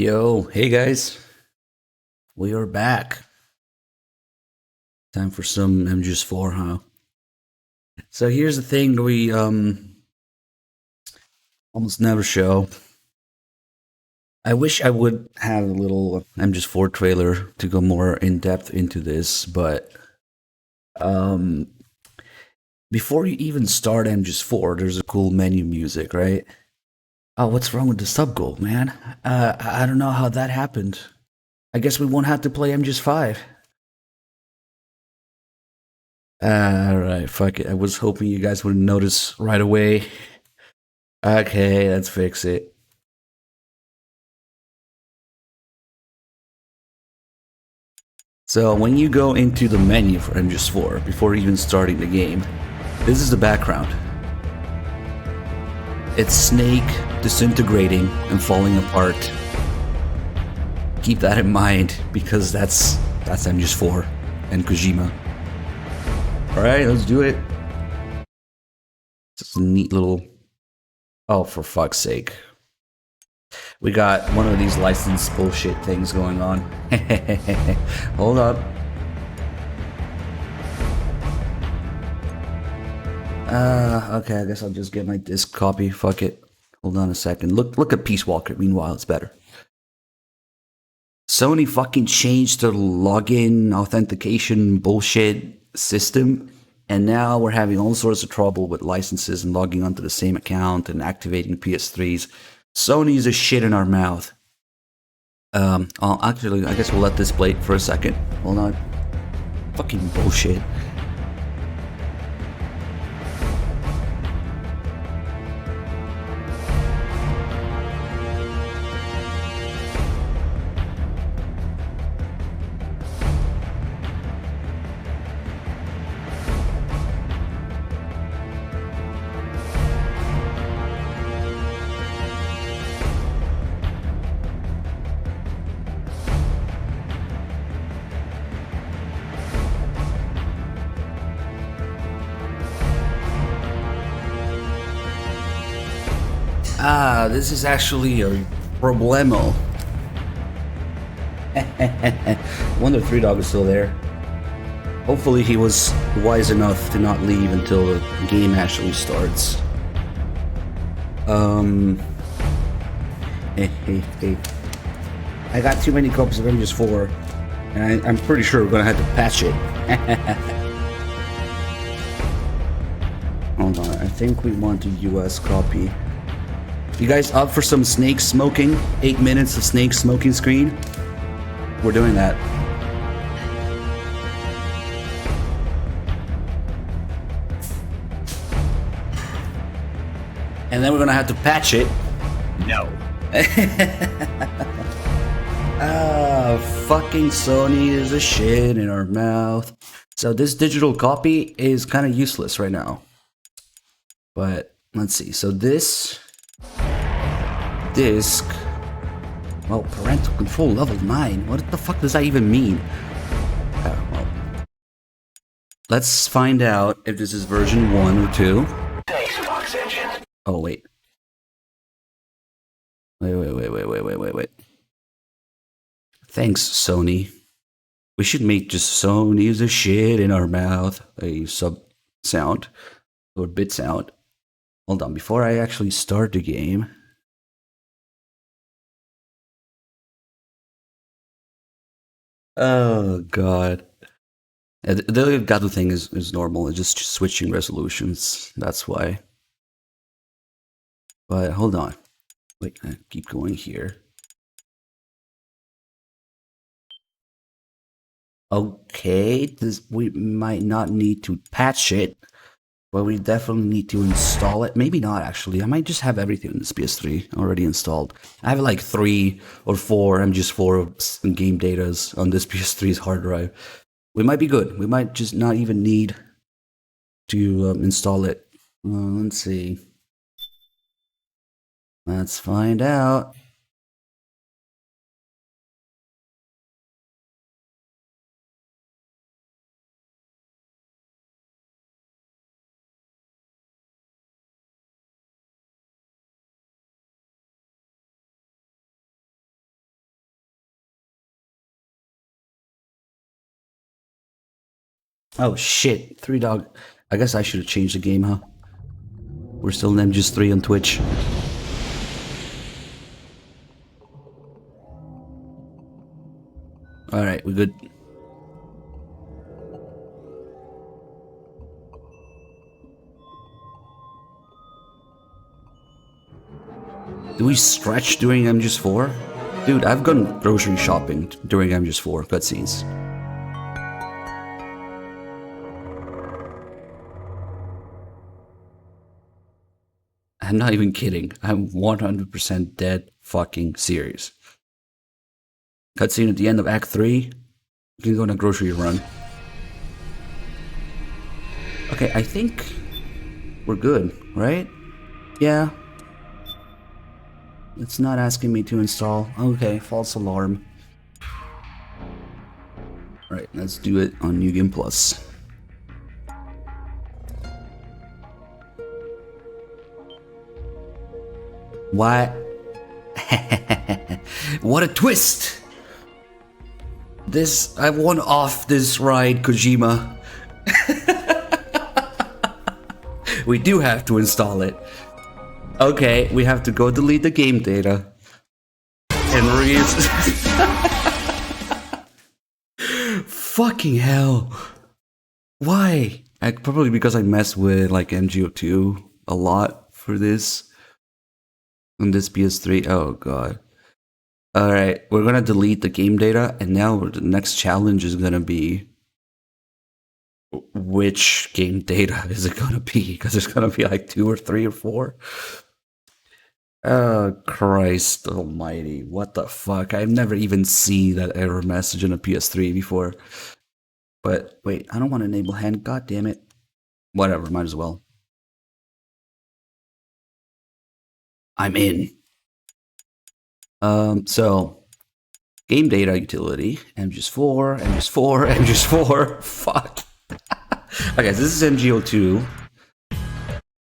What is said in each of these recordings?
Yo, hey guys, we are back. Time for some MGS4, huh? So here's the thing we almost never show. I wish I would have a little MGS4 trailer to go more in depth into this, but um before you even start MGS4, there's a cool menu music, right? Oh, what's wrong with the sub goal, man? I don't know how that happened. I guess we won't have to play MGS5. Alright, fuck it. I was hoping you guys would notice right away. Okay, let's fix it. So when you go into the menu for MGS4 before even starting the game, this is the background. It's Snake disintegrating and falling apart. Keep that in mind because that's MGS4 and Kojima. All right, let's do it. It's a neat little. Oh, for fuck's sake! We got one of these license bullshit things going on. Hold up. Okay, I guess I'll just get my disc copy. Fuck it. Hold on a second. Look at Peace Walker. Meanwhile, it's better. Sony fucking changed their login authentication bullshit system, and now we're having all sorts of trouble with licenses and logging onto the same account and activating PS3s. Sony's a shit in our mouth. Actually, I guess we'll let this play for a second. Hold on. Fucking bullshit. This is actually a problemo. Wonder Three Dog is still there. Hopefully he was wise enough to not leave until the game actually starts. Hey. I got too many copies of MGS4, and I'm pretty sure we're gonna have to patch it. Hold on, I think we want a US copy. You guys up for some snake smoking? 8 minutes of snake smoking screen? We're doing that. And then we're gonna have to patch it. No. Fucking Sony is a shit in our mouth. So this digital copy is kind of useless right now. But let's see. So this disc, well, parental control level 9. What the fuck does that even mean? Well, let's find out if this is version 1 or 2. Thanks, Fox Engine. Oh, wait. Wait. Thanks, Sony. We should make just Sony's a shit in our mouth a sub sound or bit sound. Hold on, before I actually start the game. Oh god. The Elgato thing is normal. It's just switching resolutions. That's why. But hold on. Wait, I keep going here. Okay, we might not need to patch it, but we definitely need to install it. Maybe not actually. I might just have everything in this PS3 already installed. I have like 3 or 4 MGS4 game datas on this PS3's hard drive. We might be good. We might just not even need to install it. Let's see. Let's find out. Oh shit, Three Dog. I guess I should have changed the game, huh? We're still in MGS3 on Twitch. Alright, we good. Do we stretch during MGS4? Dude, I've gone grocery shopping during MGS4 cutscenes. I'm not even kidding. I'm 100% dead fucking serious. Cutscene at the end of Act 3. You can go on a grocery run. Okay, I think we're good, right? Yeah. It's not asking me to install. Okay, false alarm. Alright, let's do it on New Game Plus. What? What a twist! I won off this ride, Kojima. We do have to install it. Okay, we have to go delete the game data. And fucking hell. Why? Probably because I messed with like MGO2 a lot for this. On this PS3. Oh god. Alright, we're gonna delete the game data, and now the next challenge is gonna be which game data is it gonna be? Because there's gonna be like 2 or 3 or 4. Oh Christ almighty, what the fuck? I've never even seen that error message in a PS3 before. But wait, I don't want to enable hand, god damn it. Whatever, might as well. I'm in. So game data utility, MGS4, MGS4, MGS4. Fuck. Okay, so this is MGO2.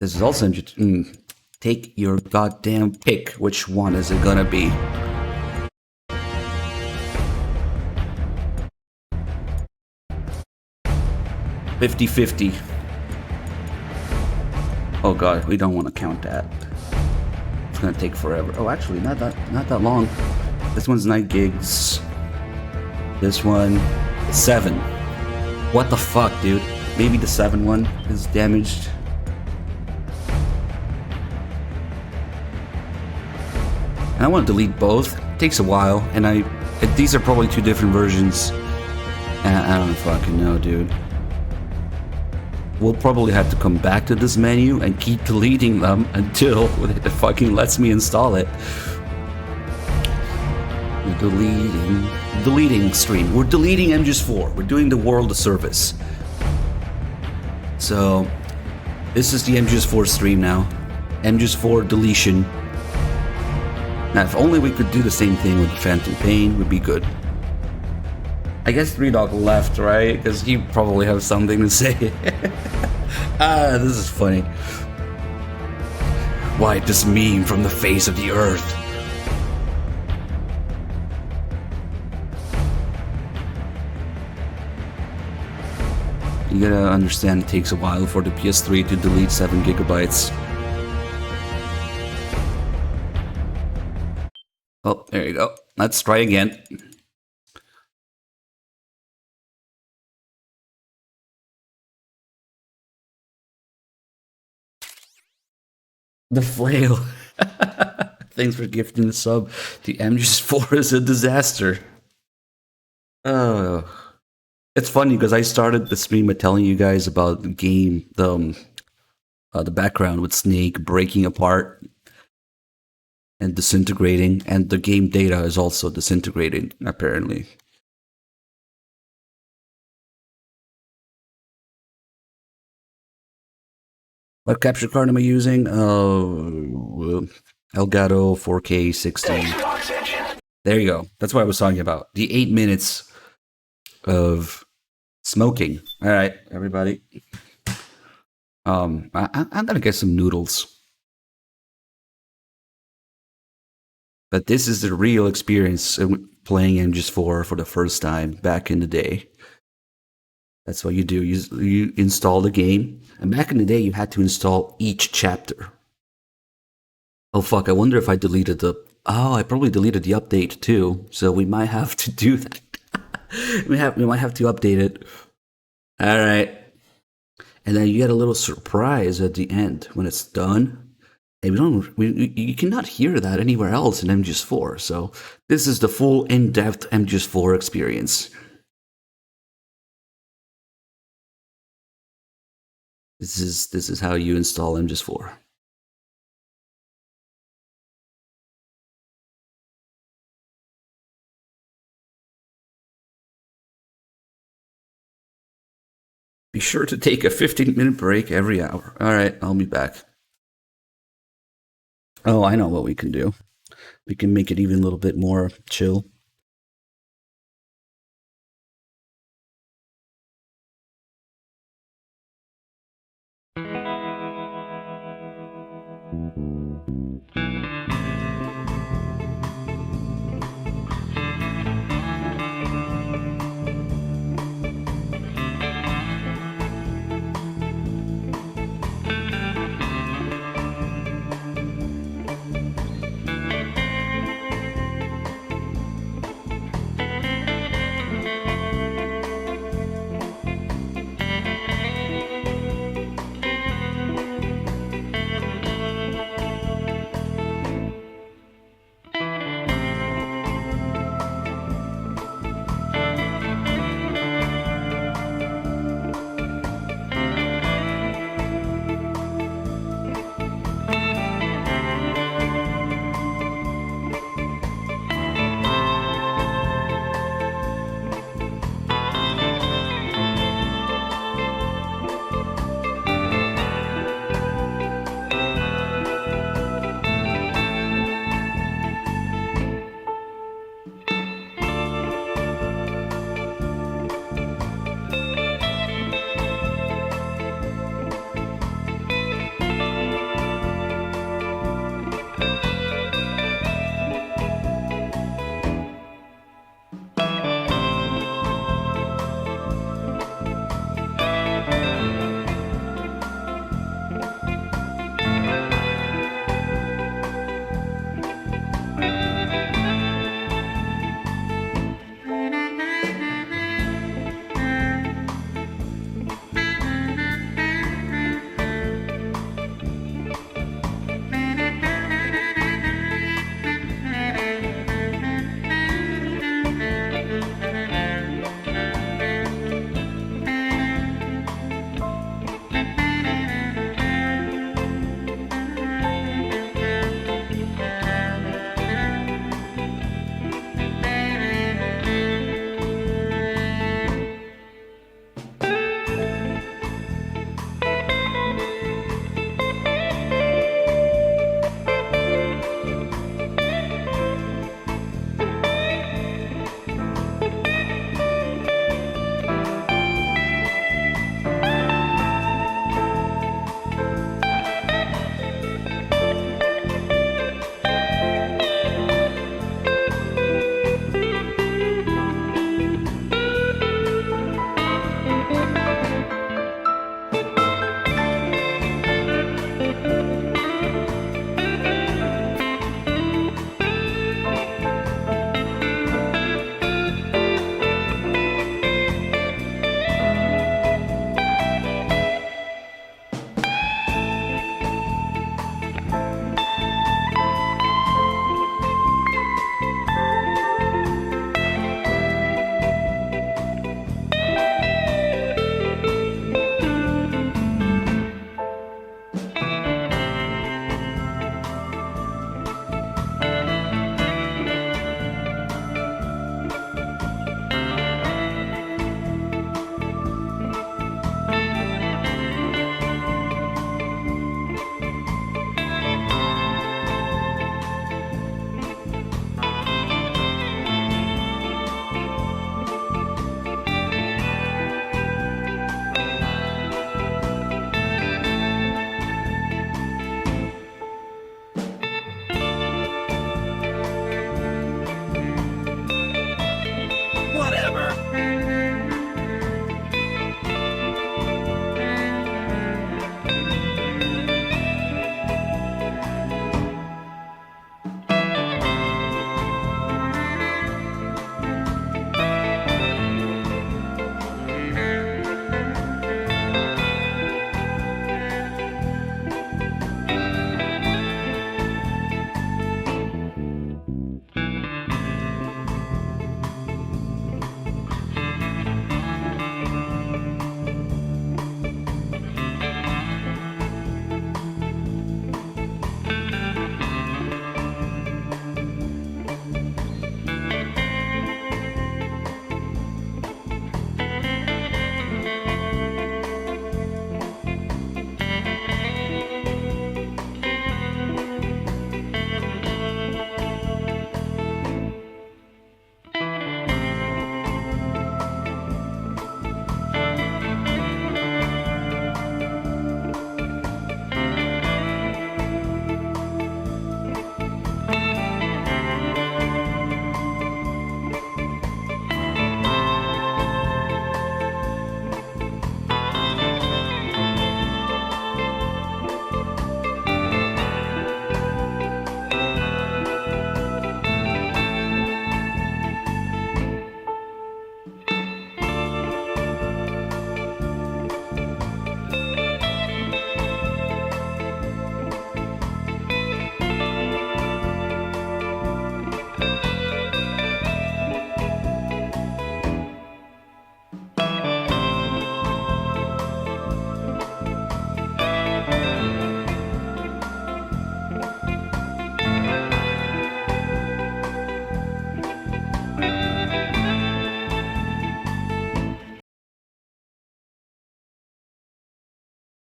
This is also MGO2. Take your goddamn pick. Which one is it gonna be? $50-50. Oh god, we don't want to count that. It's gonna take forever. Oh, actually, not that long. This one's 9 gigs. This one, 7. What the fuck, dude? Maybe the 7 one is damaged. And I want to delete both. It takes a while, and these are probably 2 different versions. And I don't fucking know, dude. We'll probably have to come back to this menu and keep deleting them until it fucking lets me install it. Deleting stream. We're deleting MGS4. We're doing the world a service. So, this is the MGS4 stream now. MGS4 deletion. Now, if only we could do the same thing with Phantom Pain, would be good. I guess Three Dog left, right? Because he probably has something to say. This is funny. Wipe this meme from the face of the earth. You gotta understand it takes a while for the PS3 to delete 7 gigabytes. Oh, there you go. Let's try again. The flail. Thanks for gifting the sub. The MGS4 is a disaster. Oh. It's funny because I started the stream by telling you guys about the game, the background with Snake breaking apart and disintegrating, and the game data is also disintegrating, apparently. What capture card am I using? Elgato 4K 60. There you go. That's what I was talking about. The 8 minutes of smoking. All right, everybody. I'm gonna get some noodles. But this is the real experience of playing MGS4 for the first time back in the day. That's what you do. You install the game, and back in the day, you had to install each chapter. Oh fuck! I wonder if I deleted the. Oh, I probably deleted the update too. So we might have to do that. we might have to update it. All right. And then you get a little surprise at the end when it's done. And you cannot hear that anywhere else in MGS4. So this is the full in-depth MGS4 experience. This is how you install MGS4. Be sure to take a 15-minute break every hour. All right, I'll be back. Oh, I know what we can do. We can make it even a little bit more chill.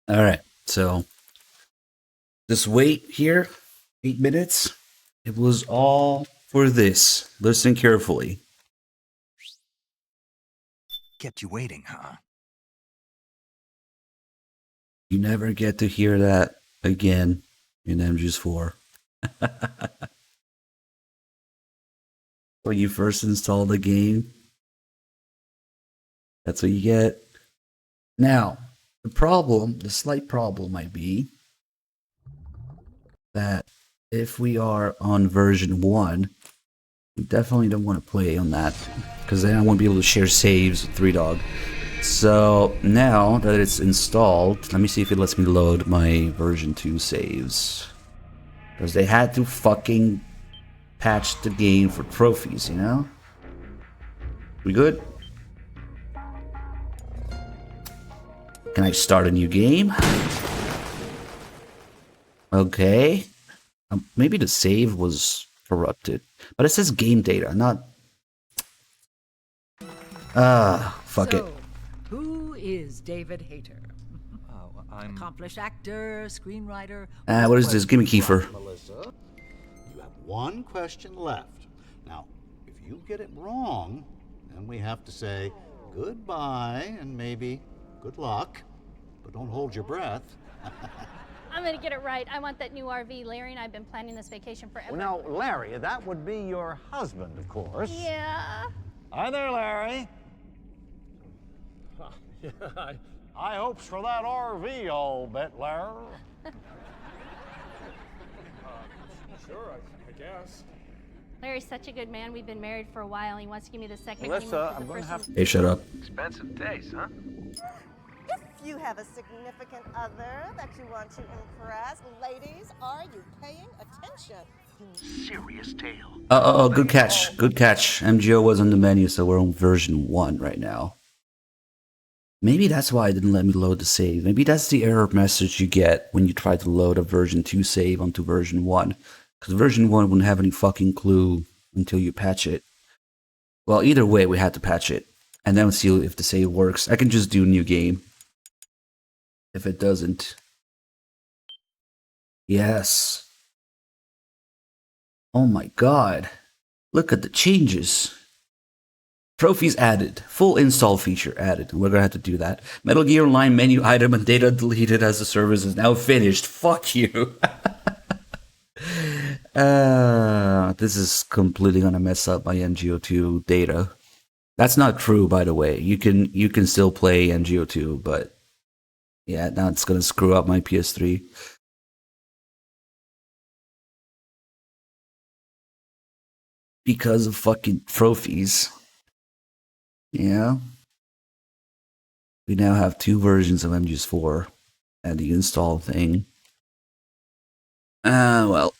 All right, so just wait here, 8 minutes. It was all for this. Listen carefully. Kept you waiting, huh? You never get to hear that again in MGS4. When you first install the game, that's what you get. Now, the slight problem might be that if we are on version 1, we definitely don't want to play on that because then I won't be able to share saves with 3Dog. So now that it's installed, let me see if it lets me load my version 2 saves. Because they had to fucking patch the game for trophies, you know? We good? Can I start a new game? Okay. Maybe the save was corrupted. But it says game data, not... fuck it. So, who is David Hayter? Oh, I'm. Accomplished actor, screenwriter. What is this? Give me Kiefer. Melissa, you have one question left. Now, if you get it wrong, then we have to say goodbye and maybe good luck. But don't hold your breath. I'm gonna get it right. I want that new RV. Larry and I have been planning this vacation forever. Well, now, Larry, that would be your husband, of course. Yeah. Hi there, Larry. High hopes for that RV, I'll bet, Larry. Sure, I guess. Larry's such a good man. We've been married for a while. He wants to give me the second name. Melissa, because I'm the going to first have Hey, shut up. Expensive taste, huh? If you have a significant other that you want to impress, ladies, are you paying attention? Serious tale. Oh, good catch. Good catch. MGO was on the menu, so we're on version 1 right now. Maybe that's why it didn't let me load the save. Maybe that's the error message you get when you try to load a version 2 save onto version 1. Because version 1 wouldn't have any fucking clue until you patch it. Well, either way, we had to patch it. And then see if the save works. I can just do new game. If it doesn't. Yes. Oh my god. Look at the changes. Trophies added. Full install feature added. We're gonna have to do that. Metal Gear Online menu item and data deleted as the service is now finished. Fuck you. This is completely gonna mess up my MGO2 data. That's not true, by the way. You can still play MGO2, but yeah, now it's gonna screw up my PS3. Because of fucking trophies. Yeah. We now have 2 versions of MGS4 and the install thing. Well.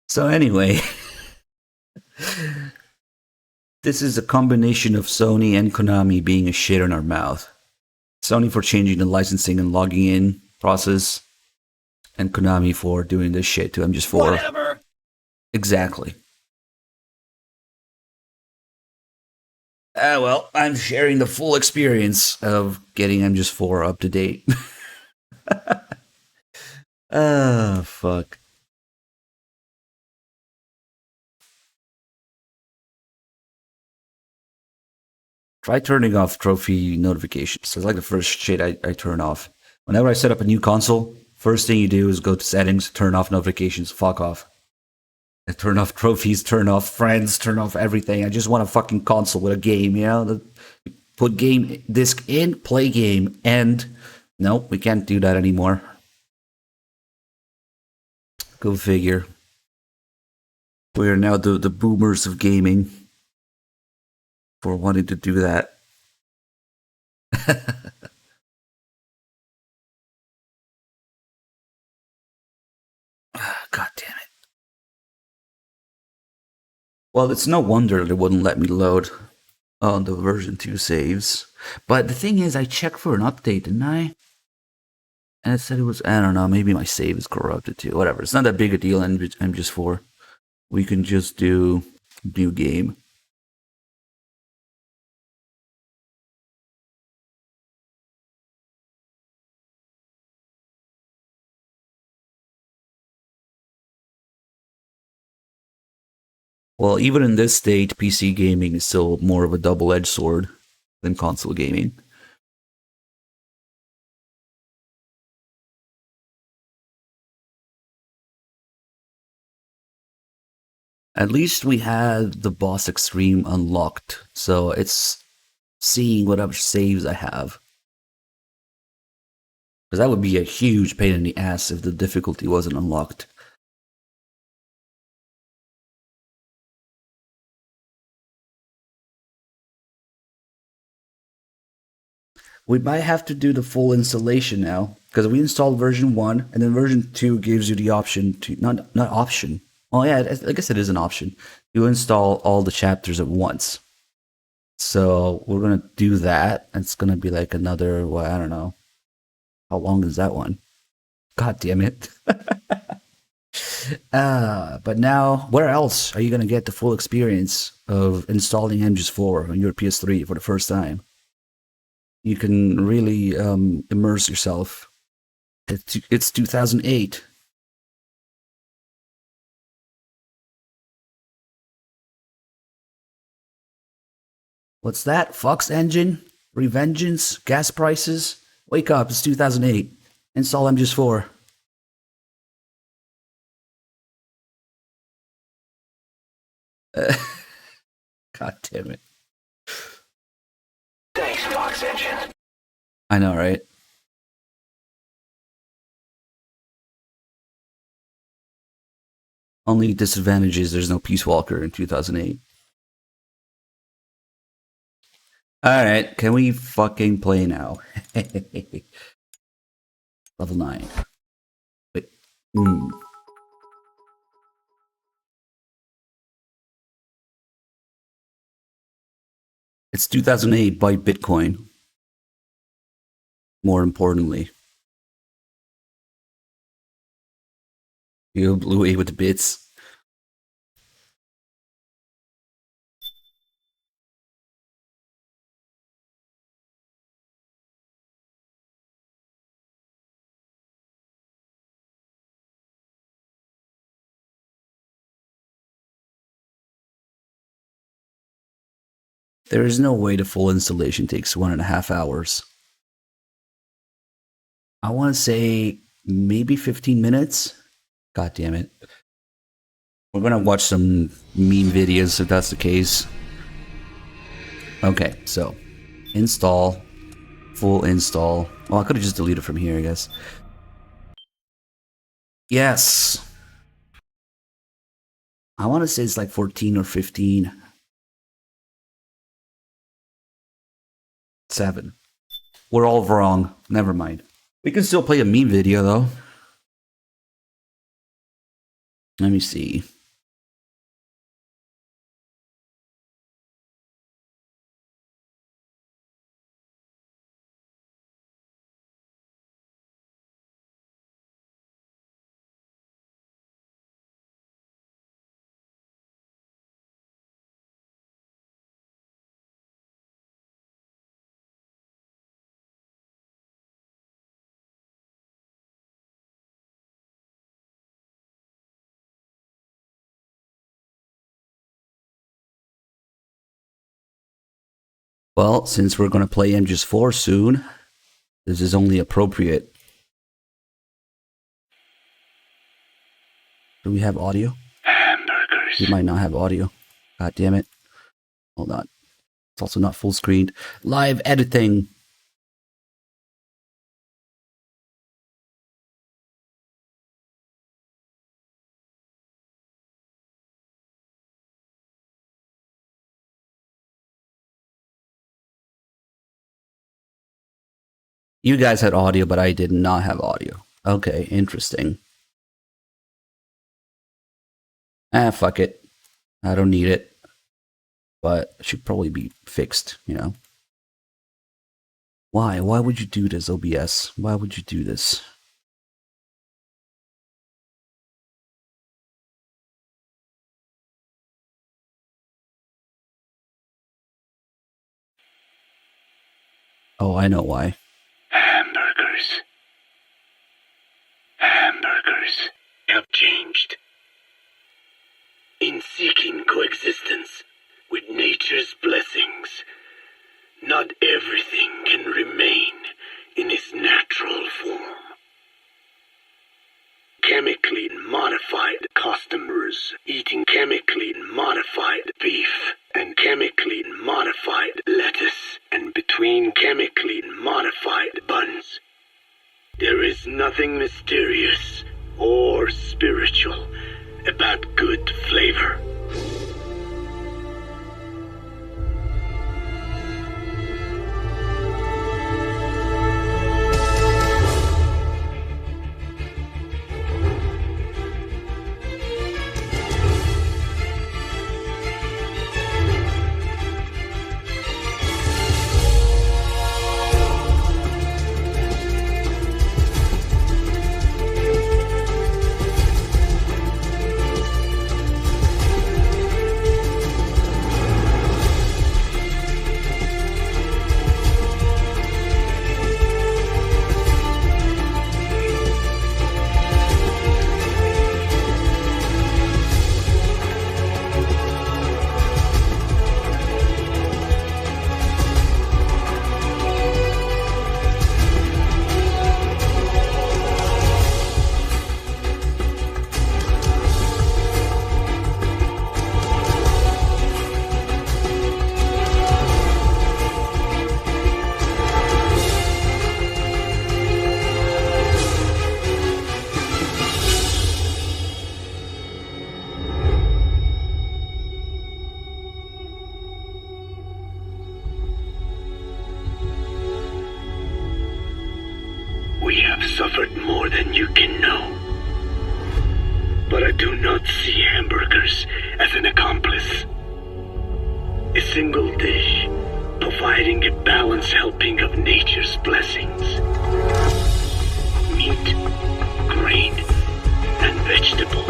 So anyway, this is a combination of Sony and Konami being a shit in our mouth. Sony for changing the licensing and logging in process, and Konami for doing this shit to MGS4. Whatever. Exactly. Well, I'm sharing the full experience of getting MGS4 up to date. Fuck. Try turning off trophy notifications. It's like the first shit I turn off. Whenever I set up a new console, first thing you do is go to settings, turn off notifications, fuck off. I turn off trophies, turn off friends, turn off everything. I just want a fucking console with a game, you know? Put game disc in, play game, end. Nope, we can't do that anymore. Go figure. We are now the boomers of gaming for wanting to do that. God damn it. Well, it's no wonder it wouldn't let me load on the version 2 saves. But the thing is, I checked for an update, didn't I? And it said it was, I don't know, maybe my save is corrupted too. Whatever, it's not that big a deal, MGS4. We can just do new game. Well, even in this state, PC gaming is still more of a double-edged sword than console gaming. At least we had the boss extreme unlocked, so it's seeing whatever saves I have. Because that would be a huge pain in the ass if the difficulty wasn't unlocked. We might have to do the full installation now, because we installed version 1, and then version 2 gives you the option to, not option. Well, yeah, I guess it is an option. You install all the chapters at once. So we're going to do that. It's going to be like another, well, I don't know. How long is that one? God damn it. But now, where else are you going to get the full experience of installing MGS4 on your PS3 for the first time? You can really immerse yourself. It's 2008. What's that? Fox Engine? Revengeance? Gas prices? Wake up, it's 2008. Install MGS4. God damn it. Thanks, Fox Engine. I know, right? Only disadvantage is there's no Peace Walker in 2008. Alright, can we fucking play now? Level 9. Wait. It's 2008 by Bitcoin. More importantly. You blew away with the bits. There is no way the full installation takes 1.5 hours. I want to say maybe 15 minutes. God damn it. We're going to watch some meme videos if that's the case. Okay, so install, full install. Well, I could have just deleted from here, I guess. Yes. I want to say it's like 14 or 15. 7. We're all wrong. Never mind. We can still play a meme video, though. Let me see. Well, since we're going to play MGS4 soon, this is only appropriate. Do we have audio? Hamburgers. We might not have audio. God damn it. Hold on. It's also not full screened. Live editing. You guys had audio, but I did not have audio. Okay, interesting. Fuck it. I don't need it. But it should probably be fixed, you know? Why? Why would you do this, OBS? Why would you do this? Oh, I know why. Hamburgers. Hamburgers have changed. In been seeking coexistence with nature's blessings. Not everything can remain in its natural form. Chemically modified customers eating chemically modified beef and chemically modified lettuce, and between chemically modified buns. There is nothing mysterious or spiritual about good flavor. We have suffered more than you can know. But I do not see hamburgers as an accomplice. A single dish, providing a balanced helping of nature's blessings. Meat, grain, and vegetable.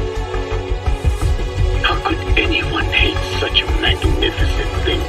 How could anyone hate such a magnificent thing?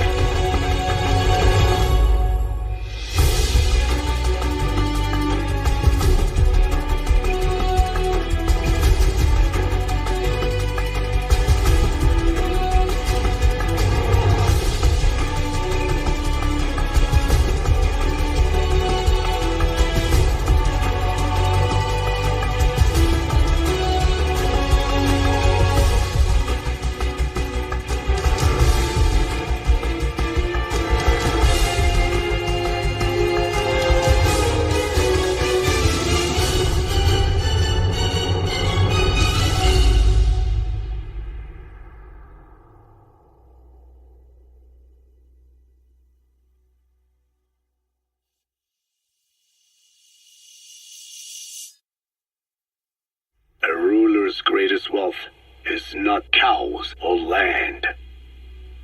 A ruler's greatest wealth is not cows or land.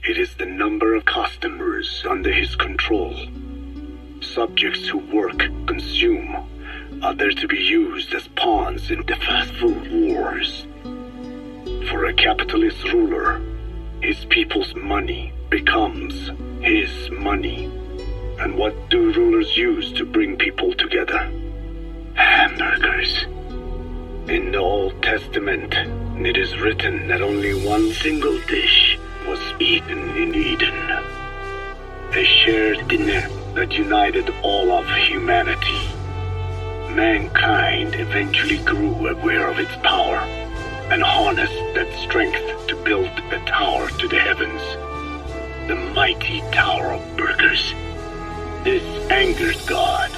It is the number of customers under his control. Subjects who work, consume, are there to be used as pawns in the fast food wars. For a capitalist ruler, his people's money becomes his money. And what do rulers use to bring people together? Hamburgers. In the Old Testament, it is written that only one single dish was eaten in Eden. A shared dinner that united all of humanity. Mankind eventually grew aware of its power and harnessed that strength to build a tower to the heavens. The mighty Tower of Burgers. This angered God,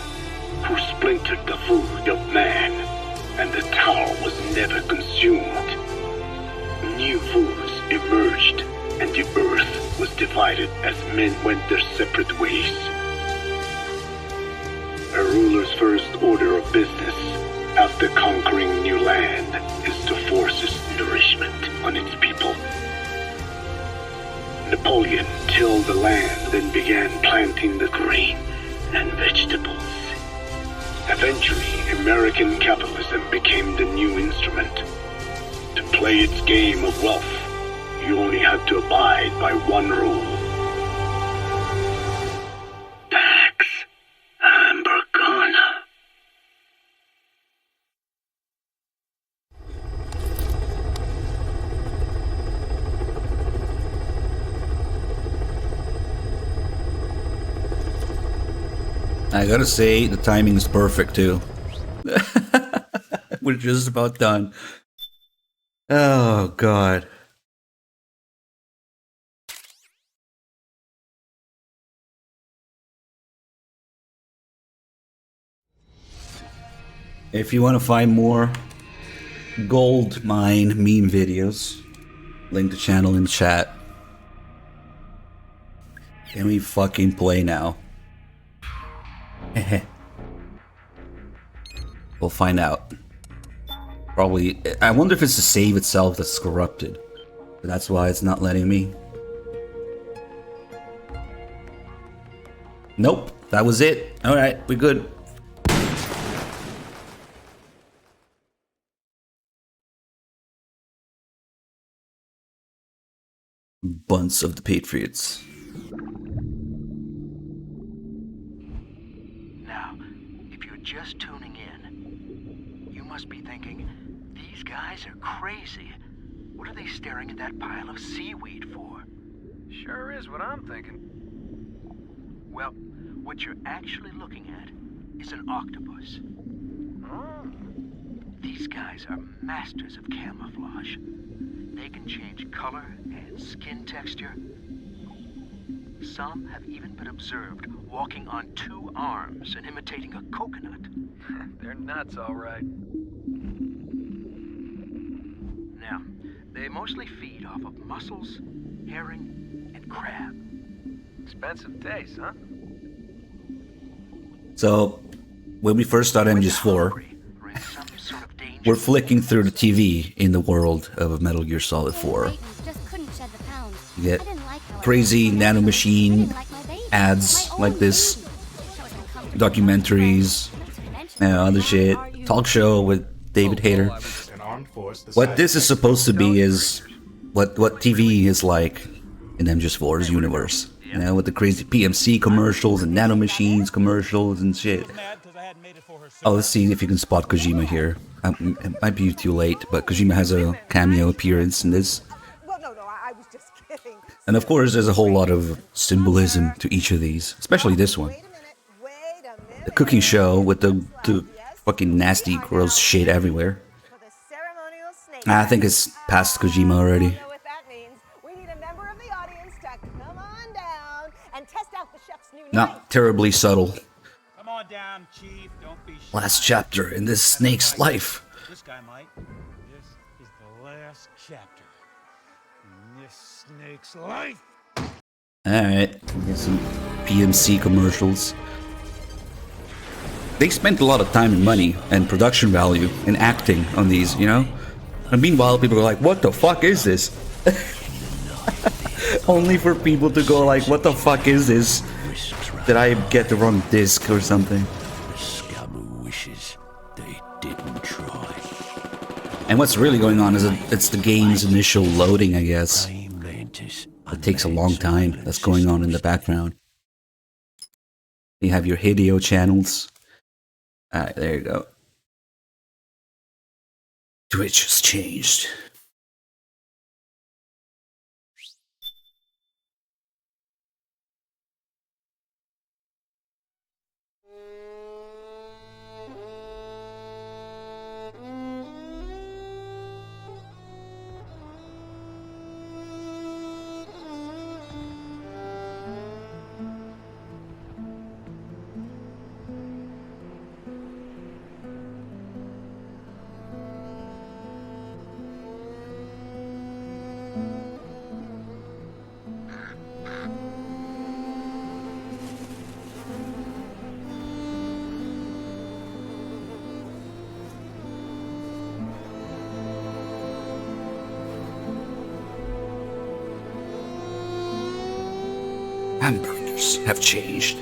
who splintered the food of man, and the tower was never consumed. New foods emerged, and the earth was divided as men went their separate ways. A ruler's first order of business after conquering new land is to force his nourishment on its people. Napoleon tilled the land, then began planting the grain and vegetables. Eventually, American capitalism became the new instrument. To play its game of wealth, you only had to abide by one rule. Pax Americana. I gotta say, the timing is perfect too. We're just about done. Oh, God. If you want to find more gold mine meme videos, link the channel in the chat. Can we fucking play now? We'll find out. Probably. I wonder if it's the save itself that's corrupted. That's why it's not letting me. Nope, that was it. Alright, we're good. Bunch of the Patriots. Now, if you're just tuning in, you must be thinking, these guys are crazy. What are they staring at that pile of seaweed for? Sure is what I'm thinking. Well, what you're actually looking at is an octopus. Oh. These guys are masters of camouflage. They can change color and skin texture. Some have even been observed walking on 2 arms and imitating a coconut. They're nuts, all right. Now, they mostly feed off of mussels, herring, and crab. Expensive taste, huh? So, when we first started MGS4, we're flicking through the TV in the world of Metal Gear Solid 4. You get crazy nanomachine ads like this, documentaries, and other shit, talk show with David Hayter. What this is supposed to be is what TV is like in MGS4's universe. You know, with the crazy PMC commercials and nanomachines commercials and shit. Oh, let's see if you can spot Kojima here. It might be too late, but Kojima has a cameo appearance in this. Well, no, I was just kidding. And of course, there's a whole lot of symbolism to each of these, especially this one. Wait a minute. The cooking show with the fucking nasty, gross shit everywhere. For the ceremonial snake. I think it's past Kojima already. You know what that means. We need a member of the audience to come on down and test out the chef's new knife. Not terribly subtle. Come on down, Chief. Don't be shy. Last chapter in this snake's life. This guy might. This is the last chapter in this snake's life. Alright, get some PMC commercials. They spent a lot of time and money and production value in acting on these, you know? And meanwhile, people are like, what the fuck is this? Only for people to go like, what the fuck is this? Did I get the wrong disc or something? The scum who wishes they didn't try. And what's really going on is it's the game's initial loading, I guess. It takes a long time. That's going on in the background. You have your Hideo channels. Alright, there you go. Twitch has changed. Hamburgers have changed.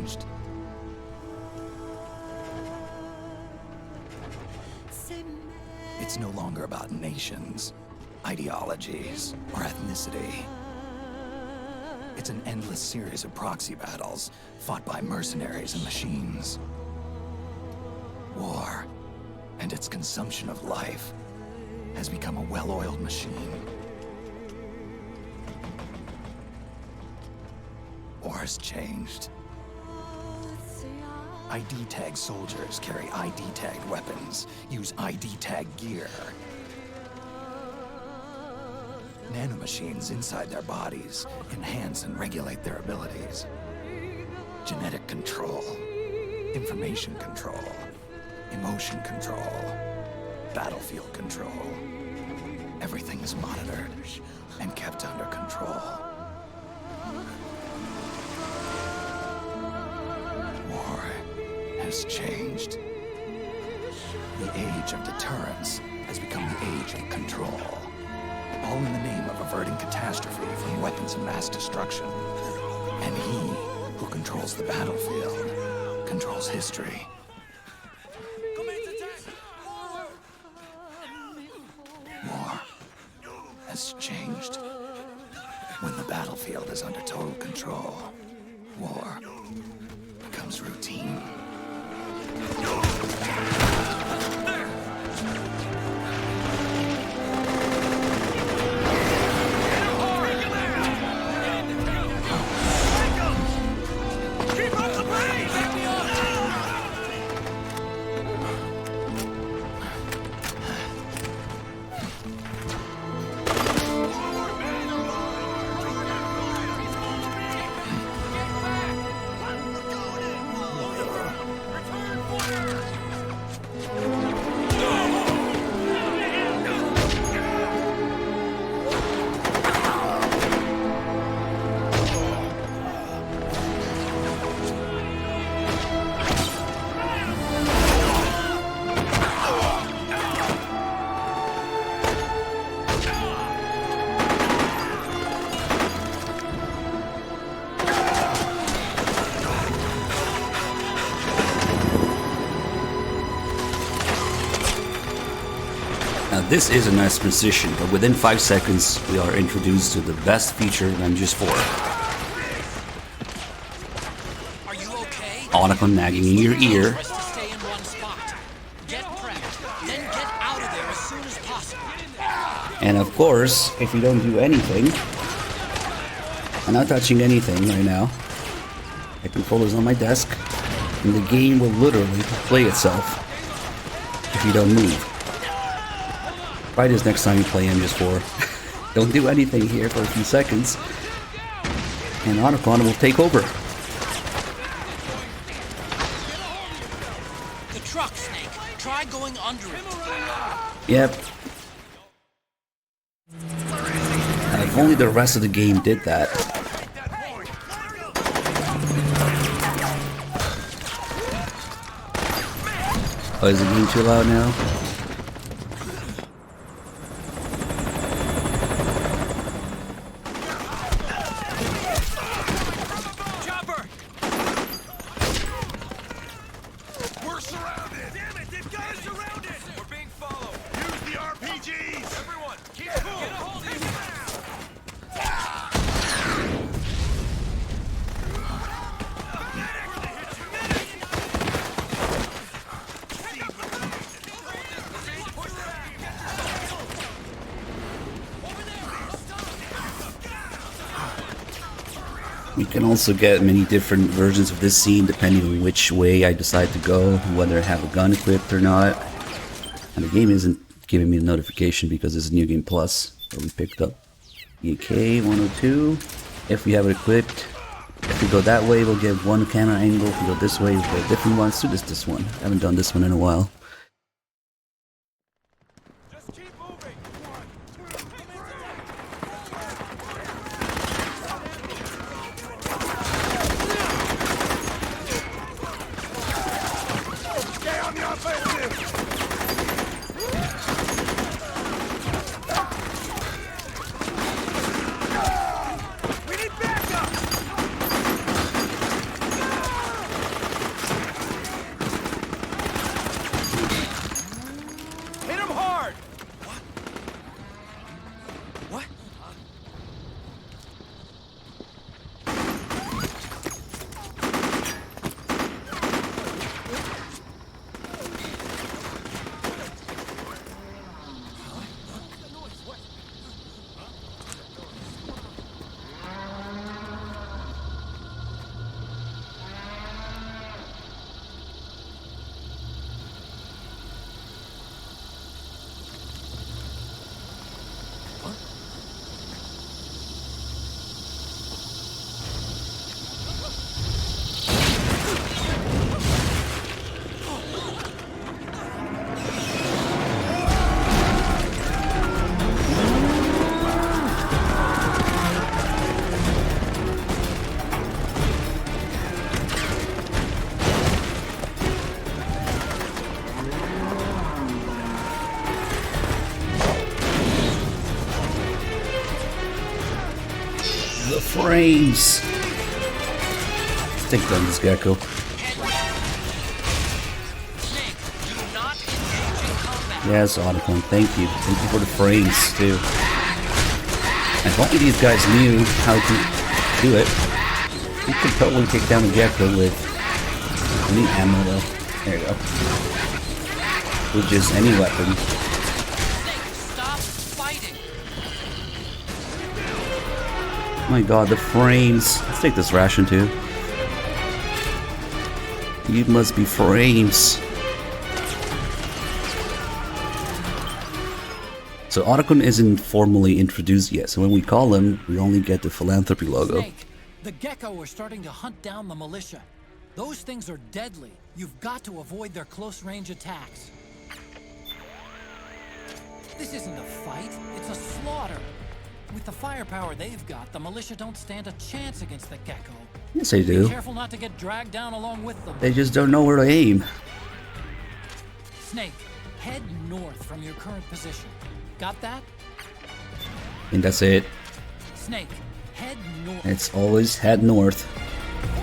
changed. It's no longer about nations, ideologies, or ethnicity. It's an endless series of proxy battles fought by mercenaries and machines. War and its consumption of life has become a well-oiled machine. War has changed. ID tag soldiers carry ID tagged weapons, use ID tag gear. Nanomachines inside their bodies enhance and regulate their abilities. Genetic control, information control, emotion control, battlefield control. Everything is monitored and kept under control. War has changed. The age of deterrence has become the age of control. All in the name of averting catastrophe from weapons of mass destruction. And he who controls the battlefield controls history. War has changed. When the battlefield is under total control, war becomes routine. Now this is a nice transition, but within 5 seconds we are introduced to the best feature in MGS4. Are you okay? Otacon nagging in your ear. Stay in one spot. Get prepped, then get out of there as soon as possible. And of course, if you don't do anything, I'm not touching anything right now. My controller's on my desk, and the game will literally play itself if you don't move. Try this next time you play MGS4. Don't do anything here for a few seconds, and Otacon will take over. The truck, Snake. Try going under it. Yep. If only the rest of the game did that. Oh, is the game too loud now? We're surrounded! Damn it, they've got us surrounded! We're being followed! Use the RPGs! Everyone, keep cool! Get a hold of him! You can also get many different versions of this scene depending on which way I decide to go, whether I have a gun equipped or not. And the game isn't giving me a notification because it's New Game Plus that we picked up. EK 102. If we have it equipped, if we go that way, we'll get one camera angle. If we go this way, we'll get a different one. So this one. I haven't done this one in a while. frames. Let's take down this gecko. Yes, Otacon, thank you. Thank you for the frames, too. If only these guys knew how to do it, you could totally take down a gecko with any ammo, though. There you go. With just any weapon. Stop fighting. My god, the frames. Let's take this ration, too. You must be frames. So Otacon isn't formally introduced yet, so when we call him, we only get the philanthropy logo. Snake, the gecko are starting to hunt down the militia. Those things are deadly. You've got to avoid their close-range attacks. This isn't a fight, it's a slaughter. With the firepower they've got, the militia don't stand a chance against the gecko. Yes, they do. Be careful not to get dragged down along with them. They just don't know where to aim. Snake, head north from your current position. Got that? And that's it. Snake, head north. It's always head north.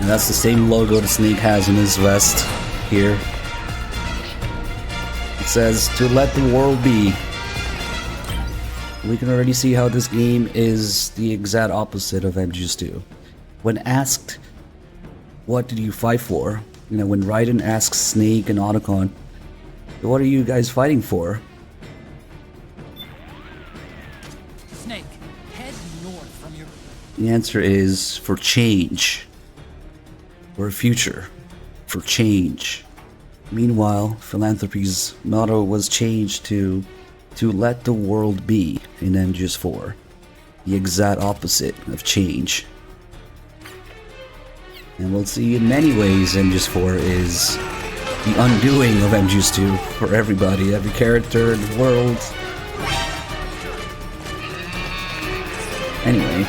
And that's the same logo the Snake has in his vest here. It says, to let the world be. We can already see how this game is the exact opposite of MGS2. When asked, what did you fight for? You know, when Raiden asks Snake and Otacon, what are you guys fighting for? Snake, head north from your... The answer is for change. For a future. For change. Meanwhile, Philanthropy's motto was changed to let the world be in MGS4. The exact opposite of change. And we'll see in many ways MGS4 is the undoing of MGS2 for everybody, every character in the world. Anyway,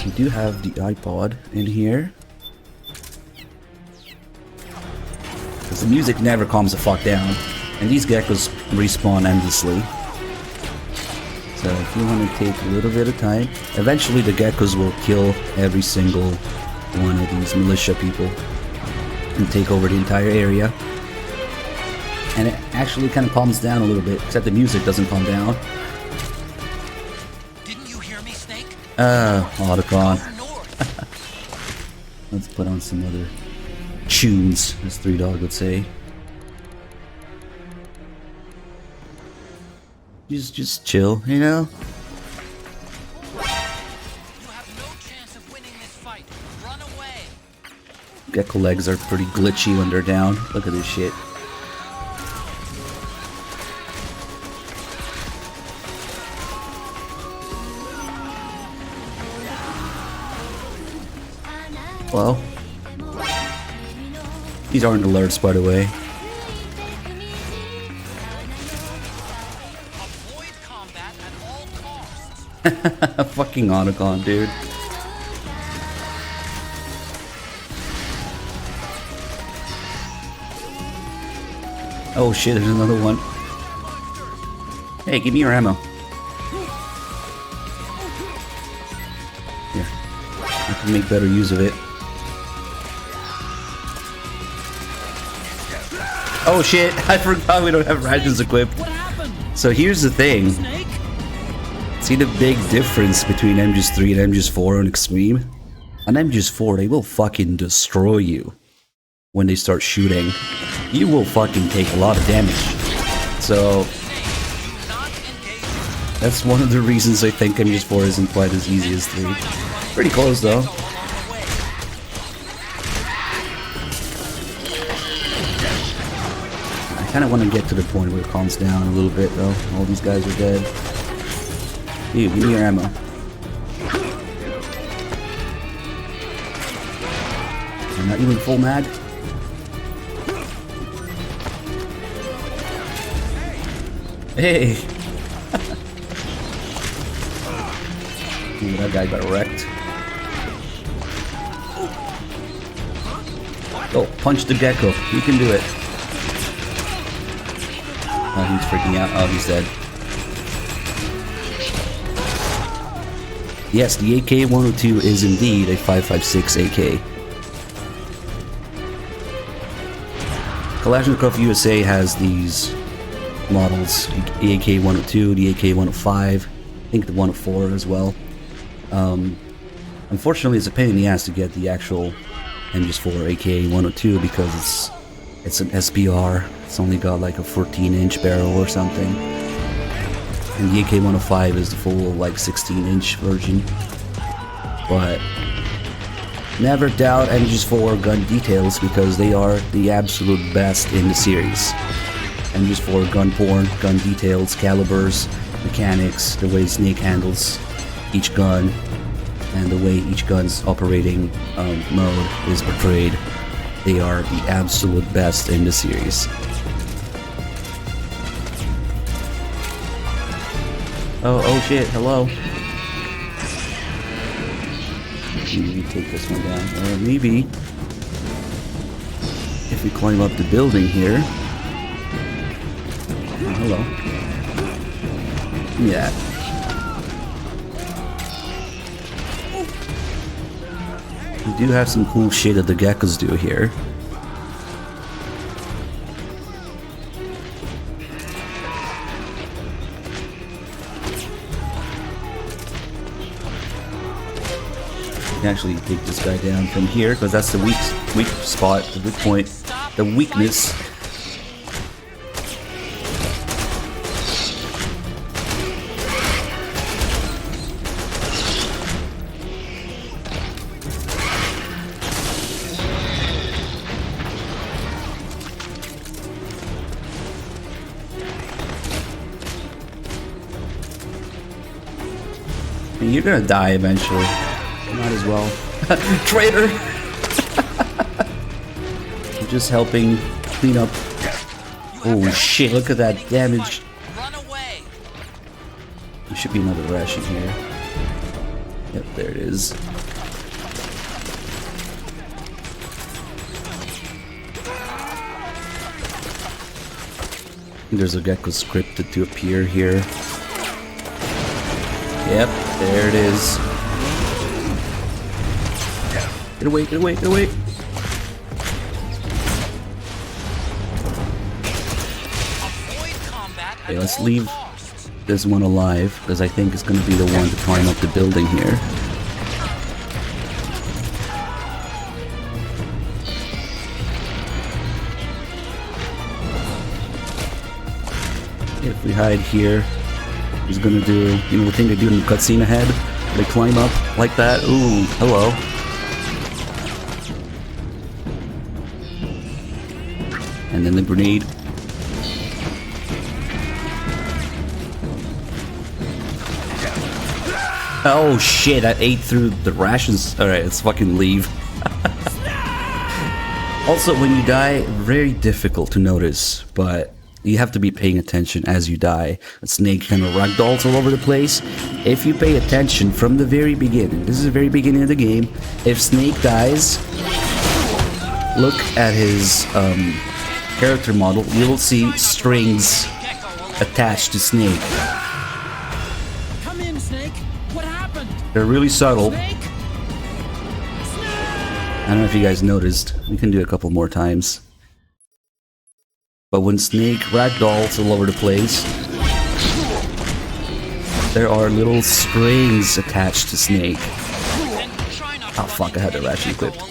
we do have the iPod in here. Because the music never calms the fuck down. And these geckos respawn endlessly. So if you want to take a little bit of time, eventually the geckos will kill every single one of these militia people and take over the entire area. And it actually kind of calms down a little bit, except the music doesn't calm down. Didn't you hear me, Snake? Otacon. Let's put on some other tunes, as 3Dog would say. Just chill, you know? You have no chance of winning this fight. Run away. Gecko legs are pretty glitchy when they're down. Look at this shit. Well, these aren't alerts, by the way. Avoid combat at all costs. Fucking Otacon, dude. Oh shit, there's another one. Hey, give me your ammo. Here. I can make better use of it. Oh shit, I forgot we don't have rations equipped. So here's the thing. See the big difference between MGS3 and MGS4 on Extreme? On MGS4, they will fucking destroy you when they start shooting. You will fucking take a lot of damage. So that's one of the reasons I think MGS4 isn't quite as easy as 3. Pretty close though. I kind of want to get to the point where it calms down a little bit though. All these guys are dead. Dude, give me your ammo. You're not even full mag? Hey! Ooh, that guy got wrecked. Oh, punch the gecko. You can do it. Oh, he's freaking out. Oh, he's dead. Yes, the AK-102 is indeed a 5.56 AK. Kalashnikov USA has these models, the AK-102, the AK-105, I think the 104 as well. Unfortunately, it's a pain in the ass to get the actual MGS4 AK-102 because it's an SBR. It's only got like a 14-inch barrel or something. And the AK-105 is the full like 16-inch version. But never doubt MGS4 gun details because they are the absolute best in the series. MGS4 gun porn, gun details, calibers, mechanics, the way Snake handles each gun, and the way each gun's operating mode is portrayed. They are the absolute best in the series. Oh shit, hello. Maybe take this one down. Or maybe if we climb up the building here. Oh, hello. Yeah. We do have some cool shit that the geckos do here. You can actually take this guy down from here because that's the weak spot, the weak point, the weakness. And you're gonna die eventually. Might as well. Traitor! I'm just helping clean up. Oh shit, look at that damage. There should be another ration here. Yep, there it is. There's a gecko scripted to appear here. Yep, there it is. Get away, get away, get away! Okay, let's leave this one alive, because I think it's going to be the one to climb up the building here. If we hide here, he's going to do, you know, the thing they do in the cutscene ahead? They climb up like that. Ooh, hello. And then the grenade. Oh shit, I ate through the rations. Alright, let's fucking leave. Also, when you die, very difficult to notice, but you have to be paying attention as you die. A snake kind of ragdolls all over the place. If you pay attention from the very beginning, this is the very beginning of the game, if Snake dies, look at his character model, you will see strings attached to Snake. Come in, Snake. What happened? They're really subtle. I don't know if you guys noticed. We can do it a couple more times. But when Snake ragdolls all over the place, there are little strings attached to Snake. Oh fuck, I had the ration equipped.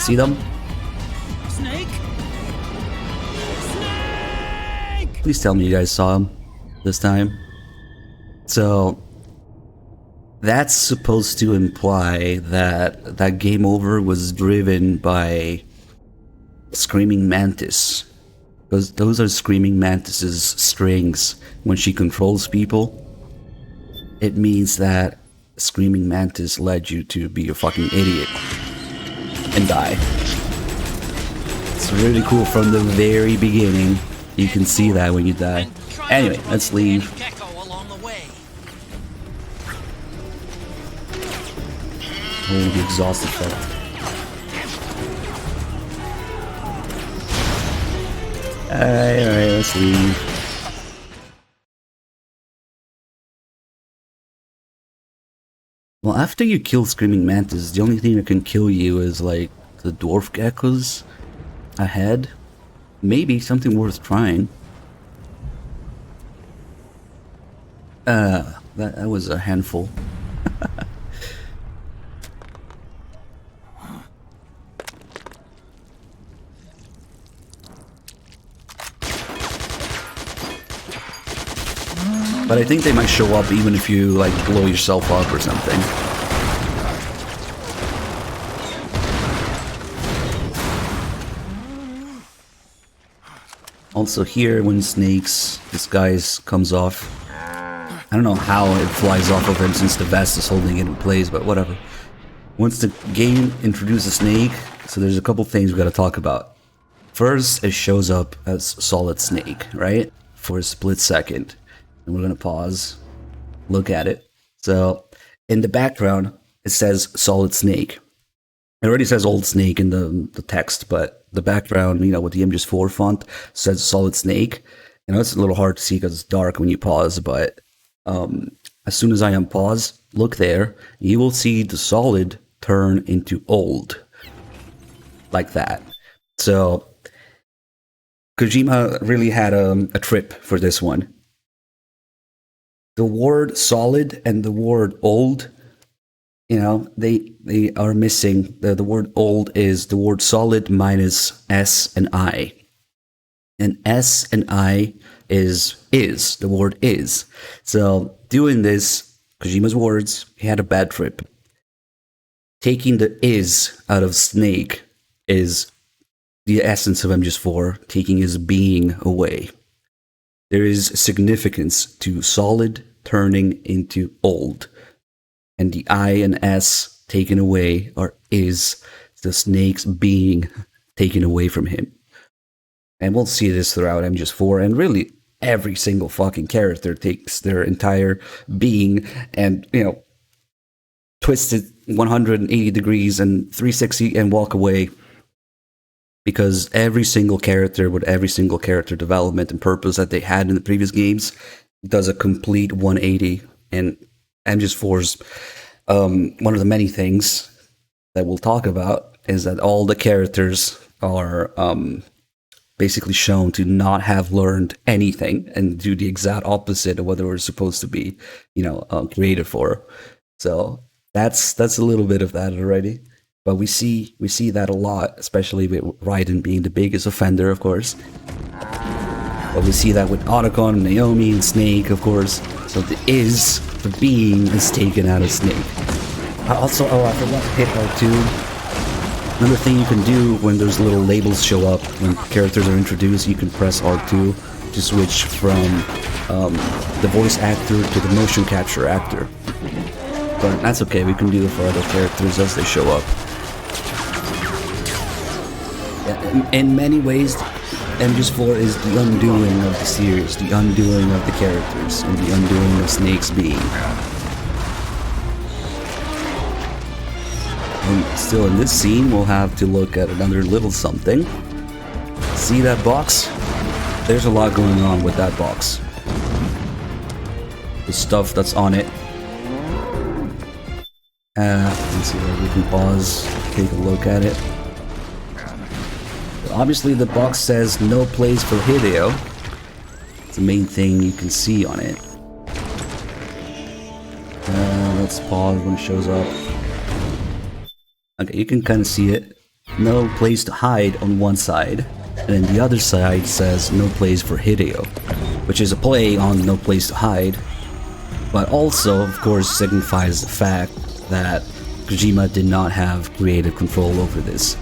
See them? Snake? Please tell me you guys saw him this time. So that's supposed to imply that that game over was driven by Screaming Mantis. Because those are Screaming Mantis's strings. When she controls people, it means that Screaming Mantis led you to be a fucking idiot and die. It's really cool from the very beginning. You can see that when you die. Anyway, let's leave. Oh, the exhaust effect. Alright, let's leave. Well, after you kill Screaming Mantis, the only thing that can kill you is like the dwarf geckos ahead. Maybe something worth trying. That was a handful. But I think they might show up even if you like blow yourself up or something. Also here, when Snake's disguise comes off, I don't know how it flies off of him since the vest is holding it in place, but whatever. Once the game introduces Snake, so there's a couple things we gotta talk about. First, it shows up as Solid Snake, right? For a split second. And we're gonna pause, look at it. So, in the background, it says Solid Snake. It already says Old Snake in the text, but the background, you know, with the MGS4 font says Solid Snake. You know, it's a little hard to see because it's dark when you pause, but as soon as I unpause, look there, you will see the solid turn into old. Like that. So, Kojima really had a trip for this one. The word solid and the word old, you know, they are missing. The word old is the word solid minus S and I. And S and I is the word is. So doing this, Kojima's words, he had a bad trip. Taking the is out of Snake is the essence of MGS4, taking his being away. There is significance to solid turning into old. And the I and S taken away are is the Snake's being taken away from him. And we'll see this throughout MGS4, and really every single fucking character takes their entire being and, you know, twist it 180 degrees and 360 and walk away. Because every single character with every single character development and purpose that they had in the previous games does a complete 180. And MGS4's one of the many things that we'll talk about is that all the characters are basically shown to not have learned anything and do the exact opposite of what they were supposed to be, you know, created for. So that's a little bit of that already. But we see that a lot, especially with Raiden being the biggest offender, of course. But we see that with Otacon, Naomi, and Snake, of course. So the being is taken out of Snake. I forgot to hit R2. Another thing you can do when those little labels show up, when characters are introduced, you can press R2 to switch from the voice actor to the motion capture actor. But that's okay, we can do it for other characters as they show up. In many ways, MGS4 is the undoing of the series, the undoing of the characters, and the undoing of Snake's being. And still in this scene, we'll have to look at another little something. See that box? There's a lot going on with that box. The stuff that's on it. Let's see if we can pause, take a look at it. Obviously the box says no place for Hideo. It's the main thing you can see on it. Let's pause when it shows up. Okay, you can kind of see it. No place to hide on one side. And then the other side says no place for Hideo. Which is a play on no place to hide. But also, of course, signifies the fact that Kojima did not have creative control over this.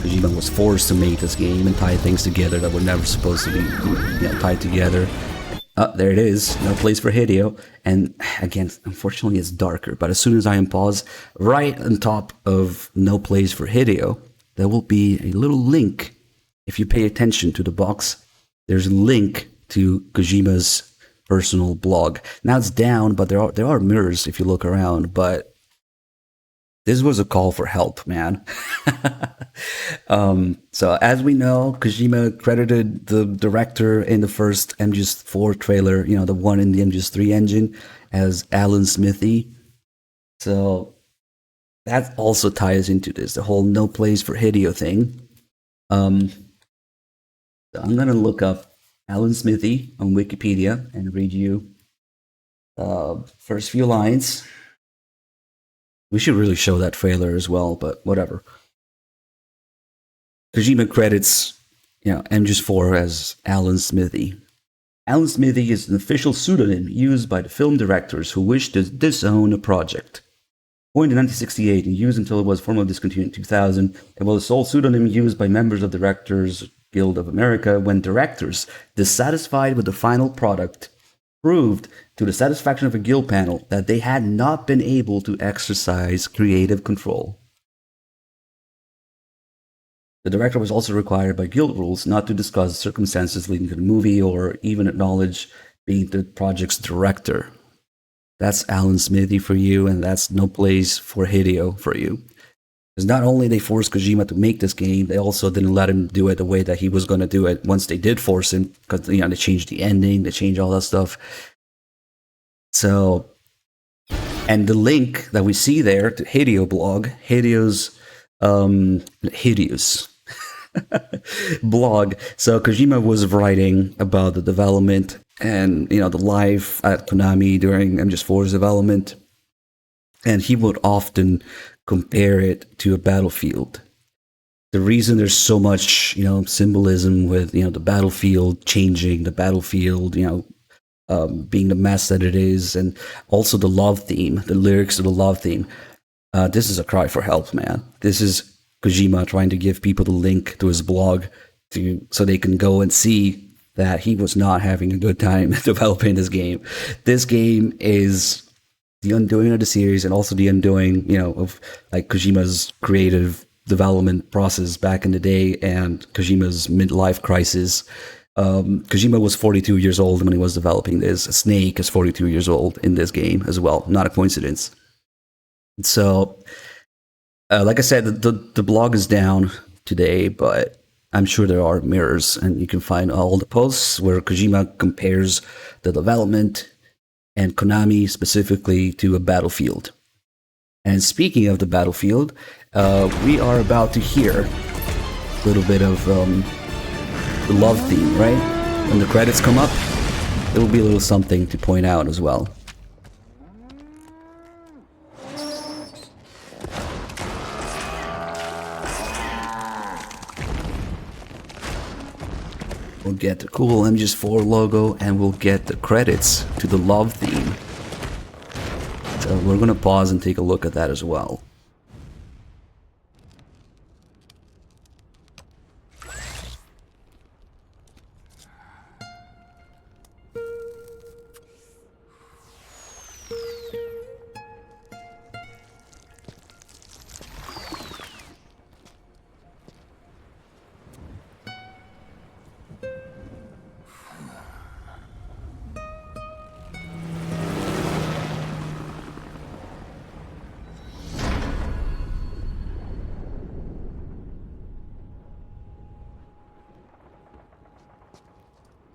Kojima was forced to make this game and tie things together that were never supposed to be, you know, tied together. There it is, no place for Hideo. And again, unfortunately it's darker, but as soon as I unpause, right on top of no place for Hideo, there will be a little link. If you pay attention to the box, there's a link to Kojima's personal blog. Now it's down, but there are mirrors if you look around, but this was a call for help, man. So as we know, Kojima credited the director in the first MGS4 trailer, you know, the one in the MGS3 engine, as Alan Smithy. So that also ties into this, the whole no place for Hideo thing. So I'm gonna look up Alan Smithy on Wikipedia and read you first few lines. We should really show that trailer as well, but whatever. Kojima credits, MGS4 as Alan Smithy. Alan Smithy is an official pseudonym used by the film directors who wish to disown a project. Coined in 1968 and used until it was formally discontinued in 2000, it was the sole pseudonym used by members of Directors Guild of America when directors, dissatisfied with the final product, proved to the satisfaction of a guild panel that they had not been able to exercise creative control. The director was also required by guild rules not to discuss circumstances leading to the movie or even acknowledge being the project's director. That's Alan Smithy for you, and that's no place for Hideo for you. Because not only they forced Kojima to make this game, they also didn't let him do it the way that he was going to do it once they did force him, because they changed the ending, they changed all that stuff. So, and the link that we see there to Hideo blog, Hideo's blog. So Kojima was writing about the development and the life at Konami during MGS4's development, and he would often compare it to a battlefield. The reason there's so much symbolism with the battlefield changing, the battlefield being the mess that it is, and also the love theme, the lyrics of the love theme. This is a cry for help, man. This is Kojima trying to give people the link to his blog so they can go and see that he was not having a good time developing this game. This game is the undoing of the series and also the undoing, of like Kojima's creative development process back in the day and Kojima's midlife crisis. Kojima was 42 years old when he was developing this. Snake is 42 years old in this game as well. Not a coincidence. So, like I said, the blog is down today, but I'm sure there are mirrors, and you can find all the posts where Kojima compares the development and Konami specifically to a battlefield. And speaking of the battlefield, we are about to hear a little bit of the love theme, right? When the credits come up, it will be a little something to point out as well. We'll get the cool MGS4 logo and we'll get the credits to the love theme. So we're gonna pause and take a look at that as well.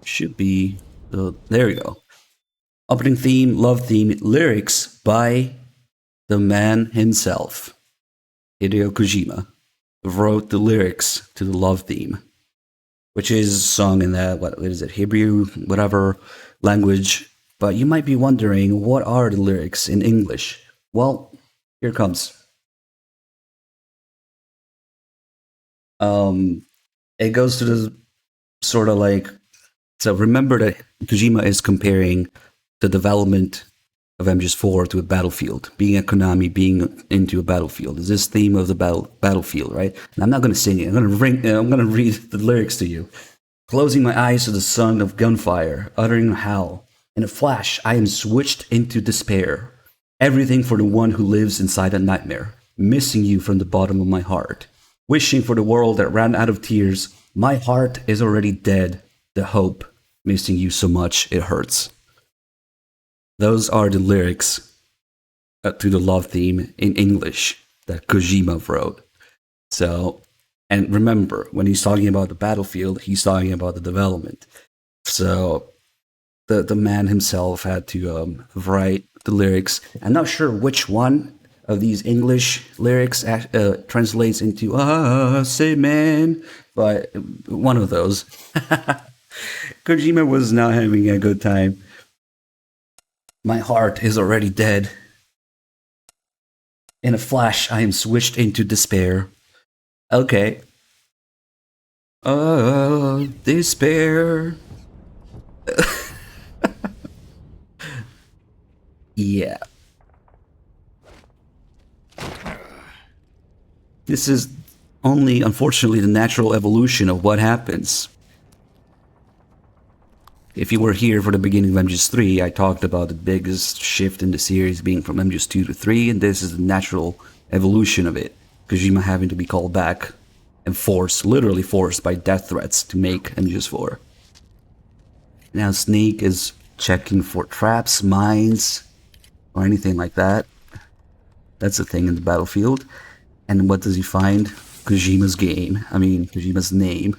Should be there you go. Opening theme, love theme, lyrics by the man himself. Hideo Kojima wrote the lyrics to the love theme, which is sung in that, what is it, Hebrew, whatever language. But you might be wondering, what are the lyrics in English? Well, here it comes. It goes to the sort of like, so remember that Kojima is comparing the development of MGS4 to a battlefield, being a Konami, being into a battlefield. Is this theme of the battlefield, right? And I'm not going to sing it. I'm going to read the lyrics to you. Closing my eyes to the sound of gunfire, uttering a howl. In a flash, I am switched into despair. Everything for the one who lives inside a nightmare. Missing you from the bottom of my heart. Wishing for the world that ran out of tears. My heart is already dead. The hope, missing you so much it hurts. Those are the lyrics to the love theme in English that Kojima wrote. So, and remember, when he's talking about the battlefield, he's talking about the development. So, the man himself had to write the lyrics. I'm not sure which one of these English lyrics translates into say man, but one of those. Kojima was not having a good time. My heart is already dead. In a flash, I am switched into despair. Okay. Despair. Yeah. This is only, unfortunately, the natural evolution of what happens. If you were here for the beginning of MGS 3, I talked about the biggest shift in the series being from MGS 2 to 3, and this is the natural evolution of it. Kojima having to be called back and forced, literally forced by death threats to make MGS 4. Now Snake is checking for traps, mines, or anything like that. That's a thing in the battlefield. And what does he find? Kojima's Kojima's name.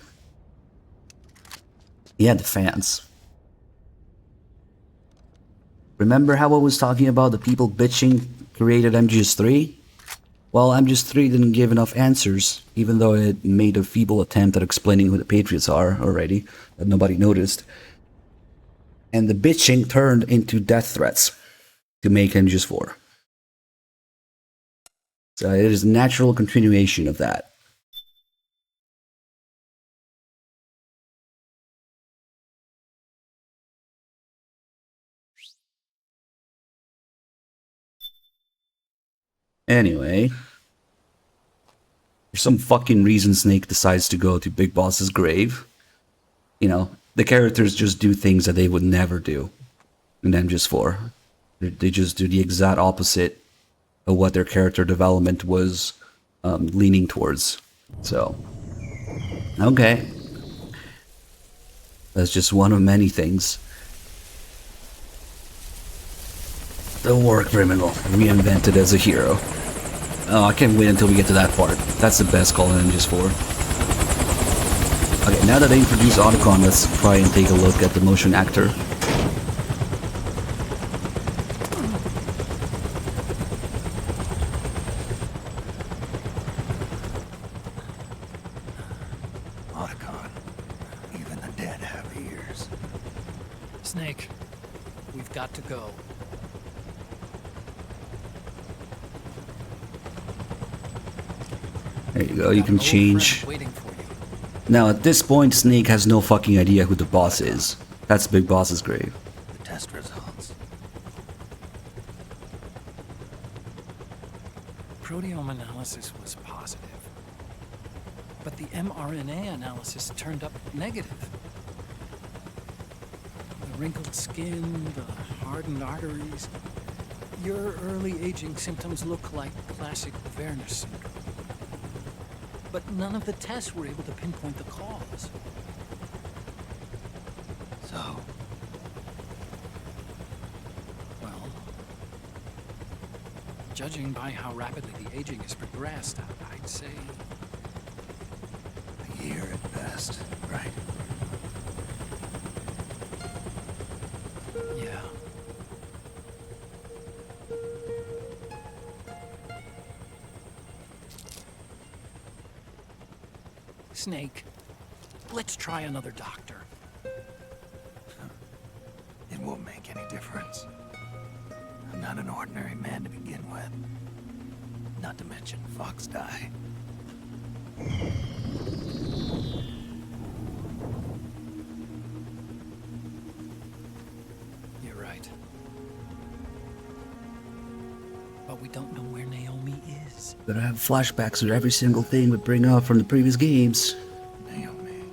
Yeah, the fans. Remember how I was talking about the people bitching created MGS 3? Well, MGS 3 didn't give enough answers, even though it made a feeble attempt at explaining who the Patriots are already, that nobody noticed. And the bitching turned into death threats to make MGS 4. So it is a natural continuation of that. Anyway, for some fucking reason Snake decides to go to Big Boss's grave. You know, the characters just do things that they would never do in MGS 4. They just do the exact opposite of what their character development was leaning towards. So, okay. That's just one of many things. The war criminal, reinvented as a hero. Oh, I can't wait until we get to that part. That's the best call in MGS 4. Okay, now that I introduced Otacon, let's try and take a look at the motion actor. Otacon, even the dead have ears. Snake, we've got to go. There you go, you can change. Now at this point, Snake has no fucking idea who the boss is. That's Big Boss's grave. The test results. Proteome analysis was positive, but the mRNA analysis turned up negative. The wrinkled skin, the hardened arteries. Your early aging symptoms look like classic Werner syndrome. But none of the tests were able to pinpoint the cause. So? Well, judging by how rapidly the aging has progressed, I'd say... a year at best, right? Yeah. Snake, let's try another doctor. It won't make any difference. I'm not an ordinary man to begin with. Not to mention Fox Die. You're right. But we don't know where Naomi is. But I have flashbacks of every single thing we bring up from the previous games. Naomi.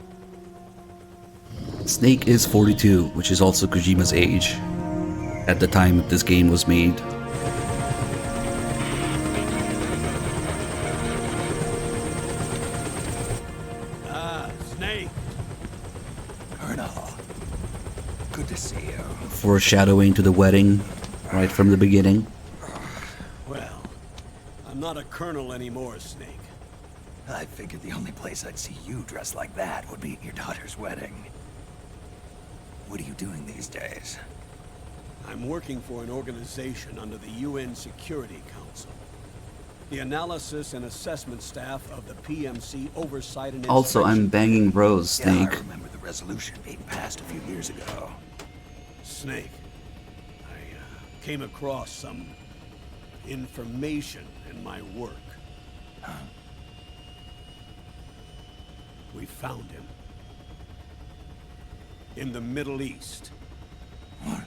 Snake is 42, which is also Kojima's age at the time that this game was made. Snake. Colonel. Good to see you. Foreshadowing to the wedding right from the beginning. Well, I'm not a colonel anymore, Snake. I figured the only place I'd see you dressed like that would be at your daughter's wedding. What are you doing these days? I'm working for an organization under the UN Security Council. The analysis and assessment staff of the PMC oversight and Also, I'm inspection- banging Rose, Yeah, I Snake. remember the resolution being passed a few years ago. Snake, I came across some information in my work. Huh? We found him. In the Middle East. What?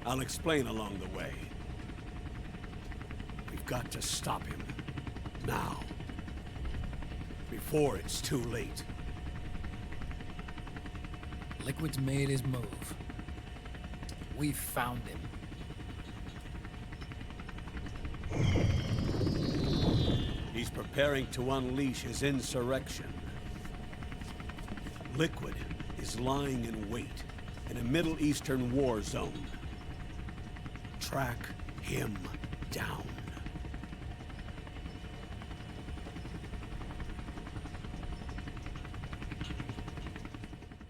I'll explain along the way. We've got to stop him. Now. Before it's too late. Liquid's made his move. We found him. He's preparing to unleash his insurrection. Liquid is lying in wait in a Middle Eastern war zone. Track him down.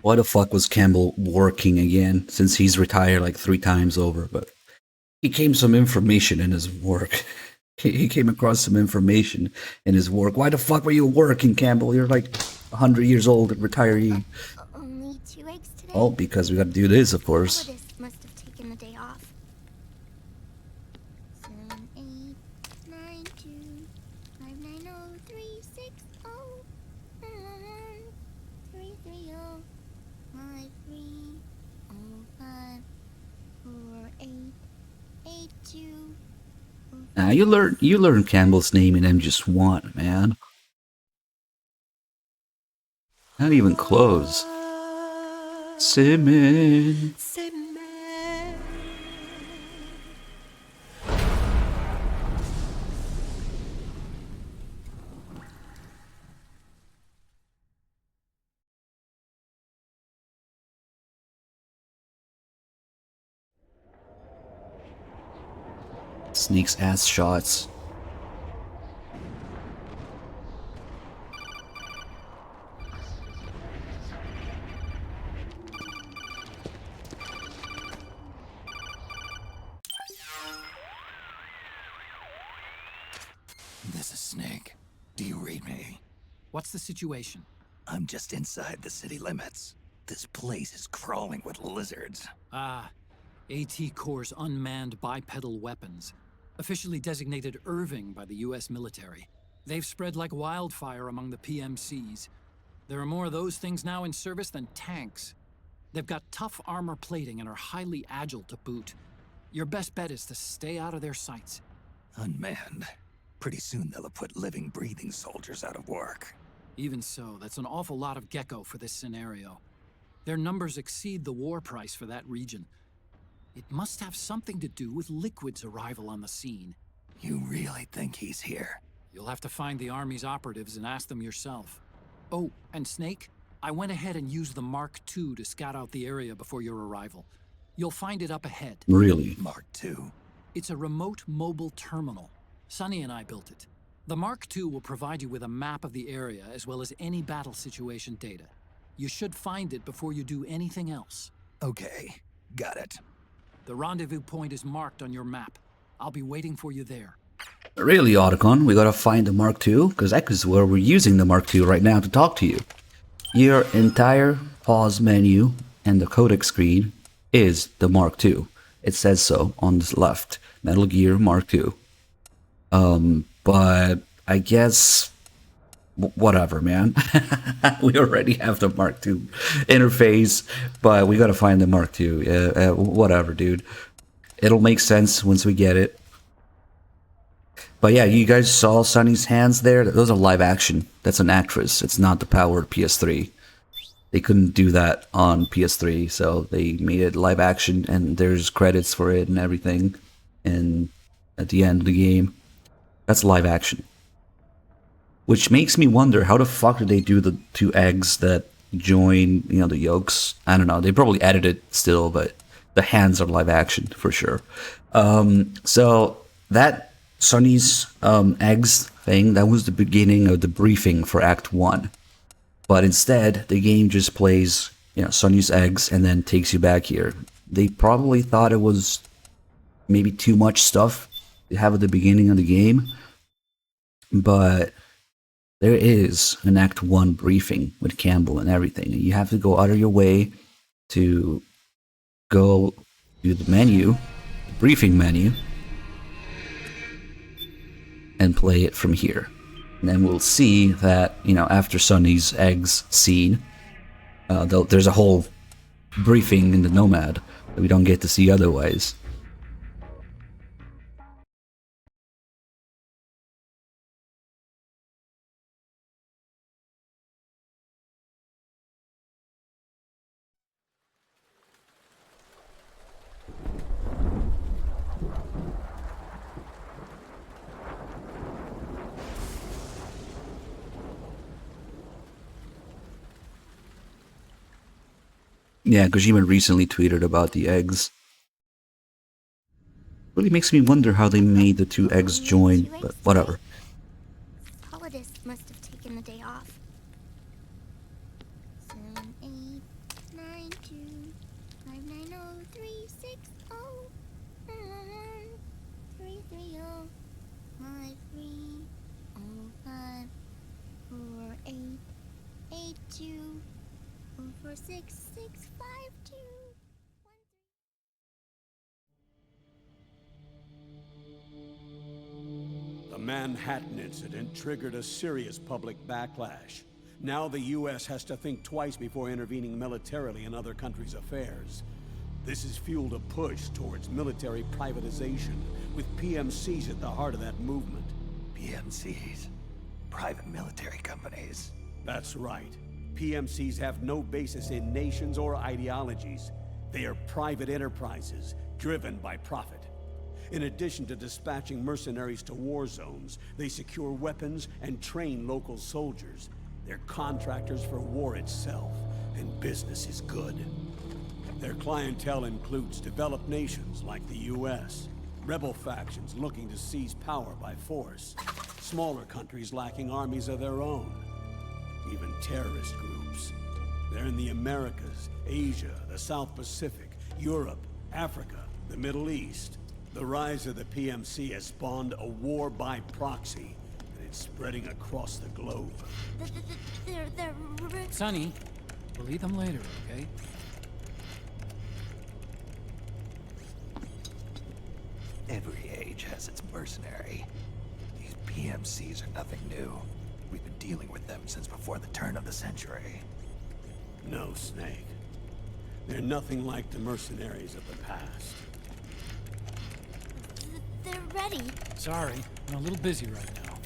Why the fuck was Campbell working again, since he's retired like 3 times over? But he came some information in his work. He came across some information in his work. Why the fuck were you working, Campbell? You're like 100 years old and retiree. Only 2 eggs today? Oh, because we gotta do this, of course. Cowardice must have taken the day off. 7, 8, 9, 2, 5, 9, 0, 3, 6, 0, 3, 3, 0, 5, 3, 0, 5, 4, 8, 8, 2. Nah, you learn Campbell's name in MGS1, man. Not even close. Simmons. Sneaks ass shots. This is Snake. Do you read me? What's the situation? I'm just inside the city limits. This place is crawling with lizards. Ah, AT Corps' unmanned bipedal weapons. Officially designated Irving by the US military. They've spread like wildfire among the PMCs. There are more of those things now in service than tanks. They've got tough armor plating and are highly agile to boot. Your best bet is to stay out of their sights. Unmanned. Pretty soon they'll have put living, breathing soldiers out of work. Even so, that's an awful lot of gecko for this scenario. Their numbers exceed the war price for that region. It must have something to do with Liquid's arrival on the scene. You really think he's here? You'll have to find the Army's operatives and ask them yourself. Oh, and Snake, I went ahead and used the Mark II to scout out the area before your arrival. You'll find it up ahead. Really? Mark II? It's a remote mobile terminal. Sonny and I built it. The Mark II will provide you with a map of the area as well as any battle situation data. You should find it before you do anything else. Okay, got it. The rendezvous point is marked on your map. I'll be waiting for you there. Really, Otacon, we gotta find the Mark II, because that is where we're using the Mark II right now to talk to you. Your entire pause menu and the codec screen is the Mark II. It says so on the left. Metal Gear Mark II. But I guess whatever, man. We already have the Mark II interface, but we gotta find the Mark II. Whatever, dude. It'll make sense once we get it. But yeah, you guys saw Sonny's hands there? Those are live action. That's an actress. It's not the powered PS3. They couldn't do that on PS3, so they made it live action, and there's credits for it and everything. And at the end of the game, that's live action. Which makes me wonder, how the fuck did they do the 2 eggs that join, the yolks? I don't know. They probably edited it still, but the hands are live action for sure. So that Sonny's eggs thing, that was the beginning of the briefing for Act 1. But instead, the game just plays Sonny's eggs and then takes you back here. They probably thought it was maybe too much stuff to have at the beginning of the game, but there is an Act 1 briefing with Campbell and everything. You have to go out of your way to go to the menu, the briefing menu, and play it from here. And then we'll see that, after Sonny's eggs scene, there's a whole briefing in the Nomad that we don't get to see otherwise. Yeah, Kojima recently tweeted about the eggs. Really makes me wonder how they made the two eggs join, but whatever. Holidays must have taken the day off. 7, 8, 9, 2, 5, 9, 0, 3, 6, 0, 3, 3, 0, 5, 3, 0, 5, 4, 8, 8, 2, 0, 4, 6, 6, 5, 2. The Manhattan incident triggered a serious public backlash. Now the U.S. has to think twice before intervening militarily in other countries' affairs. This has fueled a push towards military privatization, with PMCs at the heart of that movement. PMCs? Private military companies? That's right. PMCs have no basis in nations or ideologies. They are private enterprises, driven by profit. In addition to dispatching mercenaries to war zones, they secure weapons and train local soldiers. They're contractors for war itself, and business is good. Their clientele includes developed nations like the US, rebel factions looking to seize power by force, smaller countries lacking armies of their own, even terrorist groups. They're in the Americas, Asia, the South Pacific, Europe, Africa, the Middle East. The rise of the PMC has spawned a war by proxy, and it's spreading across the globe. Sonny, we'll eat them later, okay? Every age has its mercenary. These PMCs are nothing new. We've been dealing with them since before the turn of the century. No, Snake. They're nothing like the mercenaries of the past. They're ready. Sorry, I'm a little busy right now.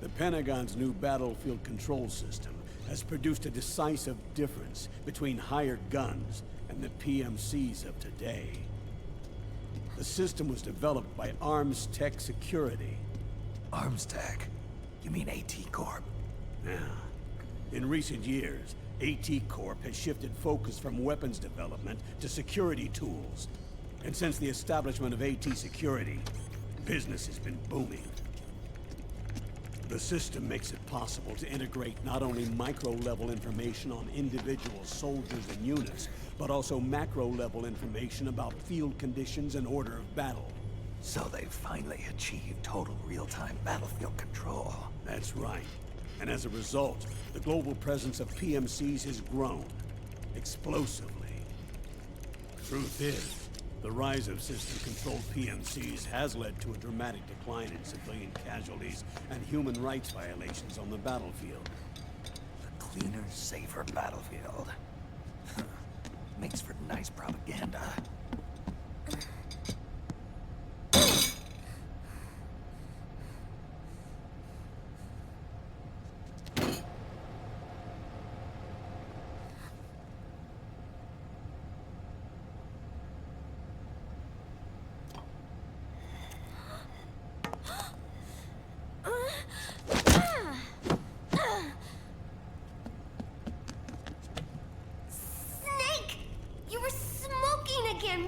The Pentagon's new battlefield control system has produced a decisive difference between hired guns and the PMCs of today. The system was developed by Arms Tech Security. Arms Tech? You mean AT Corp? Yeah. In recent years, AT Corp has shifted focus from weapons development to security tools. And since the establishment of AT Security, business has been booming. The system makes it possible to integrate not only micro-level information on individual soldiers and units, but also macro-level information about field conditions and order of battle. So they've finally achieved total real-time battlefield control. That's right. And as a result, the global presence of PMCs has grown explosively. Truth is, the rise of system-controlled PMCs has led to a dramatic decline in civilian casualties and human rights violations on the battlefield. A cleaner, safer battlefield. Makes for nice propaganda. Snake! You were smoking again!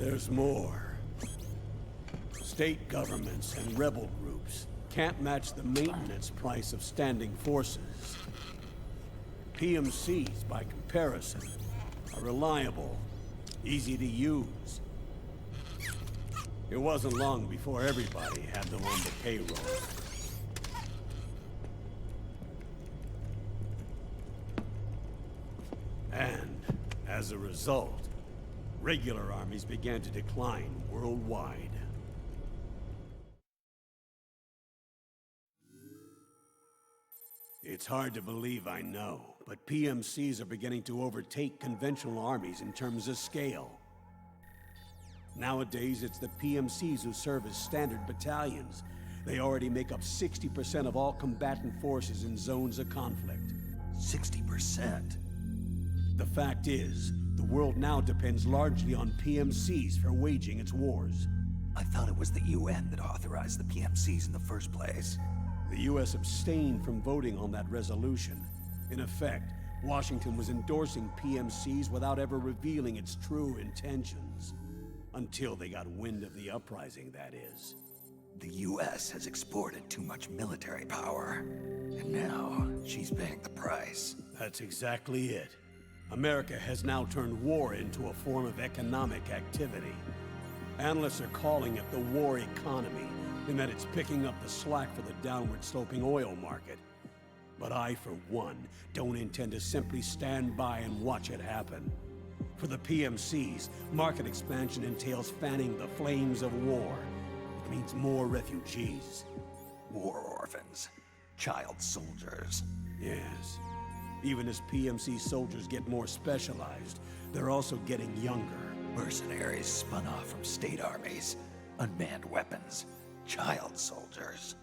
There's more. State governments and rebel groups can't match the maintenance price of standing forces. PMCs, by comparison, are reliable, easy to use. It wasn't long before everybody had them on the payroll. And, as a result, regular armies began to decline worldwide. It's hard to believe, I know, but PMCs are beginning to overtake conventional armies in terms of scale. Nowadays, it's the PMCs who serve as standard battalions. They already make up 60% of all combatant forces in zones of conflict. 60%? The fact is, the world now depends largely on PMCs for waging its wars. I thought it was the UN that authorized the PMCs in the first place. The US abstained from voting on that resolution. In effect, Washington was endorsing PMCs without ever revealing its true intentions. Until they got wind of the uprising, that is. The US has exported too much military power, and now she's paying the price. That's exactly it. America has now turned war into a form of economic activity. Analysts are calling it the war economy, in that it's picking up the slack for the downward-sloping oil market. But I, for one, don't intend to simply stand by and watch it happen. For the PMCs, market expansion entails fanning the flames of war. It means more refugees. War orphans. Child soldiers. Yes. Even as PMC soldiers get more specialized, they're also getting younger. Mercenaries spun off from state armies. Unmanned weapons. Child soldiers.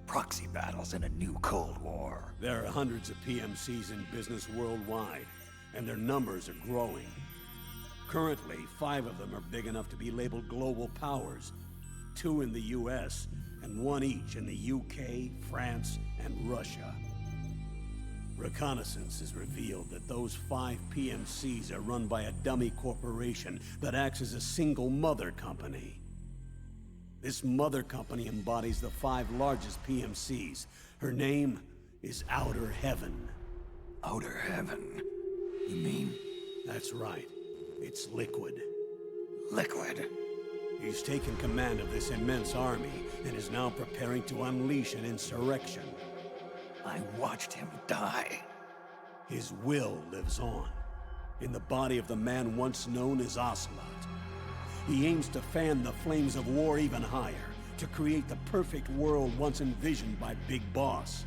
Proxy battles in a new Cold War. There are hundreds of PMCs in business worldwide, and their numbers are growing. Currently, 5 of them are big enough to be labeled global powers, 2 in the US, and 1 each in the UK, France, and Russia. Reconnaissance has revealed that those 5 PMCs are run by a dummy corporation that acts as a single mother company. This mother company embodies the 5 largest PMCs. Her name is Outer Heaven. Outer Heaven? You mean? That's right. It's Liquid. Liquid? He's taken command of this immense army and is now preparing to unleash an insurrection. I watched him die. His will lives on, in the body of the man once known as Ocelot. He aims to fan the flames of war even higher, to create the perfect world once envisioned by Big Boss.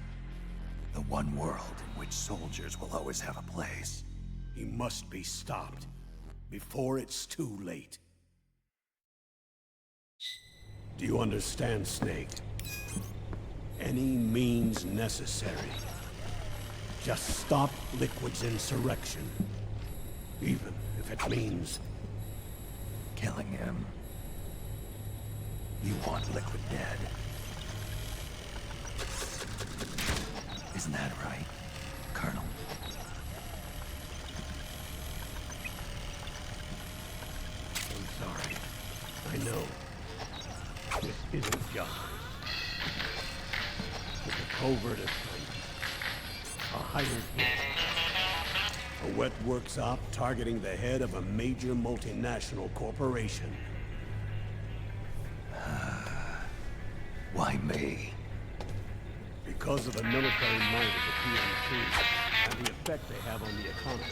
The one world in which soldiers will always have a place. He must be stopped, before it's too late. Do you understand, Snake? Any means necessary. Just stop Liquid's insurrection. Even if it means killing him. You want Liquid dead. Isn't that right, Colonel? I'm sorry. I know. This isn't justice. It's a covert assignment. A hired hit. A wet works op targeting the head of a major multinational corporation. Why me? Because of the military might of the PMC and the effect they have on the economy.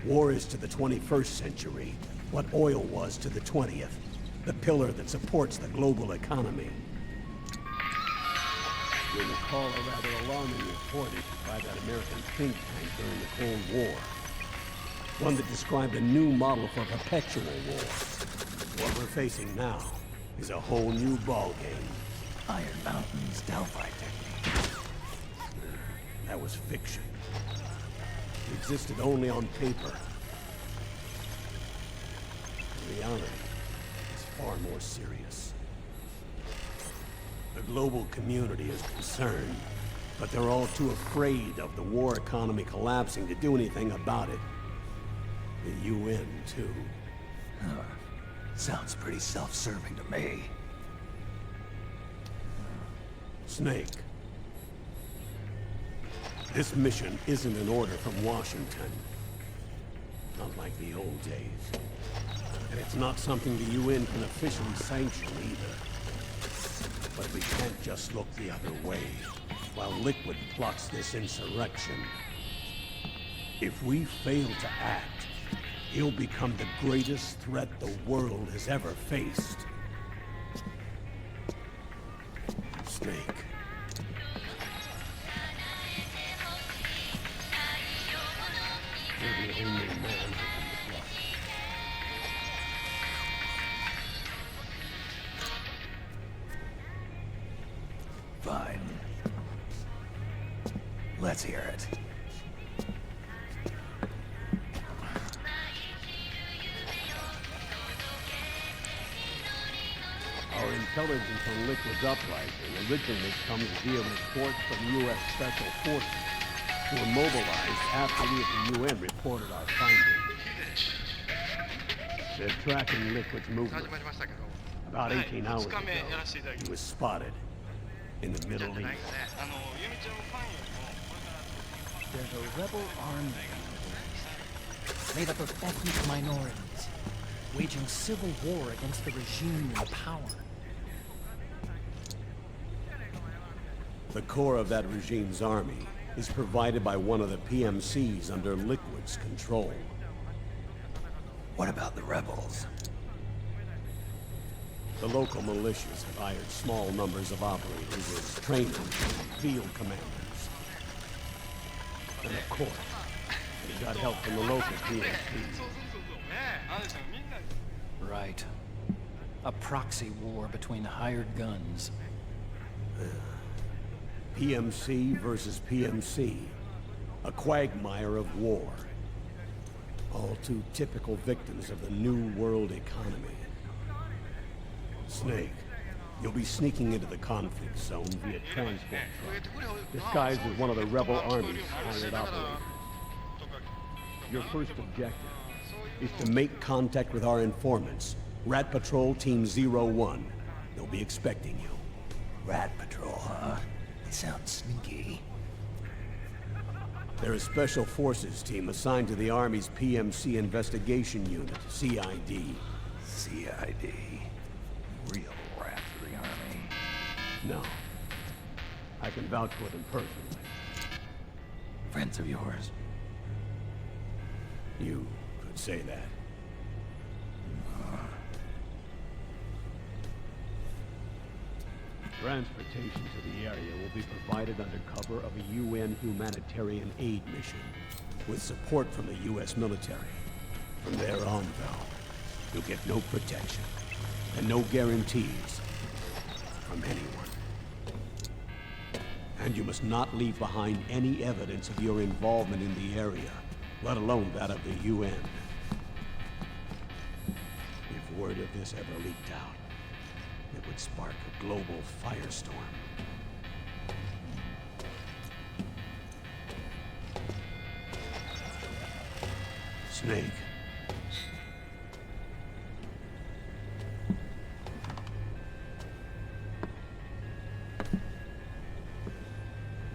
War is to the 21st century what oil was to the 20th. The pillar that supports the global economy. You'll recall a rather alarming report issued by that American think tank during the Cold War. One that described a new model for perpetual war. What we're facing now is a whole new ballgame. Iron Mountain's Delphi technique. That was fiction. It existed only on paper. Reality is far more serious. The global community is concerned, but they're all too afraid of the war economy collapsing to do anything about it. The UN, too. Sounds pretty self-serving to me. Snake. This mission isn't an order from Washington. Not like the old days. And it's not something the UN can officially sanction either. But we can't just look the other way while Liquid plots this insurrection. If we fail to act, he'll become the greatest threat the world has ever faced. Snake. You're the only man who can trust. Fine. Let's hear it. Our intelligence on Liquid's uprising originally comes via reports from U.S. Special Forces, who were mobilized after we at the UN reported our findings. They're tracking Liquid's movement. About 18 hours ago, he was spotted in the Middle East. There's a rebel army made up of ethnic minorities, waging civil war against the regime in power. The core of that regime's army is provided by one of the PMCs under Liquid's control. What about the rebels? The local militias have hired small numbers of operators as trainers and field commanders. And of course, we got help from the local PMCs. Right. A proxy war between hired guns. PMC versus PMC. A quagmire of war. All too typical victims of the new world economy. Snake, you'll be sneaking into the conflict zone via transport truck, disguised as one of the rebel army's hired operators. Your first objective is to make contact with our informants, Rat Patrol Team 01. They'll be expecting you. Rat Patrol, huh? They sound sneaky. They're a special forces team assigned to the Army's PMC investigation unit, CID. CID. Real rat for the Army. No. I can vouch for them personally. Friends of yours? You could say that. Transportation to the area will be provided under cover of a UN humanitarian aid mission, with support from the US military. From there on, though, you'll get no protection, and no guarantees from anyone. And you must not leave behind any evidence of your involvement in the area, let alone that of the UN. If word of this ever leaked out, it would spark a global firestorm. Snake.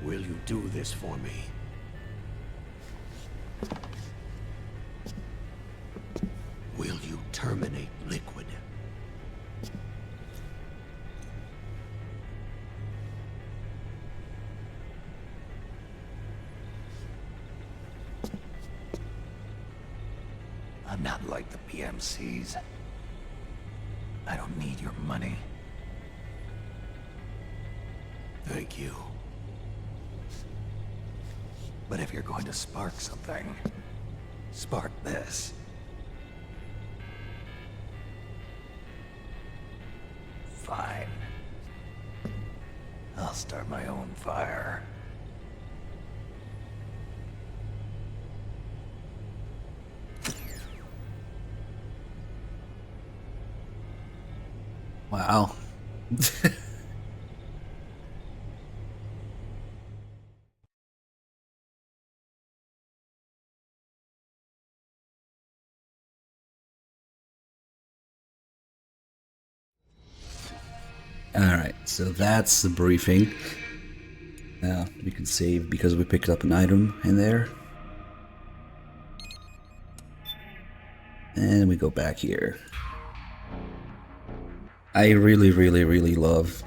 Will you do this for me? Will you terminate Liquid? I'm not like the PMCs. I don't need your money. Thank you. But if you're going to spark something, spark this. Fine. I'll start my own fire. Wow. Alright, so that's the briefing. Now, we can save because we picked up an item in there. And we go back here. I really love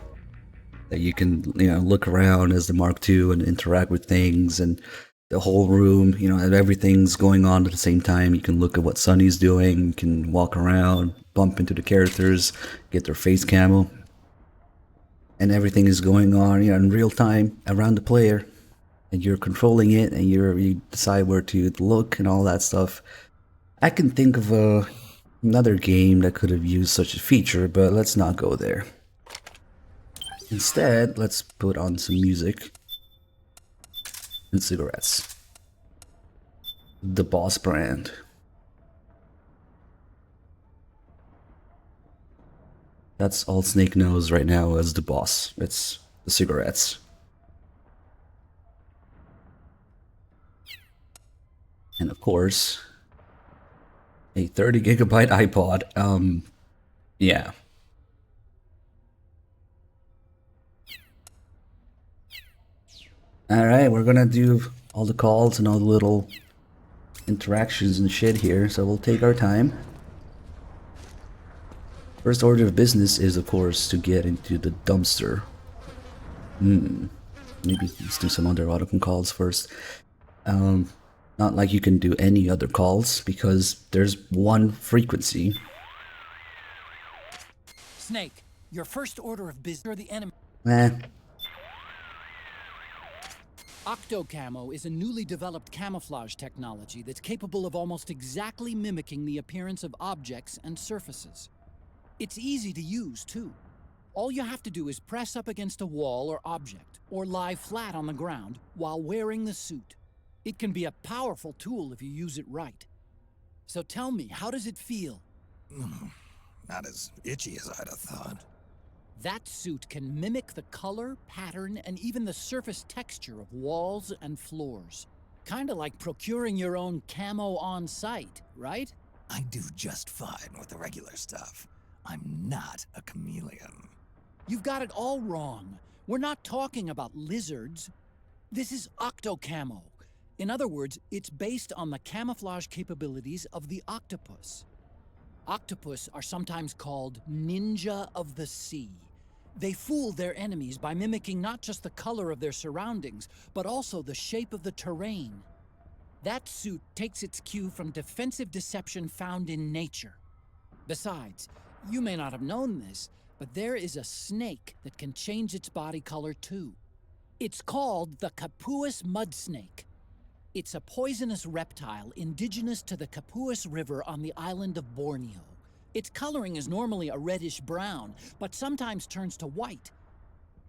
that you can, look around as the Mark II and interact with things, and the whole room, and everything's going on at the same time. You can look at what Sunny's doing, you can walk around, bump into the characters, get their face camo. And everything is going on, in real time around the player, and you're controlling it, and you decide where to look and all that stuff. I can think of another game that could have used such a feature, but let's not go there. Instead, let's put on some music and cigarettes. The Boss brand. That's all Snake knows right now as the Boss. It's the cigarettes. And of course, a 30 gigabyte iPod. Yeah. Alright, we're gonna do all the calls and all the little interactions and shit here, so we'll take our time. First order of business is, of course, to get into the dumpster. Maybe let's do some other auto calls first. Not like you can do any other calls, because there's one frequency. Snake, your first order of business are the enemy. Octocamo is a newly developed camouflage technology that's capable of almost exactly mimicking the appearance of objects and surfaces. It's easy to use, too. All you have to do is press up against a wall or object, or lie flat on the ground while wearing the suit. It can be a powerful tool if you use it right. So tell me, how does it feel? Not as itchy as I'd have thought. That suit can mimic the color, pattern, and even the surface texture of walls and floors. Kinda like procuring your own camo on site, right? I do just fine with the regular stuff. I'm not a chameleon. You've got it all wrong. We're not talking about lizards. This is Octocamo. In other words, it's based on the camouflage capabilities of the octopus. Octopus are sometimes called ninja of the sea. They fool their enemies by mimicking not just the color of their surroundings, but also the shape of the terrain. That suit takes its cue from defensive deception found in nature. Besides, you may not have known this, but there is a snake that can change its body color too. It's called the Kapuas mud snake. It's a poisonous reptile indigenous to the Kapuas River on the island of Borneo. Its coloring is normally a reddish-brown, but sometimes turns to white.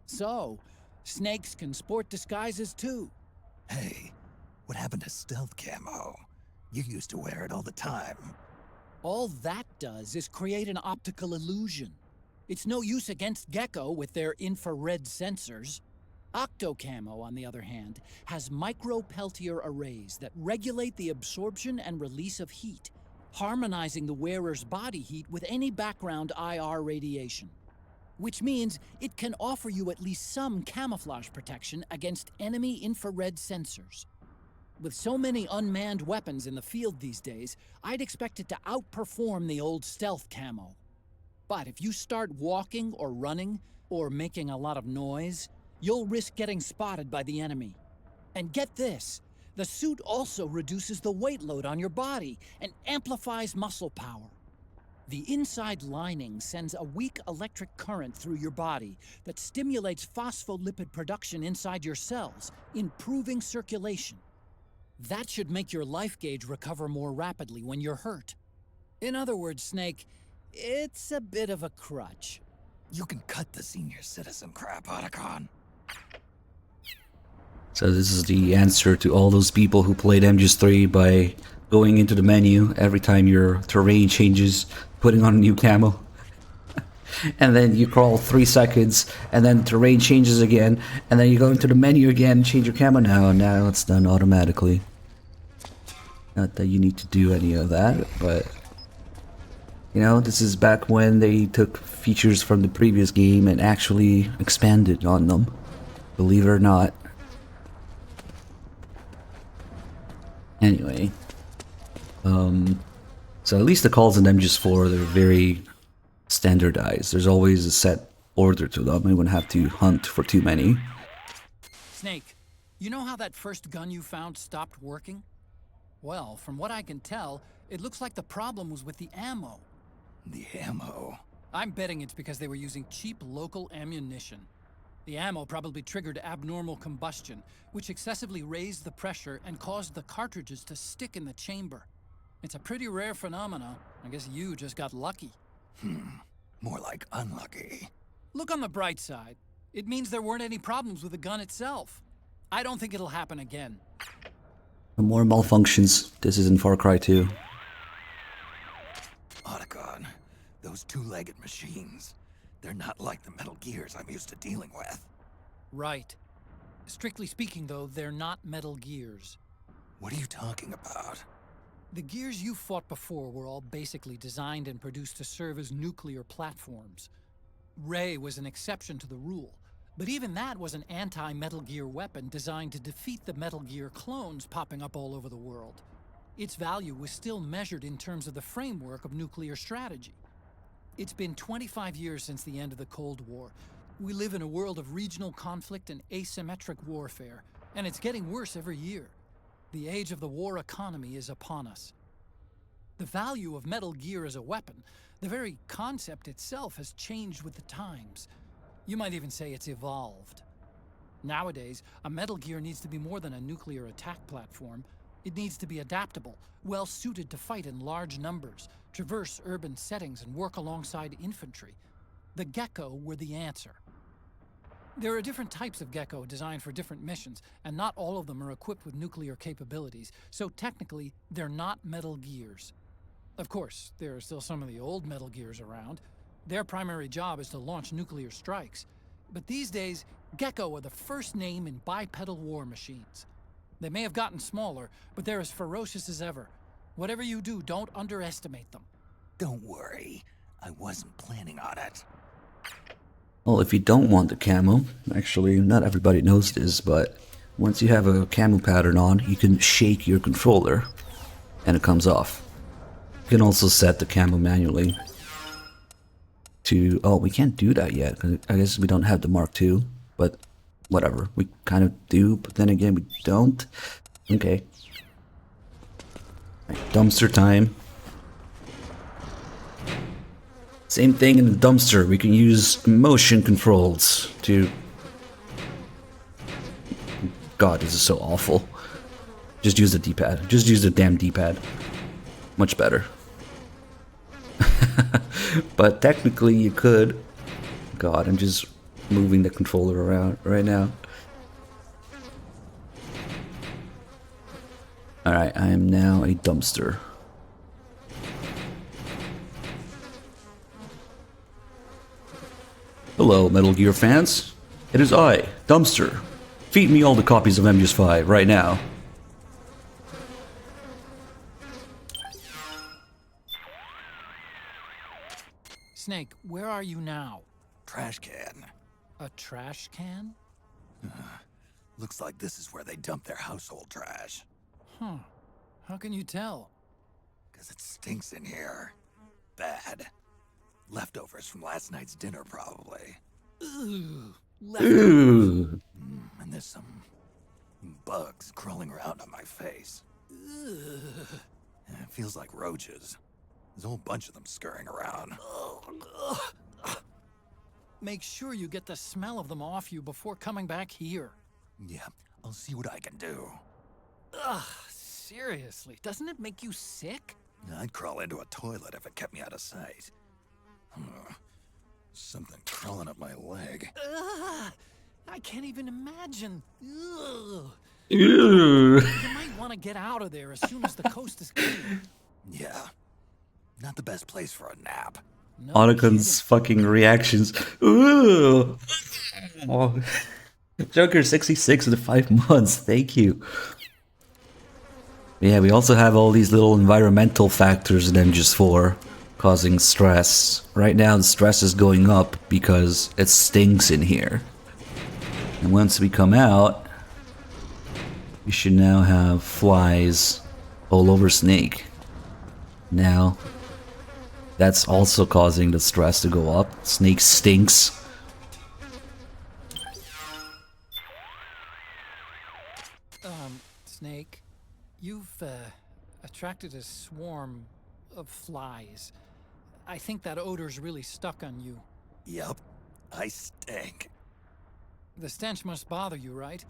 So, snakes can sport disguises too. Hey, what happened to stealth camo? You used to wear it all the time. All that does is create an optical illusion. It's no use against Gecko with their infrared sensors. Octocamo, on the other hand, has micro-Peltier arrays that regulate the absorption and release of heat, harmonizing the wearer's body heat with any background IR radiation. Which means it can offer you at least some camouflage protection against enemy infrared sensors. With so many unmanned weapons in the field these days, I'd expect it to outperform the old stealth camo. But if you start walking or running, or making a lot of noise, you'll risk getting spotted by the enemy. And get this, the suit also reduces the weight load on your body and amplifies muscle power. The inside lining sends a weak electric current through your body that stimulates phospholipid production inside your cells, improving circulation. That should make your life gauge recover more rapidly when you're hurt. In other words, Snake, it's a bit of a crutch. You can cut the senior citizen crap, Otacon. So this is the answer to all those people who played MGS3 by going into the menu every time your terrain changes, putting on a new camo. And then you crawl 3 seconds, and then terrain changes again, and then you go into the menu again and change your camo. Now it's done automatically. Not that you need to do any of that, but You know, this is back when they took features from the previous game and actually expanded on them. Believe it or not. Anyway. So at least the calls in MGS4, they're very standardized. There's always a set order to them. You wouldn't have to hunt for too many. Snake, you know how that first gun you found stopped working? Well, from what I can tell, it looks like the problem was with the ammo. The ammo? I'm betting it's because they were using cheap local ammunition. The ammo probably triggered abnormal combustion, which excessively raised the pressure and caused the cartridges to stick in the chamber. It's a pretty rare phenomena. I guess you just got lucky. More like unlucky. Look on the bright side. It means there weren't any problems with the gun itself. I don't think it'll happen again. More malfunctions. This isn't Far Cry 2. Otacon, those two-legged machines. They're not like the Metal Gears I'm used to dealing with. Right. Strictly speaking, though, they're not Metal Gears. What are you talking about? The gears you fought before were all basically designed and produced to serve as nuclear platforms. Ray was an exception to the rule, but even that was an anti-Metal Gear weapon designed to defeat the Metal Gear clones popping up all over the world. Its value was still measured in terms of the framework of nuclear strategy. It's been 25 years since the end of the Cold War. We live in a world of regional conflict and asymmetric warfare, and it's getting worse every year. The age of the war economy is upon us. The value of Metal Gear as a weapon, the very concept itself, has changed with the times. You might even say it's evolved. Nowadays, a Metal Gear needs to be more than a nuclear attack platform. It needs to be adaptable, well-suited to fight in large numbers, traverse urban settings, and work alongside infantry. The Gecko were the answer. There are different types of Gecko designed for different missions, and not all of them are equipped with nuclear capabilities, so technically, they're not Metal Gears. Of course, there are still some of the old Metal Gears around. Their primary job is to launch nuclear strikes. But these days, Gecko are the first name in bipedal war machines. They may have gotten smaller, but they're as ferocious as ever. Whatever you do, don't underestimate them. Don't worry. I wasn't planning on it. Well, if you don't want the camo, actually, not everybody knows this, but once you have a camo pattern on, you can shake your controller, and it comes off. You can also set the camo manually to... Oh, we can't do that yet. I guess we don't have the Mark II, but whatever. We kind of do, but then again, we don't. Okay. Right, dumpster time. Same thing in the dumpster. We can use motion controls to... God, this is so awful. Just use the D-pad. Just use the damn D-pad. Much better. But technically you could... God, I'm just moving the controller around right now. Alright, I am now a dumpster. Hello, Metal Gear fans. It is I, Dumpster. Feed me all the copies of MGS5 right now. Snake, where are you now? Trash can. A trash can? Looks like this is where they dump their household trash. Huh. How can you tell? 'Cause it stinks in here. Bad. Leftovers from last night's dinner, probably. Ooh. Ooh. And there's some bugs crawling around on my face. It feels like roaches. There's a whole bunch of them scurrying around. Make sure you get the smell of them off you before coming back here. Yeah, I'll see what I can do. Ugh, seriously, doesn't it make you sick? I'd crawl into a toilet if it kept me out of sight. Something crawling up my leg. I can't even imagine. Ugh. Ew. You might want to get out of there as soon as the coast is clear. Yeah, not the best place for a nap. No Otacon's fucking reactions. Ooh. Oh. Joker 66 in the 5 months. Thank you. Yeah, we also have all these little environmental factors in MGS4. causing stress. Right now the stress is going up because it stinks in here. And once we come out, we should now have flies all over Snake. Now, that's also causing the stress to go up. Snake stinks. Snake, you've attracted a swarm of flies. I think that odor's really stuck on you. Yup, I stink. The stench must bother you, right?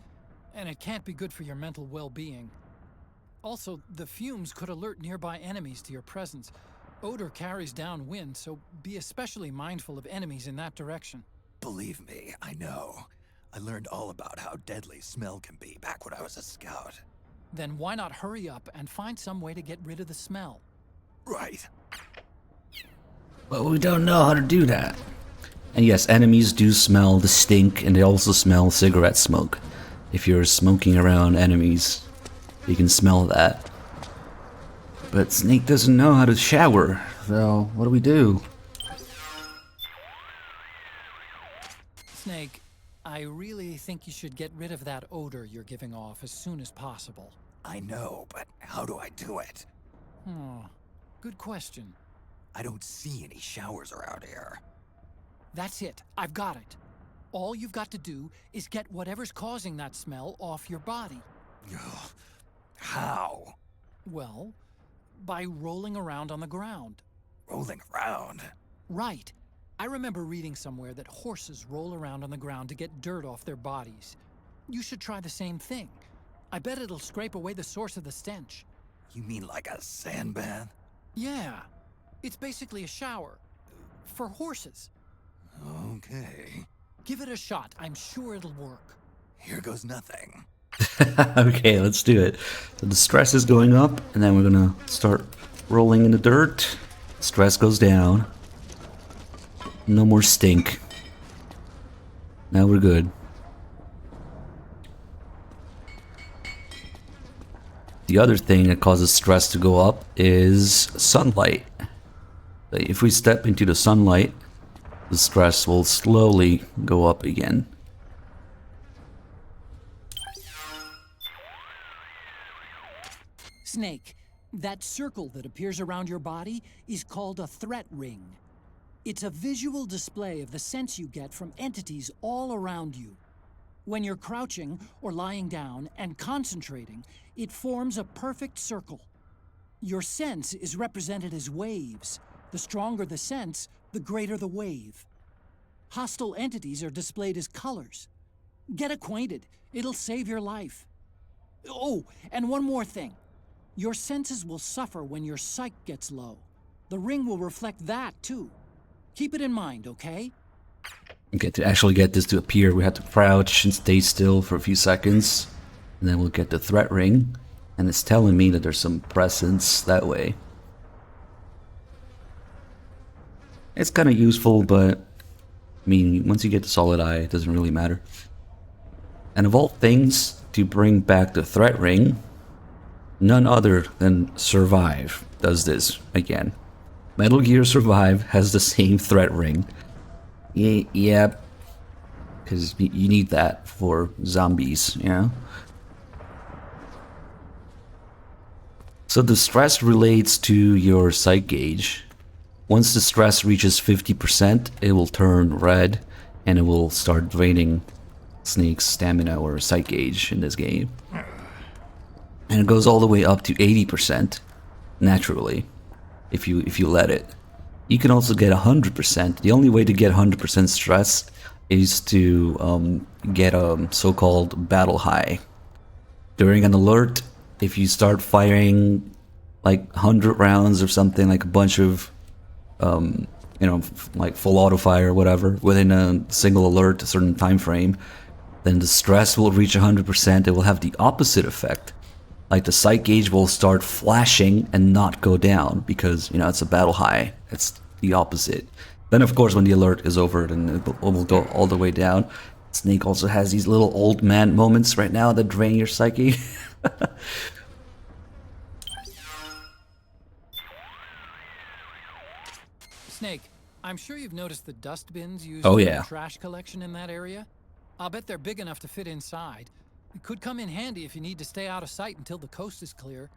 And it can't be good for your mental well-being. Also, the fumes could alert nearby enemies to your presence. Odor carries downwind, so be especially mindful of enemies in that direction. Believe me, I know. I learned all about how deadly smell can be back when I was a scout. Then why not hurry up and find some way to get rid of the smell? Right. But we don't know how to do that. And yes, enemies do smell the stink, and they also smell cigarette smoke. If you're smoking around enemies, you can smell that. But Snake doesn't know how to shower, so what do we do? Snake, I really think you should get rid of that odor you're giving off as soon as possible. I know, but how do I do it? Good question. I don't see any showers around here. That's it. I've got it. All you've got to do is get whatever's causing that smell off your body. How? Well, by rolling around on the ground. Rolling around? Right. I remember reading somewhere that horses roll around on the ground to get dirt off their bodies. You should try the same thing. I bet it'll scrape away the source of the stench. You mean like a sand bath? Yeah. It's basically a shower. For horses. Okay. Give it a shot. I'm sure it'll work. Here goes nothing. Okay, let's do it. So the stress is going up, and then we're gonna start rolling in the dirt. Stress goes down. No more stink. Now we're good. The other thing that causes stress to go up is sunlight. If we step into the sunlight, the stress will slowly go up again. Snake, that circle that appears around your body is called a threat ring. It's a visual display of the sense you get from entities all around you. When you're crouching or lying down and concentrating, it forms a perfect circle. Your sense is represented as waves. The stronger the sense, the greater the wave. Hostile entities are displayed as colors. Get acquainted. It'll save your life. Oh, and one more thing. Your senses will suffer when your psyche gets low. The ring will reflect that, too. Keep it in mind, okay? Okay, to actually get this to appear, we have to crouch and stay still for a few seconds. And then we'll get the threat ring. And it's telling me that there's some presence that way. It's kind of useful, but I mean, once you get the solid eye, it doesn't really matter. And of all things, to bring back the threat ring, none other than Survive does this again. Metal Gear Survive has the same threat ring. Yeah, because you need that for zombies, you know? So the stress relates to your psych gauge. Once the stress reaches 50%, it will turn red, and it will start draining Snake's stamina or psych gauge in this game. And it goes all the way up to 80%, naturally, if you let it. You can also get 100%. The only way to get 100% stress is to get a so-called battle high. During an alert, if you start firing like 100 rounds or something, like a bunch of like full auto fire or whatever, within a single alert, a certain time frame, then the stress will reach 100%. It will have the opposite effect. Like the psych gauge will start flashing and not go down because, you know, it's a battle high. It's the opposite. Then, of course, when the alert is over, then it will go all the way down. Snake also has these little old man moments right now that drain your psyche. Snake, I'm sure you've noticed the dust bins used Oh, for yeah. trash collection in that area. I'll bet they're big enough to fit inside. It could come in handy if you need to stay out of sight until the coast is clear.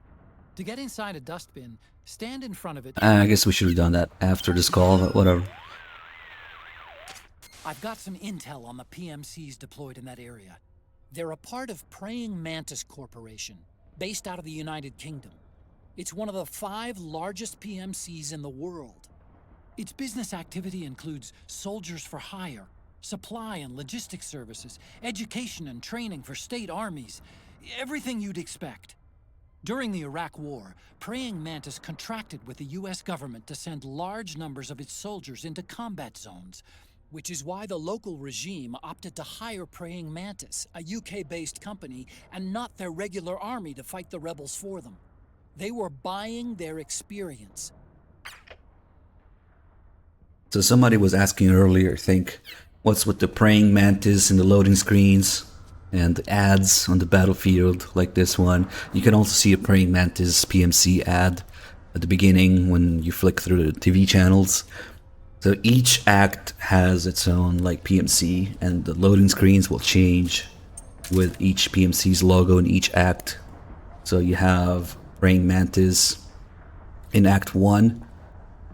To get inside a dust bin, stand in front of it. I guess we should have done that after this call, but whatever. I've got some intel on the PMCs deployed in that area. They're a part of Praying Mantis Corporation, based out of the United Kingdom. It's one of the 5 largest PMCs in the world. Its business activity includes soldiers for hire, supply and logistics services, education and training for state armies, everything you'd expect. During the Iraq War, Praying Mantis contracted with the US government to send large numbers of its soldiers into combat zones, which is why the local regime opted to hire Praying Mantis, a UK-based company, and not their regular army to fight the rebels for them. They were buying their experience. So somebody was asking earlier, I think, what's with the praying mantis and the loading screens and the ads on the battlefield like this one. You can also see a praying mantis PMC ad at the beginning when you flick through the TV channels. So each act has its own like PMC, and the loading screens will change with each PMC's logo in each act. So you have Praying Mantis in Act 1,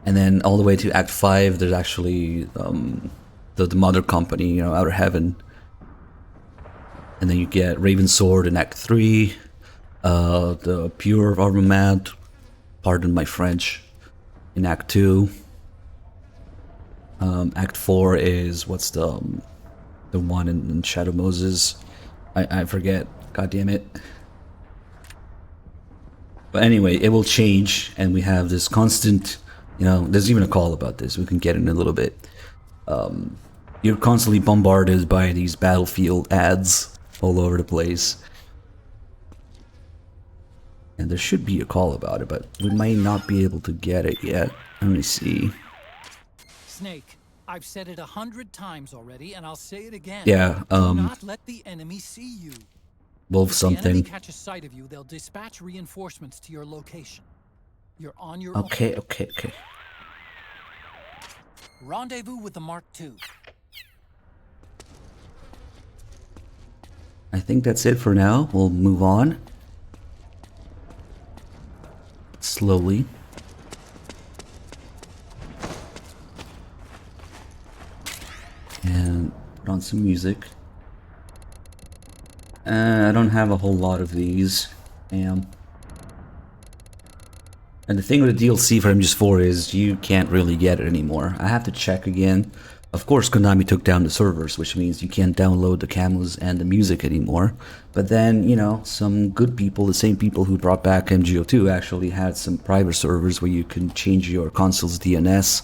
and then all the way to Act 5 there's actually the mother company, you know, Outer Heaven. And then you get Raven Sword in Act 3, the Pure Armament, pardon my French, in Act 2. Act 4 is, what's the one in Shadow Moses? I forget, god damn it. But anyway, it will change, and we have this constant, you know, there's even a call about this, we can get in a little bit. You're constantly bombarded by these battlefield ads all over the place. And there should be a call about it, but we might not be able to get it yet. Let me see. Snake, I've said it 100 times already, and I'll say it again. Yeah, Do not let the enemy see you. Wolf If the enemy something. catches sight of you, they'll dispatch reinforcements to your location. You're on your Okay, own. okay. Rendezvous with the Mark II. I think that's it for now. We'll move on. Slowly. And put on some music. I don't have a whole lot of these. And the thing with the DLC for MGS4 is you can't really get it anymore. I have to check again. Of course, Konami took down the servers, which means you can't download the camos and the music anymore. But then, you know, some good people, the same people who brought back MGO2, actually had some private servers where you can change your console's DNS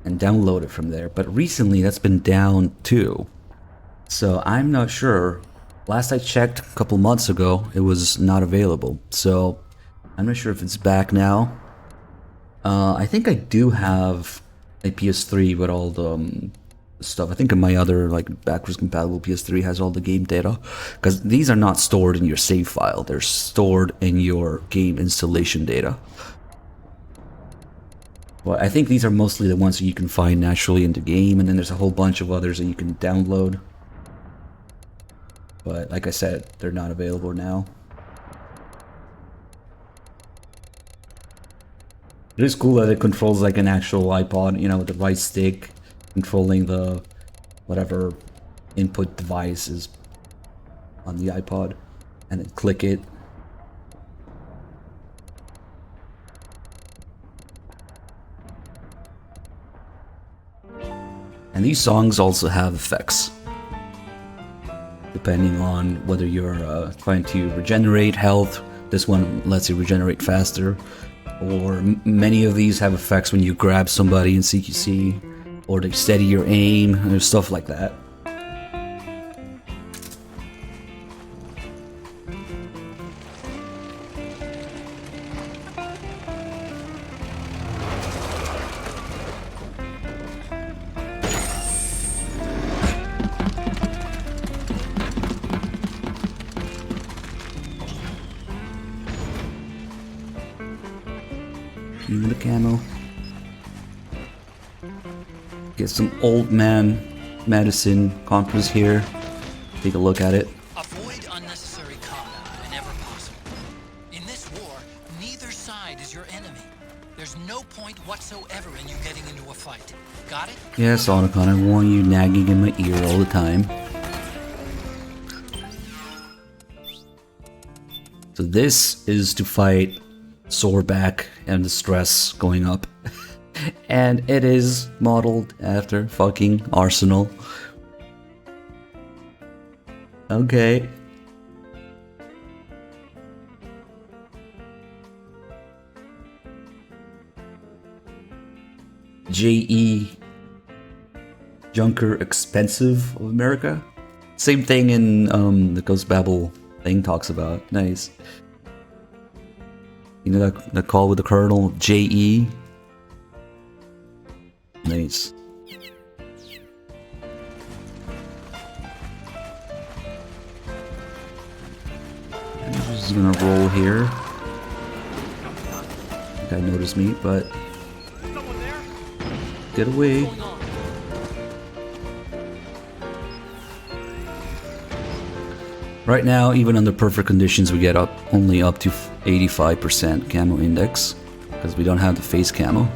and download it from there. But recently, that's been down too. So I'm not sure. Last I checked a couple months ago, it was not available. So I'm not sure if it's back now. I think I do have a PS3 with all the stuff. I think my other like backwards compatible PS3 has all the game data, because these are not stored in your save file. They're stored in your game installation data. Well, I think these are mostly the ones that you can find naturally in the game, and then there's a whole bunch of others that you can download. But like I said, they're not available now. It is cool that it controls like an actual iPod, you know, with the right stick, controlling the whatever input device is on the iPod, and then click it. And these songs also have effects, depending on whether you're trying to regenerate health. This one lets you regenerate faster. Or many of these have effects when you grab somebody in CQC, or they steady your aim, and stuff like that. The camo. Get some old man medicine compass here. Take a look at it. Avoid unnecessary combat whenever possible. In this war, neither side is your enemy. There's no point whatsoever in you getting into a fight. Got it? Yes, Otacon, I want you nagging in my ear all the time. So this is to fight sore back and the stress going up. And it is modeled after fucking Arsenal. Okay. J.E. Junker Expensive of America. Same thing in the Ghost Babel thing talks about. Nice. You know that call with the Colonel? J.E. Nice. I'm just gonna roll here. Guy noticed me, but get away. Right now, even under perfect conditions, we get only up to 85% camo index because we don't have the face camo.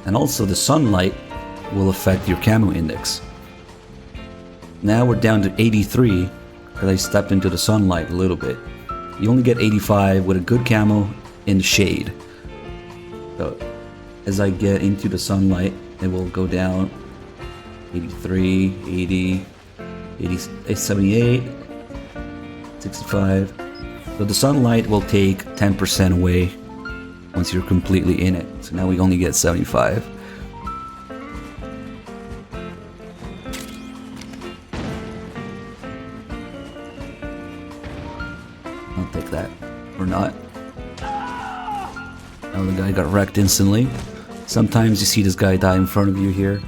And also the sunlight will affect your camo index. Now we're down to 83 because I stepped into the sunlight a little bit. You only get 85 with a good camo in the shade. So as I get into the sunlight, it will go down 83, 80, 78, 65. So the sunlight will take 10% away once you're completely in it. So now we only get 75. I'll take that. Or not. Oh, the guy got wrecked instantly. Sometimes you see this guy die in front of you here.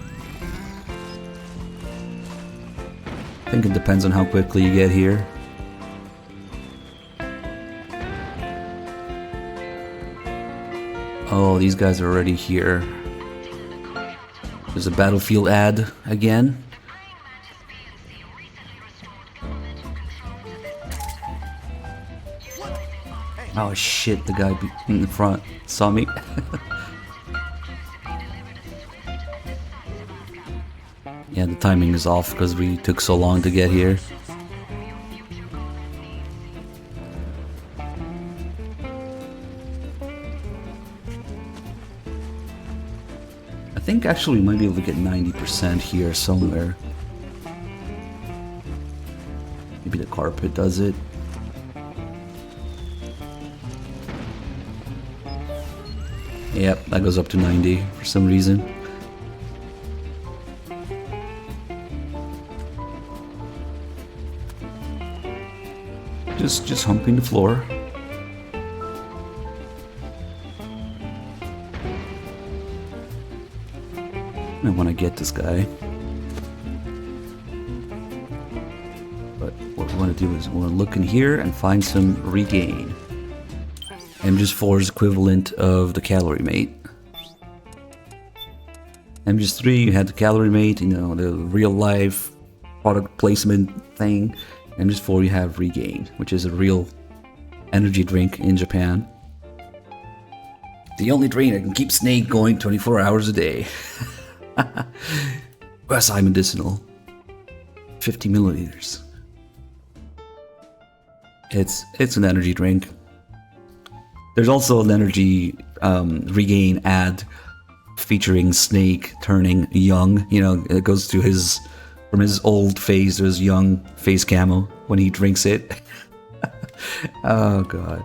I think it depends on how quickly you get here. Oh, these guys are already here. There's a battlefield ad again. Oh shit, the guy in the front saw me. Yeah, the timing is off because we took so long to get here. I think actually we might be able to get 90% here somewhere. Maybe the carpet does it. Yep, that goes up to 90 for some reason. Just humping the floor. I want to get this guy. But what we want to do is we want to look in here and find some regain. MGS4 is equivalent of the calorie mate. MGS3, you had the calorie mate, you know, the real life product placement thing. MGS4, you have regain, which is a real energy drink in Japan. The only drink that can keep Snake going 24 hours a day. Quasi medicinal. 50 milliliters. It's an energy drink. There's also an energy regain ad featuring Snake turning young. You know, it goes to from his old phase to his young face camo when he drinks it. Oh god.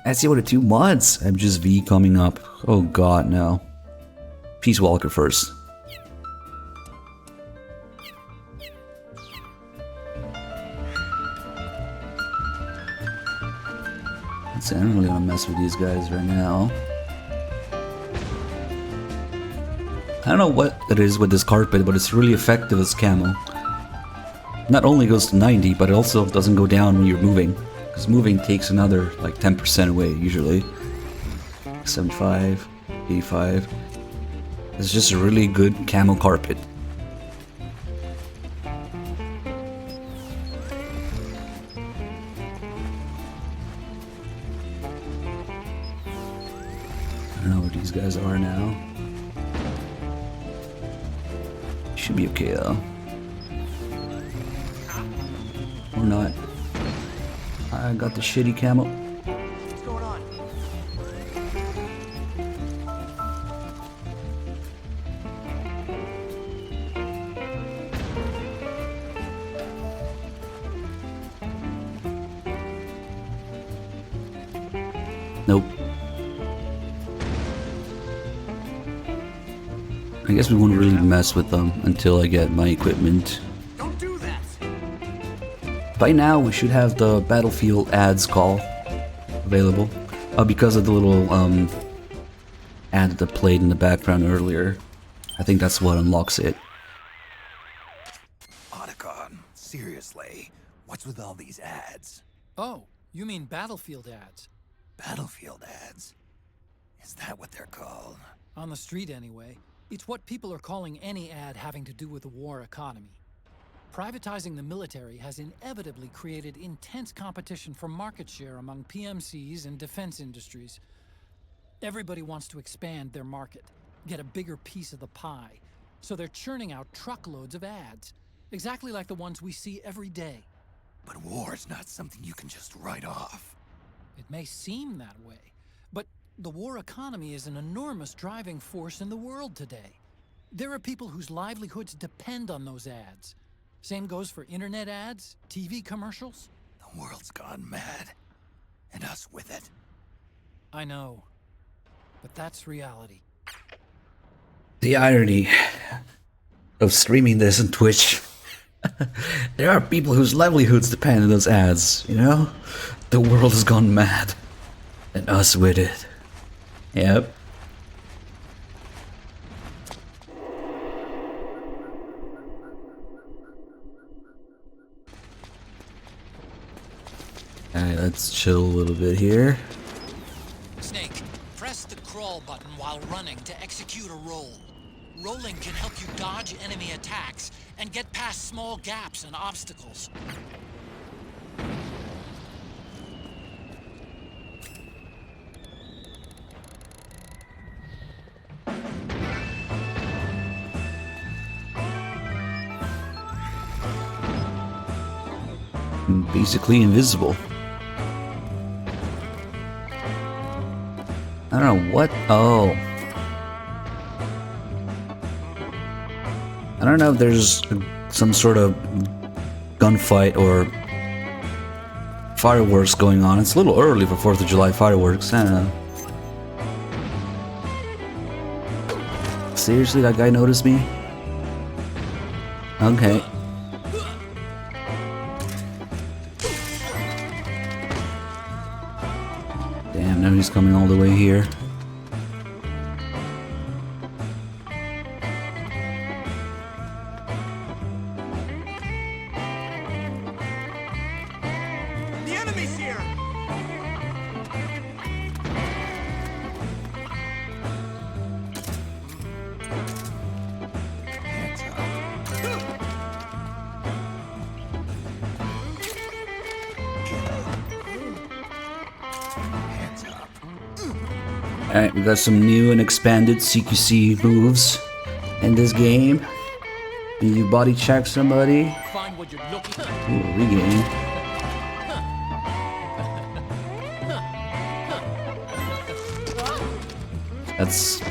That's the other 2 months. I'm just V coming up. Oh god, no. Peace Walker first. I don't really want to mess with these guys right now. I don't know what it is with this carpet, but it's really effective as camo. Not only goes to 90, but it also doesn't go down when you're moving. Because moving takes another like 10% away usually. 75, 85. It's just a really good camo carpet. I don't know where these guys are now. Should be okay though. Or not. I got the shitty camo. What's going on? Nope. I guess we won't really mess with them until I get my equipment. Don't do that. By now we should have the Battlefield ads call available. Because of the little ad that played in the background earlier. I think that's what unlocks it. Otacon, seriously, what's with all these ads? Oh, you mean Battlefield ads? Battlefield ads? Is that what they're called? On the street anyway. It's what people are calling any ad having to do with the war economy. Privatizing the military has inevitably created intense competition for market share among PMCs and defense industries. Everybody wants to expand their market, get a bigger piece of the pie, so they're churning out truckloads of ads, exactly like the ones we see every day. But war's not something you can just write off. It may seem that way, but the war economy is an enormous driving force in the world today. There are people whose livelihoods depend on those ads. Same goes for internet ads, TV commercials. The world's gone mad, and us with it. I know, but that's reality. The irony of streaming this on Twitch. There are people whose livelihoods depend on those ads, you know? The world has gone mad, and us with it. Yep. Alright, let's chill a little bit here. Snake, press the crawl button while running to execute a roll. Rolling can help you dodge enemy attacks and get past small gaps and obstacles. I'm basically invisible. I don't know what. Oh. I don't know if there's some sort of gunfight or fireworks going on. It's a little early for 4th of July fireworks. I don't know. Seriously, that guy noticed me? Okay. Damn, now he's coming all the way here. The enemy's here! Alright, we got some new and expanded CQC moves in this game. Can you body check somebody? Find what you're looking for. Ooh, regain. That's a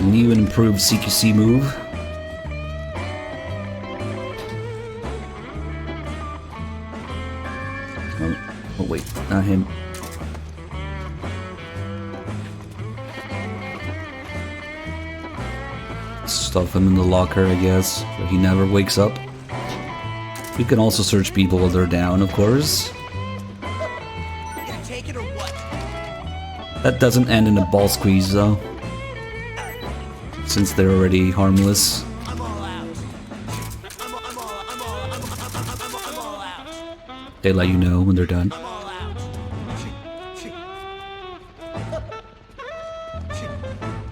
new and improved CQC move. Oh wait, not him. Stuff him in the locker, I guess, so he never wakes up. We can also search people while they're down, of course. Gonna take it or what? That doesn't end in a ball squeeze, though. since they're already harmless. They let you know when they're done.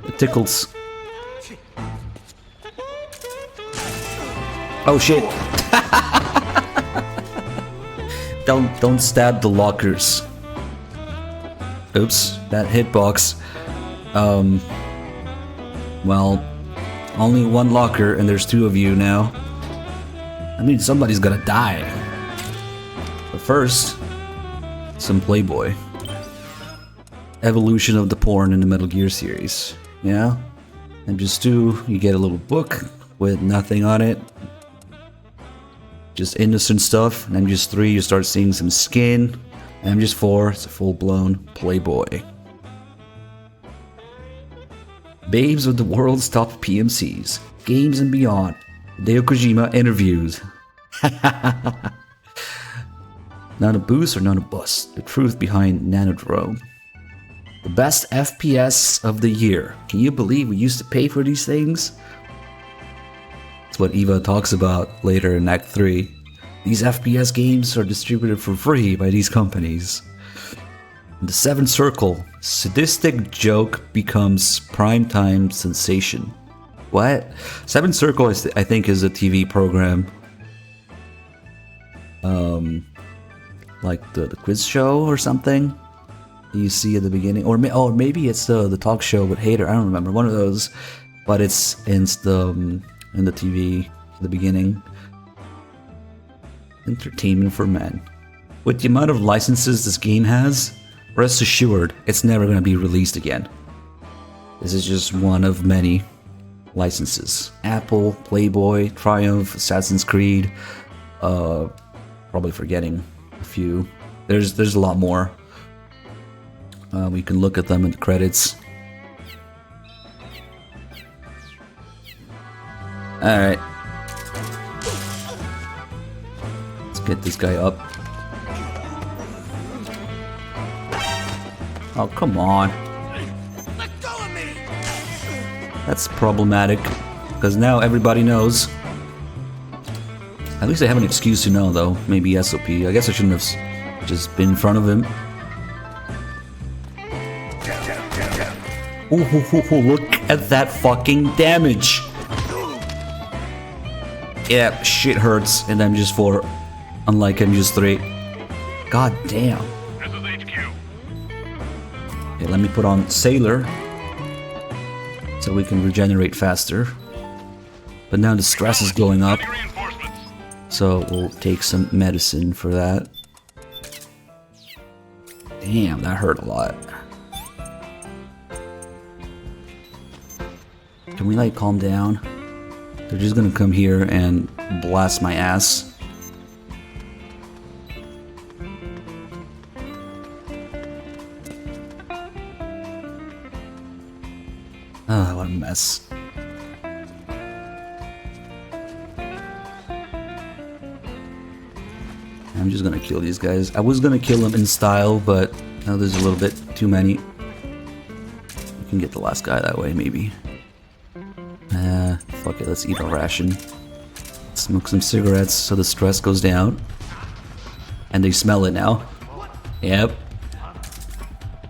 It tickles. Oh shit! Don't stab the lockers. Oops, that hitbox. Well, only one locker and there's two of you now. I mean, somebody's gonna die. But first, some Playboy. Evolution of the porn in the Metal Gear series. Yeah? MGS2, you get a little book with nothing on it. Just innocent stuff. And MGS3, you start seeing some skin. And MGS4, it's a full-blown Playboy. Babes of the world's top PMCs. Games and beyond. Hideo Kojima interviews. Not a boost or not a bust. The truth behind Nanodrome. The best FPS of the year. Can you believe we used to pay for these things? That's what Eva talks about later in Act 3. These FPS games are distributed for free by these companies. The Seventh Circle. Sadistic joke becomes primetime sensation. What? Seventh Circle, I think, is a TV program. Like the quiz show or something you see at the beginning, or maybe it's the talk show with Hater. I don't remember, one of those, but it's in the TV at the beginning. Entertainment for men. With the amount of licenses this game has, rest assured it's never going to be released again. This is just one of many licenses. Apple, Playboy, Triumph, Assassin's Creed, probably forgetting a few. There's a lot more. We can look at them in the credits. Alright. Let's get this guy up. Oh, come on. That's problematic, because now everybody knows. At least I have an excuse to know, though. Maybe SOP. I guess I shouldn't have just been in front of him. Ooh, look at that fucking damage! Yeah, shit hurts in MGS4, unlike MGS3. God damn. Okay, let me put on Sailor, so we can regenerate faster. But now the stress is going up, so we'll take some medicine for that. Damn, that hurt a lot. Can we like calm down? They're just gonna come here and blast my ass. Ah, what a mess. I'm just gonna kill these guys. I was gonna kill them in style, but now there's a little bit too many. We can get the last guy that way, maybe. Fuck it, let's eat our ration. Smoke some cigarettes so the stress goes down. And they smell it now. Yep.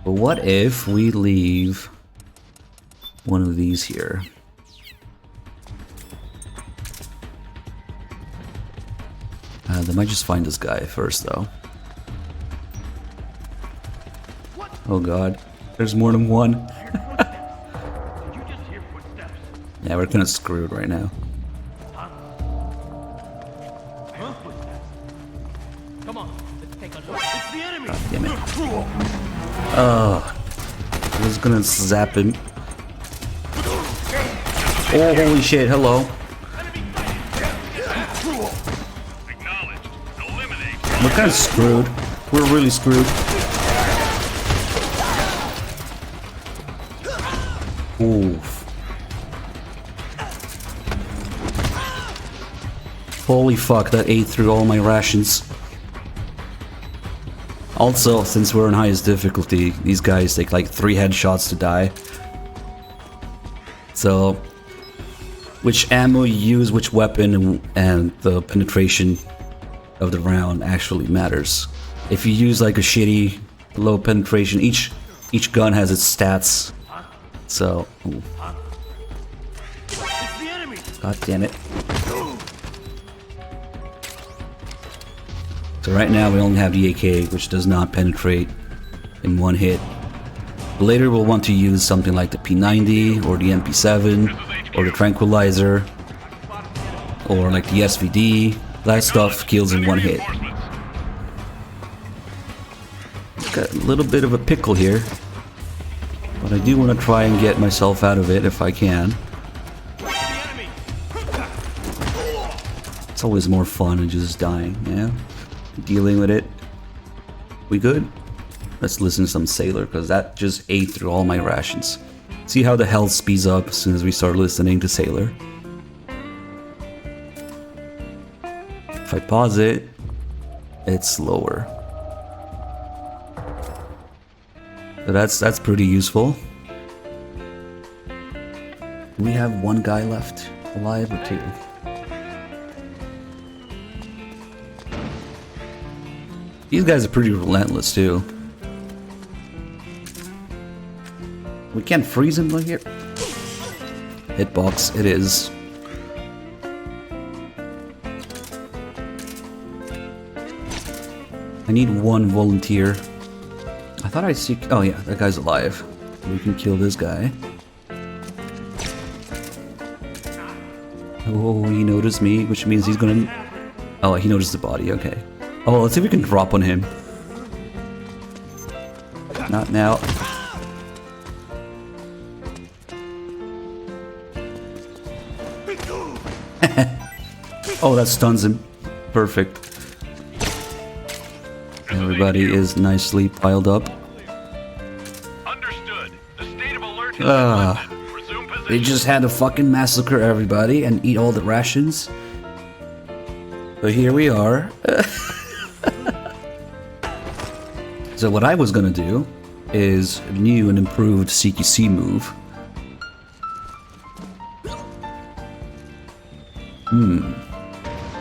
But what if we leave one of these here? They might just find this guy first, though. Oh god, there's more than one. Yeah, we're kind of screwed right now. Come on, let's take a look. It's the enemy. God damn it. I was gonna zap him. Oh, holy shit, hello. We're kind of screwed. We're really screwed. Oof. Holy fuck, that ate through all my rations. Also, since we're on highest difficulty, these guys take like 3 headshots to die. So, which ammo you use, which weapon, and the penetration of the round actually matters. If you use like a shitty low penetration, each gun has its stats. So, ooh. God damn it. So right now we only have the AK, which does not penetrate in one hit. Later we'll want to use something like the P90 or the MP7 or the Tranquilizer or like the SVD. That stuff kills in one hit. Got a little bit of a pickle here, but I do want to try and get myself out of it if I can. It's always more fun than just dying, yeah? Dealing with it. We good? Let's listen to some Sailor, because that just ate through all my rations. See how the health speeds up as soon as we start listening to Sailor. If I pause it, it's slower. So that's pretty useful. Do we have one guy left alive or two? These guys are pretty relentless too. We can't freeze him like here. Hitbox, it is. I need one volunteer. I thought I see. Oh yeah, that guy's alive. We can kill this guy. Oh, he noticed me, which means he's gonna. Oh, he noticed the body. Okay. Oh, let's see if we can drop on him. Not now. Oh, that stuns him. Perfect. Everybody is nicely piled up. Understood. The state of alert has been lifted. Resume position. They just had to fucking massacre everybody and eat all the rations. But here we are. So what I was gonna do is a new and improved CQC move.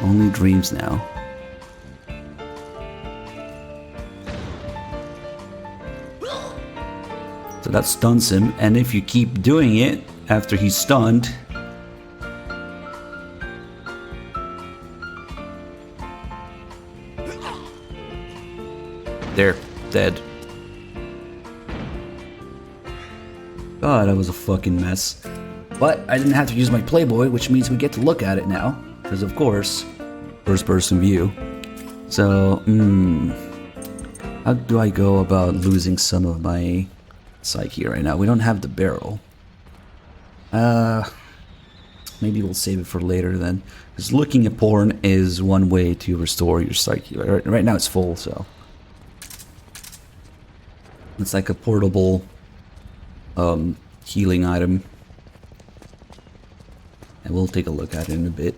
Only dreams now. So that stuns him, and if you keep doing it after he's stunned, there, dead. God, that was a fucking mess. But I didn't have to use my Playboy, which means we get to look at it now. Because of course, first person view. So, how do I go about losing some of my psyche right now? We don't have the barrel. Maybe we'll save it for later then. Because looking at porn is one way to restore your psyche. Right now it's full, so. It's like a portable healing item. And we'll take a look at it in a bit.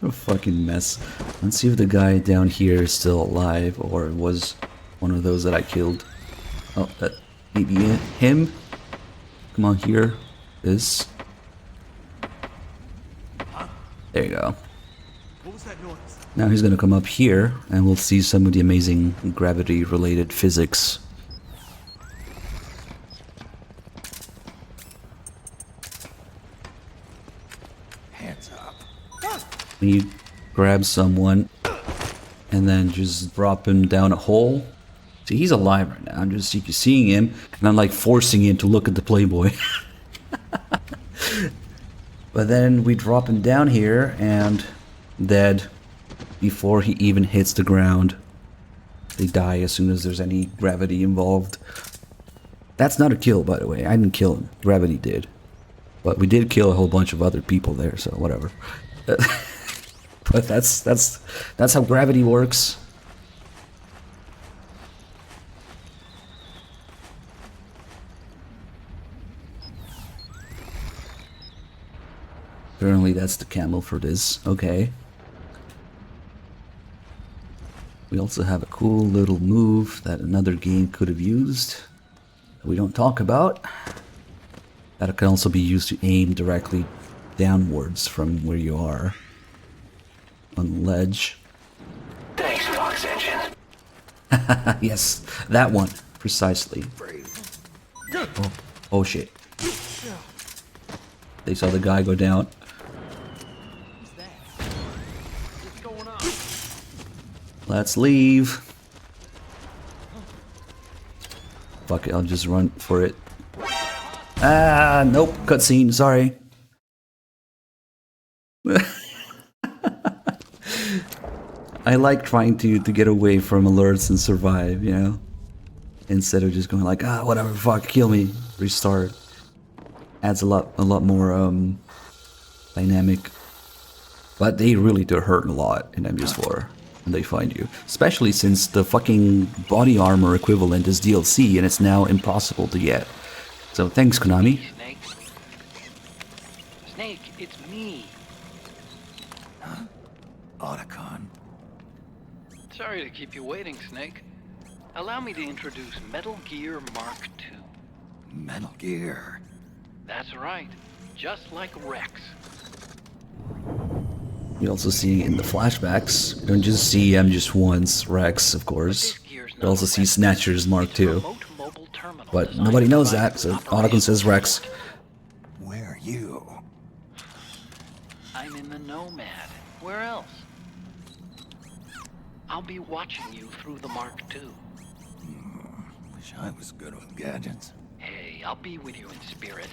What a fucking mess. Let's see if the guy down here is still alive or was one of those that I killed. Oh, that may be him. Come on here. This. There you go. What was that noise? Now he's gonna come up here and we'll see some of the amazing gravity related physics. Hands up. When you grab someone and then just drop him down a hole. See, he's alive right now. I'm just seeing him and I'm like forcing him to look at the Playboy. But then we drop him down here and dead before he even hits the ground. They die as soon as there's any gravity involved. That's not a kill, by the way. I didn't kill him. Gravity did. But we did kill a whole bunch of other people there, so whatever. But that's how gravity works. Apparently that's the camel for this. Okay. We also have a cool little move that another game could have used that we don't talk about. That can also be used to aim directly downwards from where you are on the ledge. Thanks, Fox Engine. Yes, that one precisely. Oh shit! They saw the guy go down. Let's leave. Fuck it, I'll just run for it. Ah, nope, cutscene, sorry. I like trying to get away from alerts and survive, you know? Instead of just going like, ah, whatever, fuck, kill me, restart. Adds a lot more, dynamic. But they really do hurt a lot in MGS4 when they find you. Especially since the fucking body armor equivalent is DLC and it's now impossible to get. So thanks, Konami. Snake. Snake, it's me. Huh? Otacon. Sorry to keep you waiting, Snake. Allow me to introduce Metal Gear Mark II. Metal Gear. That's right. Just like Rex. You also see in the flashbacks, you don't just see MGS1's Rex, of course. You also see Snatcher's Mark II. But nobody knows that, so Otacon says Rex. Where are you? I'm in the Nomad. Where else? I'll be watching you through the Mark II. Wish I was good with gadgets. Hey, I'll be with you in spirit.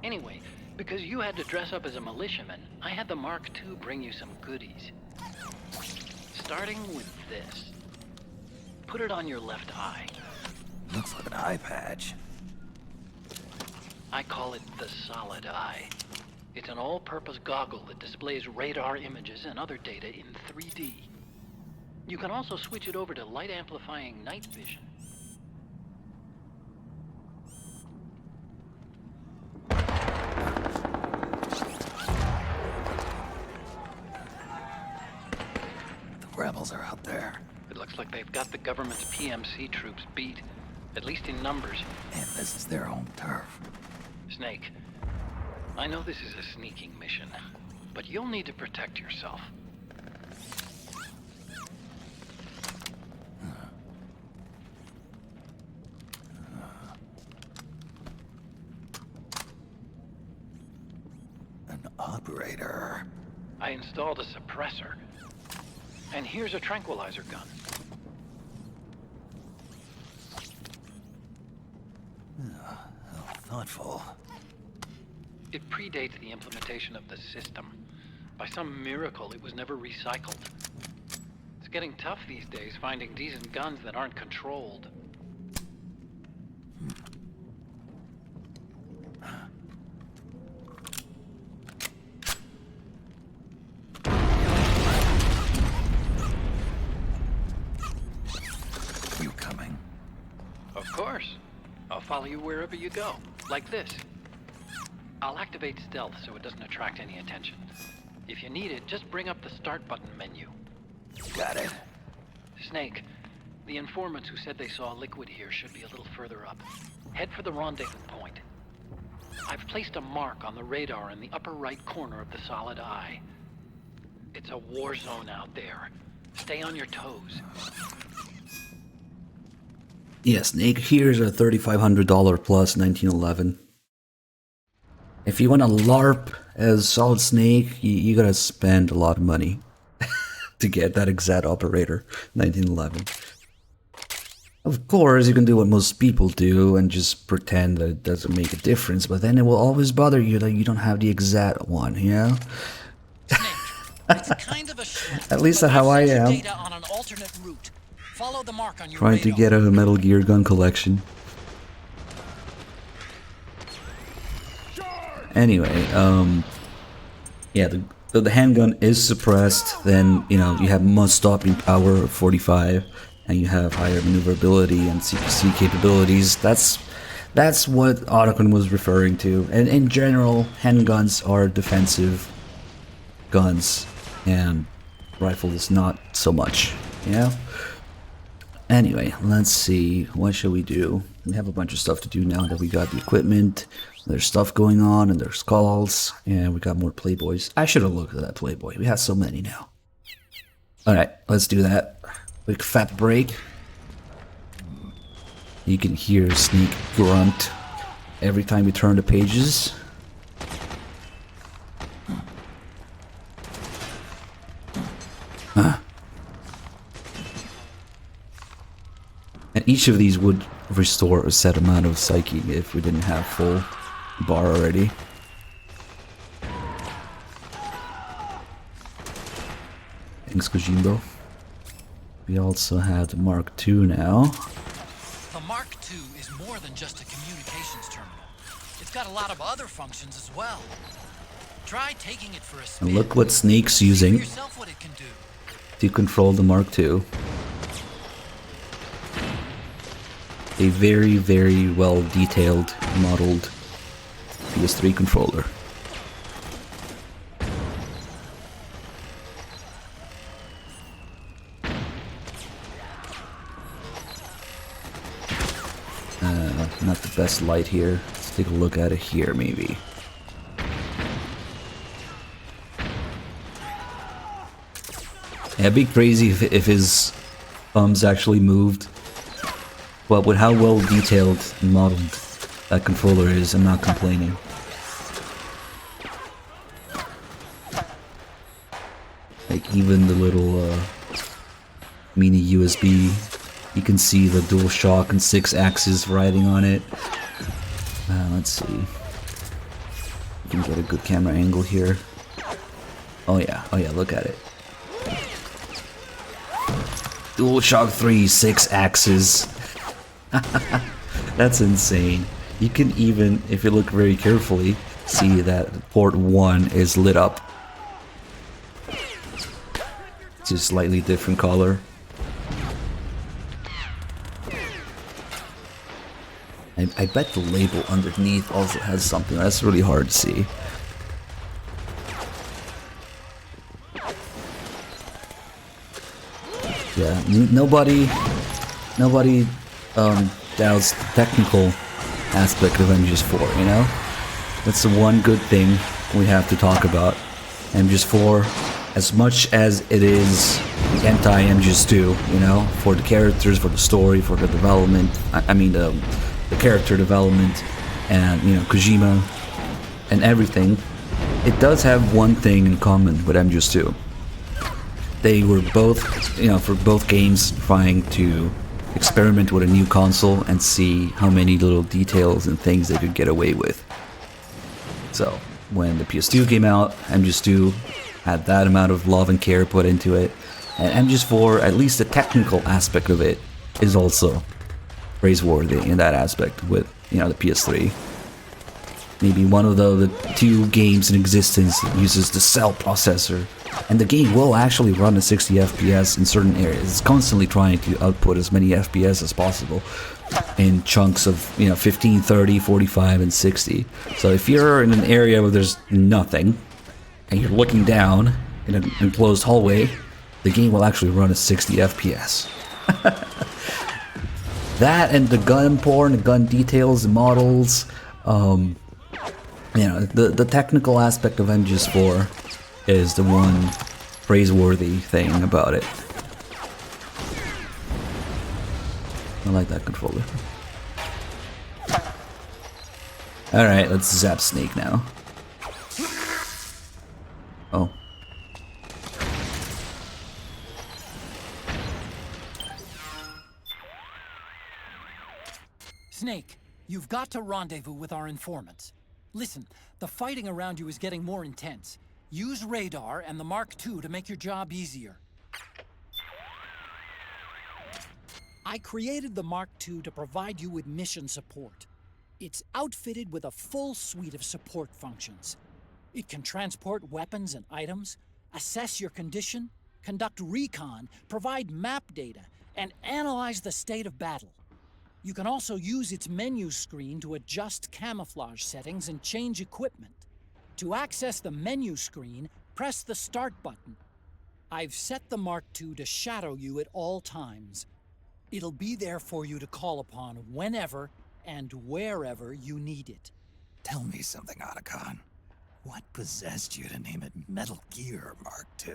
Anyway, because you had to dress up as a militiaman, I had the Mark II bring you some goodies. Starting with this. Put it on your left eye. Looks like an eye patch. I call it the Solid Eye. It's an all-purpose goggle that displays radar images and other data in 3D. You can also switch it over to light-amplifying night vision. The rebels are out there. It looks like they've got the government's PMC troops beat, at least in numbers. And this is their home turf. Snake, I know this is a sneaking mission, but you'll need to protect yourself. An operator. I installed a suppressor. And here's a tranquilizer gun. How thoughtful. It predates the implementation of the system. By some miracle, it was never recycled. It's getting tough these days finding decent guns that aren't controlled. You coming? Of course. I'll follow you wherever you go. Like this. I'll activate stealth so it doesn't attract any attention. If you need it, just bring up the start button menu. Got it. Snake, the informants who said they saw liquid here should be a little further up. Head for the rendezvous point. I've placed a mark on the radar in the upper right corner of the Solid Eye. It's a war zone out there. Stay on your toes. Yeah, Snake, here's a $3,500 plus 1911. If you want to LARP as Solid Snake, you gotta spend a lot of money to get that exact operator, 1911. Of course, you can do what most people do and just pretend that it doesn't make a difference, but then it will always bother you that you don't have the exact one, you know? It's kind of a schlep, At least but that's how I I've sent am. you data on an alternate route. Follow the mark on your Trying to radar. get a Metal Gear gun collection. Anyway, yeah, the handgun is suppressed, then, you know, you have most stopping power of 45, and you have higher maneuverability and CPC capabilities. That's what Otacon was referring to. And in general, handguns are defensive guns, and rifles not so much, you know? Anyway, let's see, what should we do? we have a bunch of stuff to do now that we got the equipment. There's stuff going on, and there's calls, and we got more Playboys. I should have looked at that Playboy. We have so many now. Alright, let's do that. Quick fat break. You can hear Snake grunt every time you turn the pages. And each of these would restore a set amount of psyche if we didn't have full bar already. Thanks, Kojimbo. We also have the Mark II now. The Mark II is more than just a communications terminal. It's got a lot of other functions as well. Try taking it for a spin. And look what Snake's using Yourself what it can do. to control the Mark II. A very, very well detailed, modeled PS3 controller. Not the best light here. Let's take a look at it here, maybe. Yeah, it'd be crazy if his thumbs actually moved. But with how well detailed and modeled that controller is, I'm not complaining. Like even the little mini USB, you can see the DualShock and 6 axis riding on it. Let's see. We can get a good camera angle here. Oh yeah, look at it. DualShock 3 6 axis. That's insane. You can even, if you look very carefully, see that port 1 is lit up. It's just slightly different color. I bet the label underneath also has something. That's really hard to see. Yeah, nobody doubts the technical aspect of MGS4, you know? That's the one good thing we have to talk about. MGS4, as much as it is anti-MGS2, you know? For the characters, for the story, for the development, the character development, and, you know, Kojima, and everything, it does have one thing in common with MGS2. They were both, you know, for both games trying to experiment with a new console and see how many little details and things they could get away with. So, when the PS2 came out, MGS2 had that amount of love and care put into it, and MGS4, at least the technical aspect of it, is also praiseworthy in that aspect with, you know, the PS3. Maybe one of the two games in existence that uses the Cell processor, and the game will actually run at 60 FPS in certain areas. It's constantly trying to output as many FPS as possible in chunks of, you know, 15, 30, 45, and 60. So if you're in an area where there's nothing, and you're looking down in an enclosed hallway, the game will actually run at 60 FPS. That and the gun porn, the gun details, the models, you know, the technical aspect of MGS4 is the one praiseworthy thing about it. I like that controller. Alright, let's zap Snake now. Oh. Snake, you've got to rendezvous with our informants. Listen, the fighting around you is getting more intense. Use radar and the Mark II to make your job easier. I created the Mark II to provide you with mission support. It's outfitted with a full suite of support functions. It can transport weapons and items, assess your condition, conduct recon, provide map data, and analyze the state of battle. You can also use its menu screen to adjust camouflage settings and change equipment. To access the menu screen, press the Start button. I've set the Mark II to shadow you at all times. It'll be there for you to call upon whenever and wherever you need it. Tell me something, Otacon. What possessed you to name it Metal Gear Mark II?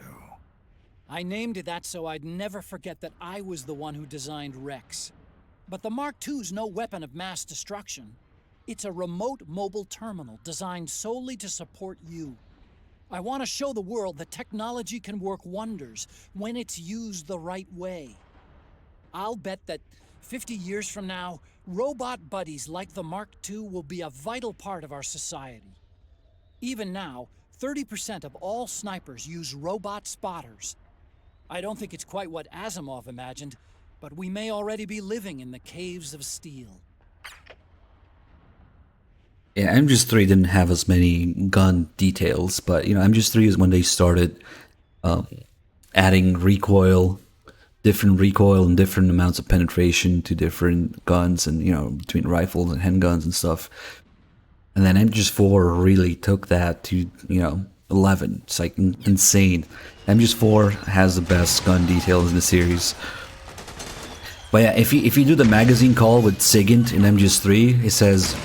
I named it that so I'd never forget that I was the one who designed Rex. But the Mark II's no weapon of mass destruction. It's a remote mobile terminal designed solely to support you. I want to show the world that technology can work wonders when it's used the right way. I'll bet that 50 years from now, robot buddies like the Mark II will be a vital part of our society. Even now, 30% of all snipers use robot spotters. I don't think it's quite what Asimov imagined, but we may already be living in the caves of steel. Yeah, MGS3 didn't have as many gun details, but you know, MGS3 is when they started adding recoil, different recoil and different amounts of penetration to different guns, and you know, between rifles and handguns and stuff. And then MGS4 really took that to, you know, 11. It's like insane. MGS4 has the best gun details in the series. But yeah, if you do the magazine call with Sigint in MGS3, it says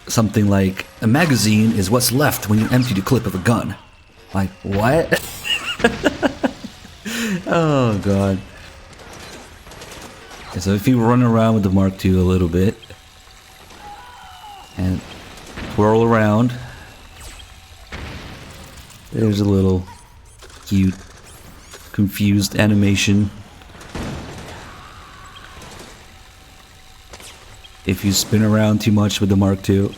something like, a magazine is what's left when you empty the clip of a gun. Like, what? Oh god. Okay, so if you run around with the Mark II a little bit and twirl around, there's a little cute confused animation. If you spin around too much with the Mark II.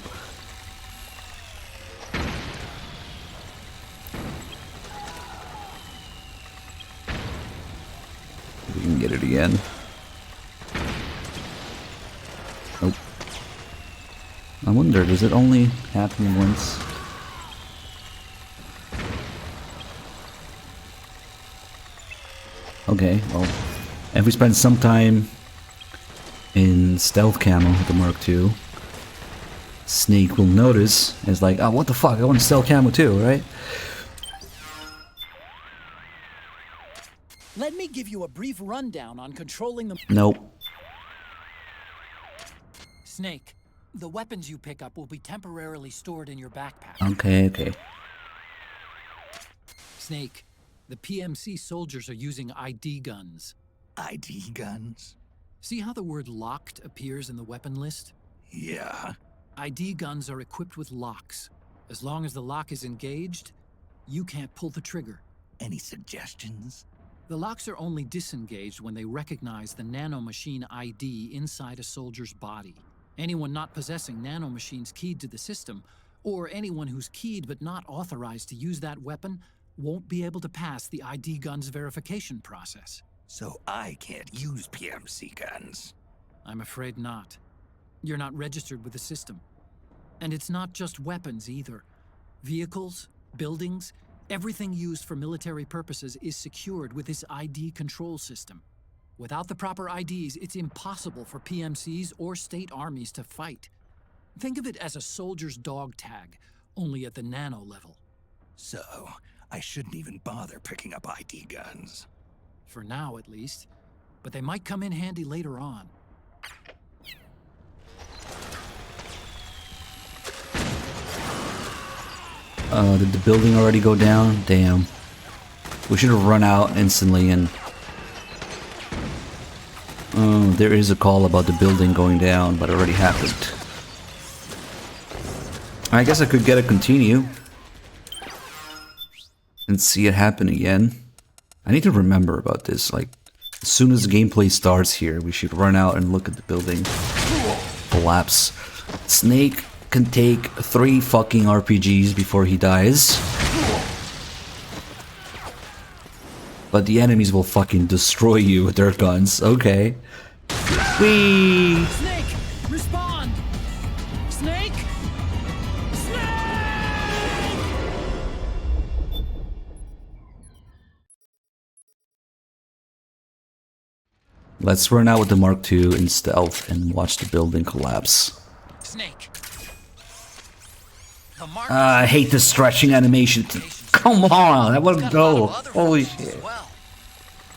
We can get it again. Nope. I wonder, does it only happen once? Okay, well, if we spend some time in stealth camo with the Mark II, Snake will notice, it's like, oh, what the fuck, I want stealth camo too, right? Let me give you a brief rundown on controlling the... Nope. Snake, the weapons you pick up will be temporarily stored in your backpack. Okay. Snake, the PMC soldiers are using ID guns. ID guns? See how the word locked appears in the weapon list? Yeah. ID guns are equipped with locks. As long as the lock is engaged, you can't pull the trigger. Any suggestions? The locks are only disengaged when they recognize the nanomachine ID inside a soldier's body. Anyone not possessing nanomachines keyed to the system, or anyone who's keyed but not authorized to use that weapon, won't be able to pass the ID gun's verification process. So I can't use PMC guns? I'm afraid not. You're not registered with the system. And it's not just weapons either. Vehicles, buildings, everything used for military purposes is secured with this ID control system. Without the proper IDs, it's impossible for PMCs or state armies to fight. Think of it as a soldier's dog tag, only at the nano level. So, I shouldn't even bother picking up ID guns. For now, at least. But they might come in handy later on. Did the building already go down? Damn. We should have run out instantly and... Oh, there is a call about the building going down, but it already happened. I guess I could get a continue. And see it happen again. I need to remember about this, like, as soon as the gameplay starts here, we should run out and look at the building collapse. Snake can take 3 fucking RPGs before he dies. But the enemies will fucking destroy you with their guns, okay. Whee! Snake! Respond! Snake! Let's run out with the Mark II in stealth and watch the building collapse. Snake. I hate the stretching animation. Come on, I want to go. Holy shit.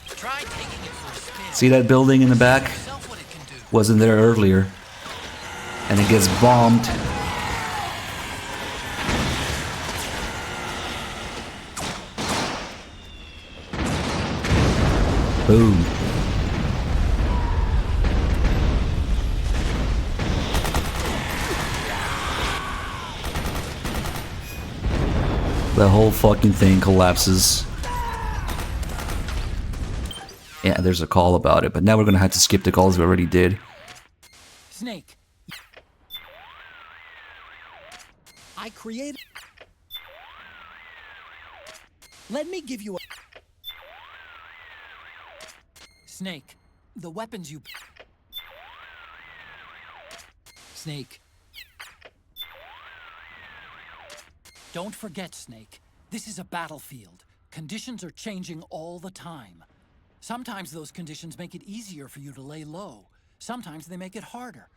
Try taking it for a spin. See that building in the back? Wasn't there earlier. And it gets bombed. Boom. The whole fucking thing collapses. Yeah, there's a call about it, but now we're gonna have to skip the calls we already did. Snake. I created... Let me give you a... Snake, the weapons you... Snake. Don't forget, Snake. This is a battlefield. Conditions are changing all the time. Sometimes those conditions make it easier for you to lay low. Sometimes they make it harder.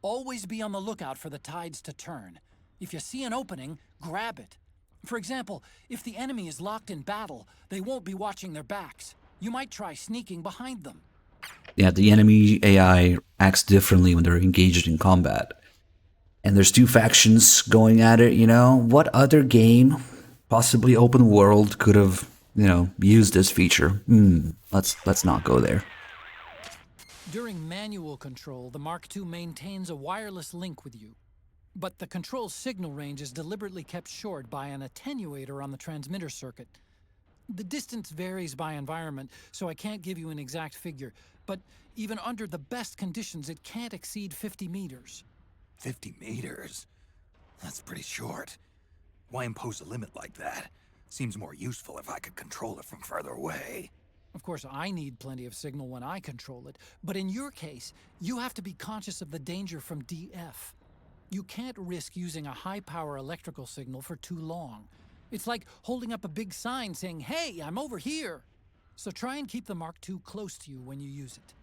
Always be on the lookout for the tides to turn. If you see an opening, grab it. For example, if the enemy is locked in battle, they won't be watching their backs. You might try sneaking behind them. Yeah, the enemy AI acts differently when they're engaged in combat. And there's two factions going at it, you know? What other game, possibly open world, could have, you know, used this feature? Let's not go there. During manual control, the Mark II maintains a wireless link with you. But the control signal range is deliberately kept short by an attenuator on the transmitter circuit. The distance varies by environment, so I can't give you an exact figure, but even under the best conditions, it can't exceed 50 meters. 50 meters? That's pretty short. Why impose a limit like that? Seems more useful if I could control it from further away. Of course, I need plenty of signal when I control it, but in your case, you have to be conscious of the danger from DF. You can't risk using a high-power electrical signal for too long. It's like holding up a big sign saying, "Hey, I'm over here!" So try and keep the Mark II close to you when you use it.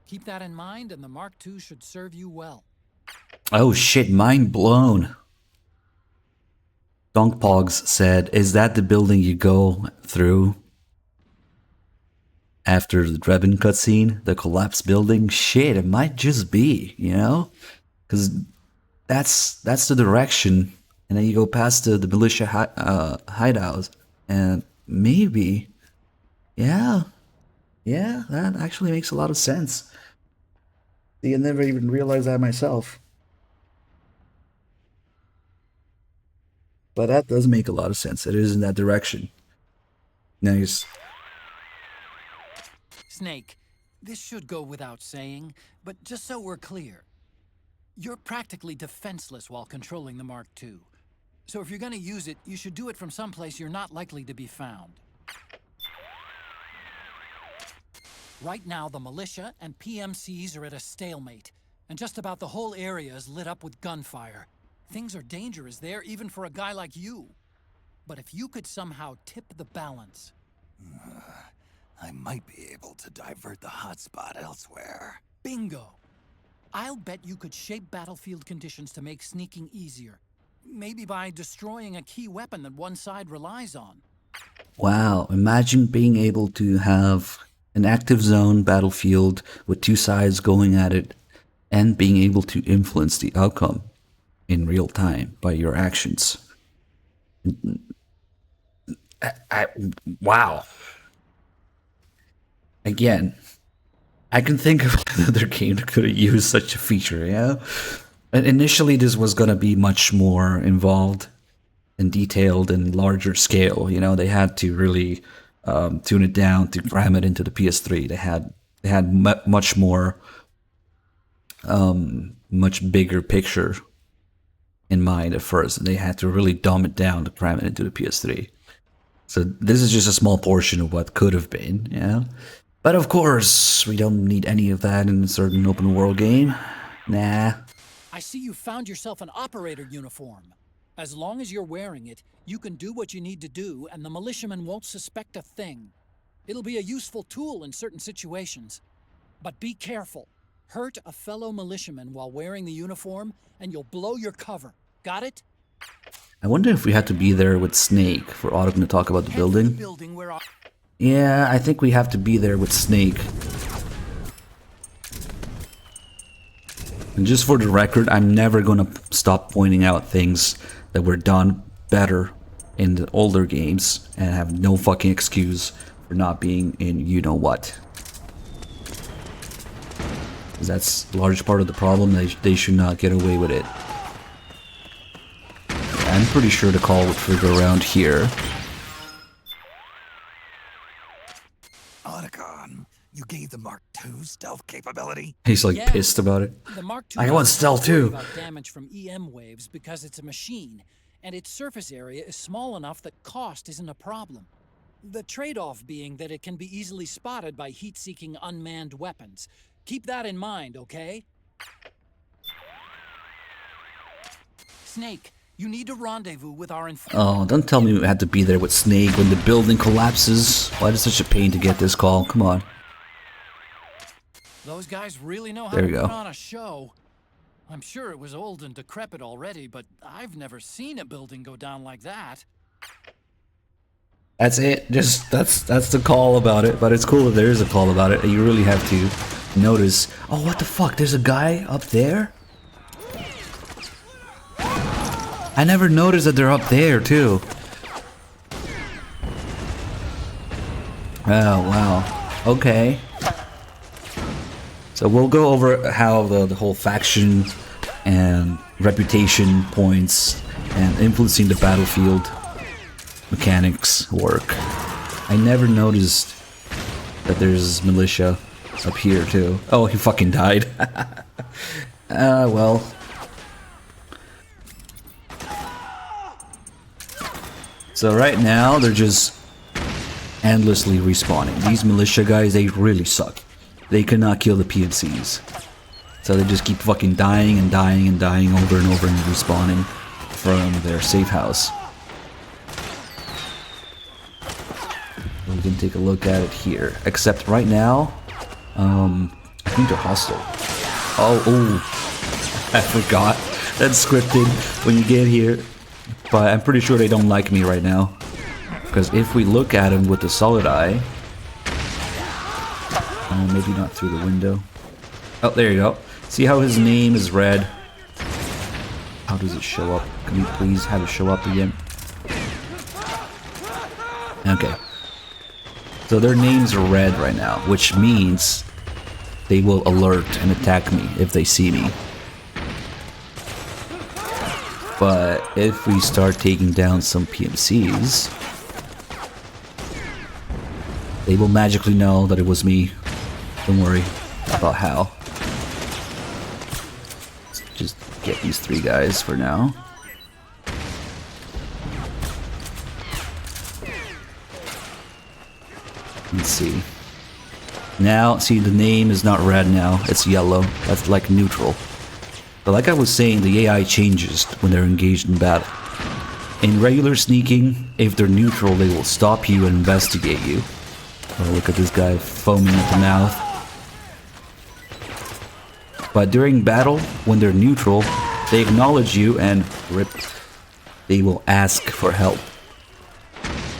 Keep that in mind, and the Mark II should serve you well. Oh shit, mind blown. Donkpogs said, is that the building you go through after the Drebin cutscene? The collapsed building? Shit, it might just be, you know? Because that's the direction. And then you go past the militia hideouts. And maybe, yeah, that actually makes a lot of sense. See, I never even realized that myself. But that does make a lot of sense. It is in that direction. Nice. Snake, this should go without saying, but just so we're clear, you're practically defenseless while controlling the Mark II. So if you're going to use it, you should do it from someplace you're not likely to be found. Right now, the militia and PMCs are at a stalemate, and just about the whole area is lit up with gunfire. Things are dangerous there, even for a guy like you. But if you could somehow tip the balance... I might be able to divert the hotspot elsewhere. Bingo! I'll bet you could shape battlefield conditions to make sneaking easier. Maybe by destroying a key weapon that one side relies on. Wow, imagine being able to have an active zone battlefield with two sides going at it and being able to influence the outcome in real time by your actions. Wow. Again, I can think of another game that could have used such a feature, yeah? And initially this was going to be much more involved and detailed and larger scale, you know? They had to really tune it down to cram it into the PS3. They had much more, much bigger picture in mind at first, and they had to really dumb it down to cram it into the PS3. So this is just a small portion of what could have been, yeah? But of course, we don't need any of that in a certain open world game. Nah. I see you found yourself an operator uniform. As long as you're wearing it, you can do what you need to do, and the militiamen won't suspect a thing. It'll be a useful tool in certain situations. But be careful. Hurt a fellow militiaman while wearing the uniform, and you'll blow your cover. Got it? I wonder if we had to be there with Snake for Autumn to talk about the building. Yeah, I think we have to be there with Snake. And just for the record, I'm never gonna stop pointing out things that were done better in the older games and have no fucking excuse for not being in you-know-what. That's a large part of the problem. They should not get away with it. I'm pretty sure the call would trigger around here. Otacon, you gave the Mark II stealth capability? He's like pissed about it. The Mark I want stealth too. About damage from EM waves because it's a machine, and its surface area is small enough that cost isn't a problem. The trade-off being that it can be easily spotted by heat-seeking unmanned weapons. Keep that in mind, okay? Snake, you need to rendezvous with our Oh, don't tell me we had to be there with Snake when the building collapses. Why is it such a pain to get this call? Come on. Those guys really know how There to you put go. on a show. I'm sure it was old and decrepit already, but I've never seen a building go down like that. That's it. Just that's the call about it. But it's cool if there is a call about it. You really have to notice. Oh, what the fuck? There's a guy up there? I never noticed that they're up there too. Oh wow. Okay. So we'll go over how the whole faction and reputation points and influencing the battlefield mechanics work. I never noticed that there's militia up here too. Oh, he fucking died. Well. So right now they're just endlessly respawning. These militia guys, they really suck. They cannot kill the PMCs. So they just keep fucking dying and dying and dying over and over and respawning from their safe house. We can take a look at it here. Except right now, I think they're hostile. Oh, I forgot. That's scripted when you get here. But I'm pretty sure they don't like me right now. Because if we look at them with the solid eye... maybe not through the window. Oh, there you go. See how his name is red? How does it show up? Can you please have it show up again? Okay. So their names are red right now, which means they will alert and attack me if they see me. But if we start taking down some PMCs, they will magically know that it was me. Don't worry about how. Let's just get these three guys for now. Let's see. Now, see, the name is not red now, it's yellow. That's like neutral. But like I was saying, the AI changes when they're engaged in battle. In regular sneaking, if they're neutral, they will stop you and investigate you. Oh, look at this guy foaming at the mouth. But during battle, when they're neutral, they acknowledge you and rip. They will ask for help.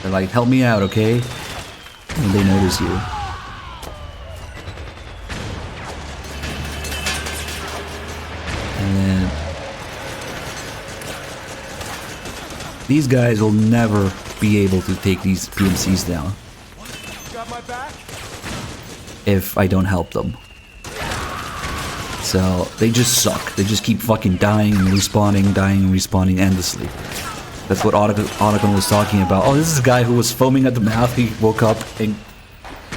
They're like, help me out, okay? When they notice you. And then these guys will never be able to take these PMCs down. Got my back? If I don't help them. So they just suck. They just keep fucking dying and respawning endlessly. That's what Otacon was talking about. Oh, this is a guy who was foaming at the mouth. He woke up and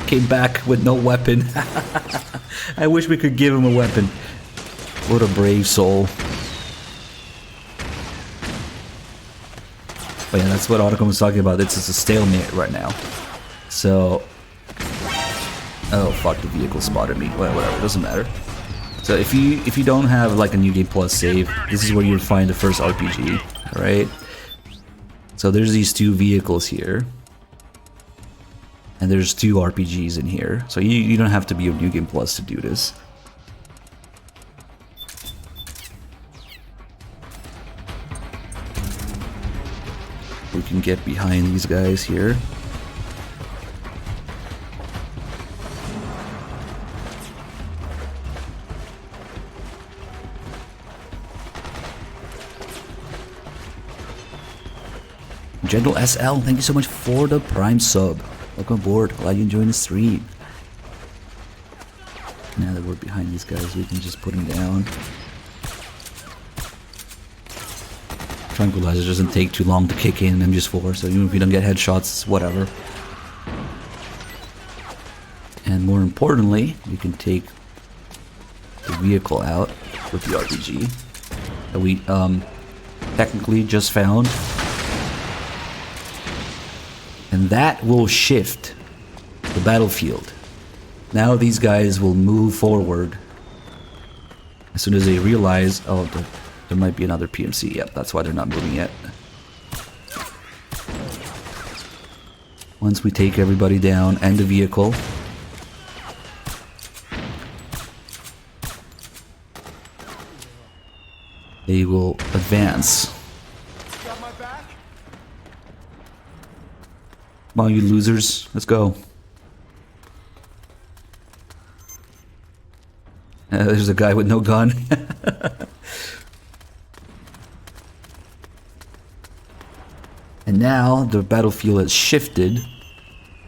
came back with no weapon. I wish we could give him a weapon. What a brave soul. But yeah, that's what Otacon was talking about. It's just a stalemate right now. So... Oh fuck, the vehicle spotted me. Well, whatever, doesn't matter. So if you don't have like a New Game Plus save, this is where you'll find the first RPG, alright? So there's these two vehicles here. And there's two RPGs in here. So you don't have to be a New Game Plus to do this. We can get behind these guys here. General SL, thank you so much for the Prime sub. Welcome aboard. Glad you enjoying the stream. Now that we're behind these guys, we can just put them down. Tranquilizer doesn't take too long to kick in MGS4, so even if we don't get headshots, whatever. And more importantly, we can take the vehicle out with the RPG that we technically just found. And that will shift the battlefield. Now these guys will move forward as soon as they realize, oh, there might be another PMC. Yep, that's why they're not moving yet. Once we take everybody down and the vehicle, they will advance. Come on, you losers. Let's go. There's a guy with no gun. And now the battlefield has shifted.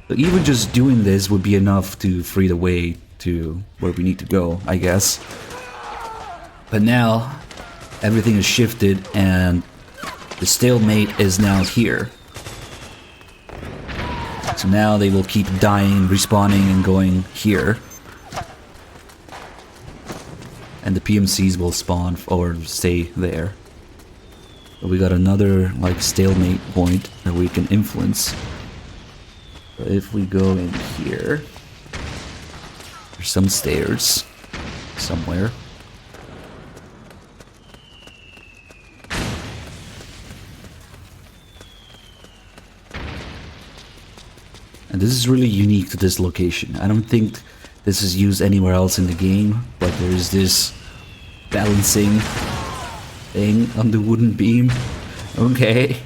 So even just doing this would be enough to free the way to where we need to go, I guess. But now everything is shifted and the stalemate is now here. So now they will keep dying, respawning, and going here. And the PMCs will spawn or stay there. But we got another like stalemate point that we can influence. So if we go in here, there's some stairs somewhere. And this is really unique to this location. I don't think this is used anywhere else in the game, but there's this balancing thing on the wooden beam. Okay.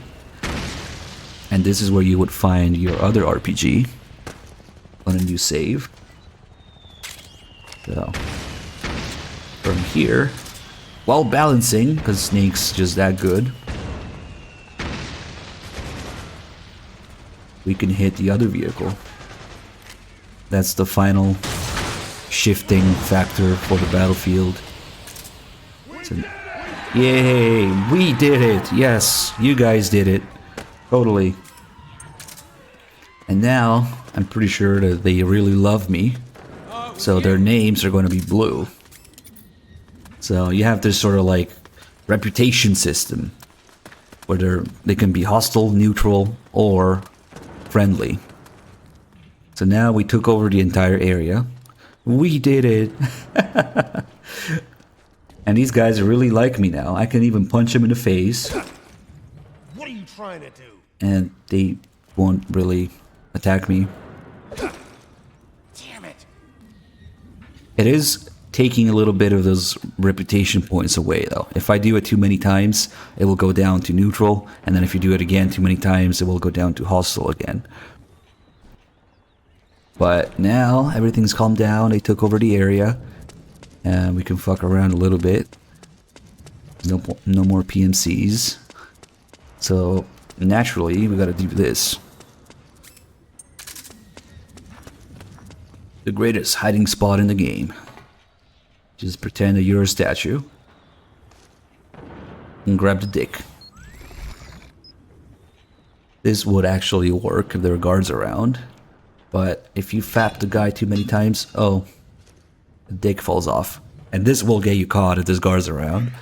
And this is where you would find your other RPG on a new save. So, from here, while balancing, because Snake's just that good, we can hit the other vehicle. That's the final shifting factor for the battlefield. So, yay! We did it! Yes, you guys did it. Totally. And now, I'm pretty sure that they really love me. So their names are going to be blue. So you have this sort of like reputation system where they can be hostile, neutral, or friendly. So now we took over the entire area. We did it! And these guys really like me now. I can even punch them in the face. What are you trying to do? And they won't really attack me. Damn it! It is taking a little bit of those reputation points away though. If I do it too many times, it will go down to neutral, and then if you do it again too many times, it will go down to hostile again. But now everything's calmed down. They took over the area, and we can fuck around a little bit. No more PMCs. So naturally, we gotta do this. The greatest hiding spot in the game. Just pretend that you're a statue and grab the dick. This would actually work if there are guards around, but if you fap the guy too many times, oh, the dick falls off. And this will get you caught if there's guards around.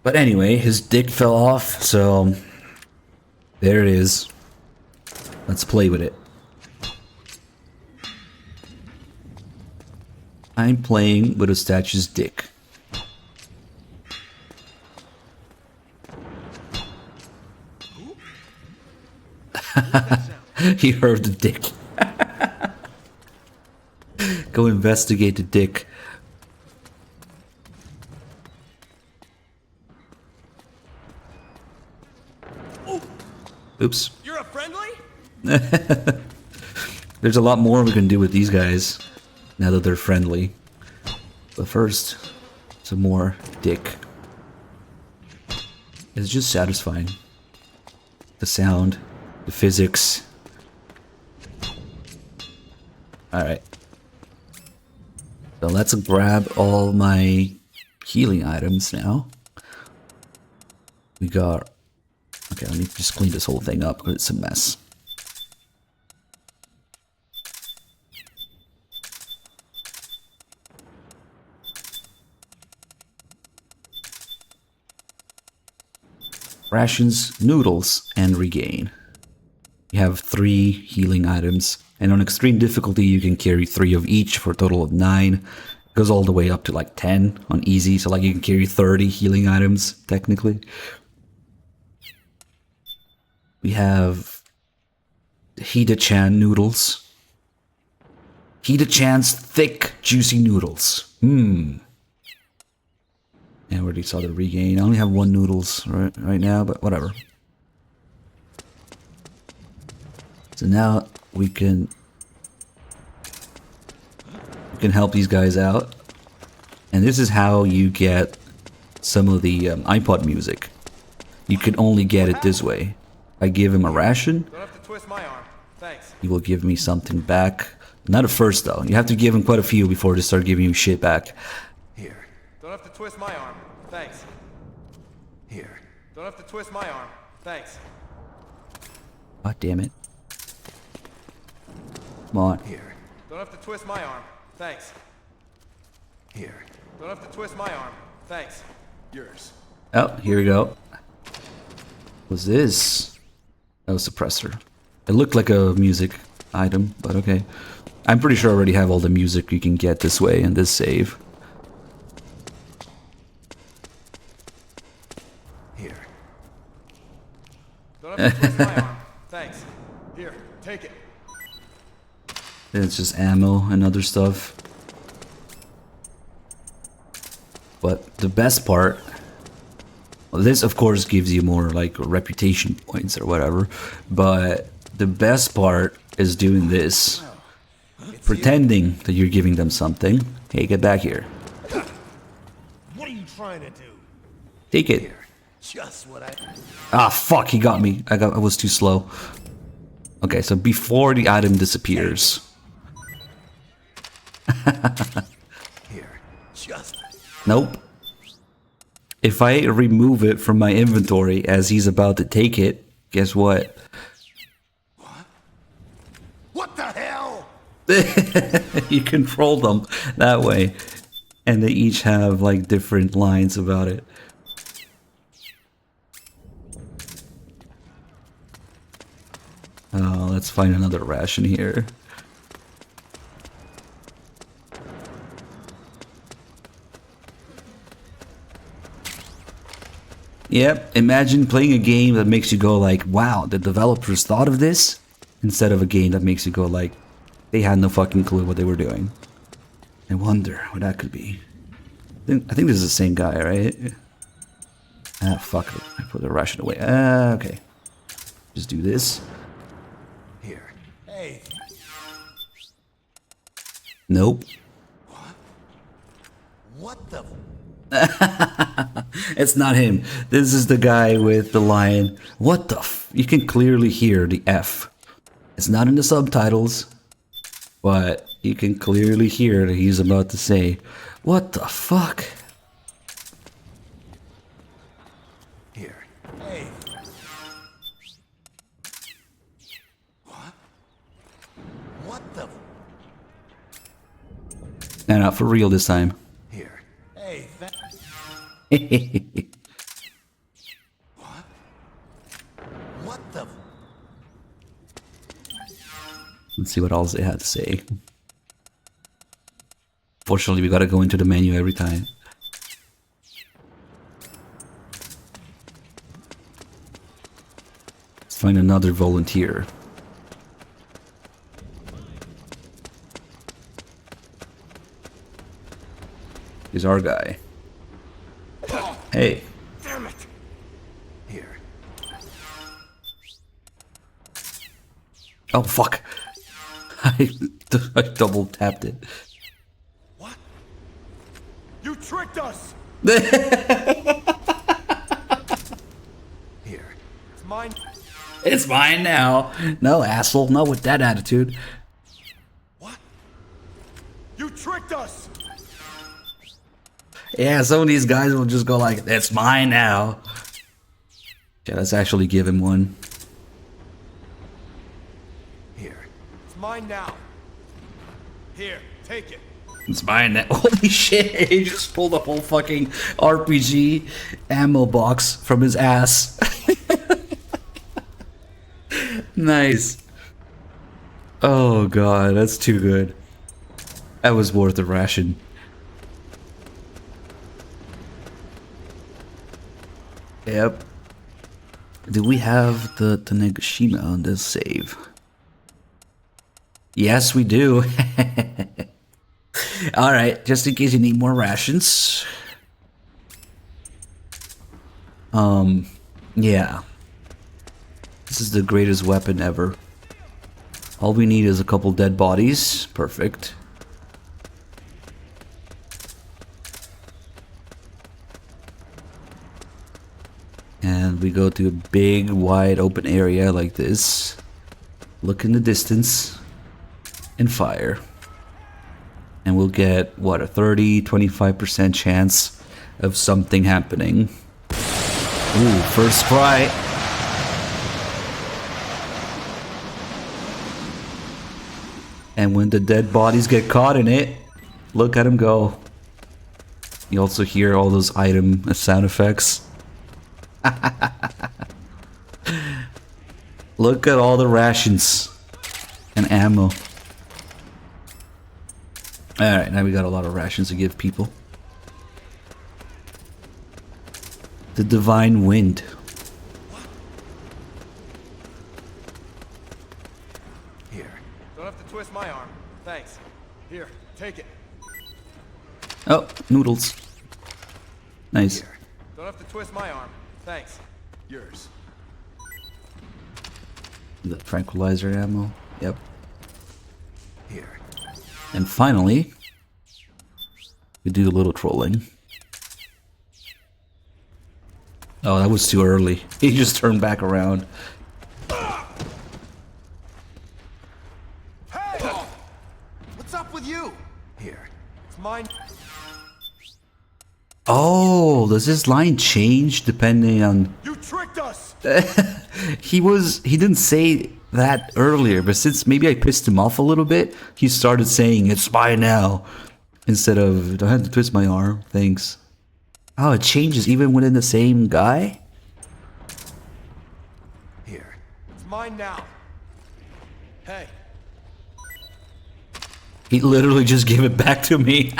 But anyway, his dick fell off, so there it is. Let's play with it. I'm playing with a statue's dick. He heard the dick. Go investigate the dick. Oops. You're a friendly? There's a lot more we can do with these guys now that they're friendly. But first, some more dick. is just satisfying. The sound, the physics. Alright. So let's grab all my healing items now. We got... Okay, let me just clean this whole thing up because it's a mess. Rations, noodles, and regain. You have 3 healing items, and on extreme difficulty you can carry 3 of each for a total of 9. It goes all the way up to like 10 on easy, so like you can carry 30 healing items, technically. We have Hida-chan noodles. Hida-chan's thick, juicy noodles. And I already saw the regain. I only have 1 noodles right now, but whatever. So now we can help these guys out. And this is how you get some of the iPod music. You can only get it this way. I give him a ration. Don't have to twist my arm. Thanks. He will give me something back. Not at first though. You have to give him quite a few before they start giving you shit back. Here. Don't have to twist my arm. Thanks. Here. Don't have to twist my arm. Thanks. God damn it. Come on. Here. Don't have to twist my arm. Thanks. Here. Don't have to twist my arm. Thanks. Yours. Oh, here we go. What's this? Oh, suppressor. It looked like a music item, but okay. I'm pretty sure I already have all the music you can get this way in this save. Here. Don't have to twist my arm. Thanks. Here, take it. It's just ammo and other stuff. But the best part... Well, this of course gives you more like reputation points or whatever. But the best part is doing this. Pretending that you're giving them something. Hey, get back here. What are you trying to do? Take it. Just what I... Ah, fuck, he got me. I was too slow. Okay, so before the item disappears. Here. Just. Nope. If I remove it from my inventory as he's about to take it, guess what? What the hell? You control them that way. And they each have like different lines about it. Oh, let's find another ration here. Yep, imagine playing a game that makes you go like, wow, the developers thought of this? Instead of a game that makes you go like, they had no fucking clue what they were doing. I wonder what that could be. I think this is the same guy, right? Ah, fuck it. I put the ration away. Okay. Just do this. Here. Hey. Nope. What the... It's not him. This is the guy with the line. What the f... You can clearly hear the F. It's not in the subtitles, but you can clearly hear that he's about to say, what the fuck? Here. Hey. What the... No, not for real this time. Here. Hey, What the... Let's see what else they had to say. Fortunately, we gotta go into the menu every time. Let's find another volunteer. He's our guy. Hey. Damn it. Here. Oh, fuck. I double tapped it. What? You tricked us! mine. It's mine now. No, asshole. Not with that attitude. You tricked us! Yeah, some of these guys will just go like, it's mine now. Yeah, let's actually give him one. Here. It's mine now. Here, take it. It's mine now. Holy shit, he just pulled a whole fucking RPG ammo box from his ass. Nice. Oh god, that's too good. That was worth a ration. Yep. Do we have the Tanegashima on this save? Yes, we do. Alright, just in case you need more rations. Yeah. This is the greatest weapon ever. All we need is a couple dead bodies. Perfect. And we go to a big, wide open area like this. Look in the distance. And fire. And we'll get, what, a 30-25% chance of something happening. Ooh, first try. And when the dead bodies get caught in it, look at them go. You also hear all those item sound effects. Look at all the rations and ammo. Alright, now we got a lot of rations to give people. The Divine Wind. Here. Don't have to twist my arm. Thanks. Here, take it. Oh, noodles. Nice. Don't have to twist my arm. Thanks. Yours. The tranquilizer ammo. Yep. Here. And finally, we do a little trolling. Oh, that was too early. He just turned back around. Hey! What's up with you? Here. It's mine. Oh, does his line change depending on... You tricked us! He didn't say that earlier, but since maybe I pissed him off a little bit, he started saying, it's mine now. Instead of, do I have to twist my arm? Thanks. Oh, it changes even within the same guy? Here. It's mine now. Hey. He literally just gave it back to me.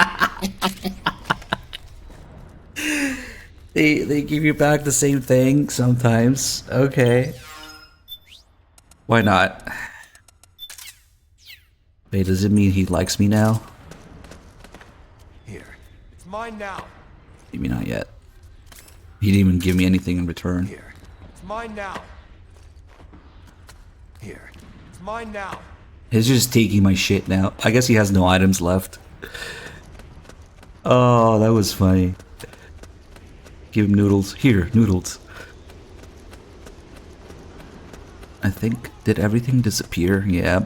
They give you back the same thing sometimes. Okay. Why not? Wait, does it mean he likes me now? Here. It's mine now. Maybe not yet. He didn't even give me anything in return. Here. It's mine now. Here. It's mine now. He's just taking my shit now. I guess he has no items left. Oh, that was funny. Give him noodles. Here, noodles. I think, did everything disappear? Yeah.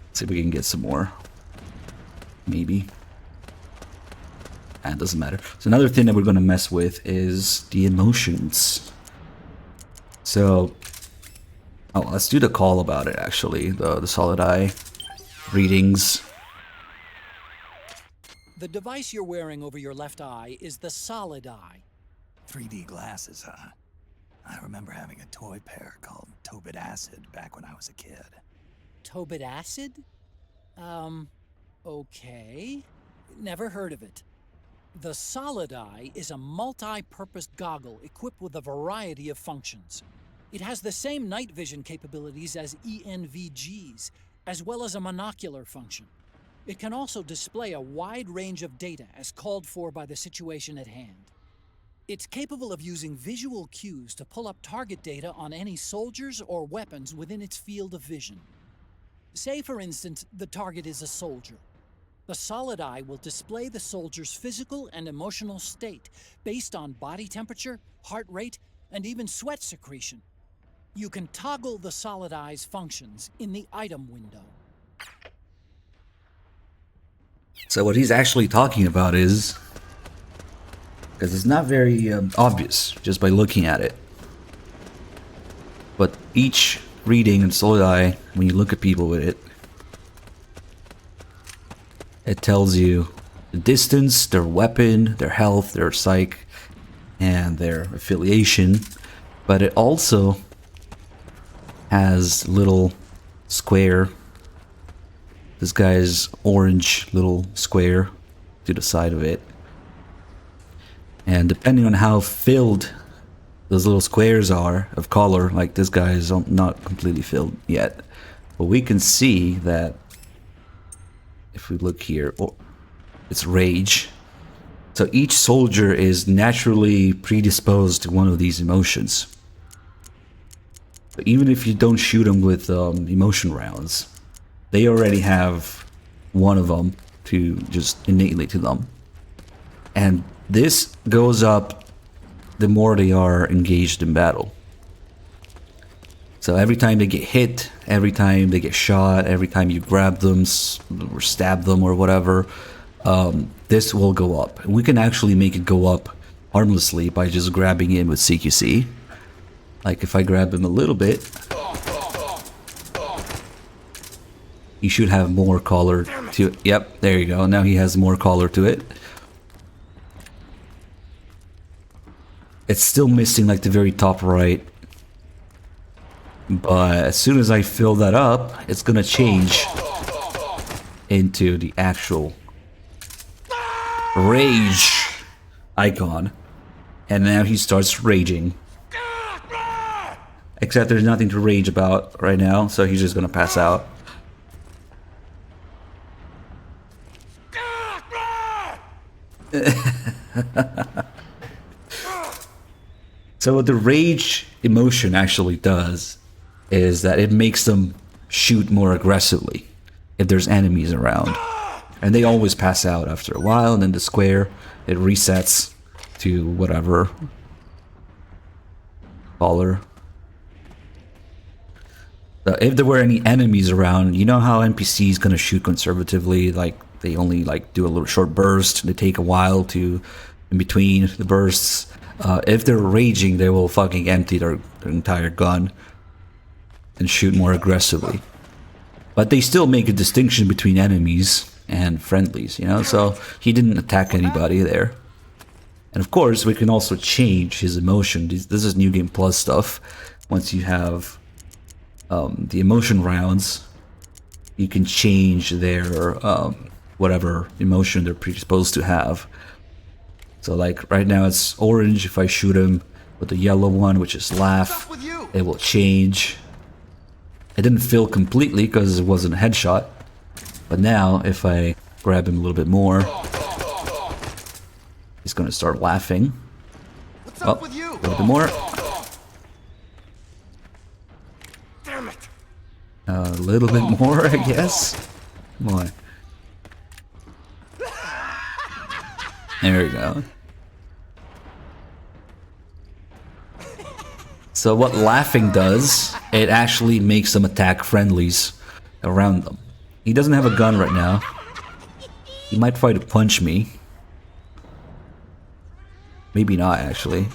Let's see if we can get some more. Maybe. It doesn't matter. So another thing that we're going to mess with is the emotions. So, oh, let's do the call about it actually. The solid eye readings. The device you're wearing over your left eye is the solid eye. 3D glasses, huh? I remember having a toy pair called Tobit Acid back when I was a kid. Tobit acid? Okay. Never heard of it. The solid eye is a multi-purpose goggle equipped with a variety of functions. It has the same night vision capabilities as ENVGs, as well as a monocular function. It can also display a wide range of data as called for by the situation at hand. It's capable of using visual cues to pull up target data on any soldiers or weapons within its field of vision. Say, for instance, the target is a soldier. The solid eye will display the soldier's physical and emotional state based on body temperature, heart rate, and even sweat secretion. You can toggle the solid eye's functions in the item window. So what he's actually talking about is, because it's not very obvious just by looking at it, but each reading in Solid Eye, when you look at people with it, it tells you the distance, their weapon, their health, their psych, and their affiliation, but it also has little square. This guy's orange little square to the side of it. And depending on how filled those little squares are of color, like this guy is not completely filled yet, but we can see that if we look here, it's rage. So each soldier is naturally predisposed to one of these emotions. But even if you don't shoot them with emotion rounds, they already have one of them to just innately to them. And this goes up the more they are engaged in battle. So every time they get hit, every time they get shot, every time you grab them or stab them or whatever, this will go up. We can actually make it go up harmlessly by just grabbing him with CQC. Like if I grab him a little bit, he should have more color to it. Yep, there you go. Now he has more color to it. It's still missing like the very top right. But as soon as I fill that up, it's gonna change into the actual rage icon. And now he starts raging. Except there's nothing to rage about right now, so he's just gonna pass out. So what the rage emotion actually does is that it makes them shoot more aggressively if there's enemies around. And they always pass out after a while, and then the square, it resets to whatever color. So if there were any enemies around, you know how NPCs gonna shoot conservatively, like they only like do a little short burst, they take a while to in between the bursts. If they're raging, they will fucking empty their entire gun and shoot more aggressively. But they still make a distinction between enemies and friendlies, you know, so he didn't attack anybody there. And of course, we can also change his emotion. This is New Game Plus stuff. Once you have the emotion rounds, you can change their whatever emotion they're predisposed to have. So like right now it's orange. If I shoot him with the yellow one, which is laugh, it will change. It didn't fill completely because it wasn't a headshot. But now if I grab him a little bit more, he's gonna start laughing. Oh, a little bit more. A little bit more, I guess. Come on. There we go. So what laughing does, it actually makes them attack friendlies around them. He doesn't have a gun right now. He might try to punch me. Maybe not, actually.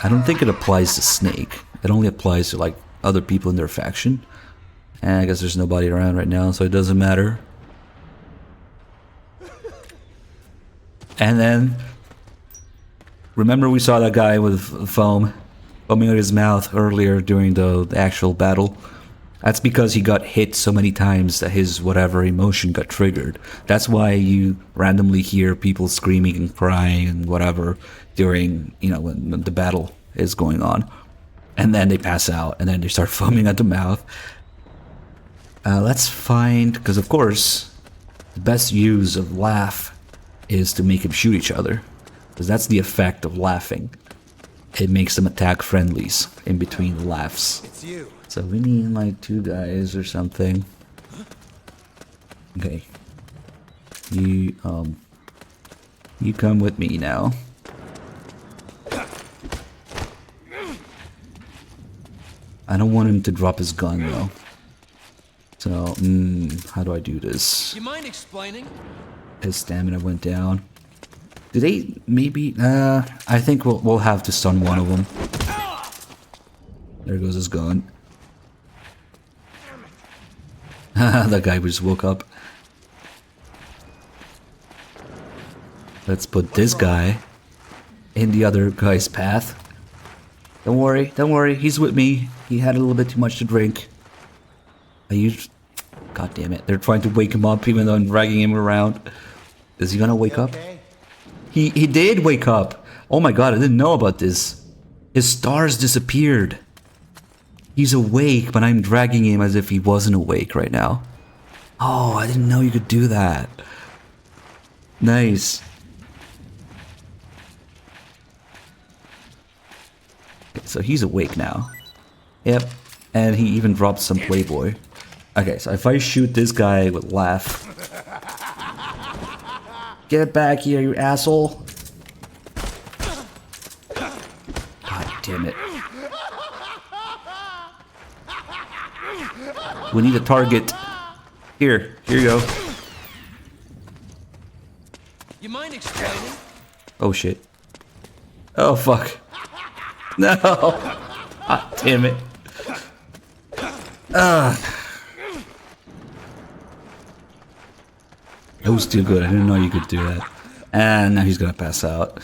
I don't think it applies to Snake. It only applies to, like, other people in their faction. And I guess there's nobody around right now, so it doesn't matter. And then, remember we saw that guy with foaming out his mouth earlier during the actual battle? That's because he got hit so many times that his whatever emotion got triggered. That's why you randomly hear people screaming and crying and whatever during, you know, when the battle is going on. And then they pass out and then they start foaming at the mouth. Let's find, because of course, the best use of laugh is to make them shoot each other. Because that's the effect of laughing. It makes them attack friendlies in between the laughs. It's you. So we need like 2 guys or something. Okay. You come with me now. I don't want him to drop his gun though. So, how do I do this? You mind explaining? His stamina went down. Do they maybe? I think we'll have to stun one of them. There goes his gun. That guy just woke up. Let's put this guy in the other guy's path. Don't worry, he's with me. He had a little bit too much to drink. God damn it, they're trying to wake him up even though I'm dragging him around. Is he gonna wake up? He did wake up. Oh my god, I didn't know about this. His stars disappeared. He's awake, but I'm dragging him as if he wasn't awake right now. Oh, I didn't know you could do that. Nice. Okay, so he's awake now. Yep, and he even dropped some Playboy. Okay, so if I shoot this guy with laugh. Get back here, you asshole. God damn it. We need a target. Here you go. You mind explaining? Oh shit. Oh fuck. No. Ah, damn it. That was too good. I didn't know you could do that. And now he's gonna pass out.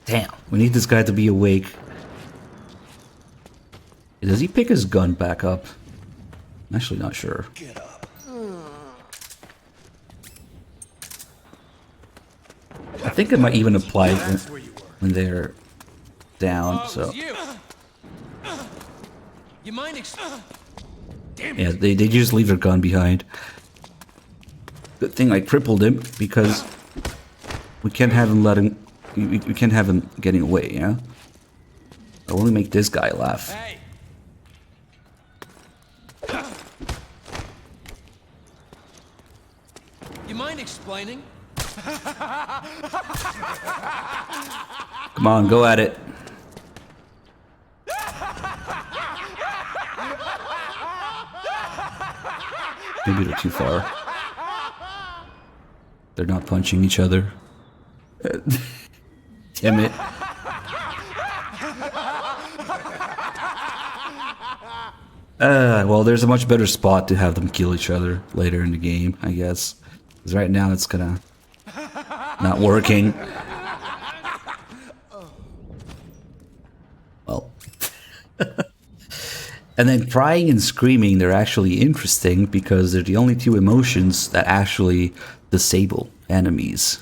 Damn. We need this guy to be awake. Does he pick his gun back up? I'm actually not sure. I think it might even apply when they're down, so. You mind Yeah, they just leave their gun behind. Good thing I crippled him because we can't have him we can't have him getting away, yeah? I'll only make this guy laugh. Hey. You mind explaining? Come on, go at it. Maybe they're too far. They're not punching each other. Damn it. Well, there's a much better spot to have them kill each other later in the game, I guess. Because right now it's kinda not working. Well. And then crying and screaming, they're actually interesting because they're the only two emotions that actually disable enemies.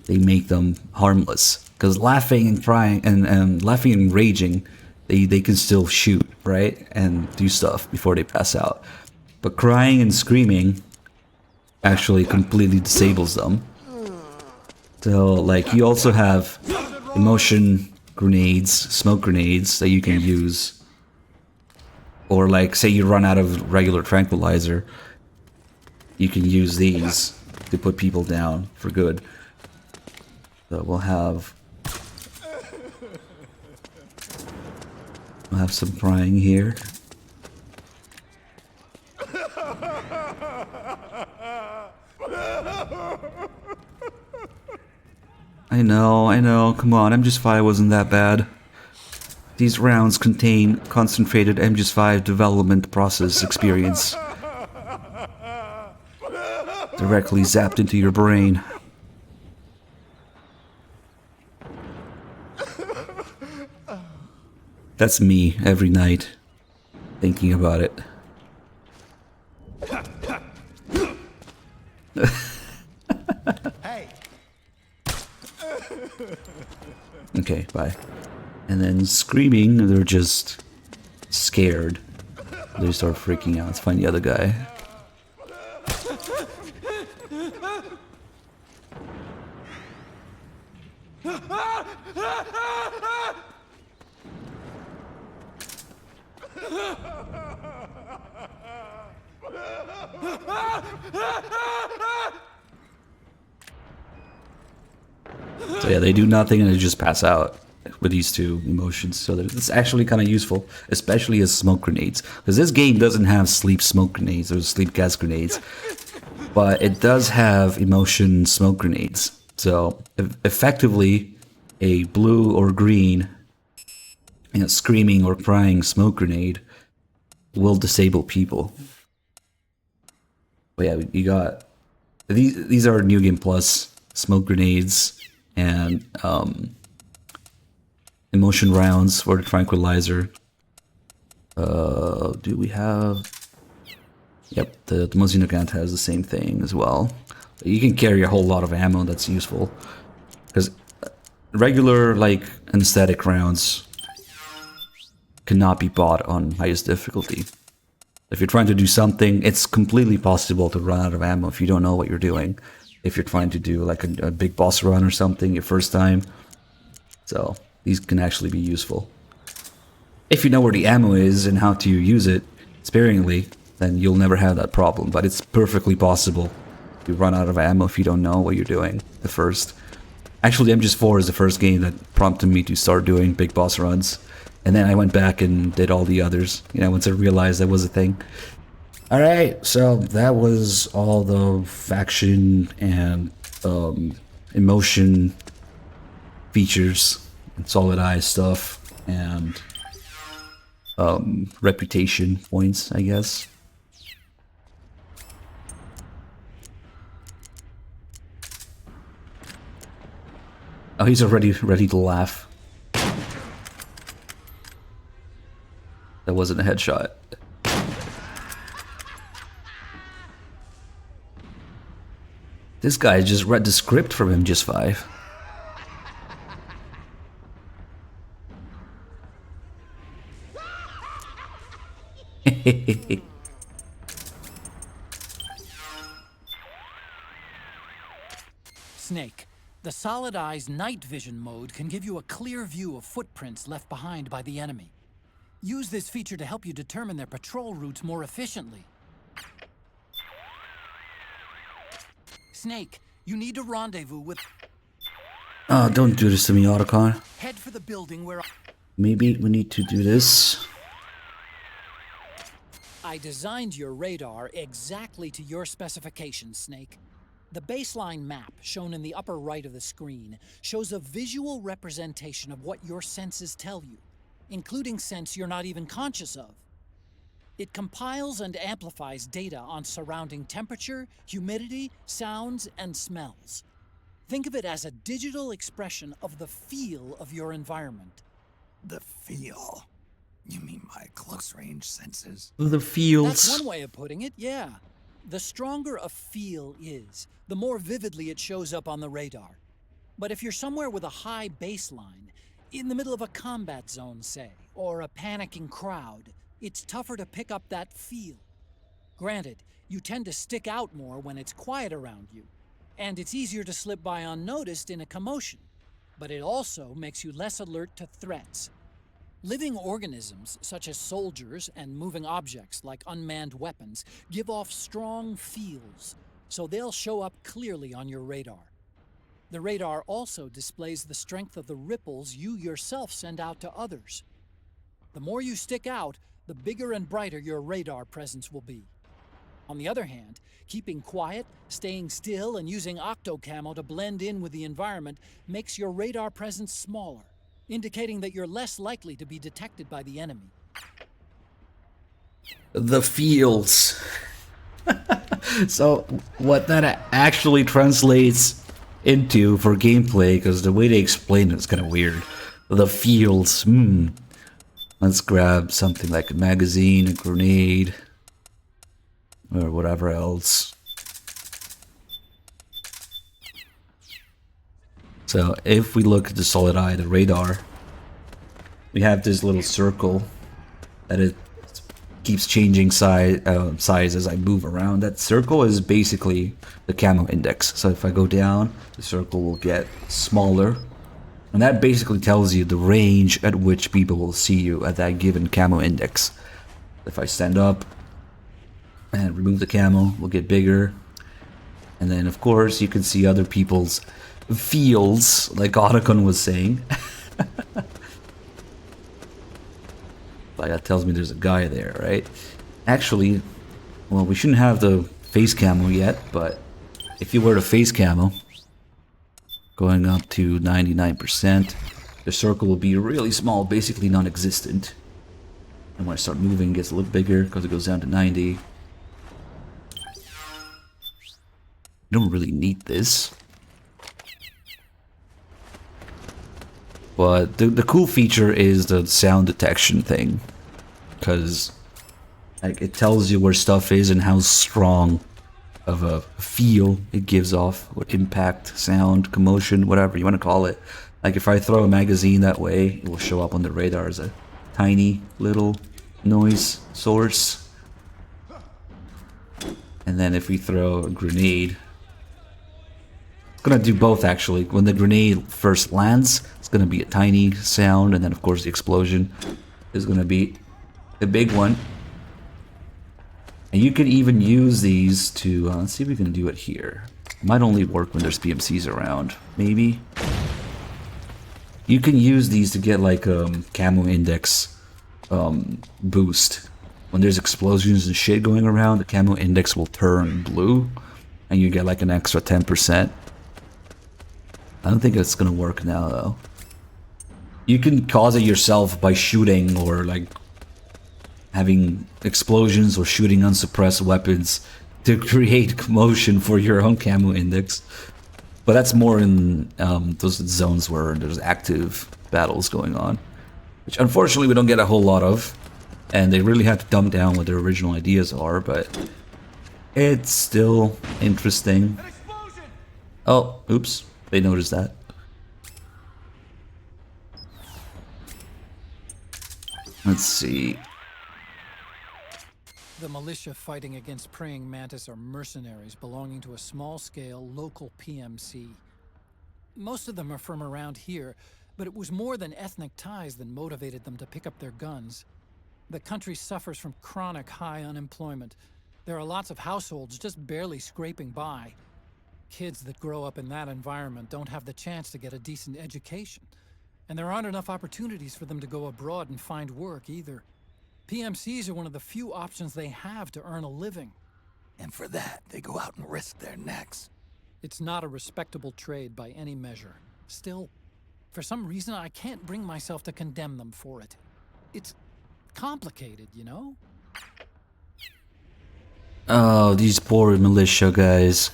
They make them harmless. Because laughing and crying and laughing and raging, they can still shoot, right? And do stuff before they pass out. But crying and screaming actually completely disables them. So, like, you also have emotion grenades, smoke grenades that you can use. Or like, say you run out of regular tranquilizer, you can use these to put people down for good. So we'll have some crying here. I know, come on, MGS5 wasn't that bad. These rounds contain concentrated MGS5 development process experience. Directly zapped into your brain. That's me every night, thinking about it. Okay, bye. And then screaming, they're just scared. They start freaking out. Let's find the other guy. So yeah, they do nothing and they just pass out. with these two emotions, so that it's actually kind of useful, especially as smoke grenades. Because this game doesn't have sleep smoke grenades or sleep gas grenades, but it does have emotion smoke grenades. So effectively, a blue or green, screaming or crying smoke grenade will disable people. But yeah, you got these are New Game Plus smoke grenades and emotion rounds for the tranquilizer. Do we have? Yep, the Mozino Gant has the same thing as well. You can carry a whole lot of ammo. That's useful because regular like anesthetic rounds cannot be bought on highest difficulty. If you're trying to do something, it's completely possible to run out of ammo if you don't know what you're doing. If you're trying to do like a big boss run or something your first time. So these can actually be useful. If you know where the ammo is and how to use it sparingly, then you'll never have that problem. But it's perfectly possible to run out of ammo if you don't know what you're doing at first. Actually, MGS4 is the first game that prompted me to start doing big boss runs. And then I went back and did all the others, once I realized that was a thing. Alright, so that was all the faction and emotion features, and Solid Eye stuff, and reputation points, I guess. Oh, he's already ready to laugh. That wasn't a headshot. This guy just read the script from MGS5. Snake, the Solid Eye's night vision mode can give you a clear view of footprints left behind by the enemy. Use this feature to help you determine their patrol routes more efficiently. Snake, you need to rendezvous with... Oh, don't do this to me, Otacon. Head for the building where... Maybe we need to do this. I designed your radar exactly to your specifications, Snake. The baseline map, shown in the upper right of the screen, shows a visual representation of what your senses tell you, including scents you're not even conscious of. It compiles and amplifies data on surrounding temperature, humidity, sounds, and smells. Think of it as a digital expression of the feel of your environment. The feel? You mean my close-range senses? The feels. That's one way of putting it, yeah. The stronger a feel is, the more vividly it shows up on the radar. But if you're somewhere with a high baseline, in the middle of a combat zone, say, or a panicking crowd, it's tougher to pick up that feel. Granted, you tend to stick out more when it's quiet around you, and it's easier to slip by unnoticed in a commotion, but it also makes you less alert to threats. Living organisms, such as soldiers and moving objects like unmanned weapons, give off strong feels, so they'll show up clearly on your radar. The radar also displays the strength of the ripples you yourself send out to others. The more you stick out, the bigger and brighter your radar presence will be. On the other hand, keeping quiet, staying still, and using octocamo to blend in with the environment makes your radar presence smaller, indicating that you're less likely to be detected by the enemy. The feels. So, what that actually translates into for gameplay, because the way they explain it is kind of weird. The feels. Let's grab something like a magazine, a grenade, or whatever else. So if we look at the Solid Eye, the radar, we have this little circle that it keeps changing size as I move around. That circle is basically the camo index. So if I go down, the circle will get smaller. And that basically tells you the range at which people will see you at that given camo index. If I stand up and remove the camo, we'll get bigger. And then of course you can see other people's feels, like Otacon was saying. Like, that tells me there's a guy there, right? Actually, well, we shouldn't have the face camo yet, but if you wear the face camo, going up to 99%, the circle will be really small, basically non-existent. And when I start moving, it gets a little bigger because it goes down to 90. You don't really need this. But the cool feature is the sound detection thing. Because like, it tells you where stuff is and how strong of a feel it gives off. What impact, sound, commotion, whatever you want to call it. Like if I throw a magazine that way, it will show up on the radar as a tiny little noise source. And then if we throw a grenade, it's gonna do both actually. When the grenade first lands, it's gonna be a tiny sound, and then of course the explosion is gonna be a big one. And you could even use these to, let's see if we can do it here. It might only work when there's PMCs around, maybe. You can use these to get like a camo index boost. When there's explosions and shit going around, the camo index will turn blue, and you get like an extra 10%. I don't think it's gonna work now though. You can cause it yourself by shooting or like having explosions or shooting unsuppressed weapons to create commotion for your own camo index. But that's more in those zones where there's active battles going on, which unfortunately we don't get a whole lot of, and they really have to dumb down what their original ideas are, but it's still interesting. Oh, oops, they noticed that. Let's see. The militia fighting against praying mantis are mercenaries belonging to a small-scale local PMC. Most of them are from around here, but it was more than ethnic ties that motivated them to pick up their guns. The country suffers from chronic high unemployment. There are lots of households just barely scraping by. Kids that grow up in that environment don't have the chance to get a decent education, and there aren't enough opportunities for them to go abroad and find work either. PMCs are one of the few options they have to earn a living. And for that, they go out and risk their necks. It's not a respectable trade by any measure. Still, for some reason, I can't bring myself to condemn them for it. It's complicated, you know? Oh, these poor militia guys.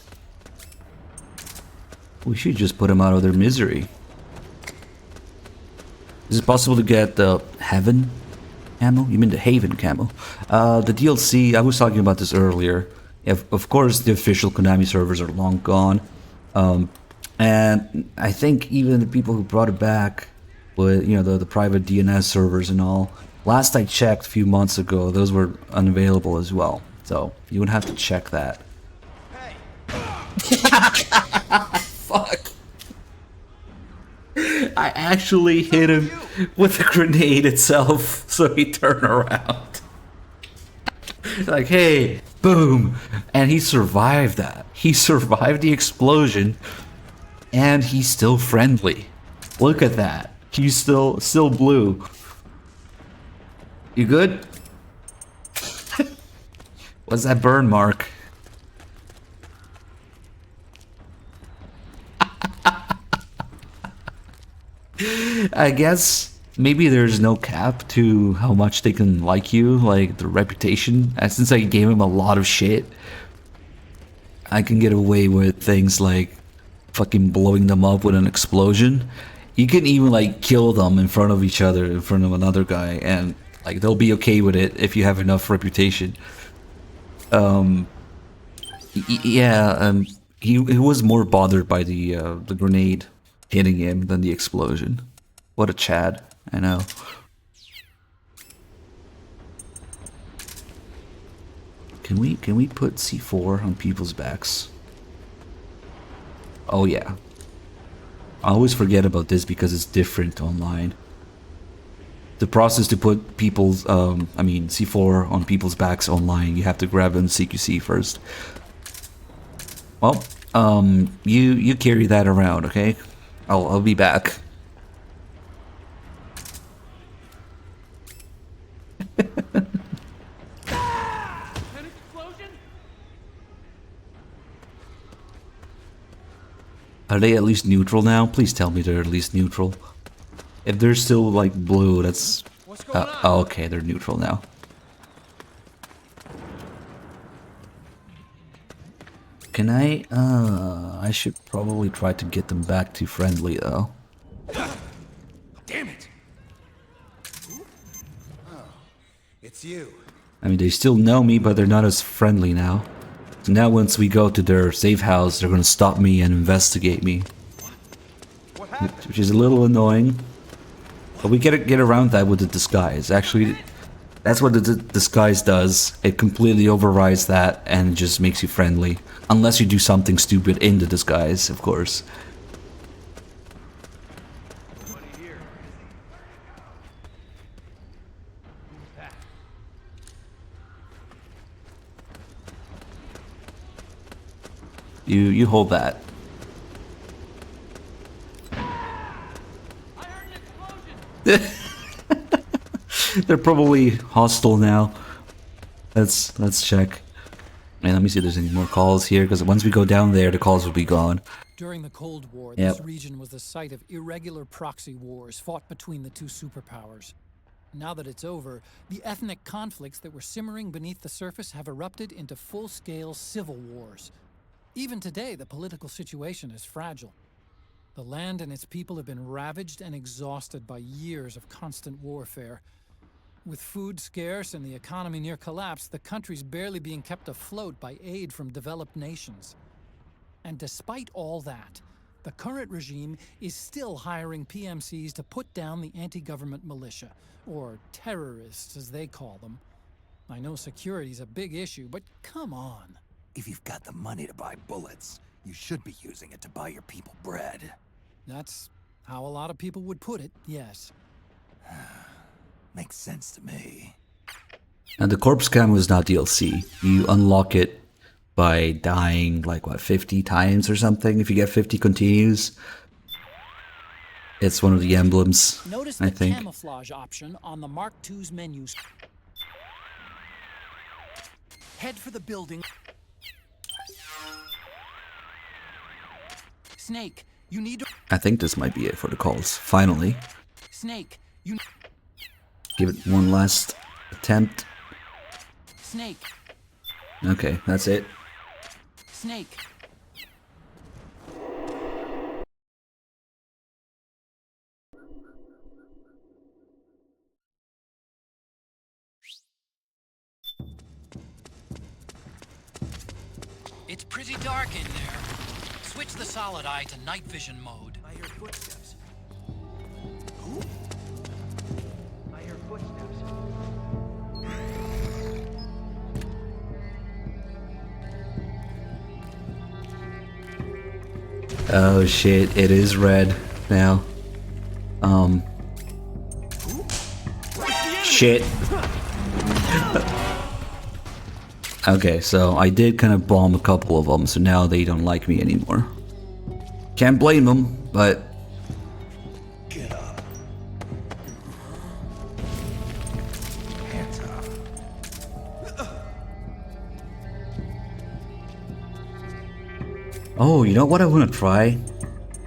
We should just put them out of their misery. Is it possible to get the Heaven camo? You mean the Haven camo? The DLC, I was talking about this earlier. Of course, the official Konami servers are long gone. And I think even the people who brought it back with, you know, the private DNS servers and all, last I checked a few months ago, those were unavailable as well. So you would have to check that. Fuck. I actually hit him with the grenade itself, so he turned around. Like, hey, boom. And he survived that. He survived the explosion, and he's still friendly. Look at that. He's still blue. You good? What's that burn mark? I guess maybe there's no cap to how much they can like you, like the reputation. And since I gave him a lot of shit, I can get away with things like fucking blowing them up with an explosion. You can even like kill them in front of each other, in front of another guy, and like they'll be okay with it if you have enough reputation. He was more bothered by the grenade hitting him than the explosion. What a Chad, I know. Can we put C4 on people's backs? Oh yeah. I always forget about this because it's different online. The process to put people's C4 on people's backs online, you have to grab them CQC first. Well, you carry that around, okay? I'll be back. Are they at least neutral now? Please tell me they're at least neutral. If they're still like blue, that's... oh, okay, they're neutral now. Can I should probably try to get them back to friendly though. Damn it! Oh, it's you. I mean, they still know me, but they're not as friendly now. So now once we go to their safe house, they're gonna stop me and investigate me. Which is a little annoying. But we get around that with the disguise. Actually, that's what the disguise does. It completely overrides that and just makes you friendly. Unless you do something stupid in the disguise, of course. You hold that. They're probably hostile now. Let's check. And let me see if there's any more calls here, because once we go down there, the calls will be gone. During the Cold War, Yep. this region was the site of irregular proxy wars fought between the two superpowers. Now that it's over, the ethnic conflicts that were simmering beneath the surface have erupted into full-scale civil wars. Even today, the political situation is fragile. The land and its people have been ravaged and exhausted by years of constant warfare. With food scarce and the economy near collapse, the country's barely being kept afloat by aid from developed nations. And despite all that, the current regime is still hiring PMCs to put down the anti-government militia, or terrorists as they call them. I know security's a big issue, but come on. If you've got the money to buy bullets, you should be using it to buy your people bread. That's how a lot of people would put it, yes. Makes sense to me. And the corpse cam is not DLC. You unlock it by dying like what, 50 times or something. If you get 50 continues, it's one of the emblems. Notice I the think. camouflage option on the Mark II's menu. Head for the building. Snake, you need to... I think this might be it for the calls. Finally, Snake, you... give it one last attempt. Snake, Okay, that's it. Snake. It's pretty dark in there. Switch the solid eye to night vision mode. I hear footsteps. Who? I hear footsteps. Oh shit, it is red now. Shit. Okay, so I did kind of bomb a couple of them, so now they don't like me anymore. Can't blame them, but... Get up. Hands up. Oh, you know what I want to try?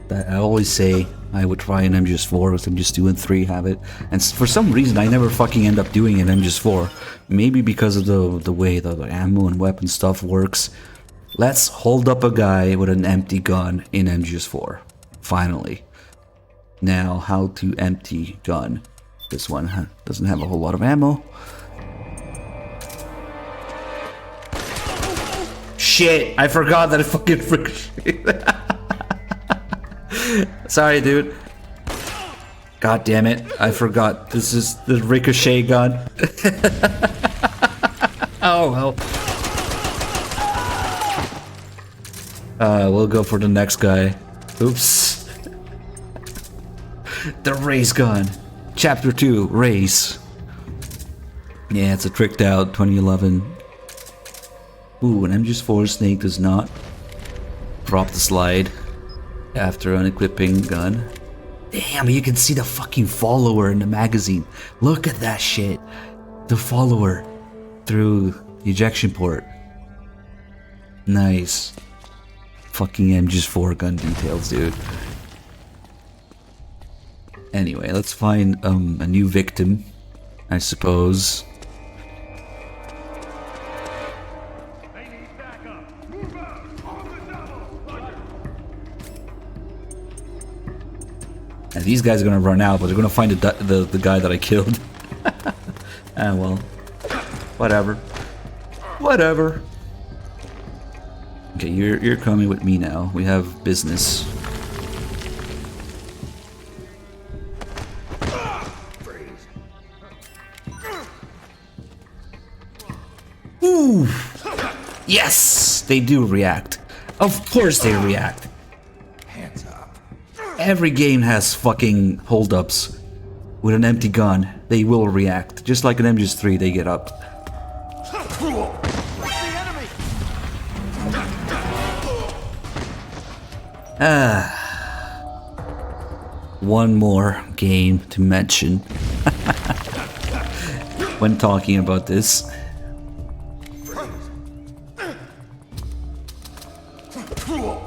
That I always say I would try an MGS4 because I'm just doing 3 have it. And for some reason I never fucking end up doing an MGS4. Maybe because of the way the ammo and weapon stuff works. Let's hold up a guy with an empty gun in MGS4. Finally. Now, how to empty gun. This one doesn't have a whole lot of ammo. Shit, I forgot that it fucking ricocheted. Sorry, dude. God damn it, I forgot. This is the ricochet gun. Oh, well. We'll go for the next guy. Oops. The race gun. Chapter 2, race. Yeah, it's a tricked out 2011. Ooh, an MGS4 Snake does not drop the slide after unequipping gun. Damn, you can see the fucking follower in the magazine. Look at that shit. The follower through the ejection port. Nice. fucking MG4 gun details, dude. Anyway, let's find a new victim, I suppose. And these guys are gonna run out, but they're gonna find the guy that I killed. Ah, well, whatever. Whatever. Okay, you're coming with me now. We have business. Ooh! Yes, they do react. Of course they react. Hands up. Every game has fucking holdups. With an empty gun, they will react. Just like an MG3, they get up. One more game to mention when talking about this.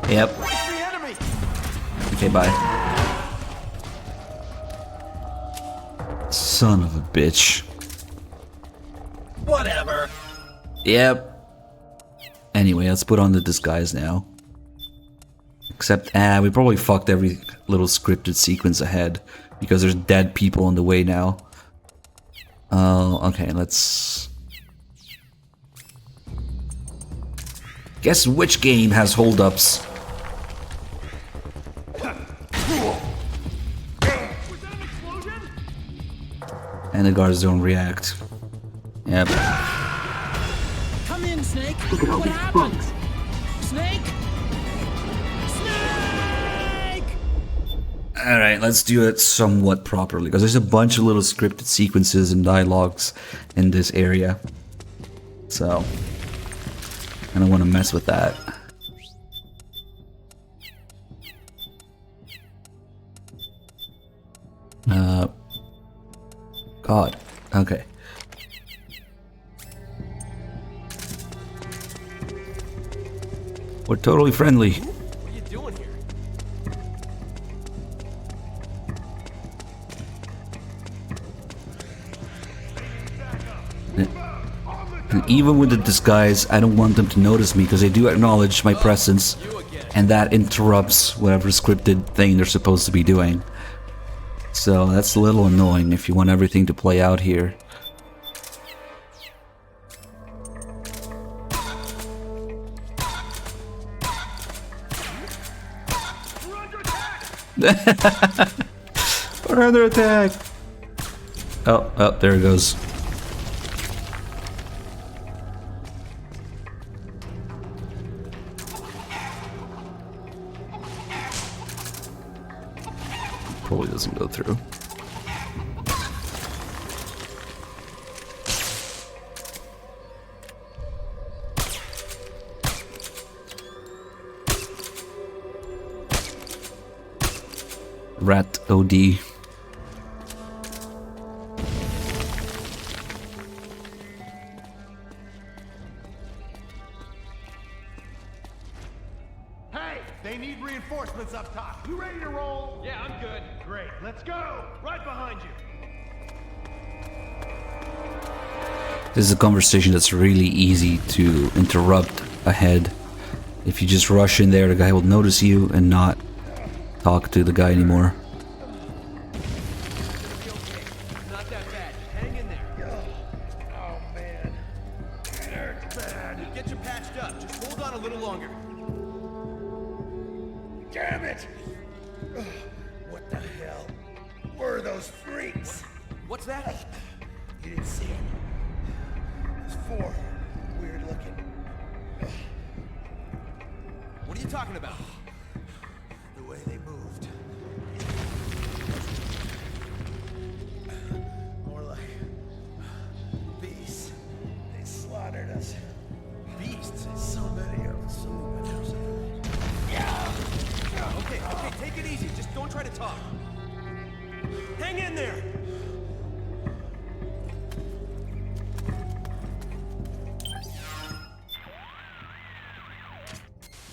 Yep. Okay, bye. Son of a bitch. Whatever. Yep. Anyway, let's put on the disguise now. Except, we probably fucked every little scripted sequence ahead because there's dead people on the way now. Okay, let's... Guess which game has holdups? And the guards don't react. Yep. Come in, Snake. What happened? Snake? Snake! Alright, let's do it somewhat properly, because there's a bunch of little scripted sequences and dialogues in this area. So, I don't want to mess with that. God. Okay. We're totally friendly. What are you doing here? And even with the disguise, I don't want them to notice me because they do acknowledge my presence, and that interrupts whatever scripted thing they're supposed to be doing. So that's a little annoying if you want everything to play out here. We're under attack! Oh, there it goes. Probably doesn't go through. Rat OD. Hey, they need reinforcements up top. You ready to roll? Yeah, I'm good. Great, let's go. Right behind you. This is a conversation that's really easy to interrupt ahead. If you just rush in there, the guy will notice you and not talk to the guy anymore. Not that bad. Just hang in there. Oh, man. It hurts bad. We'll get you patched up. Just hold on a little longer. Damn it! What the hell were those freaks? What's that? You didn't see it. There's 4 weird looking. What are you talking about? The way they moved. More like beasts. They slaughtered us. Beasts? So many of them. So many of them. Yeah. Okay, take it easy. Just don't try to talk. Hang in there!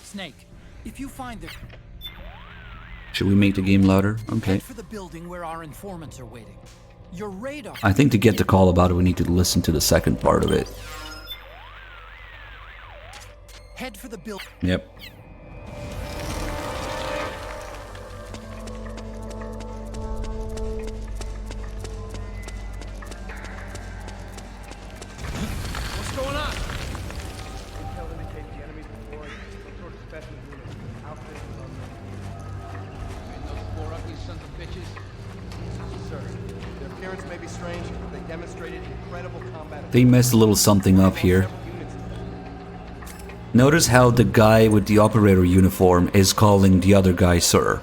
Snake, If you find the Should we make the game louder? Okay. head for the building where our informants are waiting. Your radar. I think to get the call about it, we need to listen to the second part of it. Head for the building. Yep. What's going on? Intel indicates the enemy's deploying some sort of special unit. Outfit is unknown. And those 4 ugly sons of bitches? Sir, their appearance may be strange, but they demonstrated incredible combat. They messed a little something up here. Notice how the guy with the operator uniform is calling the other guy sir.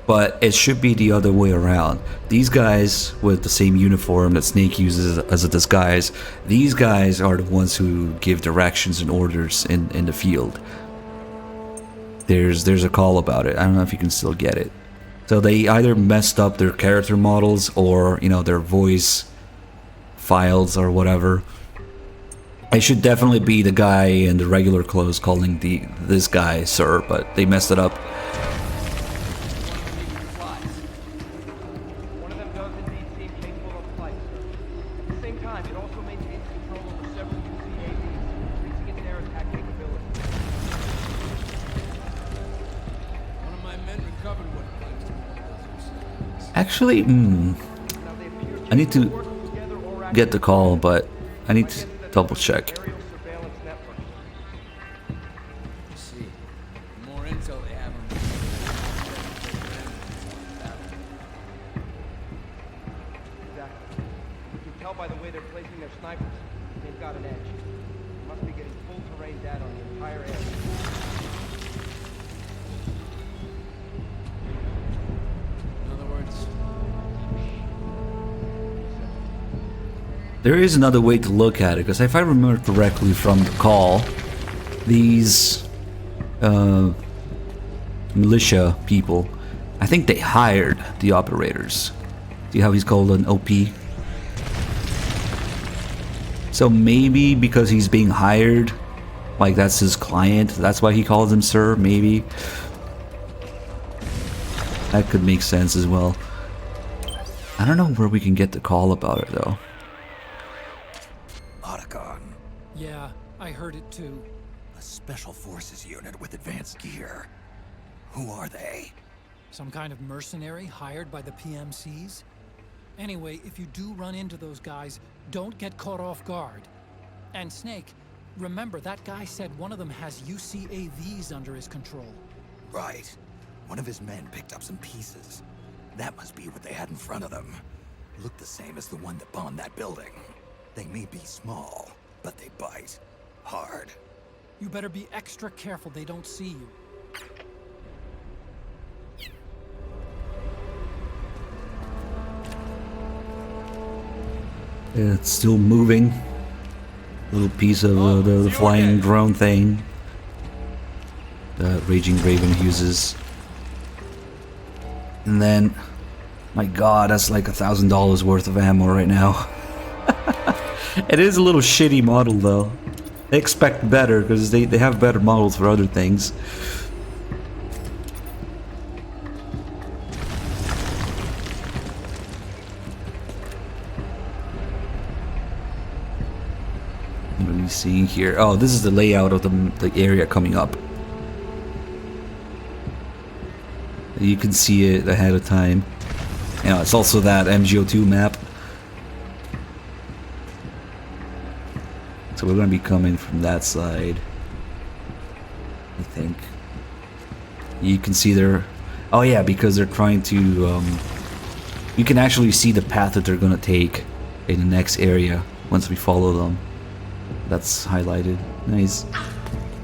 But it should be the other way around. These guys with the same uniform that Snake uses as a disguise, these guys are the ones who give directions and orders in the field. There's a call about it. I don't know if you can still get it. So they either messed up their character models or, you know, their voice files or whatever. It should definitely be the guy in the regular clothes calling this guy sir, but they messed it up. One of them does indeed seem capable of flight, sir. At the same time, it also maintains control over several UCAVs, increasing its air attack capability. One of my men recovered what claims to be Actually, I need to get the call, but I need to double check. Let's see. The more intel they have on Exactly. You can tell by the way they're placing their snipers. They've got an edge. They must be getting full terrain data on the entire area. In other words, There is another way to look at it, because if I remember correctly from the call, these militia people, I think they hired the operators. See how he's called an OP? So maybe because he's being hired, like that's his client, that's why he calls him sir, maybe. That could make sense as well. I don't know where we can get the call about it though. Otacon. Yeah, I heard it too. A special forces unit with advanced gear. Who are they? Some kind of mercenary hired by the PMCs? Anyway, if you do run into those guys, don't get caught off guard. And Snake, remember that guy said one of them has UCAVs under his control. Right. One of his men picked up some pieces. That must be what they had in front of them. Look the same as the one that bombed that building. They may be small, but they bite hard. You better be extra careful they don't see you. It's still moving. Little piece of the flying drone thing that Raging Raven uses. And then, my god, that's like $1,000 worth of ammo right now. It is a little shitty model though. They expect better because they have better models for other things. What are we seeing here? Oh, this is the layout of the area coming up. You can see it ahead of time. You know, it's also that MGO2 map. So we're going to be coming from that side, I think. You can see they're... Oh yeah, because they're trying to... you can actually see the path that they're going to take in the next area once we follow them. That's highlighted. Nice.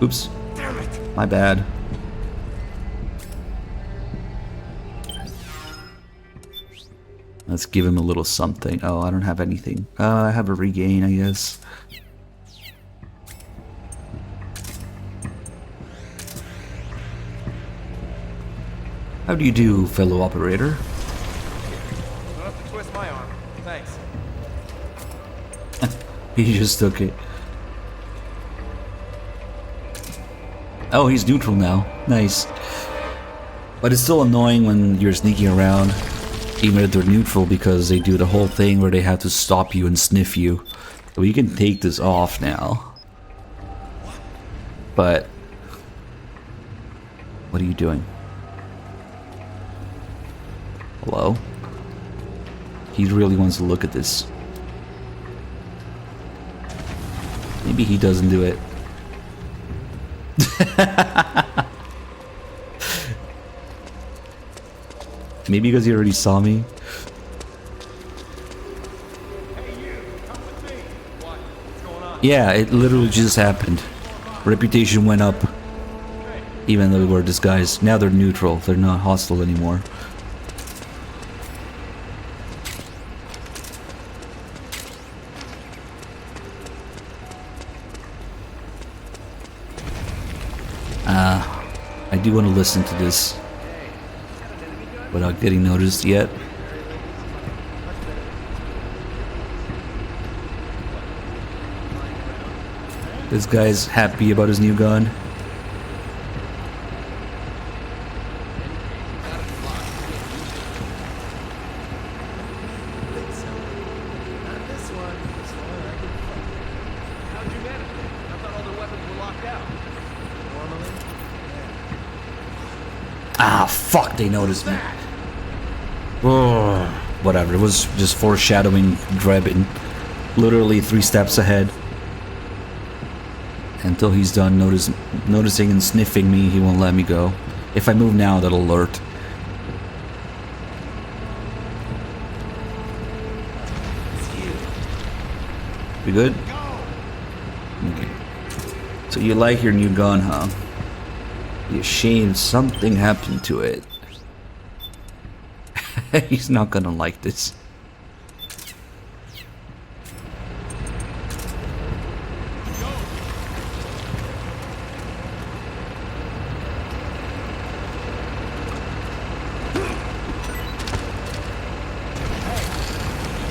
Oops. My bad. Let's give him a little something. Oh, I don't have anything. I have a regain, I guess. How do you do, fellow operator? Don't have to twist my arm. Thanks. He just took it. Oh, he's neutral now. Nice. But it's still annoying when you're sneaking around, even if they're neutral, because they do the whole thing where they have to stop you and sniff you. So we can take this off now. But what are you doing? Hello? He really wants to look at this. Maybe he doesn't do it. Maybe because he already saw me. Yeah, it literally just happened. Reputation went up. Even though we were disguised. Now they're neutral. They're not hostile anymore. I do want to listen to this without getting noticed yet. This guy's happy about his new gun. Ah, fuck, they noticed me. Oh, whatever, it was just foreshadowing Drebin. Literally 3 steps ahead. Until he's done noticing and sniffing me, he won't let me go. If I move now, that'll alert. We good? Okay. So you like your new gun, huh? You're ashamed something happened to it. He's not gonna like this.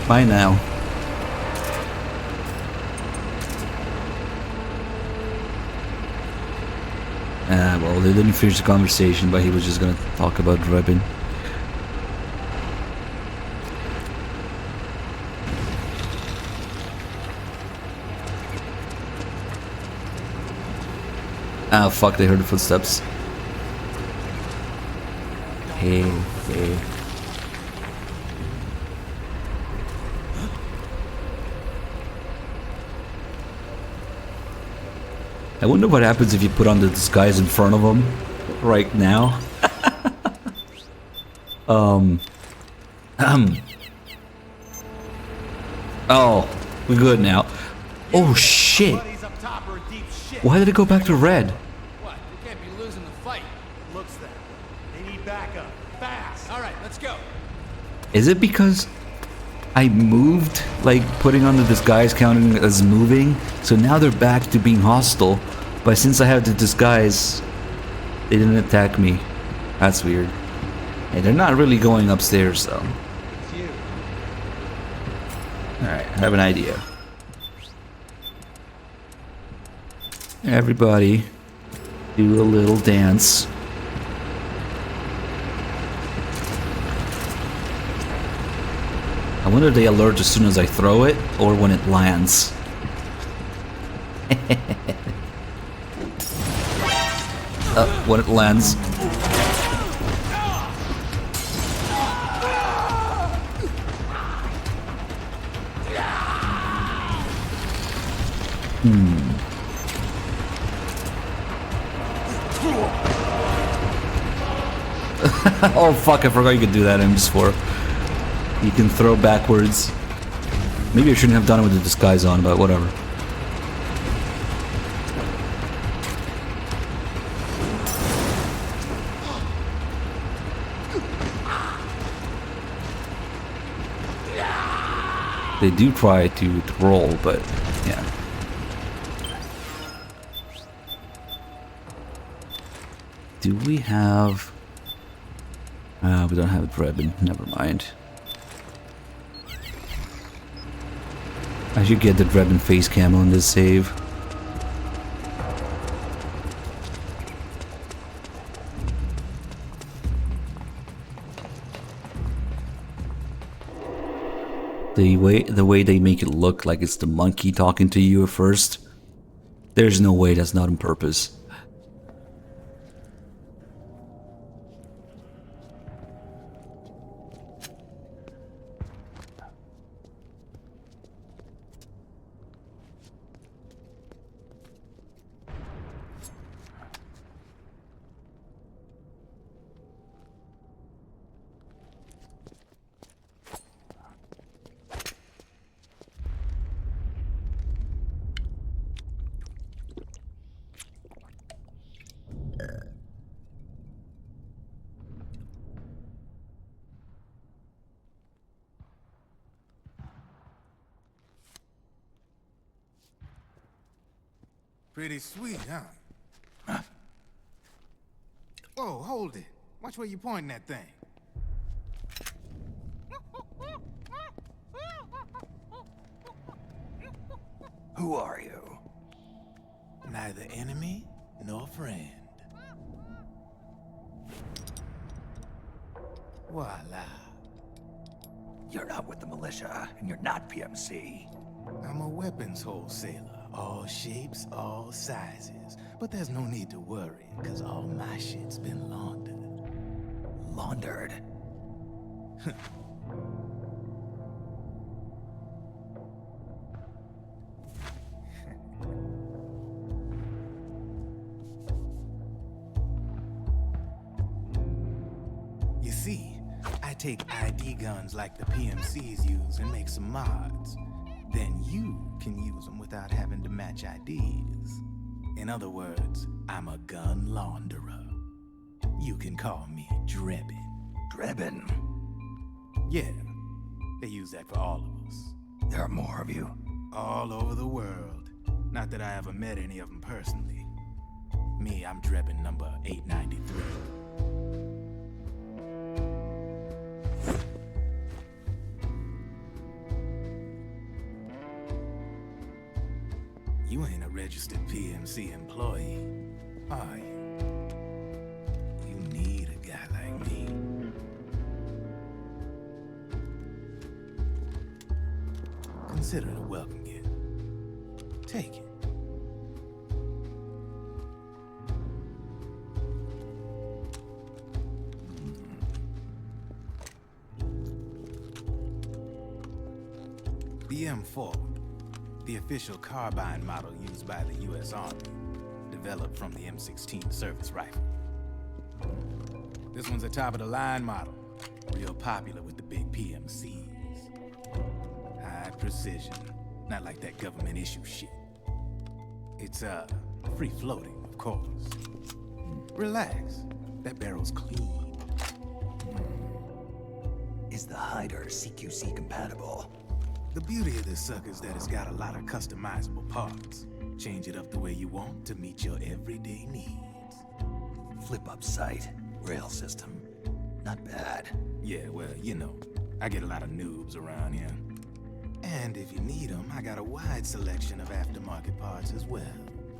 Bye now. Well, they didn't finish the conversation, but he was just gonna talk about Drebin. Ah, fuck, they heard the footsteps. Hey, hey. I wonder what happens if you put on the disguise in front of him right now. Oh, we're good now. Oh shit. Why did it go back to red? What? They can't be losing the fight. Looks that. They need backup. Fast. All right, let's go. Is it because I moved, like putting on the disguise counting as moving? So now they're back to being hostile. But since I have the disguise, they didn't attack me. That's weird. Hey, they're not really going upstairs though. Alright, I have an idea. Everybody, do a little dance. I wonder if they alert as soon as I throw it, or when it lands. When it lands. Oh fuck, I forgot you could do that in M4. You can throw backwards. Maybe I shouldn't have done it with the disguise on, but whatever. They do try to roll, but yeah. Do we have... we don't have Drebin, never mind. I should get the Drebin face camo in this save. The way they make it look like it's the monkey talking to you at first, there's no way that's not on purpose. Pretty sweet, huh? Whoa, hold it. Watch where you pointing that thing. Who are you? Neither enemy nor friend. Voila. You're not with the militia, and you're not PMC. I'm a weapons wholesaler. All shapes, all sizes. But there's no need to worry, because all my shit's been laundered. Laundered? You see, I take ID guns like the PMCs use and make some mods. Then you can use them without having to match IDs. In other words, I'm a gun launderer. You can call me Drebin. Drebin? Yeah, they use that for all of us. There are more of you? All over the world. Not that I ever met any of them personally. Me, I'm Drebin number 893. You ain't a registered PMC employee, are you? You need a guy like me. Consider it a welcome gift. Take it. The M4. The official carbine model used by the U.S. Army, developed from the M16 service rifle. This one's a top-of-the-line model, real popular with the big PMCs. High precision, not like that government-issue shit. It's, free-floating, of course. Relax, that barrel's clean. Is the hider CQC compatible? The beauty of this sucker is that it's got a lot of customizable parts. Change it up the way you want to meet your everyday needs. Flip-up sight, rail system. Not bad. Yeah, well, you know, I get a lot of noobs around here. And if you need them, I got a wide selection of aftermarket parts as well.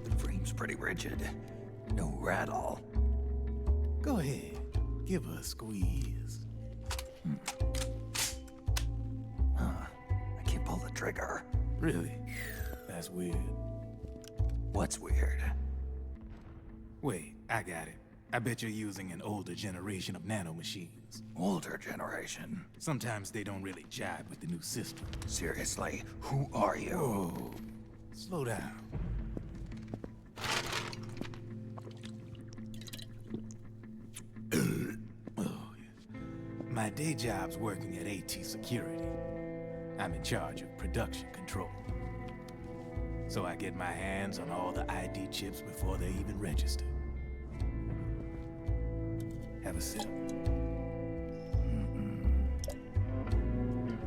The frame's pretty rigid. No rattle. Go ahead, give her a squeeze. Pull the trigger. Really? That's weird. What's weird? Wait, I got it. I bet you're using an older generation of nanomachines. Older generation? Sometimes they don't really jive with the new system. Seriously, who are you? Whoa. Slow down. My day job's working at AT Security. I'm in charge of production control. So I get my hands on all the ID chips before they even register. Have a sip.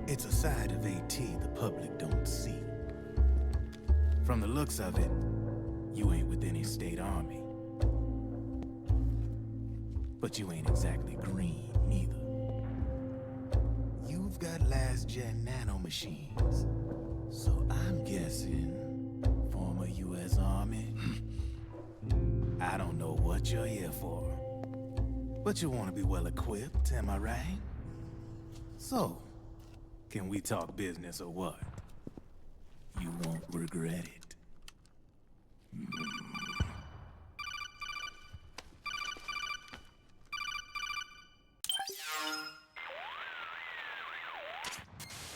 It's a side of AT the public don't see. From the looks of it, you ain't with any state army. But you ain't exactly green, neither. You've got last-gen nanomachines. So I'm guessing former U.S. Army. I don't know what you're here for. But you want to be well-equipped, am I right? So, Can we talk business or what? You won't regret it.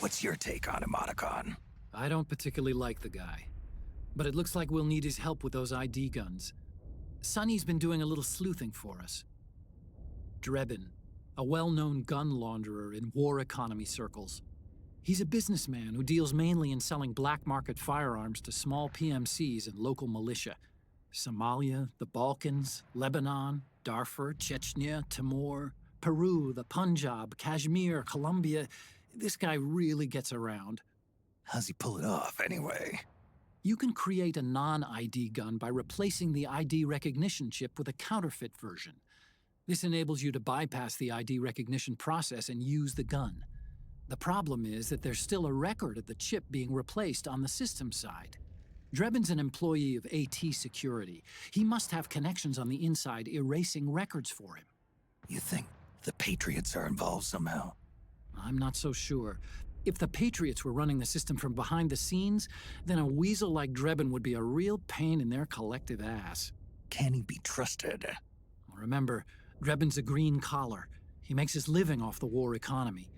What's your take on Emoticon? I don't particularly like the guy, but it looks like we'll need his help with those ID guns. Sonny's been doing a little sleuthing for us. Drebin, a well-known gun launderer in war economy circles. He's a businessman who deals mainly in selling black market firearms to small PMCs and local militia. Somalia, the Balkans, Lebanon, Darfur, Chechnya, Timor, Peru, the Punjab, Kashmir, Colombia. This guy really gets around. How's he pull it off, anyway? You can create a non-ID gun by replacing the ID recognition chip with a counterfeit version. This enables you to bypass the ID recognition process and use the gun. The problem is that there's still a record of the chip being replaced on the system side. Drebin's an employee of AT Security. He must have connections on the inside erasing records for him. You think the Patriots are involved somehow? I'm not so sure. If the Patriots were running the system from behind the scenes, then a weasel like Drebin would be a real pain in their collective ass. Can he be trusted? Remember, Drebin's a green collar. He makes his living off the war economy.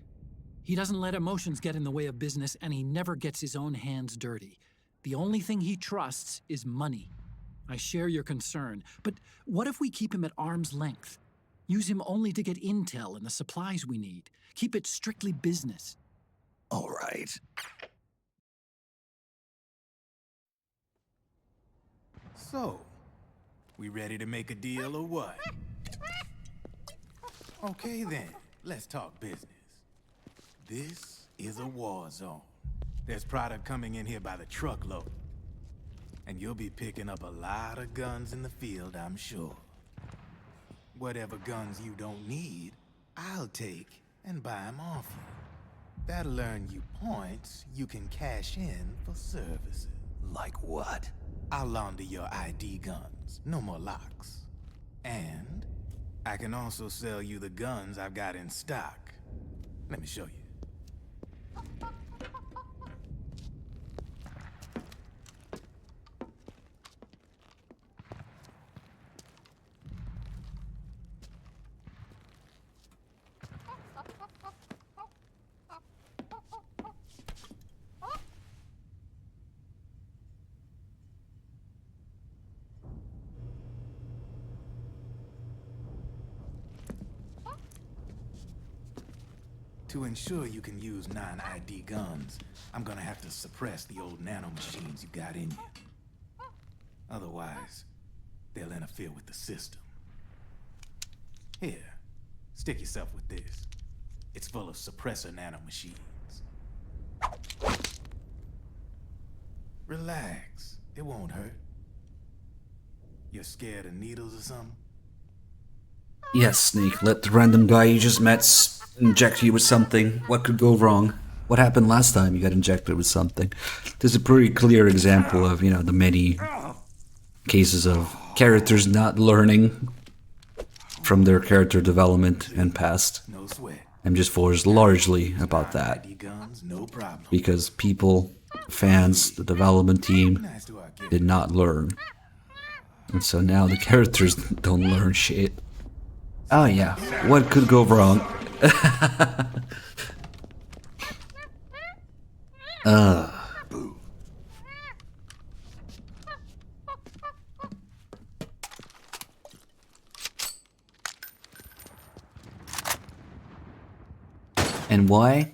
He doesn't let emotions get in the way of business, and he never gets his own hands dirty. The only thing he trusts is money. I share your concern, but what if we keep him at arm's length? Use him only to get intel and the supplies we need. Keep it strictly business. All right. So, we ready to make a deal or what? Okay then, let's talk business. This is a war zone. There's product coming in here by the truckload. And you'll be picking up a lot of guns in the field, I'm sure. Whatever guns you don't need, I'll take and buy them off you. That'll earn you points you can cash in for services. Like what? I'll launder your ID guns, no more locks. And I can also sell you the guns I've got in stock. Let me show you. To ensure you can use non-ID guns, I'm gonna have to suppress the old nanomachines you got in you. Otherwise, they'll interfere with the system. Here, stick yourself with this. It's full of suppressor nanomachines. Relax, it won't hurt. You're scared of needles or something? Yes, Snake, let the random guy you just met inject you with something. What could go wrong? What happened last time you got injected with something? There's a pretty clear example of, you know, the many cases of characters not learning from their character development and past. No sweat. MGS4 is largely about that. Because people, fans, the development team did not learn. And so now the characters don't learn shit. Oh yeah, what could go wrong? And why?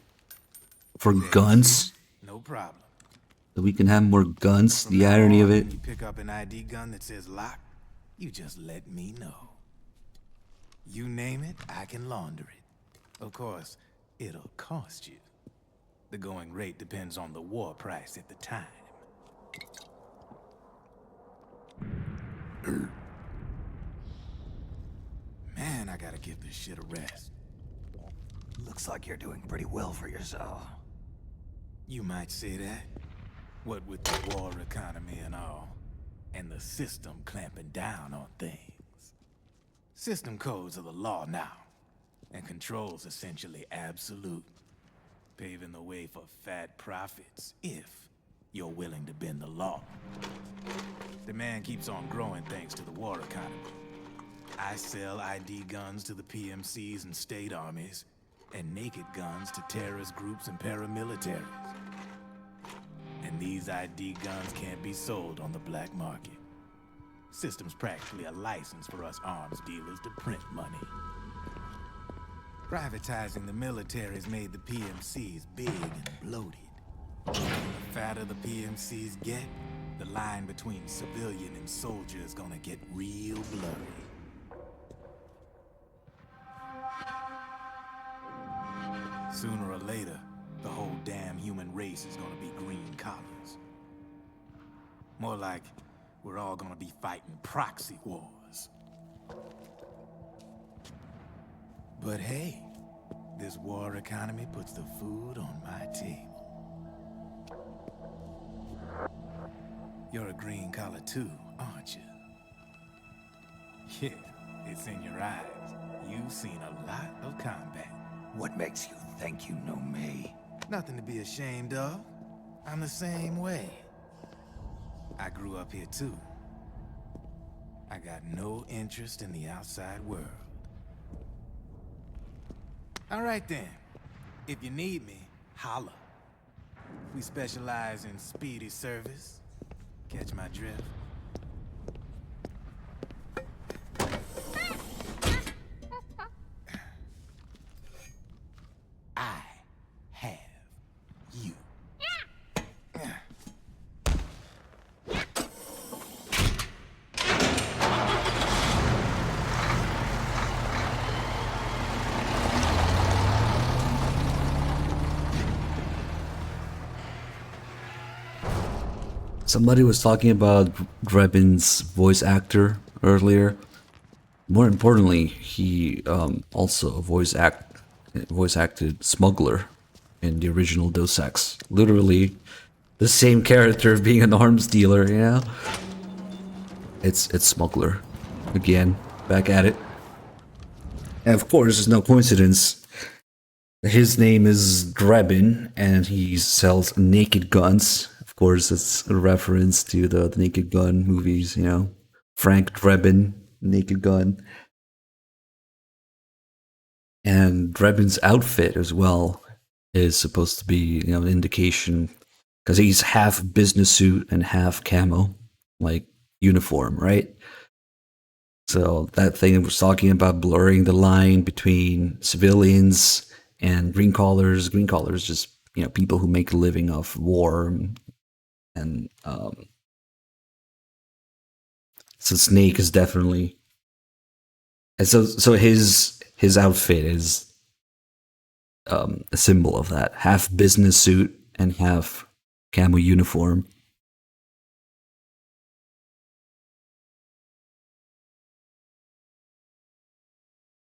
For guns? No problem. So we can have more guns? The irony of it. When you pick up an ID gun that says lock, you just let me know. You name it, I can launder it. Of course, it'll cost you. The going rate depends on the war price at the time. Man, I gotta give this shit a rest. Looks like you're doing pretty well for yourself. You might say that. What with the war economy and all, and the system clamping down on things. System codes are the law now, and control's essentially absolute. paving the way for fat profits if you're willing to bend the law. Demand keeps on growing thanks to the war economy. I sell ID guns to the PMCs and state armies, and naked guns to terrorist groups and paramilitaries. And these ID guns can't be sold on the black market. System's practically a license for us arms dealers to print money. Privatizing the military's made the PMCs big and bloated. The fatter the PMCs get, the line between civilian and soldier is gonna get real blurry. Sooner or later, the whole damn human race is gonna be green collars. More like we're all gonna be fighting proxy wars. But hey, this war economy puts the food on my table. You're a green collar too, aren't you? Yeah, it's in your eyes. You've seen a lot of combat. What makes you think you know me? Nothing to be ashamed of. I'm the same way. I grew up here too. I got no interest in the outside world. All right then. If you need me, holla. We specialize in speedy service. Catch my drift? I have you. Somebody was talking about Drebin's voice actor earlier. More importantly, he also voice acted Smuggler in the original Deus Ex. Literally the same character being an arms dealer, you know? It's Smuggler. Again, back at it. And of course, it's no coincidence. His name is Drebin, and he sells naked guns. Of course, it's a reference to the Naked Gun movies, you know. Frank Drebin, Naked Gun. And Drebin's outfit as well is supposed to be, you know, an indication, because he's half business suit and half camo, like uniform, right? So that thing was talking about blurring the line between civilians and green collars. Green collars, just, you know, people who make a living off war. And so Snake is definitely, and so his outfit is a symbol of that, half business suit and half camo uniform.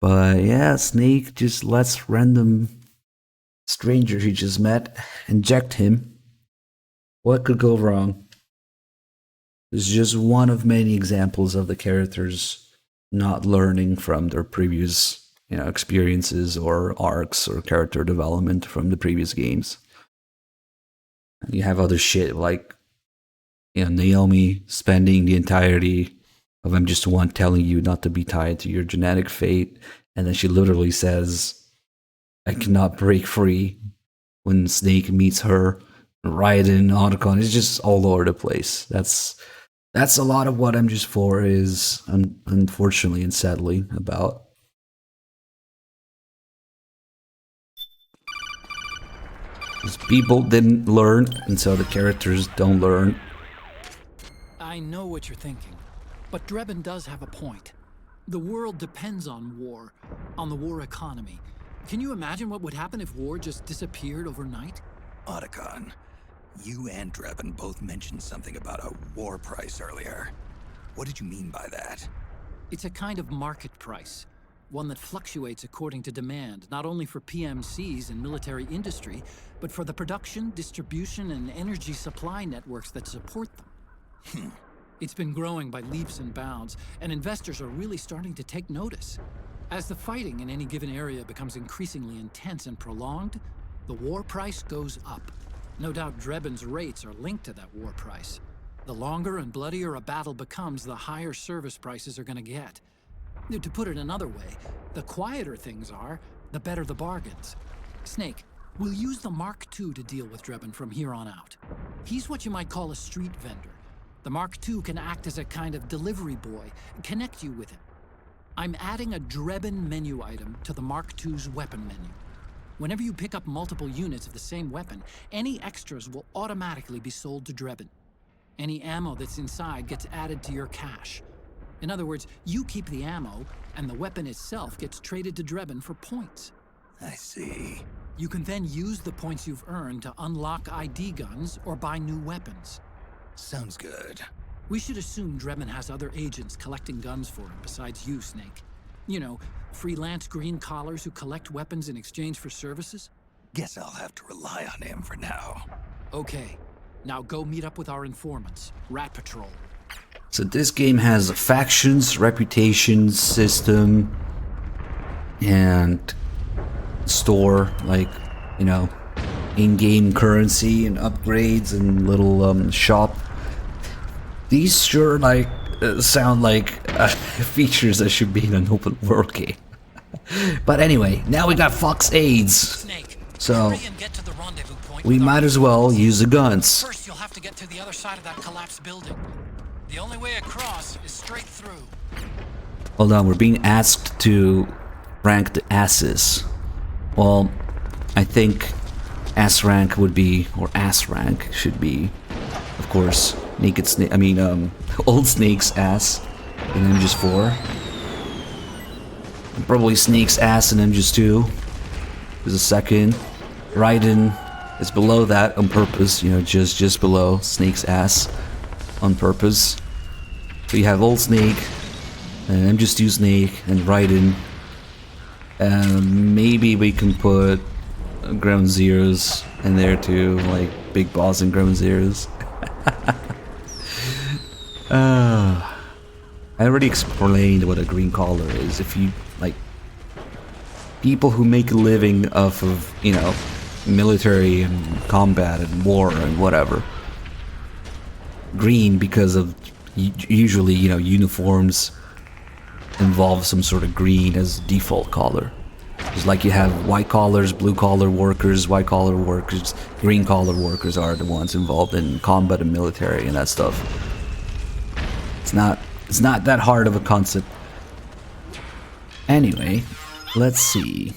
But yeah, Snake just lets random stranger he just met inject him. What could go wrong? It's just one of many examples of the characters not learning from their previous, you know, experiences or arcs or character development from the previous games. You have other shit like, you know, Naomi spending the entirety of "I'm just one telling you not to be tied to your genetic fate," and then she literally says, "I cannot break free," when Snake meets her. Raiden, Otacon, it's just all over the place. That's a lot of what I'm just for is unfortunately and sadly about. Because people didn't learn, and so the characters don't learn. I know what you're thinking, but Drebin does have a point. The world depends on war, on the war economy. Can you imagine what would happen if war just disappeared overnight? Otacon, you and Drebin both mentioned something about a war price earlier. What did you mean by that? It's a kind of market price, one that fluctuates according to demand, not only for PMCs and military industry, but for the production, distribution, and energy supply networks that support them. It's been growing by leaps and bounds, and investors are really starting to take notice. As the fighting in any given area becomes increasingly intense and prolonged, The war price goes up. No doubt Drebin's rates are linked to that war price. The longer and bloodier a battle becomes, the higher service prices are gonna get. To put it another way, the quieter things are, the better the bargains. Snake, we'll use the Mark II to deal with Drebin from here on out. He's what you might call a street vendor. The Mark II can act as a kind of delivery boy, connect you with him. I'm adding a Drebin menu item to the Mark II's weapon menu. Whenever you pick up multiple units of the same weapon, any extras will automatically be sold to Drebin. Any ammo that's inside gets added to your cache. In other words, you keep the ammo, and the weapon itself gets traded to Drebin for points. I see. You can then use the points you've earned to unlock ID guns or buy new weapons. Sounds good. We should assume Drebin has other agents collecting guns for him besides you, Snake. You know, freelance green collars who collect weapons in exchange for services? Guess I'll have to rely on him for now. Okay. Now go meet up with our informants, Rat Patrol. So this game has factions, reputation system, and store, like, you know, in-game currency and upgrades and little shop. These sure like sound like features that should be in an open world game. But anyway, now we got Fox AIDS, Snake, so hurry and get to the rendezvous point we with might our as well use the guns. First, you'll have to get to the other side of that collapsed building. The only way across is straight through. Hold on, we're being asked to rank the asses. Well, I think ass rank would be, or ass rank should be, of course, Naked Snake. I mean, Old Snake's ass in MGS 4. And probably Snake's ass in MGS 2 is a second. Raiden is below that on purpose, you know, just below Snake's ass on purpose. So you have Old Snake, and MGS 2 Snake, and Raiden. Maybe we can put Ground Zeroes in there too, like Big Boss and Ground Zeroes. I already explained what a green collar is. If you, like, people who make a living off of, you know, military and combat and war and whatever. Green because of usually, you know, uniforms involve some sort of green as default color. It's like you have white collars, blue collar workers, white collar workers, green collar workers are the ones involved in combat and military and that stuff. It's not that hard of a concept. Anyway, let's see.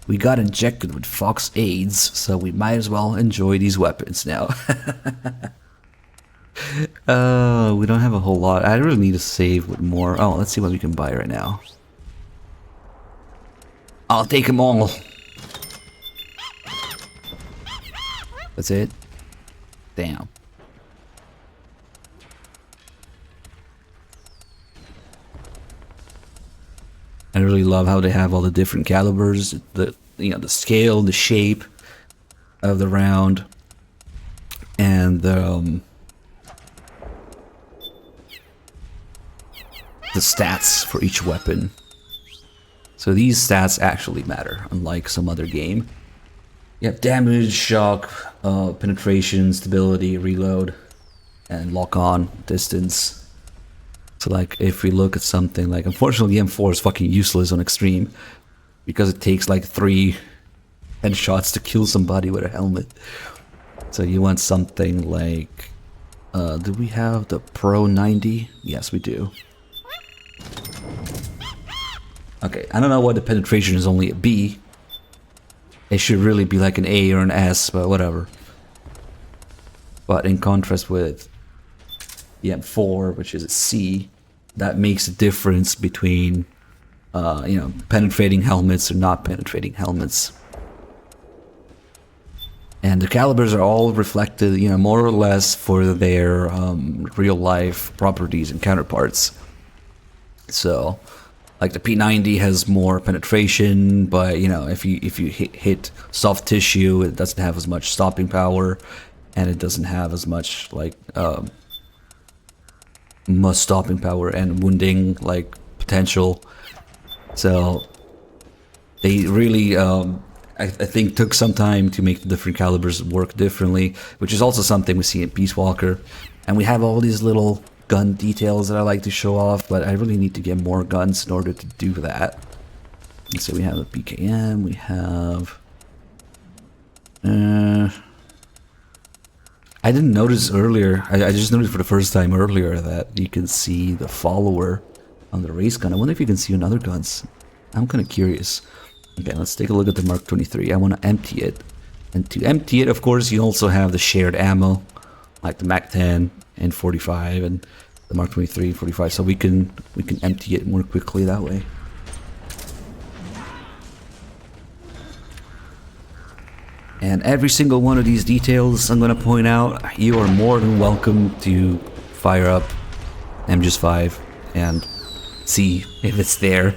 We got injected with Fox AIDS, so we might as well enjoy these weapons now. We don't have a whole lot. I really need to save with more. Oh, let's see what we can buy right now. I'll take them all. That's it? Damn. I really love how they have all the different calibers, the, you know, the scale, the shape of the round, and the stats for each weapon. So these stats actually matter, unlike some other game. You have damage, shock, penetration, stability, reload, and lock-on distance. So like, if we look at something like, unfortunately the M4 is fucking useless on extreme, because it takes like 3 headshots to kill somebody with a helmet. So you want something like, do we have the Pro 90? Yes, we do. Okay, I don't know why the penetration is only a B. It should really be like an A or an S, but whatever. But in contrast with the M4, which is a C, that makes a difference between, you know, penetrating helmets or not penetrating helmets. And the calibers are all reflected, you know, more or less for their real-life properties and counterparts. So, like the P90 has more penetration, but you know, if you hit soft tissue, it doesn't have as much stopping power, and it doesn't have as much like stopping power and wounding like potential. So they really I think took some time to make the different calibers work differently, which is also something we see in Peace Walker. And we have all these little gun details that I like to show off, but I really need to get more guns in order to do that. And so we have a PKM, we have... I didn't notice earlier, I just noticed for the first time earlier that you can see the follower on the race gun. I wonder if you can see on other guns. I'm kind of curious. Okay, let's take a look at the Mark 23. I want to empty it. And to empty it, of course, you also have the shared ammo, like the MAC-10 and 45 and the Mark 23 and 45, so we can empty it more quickly that way. And every single one of these details I'm going to point out, you are more than welcome to fire up MGS5 and see if it's there.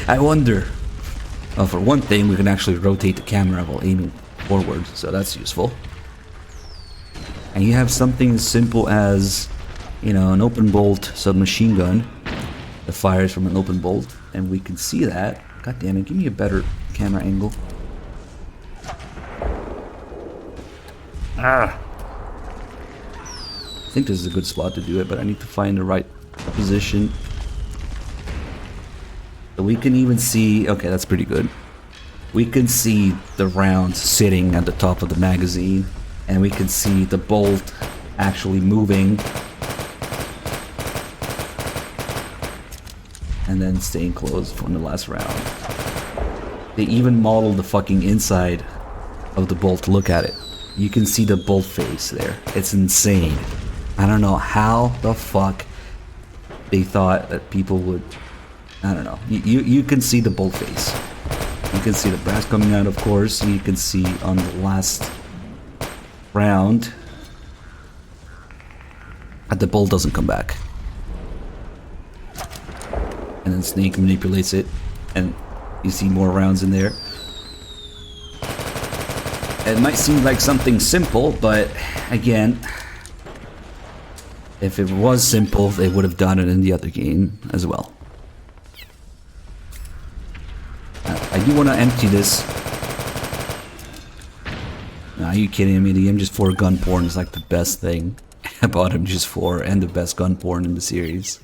I wonder. Well, for one thing, we can actually rotate the camera while aiming forward, so that's useful. And you have something as simple as, you know, an open bolt submachine gun that fires from an open bolt, and we can see that. God damn it, give me a better camera angle. Ah! I think this is a good spot to do it, but I need to find the right position. So we can even see, okay, that's pretty good. We can see the rounds sitting at the top of the magazine, and we can see the bolt actually moving and then staying closed from the last round. They even modeled the fucking inside of the bolt. Look at it. You can see the bolt face there. It's insane. I don't know how the fuck they thought that people would... I don't know. You can see the bolt face. You can see the brass coming out, of course. You can see on the last round that the bolt doesn't come back. And then Snake manipulates it, and you see more rounds in there. It might seem like something simple, but again, if it was simple, they would have done it in the other game as well. I do want to empty this. Are you kidding me? The MGS4 gun porn is like the best thing about MGS4 and the best gun porn in the series.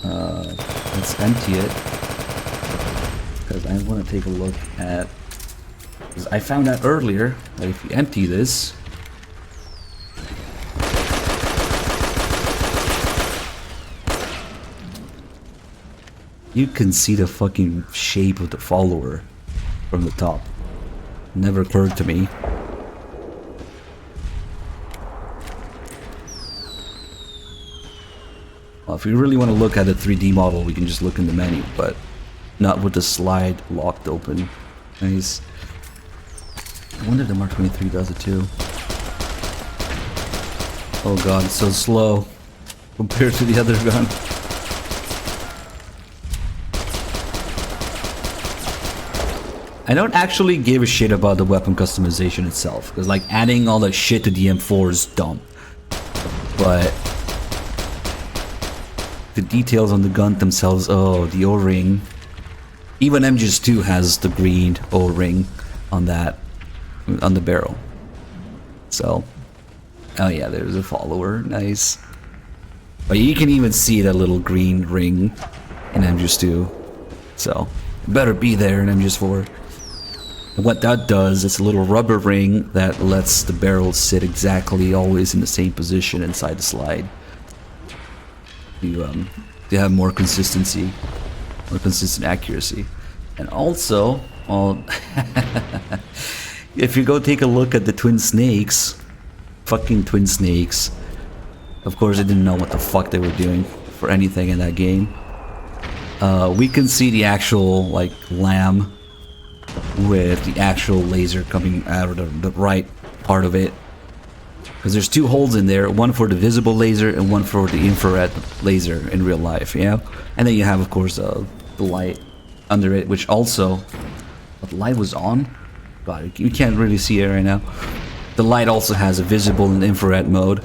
Let's empty it, because I want to take a look at... Because I found out earlier that if you empty this, you can see the fucking shape of the follower from the top. Never occurred to me. Well, if we really want to look at a 3D model, we can just look in the menu, but not with the slide locked open. Nice. I wonder if the Mark 23 does it too. Oh god, it's so slow compared to the other gun. I don't actually give a shit about the weapon customization itself, because like adding all that shit to the M4 is dumb. But the details on the gun themselves, oh, the O-ring. Even MGS2 has the green O-ring on that, on the barrel. So, oh yeah, there's a follower, nice. But you can even see that little green ring in MGS2. So, it better be there in MGS4. And what that does, it's a little rubber ring that lets the barrel sit exactly always in the same position inside the slide. To have more consistency, more consistent accuracy. And also, if you go take a look at the Twin Snakes, fucking Twin Snakes, of course I didn't know what the fuck they were doing for anything in that game. We can see the actual, like, lamb with the actual laser coming out of the right part of it. Because there's two holes in there, one for the visible laser and one for the infrared laser in real life, yeah? And then you have, of course, the light under it, which also... The light was on? God, you can't really see it right now. The light also has a visible and infrared mode.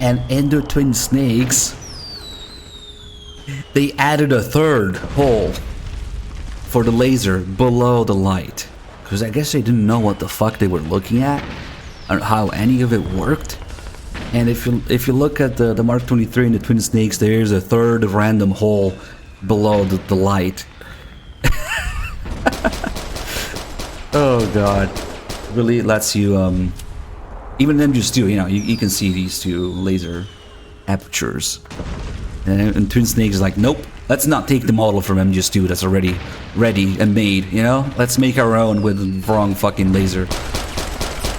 And in the Twin Snakes, they added a third hole for the laser below the light. Because I guess they didn't know what the fuck they were looking at, or how any of it worked. And if you look at the Mark 23 and the Twin Snakes, there's a third random hole below the light. Oh god. Really lets you, even MGS2, you know, you can see these two laser apertures. And Twin Snakes is like, nope, let's not take the model from MGS2 that's already ready and made, you know? Let's make our own with the wrong fucking laser.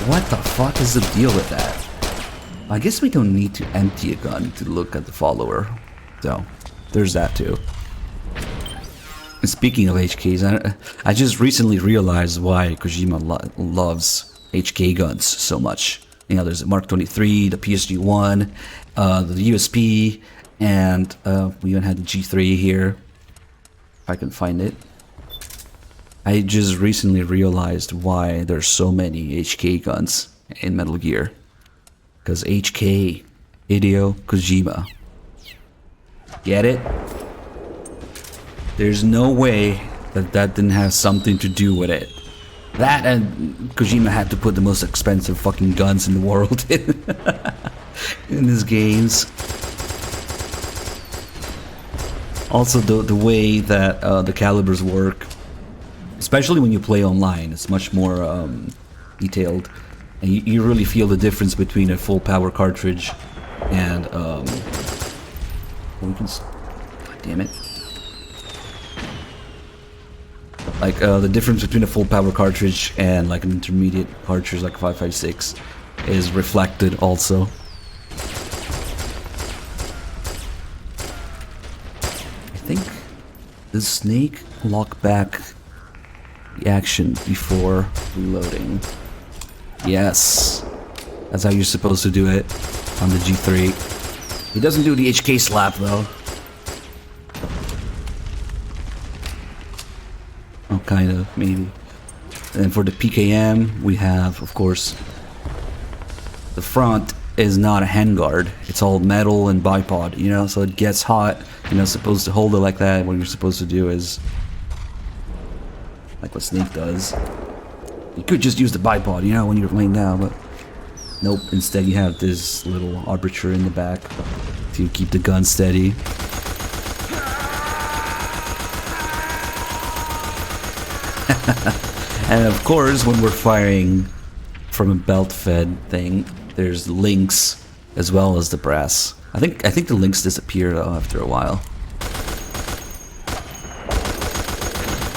What the fuck is the deal with that? I guess we don't need to empty a gun to look at the follower. So, there's that too. And speaking of HKs, I just recently realized why Kojima loves HK guns so much. You know, there's the Mark 23, the PSG-1, the USP, and we even had the G3 here. If I can find it. I just recently realized why there's so many HK guns in Metal Gear. Because HK, Hideo Kojima. Get it? There's no way that didn't have something to do with it. That and Kojima had to put the most expensive fucking guns in the world in his games. Also, the way that the calibers work, especially when you play online, it's much more detailed. And you really feel the difference between a full power cartridge and damn it. Like the difference between a full power cartridge and like an intermediate cartridge like 5.56 is reflected also. I think the snake lock back the action before reloading. Yes, that's how you're supposed to do it on the G3. He doesn't do the HK slap though. Oh, kind of, maybe. And for the PKM, we have, of course, the front is not a handguard. It's all metal and bipod, you know, so it gets hot. You're not supposed to hold it like that. What you're supposed to do is, like what Snake does. You could just use the bipod, you know, when you're laying down, but nope. Instead, you have this little armature in the back to keep the gun steady. And of course, when we're firing from a belt-fed thing, there's links as well as the brass. I think the links disappear though after a while.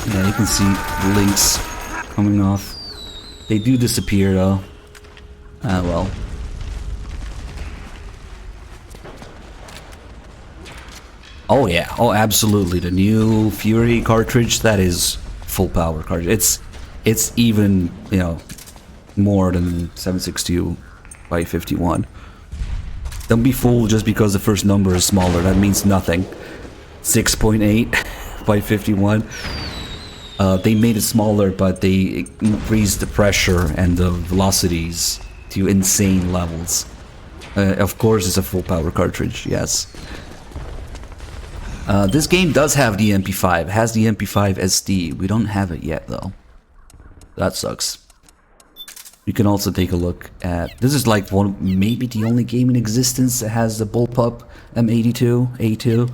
Yeah, you can see the links coming off. They do disappear though. Ah well. Oh yeah, oh absolutely. The new Fury cartridge, that is full power cartridge. It's even, you know, more than 7.62 by 51. Don't be fooled just because the first number is smaller. That means nothing. 6.8 by 51. They made it smaller, but they increased the pressure and the velocities to insane levels. Of course, it's a full power cartridge, yes. This game does have the MP5. It has the MP5 SD. We don't have it yet, though. That sucks. You can also take a look at... This is like maybe the only game in existence that has the Bullpup M82 A2.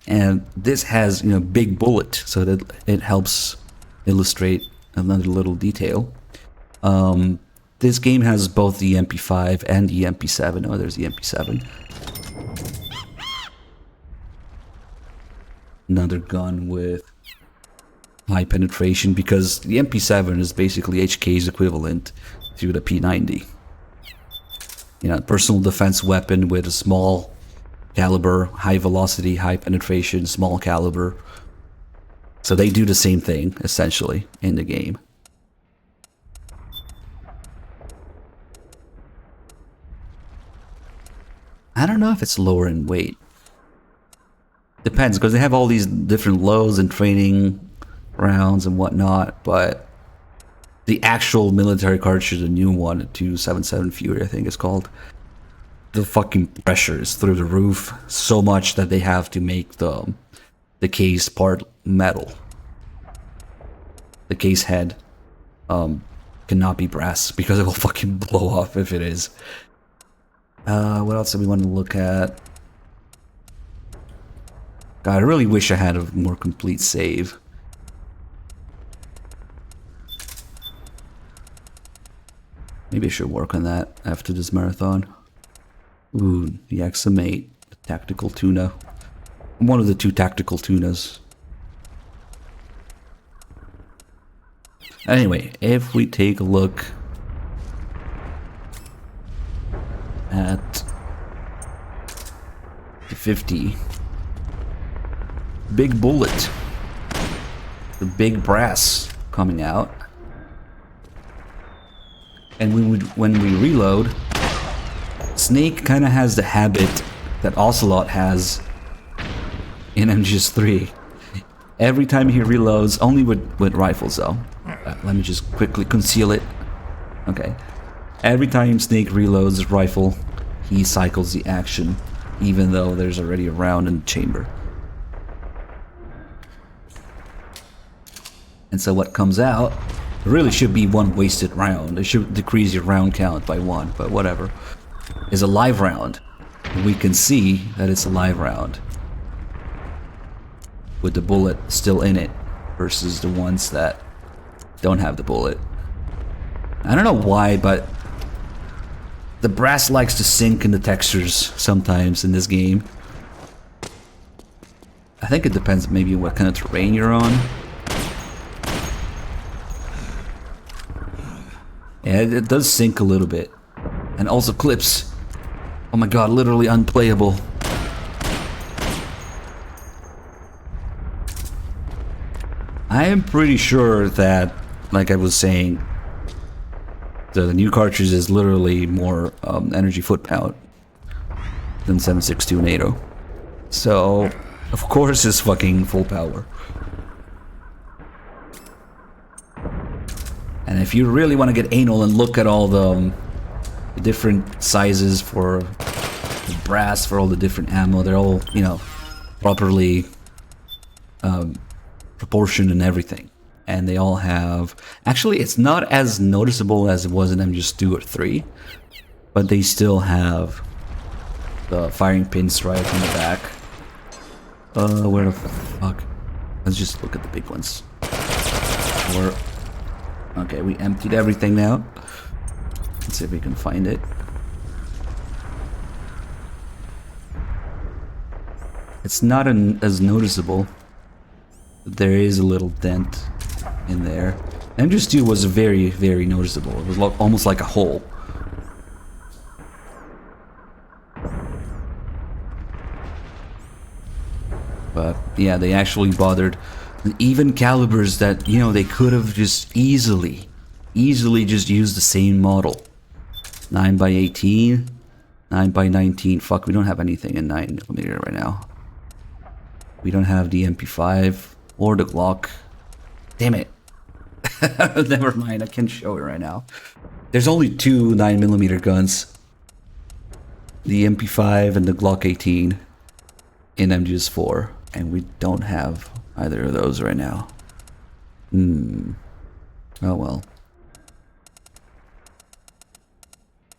And this has, you know, big bullet, so that it helps illustrate another little detail. This game has both the MP5 and the MP7. Oh, there's the MP7. Another gun with high penetration, because the MP7 is basically HK's equivalent to the P90. You know, personal defense weapon with a small caliber, high velocity, high penetration, small caliber. So they do the same thing, essentially, in the game. I don't know if it's lower in weight. Depends, because they have all these different lows and training rounds and whatnot, but the actual military cartridge, the new one, the 277 Fury, I think it's called, the fucking pressure is through the roof, so much that they have to make the case part metal. the case head cannot be brass because it will fucking blow off if it is. What else do we want to look at? God, I really wish I had a more complete save. Maybe I should work on that after this marathon. Ooh, the XM8, the tactical tuna. One of the 2 tactical tunas. Anyway, if we take a look at the 50, big bullet, the big brass coming out. And when we reload, Snake kind of has the habit that Ocelot has in MGS3. Every time he reloads, only with rifles though. Let me just quickly conceal it. Okay. Every time Snake reloads his rifle, he cycles the action, even though there's already a round in the chamber. And so what comes out, really should be 1 wasted round. It should decrease your round count by 1, but whatever. Is a live round. We can see that it's a live round with the bullet still in it versus the ones that don't have the bullet. I don't know why, but the brass likes to sink in the textures sometimes in this game. I think it depends maybe what kind of terrain you're on. Yeah, it does sink a little bit. And also clips. Oh my god, literally unplayable. I am pretty sure that, like I was saying, the new cartridge is literally more energy foot-pound than 7.62 and 8.0. So, of course it's fucking full power. And if you really want to get anal and look at all the different sizes for the brass, for all the different ammo, they're all, you know, properly proportioned and everything. And they all have... Actually, it's not as noticeable as it was in MGS2 or 3, but they still have the firing pins right on the back. Where the fuck? Let's just look at the big ones. Okay, we emptied everything now. Let's see if we can find it. It's not as noticeable. There is a little dent in there. MGS2 was very, very noticeable. It was almost like a hole. But yeah, they actually bothered. Even calibers that, you know, they could have just easily just used the same model. 9x18, 9x19. Fuck, we don't have anything in 9mm right now. We don't have the MP5 or the Glock. Damn it. Never mind, I can't show it right now. There's only 2 9mm guns. The MP5 and the Glock 18 in MGS4. And we don't have either of those right now. Oh well.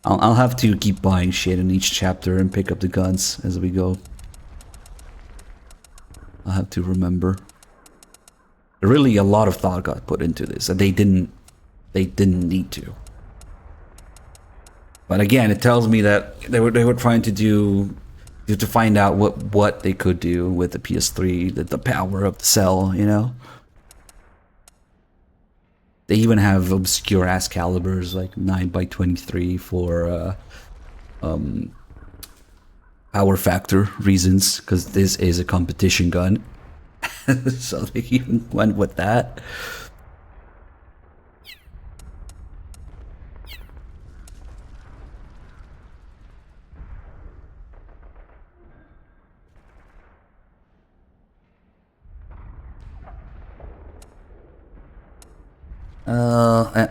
I'll have to keep buying shit in each chapter and pick up the guns as we go. I'll have to remember. Really, a lot of thought got put into this, and they didn't need to. But again, it tells me that they were trying to find out what they could do with the PS3, the power of the cell, you know. They even have obscure ass calibers like 9x23 for power factor reasons, because this is a competition gun. So they even went with that.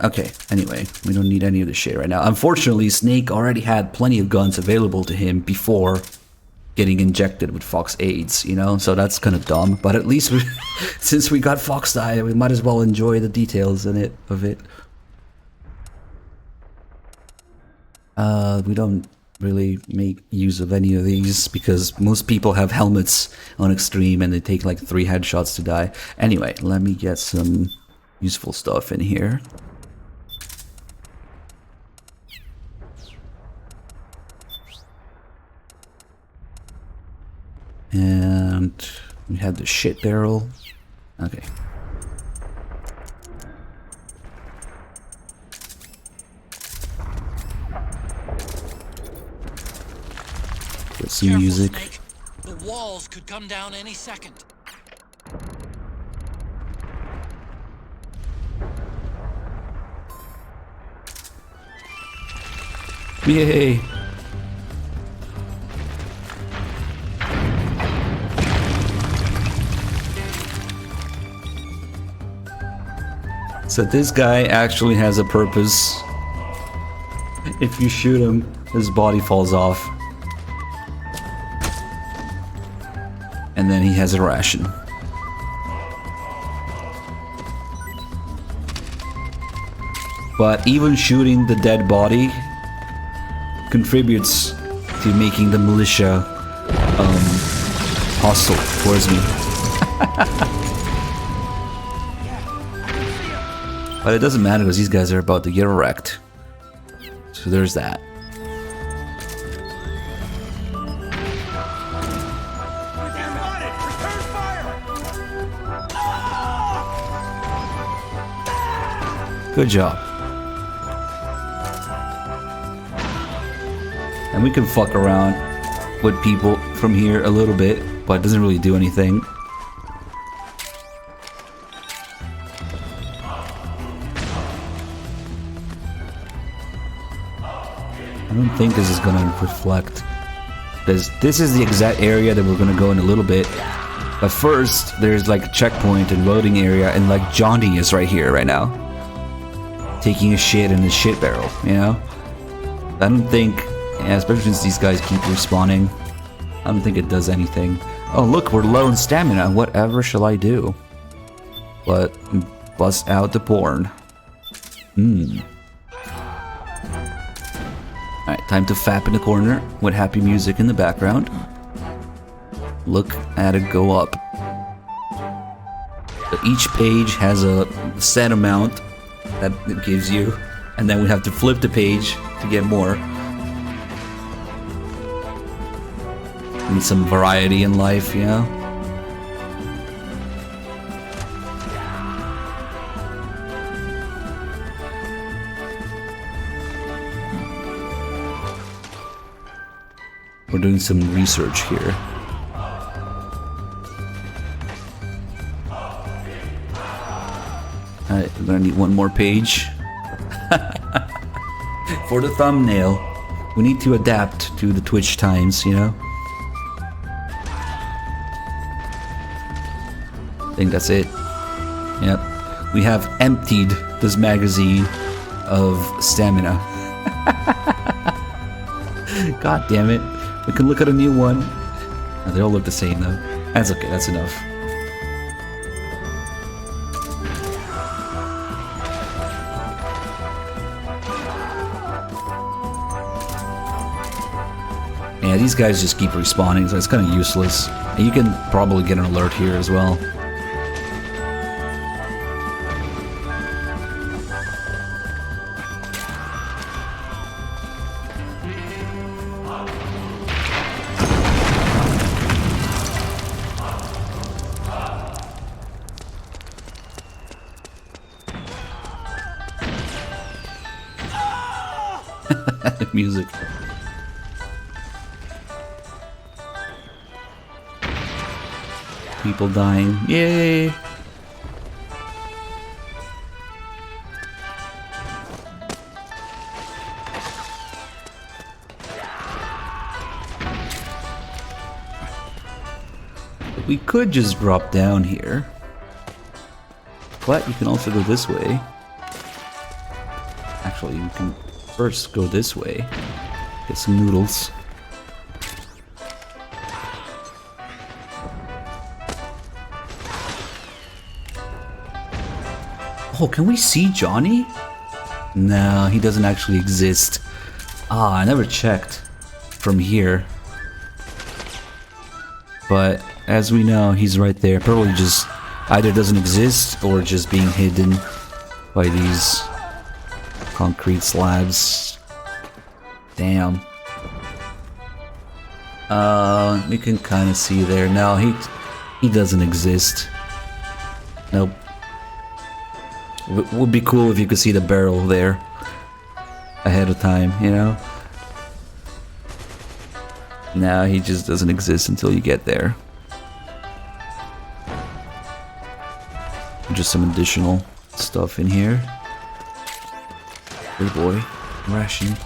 Okay, anyway, we don't need any of this shit right now. Unfortunately, Snake already had plenty of guns available to him before getting injected with Fox AIDS, you know? So that's kind of dumb. But at least since we got Fox Die, we might as well enjoy the details of it. We don't really make use of any of these because most people have helmets on Extreme and they take like 3 headshots to die. Anyway, let me get some useful stuff in here. And we had the shit barrel. Okay. Get some music. Snake. The walls could come down any second. Yay! So this guy actually has a purpose. If you shoot him, his body falls off. And then he has a ration. But even shooting the dead body contributes to making the militia hostile towards me. But it doesn't matter because these guys are about to get wrecked. So there's that. Good job. And we can fuck around with people from here a little bit, but it doesn't really do anything. I don't think this is gonna reflect, because this is the exact area that we're gonna go in a little bit. But first, there's like a checkpoint and loading area, and like Johnny is right here right now, taking a shit in his shit barrel. You know, I don't think, yeah, especially since these guys keep respawning, I don't think it does anything. Oh look, we're low in stamina. Whatever shall I do? But bust out the porn. Alright, time to fap in the corner with happy music in the background. Look at it go up. So each page has a set amount that it gives you, and then we have to flip the page to get more. Need some variety in life, you know? We're doing some research here. Alright, we're gonna need one more page. For the thumbnail. We need to adapt to the Twitch times, you know? I think that's it. Yep. We have emptied this magazine of stamina. God damn it. We can look at a new one. Oh, they all look the same though. That's okay, that's enough. Yeah, these guys just keep respawning, so it's kind of useless. And you can probably get an alert here as well. Music. People dying. Yay! We could just drop down here. But you can also go this way. Actually, you can first go this way. Get some noodles. Oh, can we see Johnny? No, he doesn't actually exist. Ah, I never checked from here. But as we know, he's right there. Probably just either doesn't exist or just being hidden by these concrete slabs. Damn. You can kind of see there. No, he doesn't exist. Nope. Would be cool if you could see the barrel there ahead of time, you know? No, he just doesn't exist until you get there. Just some additional stuff in here. Good boy. Ration.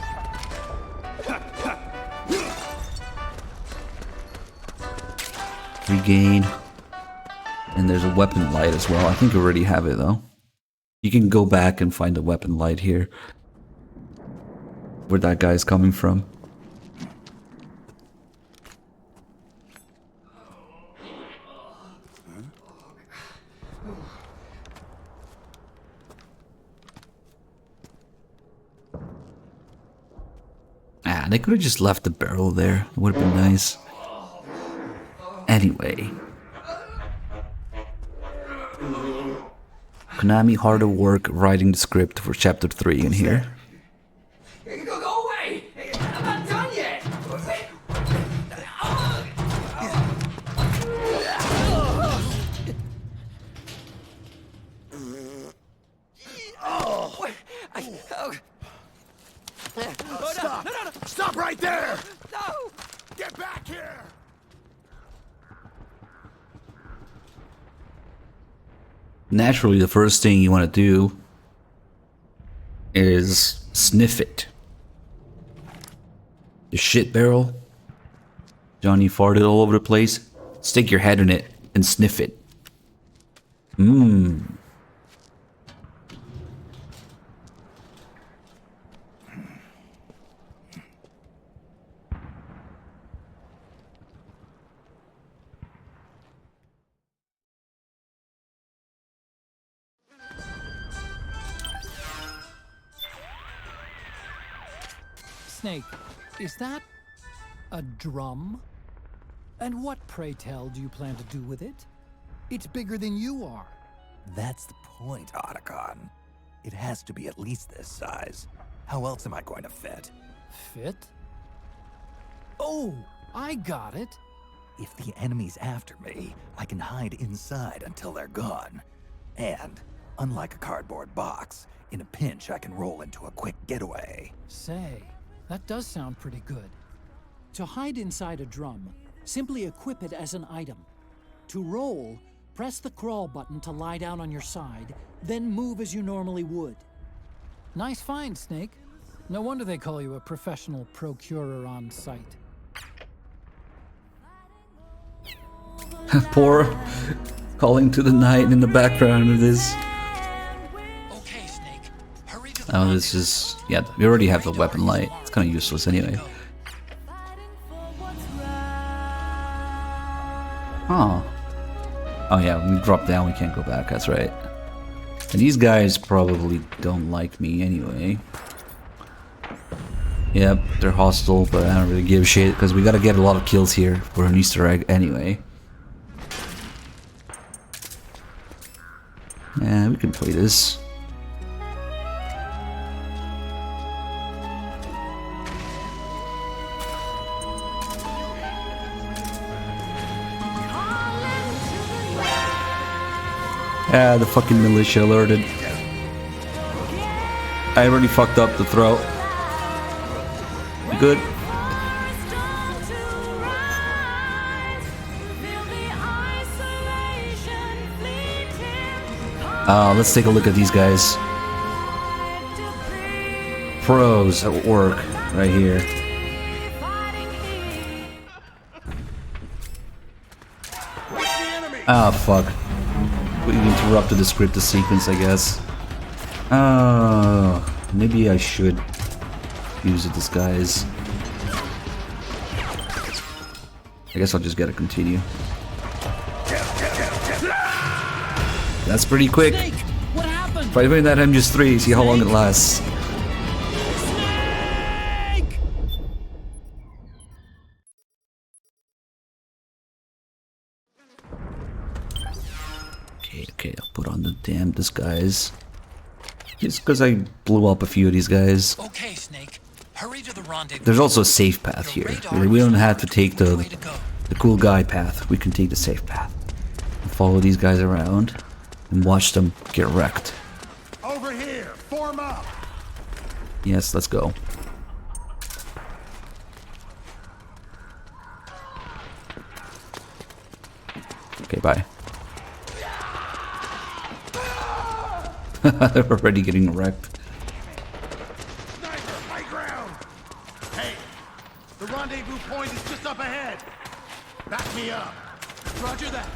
Regain. And there's a weapon light as well. I think I already have it though. You can go back and find the weapon light here. Where that guy's coming from. Ah, they could have just left the barrel there. It would have been nice. Anyway. Konami hard at work writing the script for chapter 3 in here. Go away! I'm not done yet! Stop! Stop right there! No! Get back here! Naturally, the first thing you want to do is sniff it. The shit barrel. Johnny farted all over the place. Stick your head in it and sniff it. Mmm. Snake, is that a drum? And what, pray tell, do you plan to do with it? It's bigger than you are. That's the point, Otacon. It has to be at least this size. How else am I going to fit? Fit? Oh, I got it. If the enemy's after me, I can hide inside until they're gone. And, unlike a cardboard box, in a pinch I can roll into a quick getaway. Say, that does sound pretty good. To hide inside a drum, simply equip it as an item. To roll, press the crawl button to lie down on your side, then move as you normally would. Nice find, Snake. No wonder they call you a professional procurer on site. Poor calling to the night in the background of this. Oh, this is... yeah, we already have the weapon light. It's kind of useless anyway. Oh. Oh yeah, when we drop down we can't go back, that's right. And these guys probably don't like me anyway. Yep, they're hostile, but I don't really give a shit because we gotta get a lot of kills here for an Easter egg anyway. Yeah, we can play this. Ah, the fucking militia alerted. I already fucked up the throat. You good? Let's take a look at these guys. Pros at work right here. Ah, fuck. We interrupted the script, the sequence, I guess. Oh, maybe I should use a disguise. I guess I'll just gotta continue. That's pretty quick. Snake, what happened? Fight with that MGS3, see how long it lasts. Okay, I'll put on the damn disguise. Just because I blew up a few of these guys. Okay, Snake. Hurry to the rendezvous. There's also a safe path here. We don't have to take the cool guy path. We can take the safe path. And follow these guys around and watch them get wrecked. Over here, form up. Yes, let's go. Okay, bye. They're already getting wrecked. Sniper, high ground. Hey, the rendezvous point is just up ahead. Back me up. Roger that.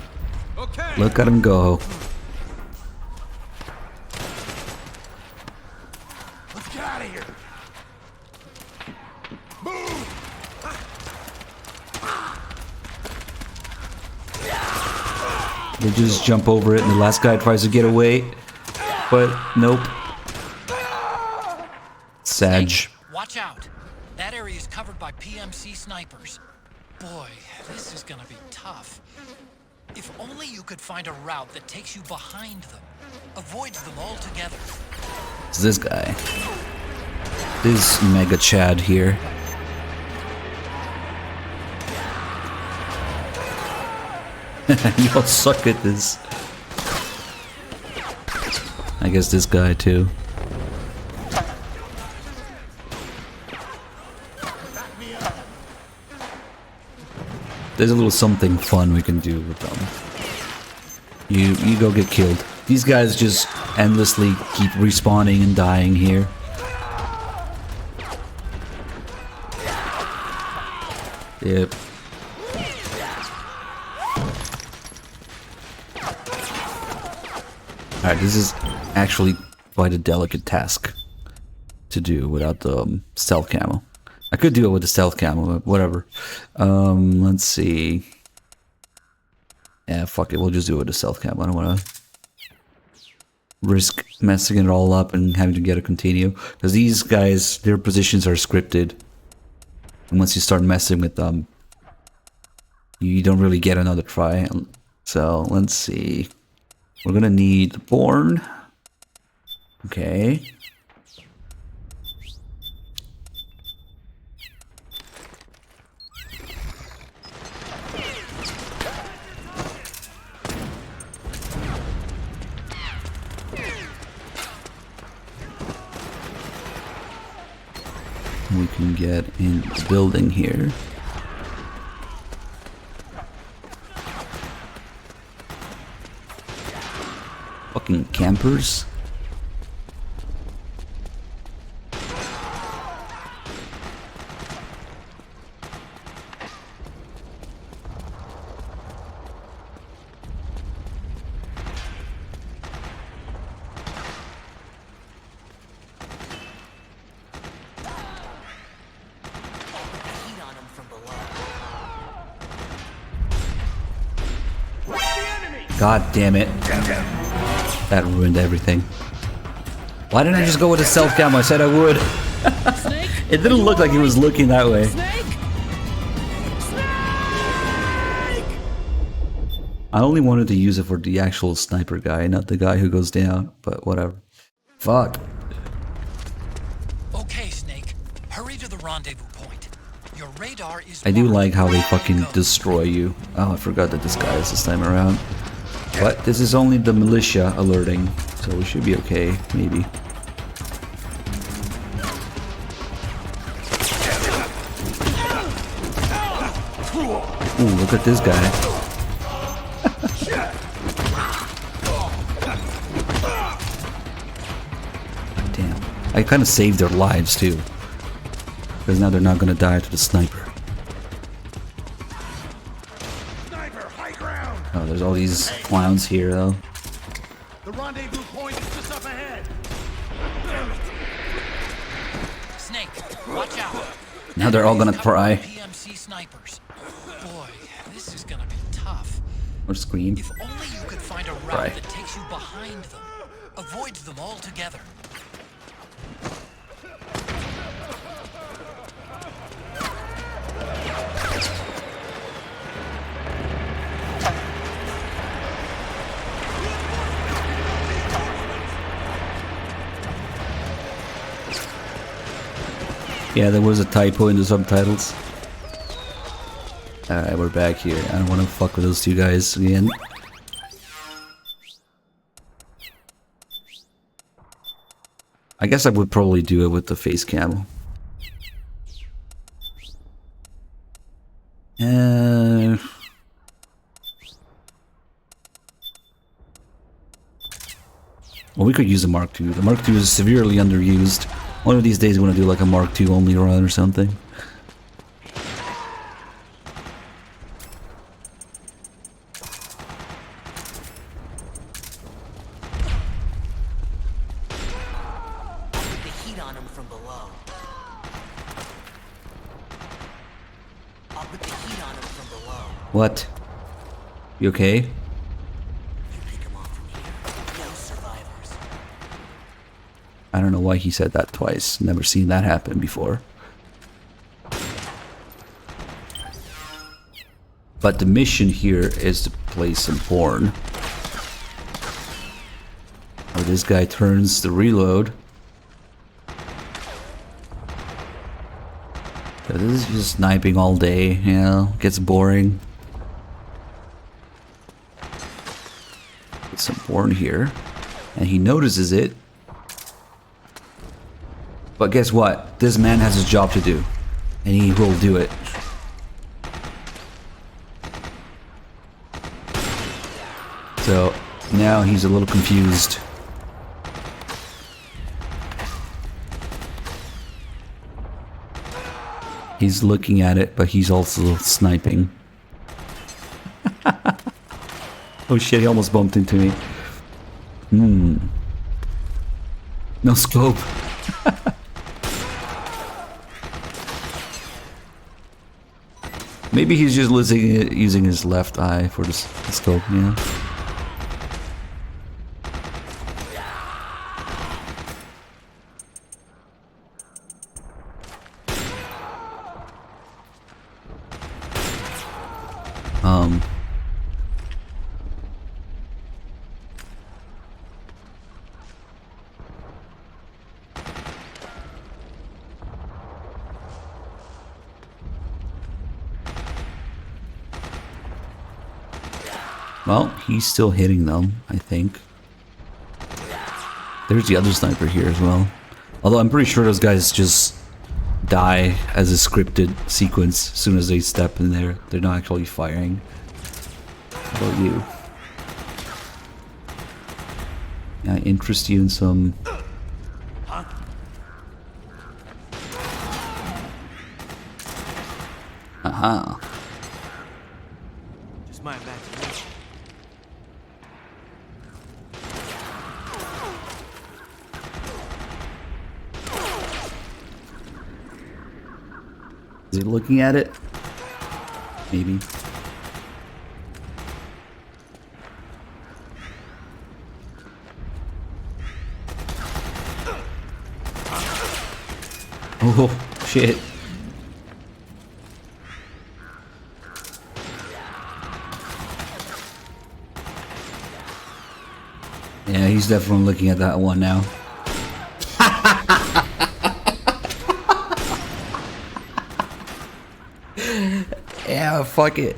Okay. Look at him go. Let's get out of here. Move. They just jump over it and the last guy tries to get away. But nope. Sag. Watch out. That area is covered by PMC snipers. Boy, this is gonna be tough. If only you could find a route that takes you behind them. Avoids them altogether. It's this guy. This Mega Chad here. Y'all suck at this. I guess this guy too. There's a little something fun we can do with them. You go get killed. These guys just endlessly keep respawning and dying here. Yep. Alright, this is actually quite a delicate task to do without the stealth camo. I could do it with the stealth camo, but whatever. Let's see. Yeah, fuck it, we'll just do it with the stealth camo. I don't want to risk messing it all up and having to get a continue. Because these guys, their positions are scripted. And once you start messing with them, you don't really get another try. So, let's see. We're gonna need the Born. Okay. We can get in the building here. Fucking campers. God damn it. That ruined everything. Why didn't I just go with a self cam? I said I would. It didn't look like he was looking that way. I only wanted to use it for the actual sniper guy, not the guy who goes down, but whatever. Fuck. Okay, Snake. Hurry to the rendezvous point. Your radar is I do like how they fucking destroy you. Oh, I forgot that this guy is this time around. But this is only the militia alerting, so we should be okay, maybe. Ooh, look at this guy. Damn. I kind of saved their lives too. Because now they're not gonna die to the sniper. Oh, there's all these clowns here, though. The rendezvous point is just up ahead. Snake, watch out. Now they're all gonna cry. PMC snipers. Boy, this is gonna be tough. Or scream. If only you could find a route Right. that takes you behind them. Avoid them altogether. Yeah, there was a typo in the subtitles. Alright, we're back here. I don't want to fuck with those two guys again. I guess I would probably do it with the face cam. Well, we could use a Mark II. The Mark II is severely underused. One of these days I'm gonna do like a Mark II only run or something. Put the heat on him from below. I'll put the heat on him from below. What? You okay? I don't know why he said that twice. Never seen that happen before. But the mission here is to play some porn. Where this guy turns the reload. This is just sniping all day, you know, gets boring. Get some porn here. And he notices it. But guess what? This man has his job to do. And he will do it. So now he's a little confused. He's looking at it, but he's also sniping. Oh shit, he almost bumped into me. No scope. Maybe he's just using his left eye for the scope, yeah. Well, he's still hitting them, I think. There's the other sniper here as well. Although I'm pretty sure those guys just die as a scripted sequence as soon as they step in there. They're not actually firing. How about you? Can I interest you in some... Aha. Just my imagination. Is he looking at it? Maybe. Oh, shit. Yeah, he's definitely looking at that one now. Yeah, fuck it.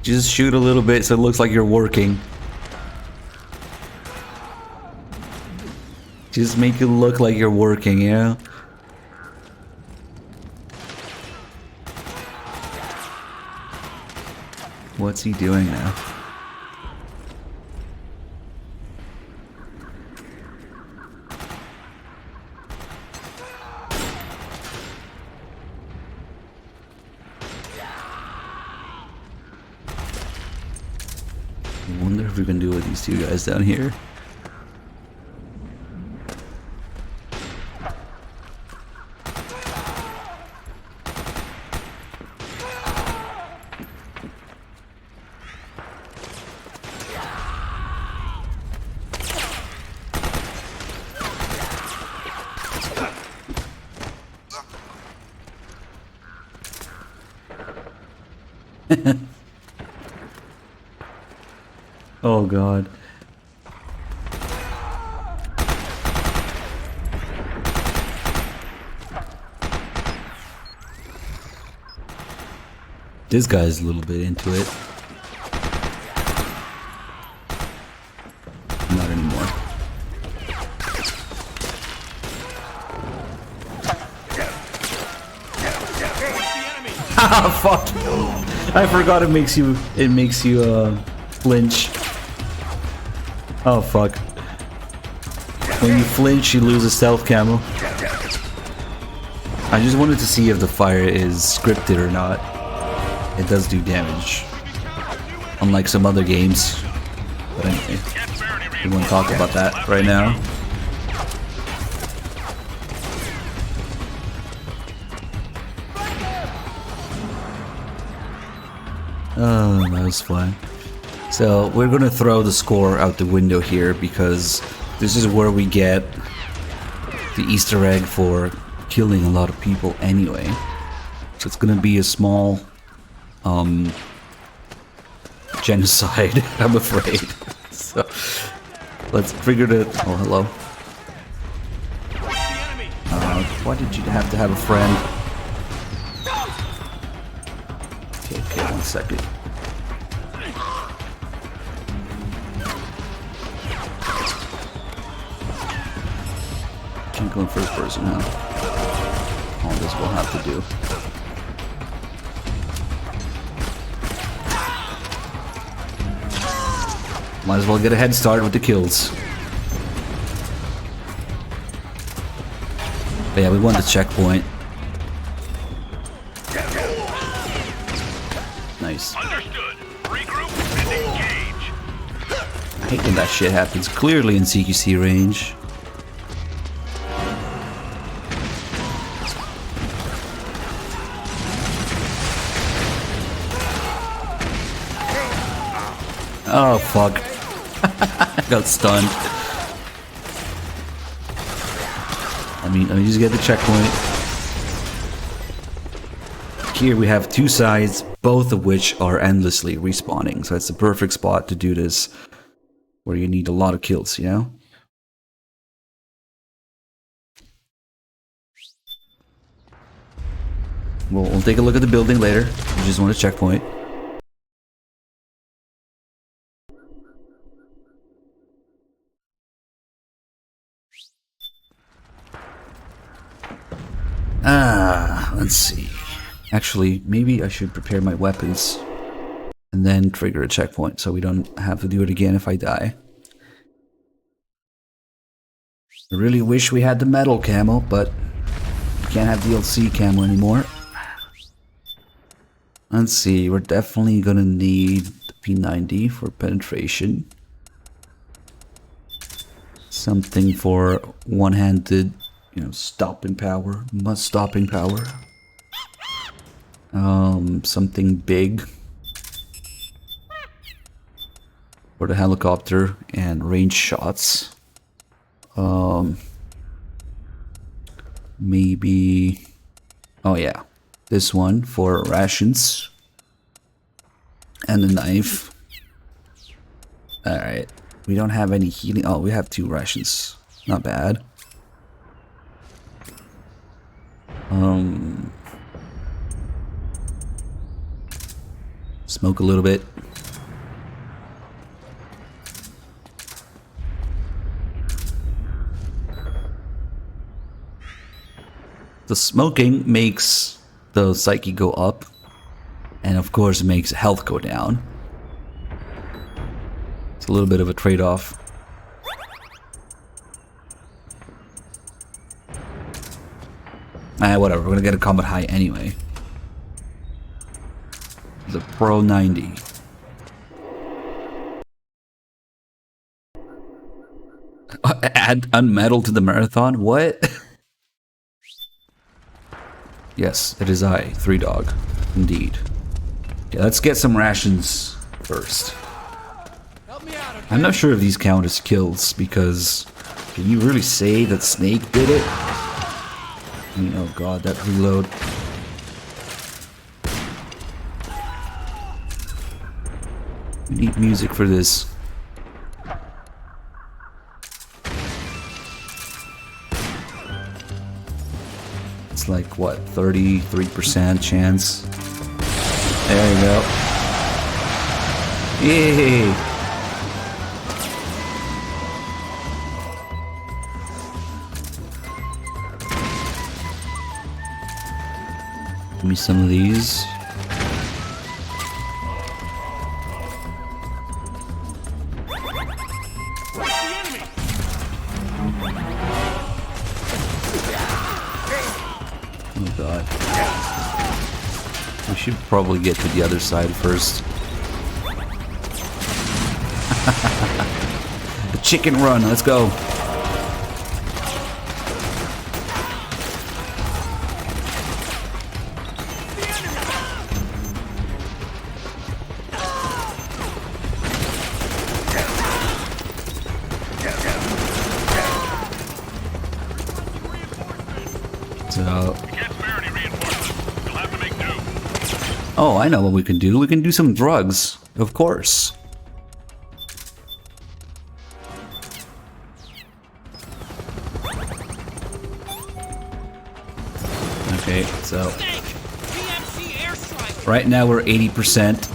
Just shoot a little bit so it looks like you're working. Just make it look like you're working, you know? What's he doing now? I wonder if we can do with these two guys down here. Oh god. This guy's a little bit into it. Not anymore. Ah, fuck! I forgot it makes you flinch. Oh fuck. When you flinch, you lose a stealth camo. I just wanted to see if the fire is scripted or not. It does do damage. Unlike some other games. But anyway, we won't talk about that right now. Oh, that was fun. So we're gonna throw the score out the window here because this is where we get the Easter egg for killing a lot of people anyway. So it's gonna be a small genocide, I'm afraid. So let's trigger the... Oh, hello. Why did you have to have a friend? Okay, 1 second. Can't go in first person now. All this will have to do. Might as well get a head start with the kills. But yeah, we won the checkpoint. Nice. Understood. Regroup and engage. I hate when that shit happens. Clearly in CQC range. Oh fuck. I got stunned. Let me just get the checkpoint. Here we have two sides, both of which are endlessly respawning. So it's the perfect spot to do this, where you need a lot of kills, you know? We'll take a look at the building later. We just want a checkpoint. Let's see. Actually, maybe I should prepare my weapons and then trigger a checkpoint so we don't have to do it again if I die. I really wish we had the metal camo, but we can't have DLC camo anymore. Let's see, we're definitely gonna need the P90 for penetration. Something for one-handed, you know, stopping power, stopping power. Something big for the helicopter and range shots. Maybe, oh yeah, this one for rations and a knife. Alright, we don't have any healing. Oh, we have 2 rations, not bad. Smoke a little bit. The smoking makes the psyche go up, and of course makes health go down. It's a little bit of a trade-off. Whatever, we're gonna get a combat high anyway. The Pro 90. Add unmetal to the marathon? What? Yes, it is I, 3Dog. Indeed. Okay, let's get some rations first. I'm not sure if these count as kills, because can you really say that Snake did it? I mean, oh god, that reload. We need music for this. It's like, what, 33% chance? There you go. Yay! Give me some of these. Oh god. We should probably get to the other side first. The chicken run, let's go. Oh, I know what we can do. We can do some drugs, of course. Okay, so right now we're 80%,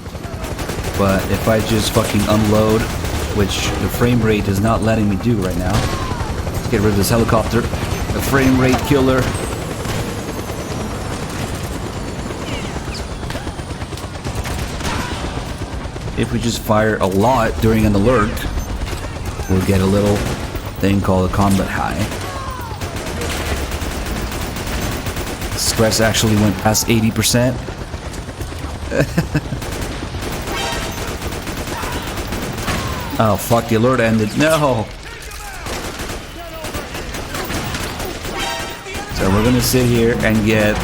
but if I just fucking unload, which the frame rate is not letting me do right now, let's get rid of this helicopter. The frame rate killer. If we just fire a lot during an alert, we'll get a little thing called a combat high. Stress actually went past 80%. Oh fuck, the alert ended. No! So we're gonna sit here and get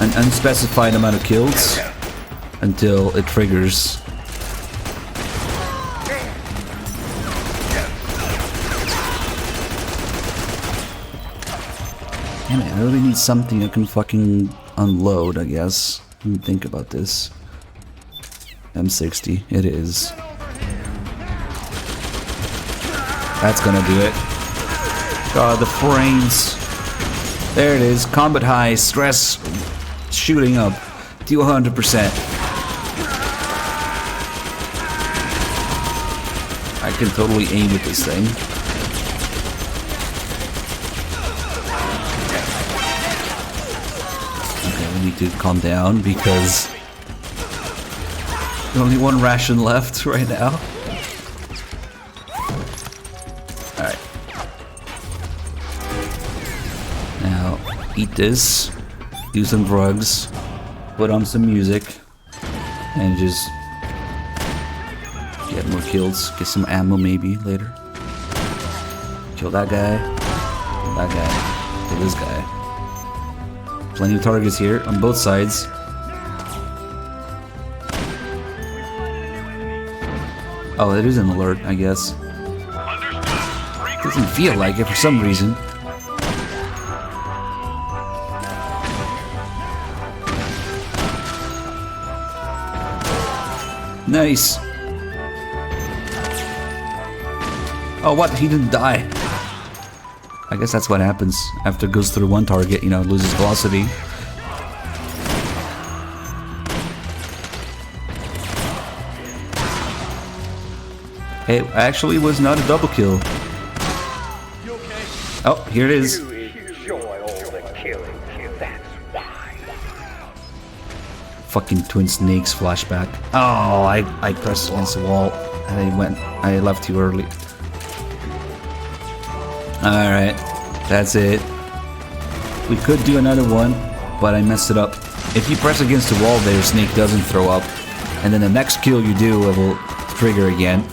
an unspecified amount of kills until it triggers. Damn it, I really need something I can fucking unload, I guess. Let me think about this. M60, it is. That's gonna do it. God, the frames. There it is, combat high, stress shooting up to 100%. I can totally aim with this thing. Need to calm down because there's only one ration left right now. Alright. Now, eat this, do some drugs, put on some music, and just get more kills, get some ammo maybe later. Kill that guy, kill that guy, kill this guy. Plenty of targets here on both sides. Oh, it is an alert, I guess. Doesn't feel like it for some reason. Nice. Oh, what? He didn't die. I guess that's what happens after it goes through one target, you know, it loses velocity. It actually was not a double kill. Oh, here it is. Fucking Twin Snakes flashback. Oh, I pressed against the wall. I left too early. Alright, that's it. We could do another one, but I messed it up. If you press against the wall there, Snake doesn't throw up. And then the next kill you do, it will trigger again.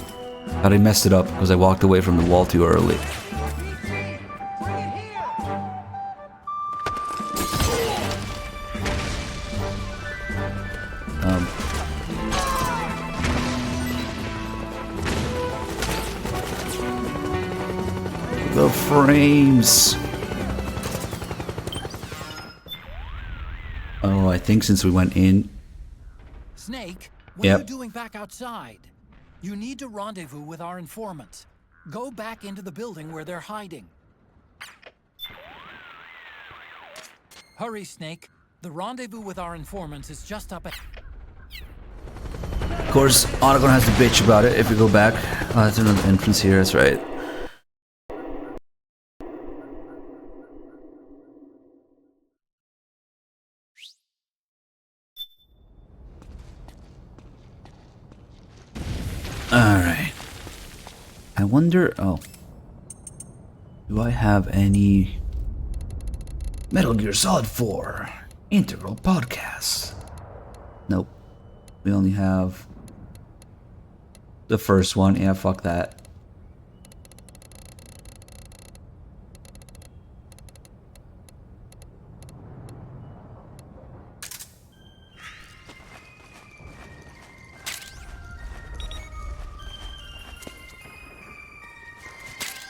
But I messed it up because I walked away from the wall too early. The frames. Oh, I think since we went in. Snake, what Yep. are you doing back outside? You need to rendezvous with our informants. Go back into the building where they're hiding. Hurry, Snake. The rendezvous with our informants is just up ahead. Of course, Otacon has to bitch about it if we go back. Oh, there's another entrance here, that's right. Alright. I wonder... Oh. Do I have any... Metal Gear Solid 4 Integral Podcasts? Nope. We only have... the first one. Yeah, fuck that.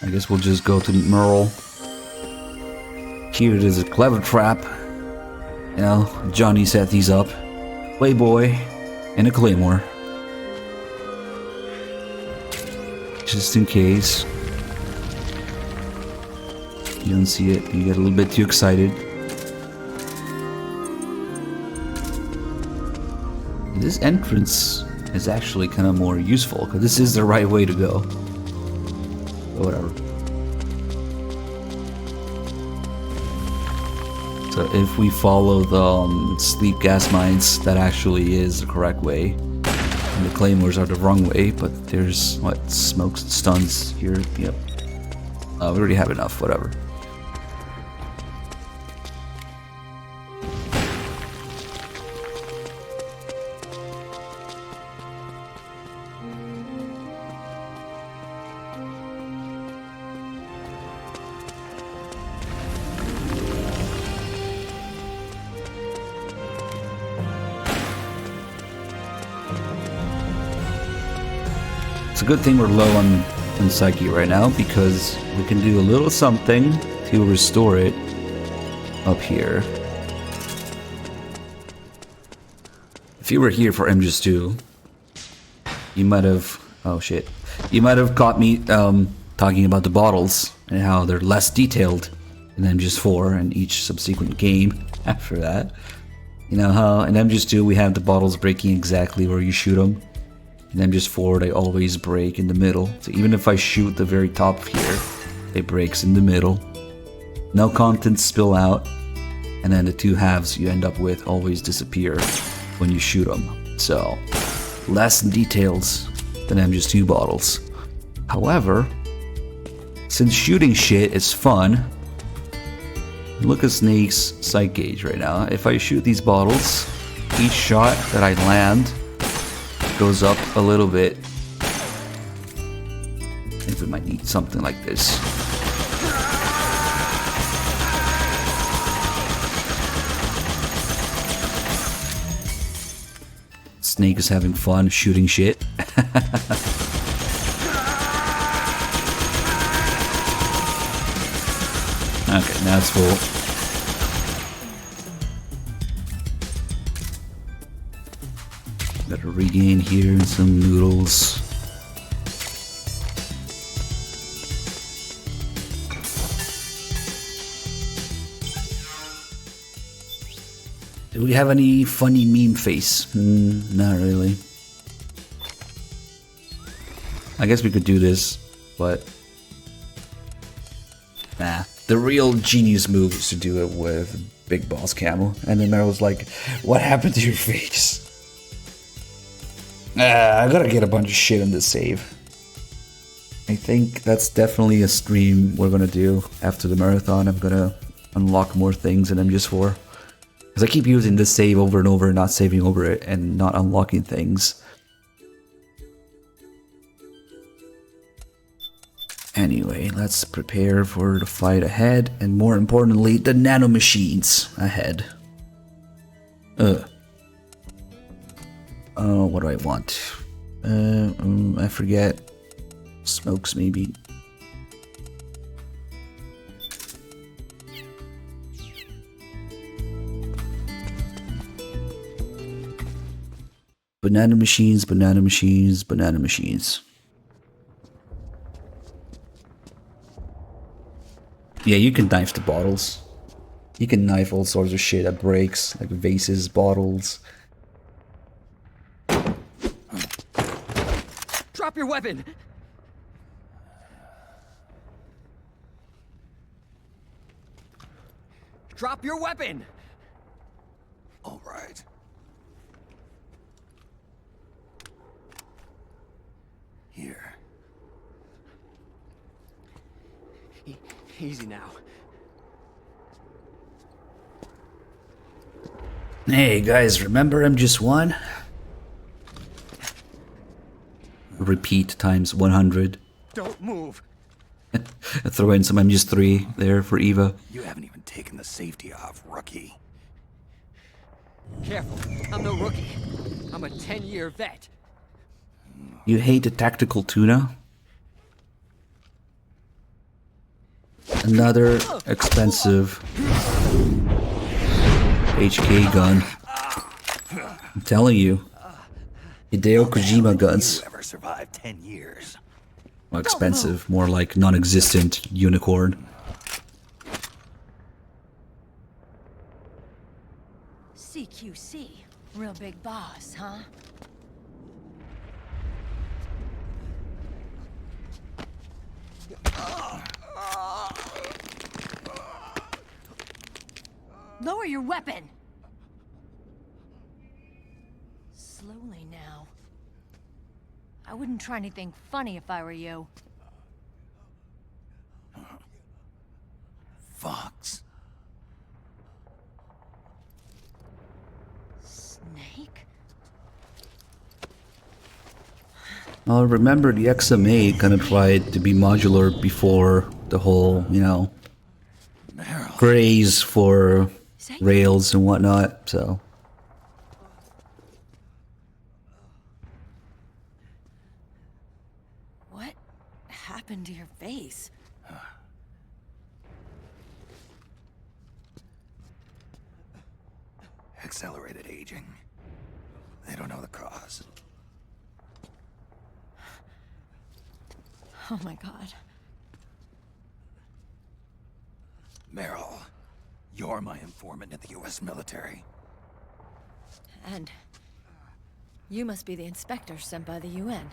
I guess we'll just go to Merle. Here it is, a clever trap. You know, Johnny set these up. Playboy and a claymore. Just in case. You don't see it, you get a little bit too excited. This entrance is actually kind of more useful, because this is the right way to go. But whatever. So if we follow the sleep gas mines, that actually is the correct way. And the claymores are the wrong way, but there's, what, smokes and stuns here? Yep. We already have enough, whatever. It's a good thing we're low on Psyche right now, because we can do a little something to restore it up here. If you were here for MGS2, you might have... oh shit. You might have caught me talking about the bottles and how they're less detailed in MGS4 and each subsequent game after that. You know how in MGS2 we have the bottles breaking exactly where you shoot them? In MGS4 they always break in the middle, so even if I shoot the very top here, it breaks in the middle. No contents spill out, and then the two halves you end up with always disappear when you shoot them. So, less details than MGS2 bottles. However, since shooting shit is fun, look at Snake's sight gauge right now. If I shoot these bottles, each shot that I land goes up a little bit. I think we might need something like this. Snake is having fun shooting shit. Okay, now it's full. Better regain here some noodles. Do we have any funny meme face? Not really. I guess we could do this, but nah. The real genius move is to do it with Big Boss Camel. And then Meryl was like, "What happened to your face?" I gotta get a bunch of shit in this save. I think that's definitely a stream we're gonna do after the marathon. I'm gonna unlock more things in MGS4. Because I keep using this save over and over, not saving over it, and not unlocking things. Anyway, let's prepare for the fight ahead, and more importantly, the nanomachines ahead. What do I want? I forget. Smokes, maybe. Banana machines, banana machines, banana machines. Yeah, you can knife the bottles. You can knife all sorts of shit that breaks, like vases, bottles. Drop your weapon! Drop your weapon! All right. Here. Easy now. Hey guys, remember MGS1? Repeat times 100. Don't move. Throw in some MGS3 there for Eva. You haven't even taken the safety off, rookie. Careful, I'm no rookie. I'm a 10-year vet. You hate the tactical tuna? Another expensive HK gun. I'm telling you. Hideo Kojima guns. You ever survived 10 years? Well, expensive, more like non-existent unicorn. CQC. Real big boss, huh? Lower your weapon! Slowly now. I wouldn't try anything funny if I were you. Fox. Snake? Well, remember the XMA kind of tried to be modular before the whole, you know, craze for rails and whatnot, so. What happened to your face? Accelerated aging. They don't know the cause. Oh my god. Meryl, you're my informant in the U.S. military. And you must be the inspector sent by the UN.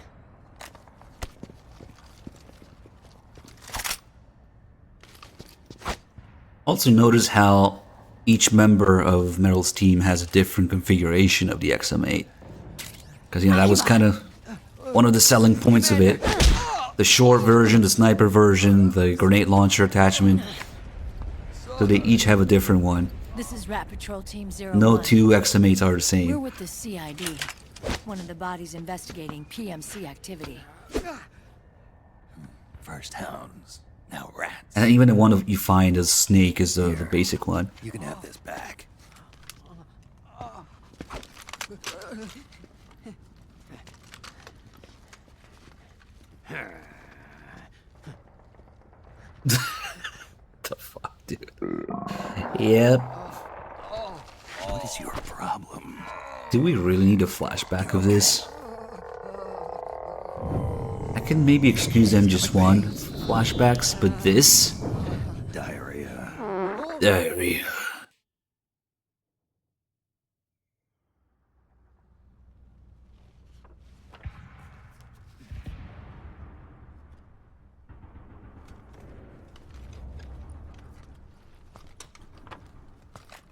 Also notice how each member of Meryl's team has a different configuration of the XM8. Because, you know, that was kind of one of the selling points of it. The short version, the sniper version, the grenade launcher attachment. So they each have a different one. This is Rat Patrol Team 01. No two XM8s are the We're same. with the CID, one of the bodies investigating PMC activity. First hounds, now rats. And even the one you find as Snake is the basic one. You can have this back. The fuck, dude? Yep. What is your problem? Do we really need a flashback of this? I can maybe excuse them just one flashbacks, but this? Diarrhea. Diarrhea.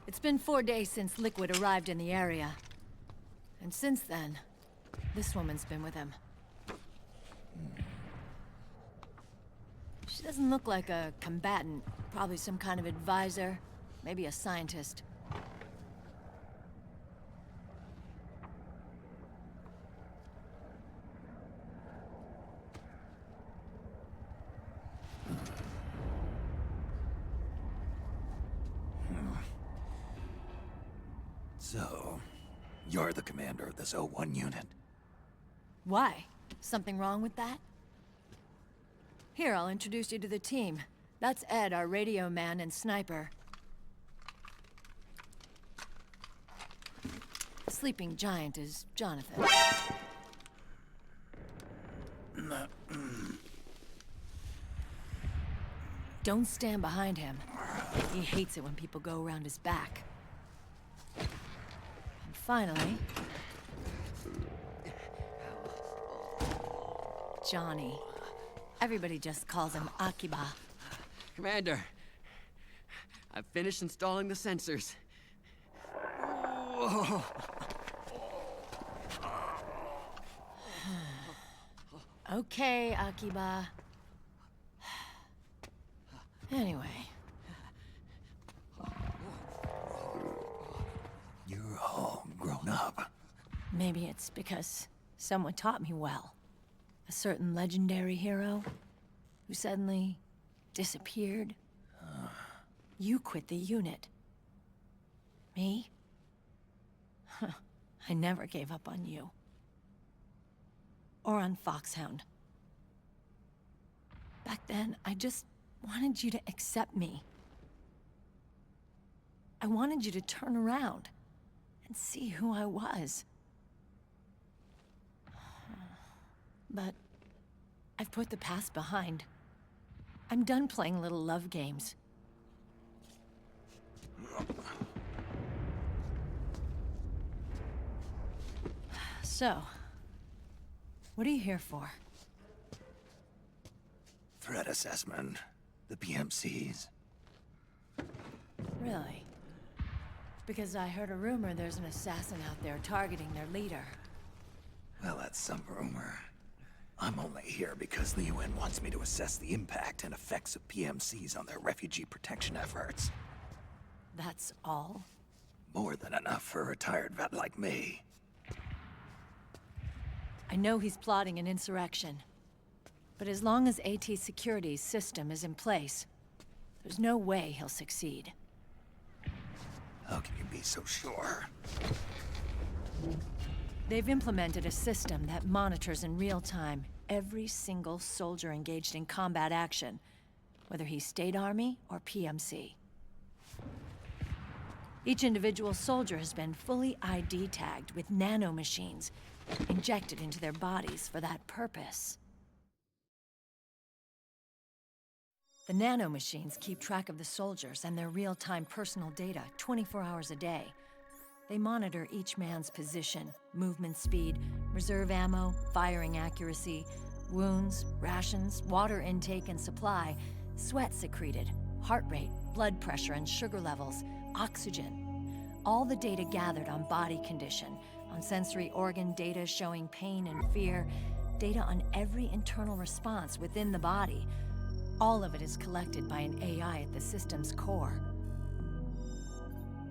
It's been 4 days since Liquid arrived in the area. And since then, this woman's been with him. She doesn't look like a combatant. Probably some kind of advisor. Maybe a scientist. So, you're the commander of this O1 unit. Why? Something wrong with that? Here, I'll introduce you to the team. That's Ed, our radio man and sniper. The sleeping giant is Jonathan. Don't stand behind him. He hates it when people go around his back. And finally... Johnny. Everybody just calls him Akiba. Commander, I've finished installing the sensors. Whoa. Okay, Akiba. Anyway. You're all grown up. Maybe it's because someone taught me well. A certain legendary hero who suddenly disappeared. You quit the unit. Me? I never gave up on you. Or on Foxhound. Back then, I just wanted you to accept me. I wanted you to turn around and see who I was. But I've put the past behind. I'm done playing little love games. So, what are you here for? Threat assessment. The PMCs. Really? Because I heard a rumor there's an assassin out there targeting their leader. Well, that's some rumor. I'm only here because the UN wants me to assess the impact and effects of PMCs on their refugee protection efforts. That's all? More than enough for a retired vet like me. I know he's plotting an insurrection. But as long as AT Security's system is in place, there's no way he'll succeed. How can you be so sure? They've implemented a system that monitors in real time every single soldier engaged in combat action, whether he's State Army or PMC. Each individual soldier has been fully ID tagged with nanomachines injected into their bodies for that purpose. The nanomachines keep track of the soldiers and their real-time personal data 24 hours a day. They monitor each man's position, movement speed, reserve ammo, firing accuracy, wounds, rations, water intake and supply, sweat secreted, heart rate, blood pressure and sugar levels, oxygen. All the data gathered on body condition, on sensory organ data showing pain and fear, data on every internal response within the body. All of it is collected by an AI at the system's core.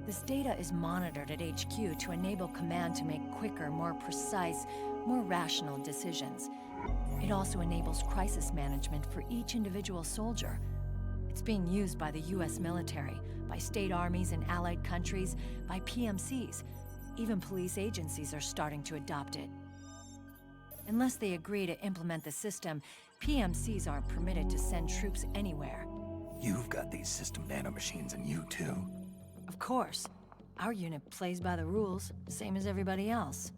This data is monitored at HQ to enable command to make quicker, more precise, more rational decisions. It also enables crisis management for each individual soldier. It's being used by the US military, by state armies in allied countries, by PMCs. Even police agencies are starting to adopt it. Unless they agree to implement the system, PMCs aren't permitted to send troops anywhere. You've got these system nanomachines in you too. Of course. Our unit plays by the rules, same as everybody else.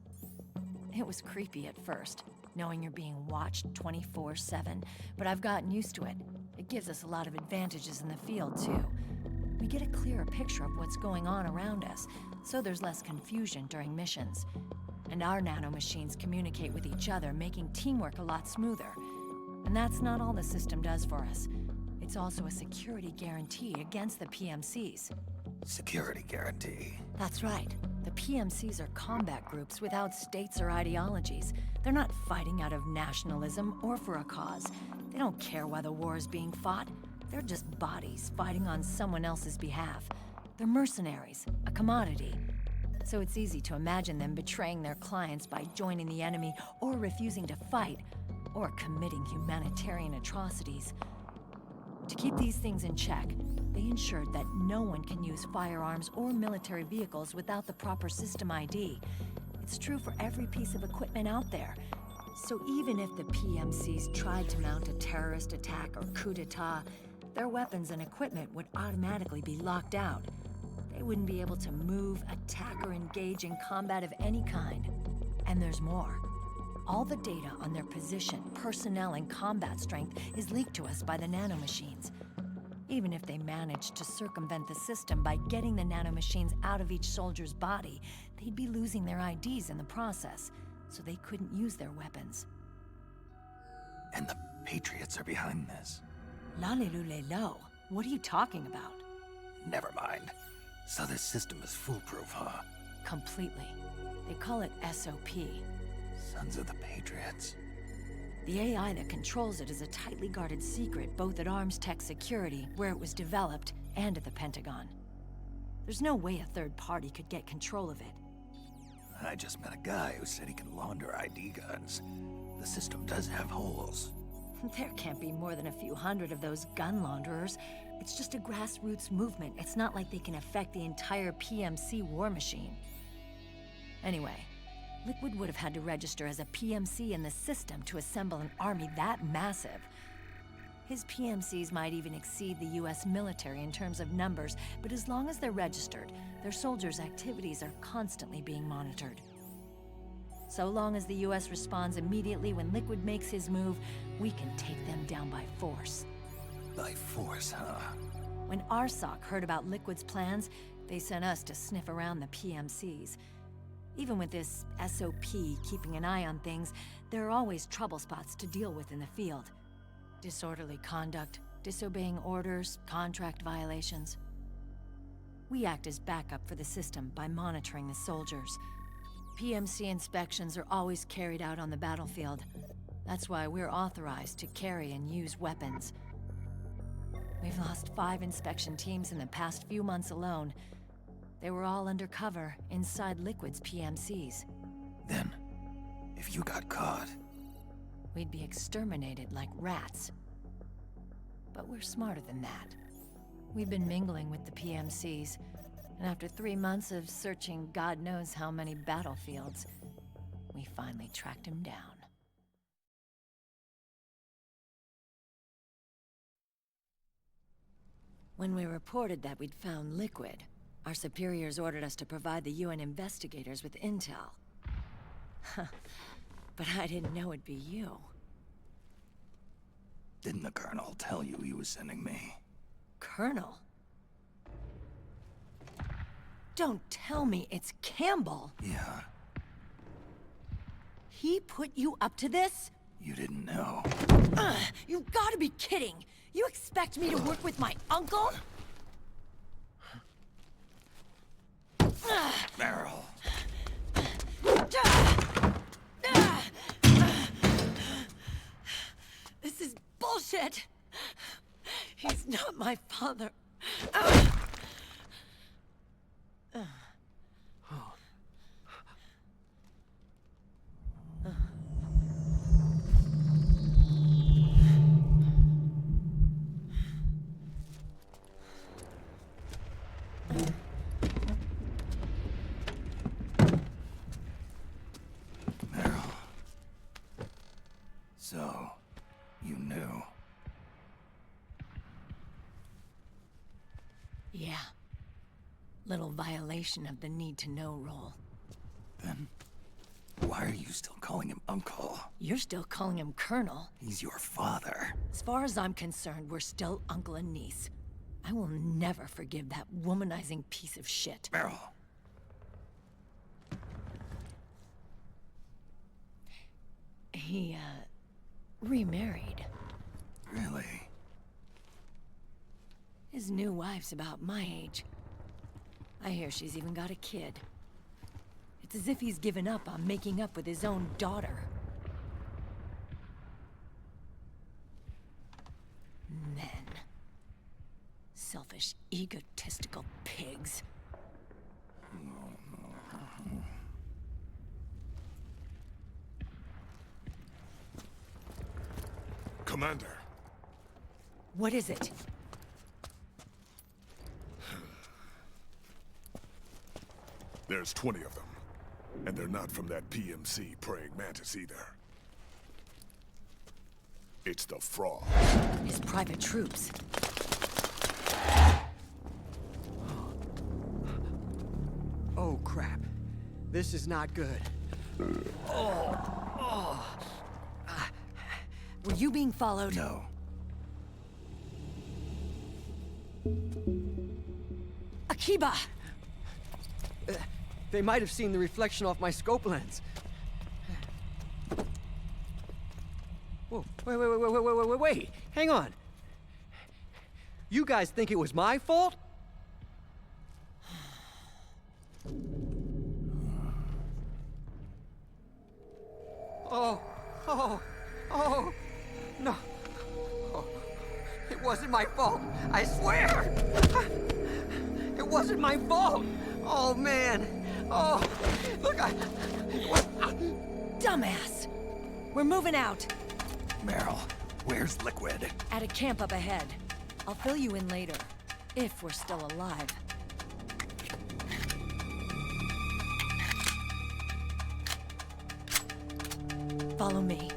It was creepy at first, knowing you're being watched 24/7, but I've gotten used to it. It gives us a lot of advantages in the field, too. We get a clearer picture of what's going on around us, so there's less confusion during missions. And our nanomachines communicate with each other, making teamwork a lot smoother. And that's not all the system does for us. It's also a security guarantee against the PMCs. Security guarantee. That's right. The PMCs are combat groups without states or ideologies. They're not fighting out of nationalism or for a cause. They don't care why the war is being fought. They're just bodies fighting on someone else's behalf. They're mercenaries, a commodity. So it's easy to imagine them betraying their clients by joining the enemy or refusing to fight, or committing humanitarian atrocities. To keep these things in check, they ensured that no one can use firearms or military vehicles without the proper system ID. It's true for every piece of equipment out there. So even if the PMCs tried to mount a terrorist attack or coup d'etat, their weapons and equipment would automatically be locked out. They They wouldn't be able to move, attack, or engage in combat of any kind. And there's more. All the data on their position, personnel, and combat strength is leaked to us by the nanomachines. Even if they managed to circumvent the system by getting the nanomachines out of each soldier's body, they'd be losing their IDs in the process, so they couldn't use their weapons. And the Patriots are behind this. Lalilulelo, what are you talking about? Never mind. So this system is foolproof, huh? Completely. They call it SOP. Sons of the Patriots. The AI that controls it is a tightly guarded secret, both at Arms Tech Security, where it was developed, and at the Pentagon. There's no way a third party could get control of it. I just met a guy who said he can launder ID guns. The system does have holes. There can't be more than a few hundred of those gun launderers. It's just a grassroots movement. It's not like they can affect the entire PMC war machine. Anyway, Liquid would have had to register as a PMC in the system to assemble an army that massive. His PMCs might even exceed the US military in terms of numbers, but as long as they're registered, their soldiers' activities are constantly being monitored. So long as the US responds immediately when Liquid makes his move, we can take them down by force. By force, huh? When RSOC heard about Liquid's plans, they sent us to sniff around the PMCs. Even with this SOP keeping an eye on things, there are always trouble spots to deal with in the field. Disorderly conduct, disobeying orders, contract violations. We act as backup for the system by monitoring the soldiers. PMC inspections are always carried out on the battlefield. That's why we're authorized to carry and use weapons. We've lost 5 inspection teams in the past few months alone. They were all undercover inside Liquid's PMCs. Then, if you got caught... we'd be exterminated like rats. But we're smarter than that. We've been mingling with the PMCs, and after 3 months of searching God knows how many battlefields, we finally tracked him down. When we reported that we'd found Liquid, our superiors ordered us to provide the UN investigators with intel. But I didn't know it'd be you. Didn't the Colonel tell you he was sending me? Colonel? Don't tell me it's Campbell! Yeah. He put you up to this? You didn't know. You've gotta be kidding! You expect me to work with my uncle? Meryl. This is bullshit! He's not my father. Meryl. So, you knew. Yeah. Little violation of the need-to-know rule. Then, why are you still calling him Uncle? You're still calling him Colonel. He's your father. As far as I'm concerned, we're still uncle and niece. I will never forgive that womanizing piece of shit. Meryl. He, remarried. Really? His new wife's about my age. I hear she's even got a kid. It's as if he's given up on making up with his own daughter. Men. Selfish, egotistical pigs. Commander. What is it? There's 20 of them. And they're not from that PMC praying mantis either. It's the Frog. His private troops. crap. This is not good. Were you being followed? No. Akiba! They might have seen the reflection off my scope lens. Whoa, wait. Hang on. You guys think it was my fault? Oh, no. Oh, it wasn't my fault, I swear! It wasn't my fault! Oh, man. Oh, look, Dumbass! We're moving out. Meryl, where's Liquid? At a camp up ahead. I'll fill you in later. If we're still alive. Follow me.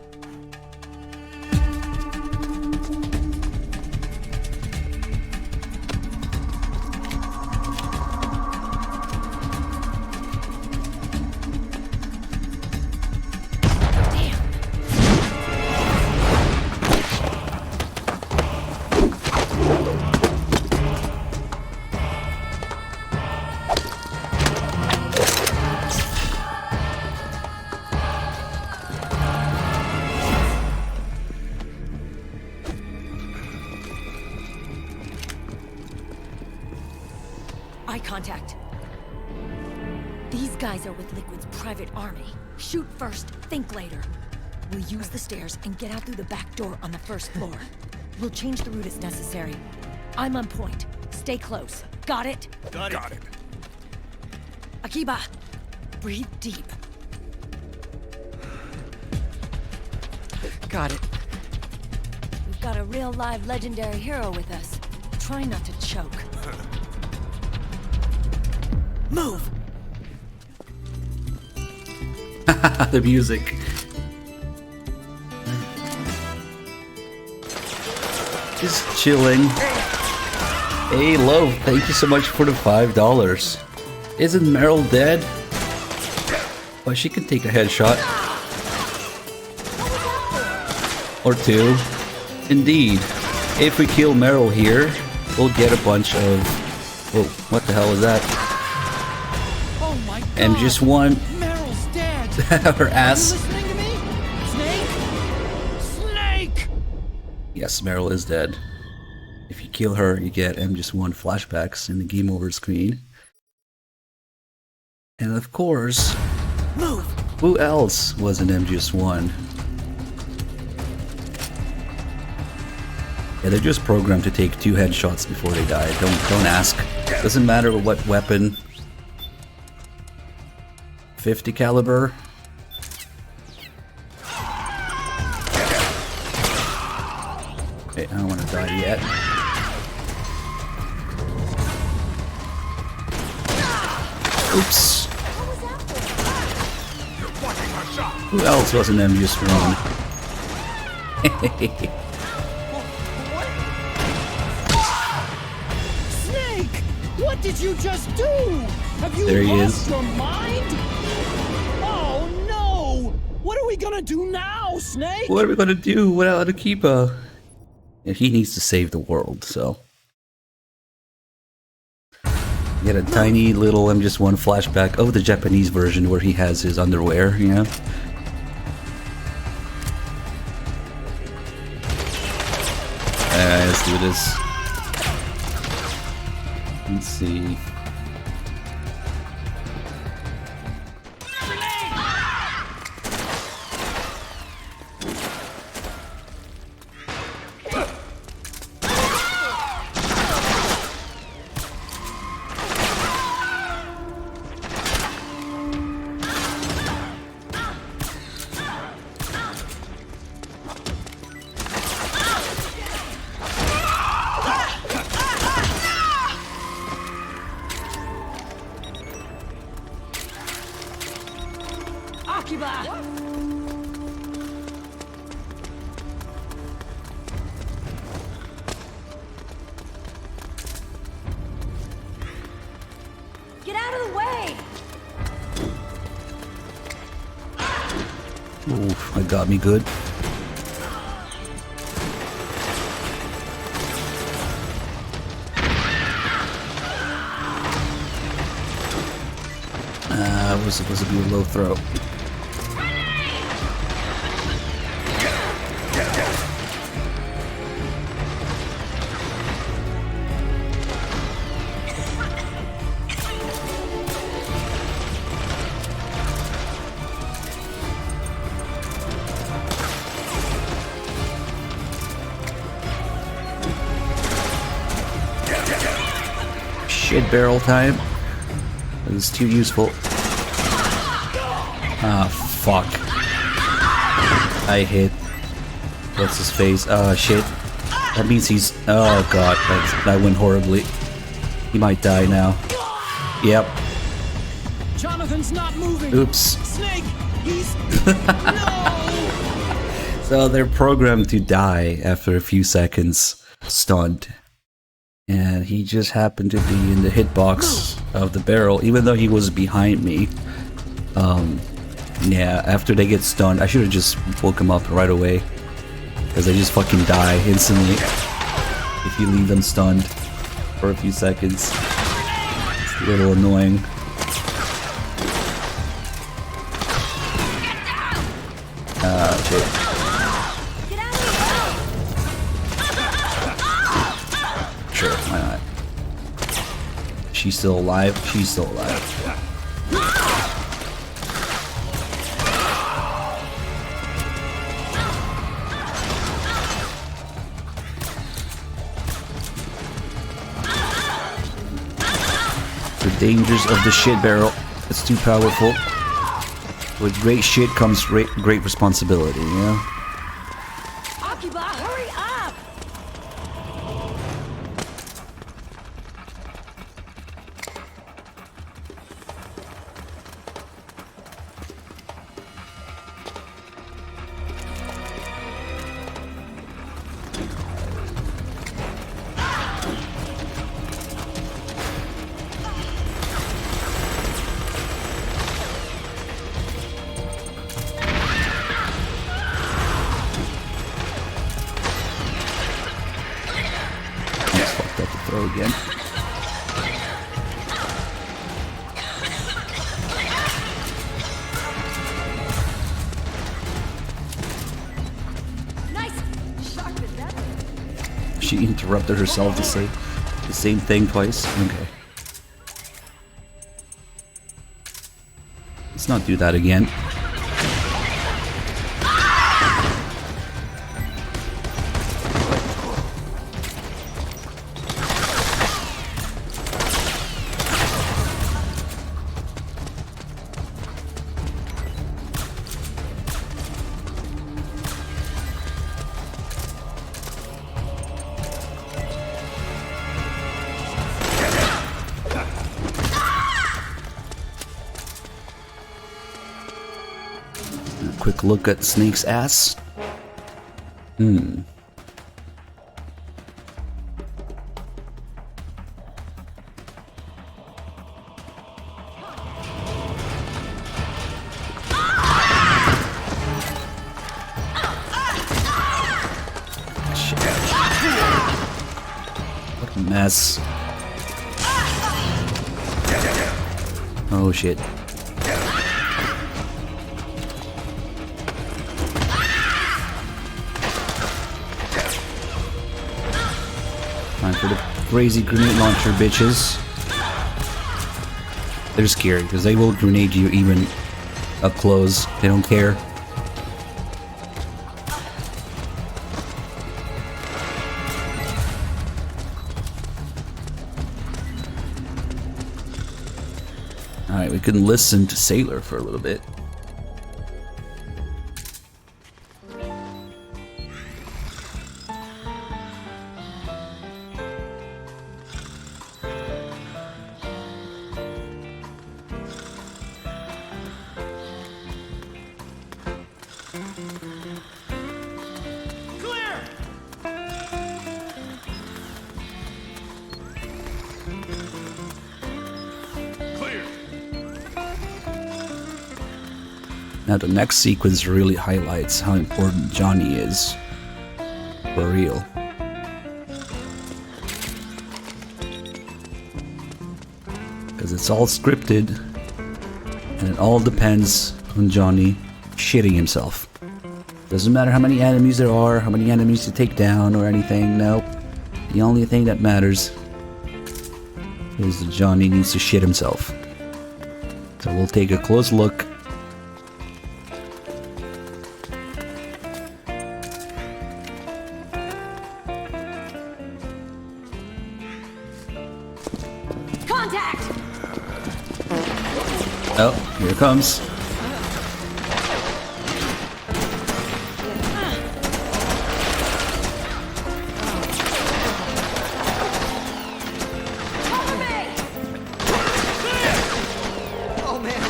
Eye contact. These guys are with Liquid's private army. Shoot first, think later. We'll use the stairs and get out through the back door on the first floor. We'll change the route as necessary. I'm on point. Stay close. Got it? Got it. Akiba, breathe deep. Got it. We've got a real live legendary hero with us. Try not to choke. Move! The music. Just chilling. Hey, Loaf, thank you so much for the $5. Isn't Meryl dead? Well, she can take a headshot. Or two. Indeed. If we kill Meryl here, we'll get a bunch of... Whoa, what the hell is that? Oh my god! MGS1. Meryl's dead! Her ass. Are you listening to me? Snake? Snake! Yes, Meryl is dead. If you kill her, you get MGS1 flashbacks in the game over screen. And of course... Move! Who else was in MGS1? Yeah, they're just programmed to take 2 headshots before they die. Don't ask. Doesn't matter what weapon. 50 caliber. Okay, I don't want to die yet. Oops. Who else was in MGS1? Snake! What did you just do? Have you There he lost is. your mind? Oh no! What are we gonna do now, Snake? What are we gonna do without Akiba? Yeah, he needs to save the world, so. Get a tiny little MGS1 flashback of the Japanese version where he has his underwear, you know? Alright, let's do this. Let's see. that got me good. Was supposed to be a low throw. Shit barrel time. It's too useful. Ah, fuck. I hit. What's his face? Oh, shit. That means he's... Oh, God. That went horribly. He might die now. Yep. Jonathan's not moving. Oops. Snake, he's... So they're programmed to die after a few seconds. Stunned. And he just happened to be in the hitbox of the barrel, even though he was behind me. Yeah, after they get stunned, I should have just woke them up right away. Because they just fucking die instantly if you leave them stunned for a few seconds. It's a little annoying. Shit. Sure, why not? She's still alive? She's still alive. The dangers of the shit barrel. It's too powerful. With great shit comes great responsibility, you know? Akiba, hurry up! Again. Nice. Sharp as that. She interrupted herself to say the same thing twice. Okay. Let's not do that again. Quick look at Snake's ass. Shit. What a mess. Oh shit. Time for the crazy grenade launcher, bitches. They're scared because they will grenade you even up close. They don't care. Alright, we can listen to Sailor for a little bit. Now the next sequence really highlights how important Johnny is. For real. Because it's all scripted, and it all depends on Johnny shitting himself. Doesn't matter how many enemies there are, how many enemies to take down or anything, nope. The only thing that matters is that Johnny needs to shit himself. So we'll take a close look. Contact! Oh, here it comes. Oh man,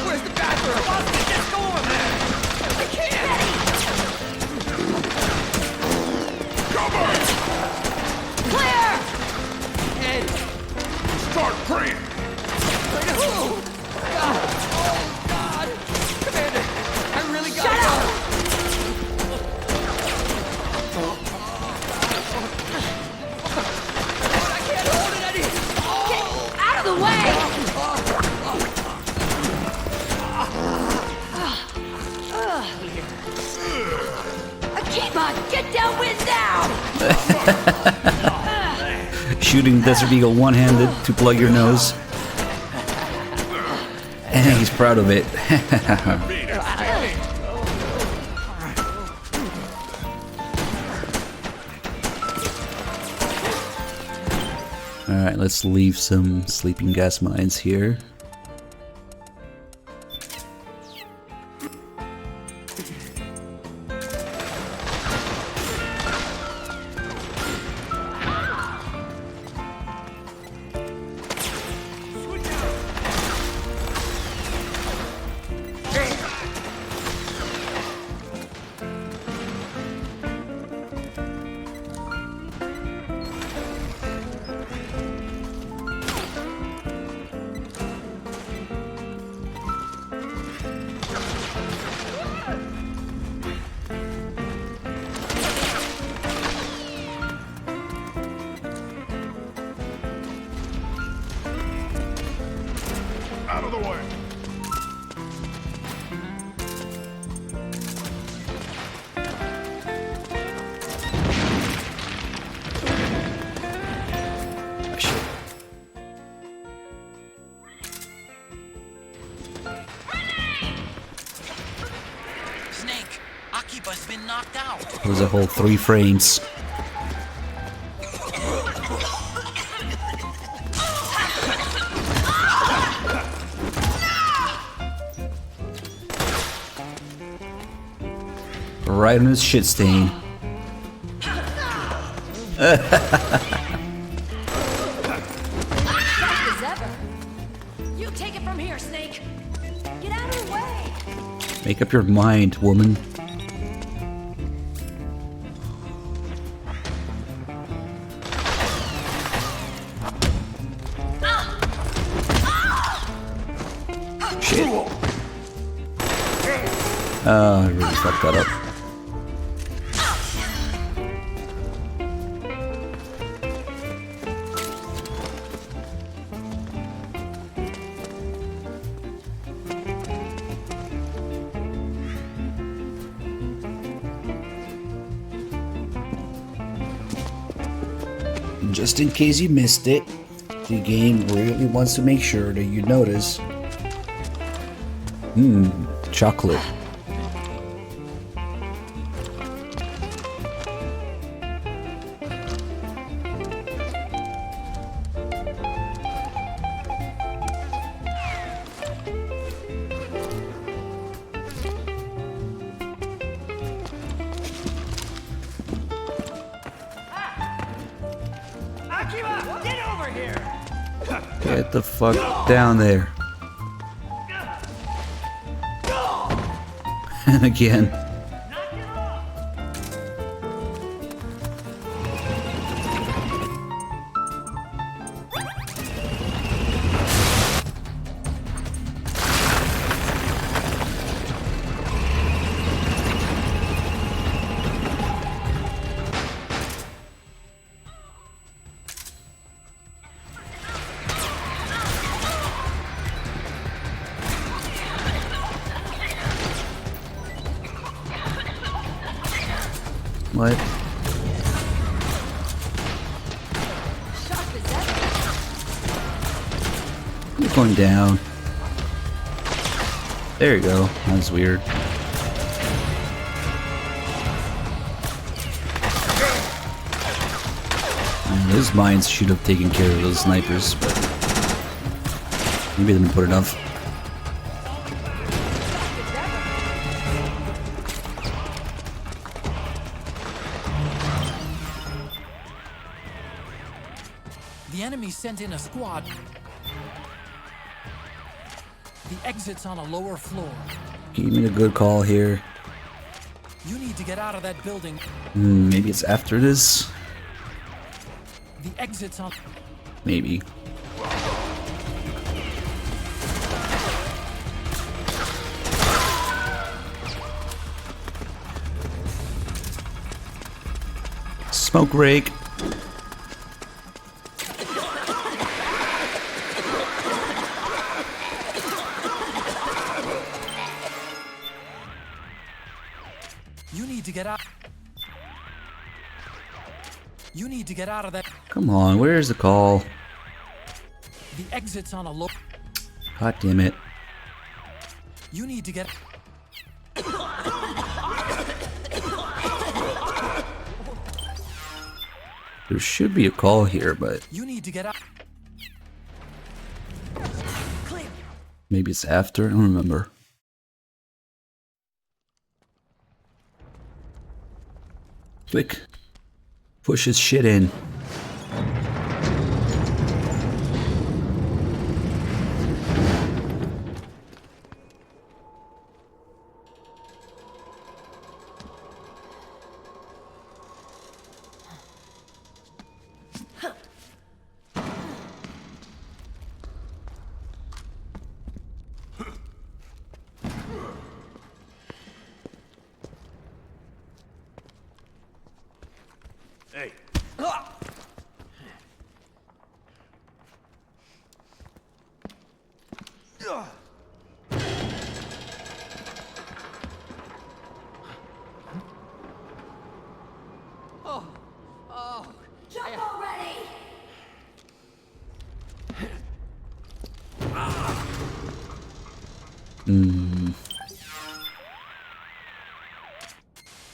where's the bathroom? Austin, get going, man! I can't! Cover! Clear! And Start praying! oh God! Commander, I really gotta go! I can't hold it anymore! Get out of the way! Akiba, get downwind now! Shooting Desert Eagle one-handed to plug your nose. And he's proud of it. Alright, let's leave some sleeping gas mines here. Out of the way! Snake, Akiba's been knocked out. It was a whole 3 frames. Right on his shit stain. Sharp as ever. You take it from here, Snake. Get out of the way. Make up your mind, woman. Shit. Oh, I really fucked that up. Just in case you missed it, the game really wants to make sure that you notice. Chocolate. Akiba, get over here! Get the fuck down there. And again. What? You're going down. There you go. That's weird. Those mines should have taken care of those snipers, but maybe they didn't put enough. The enemy sent in a squad. The exit's on a lower floor. You made a good call here. You need to get out of that building. Maybe it's after this? The exit's on... Maybe. Smoke rake. You need to get out. You need to get out of that. Come on, where's the call? The exit's on a low. God damn it. You need to get. There should be a call here, but You need to get out. maybe it's after. I don't remember. Quick. Push his shit in. Hey. Jump already!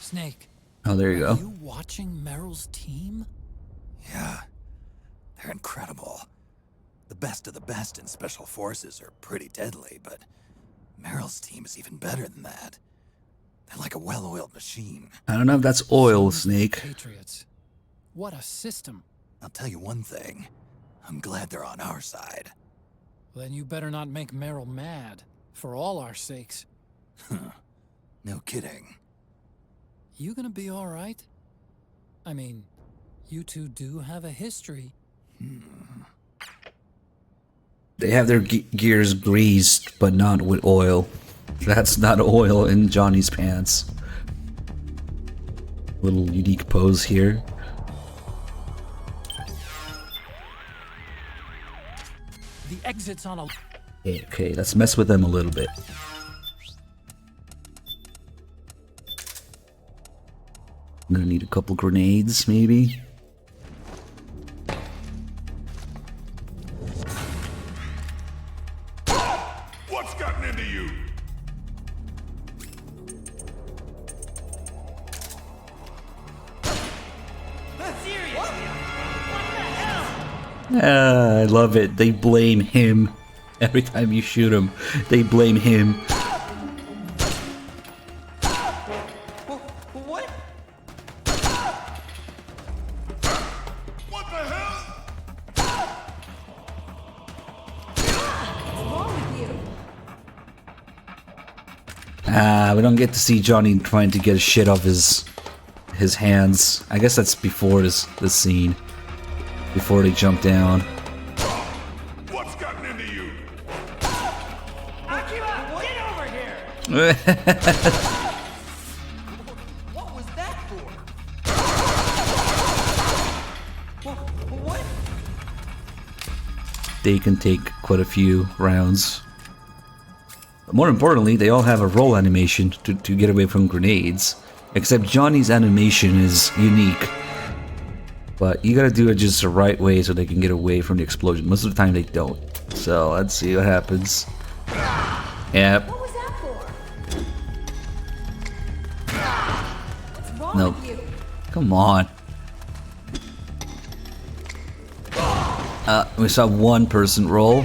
Snake. Oh, there you Are go. you watching Meryl's team? Yeah, they're incredible. The best of the best in special forces are pretty deadly, but Meryl's team is even better than that. They're like a well-oiled machine. I don't know if that's oil, Snake. Patriots. What a system. I'll tell you one thing. I'm glad they're on our side. Then you better not make Meryl mad. For all our sakes. No kidding. You gonna be alright? I mean, you two do have a history. They have their gears greased, but not with oil. That's not oil in Johnny's pants. Little unique pose here. The exit's on a... Okay, let's mess with them a little bit. I'm gonna need a couple grenades, maybe. What's gotten into you? I love it. They blame him. Every time you shoot him, they blame him. What? What the hell? What's wrong with you? We don't get to see Johnny trying to get shit off his hands. I guess that's before this scene. Before they jump down. What's gotten into you? Akira, get over here! What was that for? What? They can take quite a few rounds. But more importantly, they all have a roll animation to get away from grenades. Except Johnny's animation is unique. But you gotta do it just the right way so they can get away from the explosion. Most of the time they don't. So let's see what happens. Yep. What was that for? What's wrong Nope. with you? Come on. We saw one person roll.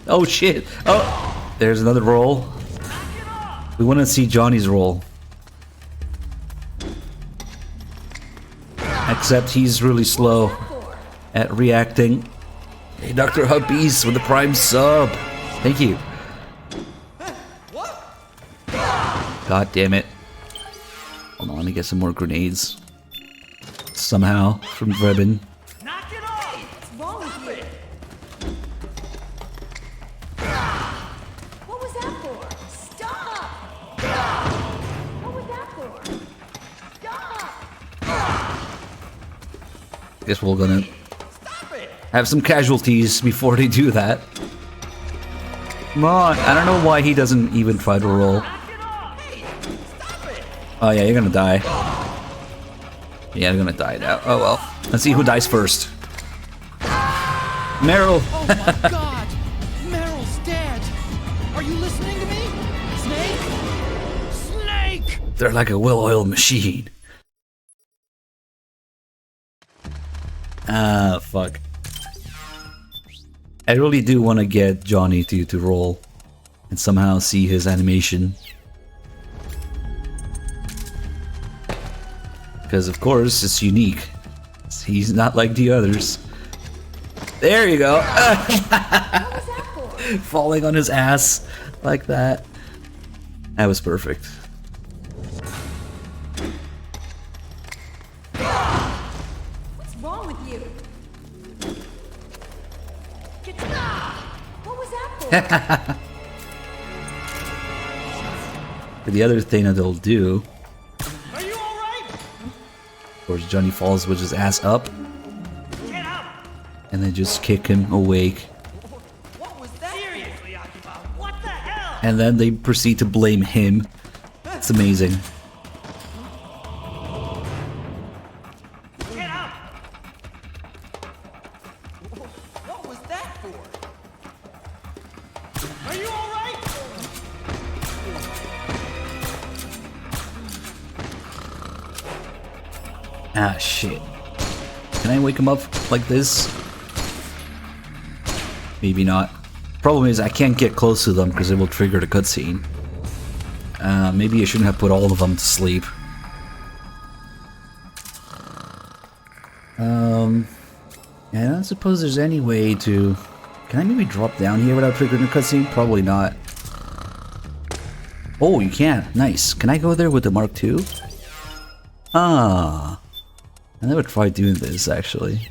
Oh shit. Oh, there's another roll. We want to see Johnny's roll. Except he's really slow at reacting. Hey, Dr. Hubbies with the Prime sub. Thank you. God damn it. Hold on, let me get some more grenades. Somehow, from Drebin. What's wrong with you? What was that for? Stop! What was that for? Stop! Guess we're gonna have some casualties before they do that. Come on, I don't know why he doesn't even try to roll. Oh yeah, you're gonna die. Yeah, you're gonna die now. Oh well. Let's see who dies first. Meryl! Oh my god! Meryl's dead! Are you listening to me? Snake? Snake! They're like a well-oiled machine. Ah, fuck. I really do want to get Johnny to roll and somehow see his animation. Because of course it's unique. He's not like the others. There you go. Falling on his ass like that. That was perfect. What's wrong with you? What was that for? But the other thing that they'll do. Of course, Johnny falls with his ass up. And then just kick him awake. And then they proceed to blame him. It's amazing. What was that for? Are you alright? Ah, shit. Can I wake him up like this? Maybe not. Problem is, I can't get close to them because it will trigger the cutscene. Maybe I shouldn't have put all of them to sleep. Yeah, I don't suppose there's any way to... Can I maybe drop down here without triggering the cutscene? Probably not. Oh, you can. Nice. Can I go there with the Mark II? Ah. I never tried doing this, actually.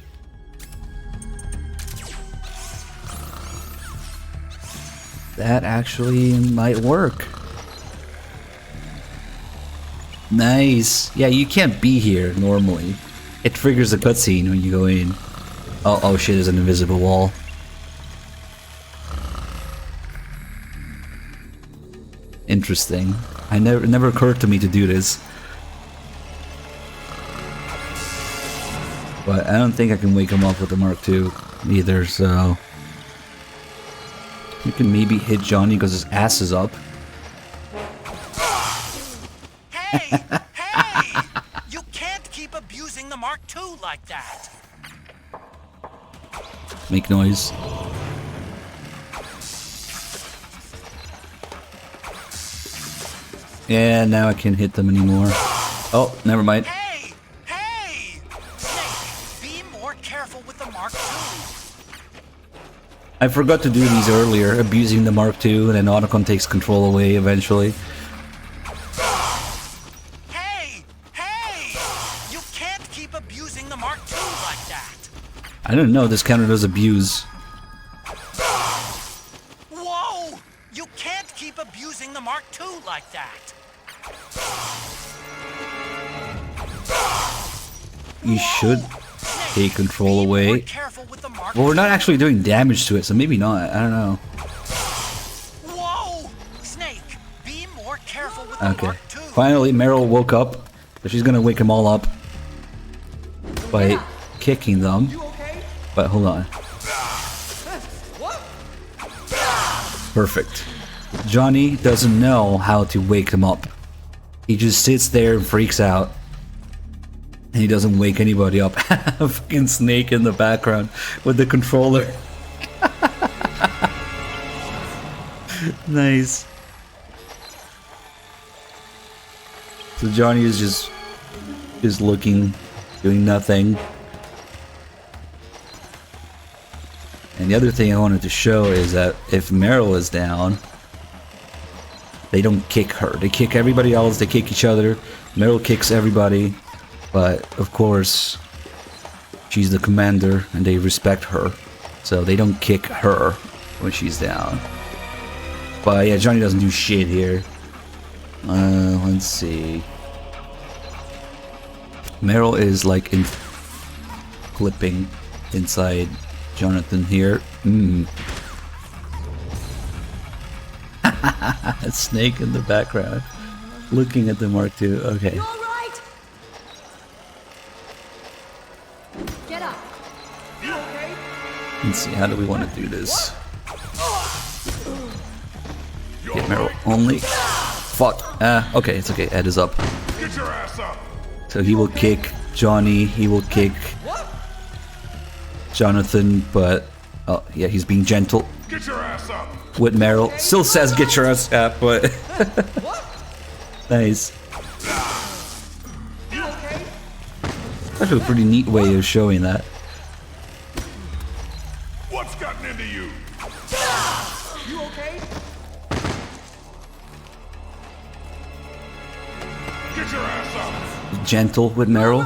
That actually might work. Nice. Yeah, you can't be here normally. It triggers a cutscene when you go in. Oh, oh shit, there's an invisible wall. Interesting. It never occurred to me to do this. But I don't think I can wake him up with the Mark II either, so... You can maybe hit Johnny because his ass is up. Hey! Hey! You can't keep abusing the Mark II like that! Make noise. Yeah, now I can't hit them anymore. Oh, never mind. Hey! Hey! Snake, be more careful with the Mark II. I forgot to do these earlier, abusing the Mark II, and then Otacon takes control away eventually. Hey! Hey! You can't keep abusing the Mark II like that! I didn't know this counted as abuse. Whoa! You can't keep abusing the Mark II like that! You should take control away. Well, we're not actually doing damage to it, so maybe not. I don't know. Whoa! Snake, be more careful with Okay. Finally, Meryl woke up. So she's gonna wake them all up by kicking them. But hold on. Perfect. Johnny doesn't know how to wake them up. He just sits there and freaks out. And he doesn't wake anybody up. A fucking snake in the background with the controller. Nice. So Johnny is just looking, doing nothing. And the other thing I wanted to show is that if Meryl is down, they don't kick her. They kick everybody else, they kick each other. Meryl kicks everybody, but of course, she's the commander and they respect her. So they don't kick her when she's down. But yeah, Johnny doesn't do shit here. Let's see. Meryl is like clipping inside Jonathan here. A snake in the background. Looking at the Mark II. Okay. You all right? Get up. You okay? Let's see, how do we want to do this? Get Meryl only. Fuck. Okay, it's okay. Ed is up. Get your ass up. So he will kick Johnny. He will kick Jonathan, but oh yeah, he's being gentle. Get your ass up. With Meryl. Still says get your ass up, but nice. That's a pretty neat way of showing that. What's gotten into you? You okay? Get your ass up. Gentle with Meryl.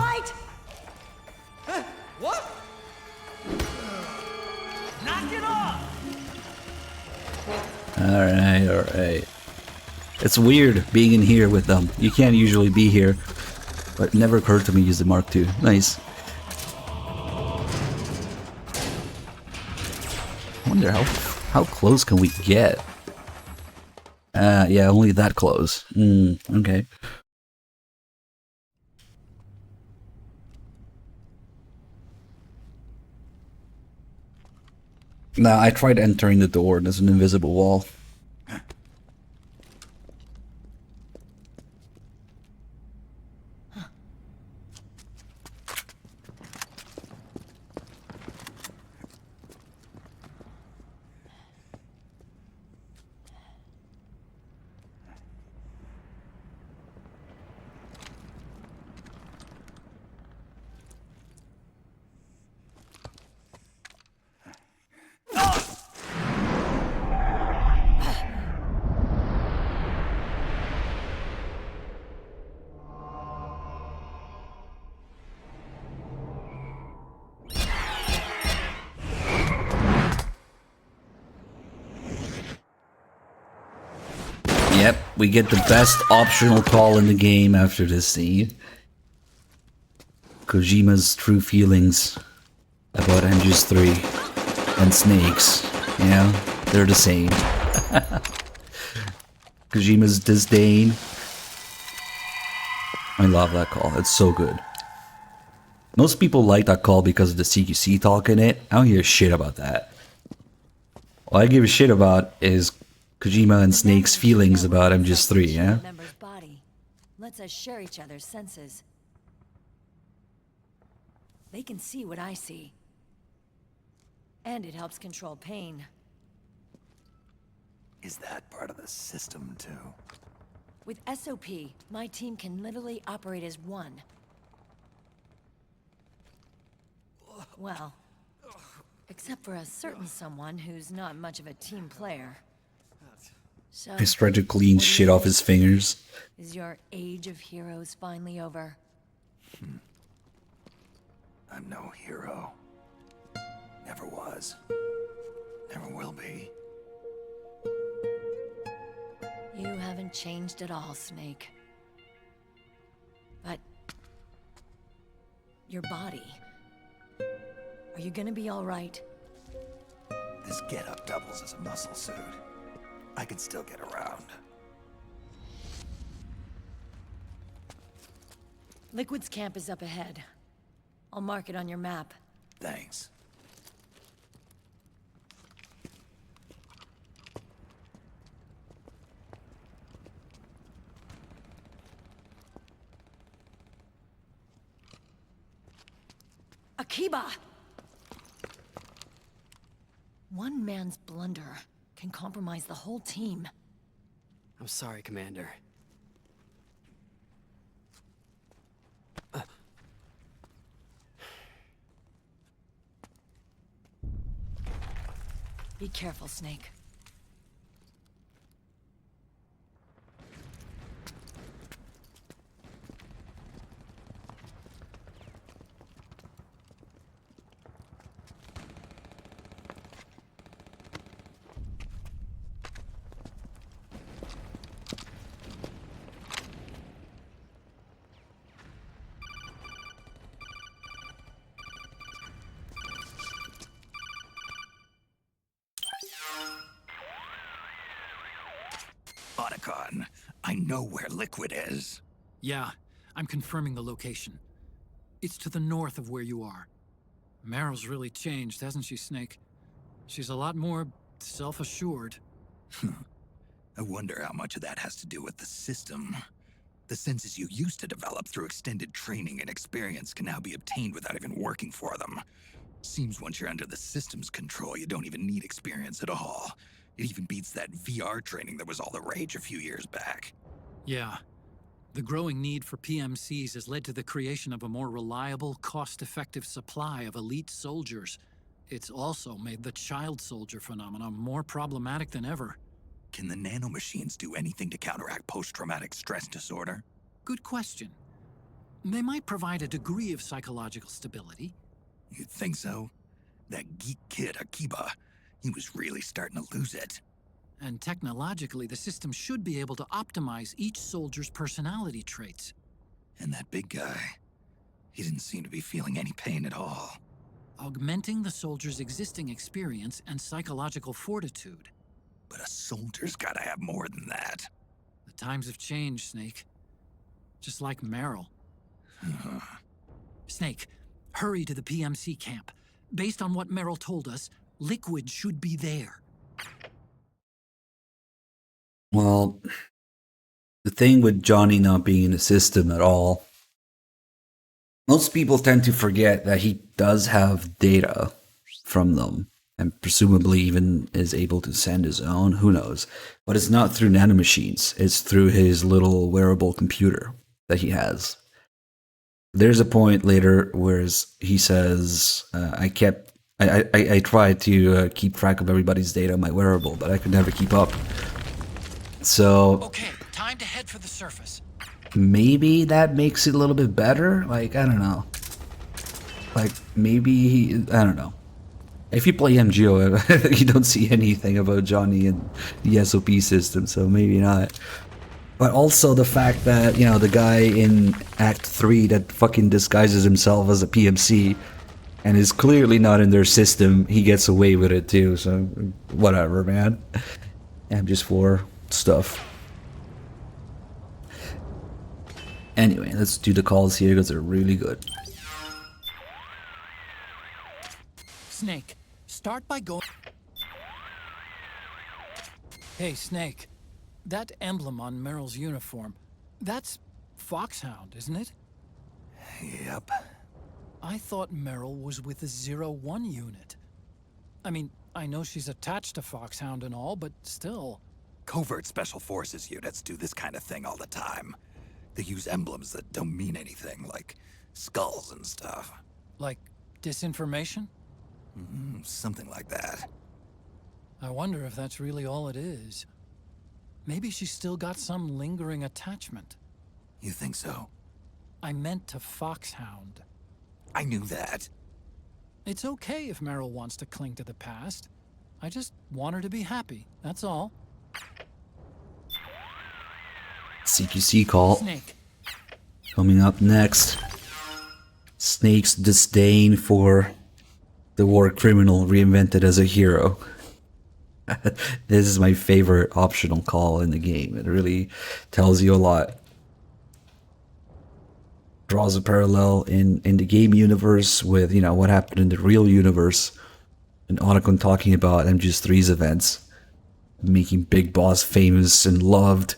What? Knock it off. Alright. It's weird being in here with them. You can't usually be here. But it never occurred to me to use the Mark II. Nice. I wonder how close can we get? Yeah, only that close. Okay. Now, I tried entering the door and there's an invisible wall. Yep, we get the best optional call in the game after this scene. Kojima's true feelings about MGS3 and snakes. Yeah, they're the same. Kojima's disdain. I love that call, it's so good. Most people like that call because of the CQC talk in it. I don't hear shit about that. All I give a shit about is Kojima and Snake's feelings about MGS3, yeah? Member's body lets us share each other's senses. They can see what I see. And it helps control pain. Is that part of the system, too? With SOP, my team can literally operate as one. Well, except for a certain someone who's not much of a team player. So, He's trying to clean shit off his fingers. is your age of heroes finally over? I'm no hero. Never was. Never will be. You haven't changed at all, Snake. But your body. Are you gonna be all right? This getup doubles as a muscle suit. I can still get around. Liquid's camp is up ahead. I'll mark it on your map. Thanks. Akiba! One man's blunder can compromise the whole team. I'm sorry, Commander. Be careful, Snake. Otacon, I know where Liquid is. Yeah, I'm confirming the location. It's to the north of where you are. Meryl's really changed, hasn't she, Snake? She's a lot more self-assured. I wonder how much of that has to do with the system. The senses you used to develop through extended training and experience can now be obtained without even working for them. Seems once you're under the system's control, you don't even need experience at all. It even beats that VR training that was all the rage a few years back. Yeah. The growing need for PMCs has led to the creation of a more reliable, cost-effective supply of elite soldiers. It's also made the child soldier phenomenon more problematic than ever. Can the nanomachines do anything to counteract post-traumatic stress disorder? Good question. They might provide a degree of psychological stability. You'd think so? That geek kid, Akiba, he was really starting to lose it. And technologically, the system should be able to optimize each soldier's personality traits. And that big guy, he didn't seem to be feeling any pain at all. Augmenting the soldier's existing experience and psychological fortitude. But a soldier's gotta have more than that. The times have changed, Snake. Just like Meryl. Snake, hurry to the PMC camp. Based on what Meryl told us, Liquid should be there. Well, the thing with Johnny not being in the system at all, most people tend to forget that he does have data from them, and presumably even is able to send his own, who knows. But it's not through nanomachines, it's through his little wearable computer that he has. There's a point later where he says, I tried to keep track of everybody's data on my wearable, but I could never keep up. So Okay, time to head for the surface. maybe that makes it a little bit better. Like, I don't know. Like, maybe, I don't know. If you play MGO, you don't see anything about Johnny and the SOP system, so maybe not. But also the fact that, you know, the guy in Act 3 that fucking disguises himself as a PMC and is clearly not in their system, he gets away with it too, so whatever, man. I'm just for stuff. Anyway, let's do the calls here because they're really good. Snake, start by going... Hey, Snake. That emblem on Meryl's uniform, that's Foxhound, isn't it? Yep. I thought Meryl was with the 01 unit. I mean, I know she's attached to Foxhound and all, but still... Covert Special Forces units do this kind of thing all the time. They use emblems that don't mean anything, like skulls and stuff. Like disinformation? Something like that. I wonder if that's really all it is. Maybe she's still got some lingering attachment. You think so? I meant to Foxhound. I knew that. It's okay if Meryl wants to cling to the past. I just want her to be happy, that's all. CQC call. Snake. Coming up next. Snake's disdain for the war criminal reinvented as a hero. This is my favorite optional call in the game. It really tells you a lot. draws a parallel in the game universe with, you know, what happened in the real universe. And Otacon talking about MGS3's events, making Big Boss famous and loved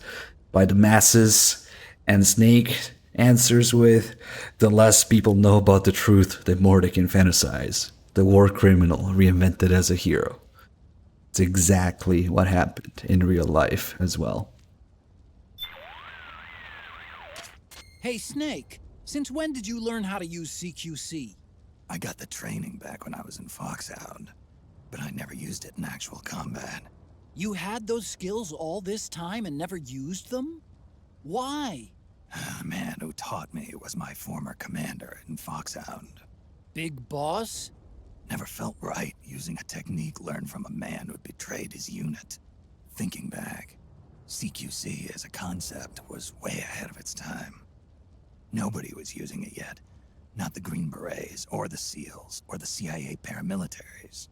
by the masses. And Snake answers with, the less people know about the truth, the more they can fantasize. The war criminal reinvented as a hero. It's exactly what happened in real life as well. Hey, Snake, since when did you learn how to use CQC? I got the training back when I was in Foxhound, but I never used it in actual combat. You had those skills all this time and never used them? Why? The man who taught me was my former commander in Foxhound. Big Boss? Never felt right using a technique learned from a man who had betrayed his unit. Thinking back, CQC as a concept was way ahead of its time. Nobody was using it yet. Not the Green Berets, or the SEALs, or the CIA paramilitaries.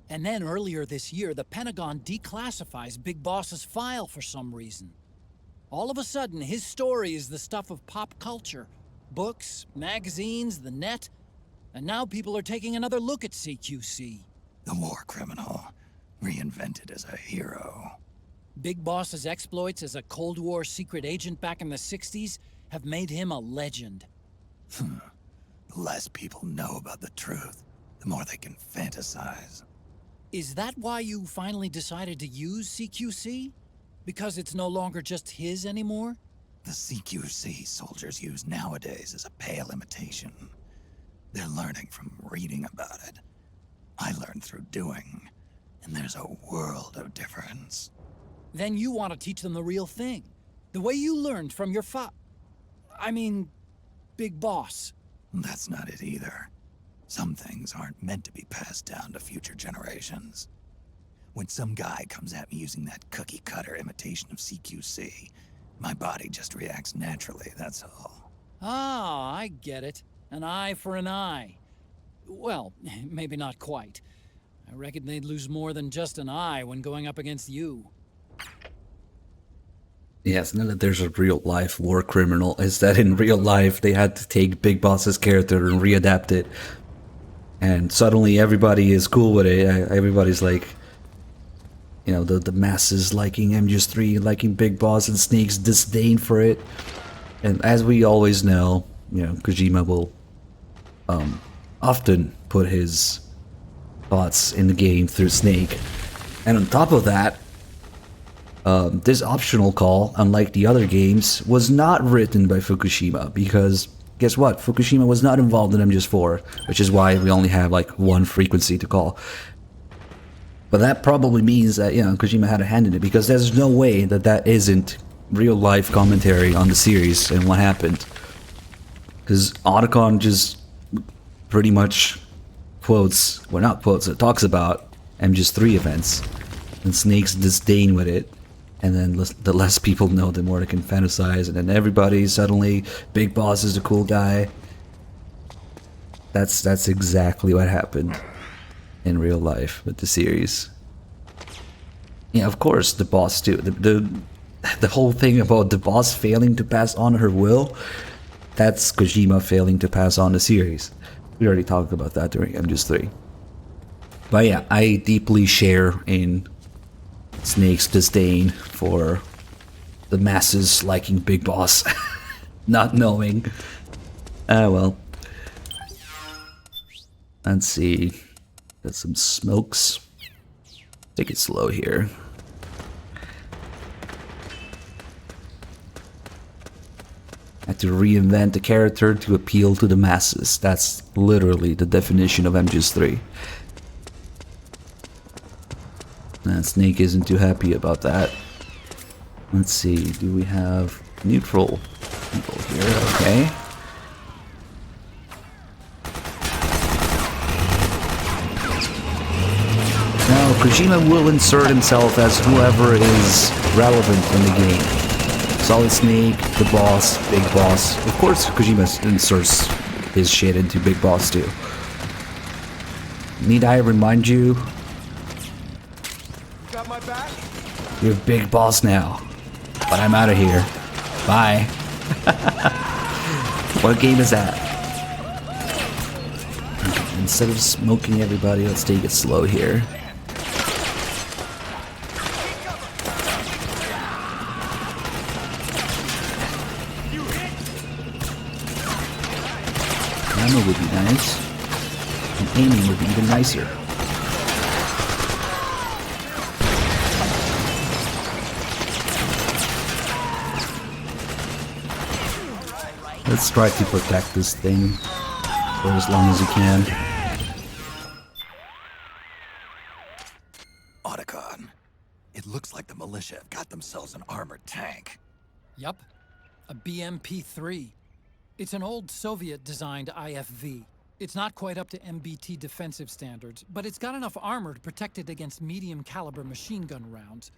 And then earlier this year, the Pentagon declassifies Big Boss's file for some reason. All of a sudden, his story is the stuff of pop culture. Books, magazines, the net. And now people are taking another look at CQC. The war criminal, reinvented as a hero. Big Boss's exploits as a Cold War secret agent back in the 60s have made him a legend. The less people know about the truth, the more they can fantasize. Is that why you finally decided to use CQC? Because it's no longer just his anymore? The CQC soldiers use nowadays is a pale imitation. They're learning from reading about it. I learned through doing, and there's a world of difference. Then you want to teach them the real thing. The way you learned from your Big Boss. That's not it either. Some things aren't meant to be passed down to future generations. When some guy comes at me using that cookie-cutter imitation of CQC, my body just reacts naturally, that's all. Ah, I get it. An eye for an eye. Well, maybe not quite. I reckon they'd lose more than just an eye when going up against you. Yes, now that there's a real-life war criminal, is that in real life they had to take Big Boss's character and readapt it. And suddenly everybody is cool with it. Everybody's like, you know, the masses liking MGS3, liking Big Boss, and Snake's disdain for it. And as we always know, you know, Kojima will often put his thoughts in the game through Snake. And on top of that, this optional call, unlike the other games, was not written by Fukushima, because guess what? Fukushima was not involved in MGS4, which is why we only have like one frequency to call. But that probably means that, you know, Kojima had a hand in it, because there's no way that that isn't real-life commentary on the series and what happened. Because Otacon just pretty much quotes, well, not quotes, it talks about MGS3 events and Snake's disdain with it. And then the less people know, the more they can fantasize. And then everybody suddenly, Big Boss is the cool guy. That's exactly what happened in real life with the series. Yeah, of course, the boss too. The whole thing about the boss failing to pass on her will, that's Kojima failing to pass on the series. We already talked about that during MGS3. But yeah, I deeply share in Snake's disdain for the masses liking Big Boss, not knowing. Well. Let's see. Got some smokes. Take it slow here. Had to reinvent the character to appeal to the masses. That's literally the definition of MGS3. And Snake isn't too happy about that. Let's see, do we have neutral people here? Okay. Now, Kojima will insert himself as whoever is relevant in the game. Solid Snake, the boss, Big Boss. Of course, Kojima inserts his shit into Big Boss too. Need I remind you? Got my back? You're Big Boss now. But I'm out of here. Bye. What game is that? Okay, instead of smoking everybody, let's take it slow here. Ammo would be nice. And aiming would be even nicer. Let's try to protect this thing for as long as we can. Otacon, it looks like the militia have got themselves an armored tank. Yup, a BMP-3. It's an old Soviet-designed IFV. It's not quite up to MBT defensive standards, but it's got enough armor to protect it against medium-caliber machine gun rounds.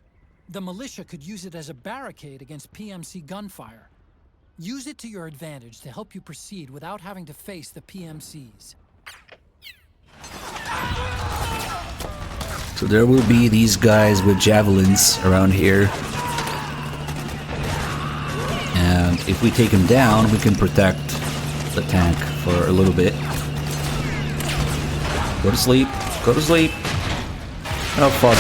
The militia could use it as a barricade against PMC gunfire. Use it to your advantage to help you proceed without having to face the PMCs. So there will be these guys with javelins around here. And if we take them down, we can protect the tank for a little bit. Go to sleep. Go to sleep. Oh, fuck.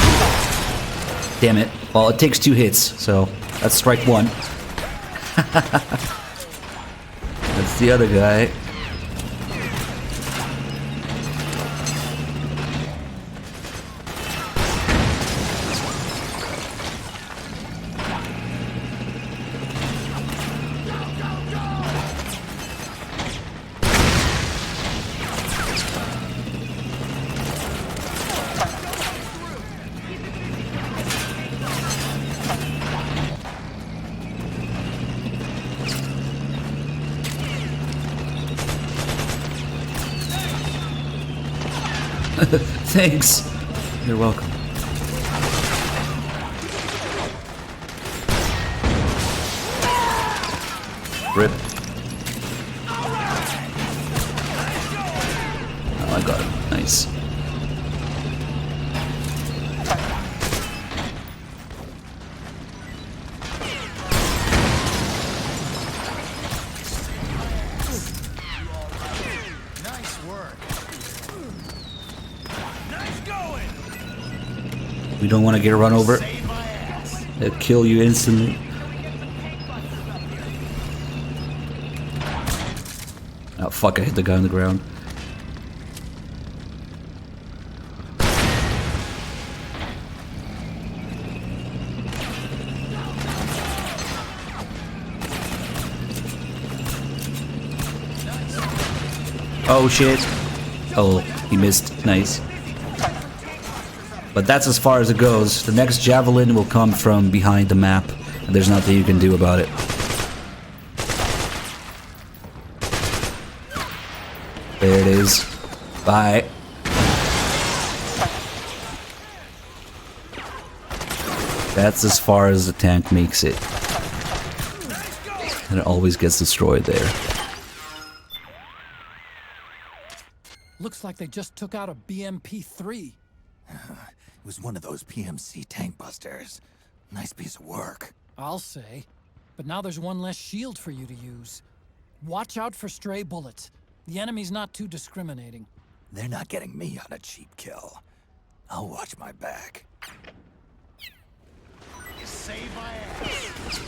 Damn it. Well, it takes 2 hits, so that's strike 1. That's the other guy. Thanks. You're welcome. Rip. Oh, I got it. Nice. Nice work. We don't want to get run over. They'll kill you instantly. Oh fuck, I hit the guy on the ground. Oh shit. Oh, he missed. Nice. But that's as far as it goes. The next javelin will come from behind the map, and there's nothing you can do about it. There it is. Bye. That's as far as the tank makes it. And it always gets destroyed there. Looks like they just took out a BMP-3. It was one of those PMC tank busters. Nice piece of work. I'll say. But now there's one less shield for you to use. Watch out for stray bullets. The enemy's not too discriminating. They're not getting me on a cheap kill. I'll watch my back. You saved my ass.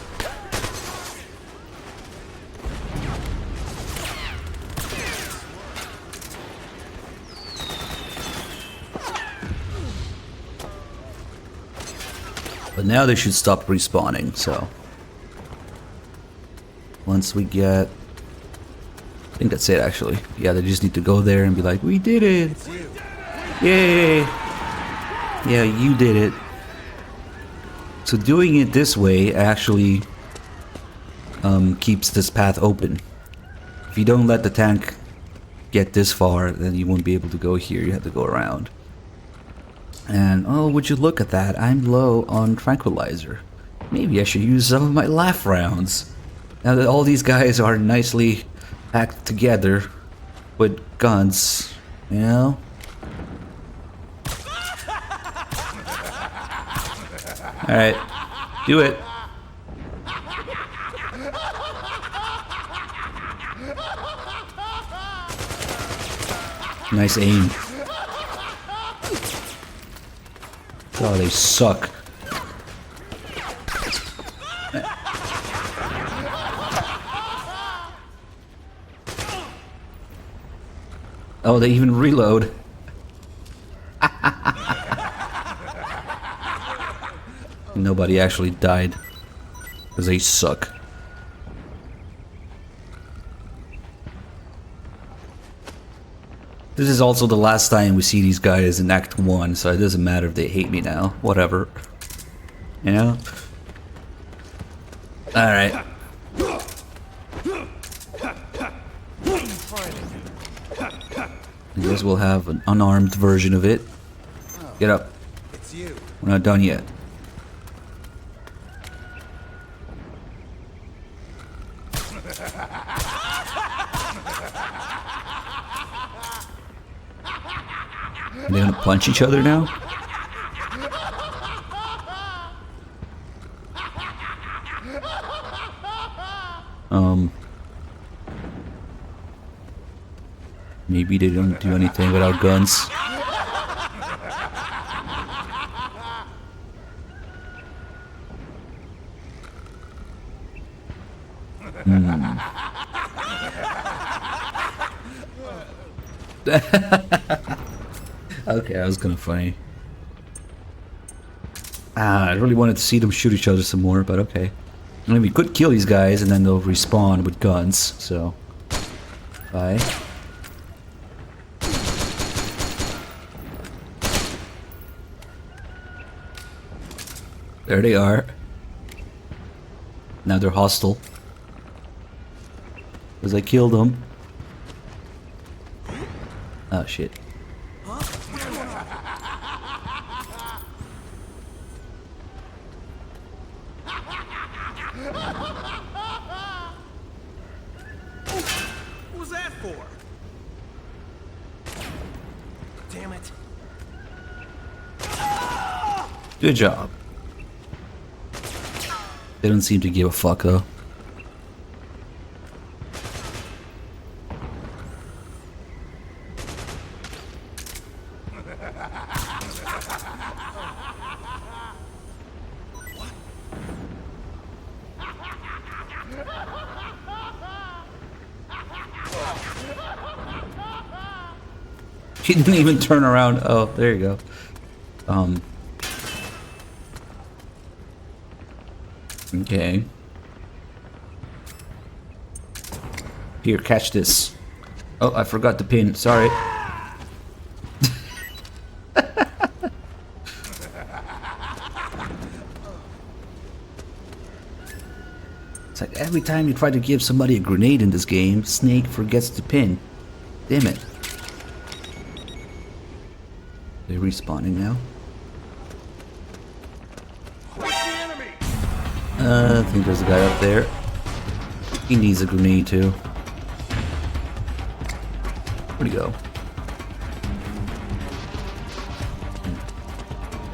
But now they should stop respawning, so. Once we get... I think that's it, actually. Yeah, they just need to go there and be like, we did it! Yay! Yeah, you did it. So doing it this way actually keeps this path open. If you don't let the tank get this far, then you won't be able to go here. You have to go around. And, oh, would you look at that? I'm low on tranquilizer. Maybe I should use some of my laugh rounds. Now that all these guys are nicely packed together with guns, you know? Alright, do it. Nice aim. Oh, they suck. Oh, they even reload. Nobody actually died. Because they suck. This is also the last time we see these guys in Act 1, so it doesn't matter if they hate me now. Whatever. You know? Alright. I guess we'll have an unarmed version of it. Get up. It's you. We're not done yet. Are they gonna punch each other now? Maybe they don't do anything without guns. Okay, that was kind of funny. I really wanted to see them shoot each other some more, but okay. I mean, we could kill these guys and then they'll respawn with guns, so... Bye. There they are. Now they're hostile. Because I killed them. Oh shit. What was that for? Damn it. Good job. They don't seem to give a fuck though. He didn't even turn around. Oh, there you go. Okay. Here, catch this. Oh, I forgot the pin. Sorry. It's like every time you try to give somebody a grenade in this game, Snake forgets the pin. Damn it. They're respawning now. I think there's a guy up there. He needs a grenade too. Where'd he go?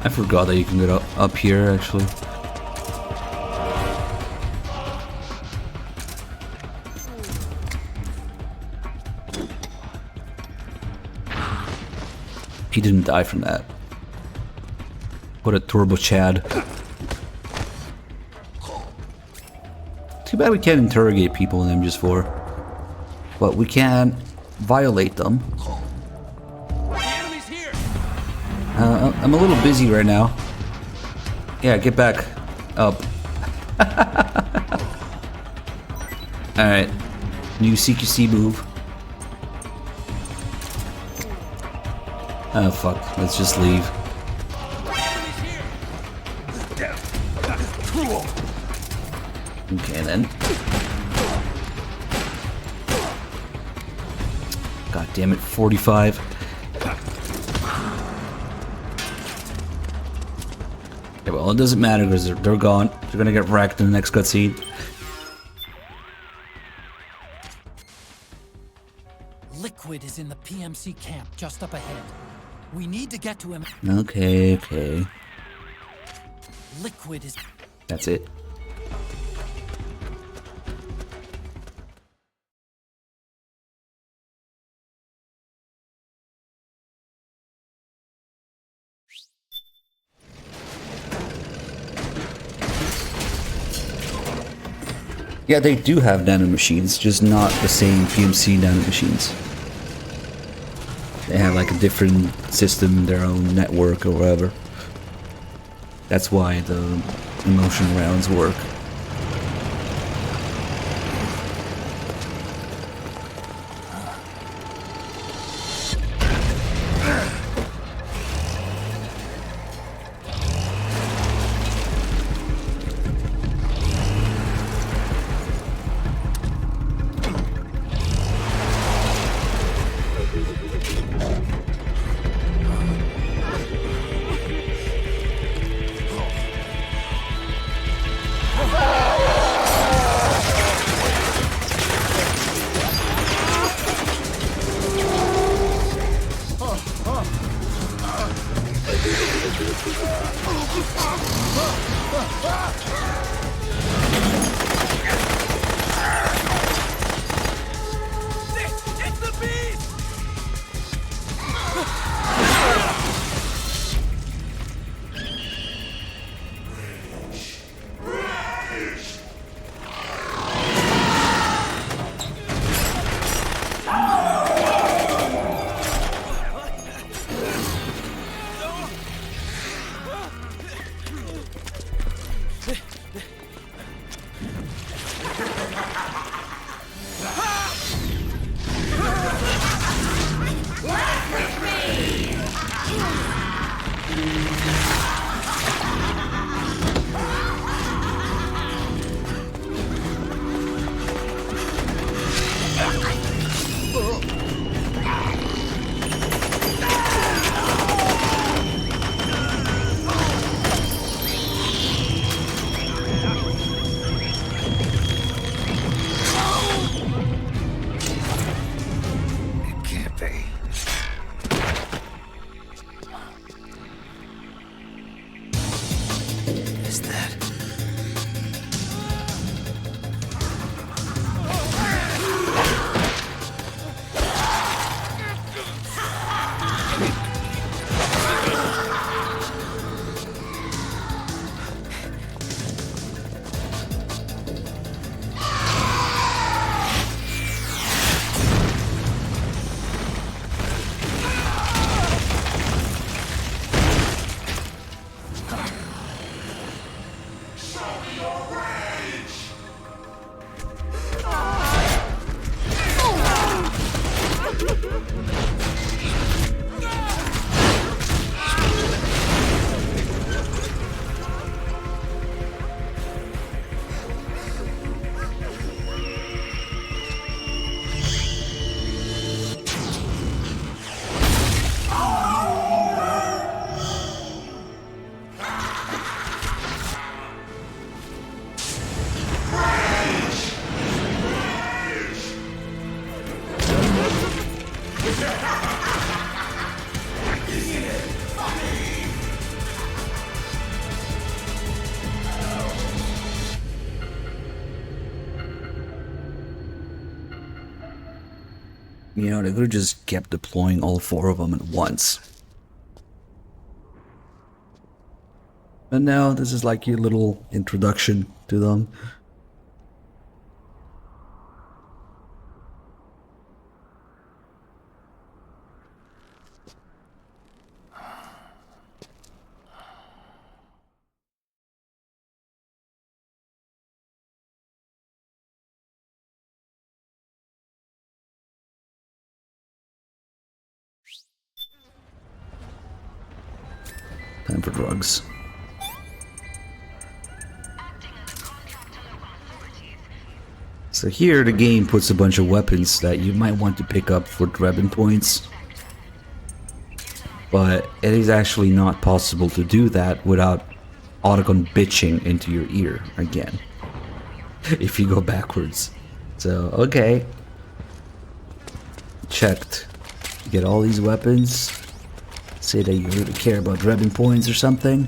I forgot that you can get up here actually. He didn't die from that. What a turbo Chad. Too bad we can't interrogate people in MGS4. But we can violate them. I'm a little busy right now. Yeah, get back up. Alright. New CQC move. Oh fuck, let's just leave. Okay then. God damn it, 45. Okay, well it doesn't matter because they're gone. They're gonna get wrecked in the next cutscene. Liquid is in the PMC camp just up ahead. We need to get to him. Okay, okay. Liquid is... That's it. Yeah, they do have nanomachines, just not the same PMC nanomachines. They have like a different system, their own network or whatever. That's why the emotion rounds work. You know, they could have just kept deploying all 4 of them at once. But now this is like your little introduction to them. Time for drugs. So here the game puts a bunch of weapons that you might want to pick up for Drebin points. But it is actually not possible to do that without Autogun bitching into your ear again. If you go backwards. So, okay. Checked. You get all these weapons. Say that you really care about Drebin points or something.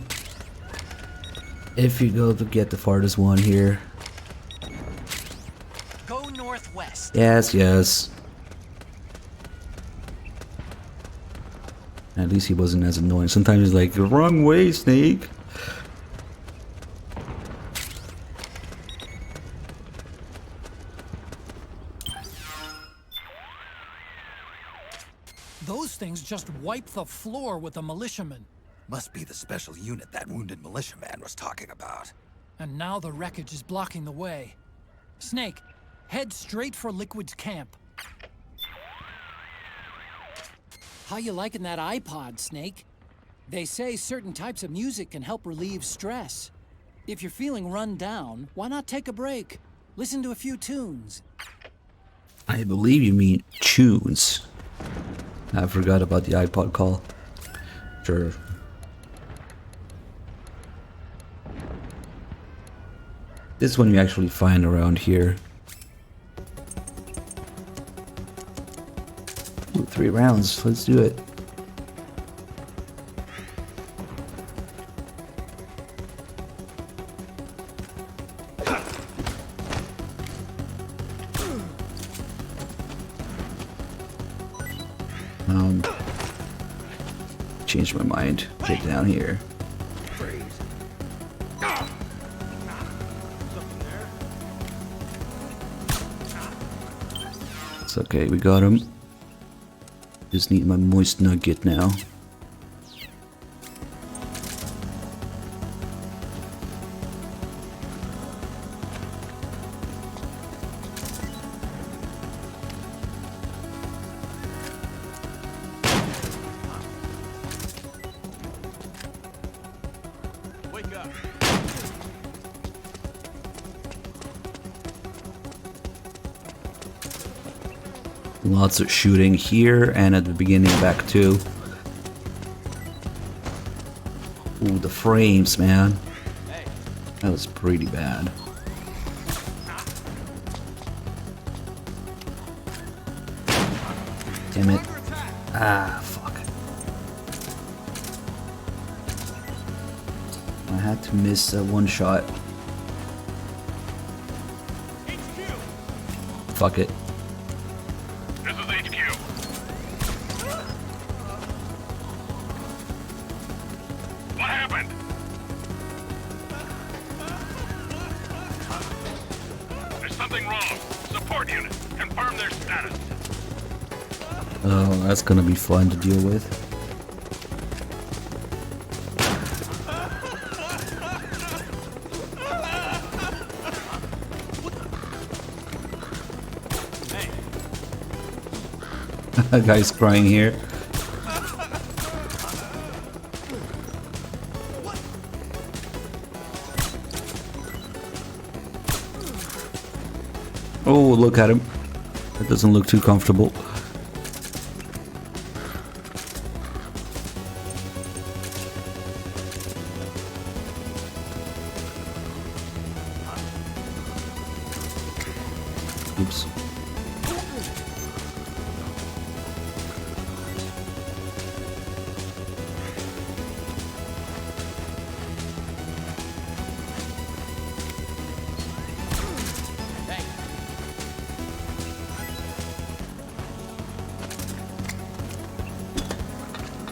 If you go to get the farthest one here. Go northwest. Yes, yes. At least he wasn't as annoying. Sometimes he's like, the wrong way, Snake. Those things just wipe the floor with the militiamen. Must be the special unit that wounded militiaman was talking about. And now the wreckage is blocking the way. Snake, head straight for Liquid's camp. How you liking that iPod, Snake? They say certain types of music can help relieve stress. If you're feeling run down, why not take a break? Listen to a few tunes. I believe you mean tunes. I forgot about the iPod call. Sure. This one you actually find around here. Ooh, 3 rounds. Let's do it. Change my mind. Get down here. It's okay, we got him. Just need my moist nugget now. Lots of shooting here and at the beginning back too. Ooh, the frames, man. That was pretty bad. Damn it. Ah, fuck. I had to miss that one shot. Fuck it. Oh, that's gonna be fun to deal with. That guy's crying here. Oh, look at him. That doesn't look too comfortable. Oops.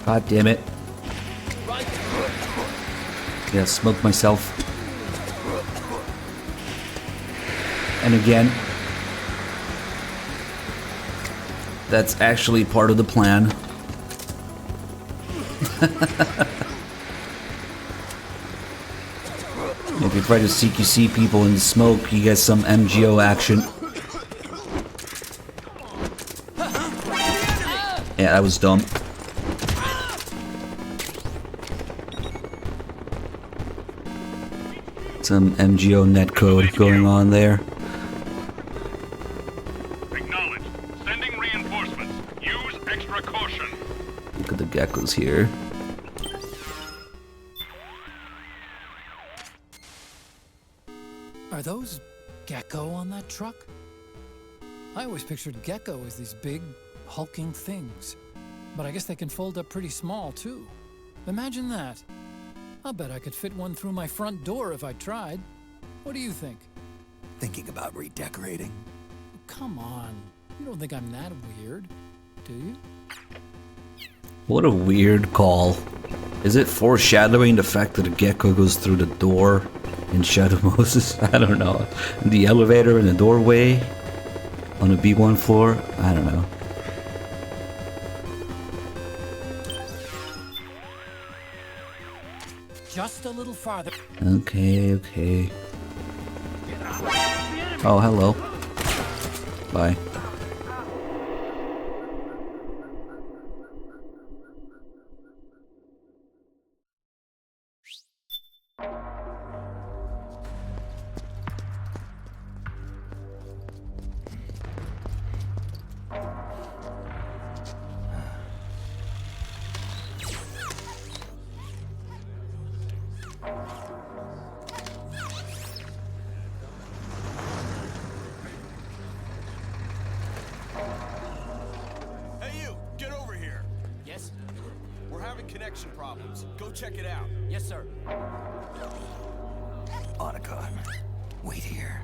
God damn it. Yeah, smoked myself. And again, that's actually part of the plan. If you try to CQC people in smoke, you get some MGO action. Yeah, that was dumb. Some MGO netcode going on there. Acknowledged. Sending reinforcements. Use extra caution. Look at the geckos here. Are those gecko on that truck? I always pictured gecko as these big, hulking things. But I guess they can fold up pretty small, too. Imagine that. I'll bet I could fit one through my front door if I tried. What do you think? Thinking about redecorating? Come on. You don't think I'm that weird, do you? What a weird call. Is it foreshadowing the fact that a gecko goes through the door in Shadow Moses? I don't know. The elevator in the doorway on the B1 floor? I don't know. Just a little farther. Okay, okay. Oh, hello. Bye. Hey, you! Get over here! Yes? We're having connection problems. Go check it out. Yes, sir. Otacon, wait here.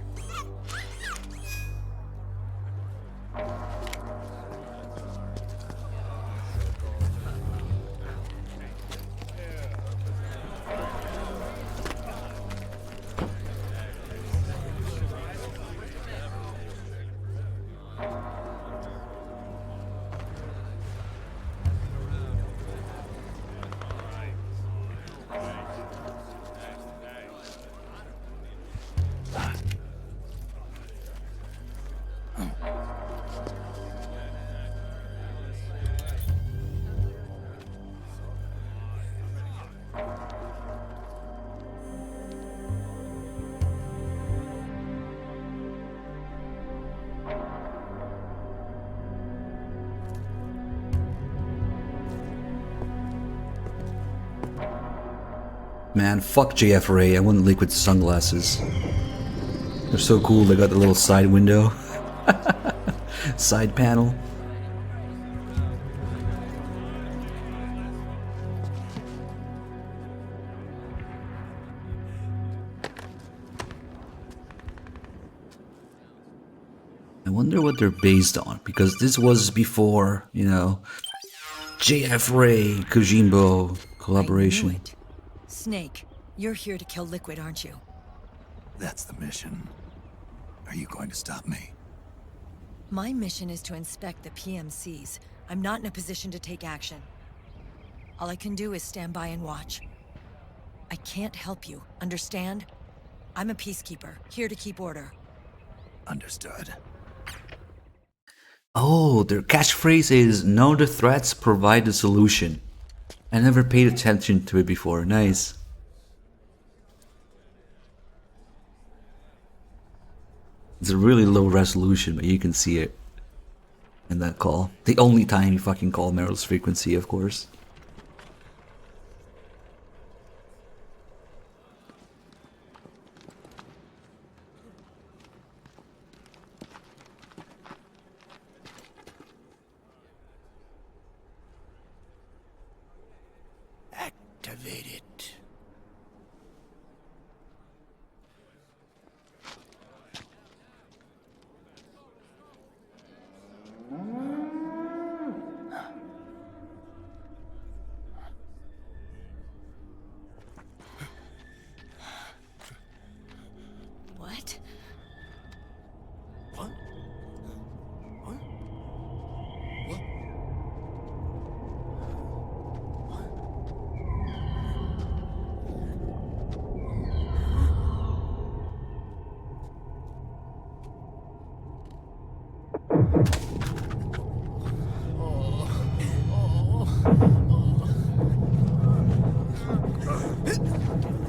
Man, fuck JFRA. I want liquid sunglasses. They're so cool. They got the little side window. Side panel. I wonder what they're based on, because this was before, you know, JFRA, Kojimbo collaboration. Snake, you're here to kill Liquid, aren't you? That's the mission. Are you going to stop me? My mission is to inspect the PMCs. I'm not in a position to take action. All I can do is stand by and watch. I can't help you, understand? I'm a peacekeeper, here to keep order. Understood. Oh, their catchphrase is "Know the threats, provide the solution." I never paid attention to it before. Nice. It's a really low resolution, but you can see it in that call. The only time you fucking call Meryl's frequency, of course. Activate it. What?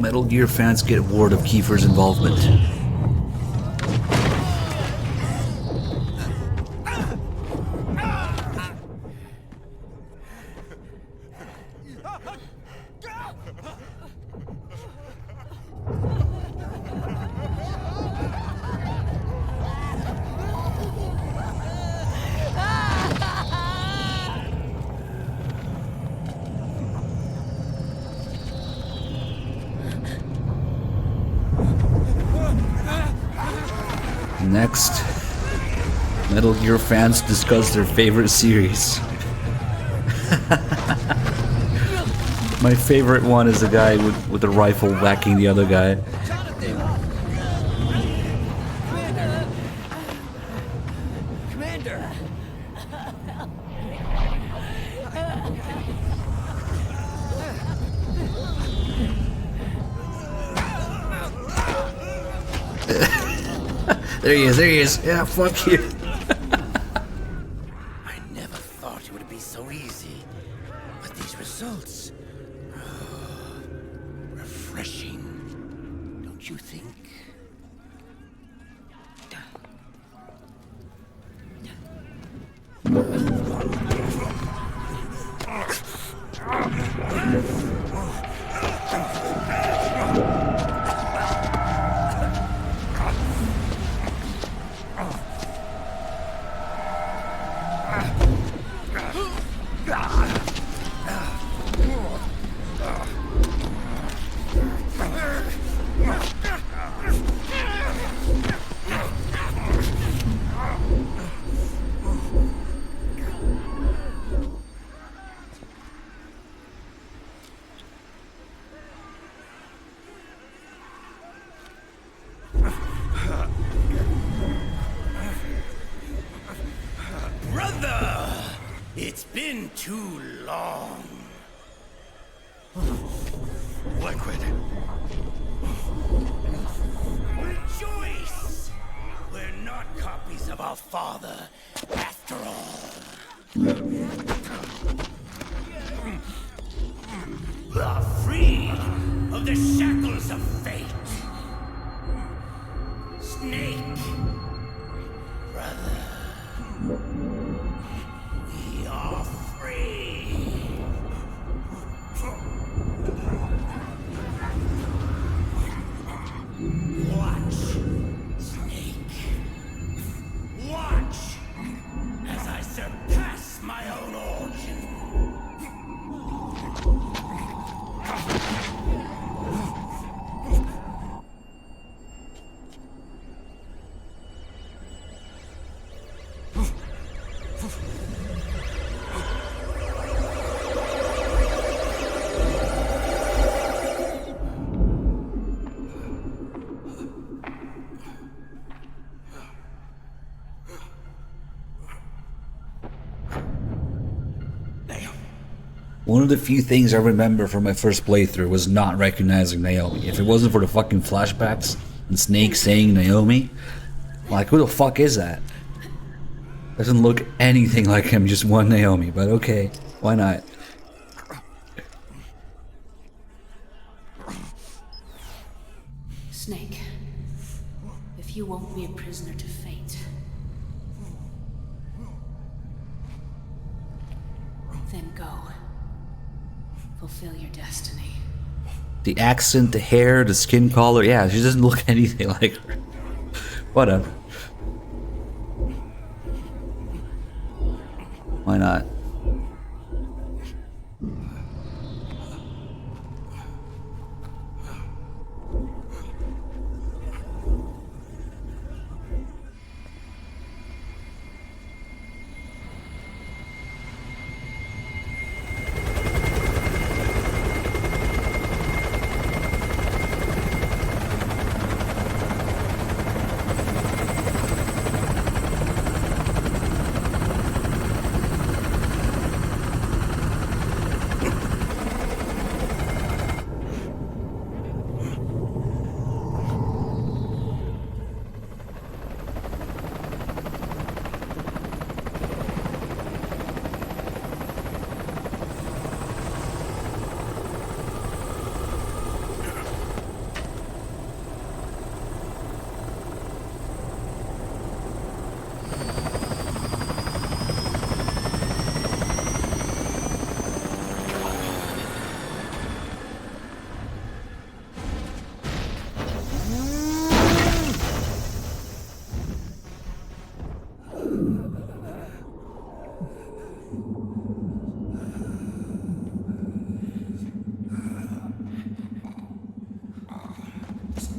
Metal Gear fans get word of Kiefer's involvement. Next, Metal Gear fans discuss their favorite series. My favorite one is the guy with the rifle whacking the other guy. Commander! There he is, there he is. Yeah, fuck you. I never thought it would be so easy. But these results... refreshing. Don't you think? Brother! It's been too long. Liquid. Rejoice! We're not copies of our father, after all. Are freed of the shackles of fate. Snake, brother, we are free. Watch, Snake. Watch as I surpass my own origin. One of the few things I remember from my first playthrough was not recognizing Naomi. If it wasn't for the fucking flashbacks and Snake saying Naomi, like, who the fuck is that? Doesn't look anything like him, just one Naomi, but okay, why not? Snake, if you won't be a prisoner to fate, then go. Fulfill your destiny. The accent, the hair, the skin color, yeah, she doesn't look anything like her. Whatever. Why not?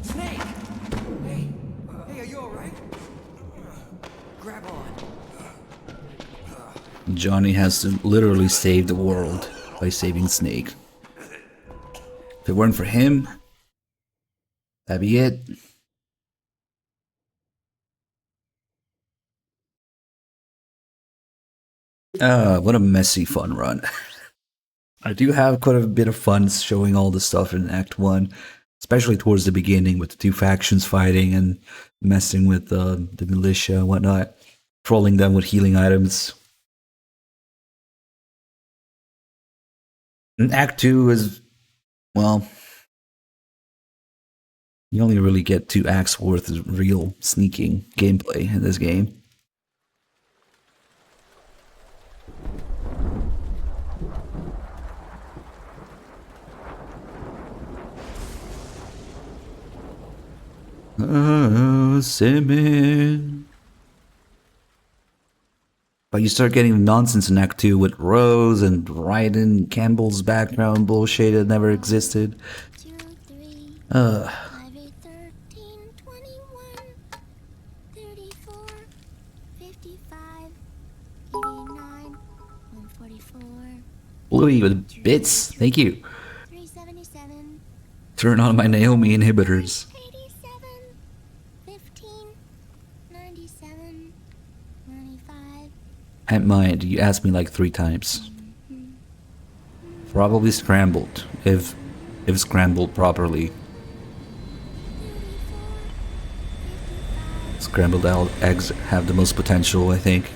Snake! Hey, are you alright? Grab on. Johnny has to literally save the world by saving Snake. If it weren't for him, that'd be it. What a messy fun run. I do have quite a bit of fun showing all the stuff in Act 1. especially towards the beginning with the two factions fighting and messing with the militia and whatnot, trolling them with healing items. And Act 2 is, well, you only really get 2 acts worth of real sneaking gameplay in this game. Simon. But you start getting nonsense in Act 2 with Rose and Raiden, Campbell's background bullshit that never existed. 2, 3, Uh, 5, 8, 13, 21, 34, 55, 89, 144, Bluey with bits, thank you. 377, Turn on my Naomi inhibitors. 87, 15, 97, 95. At mind, you asked me like 3 times. Probably scrambled, if scrambled properly. Scrambled eggs have the most potential, I think.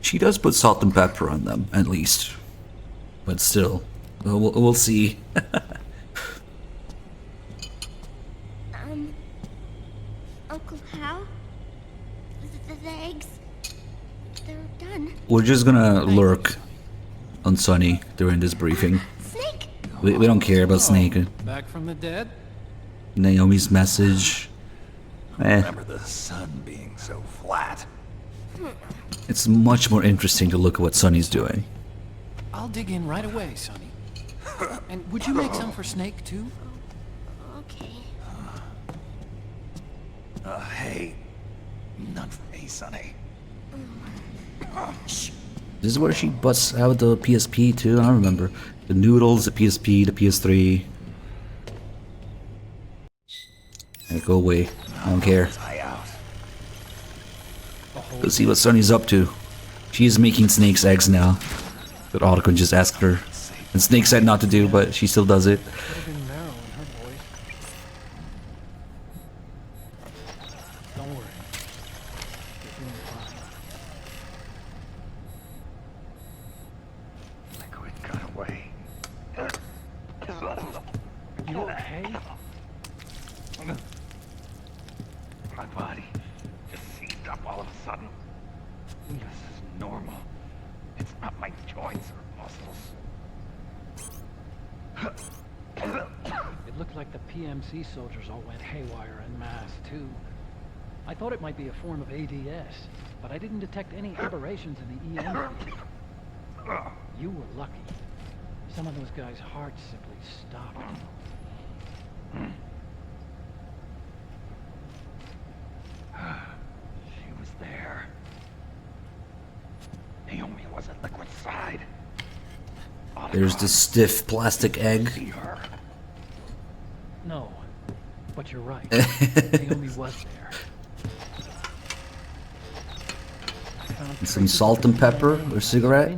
She does put salt and pepper on them, at least. But still, we'll see. Uncle Hal? The eggs? They're done. We're just gonna lurk on Sunny during this briefing. Snake? We don't care about Snake. Back from the dead? Naomi's message. Remember the sun being so flat. It's much more interesting to look at what Sunny's doing. I'll dig in right away, Sonny. And would you make some for Snake, too? Okay. Hey, none for me, Sonny. This is where she busts out the PSP too. I don't remember. The noodles, the PSP, the PS3. Hey, go away. I don't care. Let's see what Sunny's up to. She is making Snake's eggs now. But Otacon just asked her. And Snake said not to do, but she still does it. Don't worry. Liquid got away. You okay? My body just seized up all of a sudden. This is normal. It's not my joints or muscles. It looked like the PMC soldiers all went haywire en masse, too. I thought it might be a form of ADS, but I didn't detect any aberrations in the EM field. You were lucky. Some of those guys' hearts simply stopped. She was there. Naomi was at Liquid side. There's this stiff plastic egg. No, but you're right. Naomi was there. Some salt and pepper or cigarette.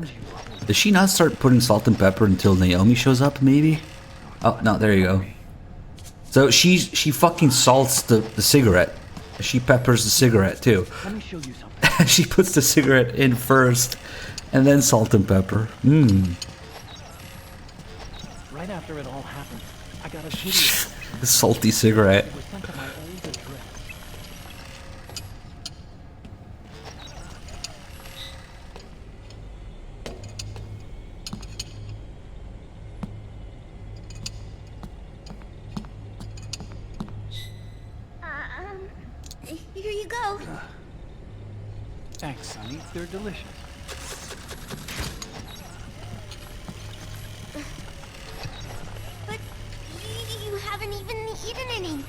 Does she not start putting salt and pepper until Naomi shows up, maybe? Oh, no, there you go. So she fucking salts the cigarette. She peppers the cigarette too. Let me show you something. She puts the cigarette in first, and then salt and pepper. Mmm. Right after it all happened, I got a video. The salty cigarette. It was sent to my old address. Here you go. Thanks, Sonny. They're delicious. But you haven't even eaten any.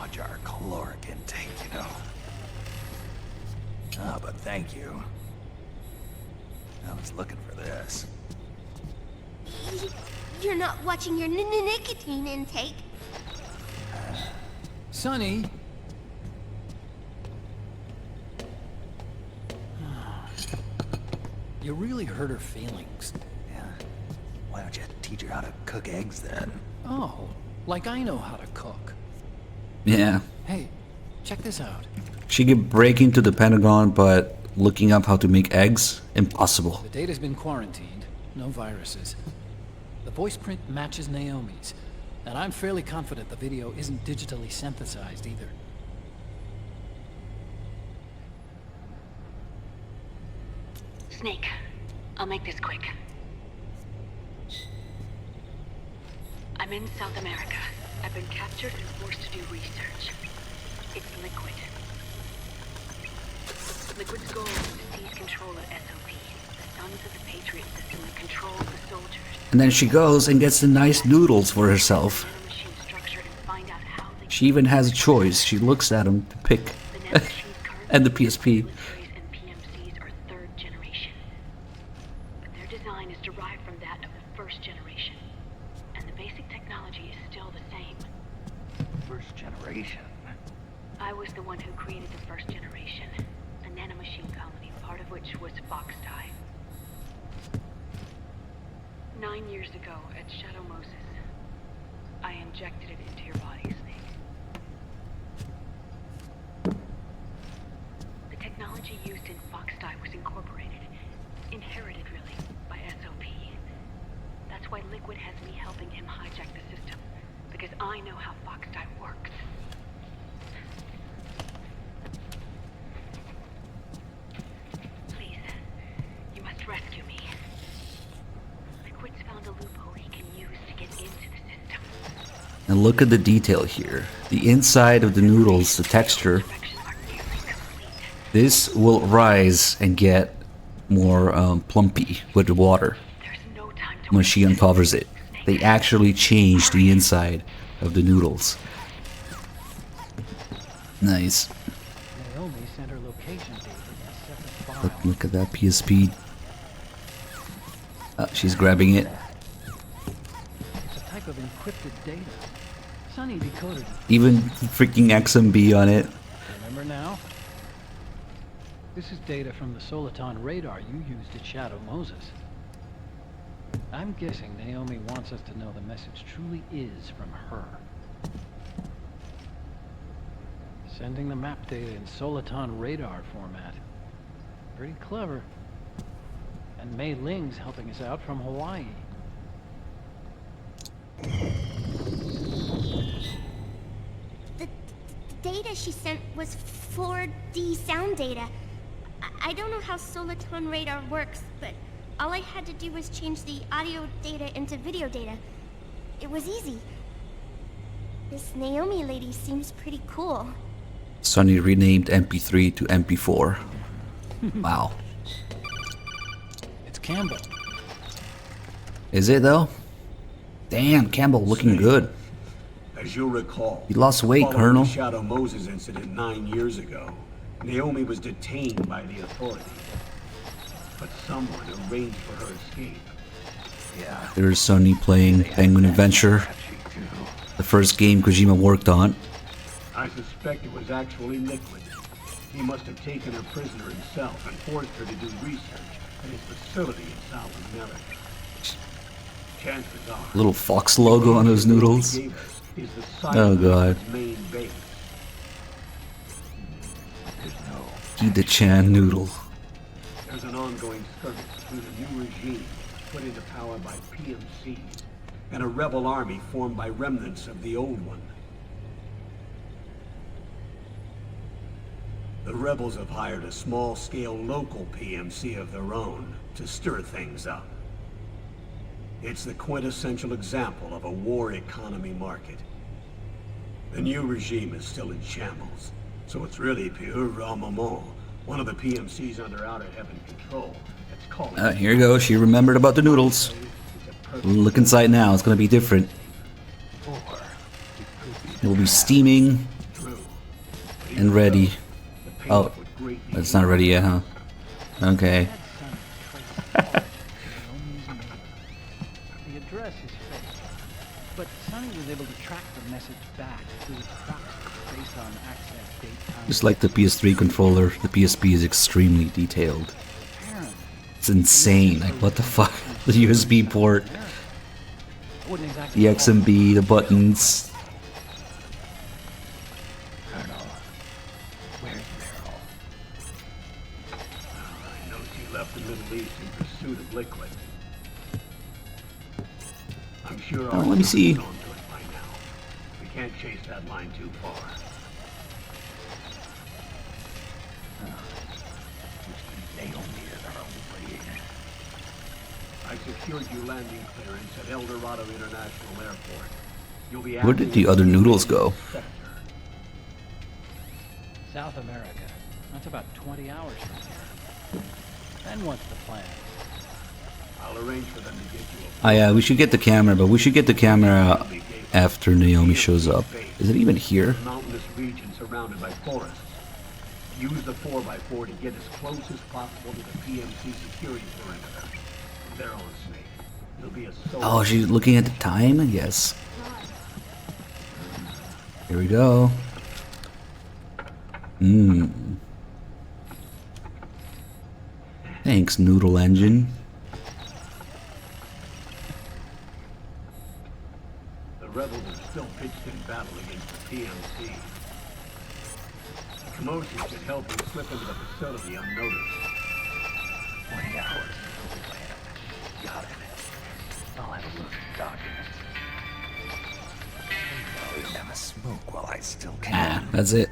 watch our caloric intake, you know. Ah, but thank you. I was looking for this. You're not watching your nicotine intake. Sonny! You really hurt her feelings. Yeah. Why don't you teach her how to cook eggs then? Oh, like I know how to cook. Yeah. Hey, check this out. She could break into the Pentagon, but looking up how to make eggs, impossible. The data's been quarantined, no viruses. The voice print matches Naomi's, and I'm fairly confident the video isn't digitally synthesized either. Snake, I'll make this quick. I'm in South America. I've been captured and forced to do research. It's Liquid. Liquid's goal is to seize control of SOP, the sons of the Patriot system that controls the soldiers. And then she goes and gets the nice noodles for herself. She even has a choice. She looks at them to pick. And the PSP. PMCs are third generation. But their design is derived from that of the first generation. And the basic technology is still the same. First generation? I was the one who created the first generation. A nanomachine colony, part of which was Foxdie. 9 years ago at Shadow Moses, I injected it into your body, Snake. The technology used in Foxdie was incorporated, inherited really, by SOP. That's why Liquid has me helping him hijack the system, because I know how Foxdie works. Please, you must rescue me. Liquid's found a loophole he can use to get into the system. And look at the detail here. The inside of the noodles, the texture. This will rise and get more plumpy with the water when she uncovers it. They actually changed the inside of the noodles. Nice. Naomi sent her location data in a separate file. Look at that PSP. She's grabbing it. It's a type of encrypted data. Sonny decoded it. Even freaking XMB on it. Remember now? This is data from the Soliton radar you used at Shadow Moses. I'm guessing Naomi wants us to know the message truly is from her. Sending the map data in Soliton radar format. Pretty clever. And Mei Ling's helping us out from Hawaii. The data she sent was 4D sound data. I don't know how Soliton radar works, but all I had to do was change the audio data into video data. It was easy. This Naomi lady seems pretty cool. Sonny renamed MP3 to MP4. Wow. It's Campbell. Is it though? Damn, Campbell looking good. As you'll recall, He lost weight, following Colonel. the Shadow Moses incident 9 years ago, Naomi was detained by the authorities. But someone arranged for her escape. Yeah. There's Sonny playing Penguin Adventure. The first game Kojima worked on. I suspect it was actually Liquid. He must have taken her prisoner himself and forced her to do research at his facility in South America. Chances are, Little Fox logo on those noodles. is the site Oh of god. his main base. Gita-chan noodle. There's an ongoing skirmish between a new regime put into power by PMCs and a rebel army formed by remnants of the old one. The rebels have hired a small-scale local PMC of their own to stir things up. It's the quintessential example of a war economy market. The new regime is still in shambles, so it's really pure Ramamon, one of the PMCs under Outer Heaven control. It's called Here you go. She remembered about the noodles. Look inside now. It's gonna be different. It will be steaming and ready. Oh, it's not ready yet, huh? Okay. The address is fake, but Sonny was able to track the message back through its proxy based on access date time. Just like the PS3 controller, the PSP is extremely detailed. It's insane. Like, what the fuck? The USB port, the XMB, the buttons. Colonel, where's Meryl? I know she left the Middle East in pursuit of Liquid. I'm sure Oh, let me see. by now. We can't chase that line too far. Naomi is our only way in. I secured you landing clearance at El Dorado International Airport. You'll be Where did the other noodles go? South America. That's about 20 hours from here. Then what's the plan? I'll arrange for them to get you Oh yeah, we should get the camera, but we should get the camera after Naomi shows up. Is it even here? a mountainous region surrounded by forests. Use the 4x4 to get as close as possible to the PMC security perimeter. They're on Snake. It'll be a Oh, she's looking at the time, I guess. Here we go. Thanks, Noodle Engine. The rebels are still pitched in battle against the PMC. The commotion should help them slip into the facility unnoticed. 20 hours until we land. Got it. I'll have a look at the documents. I'll never smoke while I still can. That's it.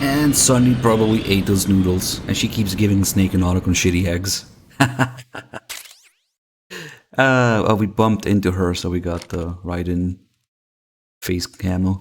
And Sunny probably ate those noodles, and she keeps giving Snake and Otacon shitty eggs. Oh, we bumped into her, so we got the Raiden face camo.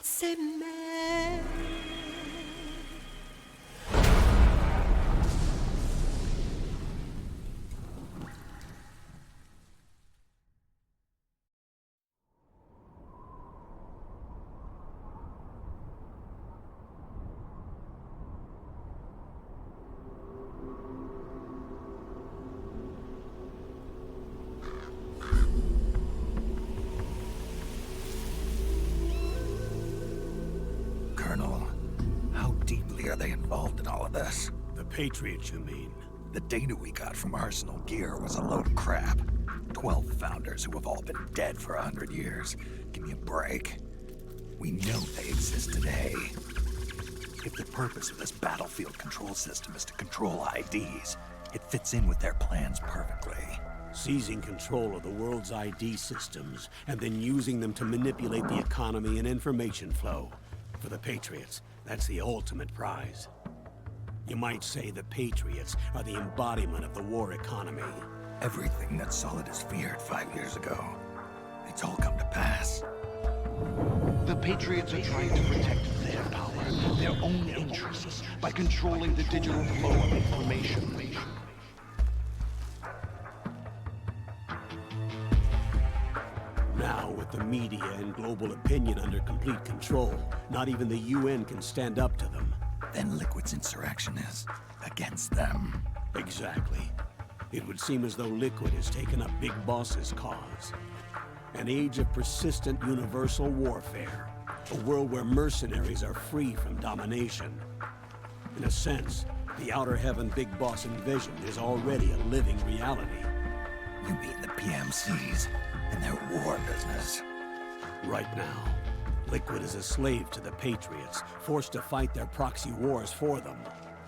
C'est mer. Colonel, how deeply are they involved in all of this? The Patriots, you mean? The data we got from Arsenal Gear was a load of crap. 12 founders who have all been dead for 100 years. Give me a break. We know they exist today. If the purpose of this battlefield control system is to control IDs, it fits in with their plans perfectly. Seizing control of the world's ID systems and then using them to manipulate the economy and information flow. For the Patriots, that's the ultimate prize. You might say the Patriots are the embodiment of the war economy. Everything that Solidus feared 5 years ago, it's all come to pass. The Patriots are trying to protect their power, their own interests, by controlling the digital flow of information. Now, with the media and global opinion under complete control, not even the UN can stand up to them. Then Liquid's insurrection is against them. Exactly. It would seem as though Liquid has taken up Big Boss's cause. An age of persistent universal warfare. A world where mercenaries are free from domination. In a sense, the Outer Heaven Big Boss envisioned is already a living reality. You mean the PMCs and their war business? Right now, Liquid is a slave to the Patriots, forced to fight their proxy wars for them.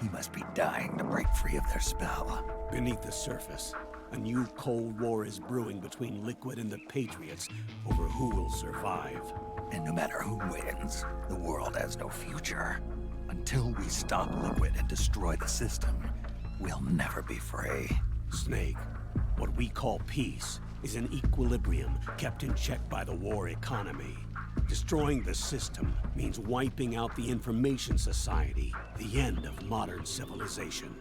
He must be dying to break free of their spell. Beneath the surface, a new Cold War is brewing between Liquid and the Patriots over who will survive. And no matter who wins, the world has no future. Until we stop Liquid and destroy the system, we'll never be free. Snake, what we call peace is an equilibrium kept in check by the war economy. Destroying the system means wiping out the information society, the end of modern civilization.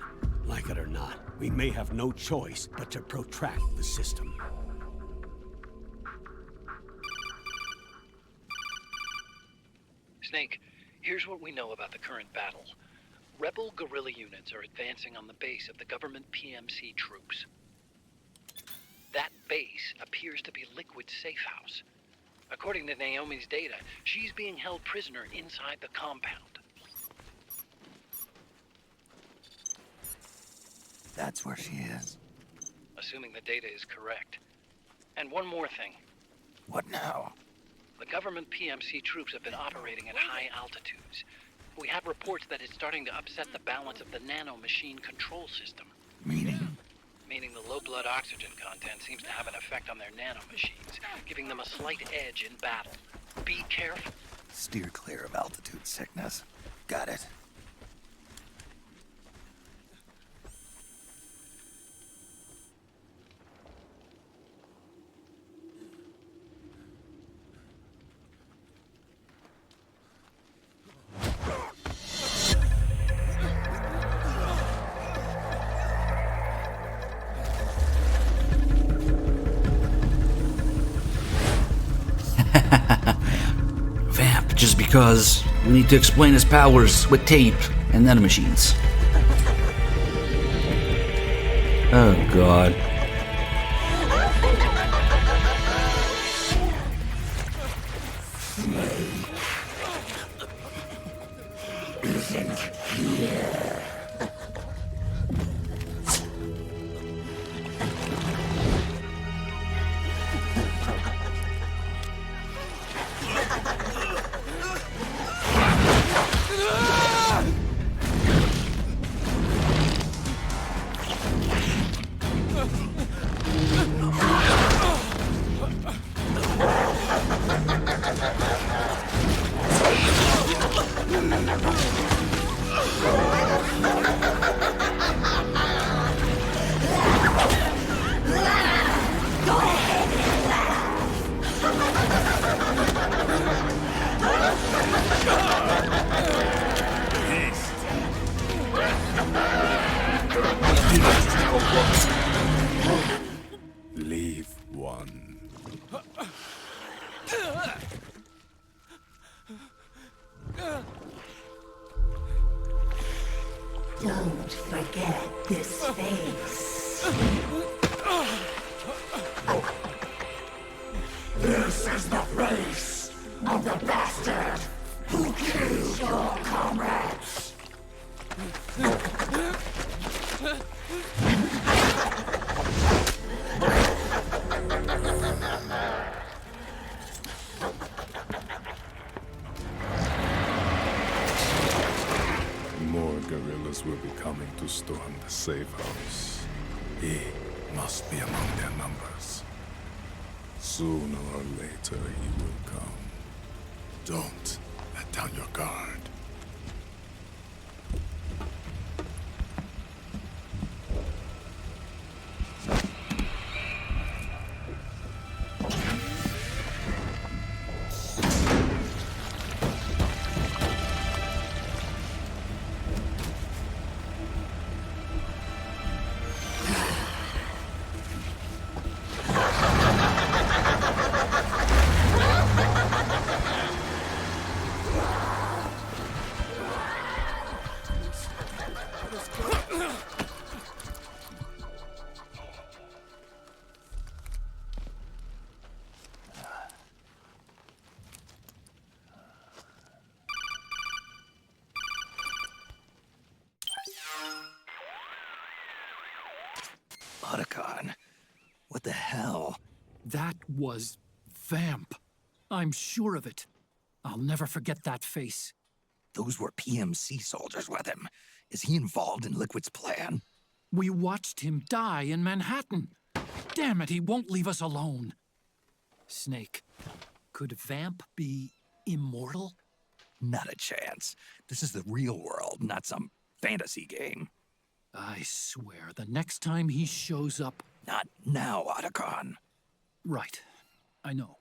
Like it or not, we may have no choice but to protract the system. Snake, here's what we know about the current battle. Rebel guerrilla units are advancing on the base of the government PMC troops. That base appears to be Liquid's safe house. According to Naomi's data, she's being held prisoner inside the compound. That's where she is. Assuming the data is correct. And one more thing. What now? The government PMC troops have been operating at high altitudes. We have reports that it's starting to upset the balance of the nano-machine control system. Meaning? Meaning the low blood oxygen content seems to have an effect on their nano-machines, giving them a slight edge in battle. Be careful. Steer clear of altitude sickness. Got it. Vamp, just because we need to explain his powers with tape and nanomachines. Oh god. Leave one. Don't forget this face. This is the face of the bastard who killed your comrades. More guerrillas will be coming to storm the safe house. He must be among their numbers. Sooner or later he will come. Don't let down your guard. Otacon. What the hell? That was Vamp. I'm sure of it. I'll never forget that face. Those were PMC soldiers with him. Is he involved in Liquid's plan? We watched him die in Manhattan. Damn it, he won't leave us alone. Snake, could Vamp be immortal? Not a chance. This is the real world, not some fantasy game. I swear, the next time he shows up... Not now, Otacon. Right. I know.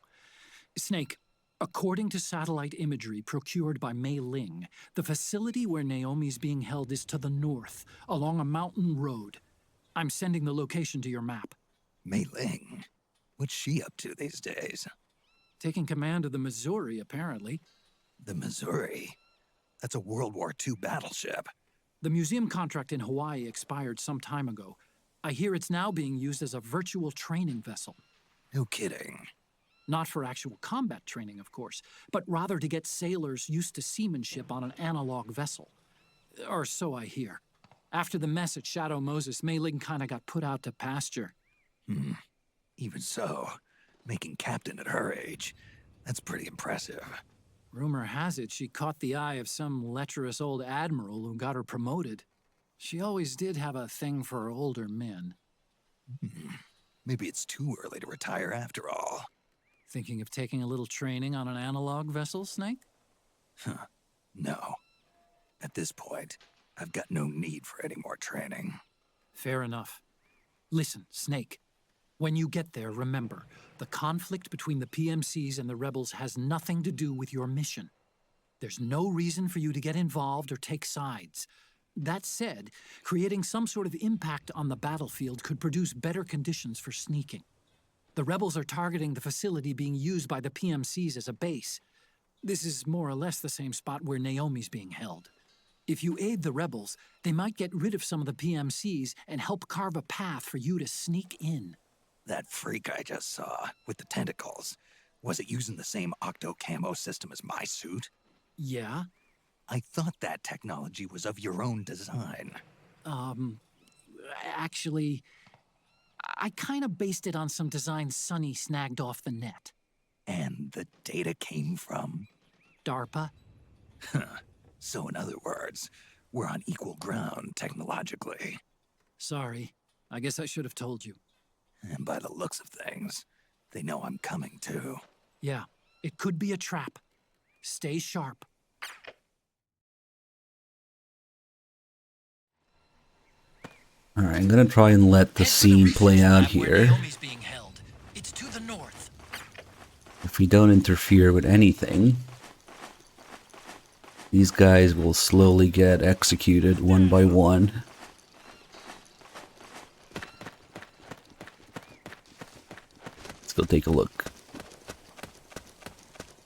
Snake, according to satellite imagery procured by Mei Ling, the facility where Naomi's being held is to the north, along a mountain road. I'm sending the location to your map. Mei Ling? What's she up to these days? Taking command of the Missouri, apparently. The Missouri? That's a World War II battleship. The museum contract in Hawaii expired some time ago. I hear it's now being used as a virtual training vessel. No kidding. Not for actual combat training, of course, but rather to get sailors used to seamanship on an analog vessel. Or so I hear. After the mess at Shadow Moses, Mei Ling kinda got put out to pasture. Even so, making captain at her age, that's pretty impressive. Rumor has it she caught the eye of some lecherous old admiral who got her promoted. She always did have a thing for older men. Maybe it's too early to retire after all. Thinking of taking a little training on an analog vessel, Snake? No. At this point, I've got no need for any more training. Fair enough. Listen, Snake. When you get there, remember, the conflict between the PMCs and the rebels has nothing to do with your mission. There's no reason for you to get involved or take sides. That said, creating some sort of impact on the battlefield could produce better conditions for sneaking. The rebels are targeting the facility being used by the PMCs as a base. This is more or less the same spot where Naomi's being held. If you aid the rebels, they might get rid of some of the PMCs and help carve a path for you to sneak in. That freak I just saw, with the tentacles, was it using the same octo-camo system as my suit? Yeah? I thought that technology was of your own design. Actually, I kinda based it on some design Sonny snagged off the net. And the data came from? DARPA. So in other words, we're on equal ground technologically. Sorry, I guess I should have told you. And by the looks of things, they know I'm coming too. Yeah, it could be a trap. Stay sharp. Alright, I'm gonna try and let the scene play out here. It's to the north. If we don't interfere with anything, these guys will slowly get executed one by one. Let's go take a look.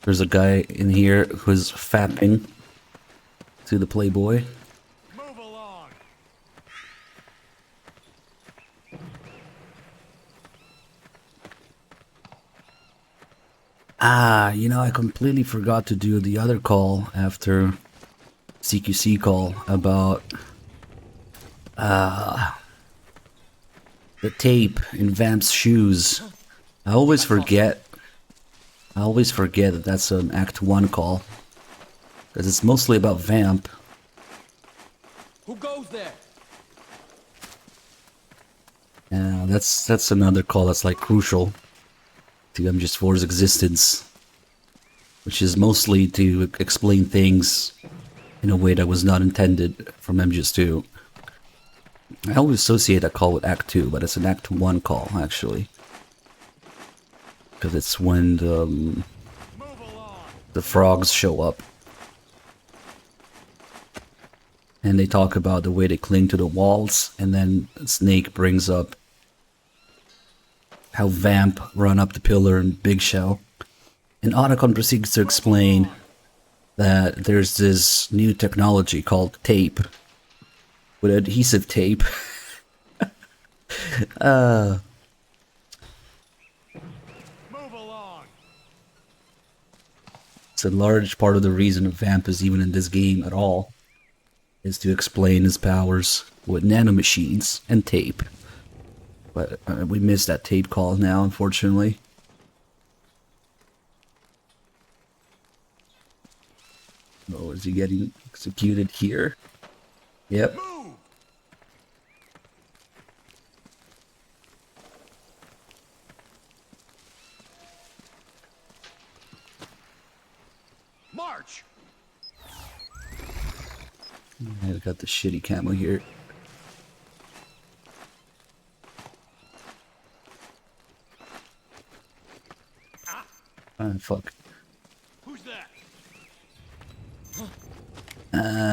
There's a guy in here who's fapping to the Playboy. Move along. Ah, you know, I completely forgot to do the other call after CQC call about the tape in Vamp's shoes. I always forget that that's an Act 1 call. Because it's mostly about Vamp. Who goes there? That's another call that's like crucial to MGS4's existence. Which is mostly to explain things in a way that was not intended from MGS2. I always associate that call with Act 2, but it's an Act 1 call, actually. Because it's when the frogs show up. And they talk about the way they cling to the walls, and then Snake brings up how Vamp run up the pillar in Big Shell. And Otacon proceeds to explain that there's this new technology called tape. With adhesive tape. It's a large part of the reason Vamp is even in this game at all. Is to explain his powers with nanomachines and tape. But we missed that tape call now, unfortunately. Oh, is he getting executed here? Yep. March. I got the shitty camo here. Ah, fuck. Who's that?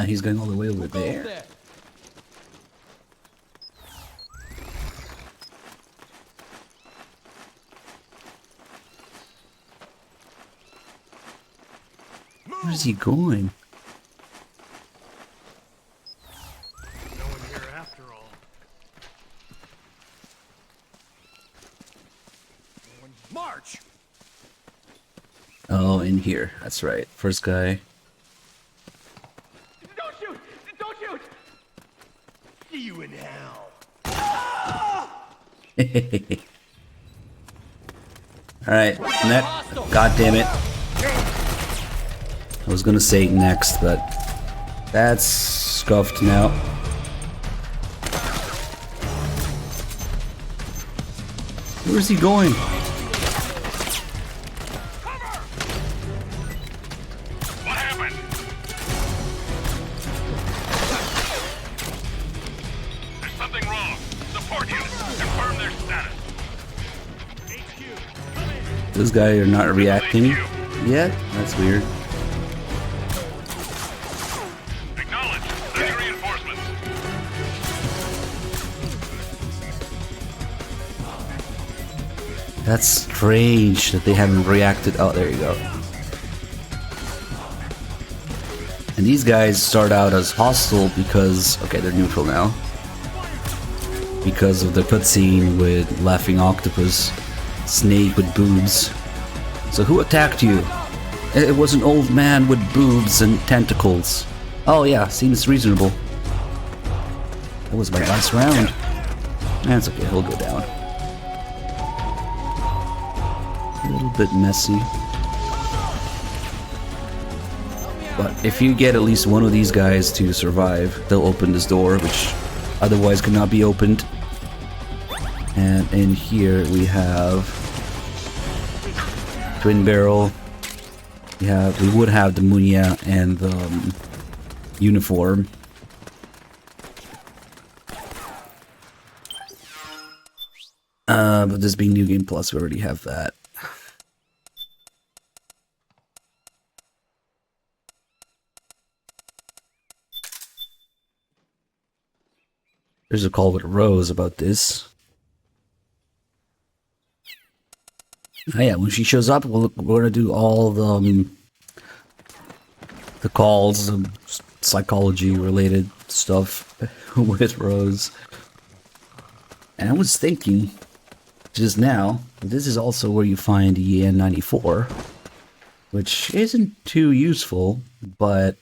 He's going all the way over there. Where's he going? No one here after all. March! Oh, in here. That's right. First guy. Don't shoot! Don't shoot! See you in hell. Alright, God damn it. I was gonna say next, but that's scuffed now. Where's he going? What happened? There's something wrong. Support units, confirm their status. This guy are not reacting yet? That's weird. Acknowledge. Sending reinforcements. That's strange that they haven't reacted. Oh, there you go. And these guys start out as hostile because... Okay, they're neutral now. Because of the cutscene with Laughing Octopus. Snake with boobs. So who attacked you? It was an old man with boobs and tentacles. Oh yeah, seems reasonable. That was my last round. That's okay, he'll go down. A little bit messy. But if you get at least one of these guys to survive, they'll open this door, which otherwise could not be opened. And in here we have Twin Barrel. We would have the Munya and the uniform. But this being New Game Plus, we already have that. There's a call with Rose about this. Oh yeah, when she shows up, we're gonna do all the calls, psychology-related stuff with Rose. And I was thinking, just now, this is also where you find the EN94, which isn't too useful, but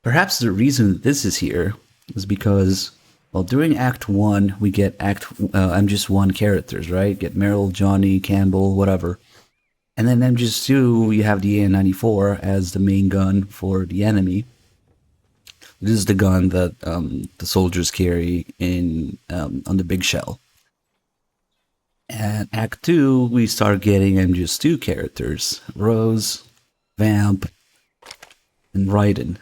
perhaps the reason that this is here is because, well, during Act 1, we get MGS1 characters, right? Get Meryl, Johnny, Campbell, whatever. And then MGS2, you have the AN-94 as the main gun for the enemy. This is the gun that the soldiers carry in on the big shell. And Act 2, we start getting MGS2 characters. Rose, Vamp, and Raiden.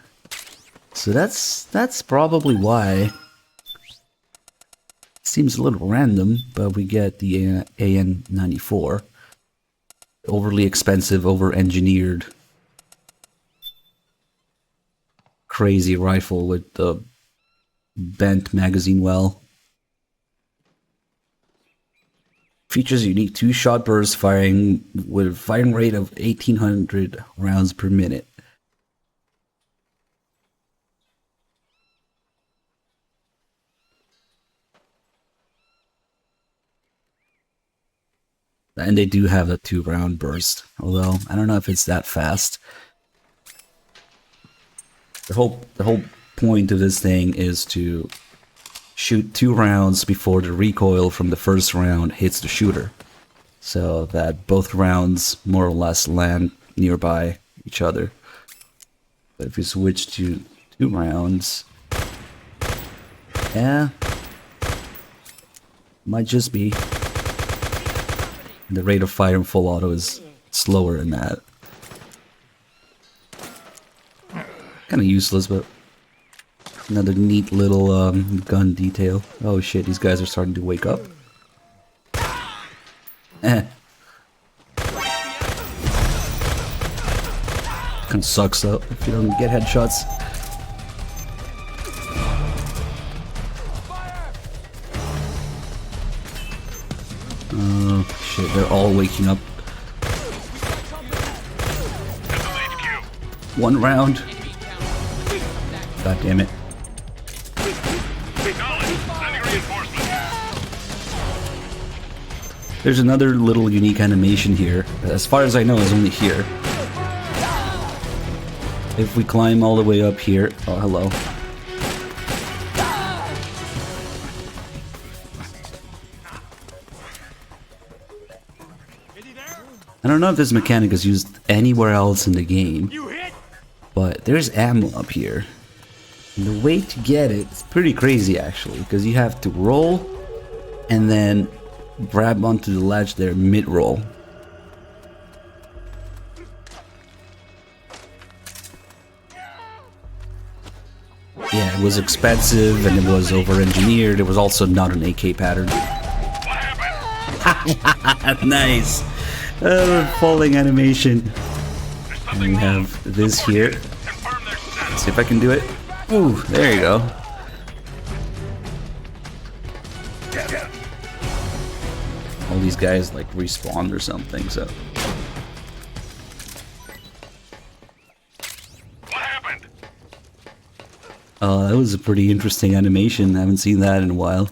So that's probably why. Seems a little random, but we get the AN-94. Overly expensive, over-engineered, crazy rifle with the bent magazine well. Features a unique 2-shot burst firing with a firing rate of 1,800 rounds per minute. And they do have a 2-round burst, although I don't know if it's that fast. The whole point of this thing is to shoot 2 rounds before the recoil from the first round hits the shooter, so that both rounds more or less land nearby each other. But if you switch to 2 rounds, yeah, might just be. The rate of fire in full auto is slower than that. Kind of useless, but another neat little gun detail. Oh shit, these guys are starting to wake up. Kind of sucks though if you don't get headshots. Oh shit, they're all waking up. One round. God damn it. There's another little unique animation here. As far as I know, is only here. If we climb all the way up here... Oh, hello. I don't know if this mechanic is used anywhere else in the game, but there's ammo up here. And the way to get it is pretty crazy actually, because you have to roll and then grab onto the ledge there mid-roll. Yeah, it was expensive and it was over-engineered. It was also not an AK pattern. Nice! Falling animation. And we have this here. Let's see if I can do it. Ooh, there you go. All these guys like respawned or something, so. That was a pretty interesting animation. I haven't seen that in a while.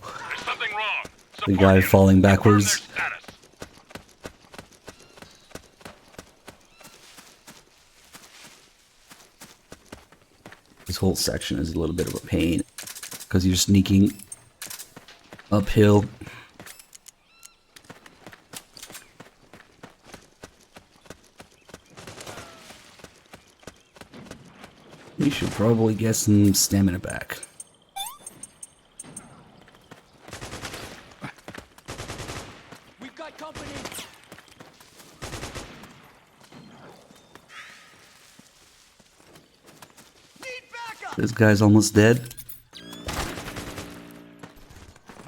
The guy falling backwards. This whole section is a little bit of a pain because you're sneaking uphill. We should probably get some stamina back. We've got company. This guy's almost dead. You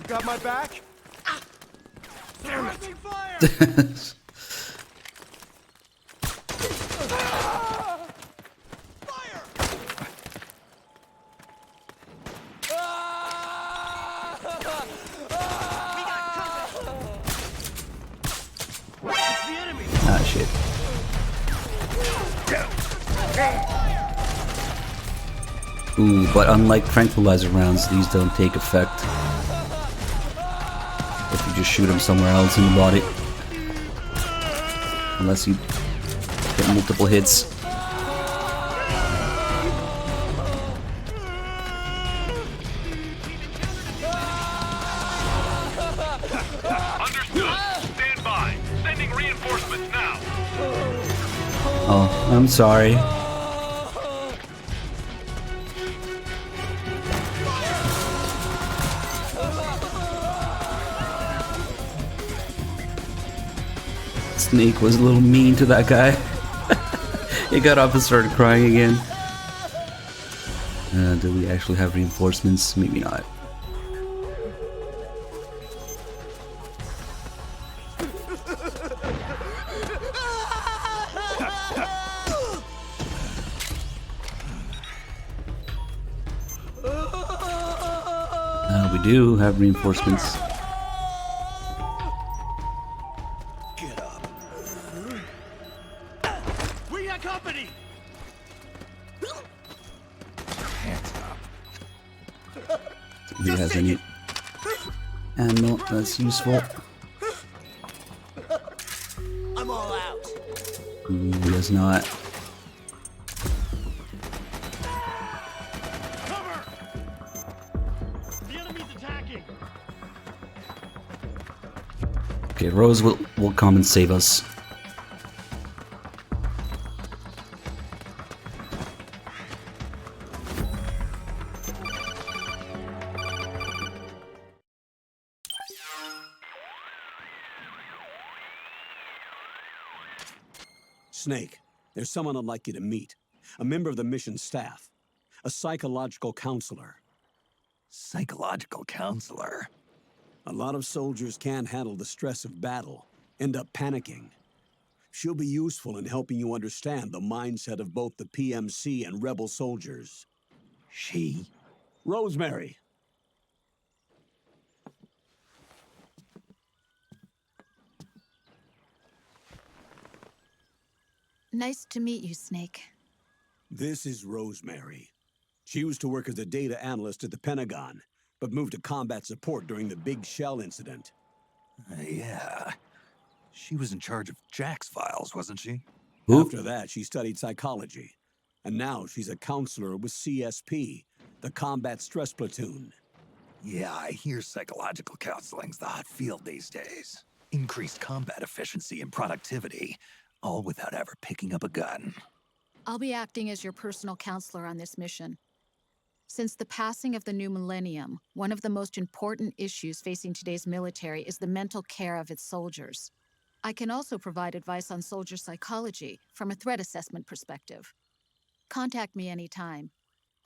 got my back? Damn it! Ah, shit. Ooh, but unlike tranquilizer rounds, these don't take effect if you just shoot them somewhere else in the body. Unless you get multiple hits. Oh, I'm sorry. Snake was a little mean to that guy. He got up and started crying again. Do we actually have reinforcements? Maybe not. We do have reinforcements. Get up. We got company. Hands up. If he has any ammo, that's useful. I'm all out. He does not. Okay, Rose will come and save us. Snake, there's someone I'd like you to meet. A member of the mission staff. A psychological counselor. Psychological counselor? A lot of soldiers can't handle the stress of battle, end up panicking. She'll be useful in helping you understand the mindset of both the PMC and rebel soldiers. She? Rosemary. Nice to meet you, Snake. This is Rosemary. She used to work as a data analyst at the Pentagon, but moved to combat support during the Big Shell incident. Yeah. She was in charge of Jack's files, wasn't she? After that, she studied psychology. And now she's a counselor with CSP, the Combat Stress Platoon. Yeah, I hear psychological counseling's the hot field these days. Increased combat efficiency and productivity, all without ever picking up a gun. I'll be acting as your personal counselor on this mission. Since the passing of the new millennium, one of the most important issues facing today's military is the mental care of its soldiers. I can also provide advice on soldier psychology from a threat assessment perspective. Contact me anytime.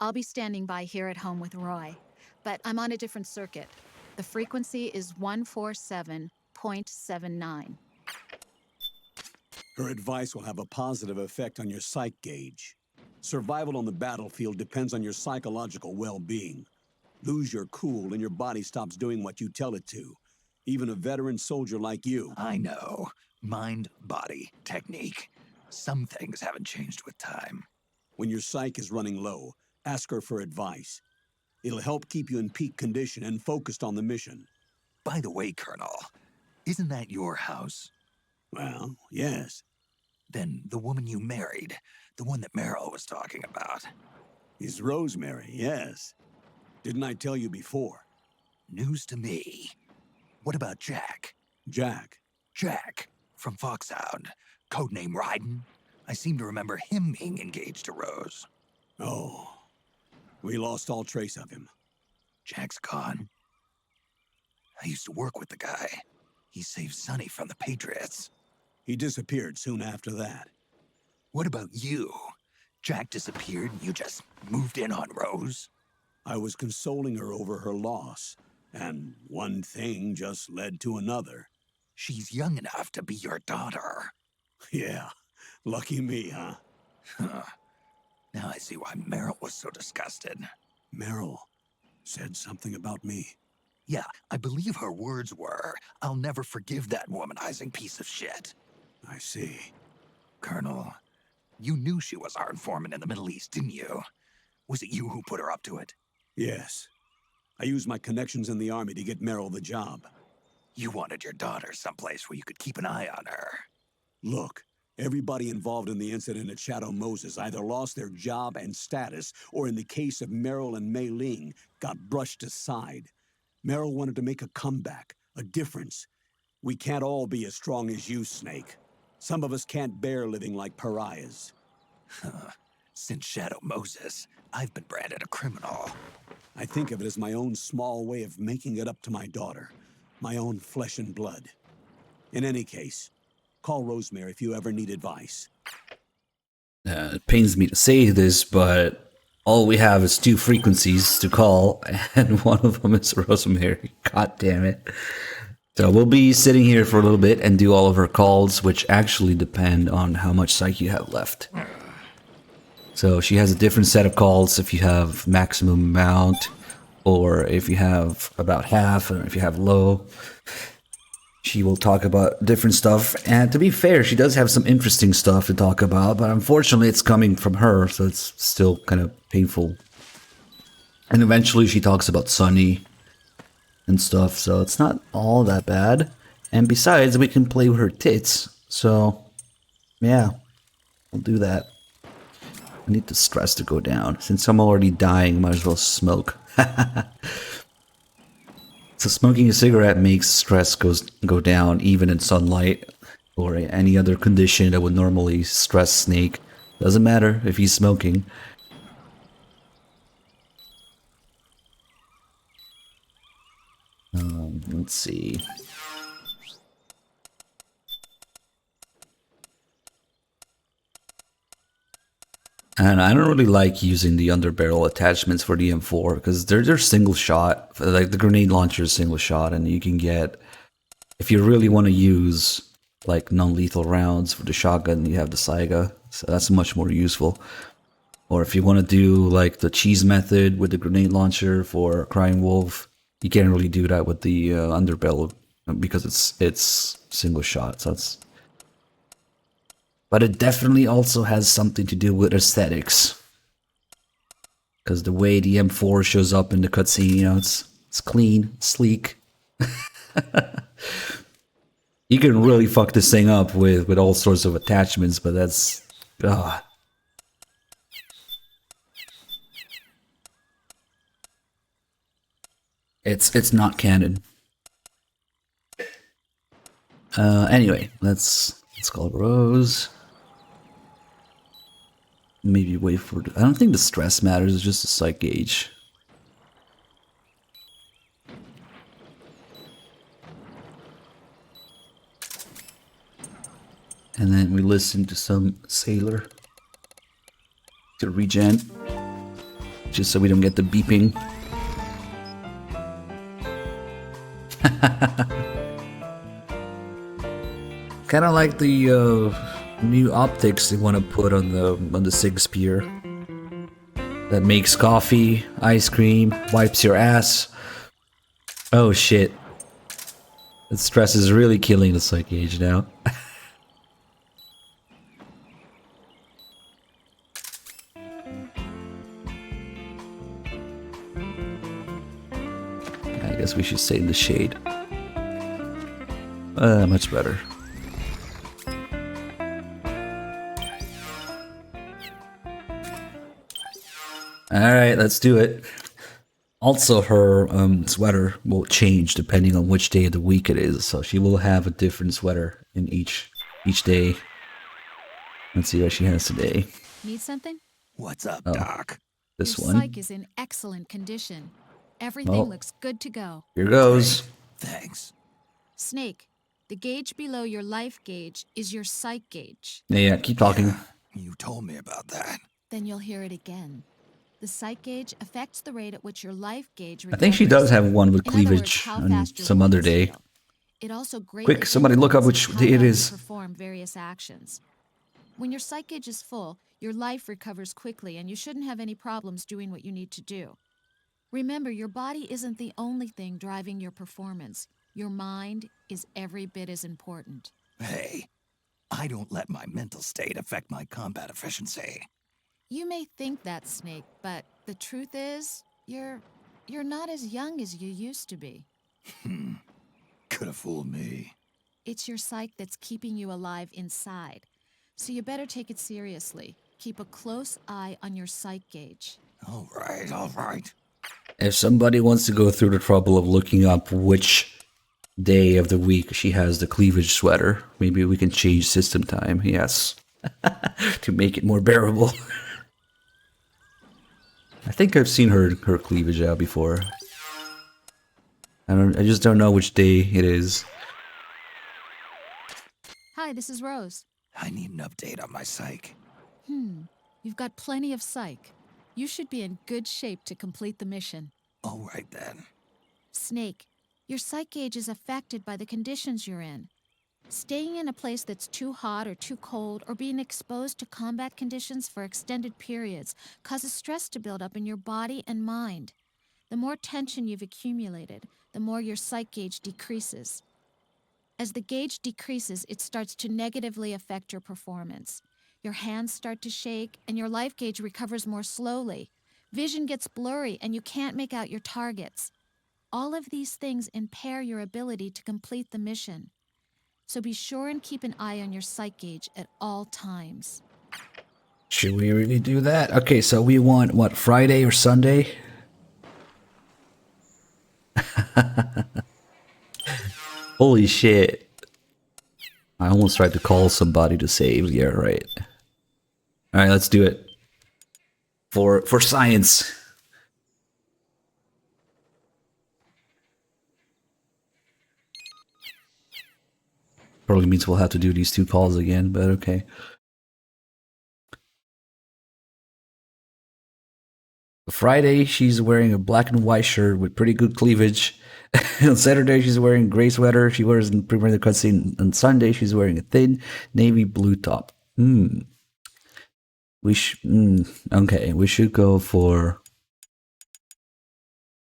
I'll be standing by here at home with Roy, but I'm on a different circuit. The frequency is 147.79. Her advice will have a positive effect on your psych gauge. Survival on the battlefield depends on your psychological well-being. Lose your cool and your body stops doing what you tell it to. Even a veteran soldier like you. I know. Mind, body, technique. Some things haven't changed with time. When your psyche is running low, ask her for advice. It'll help keep you in peak condition and focused on the mission. By the way, Colonel, isn't that your house? Well, yes. Then the woman you married, the one that Meryl was talking about. Is Rosemary, yes. Didn't I tell you before? News to me. What about Jack? Jack? Jack, from Foxhound. Codename Raiden. I seem to remember him being engaged to Rose. Oh. We lost all trace of him. Jack's gone. I used to work with the guy. He saved Sonny from the Patriots. He disappeared soon after that. What about you? Jack disappeared and you just moved in on Rose? I was consoling her over her loss, and one thing just led to another. She's young enough to be your daughter. Yeah, lucky me, huh? Now I see why Meryl was so disgusted. Meryl said something about me. Yeah, I believe her words were, "I'll never forgive that womanizing piece of shit." I see. Colonel, you knew she was our informant in the Middle East, didn't you? Was it you who put her up to it? Yes. I used my connections in the army to get Meryl the job. You wanted your daughter someplace where you could keep an eye on her. Look, everybody involved in the incident at Shadow Moses either lost their job and status, or in the case of Meryl and Mei Ling, got brushed aside. Meryl wanted to make a comeback, a difference. We can't all be as strong as you, Snake. Some of us can't bear living like pariahs. Since Shadow Moses, I've been branded a criminal. I think of it as my own small way of making it up to my daughter. My own flesh and blood. In any case, call Rosemary if you ever need advice. It pains me to say this, but all we have is 2 frequencies to call, and one of them is Rosemary. God damn it. So we'll be sitting here for a little bit and do all of her calls, which actually depend on how much psyche you have left. So she has a different set of calls if you have maximum amount, or if you have about half, or if you have low. She will talk about different stuff, and to be fair, she does have some interesting stuff to talk about, but unfortunately it's coming from her, so it's still kind of painful. And eventually she talks about Sonny and stuff, so it's not all that bad. And besides, we can play with her tits, so yeah, we'll do that. I need the stress to go down. Since I'm already dying, might as well smoke. So smoking a cigarette makes stress go down even in sunlight or any other condition that would normally stress Snake. Doesn't matter if he's smoking. Let's see. And I don't really like using the underbarrel attachments for the M4 because they're single shot. Like the grenade launcher is single shot, and you can get, if you really want to use like non-lethal rounds. For the shotgun, you have the Saiga, so that's much more useful. Or if you want to do like the cheese method with the grenade launcher for Crying Wolf, you can't really do that with the Underbell because it's single shot. So that's. But it definitely also has something to do with aesthetics. Because the way the M4 shows up in the cutscene, you know, it's clean, sleek. You can really fuck this thing up with all sorts of attachments, but that's... It's not canon. Anyway, let's call Rose. Maybe wait for... I don't think the stress matters, it's just the psych gauge. And then we listen to some Sailor to regen, just so we don't get the beeping. Kind of like the new optics they want to put on the Sig Spear. That makes coffee, ice cream, wipes your ass. Oh shit. The stress is really killing the psych gauge now. I guess we should stay in the shade. Much better. Alright, let's do it. Also, her sweater will change depending on which day of the week it is, so she will have a different sweater in each day. Let's see what she has today. Need something? What's up, Oh, Doc? this Your one. psych is in excellent condition. Everything Oh. looks good to go. Here goes. Thanks. Snake, the gauge below your life gauge is your psych gauge. Yeah, keep talking. You told me about that. Then you'll hear it again. The psych gauge affects the rate at which your life gauge I think she does have one with In other words, cleavage how on fast your some other lungs day. feel. It also greatly Quick, somebody look up which influences day how it well you is. perform various actions. When your psych gauge is full, your life recovers quickly and you shouldn't have any problems doing what you need to do. Remember, your body isn't the only thing driving your performance. Your mind is every bit as important. Hey, I don't let my mental state affect my combat efficiency. You may think that, Snake, but the truth is, you're not as young as you used to be. Could have fooled me. It's your psyche that's keeping you alive inside. So you better take it seriously. Keep a close eye on your psych gauge. All right. If somebody wants to go through the trouble of looking up which day of the week she has the cleavage sweater, maybe we can change system time, yes. To make it more bearable. I think I've seen her cleavage out before. I just don't know which day it is. Hi, this is Rose. I need an update on my psych. You've got plenty of psych. You should be in good shape to complete the mission. All right then. Snake, your psych gauge is affected by the conditions you're in. Staying in a place that's too hot or too cold or being exposed to combat conditions for extended periods causes stress to build up in your body and mind. The more tension you've accumulated, the more your psych gauge decreases. As the gauge decreases, it starts to negatively affect your performance. Your hands start to shake and your life gauge recovers more slowly. Vision gets blurry and you can't make out your targets. All of these things impair your ability to complete the mission. So be sure and keep an eye on your psych gauge at all times. Should we really do that? Okay, so we want, what, Friday or Sunday? Holy shit. I almost tried to call somebody to save. Yeah, right. Alright, let's do it. For science. Probably means we'll have to do these 2 calls again, but okay. Friday, she's wearing a black and white shirt with pretty good cleavage, On Saturday, she's wearing gray sweater. She wears in premiere the cutscene. On Sunday, she's wearing a thin navy blue top. Okay, we should go for.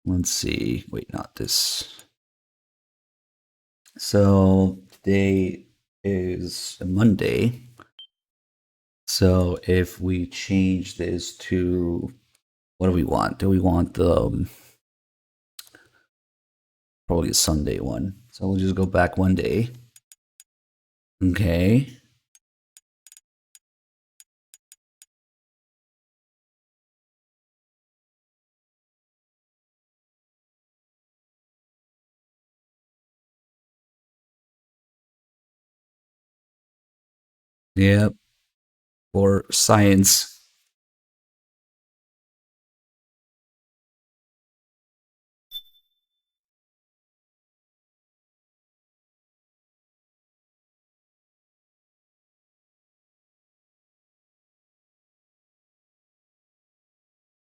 Let's see. Wait, not this. So today is a Monday. So if we change this to, what do we want? Do we want the probably a Sunday one? So we'll just go back one day. Okay. Yep. For science.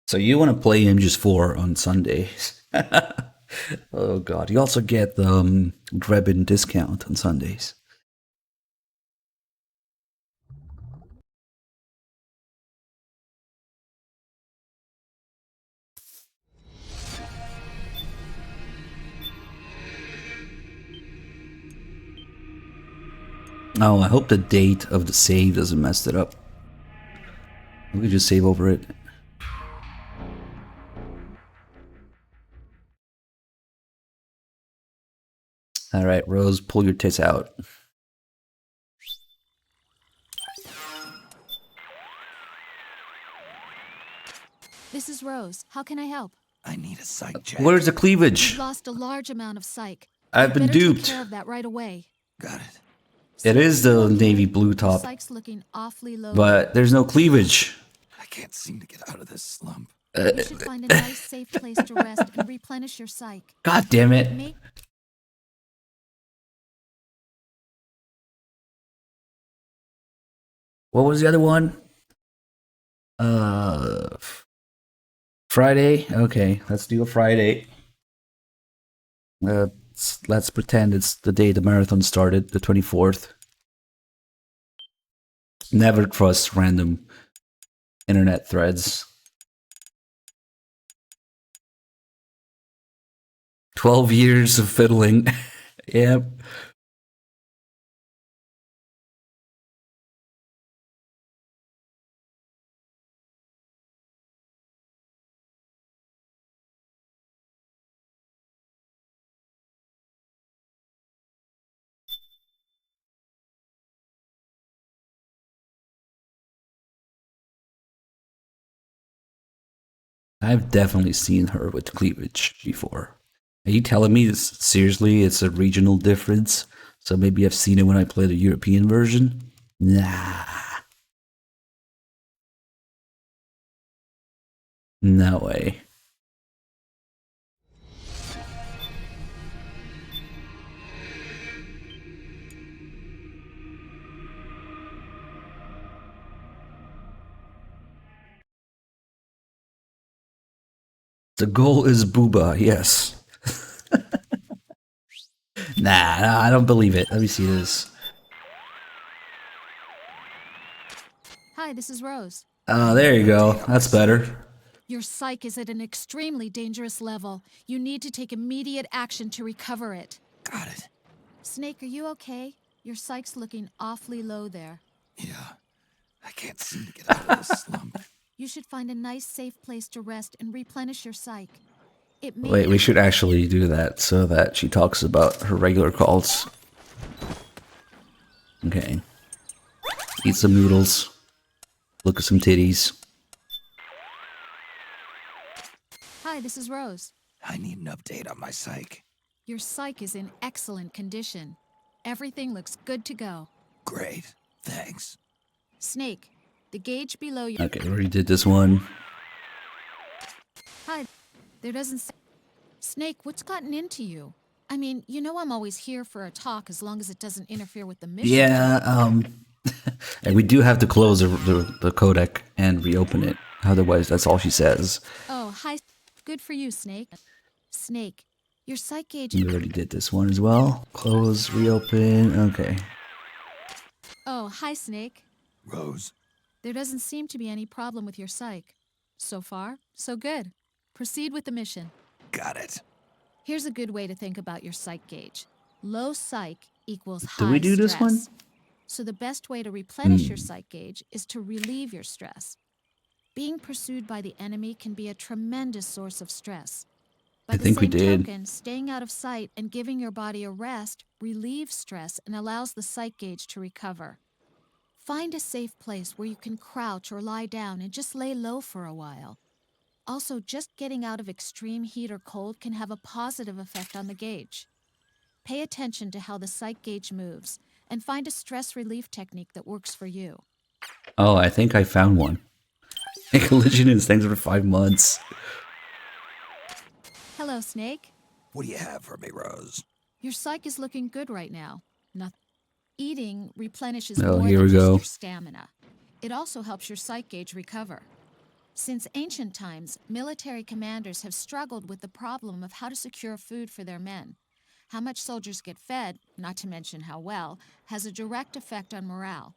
So you want to play him just 4 on Sundays. Oh god. You also get the Drebin discount on Sundays. Oh, I hope the date of the save doesn't mess it up. We could just save over it. Alright, Rose, pull your tits out. This is Rose. How can I help? I need a psych check. Where's the cleavage? You've lost a large amount of psych. I've been Better duped. Take care of that right away. Got it. It is the navy blue top, Psych's looking awfully low. but there's no cleavage. I can't seem to get out of this slump. You should find a nice, safe place to rest and replenish your psych. God damn it. Make What was the other one? Friday? Okay, let's do a Friday. Let's pretend it's the day the marathon started, the 24th. Never trust random internet threads. 12 years of fiddling. Yep. I've definitely seen her with cleavage before. Are you telling me this, seriously it's a regional difference? So maybe I've seen it when I play the European version? Nah. No way. The goal is Booba, yes. Nah, I don't believe it. Let me see this. Hi, this is Rose. Oh, there you go. That's better. Your psych is at an extremely dangerous level. You need to take immediate action to recover it. Got it. Snake, are you okay? Your psych's looking awfully low there. Yeah. I can't seem to get out of this slump. You should find a nice, safe place to rest and replenish your psych. It may Wait, we should actually do that so that she talks about her regular calls. Okay. Eat some noodles. Look at some titties. Hi, this is Rose. I need an update on my psych. Your psych is in excellent condition. Everything looks good to go. Great. Thanks. Snake, the gauge below you. Okay, we already did this one. Hi. There doesn't Snake, what's gotten into you? I mean, you know I'm always here for a talk as long as it doesn't interfere with the mission. Yeah, and we do have to close the codec and reopen it. Otherwise, that's all she says. Oh, hi. Good for you, Snake. Snake, Your psych gauge. We already did this one as well. Close, reopen. Okay. Oh, hi, Snake. Rose. There doesn't seem to be any problem with your psych. So far, so good. Proceed with the mission. Got it. Here's a good way to think about your psych gauge. Low psych equals high Did we do stress. this one? So the best way to replenish your psych gauge is to relieve your stress. Being pursued by the enemy can be a tremendous source of stress. By I think we the same did. token, staying out of sight and giving your body a rest relieves stress and allows the psych gauge to recover. Find a safe place where you can crouch or lie down and just lay low for a while. Also, just getting out of extreme heat or cold can have a positive effect on the gauge. Pay attention to how the psych gauge moves and find a stress relief technique that works for you. Oh, I think I found one. Collision instincts for 5 months. Hello, Snake. What do you have for me, Rose? Your psych is looking good right now. Eating replenishes Oh, more here than we just go. your stamina. It also helps your psych gauge recover. Since ancient times, military commanders have struggled with the problem of how to secure food for their men. How much soldiers get fed, not to mention how well, has a direct effect on morale.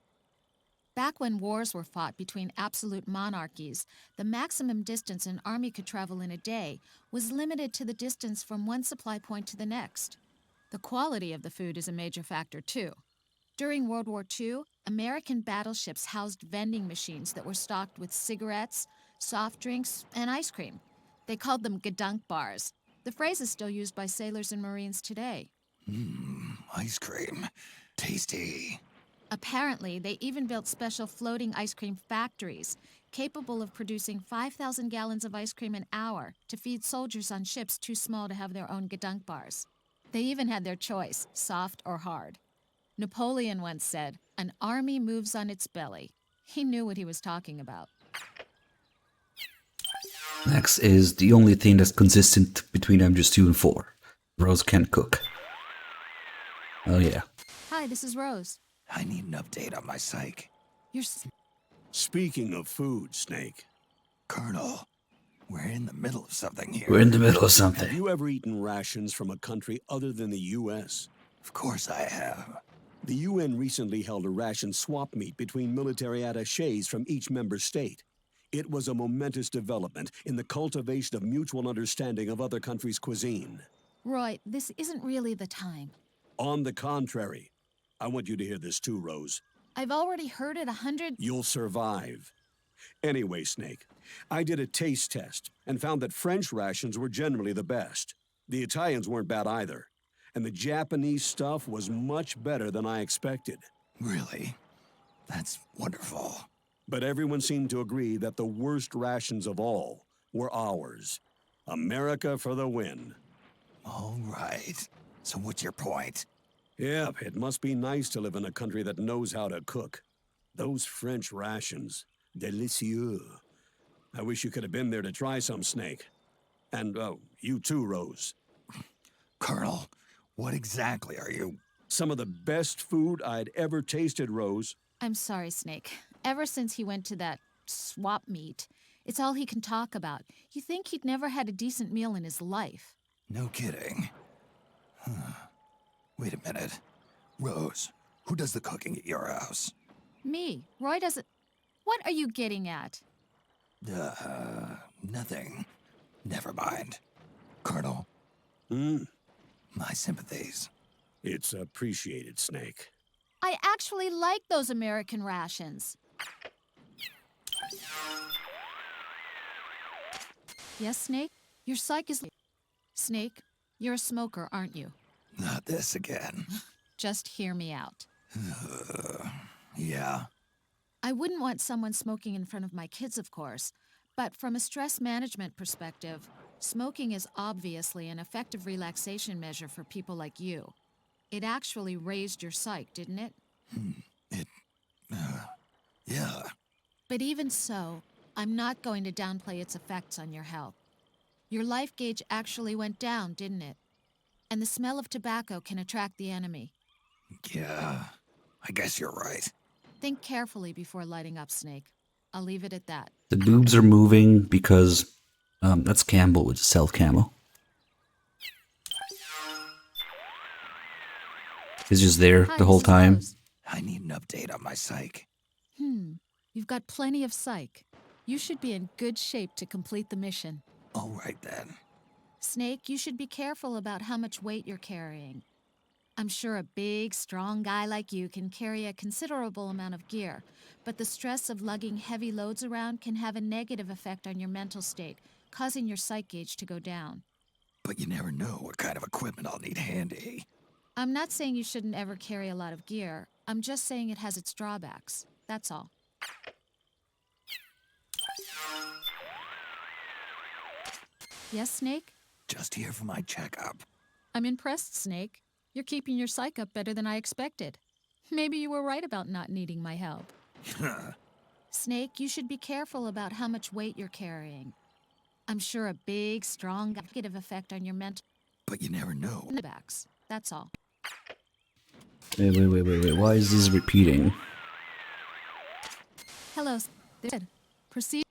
Back when wars were fought between absolute monarchies, the maximum distance an army could travel in a day was limited to the distance from one supply point to the next. The quality of the food is a major factor, too. During World War II, American battleships housed vending machines that were stocked with cigarettes, soft drinks, and ice cream. They called them Gedunk bars. The phrase is still used by sailors and Marines today. Ice cream. Tasty. Apparently, they even built special floating ice cream factories capable of producing 5,000 gallons of ice cream an hour to feed soldiers on ships too small to have their own Gedunk bars. They even had their choice, soft or hard. Napoleon once said, "An army moves on its belly." He knew what he was talking about. Next is the only thing that's consistent between MGS2 and 4. Rose can't cook. Oh yeah. Hi, this is Rose. I need an update on my psych. You're Speaking of food, Snake. Colonel, we're in the middle of something here. We're in the middle of Have something. you ever eaten rations from a country other than the U.S.? Of course I have. The UN recently held a ration swap meet between military attachés from each member state. It was a momentous development in the cultivation of mutual understanding of other countries' cuisine. Roy, this isn't really the time. On the contrary, I want you to hear this too, Rose. I've already heard it 100. You'll survive. Anyway, Snake, I did a taste test and found that French rations were generally the best. The Italians weren't bad either. And the Japanese stuff was much better than I expected. Really? That's wonderful. But everyone seemed to agree that the worst rations of all were ours. America for the win. All right. So what's your point? Yep, it must be nice to live in a country that knows how to cook. Those French rations, délicieux. I wish you could have been there to try some, Snake. And, you too, Rose. Colonel, what exactly are you? Some of the best food I'd ever tasted, Rose. I'm sorry, Snake. Ever since he went to that swap meet, it's all he can talk about. You think he'd never had a decent meal in his life. No kidding. Wait a minute. Rose, who does the cooking at your house? Me. Roy doesn't... What are you getting at? Nothing. Never mind. Colonel. My sympathies. It's appreciated, Snake. I actually like those American rations. Yes, Snake? Your psych is... Snake, you're a smoker, aren't you? Not this again. Just hear me out. Yeah. I wouldn't want someone smoking in front of my kids, of course, but from a stress management perspective, smoking is obviously an effective relaxation measure for people like you. It actually raised your psych, didn't it? Yeah. But even so, I'm not going to downplay its effects on your health. Your life gauge actually went down, didn't it? And the smell of tobacco can attract the enemy. Yeah. I guess you're right. Think carefully before lighting up, Snake. I'll leave it at that. The boobs are moving because that's Campbell with self camo. He's just there Hi, the whole this is time. Rose. I need an update on my psych. You've got plenty of psych. You should be in good shape to complete the mission. All right then. Snake, you should be careful about how much weight you're carrying. I'm sure a big, strong guy like you can carry a considerable amount of gear, but the stress of lugging heavy loads around can have a negative effect on your mental state, causing your psych gauge to go down. But you never know what kind of equipment I'll need handy. I'm not saying you shouldn't ever carry a lot of gear. I'm just saying it has its drawbacks. That's all. Yes, Snake? Just here for my checkup. I'm impressed, Snake. You're keeping your psych up better than I expected. Maybe you were right about not needing my help. Snake, you should be careful about how much weight you're carrying. I'm sure a big, strong negative effect on your mental But you never know. backs. That's all. Wait. Why is this repeating? Hello. Good. Proceed.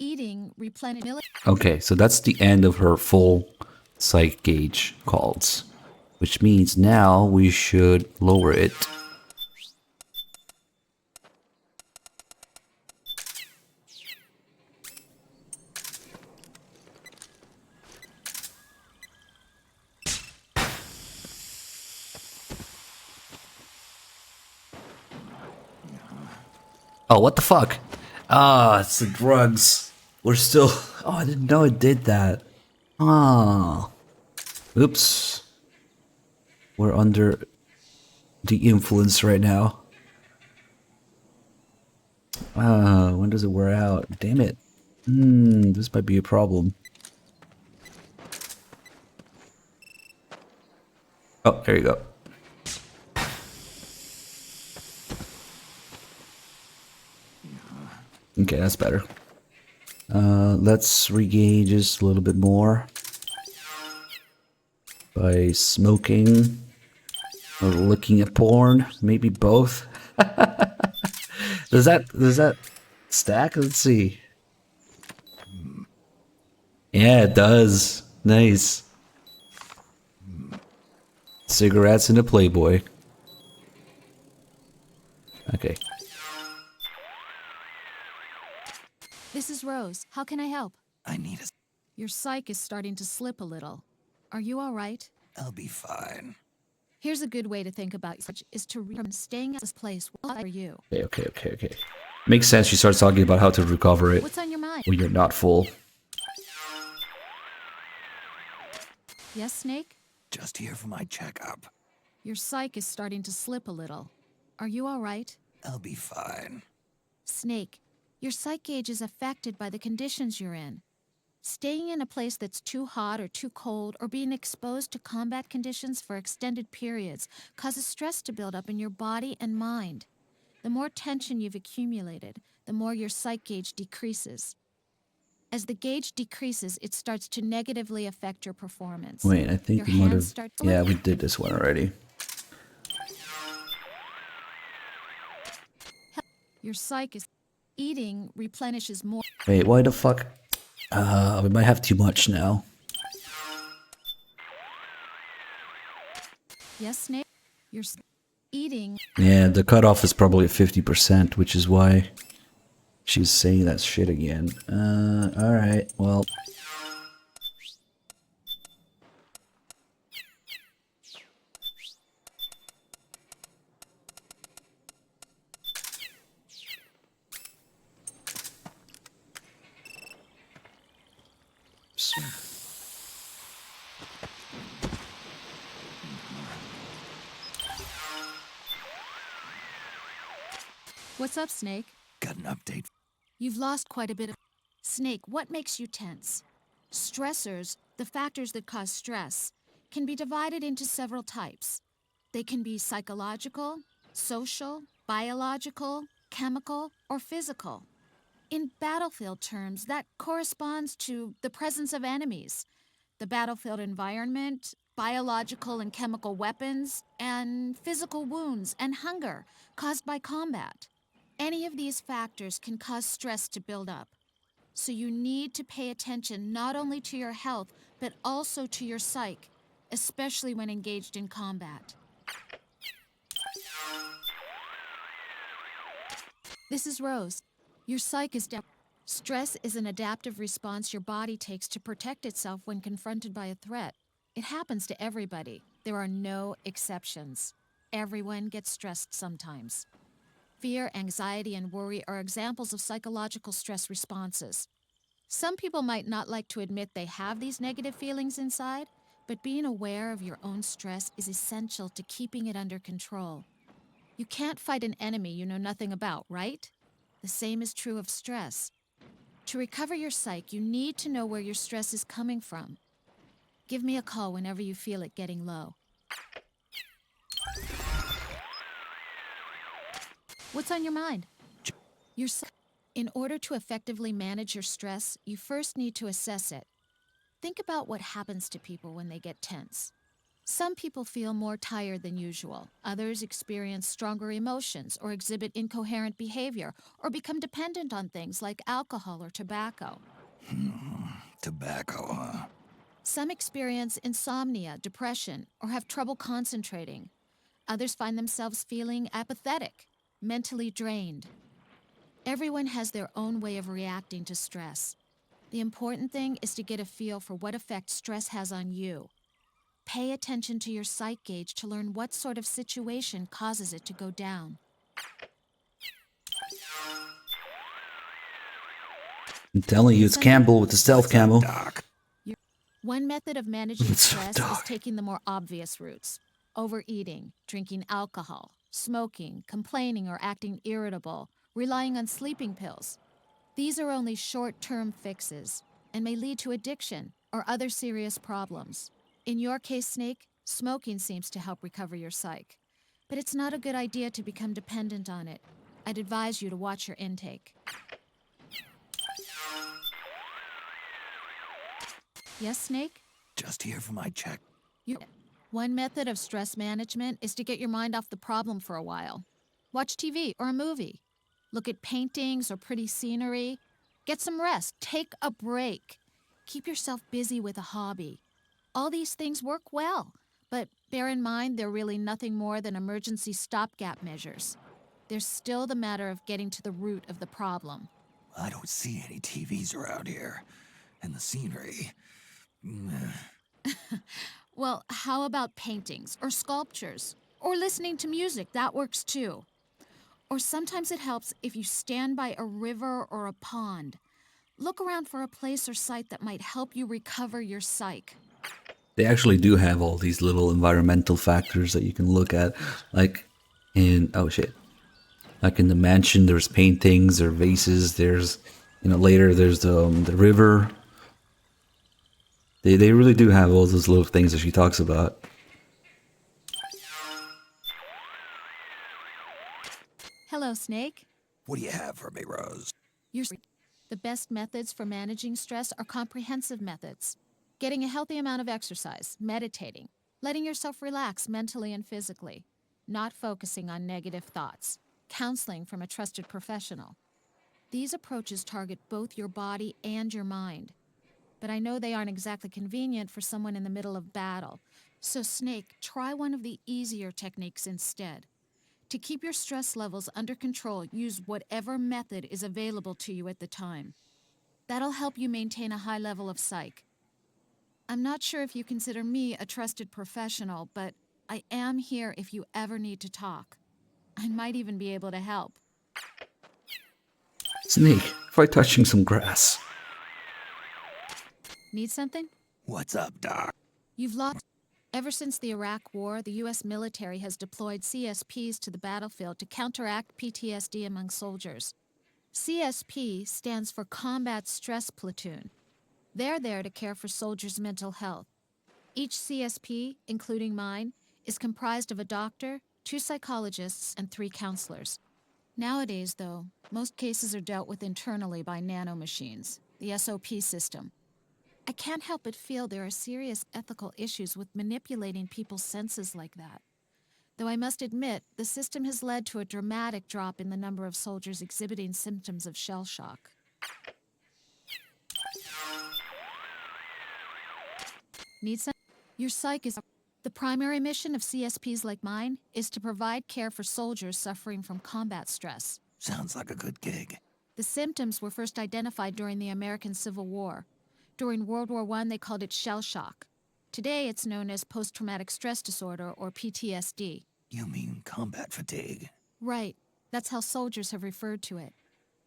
Eating, replenish. Okay, so that's the end of her full psych gauge calls, which means now we should lower it. Oh, what the fuck? Ah, it's the drugs. We're still... Oh, I didn't know it did that. Ah. Oops. We're under the influence right now. Ah, when does it wear out? Damn it. This might be a problem. Oh, there you go. Okay, that's better. Let's regauge just a little bit more by smoking or looking at porn, maybe both. Does that stack? Let's see. Yeah, it does. Nice. Cigarettes and a Playboy. Okay. This is Rose. How can I help? I need a... Your psych is starting to slip a little. Are you all right? I'll be fine. Here's a good way to think about such is to staying at this place for you. Okay. Makes sense. She starts talking about how to recover it What's on your mind? when you're not full. Yes, Snake? Just here for my checkup. Your psych is starting to slip a little. Are you all right? I'll be fine. Snake, your psych gauge is affected by the conditions you're in. Staying in a place that's too hot or too cold or being exposed to combat conditions for extended periods causes stress to build up in your body and mind. The more tension you've accumulated, the more your psych gauge decreases. As the gauge decreases, it starts to negatively affect your performance. Wait, I think Your we might have... hands start to Yeah, we did this one already. Your psych is eating replenishes more. Wait, why the fuck? We might have too much now. Yes, Snake? You're eating. Yeah, the cutoff is probably at 50%, which is why she's saying that shit again. Alright, well... What's up, Snake? Got an update. You've lost quite a bit of... Snake, what makes you tense? Stressors, the factors that cause stress, can be divided into several types. They can be psychological, social, biological, chemical, or physical. In battlefield terms, that corresponds to the presence of enemies, the battlefield environment, biological and chemical weapons, and physical wounds and hunger caused by combat. Any of these factors can cause stress to build up. So you need to pay attention not only to your health, but also to your psyche, especially when engaged in combat. This is Rose. Your psyche is down. Stress is an adaptive response your body takes to protect itself when confronted by a threat. It happens to everybody. There are no exceptions. Everyone gets stressed sometimes. Fear, anxiety, and worry are examples of psychological stress responses. Some people might not like to admit they have these negative feelings inside, but being aware of your own stress is essential to keeping it under control. You can't fight an enemy you know nothing about, right? The same is true of stress. To recover your psyche, you need to know where your stress is coming from. Give me a call whenever you feel it getting low. What's on your mind? In order to effectively manage your stress, you first need to assess it. Think about what happens to people when they get tense. Some people feel more tired than usual. Others experience stronger emotions or exhibit incoherent behavior or become dependent on things like alcohol or tobacco. Tobacco, huh? Some experience insomnia, depression, or have trouble concentrating. Others find themselves feeling apathetic, mentally drained. Everyone has their own way of reacting to stress. The important thing is to get a feel for what effect stress has on you. Pay attention to your psych gauge to learn what sort of situation causes it to go down. I'm telling you, it's Campbell with the stealth camo. One method of managing stress is taking the more obvious routes. Overeating, drinking alcohol, smoking, complaining or acting irritable, relying on sleeping pills. These are only short-term fixes and may lead to addiction or other serious problems. In your case, Snake, smoking seems to help recover your psyche. But it's not a good idea to become dependent on it. I'd advise you to watch your intake. Yes, Snake? Just here for my check. One method of stress management is to get your mind off the problem for a while. Watch TV or a movie. Look at paintings or pretty scenery. Get some rest. Take a break. Keep yourself busy with a hobby. All these things work well, but bear in mind they're really nothing more than emergency stopgap measures. There's still the matter of getting to the root of the problem. I don't see any TVs around here. And the scenery... Well, how about paintings or sculptures? Or listening to music, that works too. Or sometimes it helps if you stand by a river or a pond. Look around for a place or site that might help you recover your psyche. They actually do have all these little environmental factors that you can look at. Like in, oh shit. Like in the mansion, there's paintings or vases. There's, later there's the river. They really do have all those little things that she talks about. Hello, Snake. What do you have for me, Rose? The best methods for managing stress are comprehensive methods. Getting a healthy amount of exercise, meditating, letting yourself relax mentally and physically, not focusing on negative thoughts, counseling from a trusted professional. These approaches target both your body and your mind. But I know they aren't exactly convenient for someone in the middle of battle. So, Snake, try one of the easier techniques instead. To keep your stress levels under control, use whatever method is available to you at the time. That'll help you maintain a high level of psyche. I'm not sure if you consider me a trusted professional, but I am here if you ever need to talk. I might even be able to help. Snake, try touching some grass. Need something? What's up, Doc? You've lost. Ever since the Iraq War, the U.S. military has deployed CSPs to the battlefield to counteract PTSD among soldiers. CSP stands for Combat Stress Platoon. They're there to care for soldiers' mental health. Each CSP, including mine, is comprised of a doctor, 2 psychologists, and 3 counselors. Nowadays, though, most cases are dealt with internally by nanomachines, the SOP system. I can't help but feel there are serious ethical issues with manipulating people's senses like that. Though I must admit, the system has led to a dramatic drop in the number of soldiers exhibiting symptoms of shell shock. Need some? Your psyche is... The primary mission of CSPs like mine is to provide care for soldiers suffering from combat stress. Sounds like a good gig. The symptoms were first identified during the American Civil War. During World War I, they called it shell shock. Today, it's known as post-traumatic stress disorder, or PTSD. You mean combat fatigue? Right. That's how soldiers have referred to it.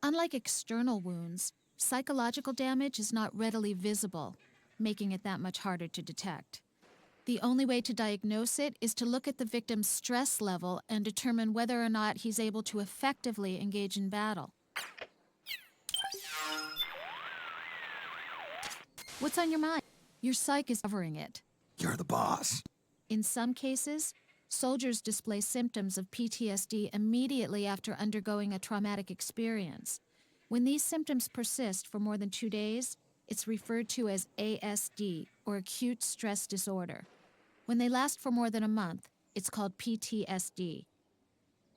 Unlike external wounds, psychological damage is not readily visible, making it that much harder to detect. The only way to diagnose it is to look at the victim's stress level and determine whether or not he's able to effectively engage in battle. What's on your mind? Your psyche is covering it. You're the boss. In some cases, soldiers display symptoms of PTSD immediately after undergoing a traumatic experience. When these symptoms persist for more than 2 days, it's referred to as ASD, or acute stress disorder. When they last for more than a month, it's called PTSD.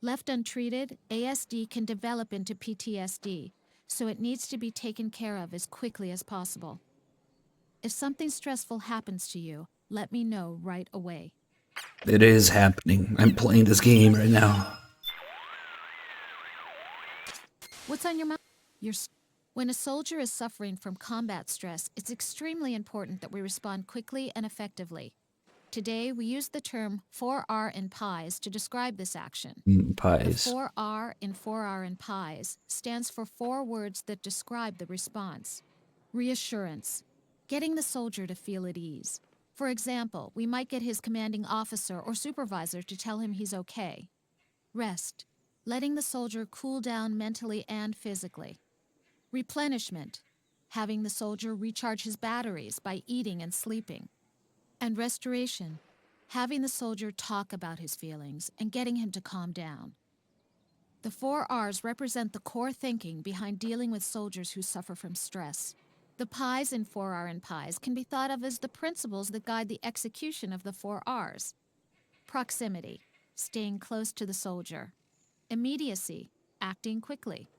Left untreated, ASD can develop into PTSD, so it needs to be taken care of as quickly as possible. If something stressful happens to you, let me know right away. It is happening. I'm playing this game right now. What's on your mind? When a soldier is suffering from combat stress, it's extremely important that we respond quickly and effectively. Today, we use the term 4R in PIES to describe this action. Pies. The 4R in 4R in PIES stands for 4 words that describe the response. Reassurance, getting the soldier to feel at ease. For example, we might get his commanding officer or supervisor to tell him he's okay. Rest, letting the soldier cool down mentally and physically. Replenishment, having the soldier recharge his batteries by eating and sleeping. And restoration, having the soldier talk about his feelings and getting him to calm down. The 4 R's represent the core thinking behind dealing with soldiers who suffer from stress. The PIES in 4R and PIES can be thought of as the principles that guide the execution of the 4 R's. Proximity, staying close to the soldier. Immediacy, acting quickly.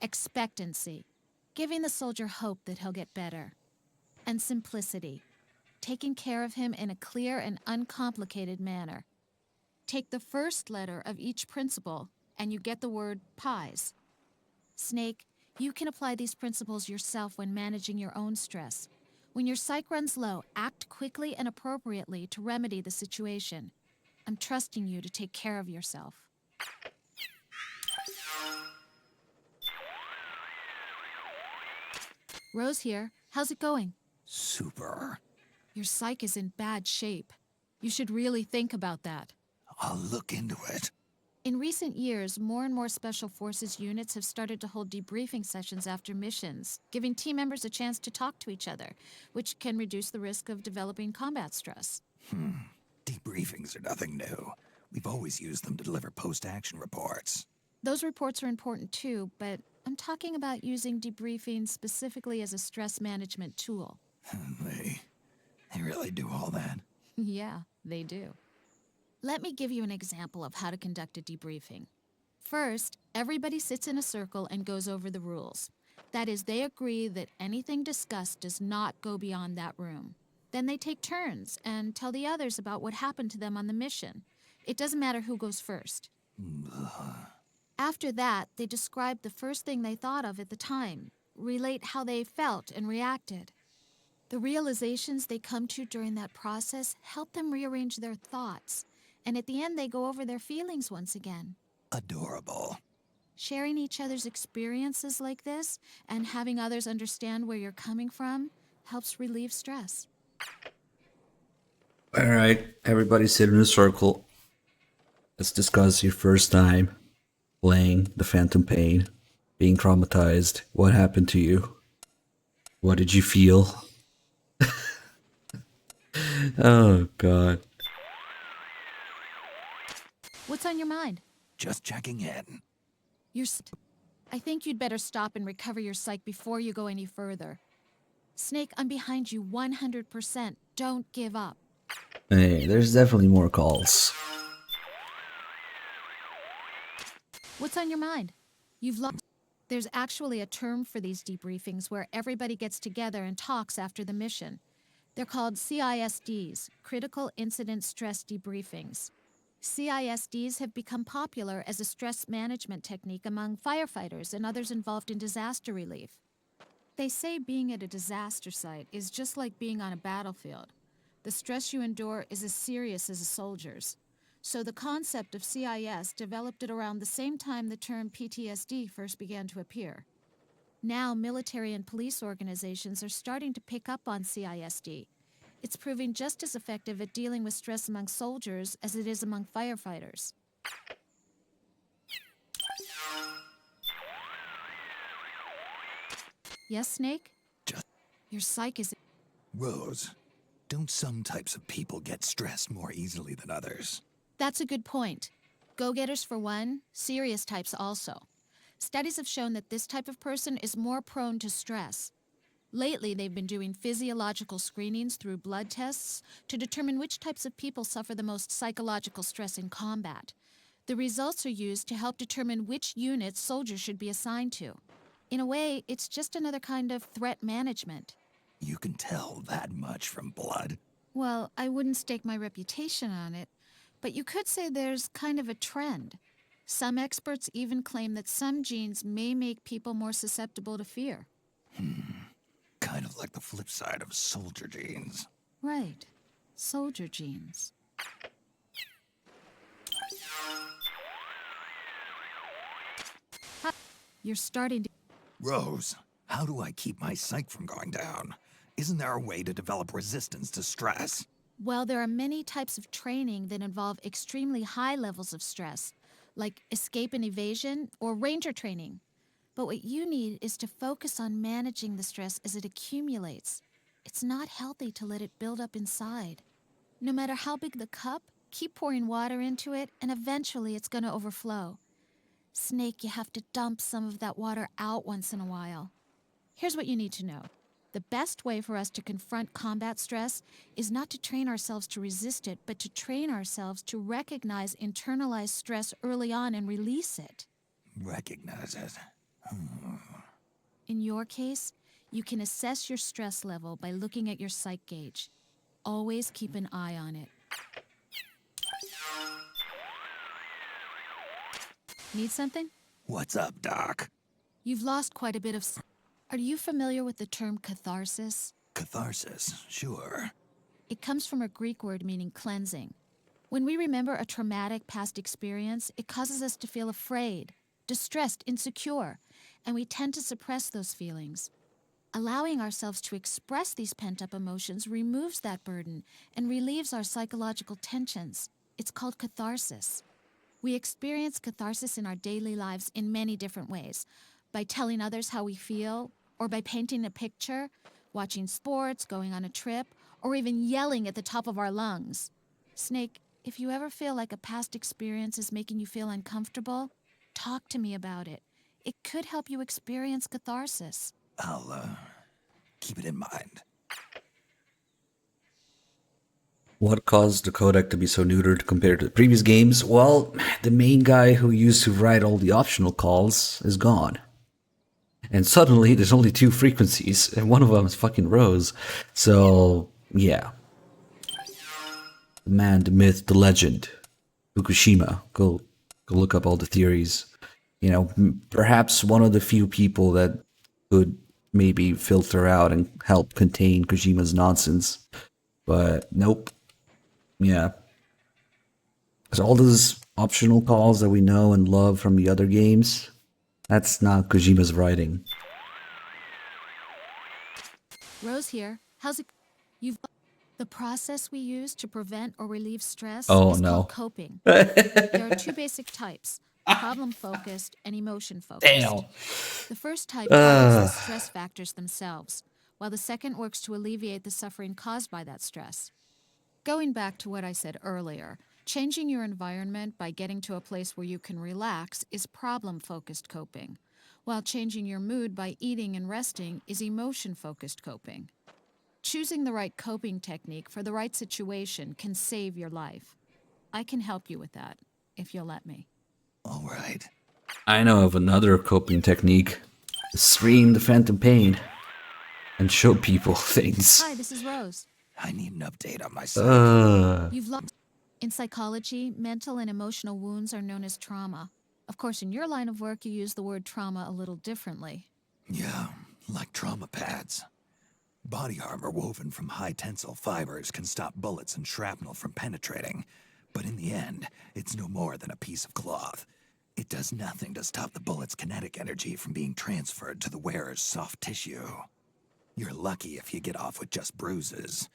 Expectancy, giving the soldier hope that he'll get better. And simplicity, taking care of him in a clear and uncomplicated manner. Take the first letter of each principle, and you get the word PIES. Snake, you can apply these principles yourself when managing your own stress. When your psyche runs low, act quickly and appropriately to remedy the situation. I'm trusting you to take care of yourself. Rose here. How's it going? Super. Your psyche is in bad shape. You should really think about that. I'll look into it. In recent years, more and more Special Forces units have started to hold debriefing sessions after missions, giving team members a chance to talk to each other, which can reduce the risk of developing combat stress. Debriefings are nothing new. We've always used them to deliver post-action reports. Those reports are important too, but I'm talking about using debriefing specifically as a stress management tool. They really do all that? Yeah, they do. Let me give you an example of how to conduct a debriefing. First, everybody sits in a circle and goes over the rules. That is, they agree that anything discussed does not go beyond that room. Then they take turns and tell the others about what happened to them on the mission. It doesn't matter who goes first. After that, they describe the first thing they thought of at the time, relate how they felt and reacted. The realizations they come to during that process help them rearrange their thoughts, and at the end they go over their feelings once again. Adorable. Sharing each other's experiences like this and having others understand where you're coming from helps relieve stress. All right, everybody sit in a circle. Let's discuss your first time playing the Phantom Pain, being traumatized. What happened to you? What did you feel? Oh, God. What's on your mind? Just checking in. I think you'd better stop and recover your psyche before you go any further. Snake, I'm behind you 100%. Don't give up. Hey, there's definitely more calls. What's on your mind? You've lost. There's actually a term for these debriefings where everybody gets together and talks after the mission. They're called CISDs, Critical Incident Stress Debriefings. CISDs have become popular as a stress management technique among firefighters and others involved in disaster relief. They say being at a disaster site is just like being on a battlefield. The stress you endure is as serious as a soldier's. So the concept of CIS developed at around the same time the term PTSD first began to appear. Now, military and police organizations are starting to pick up on CISD. It's proving just as effective at dealing with stress among soldiers as it is among firefighters. Yes, Snake? Your psych is... Rose, don't some types of people get stressed more easily than others? That's a good point. Go-getters for one, serious types also. Studies have shown that this type of person is more prone to stress. Lately, they've been doing physiological screenings through blood tests to determine which types of people suffer the most psychological stress in combat. The results are used to help determine which units soldiers should be assigned to. In a way, it's just another kind of threat management. You can tell that much from blood. Well, I wouldn't stake my reputation on it, but you could say there's kind of a trend. Some experts even claim that some genes may make people more susceptible to fear. Kind of like the flip side of soldier genes. Right. Soldier genes. You're starting to... Rose, how do I keep my psyche from going down? Isn't there a way to develop resistance to stress? Well, there are many types of training that involve extremely high levels of stress, like escape and evasion or ranger training. But what you need is to focus on managing the stress as it accumulates. It's not healthy to let it build up inside. No matter how big the cup, keep pouring water into it, and eventually it's going to overflow. Snake, you have to dump some of that water out once in a while. Here's what you need to know. The best way for us to confront combat stress is not to train ourselves to resist it, but to train ourselves to recognize internalized stress early on and release it. Recognize it. In your case, you can assess your stress level by looking at your psych gauge. Always keep an eye on it. Need something? What's up, Doc? You've lost quite a bit of... Are you familiar with the term catharsis? Catharsis, sure. It comes from a Greek word meaning cleansing. When we remember a traumatic past experience, it causes us to feel afraid, distressed, insecure, and we tend to suppress those feelings. Allowing ourselves to express these pent-up emotions removes that burden and relieves our psychological tensions. It's called catharsis. We experience catharsis in our daily lives in many different ways. By telling others how we feel, or by painting a picture, watching sports, going on a trip, or even yelling at the top of our lungs. Snake, if you ever feel like a past experience is making you feel uncomfortable, talk to me about it. It could help you experience catharsis. I'll, keep it in mind. What caused the codec to be so neutered compared to the previous games? Well, the main guy who used to write all the optional calls is gone. And suddenly there's only 2 frequencies, and one of them is fucking Rose. So, yeah. The man, the myth, the legend. Fukushima. Go look up all the theories. You know, perhaps one of the few people that could maybe filter out and help contain Kojima's nonsense. But, nope. Yeah. Because all those optional calls that we know and love from the other games, that's not Kojima's writing. Rose here. How's it? The process we use to prevent or relieve stress is called coping. There are 2 basic types, problem-focused and emotion-focused. Damn. The first type targets the stress factors themselves, while the second works to alleviate the suffering caused by that stress. Going back to what I said earlier, changing your environment by getting to a place where you can relax is problem-focused coping, while changing your mood by eating and resting is emotion-focused coping. Choosing the right coping technique for the right situation can save your life. I can help you with that, if you'll let me. All right. I know of another coping technique. Scream the phantom pain and show people things. Hi, this is Rose. I need an update on my psyche. You've lost. In psychology, mental and emotional wounds are known as trauma. Of course, in your line of work, you use the word trauma a little differently. Yeah, like trauma pads. Body armor woven from high tensile fibers can stop bullets and shrapnel from penetrating. But in the end, it's no more than a piece of cloth. It does nothing to stop the bullet's kinetic energy from being transferred to the wearer's soft tissue. You're lucky if you get off with just bruises.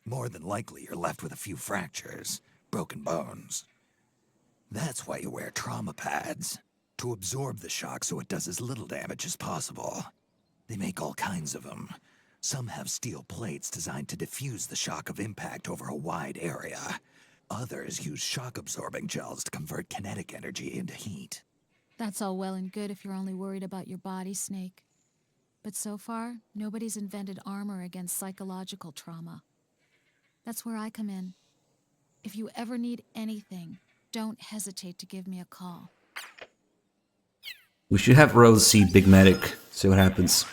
More than likely, you're left with a few fractures, broken bones. That's why you wear trauma pads, to absorb the shock so it does as little damage as possible. They make all kinds of them. Some have steel plates designed to diffuse the shock of impact over a wide area. Others use shock-absorbing gels to convert kinetic energy into heat. That's all well and good if you're only worried about your body, Snake. But so far, nobody's invented armor against psychological trauma. That's where I come in. If you ever need anything, don't hesitate to give me a call. We should have Rose see Big Medic, see what happens.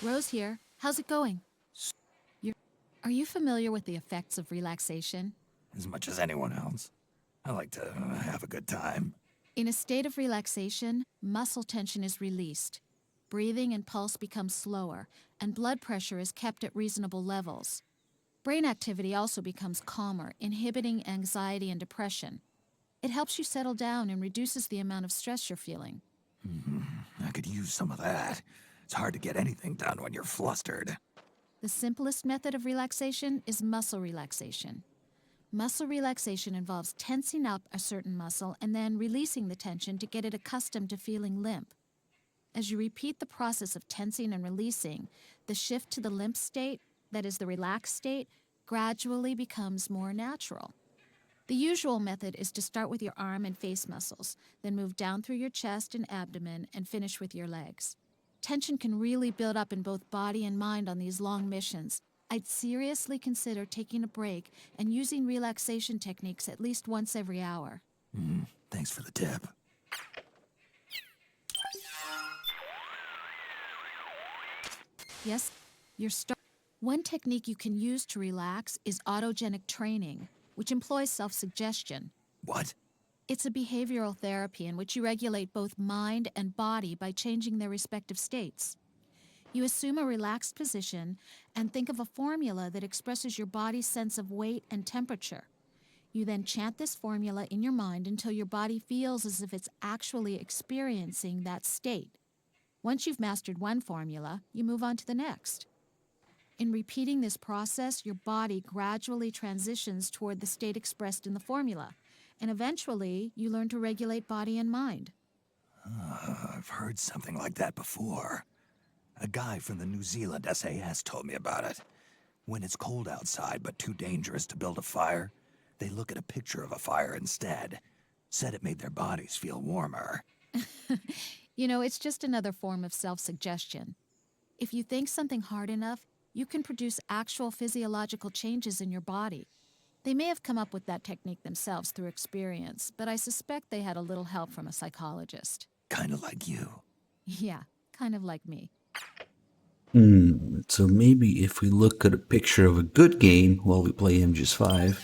Rose here. How's it going? Are you familiar with the effects of relaxation? As much as anyone else. I like to have a good time. In a state of relaxation, muscle tension is released. Breathing and pulse become slower, and blood pressure is kept at reasonable levels. Brain activity also becomes calmer, inhibiting anxiety and depression. It helps you settle down and reduces the amount of stress you're feeling. I could use some of that. It's hard to get anything done when you're flustered. The simplest method of relaxation is muscle relaxation. Muscle relaxation involves tensing up a certain muscle and then releasing the tension to get it accustomed to feeling limp. As you repeat the process of tensing and releasing, the shift to the limp state, that is the relaxed state, gradually becomes more natural. The usual method is to start with your arm and face muscles, then move down through your chest and abdomen and finish with your legs. Tension can really build up in both body and mind on these long missions. I'd seriously consider taking a break and using relaxation techniques at least once every hour. Thanks for the tip. Yes, One technique you can use to relax is autogenic training, which employs self-suggestion. What? It's a behavioral therapy in which you regulate both mind and body by changing their respective states. You assume a relaxed position and think of a formula that expresses your body's sense of weight and temperature. You then chant this formula in your mind until your body feels as if it's actually experiencing that state. Once you've mastered one formula, you move on to the next. In repeating this process, your body gradually transitions toward the state expressed in the formula, and eventually you learn to regulate body and mind. I've heard something like that before. A guy from the New Zealand SAS told me about it. When it's cold outside but too dangerous to build a fire, they look at a picture of a fire instead. Said it made their bodies feel warmer. You know, it's just another form of self-suggestion. If you think something hard enough, you can produce actual physiological changes in your body. They may have come up with that technique themselves through experience, but I suspect they had a little help from a psychologist. Kind of like you. Yeah, kind of like me. So maybe if we look at a picture of a good game while we play MGS5,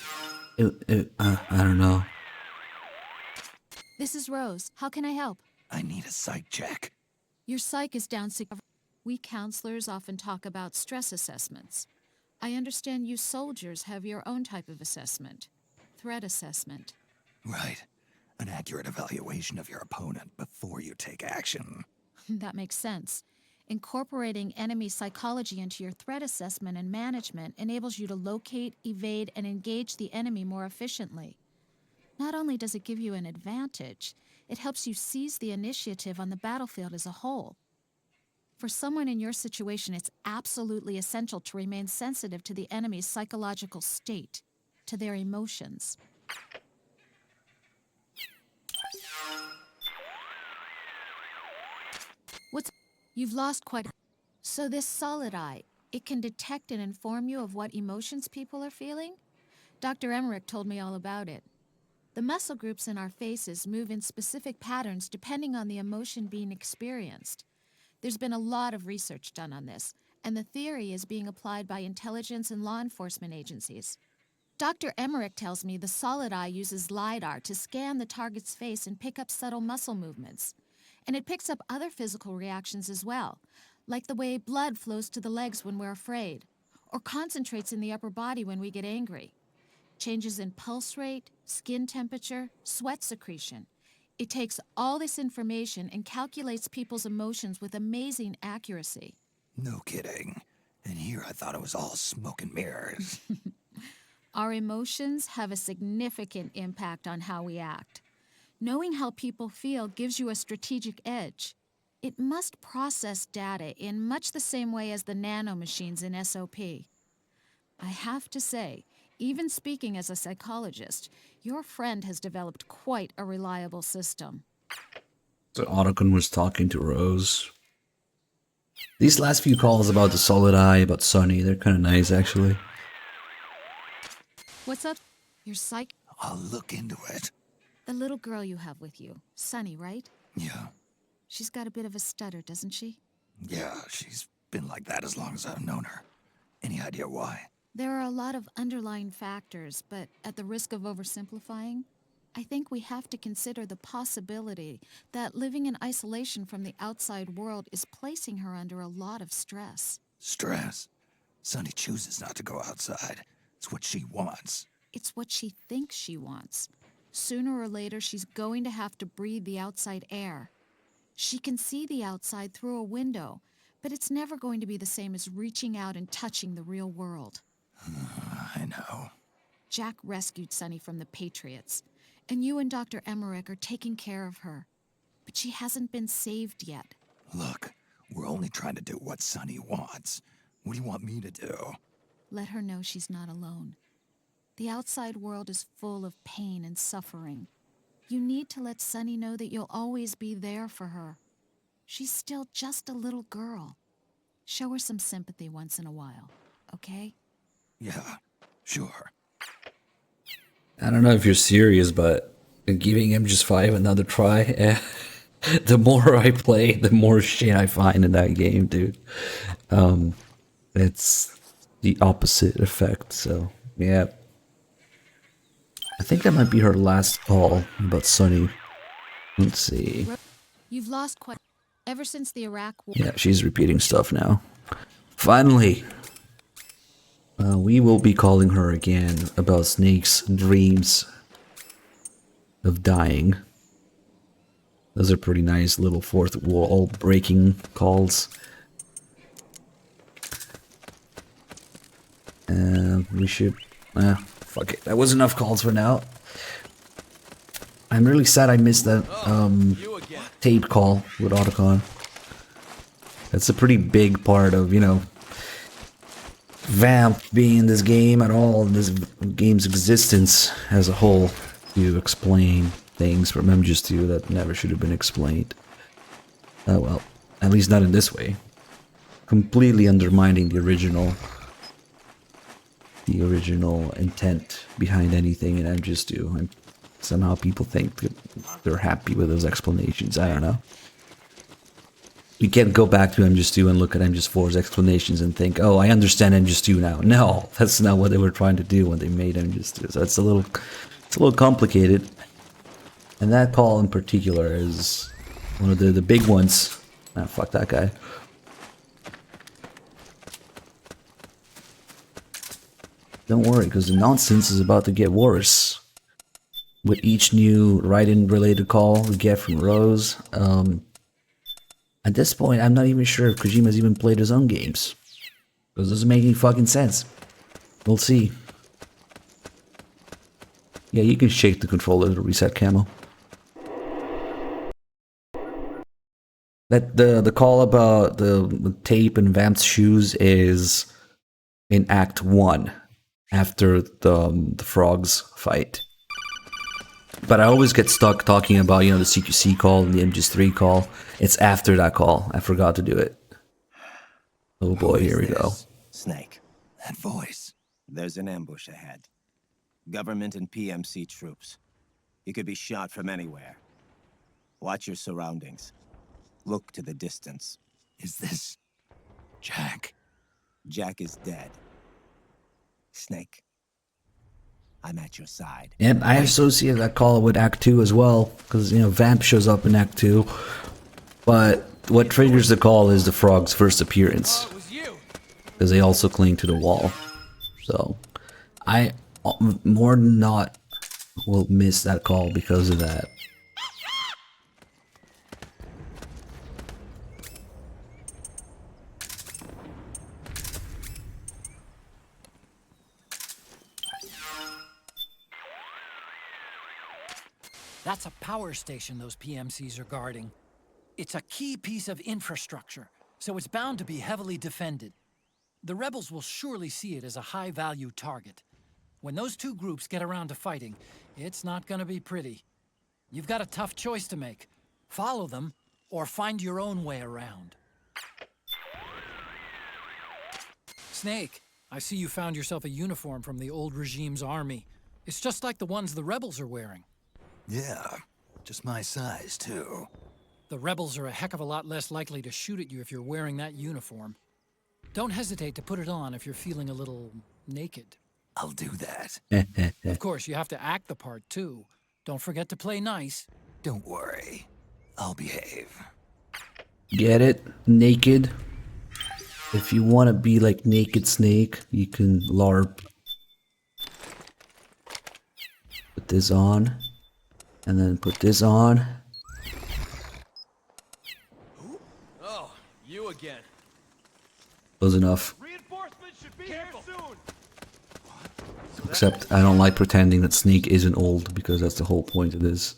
I don't know. This is Rose. How can I help? I need a psych check. Your psych is down. We counselors often talk about stress assessments. I understand you soldiers have your own type of assessment. Threat assessment. Right. An accurate evaluation of your opponent before you take action. That makes sense. Incorporating enemy psychology into your threat assessment and management enables you to locate, evade, and engage the enemy more efficiently. Not only does it give you an advantage, it helps you seize the initiative on the battlefield as a whole. For someone in your situation, it's absolutely essential to remain sensitive to the enemy's psychological state, to their emotions. You've lost quite. So this solid eye, it can detect and inform you of what emotions people are feeling? Dr. Emmerich told me all about it. The muscle groups in our faces move in specific patterns depending on the emotion being experienced. There's been a lot of research done on this, and the theory is being applied by intelligence and law enforcement agencies. Dr. Emmerich tells me the Solid Eye uses LiDAR to scan the target's face and pick up subtle muscle movements. And it picks up other physical reactions as well, like the way blood flows to the legs when we're afraid, or concentrates in the upper body when we get angry. Changes in pulse rate, skin temperature, sweat secretion. It takes all this information and calculates people's emotions with amazing accuracy. No kidding. And here I thought it was all smoke and mirrors. Our emotions have a significant impact on how we act. Knowing how people feel gives you a strategic edge. It must process data in much the same way as the nanomachines in SOP. I have to say, even speaking as a psychologist, your friend has developed quite a reliable system. So Otacon was talking to Rose. These last few calls about the Solid Eye, about Sunny, they're kind of nice, actually. What's up? Your psych? I'll look into it. The little girl you have with you, Sunny, right? Yeah. She's got a bit of a stutter, doesn't she? Yeah, she's been like that as long as I've known her. Any idea why? There are a lot of underlying factors, but at the risk of oversimplifying, I think we have to consider the possibility that living in isolation from the outside world is placing her under a lot of stress. Stress? Sunny chooses not to go outside. It's what she wants. It's what she thinks she wants. Sooner or later, she's going to have to breathe the outside air. She can see the outside through a window, but it's never going to be the same as reaching out and touching the real world. I know. Jack rescued Sunny from the Patriots, and you and Dr. Emmerich are taking care of her. But she hasn't been saved yet. Look, we're only trying to do what Sunny wants. What do you want me to do? Let her know she's not alone. The outside world is full of pain and suffering. You need to let Sunny know that you'll always be there for her. She's still just a little girl. Show her some sympathy once in a while, okay? Yeah, sure. I don't know if you're serious, but giving MGS5 another try, the more I play, the more shit I find in that game, dude. It's the opposite effect, so yeah. I think that might be her last call about Sunny. Let's see. You've lost quite... Ever since the Iraq War... Yeah, she's repeating stuff now. Finally! We will be calling her again about Snake's dreams of dying. Those are pretty nice little fourth wall breaking calls. We should... fuck it. That was enough calls for now. I'm really sad I missed that tape call with Otacon. That's a pretty big part of, you know, Vamp being in this game at all, this game's existence as a whole, to explain things from MGS2 that never should have been explained. Oh well, at least not in this way. Completely undermining the original intent behind anything in MGS2. And somehow people think that they're happy with those explanations. I don't know. We can't go back to MGS2 and look at MGS4's explanations and think, oh, I understand MGS2 now. No, that's not what they were trying to do when they made MGS2. So it's a little complicated. And that call in particular is one of the big ones. Ah, fuck that guy. Don't worry, because the nonsense is about to get worse. With each new write-in related call we get from Rose, at this point, I'm not even sure if Kojima's even played his own games. Because it doesn't make any fucking sense. We'll see. Yeah, you can shake the controller to reset camo. That the call about the tape and Vamp's shoes is in Act 1, after the frogs fight. But I always get stuck talking about, you know, the CQC call and the MGS3 call. It's after that call. I forgot to do it. Oh boy, here we go. Snake. That voice. There's an ambush ahead. Government and PMC troops. You could be shot from anywhere. Watch your surroundings. Look to the distance. Is this Jack? Jack is dead. Snake, I'm at your side. Yep, I associate that call with Act 2 as well, because, you know, Vamp shows up in Act 2, but what triggers the call is the frog's first appearance, because they also cling to the wall. So, I more than not will miss that call because of that. That's a power station those PMCs are guarding. It's a key piece of infrastructure, so it's bound to be heavily defended. The rebels will surely see it as a high-value target. When those two groups get around to fighting, it's not gonna be pretty. You've got a tough choice to make. Follow them, or find your own way around. Snake, I see you found yourself a uniform from the old regime's army. It's just like the ones the rebels are wearing. Yeah, just my size, too. The rebels are a heck of a lot less likely to shoot at you if you're wearing that uniform. Don't hesitate to put it on if you're feeling a little naked. I'll do that. Of course, you have to act the part, too. Don't forget to play nice. Don't worry. I'll behave. Get it? Naked. If you want to be like Naked Snake, you can LARP. Put this on. And then put this on. Oh, you again. Close enough. Reinforcements should be here soon. Except I don't like pretending that Snake isn't old, because that's the whole point of this.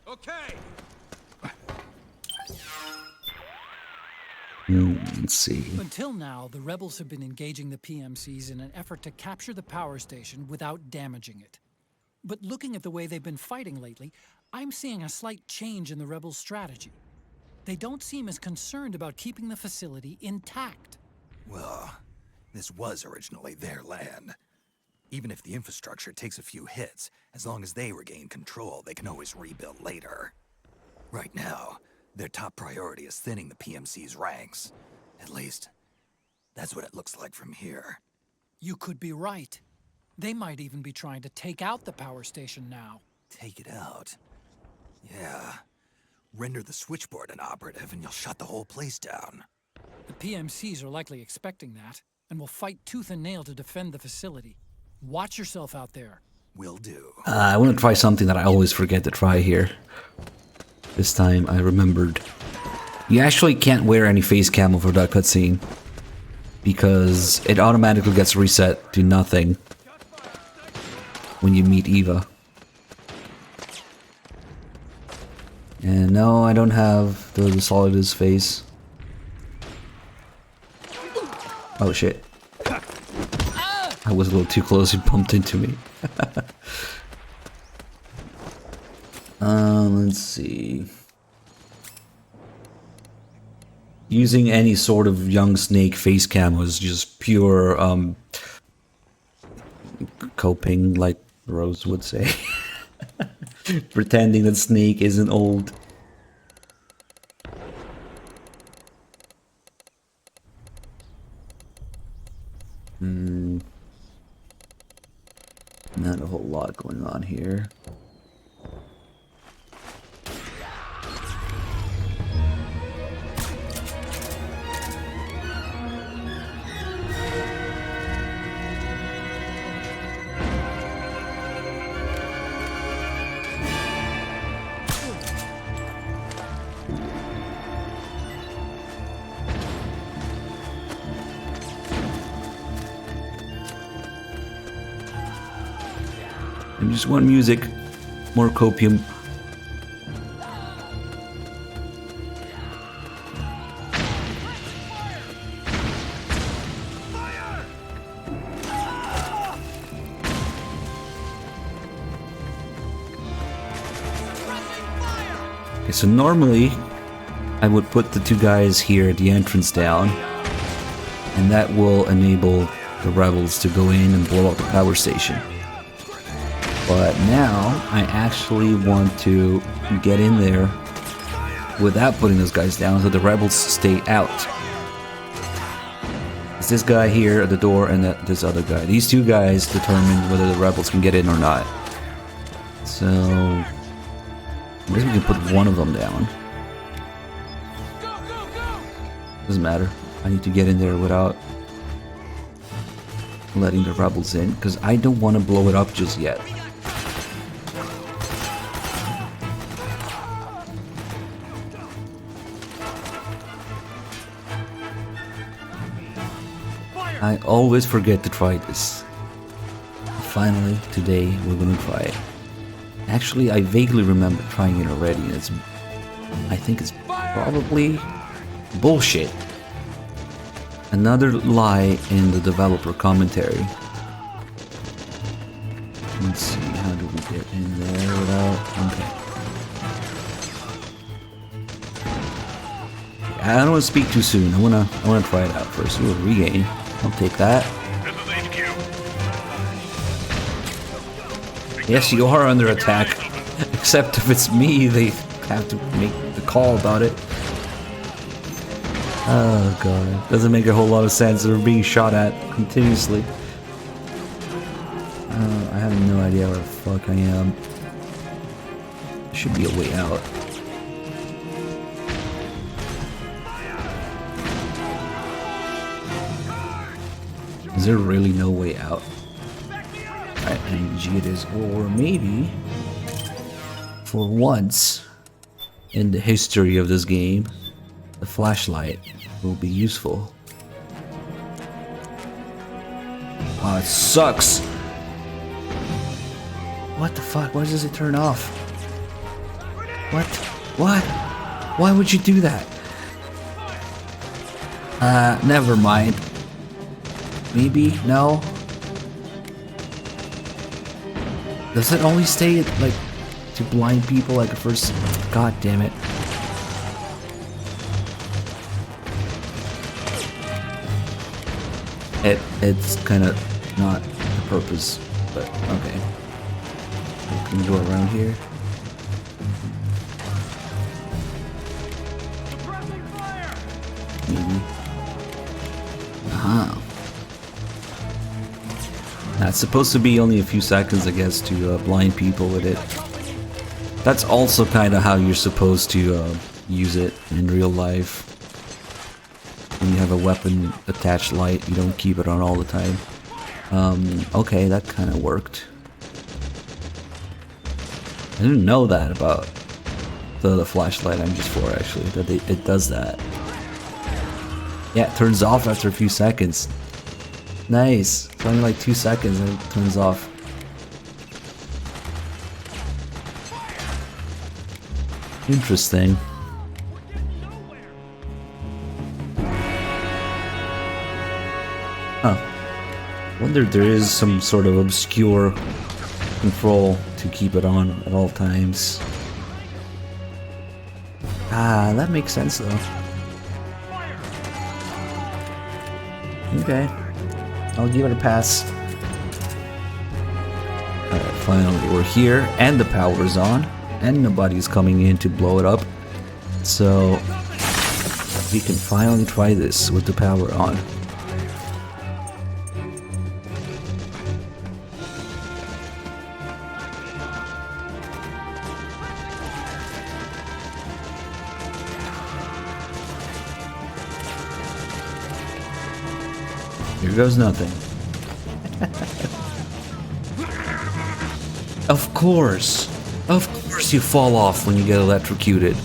Okay. Let's see. Until now, the rebels have been engaging the PMCs in an effort to capture the power station without damaging it. But looking at the way they've been fighting lately, I'm seeing a slight change in the rebels' strategy. They don't seem as concerned about keeping the facility intact. Well, this was originally their land. Even if the infrastructure takes a few hits, as long as they regain control, they can always rebuild later. Right now, their top priority is thinning the PMC's ranks. At least, that's what it looks like from here. You could be right. They might even be trying to take out the power station now. Take it out? Yeah. Render the switchboard inoperative and you'll shut the whole place down. The PMCs are likely expecting that, and will fight tooth and nail to defend the facility. Watch yourself out there. Will do. I want to try something that I always forget to try here. This time I remembered. You actually can't wear any face camo for that cutscene, because it automatically gets reset to nothing when you meet Eva. And no, I don't have the Solidus face. Oh shit. I was a little too close, he bumped into me. Let's see. Using any sort of young Snake face camo is just pure coping, like Rose would say. Pretending that Snake isn't old. Not a whole lot going on here. I just want music, more copium. Okay, so normally I would put the two guys here at the entrance down, and that will enable the rebels to go in and blow up the power station. But now I actually want to get in there without putting those guys down so the rebels stay out. It's this guy here at the door and this other guy. These two guys determine whether the rebels can get in or not. So I guess we can put one of them down. Doesn't matter. I need to get in there without letting the rebels in, because I don't want to blow it up just yet. I always forget to try this. Finally, today we're gonna try it. Actually, I vaguely remember trying it already, and I think it's probably bullshit. Another lie in the developer commentary. Let's see, how do we get in there without... Okay. I don't want to speak too soon. I wanna try it out first. Ooh, regain. I'll take that. Yes, you are under attack. Except if it's me, they have to make the call about it. Oh god, doesn't make a whole lot of sense. They're being shot at continuously. I have no idea where the fuck I am. There should be a way out. Is there really no way out? Alright, and G it is. Or maybe, for once in the history of this game, the flashlight will be useful. Oh, it sucks! What the fuck? Why does it turn off? What? What? Why would you do that? Never mind. Maybe? No? Does it only stay like to blind people like a first? God damn it. It's kind of not the purpose, but okay. Can we go around here? Maybe. Aha. That's supposed to be only a few seconds, I guess, to blind people with it. That's also kind of how you're supposed to use it in real life. When you have a weapon attached light, you don't keep it on all the time. Okay, that kind of worked. I didn't know that about the flashlight I'm just for, actually, that it does that. Yeah, it turns off after a few seconds. Nice. It's only like 2 seconds and it turns off. Interesting. Huh. Wonder if there is some sort of obscure control to keep it on at all times. Ah, that makes sense though. Okay. I'll give it a pass. Alright, finally we're here and the power's on and nobody's coming in to blow it up. So we can finally try this with the power on. Here goes nothing. Of course you fall off when you get electrocuted.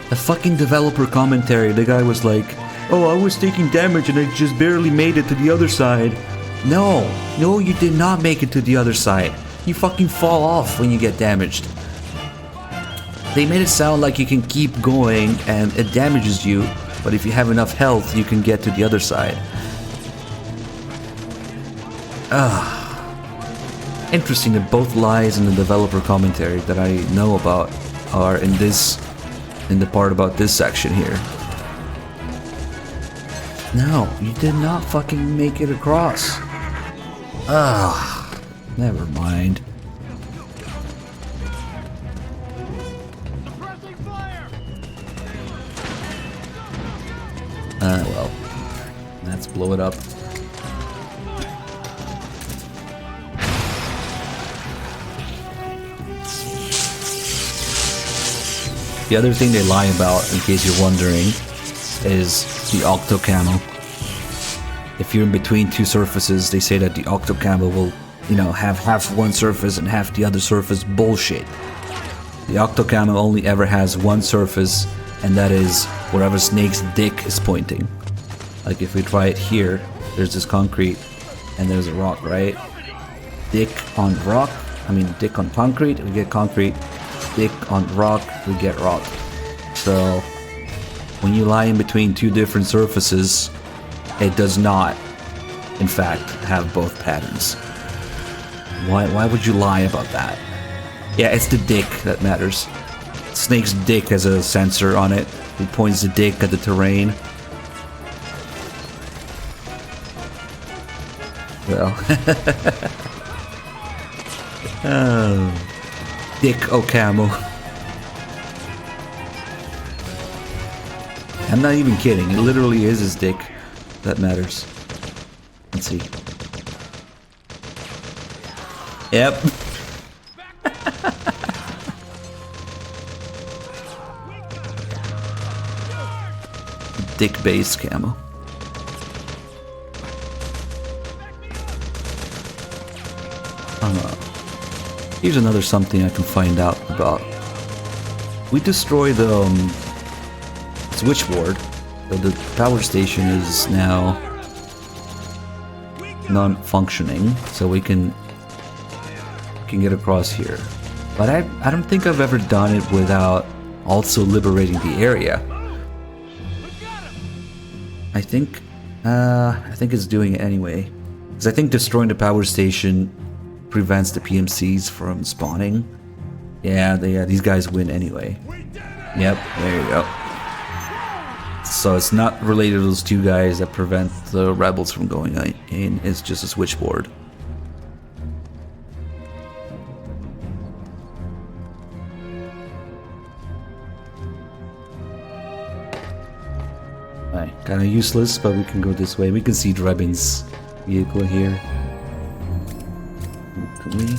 The fucking developer commentary, the guy was like, oh, I was taking damage and I just barely made it to the other side. No, you did not make it to the other side. You fucking fall off when you get damaged. They made it sound like you can keep going and it damages you, but if you have enough health, you can get to the other side. Interesting that both lies in the developer commentary that I know about are in the part about this section here. No, you did not fucking make it across. Never mind. Let's blow it up. The other thing they lie about, in case you're wondering, is the octo camo. If you're in between two surfaces, they say that the octo camo will, you know, have half one surface and half the other surface. Bullshit. The octo camo only ever has one surface, and that is wherever Snake's dick is pointing. Like if we try it here, there's this concrete and there's a rock, right? Dick on rock, dick on concrete, we get concrete. Dick on rock, we get rock. So when you lie in between two different surfaces, it does not, in fact, have both patterns. Why would you lie about that? Yeah, it's the dick that matters. Snake's dick has a sensor on it. It points the dick at the terrain. Well, oh. Dick O'Camo. I'm not even kidding. It literally is his dick that matters. Let's see. Yep. Dick base camo. Here's another something I can find out about. We destroyed the switchboard, so the power station is now non-functioning, so we can get across here. But I don't think I've ever done it without also liberating the area. I think it's doing it anyway, because I think destroying the power station prevents the PMCs from spawning. Yeah, these guys win anyway. Yep, there you go. So it's not related to those two guys that prevent the rebels from going in, it's just a switchboard. Alright, kinda useless, but we can go this way. We can see Drebin's vehicle here. Can we?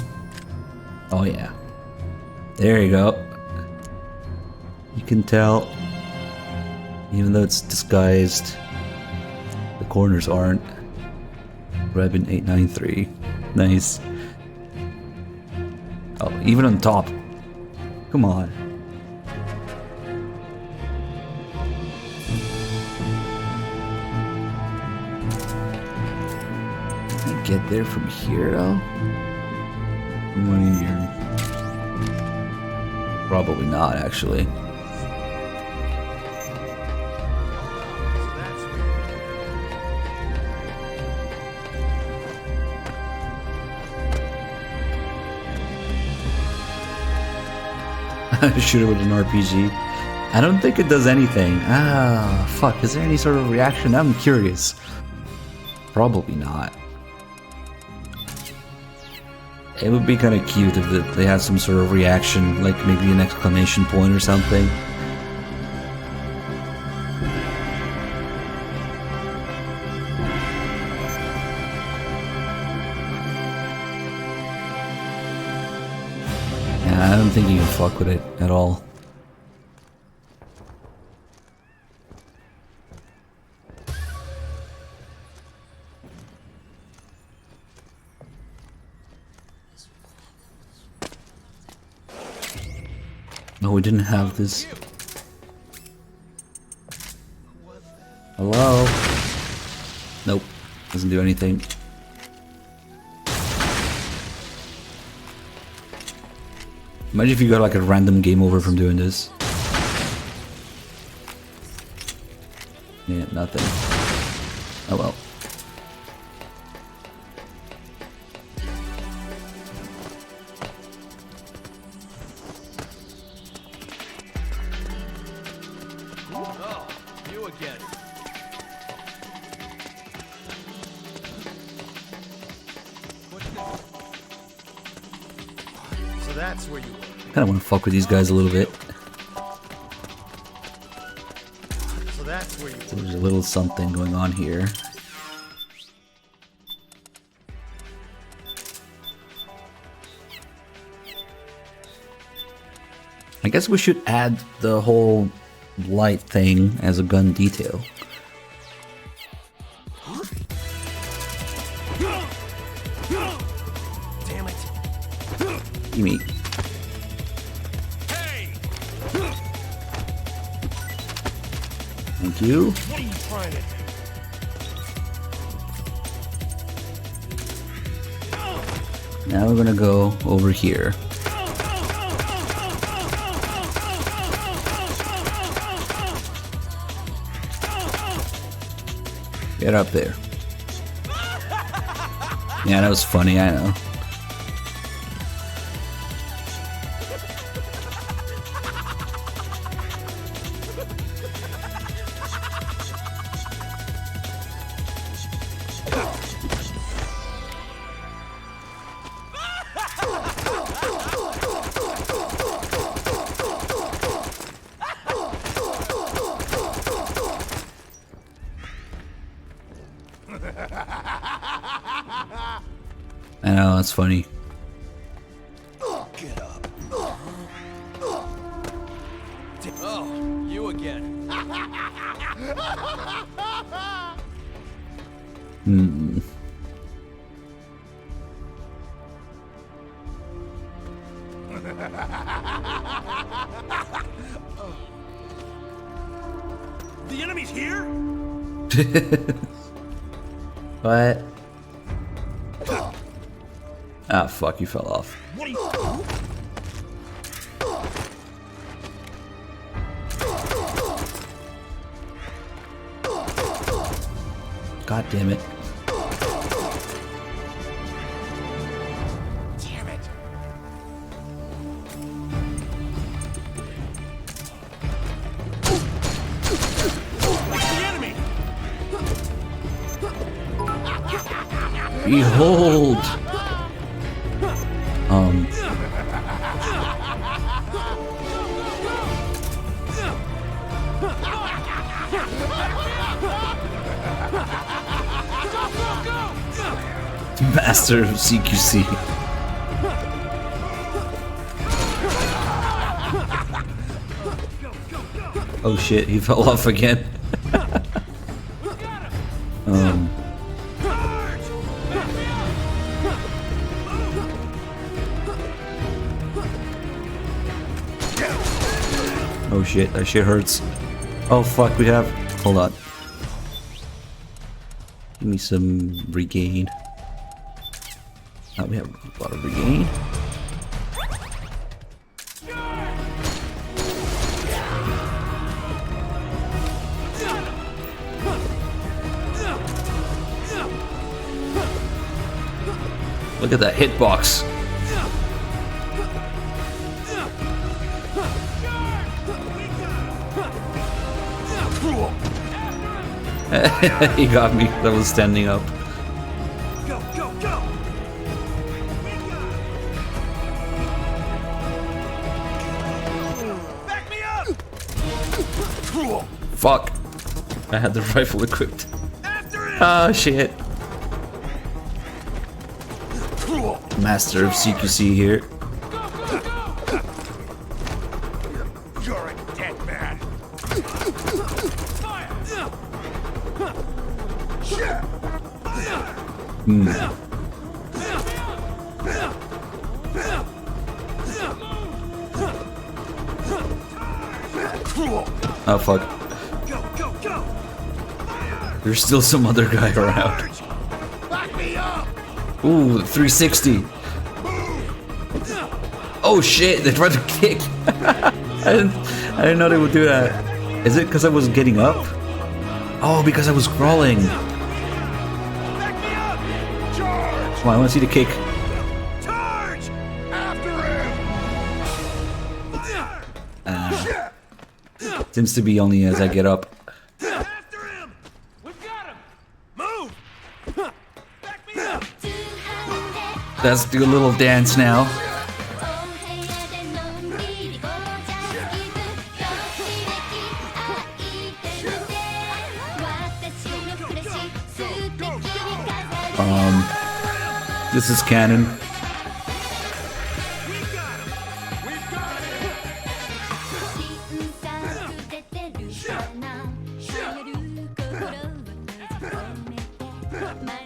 Oh yeah. There you go. You can tell, even though it's disguised, the corners aren't. Drebin 893. Nice. Oh, even on top. Come on. Can I get there from here though? Probably not, actually. Shoot it with an RPG. I don't think it does anything. Ah, fuck. Is there any sort of reaction? I'm curious. Probably not. It would be kind of cute if they had some sort of reaction, like maybe an exclamation point or something. Yeah, I don't think you can fuck with it at all. No, we didn't have this. Hello? Nope. Doesn't do anything. Imagine if you got like a random game over from doing this. Yeah, nothing. Oh well. I want to fuck with these guys a little bit. So that's where you So there's a little something going on here. I guess we should add the whole light thing as a gun detail. Damn it. Gimme. Thank you. What are you trying to do? Now we're gonna go over here. Get up there. Yeah, that was funny, I know. I know, that's funny. Get up. Oh, you again. Hmm. The enemy's here? What? Ah, fuck, you fell off. What are you... God damn it. Damn it. It's the enemy. Behold! Master of CQC. Oh shit, he fell off again. Oh shit, that shit hurts. Oh fuck, we have... Hold on. Give me some regain. Oh, we have a lot of regain. Look at that hitbox. He got me. That was standing up. Go, go, go. Back me up. Fuck. I had the rifle equipped. Ah, shit. Master of CQC here. You're a dead man. Oh fuck. Go, go, go. There's still some other guy around. Ooh, 360. Oh shit, they tried to kick. I didn't know they would do that. Is it because I was getting up? Oh, because I was crawling. Come on, I want to see the kick. Charge! After him! Seems to be only as I get up. After him! We've got him! Move! Back me up! Let's do a little dance now. This is canon.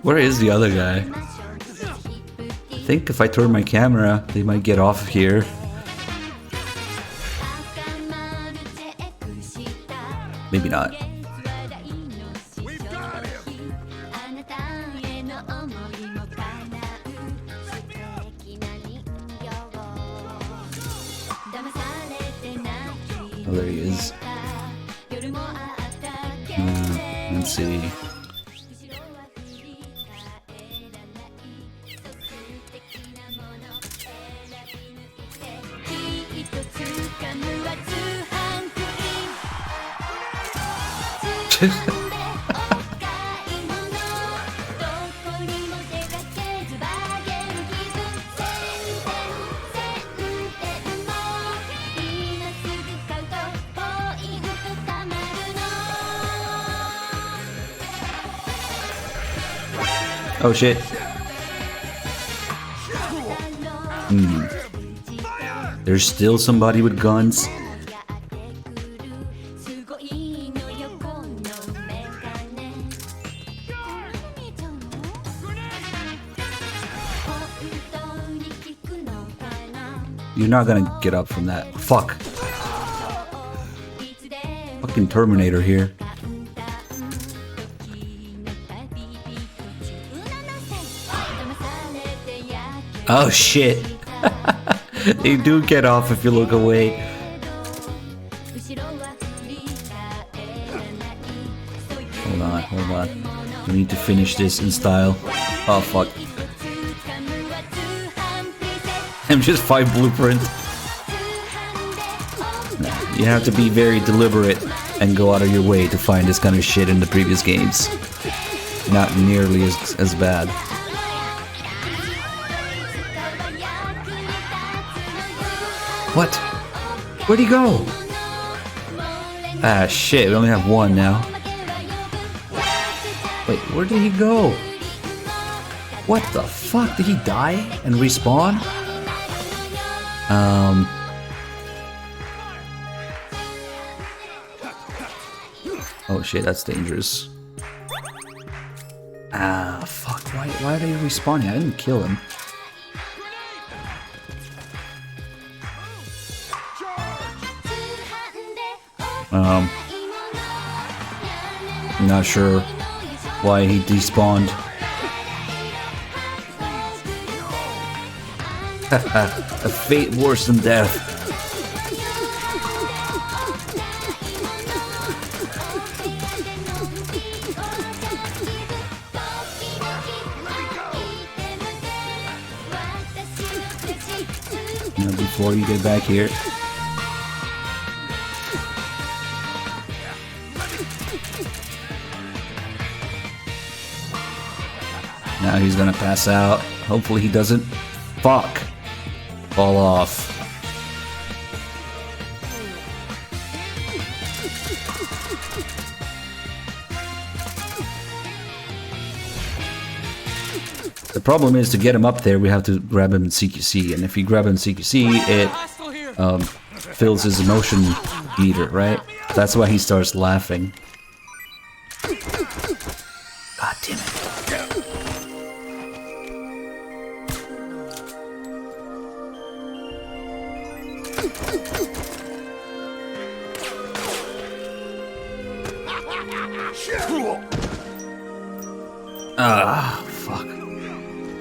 Where is the other guy? I think if I turn my camera, they might get off here. Maybe not. Oh, there he is. Let's see. Oh shit. There's still somebody with guns. You're not gonna get up from that. Fuck. Fucking Terminator here. Oh shit. They do get off if you look away. Hold on. We need to finish this in style. Oh fuck. MGS5 blueprint. Nah, you have to be very deliberate and go out of your way to find this kind of shit in the previous games. Not nearly as bad. What? Where'd he go? Ah shit, we only have one now. Wait, where did he go? What the fuck? Did he die and respawn? Oh shit, that's dangerous. Ah, fuck, why are they respawning? I didn't kill him. I'm not sure why he despawned. A fate worse than death. Now, before you get back here. Now he's gonna pass out. Hopefully he doesn't fall off. The problem is to get him up there, we have to grab him in CQC, and if you grab him in CQC, it fills his emotion meter, right? That's why he starts laughing. God damn it. Ah, fuck.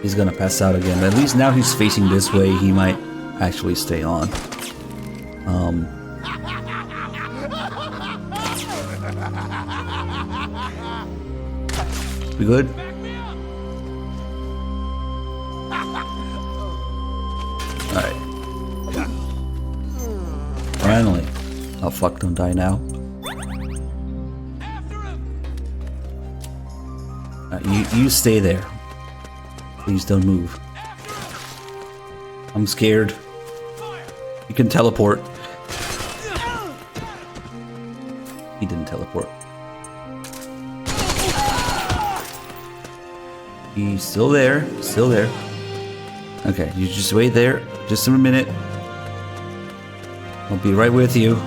He's gonna pass out again. At least now he's facing this way, he might actually stay on. We good? Alright. Finally. Oh fuck, don't die now. You stay there. Please don't move. I'm scared. You can teleport. He didn't teleport. He's still there. Still there. Okay, you just wait there. Just a minute. I'll be right with you.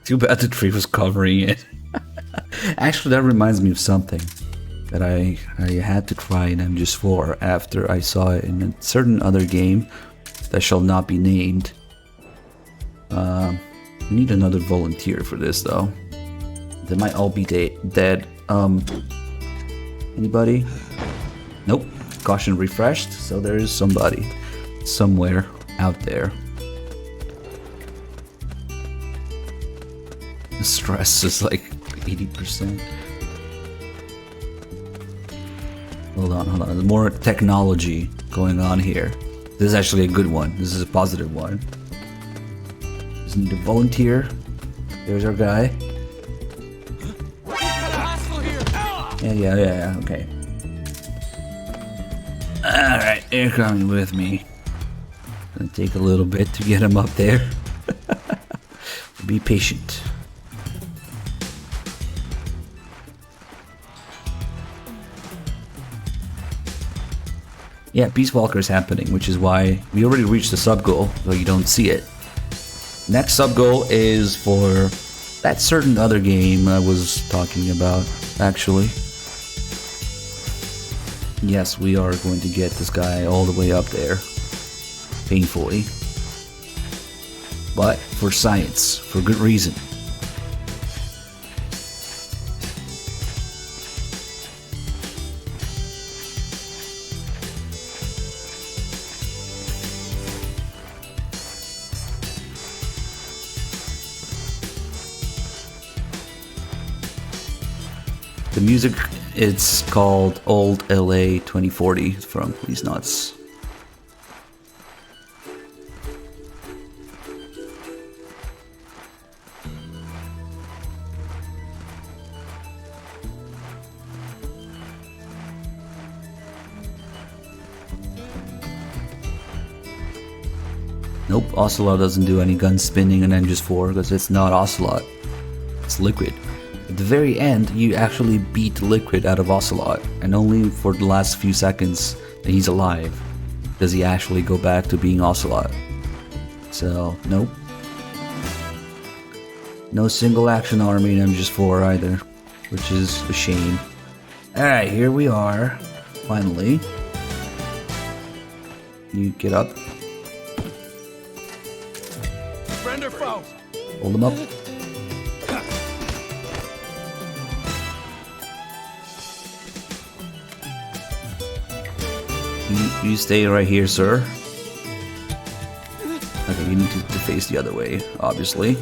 Too bad the tree was covering it. Actually, that reminds me of something that I had to try in MGS4 after I saw it in a certain other game that shall not be named. We need another volunteer for this though. They might all be dead. Anybody? Nope. Caution refreshed, so there is somebody somewhere out there. The stress is like 80%. Hold on. There's more technology going on here. This is actually a good one. This is a positive one. Just need a volunteer. There's our guy. Yeah, okay. Alright, they're coming with me. Gonna take a little bit to get him up there. Be patient. Yeah, Peace Walker is happening, which is why we already reached the sub-goal, though you don't see it. Next sub-goal is for that certain other game I was talking about, actually. Yes, we are going to get this guy all the way up there. Painfully. But for science, for good reason. The music, it's called Old LA 2040 from Police Nuts. Nope, Ocelot doesn't do any gun spinning in MGS4 because it's not Ocelot, it's Liquid. At the very end, you actually beat Liquid out of Ocelot, and only for the last few seconds that he's alive does he actually go back to being Ocelot. So, nope. No single action army in MGS4 either, which is a shame. Alright, here we are, finally. You get up. Friend or foe? Hold him up. You stay right here, sir. Okay, you need to face the other way, obviously.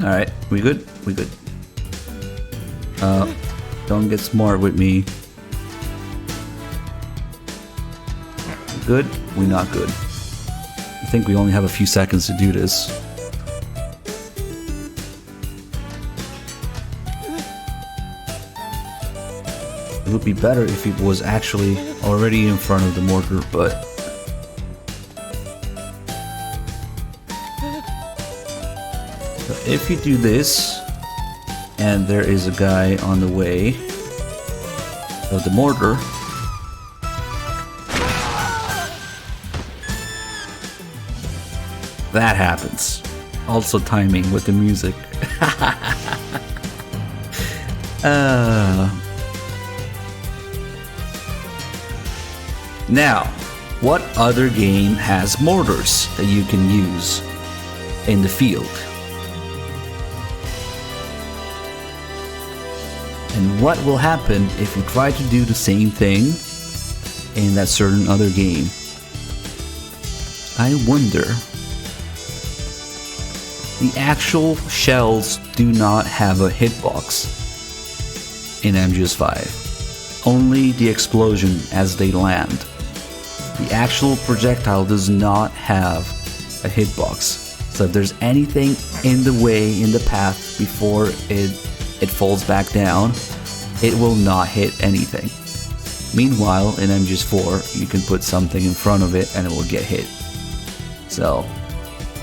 Alright, we good? We good. Don't get smart with me. Good? We're not good. I think we only have a few seconds to do this. It would be better if it was actually already in front of the mortar, but... So if you do this, and there is a guy on the way of the mortar, that happens. Also timing with the music. Now, what other game has mortars that you can use in the field? And what will happen if you try to do the same thing in that certain other game? I wonder. The actual shells do not have a hitbox in MGS5. Only the explosion as they land. The actual projectile does not have a hitbox. So if there's anything in the way, in the path, before it falls back down, it will not hit anything. Meanwhile, in MGS4, you can put something in front of it and it will get hit. So,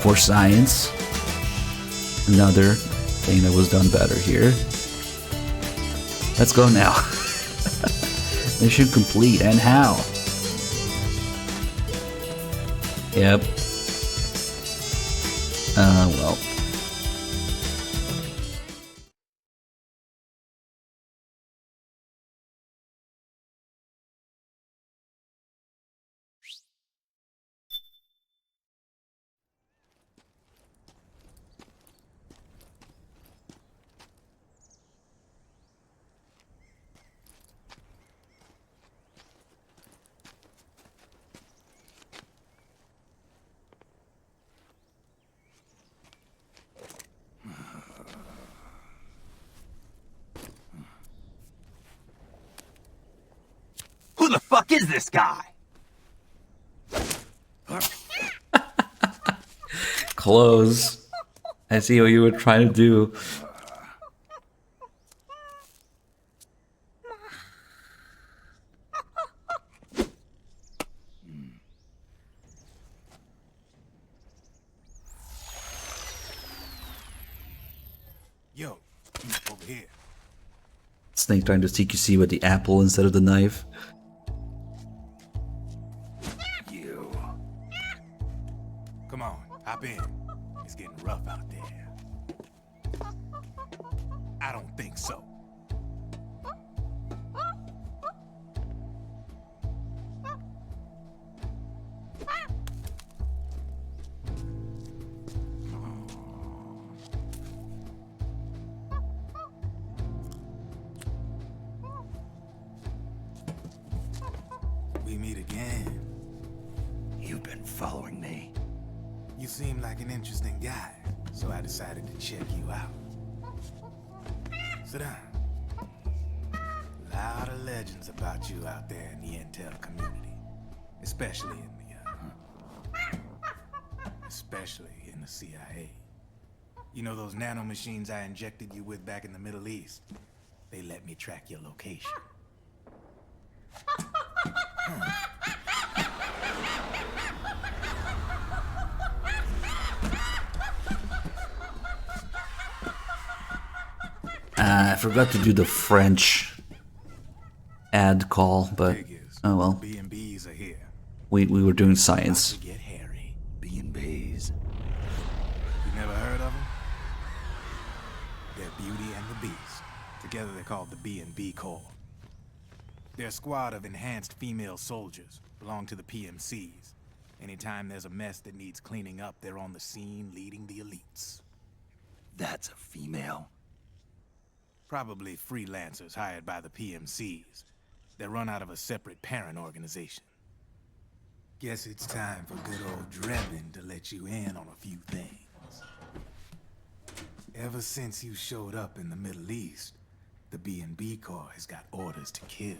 for science, another thing that was done better here. Let's go now. Mission complete, and how? Yep. Well. Who the fuck is this guy? Close. I see what you were trying to do. Yo, over here. Snake trying to CQC with the apple instead of the knife. You. Come on, hop in. It's getting rough out there. I don't think so. We meet again. You've been following me. You seem like an interesting guy, so I decided to check you out. Sit down. A lot of legends about you out there in the intel community, especially in the CIA. You know those nanomachines I injected you with back in the Middle East? They let me track your location. I forgot to do the French ad call, but oh well. B&Bs are here. We were doing science. Get hairy. B&Bs. You never heard of them? They're Beauty and the Beast. Together they're called the B&B Corps. They're a squad of enhanced female soldiers, belong to the PMCs. Anytime there's a mess that needs cleaning up, they're on the scene leading the elites. That's a female. Probably freelancers hired by the PMCs. They run out of a separate parent organization. Guess it's time for good old Drebin to let you in on a few things. Ever since you showed up in the Middle East, the B&B Corps has got orders to kill.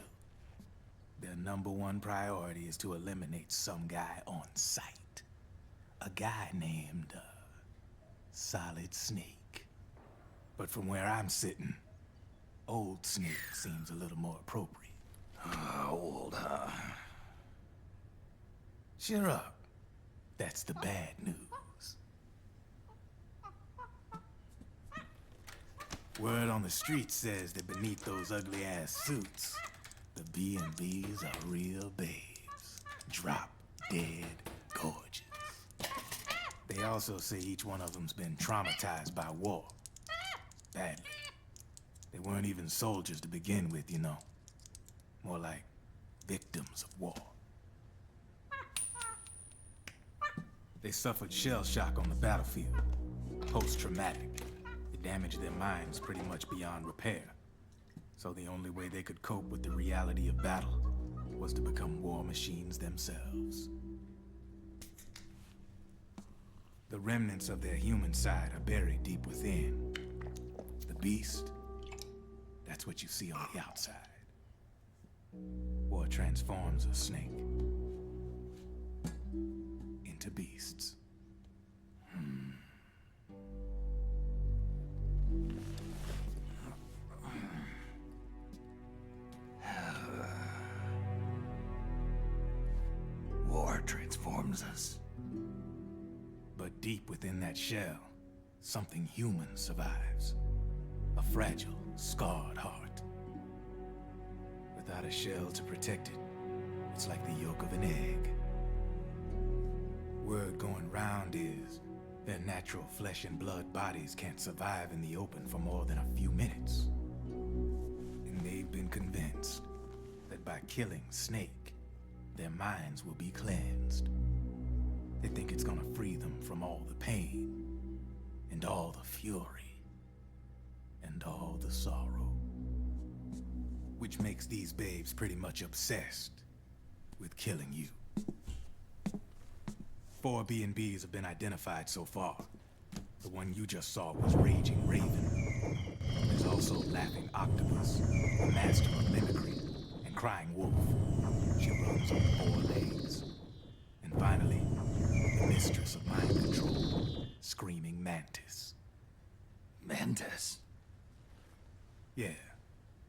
Their #1 priority is to eliminate some guy on sight. A guy named, Solid Snake. But from where I'm sitting, Old Snake seems a little more appropriate. Old, huh? Cheer up. That's the bad news. Word on the street says that beneath those ugly-ass suits, the B&Bs are real babes. Drop dead gorgeous. They also say each one of them's been traumatized by war. Badly. They weren't even soldiers to begin with, you know. More like victims of war. They suffered shell shock on the battlefield. Post-traumatic. It damaged their minds pretty much beyond repair. So the only way they could cope with the reality of battle was to become war machines themselves. The remnants of their human side are buried deep within. The beast, that's what you see on the outside. War transforms a snake into beasts. War transforms us. But deep within that shell, something human survives. A fragile, scarred heart. With without a shell to protect it. It's like the yolk of an egg. Word going round is their natural flesh and blood bodies can't survive in the open for more than a few minutes. And they've been convinced that by killing Snake, their minds will be cleansed. They think it's gonna free them from all the pain, and all the fury, and all the sorrow. Which makes these babes pretty much obsessed with killing you. 4 B&Bs have been identified so far. The one you just saw was Raging Raven. There's also Laughing Octopus, the master of mimicry, and Crying Wolf. She runs on 4 legs. And finally, the mistress of mind control, Screaming Mantis. Mantis? Yeah.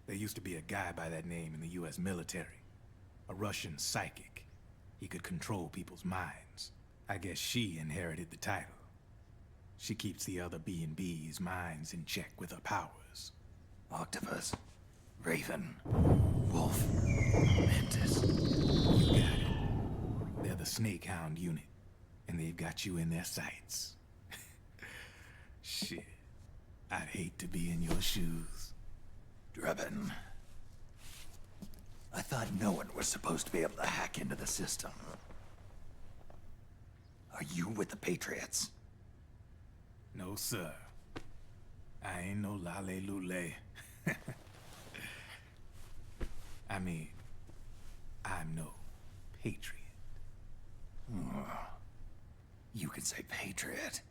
There used to be a guy by that name in the US military. A Russian psychic. He could control people's minds. I guess she inherited the title. She keeps the other B&B's minds in check with her powers. Octopus, Raven, Wolf, Mantis. You got it. They're the Snake Hound unit, and they've got you in their sights. Shit. I'd hate to be in your shoes. Drebin. I thought no one was supposed to be able to hack into the system. Are you with the Patriots? No, sir. I ain't no lale-lule. I mean, I'm no patriot. You can say patriot.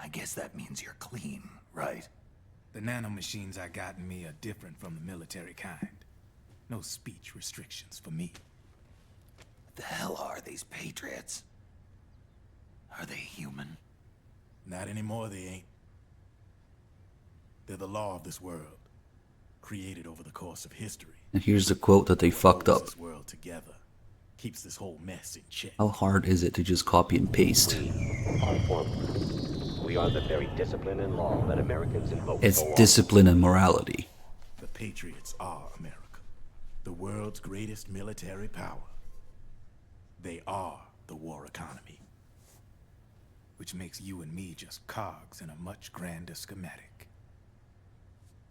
I guess that means you're clean, right? The nanomachines I got in me are different from the military kind. No speech restrictions for me. What the hell are these Patriots? Are they human? Not anymore, they ain't. They're the law of this world, created over the course of history. And here's the quote that they fucked up. This world together keeps this whole mess in check. How hard is it to just copy and paste? We are the very discipline and law that Americans invoke. It's discipline and morality. The Patriots are America, the world's greatest military power. They are the war economy. Which makes you and me just cogs in a much grander schematic.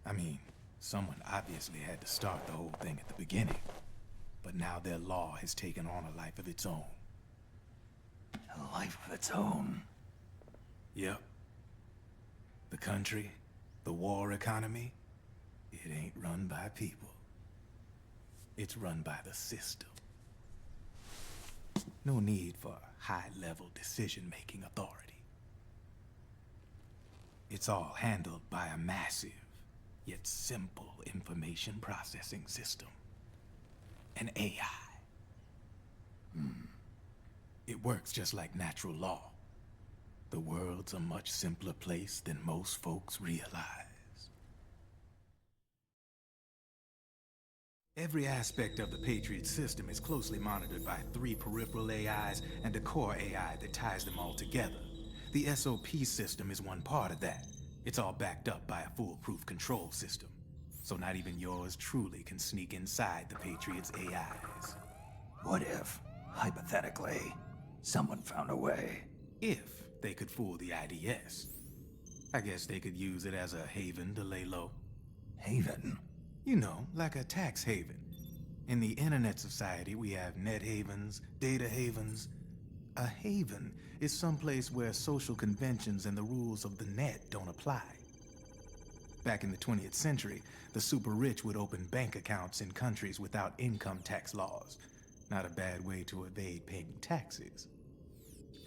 I mean, someone obviously had to start the whole thing at the beginning. But now their law has taken on a life of its own. A life of its own? Yep. The country, the war economy, it ain't run by people. It's run by the system. No need for high-level decision-making authority. It's all handled by a massive, yet simple information processing system. An AI. It works just like natural law. The world's a much simpler place than most folks realize. Every aspect of the Patriot system is closely monitored by 3 peripheral AIs and a core AI that ties them all together. The SOP system is one part of that. It's all backed up by a foolproof control system. So not even yours truly can sneak inside the Patriots' AIs. What if, hypothetically, someone found a way? If they could fool the IDS. I guess they could use it as a haven to lay low. Haven? You know, like a tax haven. In the internet society, we have net havens, data havens. A haven is someplace where social conventions and the rules of the net don't apply. Back in the 20th century, the super rich would open bank accounts in countries without income tax laws. Not a bad way to evade paying taxes.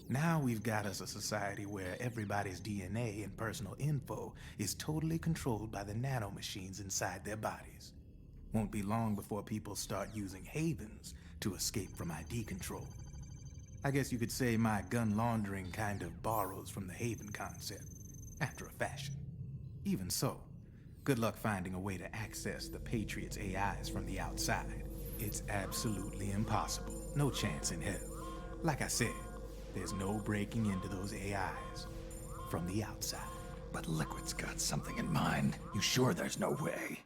Now we've got us a society where everybody's DNA and personal info is totally controlled by the nanomachines inside their bodies. Won't be long before people start using havens to escape from ID control. I guess you could say my gun laundering kind of borrows from the haven concept, after a fashion. Even so, good luck finding a way to access the Patriots' AIs from the outside. It's absolutely impossible. No chance in hell. Like I said, there's no breaking into those AIs from the outside. But Liquid's got something in mind. You sure there's no way?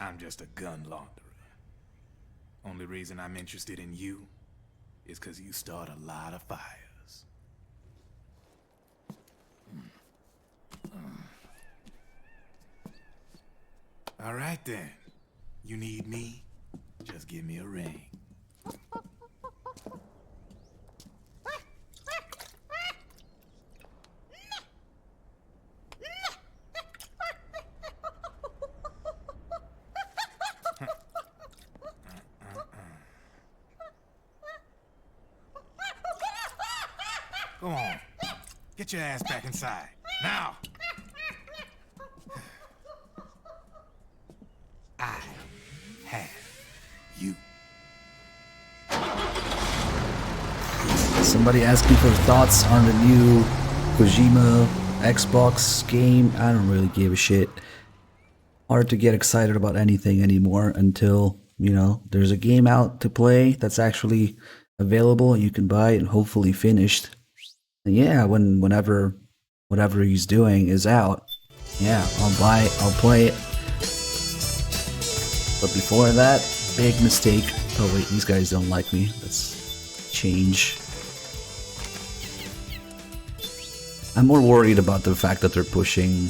I'm just a gun launderer. Only reason I'm interested in you is because you start a lot of fires. All right then. You need me? Just give me a ring. Go on. Get your ass back inside. Now! I have you. Somebody asking for thoughts on the new Kojima Xbox game. I don't really give a shit. Hard to get excited about anything anymore until, you know, there's a game out to play that's actually available. You can buy it and hopefully finished. And yeah, whenever whatever he's doing is out, yeah, I'll buy it, I'll play it. But before that, big mistake. Oh wait, these guys don't like me. Let's change. I'm more worried about the fact that they're pushing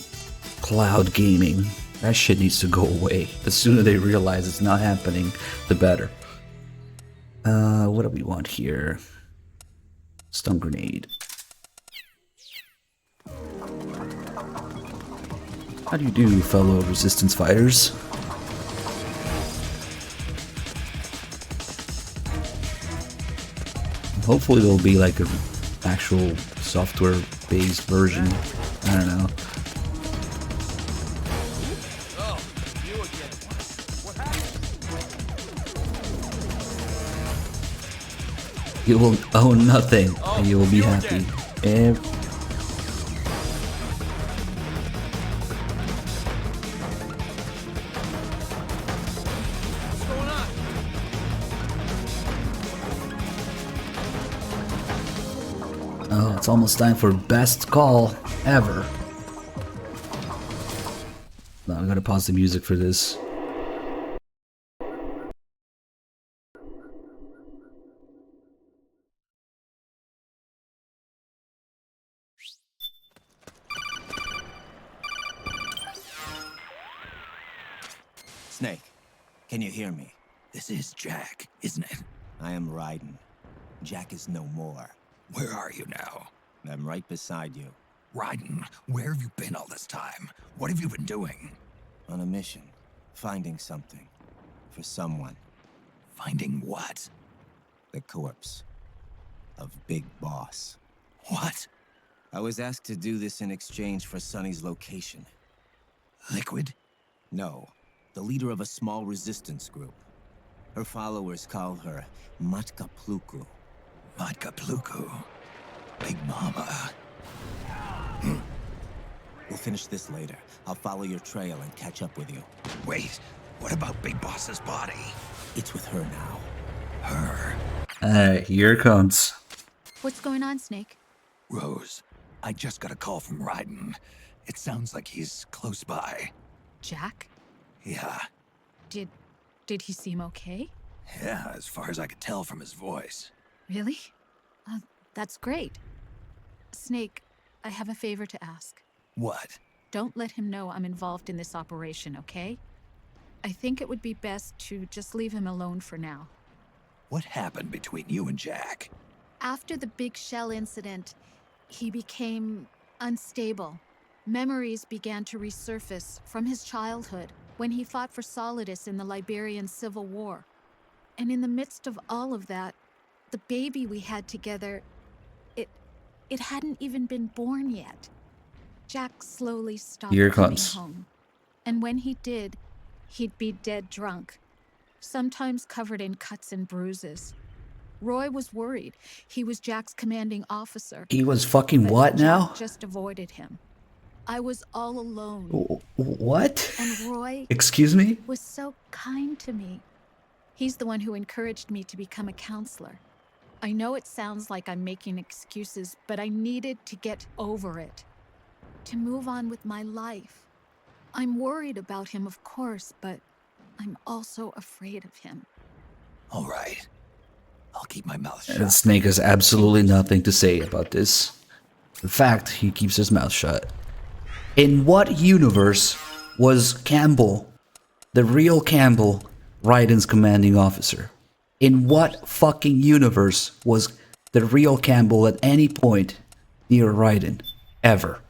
cloud gaming. That shit needs to go away. The sooner they realize it's not happening, the better. What do we want here? Stun grenade. How do you do, fellow resistance fighters? Hopefully there'll be like an actual software-based version. I don't know. You will own nothing, and you will be happy. Oh, it's almost time for best call ever. No, I'm gonna pause the music for this. Snake, can you hear me? This is Jack, isn't it? I am Raiden. Jack is no more. Where are you now? I'm right beside you. Raiden, where have you been all this time? What have you been doing? On a mission. Finding something. For someone. Finding what? The corpse. Of Big Boss. What? I was asked to do this in exchange for Sonny's location. Liquid? No. The leader of a small resistance group. Her followers call her Matka Pluku. Matka Pluku? Big Mama. We'll finish this later. I'll follow your trail and catch up with you. Wait, what about Big Boss's body? It's with her now. Her? Alright, here it comes. What's going on, Snake? Rose, I just got a call from Raiden. It sounds like he's close by. Jack? Yeah. Did he seem okay? Yeah, as far as I could tell from his voice. Really? That's great. Snake, I have a favor to ask. What? Don't let him know I'm involved in this operation, okay? I think it would be best to just leave him alone for now. What happened between you and Jack? After the Big Shell incident, he became unstable. Memories began to resurface from his childhood when he fought for Solidus in the Liberian Civil War. And in the midst of all of that, the baby we had together, it hadn't even been born yet. Jack slowly stopped Here it coming comes. home. And when he did, he'd be dead drunk, sometimes covered in cuts and bruises. Roy was worried. He was Jack's commanding officer. He was fucking But what Jack now? just avoided him. I was all alone. What? And Roy Excuse me? was so kind to me. He's the one who encouraged me to become a counselor. I know it sounds like I'm making excuses, but I needed to get over it. To move on with my life. I'm worried about him, of course, but I'm also afraid of him. All right. I'll keep my mouth shut. And Snake has absolutely nothing to say about this. In fact, he keeps his mouth shut. In what universe was Campbell, the real Campbell, Raiden's commanding officer? In what fucking universe was the real Campbell at any point near Raiden? Ever?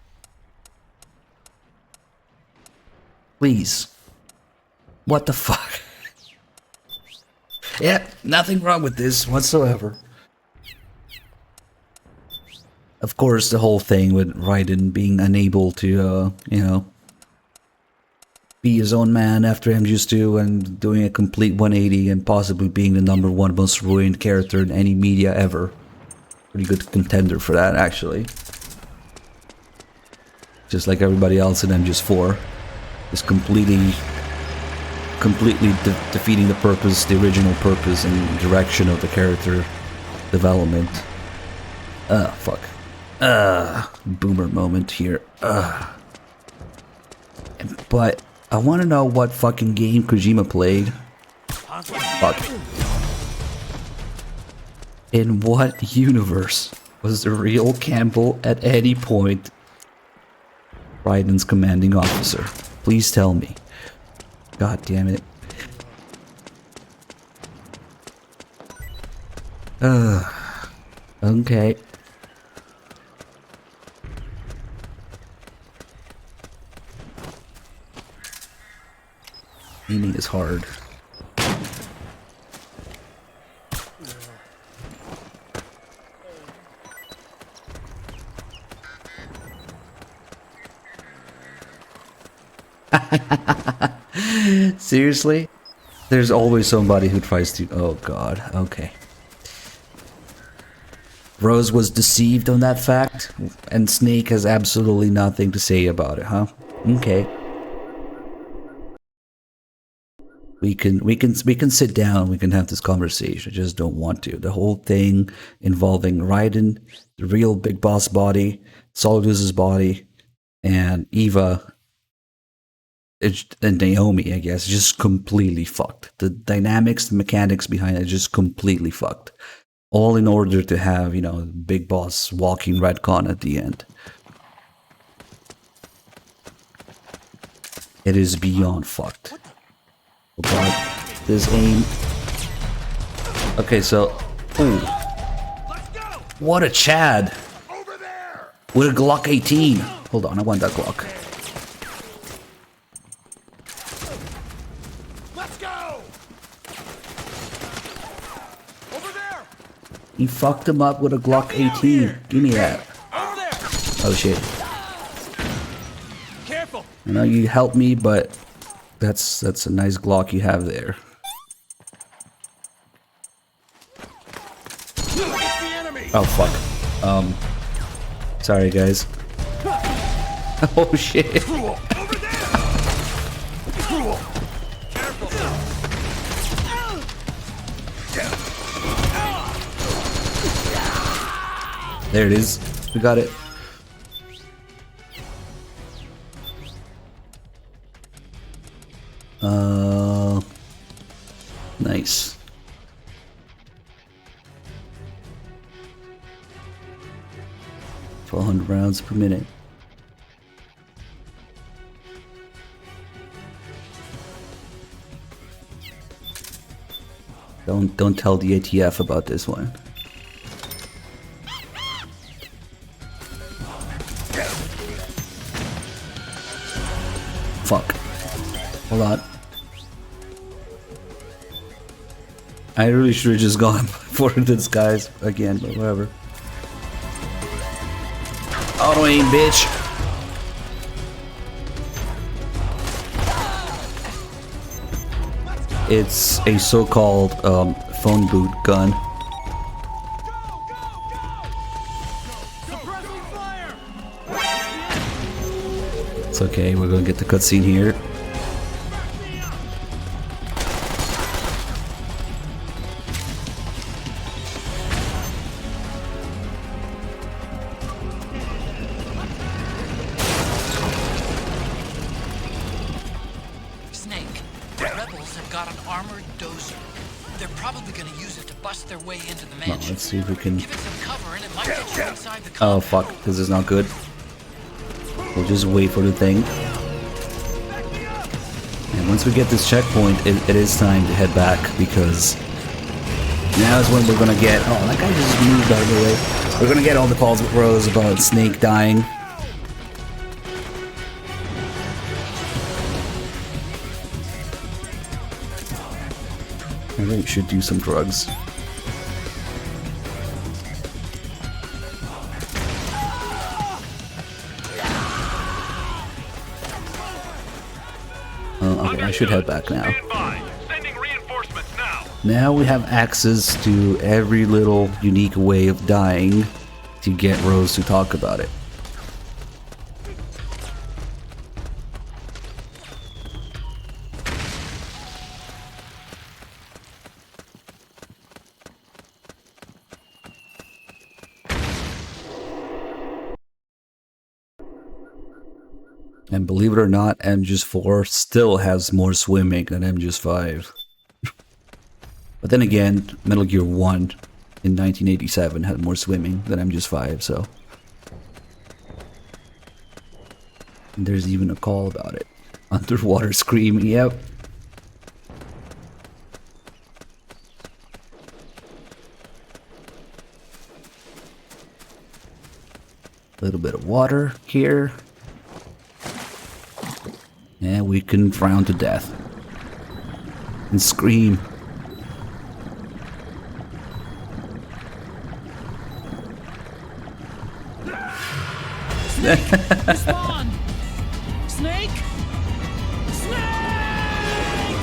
Please. What the fuck? Yeah, nothing wrong with this whatsoever. Of course, the whole thing with Raiden being unable to, you know, be his own man after MGS2 and doing a complete 180 and possibly being the #1 most ruined character in any media ever. Pretty good contender for that, actually. Just like everybody else in MGS4. Just completely defeating the purpose, the original purpose and direction of the character development. Fuck. Boomer moment here. But I want to know what fucking game Kojima played. Fuck. In what universe was the real Campbell at any point Raiden's commanding officer? Please tell me. God damn it. Okay. Aiming is hard. Seriously? There's always somebody who tries to... Oh god, okay. Rose was deceived on that fact, and Snake has absolutely nothing to say about it, huh? Okay. We can sit down, we can have this conversation. I just don't want to. The whole thing involving Raiden, the real Big Boss body, Solidus's body, and Eva and Naomi, I guess, just completely fucked. The dynamics, the mechanics behind it, just completely fucked. All in order to have, you know, Big Boss walking retcon at the end. It is beyond fucked. Oh god, this aim. Okay, so, ooh, what a Chad with a Glock 18. Hold on, I want that Glock. He fucked him up with a Glock 18. Give me that. Oh shit. Careful. I know you helped me, but that's a nice Glock you have there. Oh fuck. Sorry guys. Oh shit. There it is. We got it. Nice. $1,200 rounds per minute. Don't tell the ATF about this one. Fuck. Hold on. I really should have just gone for this guys again, but whatever. Auto aim, bitch. It's a so-called phone boot gun. It's okay, we're gonna get the cutscene here. Snake, the rebels an armored dozer. They're probably gonna use it to bust their way into the Well, mansion. let's see if we can. Give it some cover and it might get you inside the Oh fuck, this is not good. We'll just wait for the thing. And once we get this checkpoint, it is time to head back, because now is when we're gonna get. Oh, that guy just moved out of the way. We're gonna get all the calls with Rose about Snake dying. I really should do some drugs. Okay, I should head back now. Now we have access to every little unique way of dying to get Rose to talk about it. And believe it or not, MGS4 still has more swimming than MGS5. But then again, Metal Gear 1 in 1987 had more swimming than MGS5, so. And there's even a call about it. Underwater screaming, yep. A little bit of water here. And we can drown to death. And scream. Snake! Respond! Snake! Snake!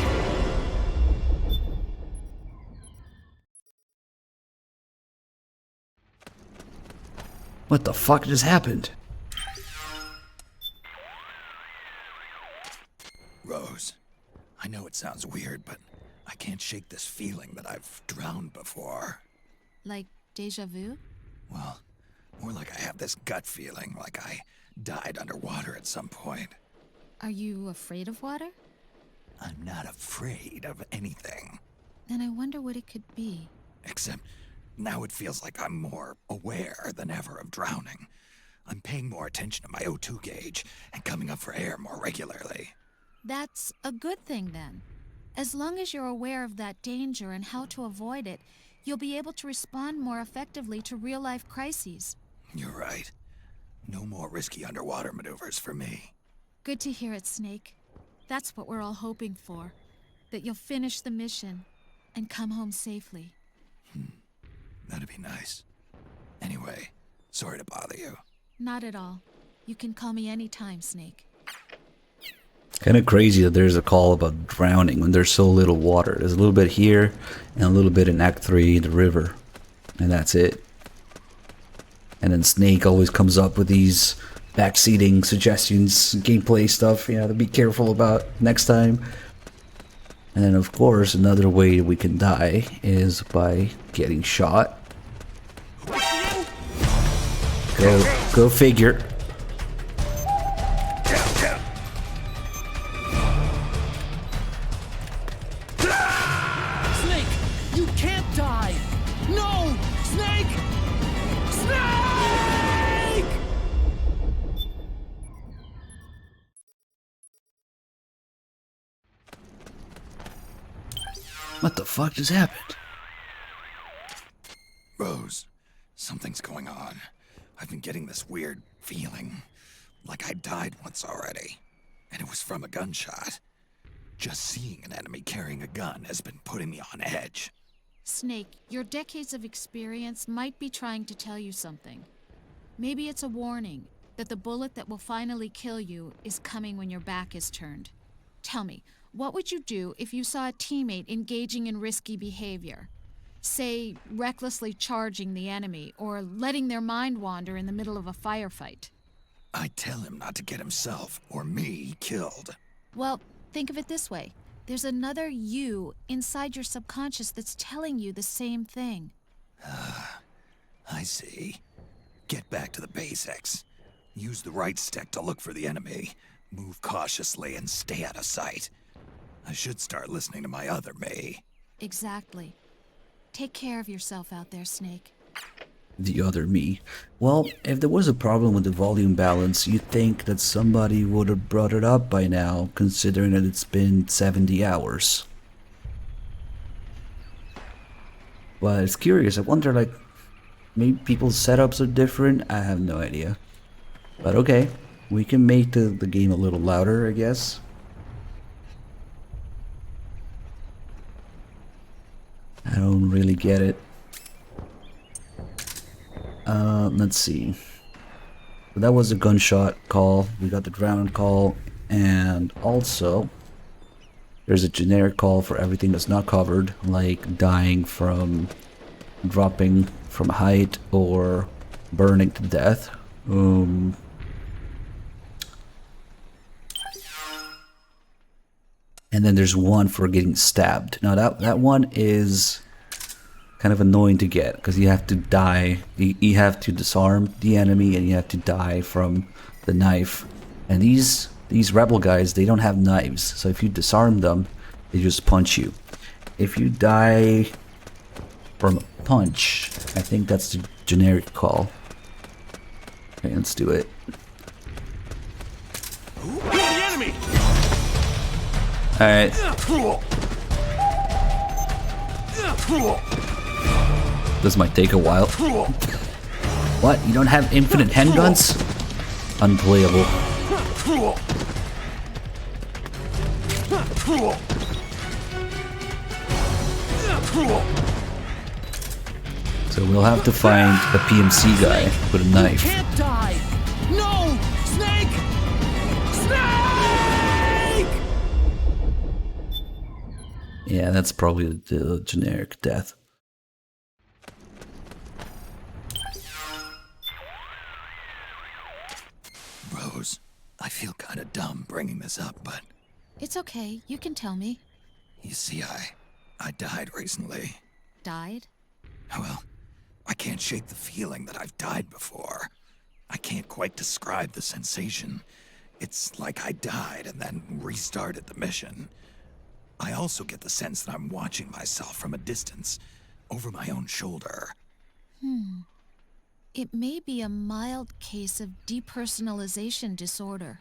What the fuck just happened? Rose, I know it sounds weird, but I can't shake this feeling that I've drowned before. Like deja vu? Well, more like I have this gut feeling, like I died underwater at some point. Are you afraid of water? I'm not afraid of anything. Then I wonder what it could be. Except now it feels like I'm more aware than ever of drowning. I'm paying more attention to my O2 gauge and coming up for air more regularly. That's a good thing then. As long as you're aware of that danger and how to avoid it, you'll be able to respond more effectively to real-life crises. You're right. No more risky underwater maneuvers for me. Good to hear it, Snake. That's what we're all hoping for. That you'll finish the mission and come home safely. That'd be nice. Anyway, sorry to bother you. Not at all. You can call me anytime, Snake. Kind of crazy that there's a call about drowning when there's so little water. There's a little bit here and a little bit in Act 3, the river. And that's it. And then Snake always comes up with these backseating suggestions, gameplay stuff, you know, to be careful about next time. And then, of course, another way we can die is by getting shot. Go figure. Snake! You can't die! No! Snake! Snake! What the fuck just happened? Rose, something's going on. I've been getting this weird feeling, like I died once already, and it was from a gunshot. Just seeing an enemy carrying a gun has been putting me on edge. Snake, your decades of experience might be trying to tell you something. Maybe it's a warning that the bullet that will finally kill you is coming when your back is turned. Tell me, what would you do if you saw a teammate engaging in risky behavior? Say, recklessly charging the enemy, or letting their mind wander in the middle of a firefight. I'd tell him not to get himself, or me, killed. Well, think of it this way. There's another you inside your subconscious that's telling you the same thing. I see. Get back to the basics. Use the right stick to look for the enemy. Move cautiously and stay out of sight. I should start listening to my other me. Exactly. Take care of yourself out there, Snake. The other me. Well, if there was a problem with the volume balance, you'd think that somebody would have brought it up by now, considering that it's been 70 hours. But it's curious, I wonder, like, maybe people's setups are different? I have no idea. But okay, we can make the game a little louder, I guess. I don't really get it. Let's see. So that was a gunshot call. We got the ground call, and also there's a generic call for everything that's not covered, like dying from dropping from height or burning to death. And then there's one for getting stabbed. Now that one is kind of annoying to get because you have to die. You have to disarm the enemy and you have to die from the knife. And these rebel guys, they don't have knives, so if you disarm them, they just punch you. If you die from a punch, I think that's the generic call. Okay, let's do it. You're the enemy! Alright. This might take a while. What? You don't have infinite handguns? Unplayable. So we'll have to find a PMC guy with a knife. You can't die! No! Snake! Snake! Yeah, that's probably the generic death. Rose, I feel kind of dumb bringing this up, but It's okay. You can tell me. you see, I died recently. Died? Well, I can't shake the feeling that I've died before. I can't quite describe the sensation. It's like I died and then restarted the mission. I also get the sense that I'm watching myself from a distance, over my own shoulder. It may be a mild case of depersonalization disorder.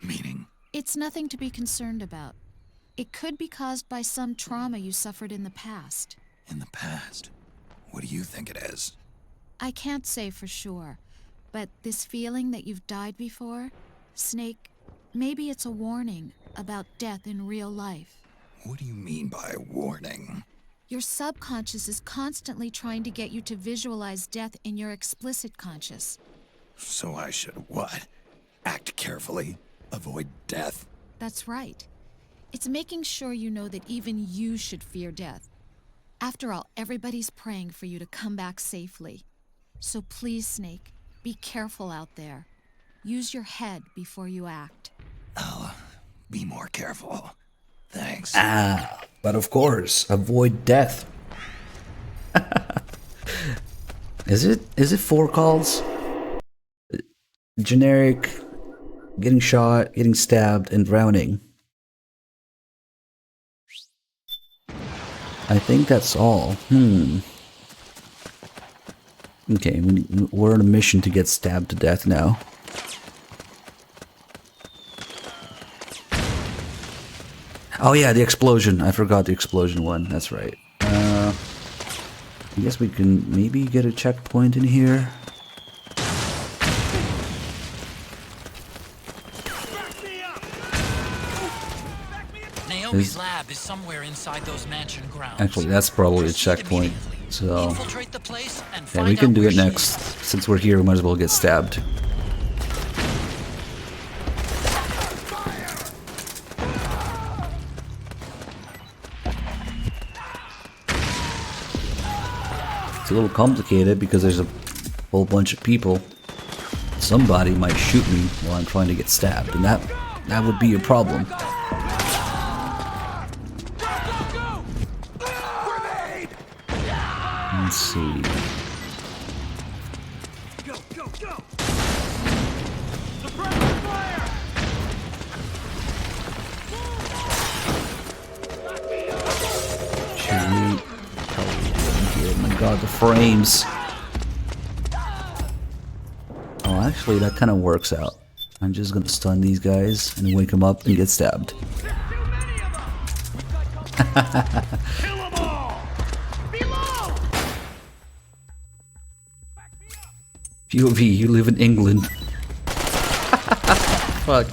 Meaning? It's nothing to be concerned about. It could be caused by some trauma you suffered in the past. In the past? What do you think it is? I can't say for sure, but this feeling that you've died before, Snake, maybe it's a warning about death in real life. What do you mean by warning? Your subconscious is constantly trying to get you to visualize death in your explicit conscious. So I should what? Act carefully? Avoid death? That's right. It's making sure you know that even you should fear death. After all, everybody's praying for you to come back safely. So please, Snake, be careful out there. Use your head before you act. I'll be more careful. Thanks. But of course, avoid death. Is it 4 calls? Generic, getting shot, getting stabbed, and drowning. I think that's all. Okay, we're on a mission to get stabbed to death now. Oh yeah, the explosion. I forgot the explosion one. That's right. I guess we can maybe get a checkpoint in here. Naomi's lab is somewhere inside those mansion grounds. Actually, that's probably a checkpoint. So Infiltrate the place and yeah, find we can out do where it she next. Since we're here, we might as well get stabbed. It's a little complicated because there's a whole bunch of people. Somebody might shoot me while I'm trying to get stabbed, and that would be a problem. Let's see. Go, go, go! Suppress the fire! Sweet. How are we doing here? Oh my god, the frames. Oh, actually, that kind of works out. I'm just gonna stun these guys and wake them up and get stabbed. POV, you live in England. Fuck.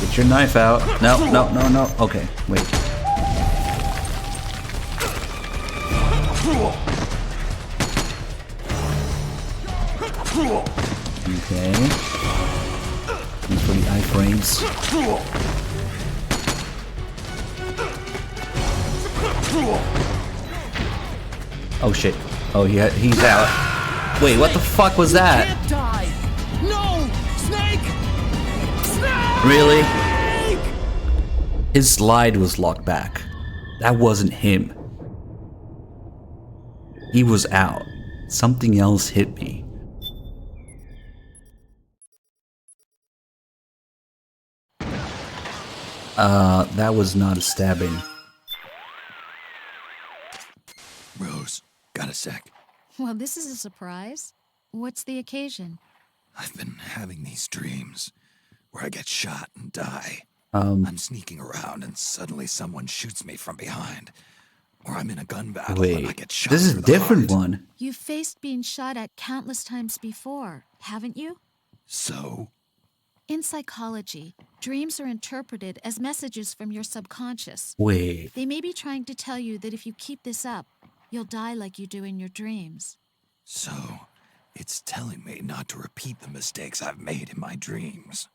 Get your knife out. No, no, no, no. Okay, wait. Okay. Thanks for the iframes. Oh shit. Oh, he's out. Wait, what the fuck was that? No! Snake! Snake! Really? His slide was locked back. That wasn't him. He was out. Something else hit me. That was not a stabbing. Rose, got a sec? Well, this is a surprise. What's the occasion? I've been having these dreams where I get shot and die. I'm sneaking around and suddenly someone shoots me from behind. Or I'm in a gun battle and I get shot this is through a the different heart. one. You've faced being shot at countless times before, haven't you? So? In psychology, dreams are interpreted as messages from your subconscious. Wait. They may be trying to tell you that if you keep this up, you'll die like you do in your dreams. So, it's telling me not to repeat the mistakes I've made in my dreams.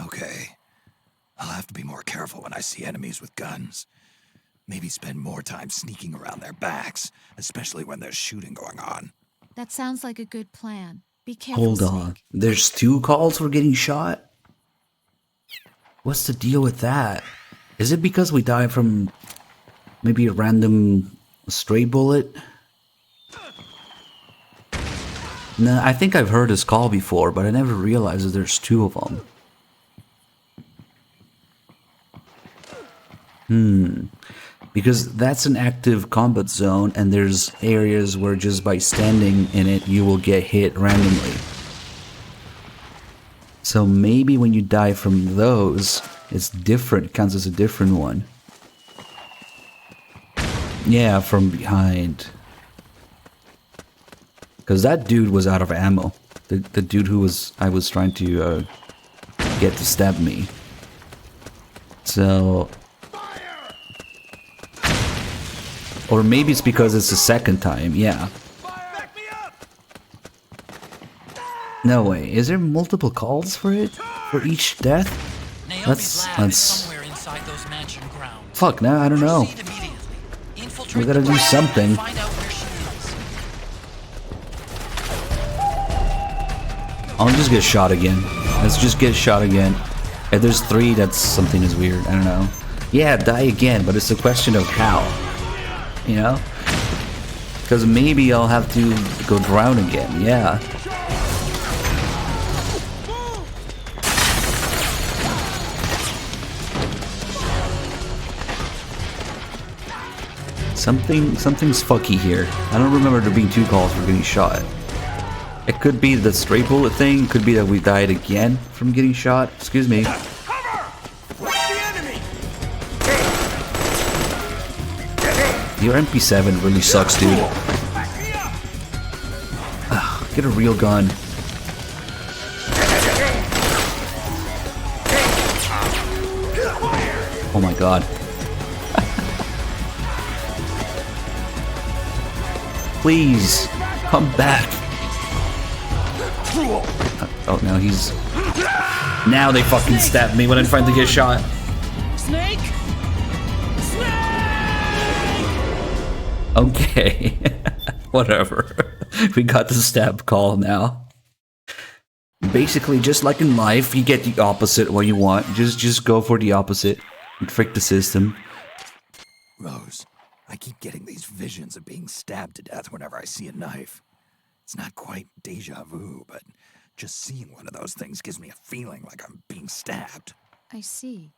Okay. I'll have to be more careful when I see enemies with guns. Maybe spend more time sneaking around their backs, especially when there's shooting going on. That sounds like a good plan. Be careful. Hold on. There's 2 calls for getting shot? What's the deal with that? Is it because we died from maybe a random stray bullet? No, I think I've heard this call before, but I never realized that there's 2 of them. Because that's an active combat zone, and there's areas where just by standing in it, you will get hit randomly. So maybe when you die from those, it's different, it counts as a different one. Yeah, from behind. Because that dude was out of ammo. The dude who I was trying to get to stab me. So... Or maybe it's because it's the second time, yeah. No way, is there multiple calls for it? For each death? Let's... Fuck, now I don't know. We gotta do something. I'll just get shot again. Let's just get shot again. If there's 3, that's something is weird, I don't know. Yeah, die again, but it's a question of how. You know? Because maybe I'll have to go drown again, yeah. Something's fucky here. I don't remember there being 2 calls for getting shot. It could be the stray bullet thing, it could be that we died again from getting shot. Excuse me. Your MP7 really sucks, dude. Ugh, get a real gun. Oh my god. Please, come back. Oh, now he's... Now they fucking stabbed me when I'm trying to get shot. Snake! Okay. Whatever. We got the stab call now. Basically, just like in life, you get the opposite what you want. Just go for the opposite. And frick the system. Rose, I keep getting these visions of being stabbed to death whenever I see a knife. It's not quite deja vu, but Just seeing one of those things gives me a feeling like I'm being stabbed. I see.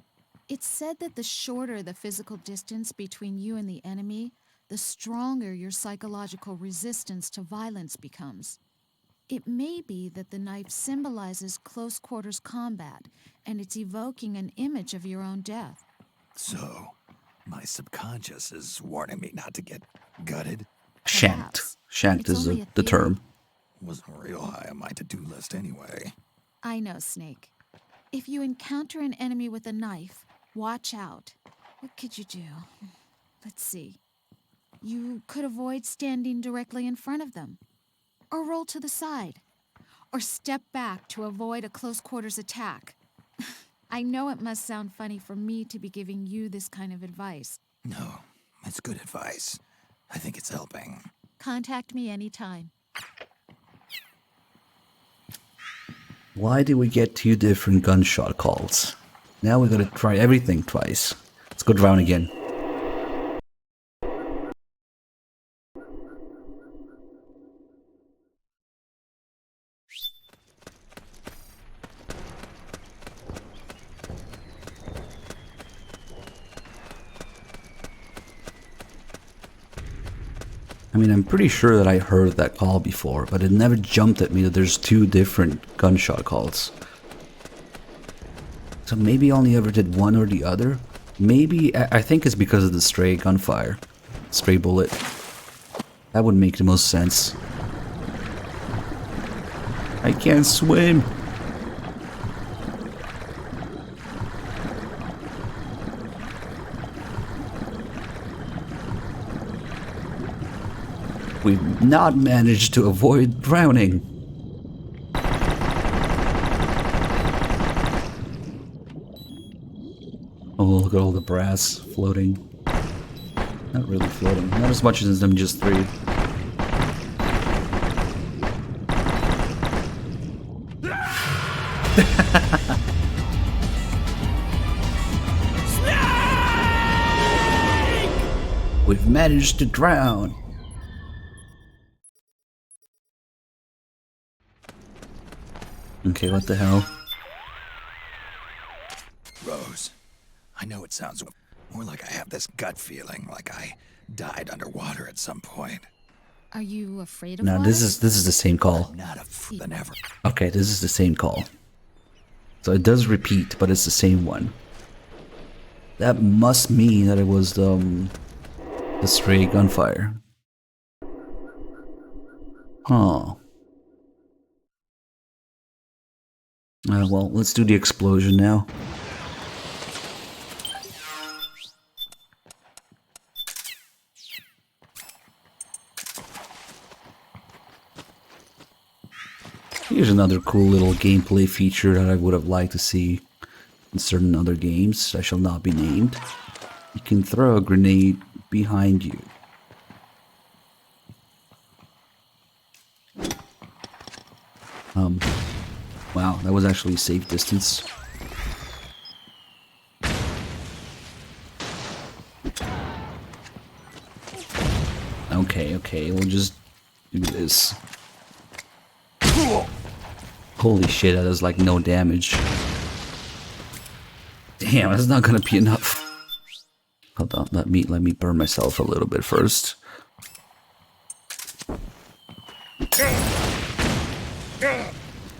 It's said that the shorter the physical distance between you and the enemy, the stronger your psychological resistance to violence becomes. It may be that the knife symbolizes close quarters combat, and it's evoking an image of your own death. So, my subconscious is warning me not to get gutted? Shan't. Shan't It's is only a the term. Wasn't real high on my to-do list anyway. I know, Snake. If you encounter an enemy with a knife, watch out. What could you do? Let's see. You could avoid standing directly in front of them, or roll to the side, or step back to avoid a close quarters attack. I know it must sound funny for me to be giving you this kind of advice. No, it's good advice. I think it's helping. Contact me anytime. Why did we get 2 different gunshot calls? Now we gotta try everything twice. Let's go drown again. I mean, I'm pretty sure that I heard that call before, but it never jumped at me that there's 2 different gunshot calls. So maybe I only ever did one or the other? Maybe, I think it's because of the stray gunfire. Stray bullet. That would make the most sense. I can't swim! We've not managed to avoid drowning. Oh, look at all the brass floating. Not really floating. Not as much as them just 3. We've managed to drown. Okay, what the hell? Rose, I know it sounds more like I have this gut feeling, like I died underwater at some point. Are you afraid of No, water? this is the same call. Not than ever. Okay, this is the same call. So it does repeat, but it's the same one. That must mean that it was the stray gunfire. Huh. Well, let's do the explosion now. Here's another cool little gameplay feature that I would have liked to see in certain other games that shall not be named. You can throw a grenade behind you. Wow, that was actually safe distance. Okay, we'll just do this. Holy shit, that does like no damage. Damn, that's not gonna be enough. Hold on, let me burn myself a little bit first.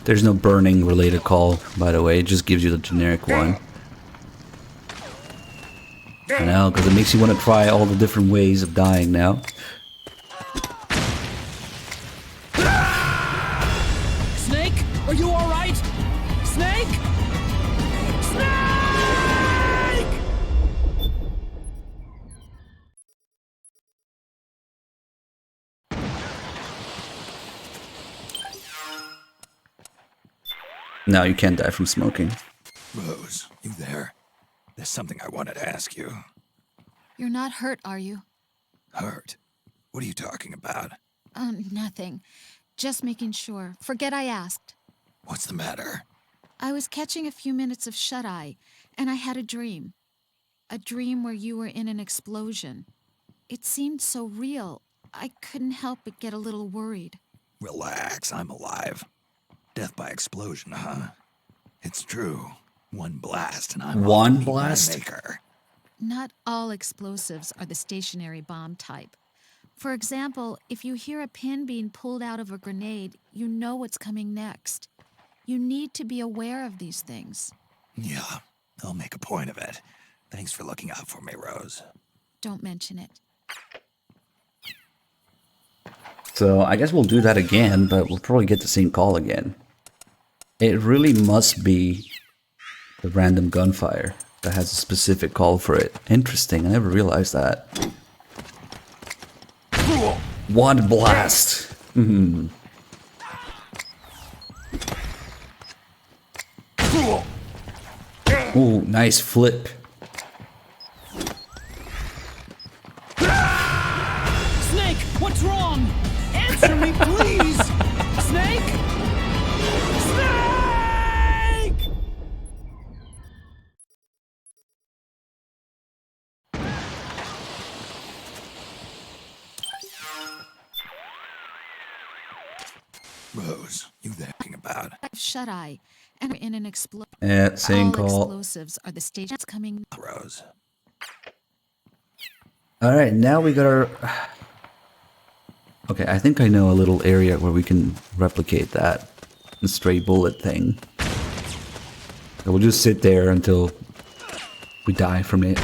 There's no burning related call, by the way, it just gives you the generic one. I know, because it makes you want to try all the different ways of dying now. Snake, are you alright? Snake? Snake! No, you can't die from smoking. Rose, you there? There's something I wanted to ask you. You're not hurt, are you? Hurt? What are you talking about? Nothing. Just making sure. Forget I asked. What's the matter? I was catching a few minutes of shut-eye, and I had a dream. A dream where you were in an explosion. It seemed so real, I couldn't help but get a little worried. Relax, I'm alive. Death by explosion, huh? It's true. One blast and I'm One off to meet my blast? maker. Not all explosives are the stationary bomb type. For example, if you hear a pin being pulled out of a grenade, you know what's coming next. You need to be aware of these things. Yeah, I'll make a point of it. Thanks for looking out for me, Rose. Don't mention it. So I guess we'll do that again, but we'll probably get the same call again. It really must be the random gunfire that has a specific call for it. Interesting, I never realized that. One blast. Hmm. Ooh, nice flip. Snake, what's wrong? Answer me, please! Snake? Snake! Rose, you thinking about? Shut-eye. And we're in an explosion. Yeah, same All call. explosives are the stations coming. Rose. Alright, now we got our... Okay, I think I know a little area where we can replicate that stray bullet thing. So we'll just sit there until we die from it.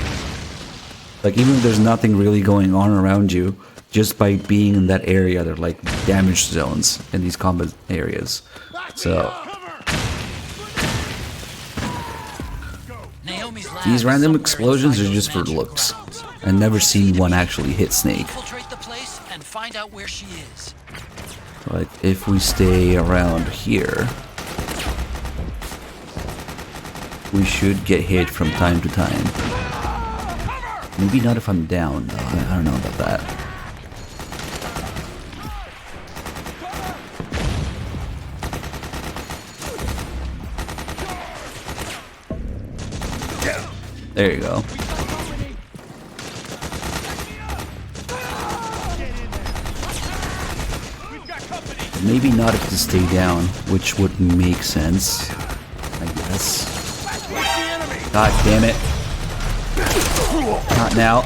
Like, even if there's nothing really going on around you, just by being in that area, they're like damage zones in these combat areas. So... These random explosions are just for looks. I've never seen one actually hit Snake. Infiltrate the place and find out where she is. Like, if we stay around here, we should get hit from time to time. Maybe not if I'm down, though. I don't know about that. There you go. Maybe not if to stay down, which would make sense, I guess. God damn it. Not now.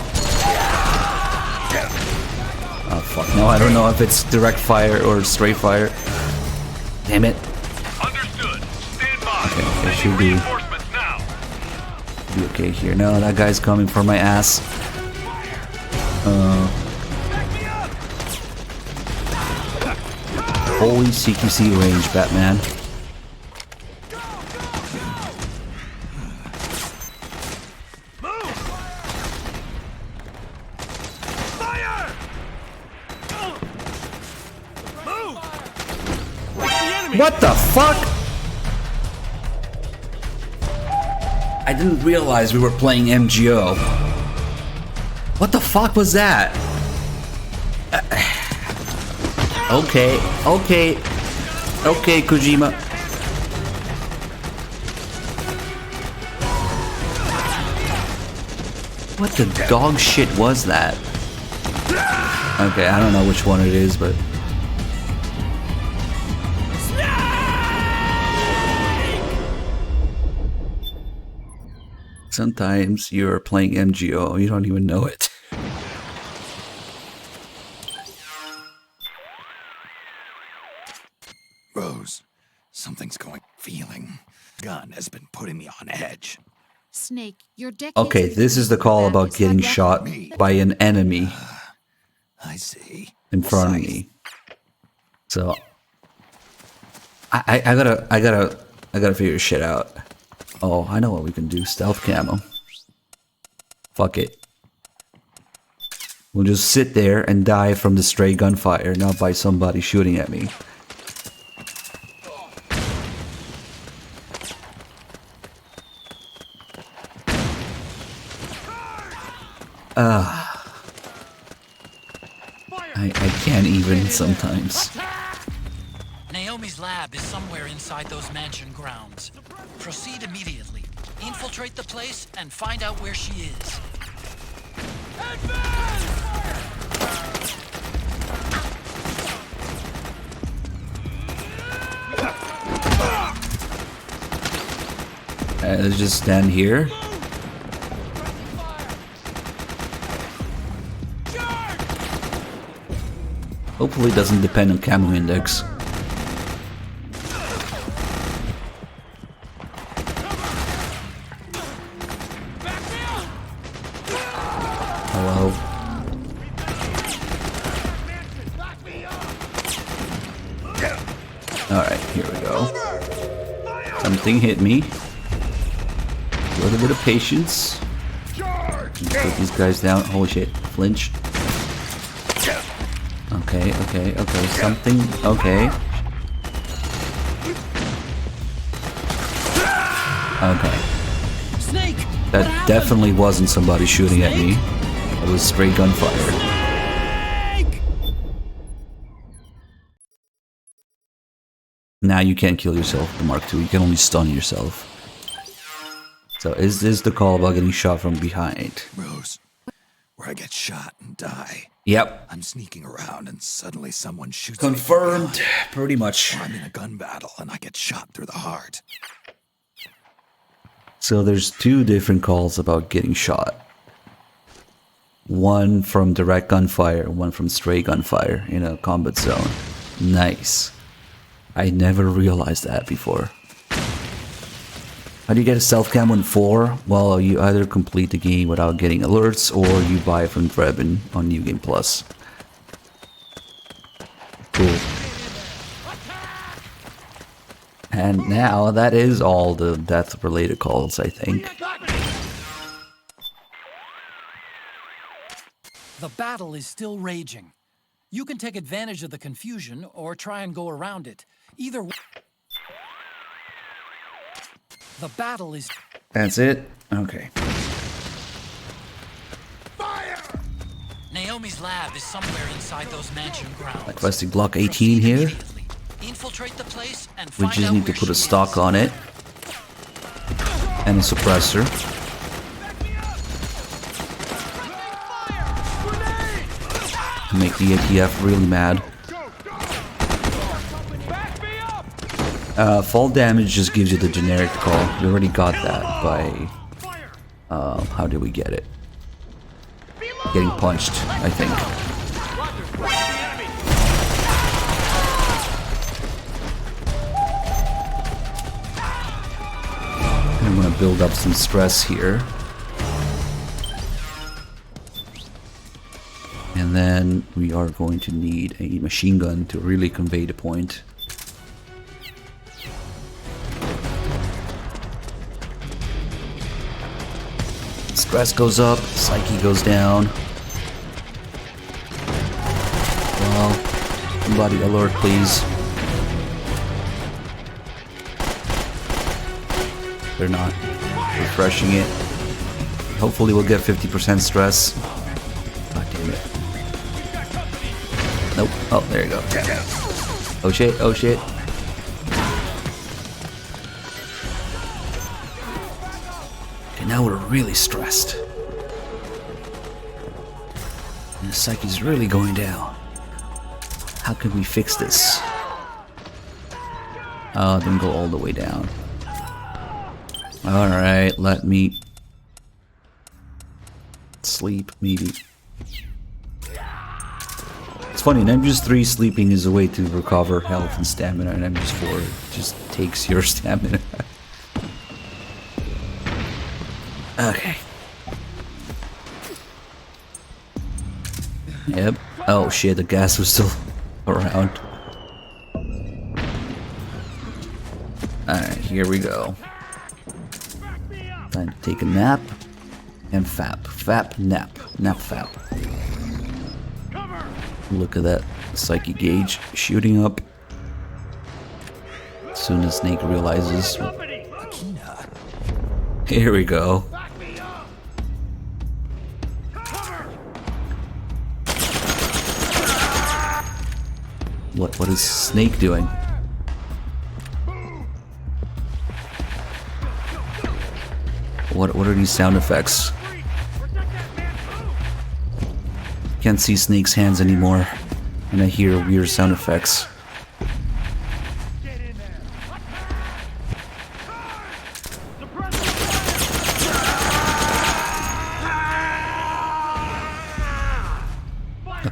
Oh fuck, no, I don't know if it's direct fire or straight fire. Damn it. Okay, it should be okay here. No, that guy's coming for my ass. Holy CQC range, Batman. What the fuck? I didn't realize we were playing MGO. What the fuck was that? Okay, Kojima. What the dog shit was that? Okay, I don't know which one it is, but... Sometimes you're playing MGO, you don't even know it. Rose, something's going. Feeling. Gun has been putting me on edge. Snake, your decades Okay, this is the call about getting shot by an enemy. I see. In front of me. So I gotta figure shit out. Oh, I know what we can do. Stealth camo. Fuck it. We'll just sit there and die from the stray gunfire, not by somebody shooting at me. I can't even sometimes. Naomi's lab is somewhere inside those mansion grounds. Proceed immediately. Infiltrate the place and find out where she is. Let's just stand here. Hopefully it doesn't depend on camo index. Hello. Alright, here we go. Something hit me. A little bit of patience. Put these guys down. Holy shit. Flinch. Okay, okay, okay. Something. Okay. Okay. Snake! That definitely wasn't somebody shooting at me. It was straight gunfire. Now you can't kill yourself with the Mark II, you can only stun yourself. So is this the call about getting shot from behind? Rose, where I get shot and die. Yep. I'm sneaking around and suddenly someone shoots Confirmed, me. pretty much. Or I'm in a gun battle and I get shot through the heart. So there's two different calls about getting shot. One from direct gunfire, one from stray gunfire in a combat zone. Nice. I never realized that before. How do you get a stealth cam in 4? Well, you either complete the game without getting alerts, or you buy it from Drebin on New Game Plus. Cool. And now that is all the death-related calls, I think. The battle is still raging. You can take advantage of the confusion or try and go around it. Either way. The battle is... That's it? Okay. Naomi's lab is somewhere inside those mansion grounds. Requesting block 18 here. Infiltrate the place and We find just out need to where put a she stock is. on it. And a suppressor. To make the ATF really mad. Fall damage just gives you the generic call. We already got that by... how did we get it? Getting punched, I think. I'm gonna build up some stress here. And then we are going to need a machine gun to really convey the point. Stress goes up, psyche goes down. Well, somebody alert please. They're not refreshing it. Hopefully we'll get 50% stress. God damn it. Nope. Oh, there you go. Oh shit, oh shit. Okay, now we're really stressed. And the psyche's really going down. How can we fix this? Oh, then go all the way down. Alright, let me sleep, maybe. It's funny, in MGS3 sleeping is a way to recover health and stamina, and MGS4 just takes your stamina. Okay. Yep. Oh shit, the gas was still around. Alright, here we go. Time to take a nap. And fap. Fap, nap. Nap, fap. Look at that psyche gauge shooting up. As soon as Snake realizes. Here we go. What is Snake doing? What are these sound effects? Can't see Snake's hands anymore, and I hear weird sound effects.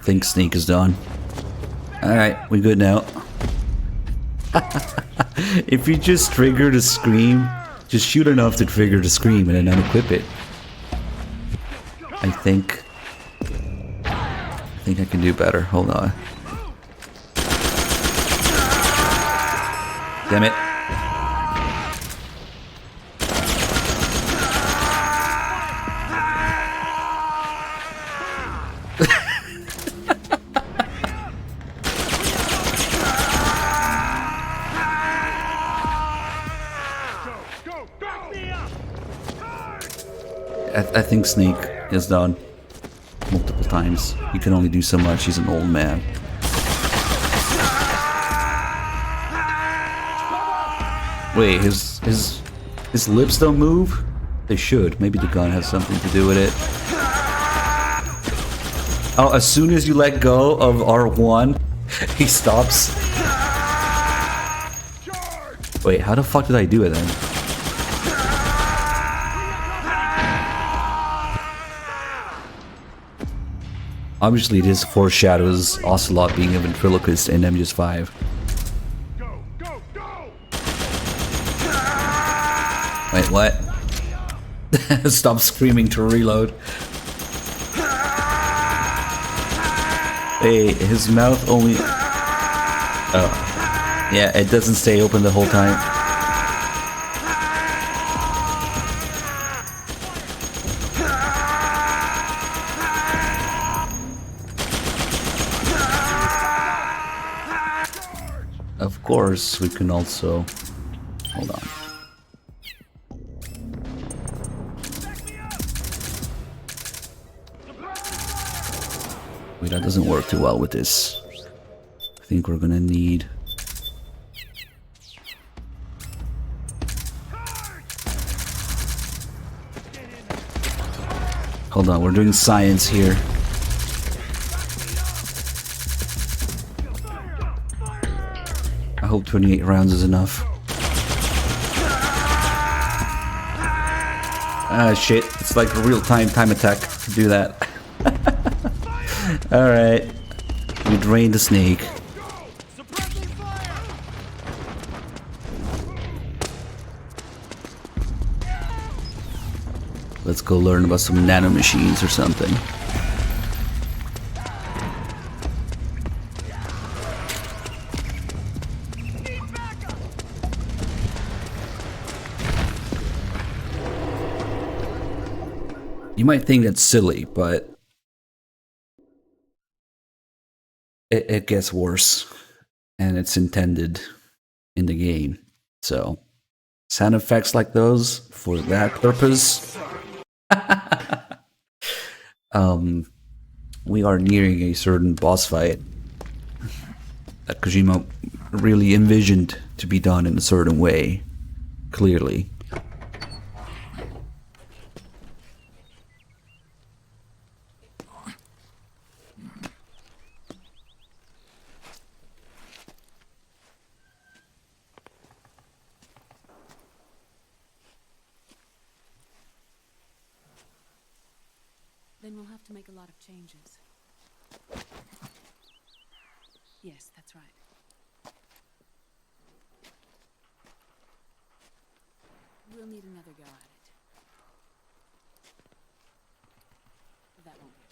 think Sneak is done. Alright, we good now. If you just trigger the scream, just shoot enough to trigger the scream and then unequip it. I think I can do better. Hold on. Damn it. I think Snake is done multiple times. He can only do so much. He's an old man. Wait, his lips don't move? They should. Maybe the gun has something to do with it. Oh, as soon as you let go of R1, he stops. Wait, how the fuck did I do it then? Obviously, this foreshadows Ocelot being a ventriloquist in MGS5. Wait, what? Stop screaming to reload. Hey, his mouth only... Oh. Yeah, it doesn't stay open the whole time. Of course, we can also... Hold on. Wait, that doesn't work too well with this. I think we're gonna need... Hold on, we're doing science here. I hope 28 rounds is enough. Ah, shit. It's like a real-time time attack to do that. Alright. We drained the snake. Let's go learn about some nanomachines or something. You might think that's silly, but it gets worse, and it's intended in the game. So, sound effects like those for that purpose. We are nearing a certain boss fight that Kojima really envisioned to be done in a certain way, clearly. Then we'll have to make a lot of changes. Yes, that's right. We'll need another go at it. That won't be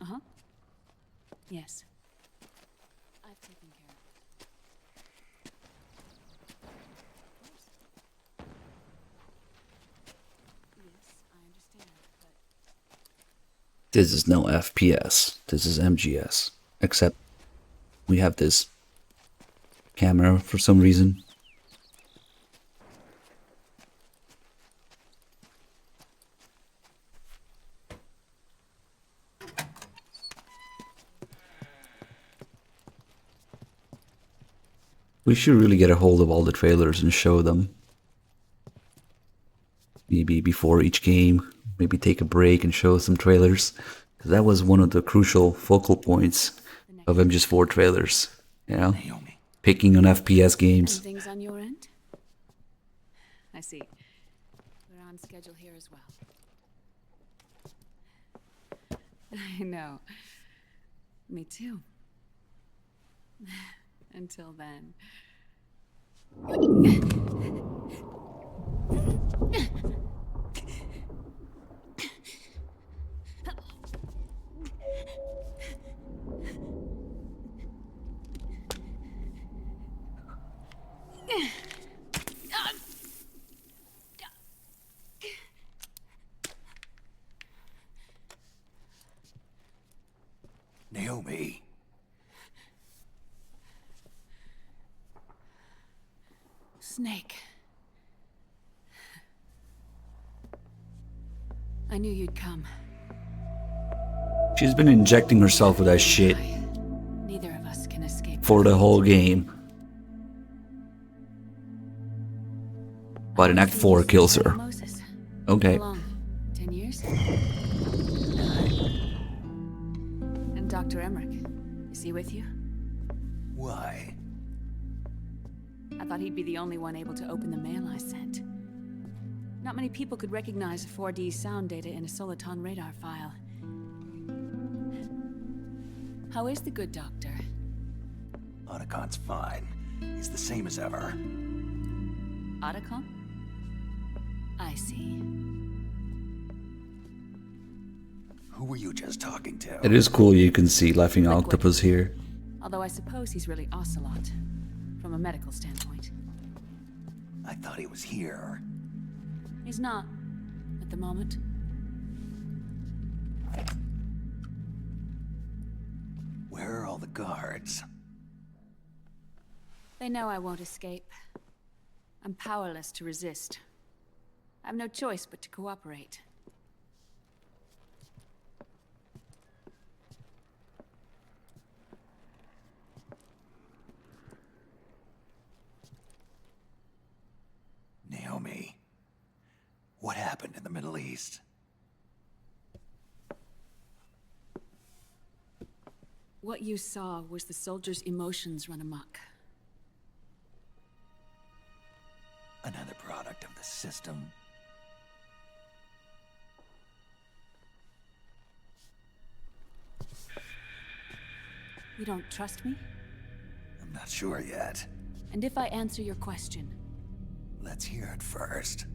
a problem. Uh-huh. Yes. I've taken care of it. This is no FPS. This is MGS. Except we have this camera for some reason. We should really get a hold of all the trailers and show them. Maybe before each game. Maybe take a break and show some trailers. Because that was one of the crucial focal points of MGS4 trailers. You know? Picking on FPS games. Things on your end? I see. We're on schedule here as well. I know. Me too. Until then. Naomi. Snake. I knew you'd come. She's been injecting herself with that shit Neither of us can escape. for the whole game. But in Act 4 kills her. Moses. Okay. How long? 10 years? And Dr. Emmerich, is he with you? Why? I thought he'd be the only one able to open the mail I sent. Not many people could recognize 4D sound data in a Soliton radar file. How is the good doctor? Otacon's fine. He's the same as ever. Otacon? I see. Who were you just talking to? It is cool you can see Laughing Octopus here. Although I suppose he's really Ocelot, from a medical standpoint. I thought he was here. He's not, at the moment. Where are all the guards? They know I won't escape. I'm powerless to resist. I have no choice but to cooperate. Naomi, what happened in the Middle East? What you saw was the soldiers' emotions run amok. Another product of the system. You don't trust me? I'm not sure yet. And if I answer your question? Let's hear it first.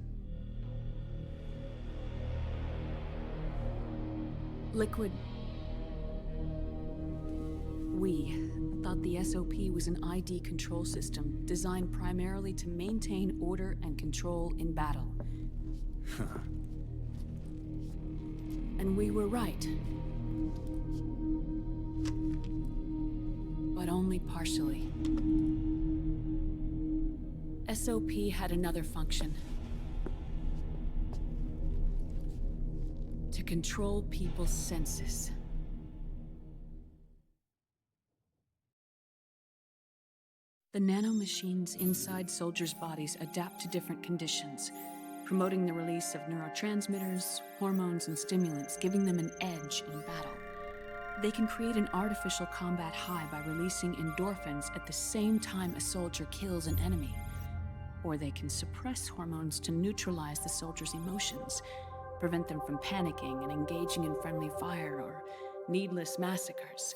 Liquid. We thought the SOP was an ID control system designed primarily to maintain order and control in battle. And we were right. But only partially. SOP had another function. To control people's senses. The nanomachines inside soldiers' bodies adapt to different conditions, promoting the release of neurotransmitters, hormones, and stimulants, giving them an edge in battle. They can create an artificial combat high by releasing endorphins at the same time a soldier kills an enemy. Or they can suppress hormones to neutralize the soldier's emotions, prevent them from panicking and engaging in friendly fire or needless massacres.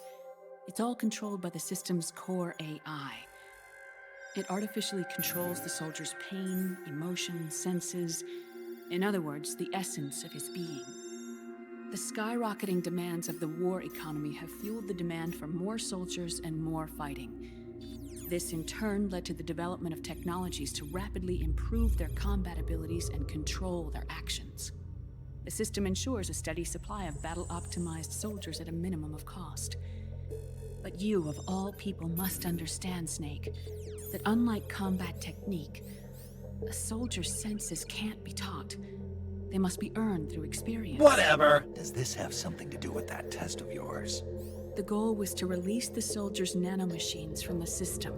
It's all controlled by the system's core AI. It artificially controls the soldier's pain, emotion, senses, in other words, the essence of his being. The skyrocketing demands of the war economy have fueled the demand for more soldiers and more fighting. This in turn led to the development of technologies to rapidly improve their combat abilities and control their actions. The system ensures a steady supply of battle-optimized soldiers at a minimum of cost. But you, of all people, must understand, Snake, that unlike combat technique, a soldier's senses can't be taught. They must be earned through experience. Whatever! Does this have something to do with that test of yours? The goal was to release the soldiers' nanomachines from the system,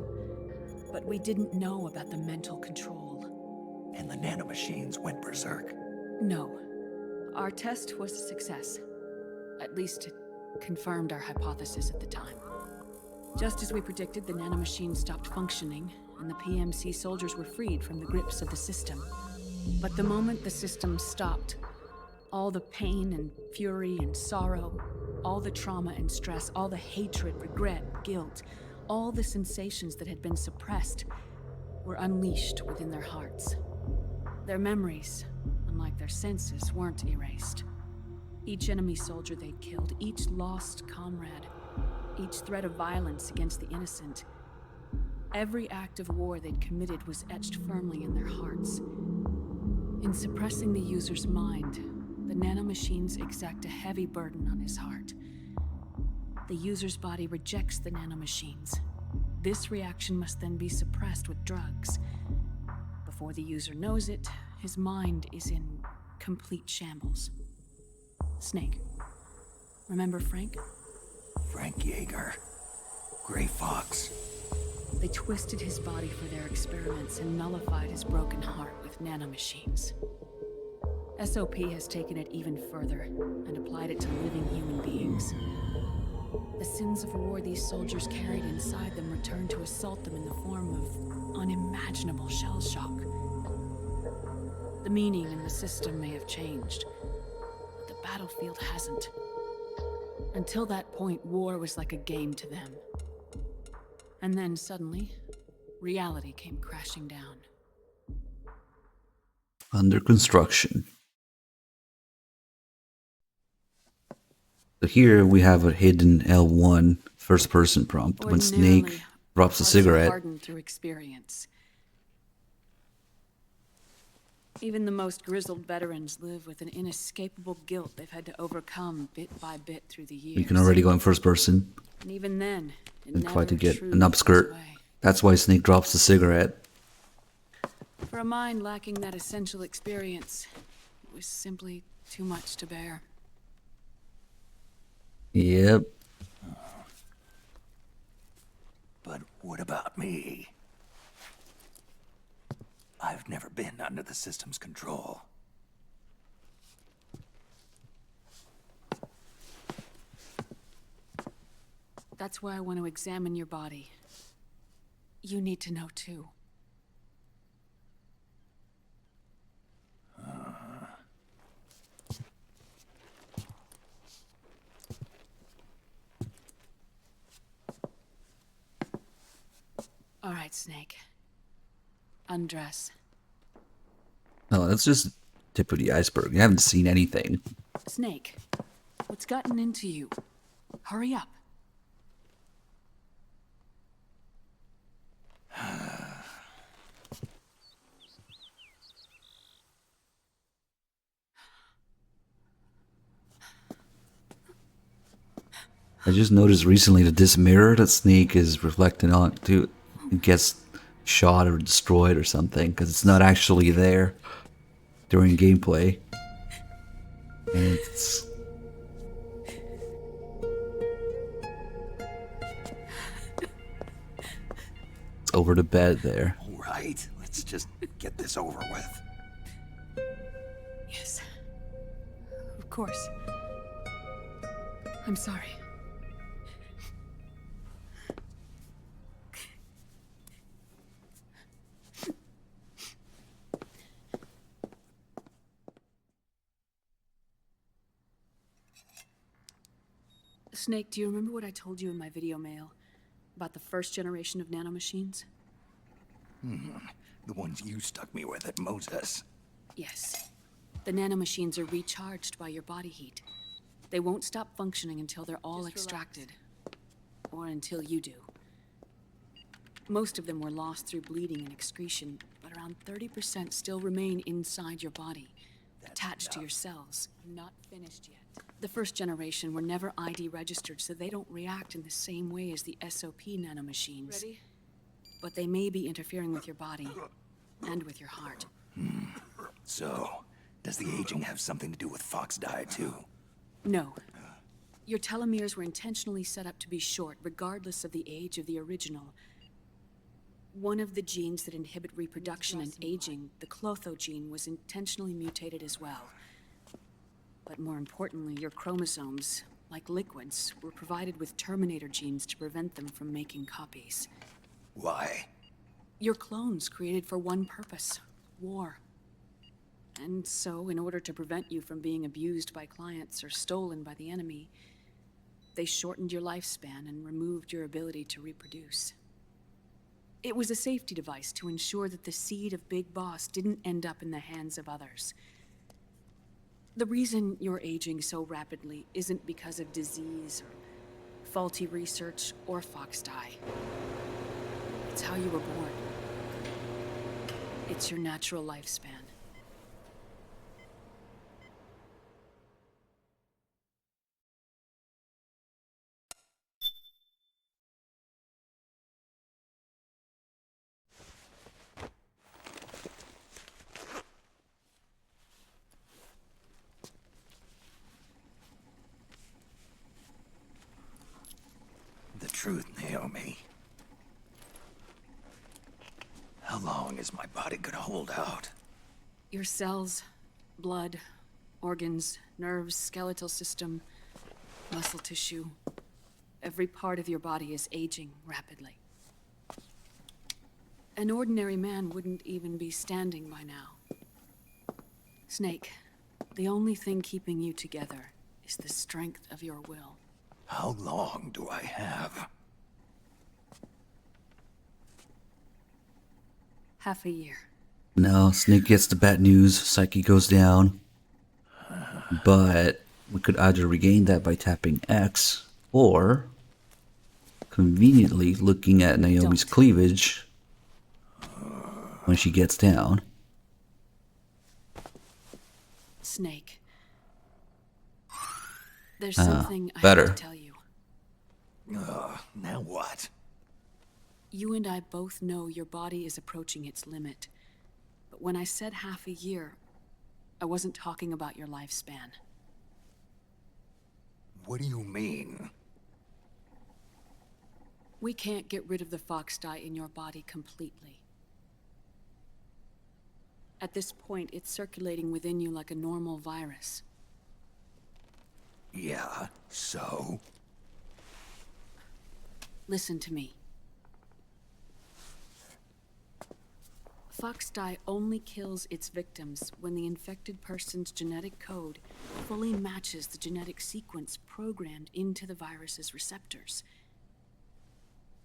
but we didn't know about the mental control. And the nanomachines went berserk? No. Our test was a success. At least it confirmed our hypothesis at the time. Just as we predicted, the nanomachines stopped functioning, and the PMC soldiers were freed from the grips of the system. But the moment the system stopped, all the pain and fury and sorrow, All the trauma and stress, all the hatred, regret, guilt, all the sensations that had been suppressed were unleashed within their hearts. Their memories, unlike their senses, weren't erased. Each enemy soldier they'd killed, each lost comrade, each threat of violence against the innocent, every act of war they'd committed was etched firmly in their hearts. In suppressing the user's mind, the nanomachines exact a heavy burden on his heart. The user's body rejects the nanomachines. This reaction must then be suppressed with drugs. Before the user knows it, his mind is in complete shambles. Snake. Remember Frank? Frank Yeager. Gray Fox. They twisted his body for their experiments and nullified his broken heart with nanomachines. SOP has taken it even further and applied it to living human beings. The sins of war these soldiers carried inside them returned to assault them in the form of unimaginable shell shock. The meaning in the system may have changed, but the battlefield hasn't. Until that point, war was like a game to them. And then suddenly, reality came crashing down. Under construction. So here we have a hidden L1 first-person prompt when Snake drops a cigarette. Hardened through experience. Even the most grizzled veterans live with an inescapable guilt they've had to overcome bit by bit through the years. You can already go in first person And even then, it and try to never get truly an upskirt. goes away. That's why Snake drops the cigarette. For a mind lacking that essential experience, it was simply too much to bear. Yep. But what about me? I've never been under the system's control. That's why I want to examine your body. You need to know too. All right, Snake. Undress. No, that's just tip of the iceberg. You haven't seen anything. Snake, what's gotten into you? Hurry up. I just noticed recently that this mirror that Snake is reflecting on to gets shot or destroyed or something because it's not actually there during gameplay. And it's over the bed there. All right, let's just get this over with. Yes. Of course. I'm sorry. Snake, do you remember what I told you in my video mail about the first generation of nanomachines? The ones you stuck me with at Moses. Yes. The nanomachines are recharged by your body heat. They won't stop functioning until they're all extracted. Or until you do. Most of them were lost through bleeding and excretion, but around 30% still remain inside your body, attached to your cells, not finished yet. The first generation were never ID registered, so they don't react in the same way as the SOP nanomachines. Ready? But they may be interfering with your body, and with your heart. So, does the aging have something to do with Fox Die too? No. Your telomeres were intentionally set up to be short, regardless of the age of the original. One of the genes that inhibit reproduction and aging, the Clotho gene, was intentionally mutated as well. But more importantly, your chromosomes, like liquids, were provided with Terminator genes to prevent them from making copies. Why? Your clones created for one purpose: war. And so, in order to prevent you from being abused by clients or stolen by the enemy, they shortened your lifespan and removed your ability to reproduce. It was a safety device to ensure that the seed of Big Boss didn't end up in the hands of others. The reason you're aging so rapidly isn't because of disease or faulty research or fox dye. It's how you were born. It's your natural lifespan. The truth, Naomi. How long is my body gonna hold out? Your cells, blood, organs, nerves, skeletal system, muscle tissue. Every part of your body is aging rapidly. An ordinary man wouldn't even be standing by now. Snake, the only thing keeping you together is the strength of your will. How long do I have? Half a year. Now, Snake gets the bad news, Psyche goes down. But we could either regain that by tapping X, or conveniently looking at Naomi's cleavage when she gets down. Snake. There's something I better. have to tell you. Now what? You and I both know your body is approaching its limit. But when I said half a year, I wasn't talking about your lifespan. What do you mean? We can't get rid of the fox dye in your body completely. At this point, it's circulating within you like a normal virus. Yeah, so? Listen to me. Fox dye only kills its victims when the infected person's genetic code fully matches the genetic sequence programmed into the virus's receptors.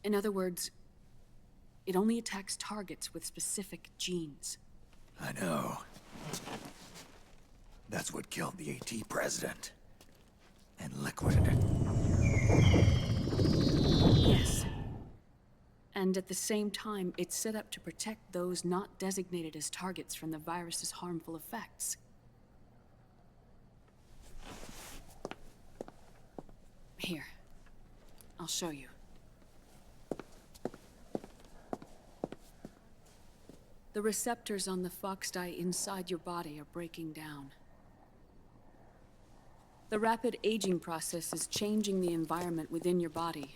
In other words, it only attacks targets with specific genes. I know. That's what killed the AT president. And Liquid. Yes. And at the same time, it's set up to protect those not designated as targets from the virus's harmful effects. Here, I'll show you. The receptors on the fox dye inside your body are breaking down. The rapid aging process is changing the environment within your body.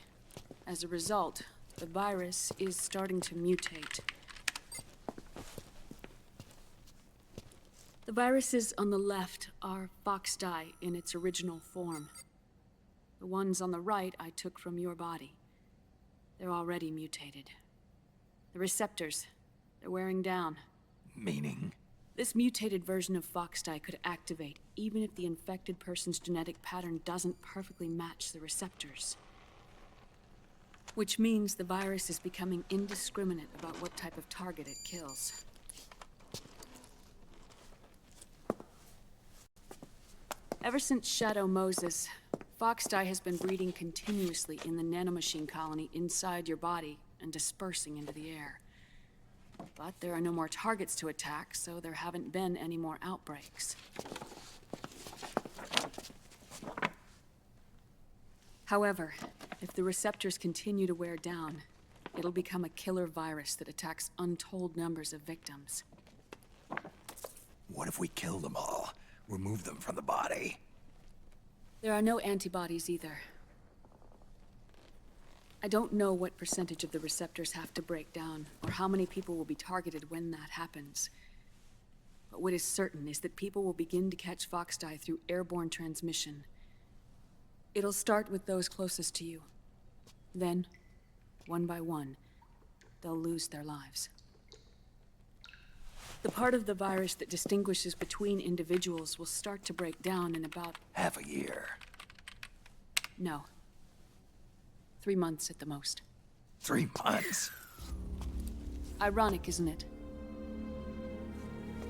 As a result, the virus is starting to mutate. The viruses on the left are fox dye in its original form. The ones on the right I took from your body. They're already mutated. The receptors, they're wearing down. Meaning? This mutated version of fox dye could activate even if the infected person's genetic pattern doesn't perfectly match the receptors. Which means the virus is becoming indiscriminate about what type of target it kills. Ever since Shadow Moses, fox dye has been breeding continuously in the nanomachine colony inside your body and dispersing into the air. But there are no more targets to attack, so there haven't been any more outbreaks. However, if the receptors continue to wear down, it'll become a killer virus that attacks untold numbers of victims. What if we kill them all? Remove them from the body? There are no antibodies either. I don't know what percentage of the receptors have to break down, or how many people will be targeted when that happens. But what is certain is that people will begin to catch fox dye through airborne transmission. It'll start with those closest to you. Then, one by one, they'll lose their lives. The part of the virus that distinguishes between individuals will start to break down in about... half a year. No, 3 months at the most. 3 months? Ironic, isn't it?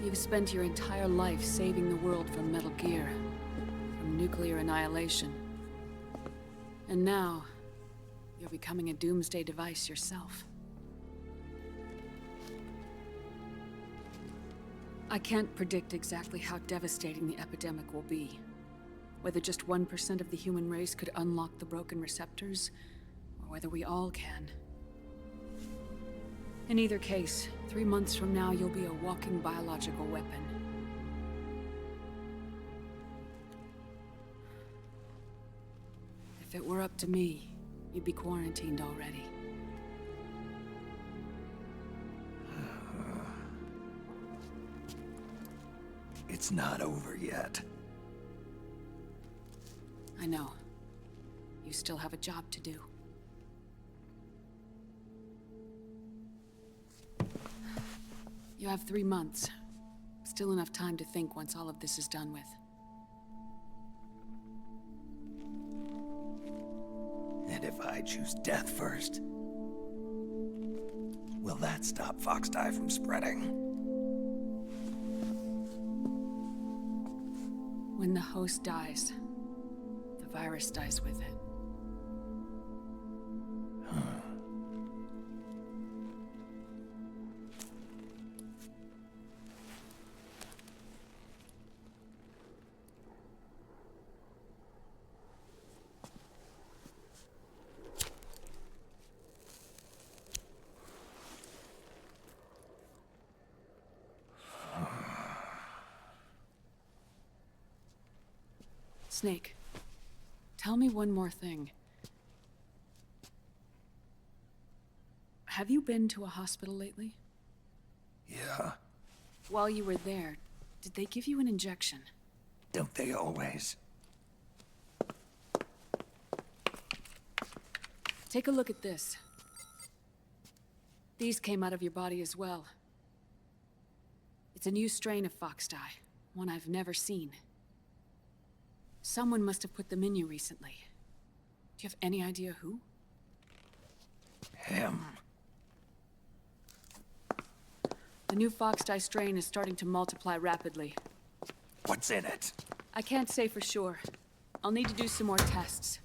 You've spent your entire life saving the world from Metal Gear, from nuclear annihilation. And now, you're becoming a doomsday device yourself. I can't predict exactly how devastating the epidemic will be. Whether just 1% of the human race could unlock the broken receptors, or whether we all can. In either case, 3 months from now, you'll be a walking biological weapon. If it were up to me, you'd be quarantined already. It's not over yet. I know. You still have a job to do. You have 3 months. Still enough time to think once all of this is done with. And if I choose death first, will that stop Foxdie from spreading? When the host dies, the virus dies with it. Snake, tell me one more thing. Have you been to a hospital lately? Yeah. While you were there, did they give you an injection? Don't they always? Take a look at this. These came out of your body as well. It's a new strain of Foxdie, one I've never seen. Someone must have put them in you recently. Do you have any idea who? Him. The new Foxdie strain is starting to multiply rapidly. What's in it? I can't say for sure. I'll need to do some more tests.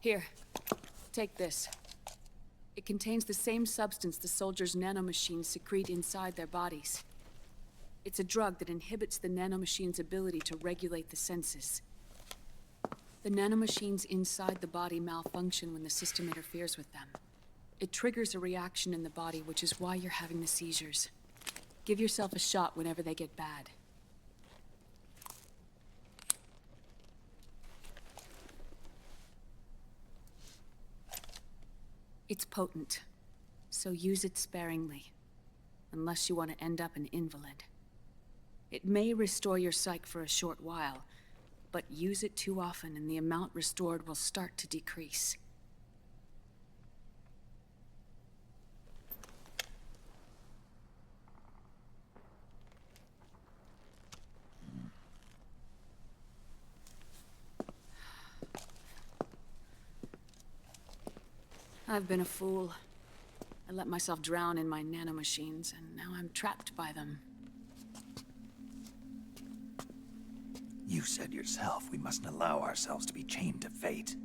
Here, take this. It contains the same substance the soldiers' nanomachines secrete inside their bodies. It's a drug that inhibits the nanomachine's ability to regulate the senses. The nanomachines inside the body malfunction when the system interferes with them. It triggers a reaction in the body, which is why you're having the seizures. Give yourself a shot whenever they get bad. It's potent, so use it sparingly, unless you want to end up an invalid. It may restore your psyche for a short while, but use it too often and the amount restored will start to decrease. I've been a fool. I let myself drown in my nanomachines, and now I'm trapped by them. You said yourself we mustn't allow ourselves to be chained to fate.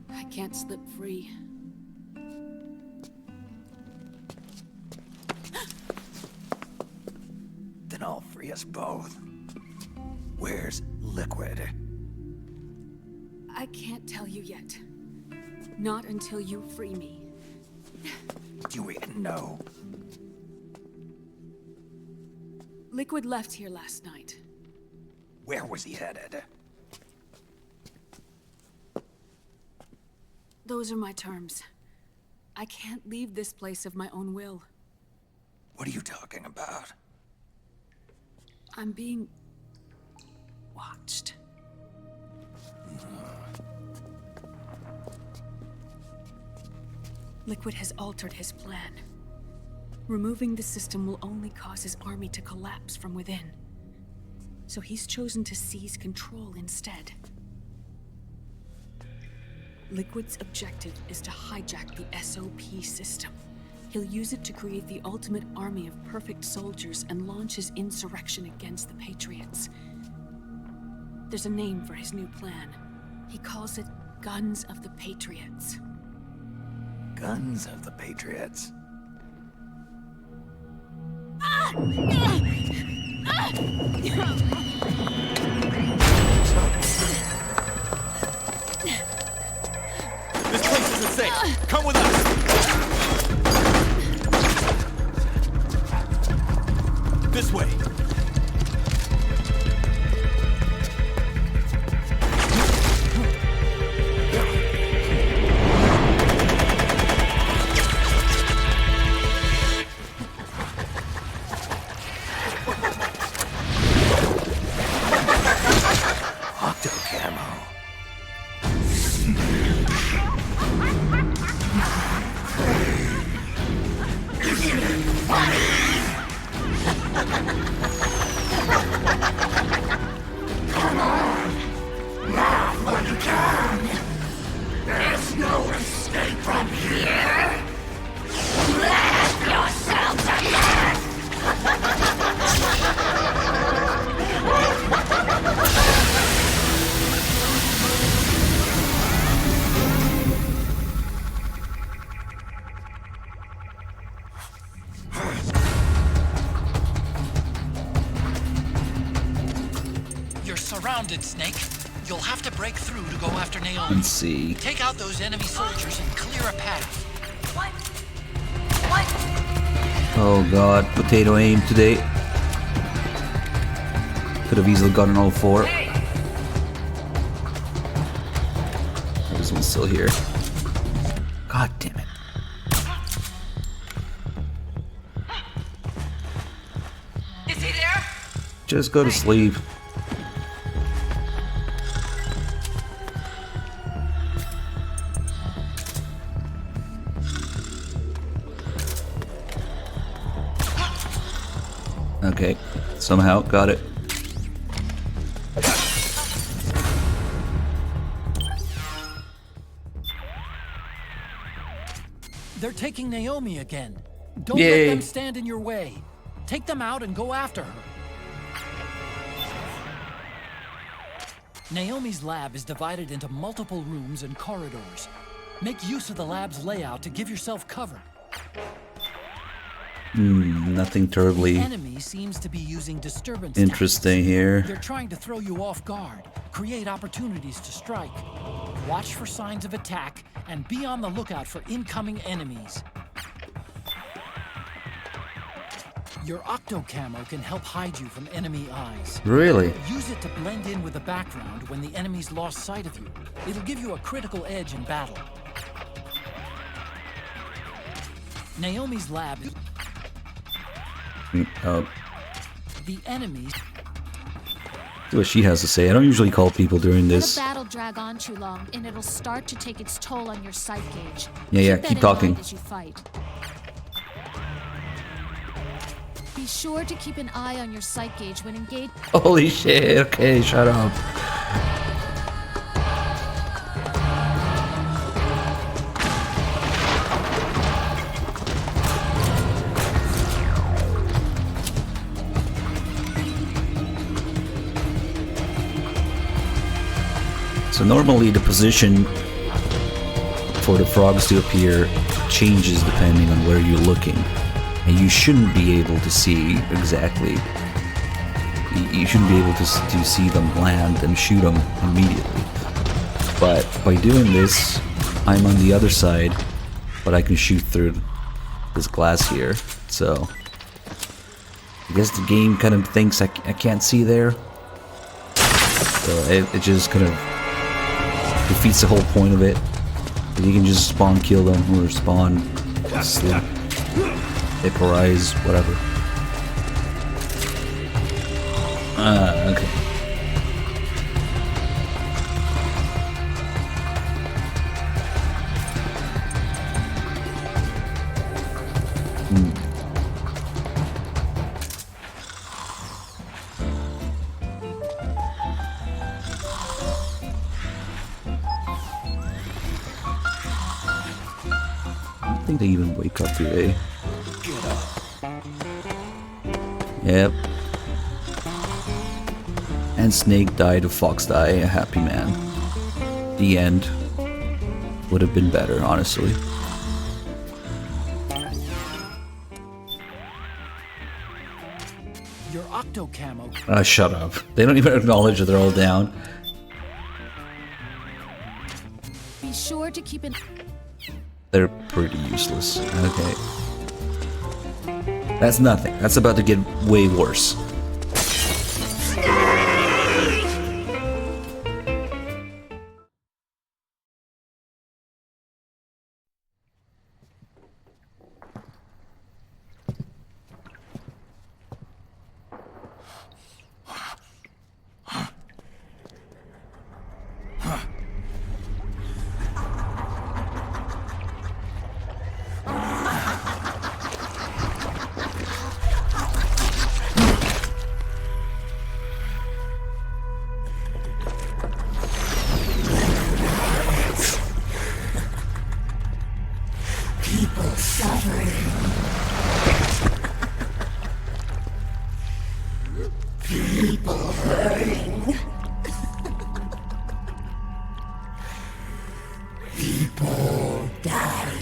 I can't slip free. Then I'll free us both. Where's Liquid? I can't tell you yet. Not until you free me. Do we know? Liquid left here last night. Where was he headed? Those are my terms. I can't leave this place of my own will. What are you talking about? I'm being watched. Liquid has altered his plan. Removing the system will only cause his army to collapse from within. So he's chosen to seize control instead. Liquid's objective is to hijack the SOP system. He'll use it to create the ultimate army of perfect soldiers and launch his insurrection against the Patriots. There's a name for his new plan. He calls it Guns of the Patriots. Guns of the Patriots. This place isn't safe. Come with us. This way. Surrounded, Snake. You'll have to break through to go after Naomi. Let's see. Take out those enemy soldiers and clear a path. Oh god, potato aim today. Could have easily gotten all four. This one's still here. God damn it. Is he there? Just go to sleep. Okay, somehow got it. They're taking Naomi again. Don't Yay. let them stand in your way. Take them out and go after her. Naomi's lab is divided into multiple rooms and corridors. Make use of the lab's layout to give yourself cover. Nothing terribly The enemy seems to be using disturbance interesting here. They're trying to throw you off guard, create opportunities to strike. Watch for signs of attack and be on the lookout for incoming enemies. Your octo-camo can help hide you from enemy eyes. Really? Use it to blend in with the background when the enemy's lost sight of you. It'll give you a critical edge in battle. Naomi's lab is... Oh, The enemies... see what she has to say. I don't usually call people during Let this. a battle drag on too long, and it'll start to take its toll on your sight gauge. Yeah, that keep in talking. mind as you fight. Be sure to keep an eye on your sight gauge when engaged. Holy shit, okay, shut up. So normally the position for the frogs to appear changes depending on where you're looking. And you shouldn't be able to see exactly. You shouldn't be able to see them land and shoot them immediately. But by doing this, I'm on the other side, but I can shoot through this glass here. So I guess the game kind of thinks I can't see there. So it just kind of defeats the whole point of it. You can just spawn kill them or spawn sleep, vaporize, whatever. Okay. think they even wake up today. Yep. And Snake died of Fox Die, a happy man. The end would have been better, honestly. Your octo camo. Shut up. They don't even acknowledge that they're all down. Be sure to keep an. They're pretty useless. Okay. That's nothing. That's about to get way worse. People suffering. People hurting. People dying.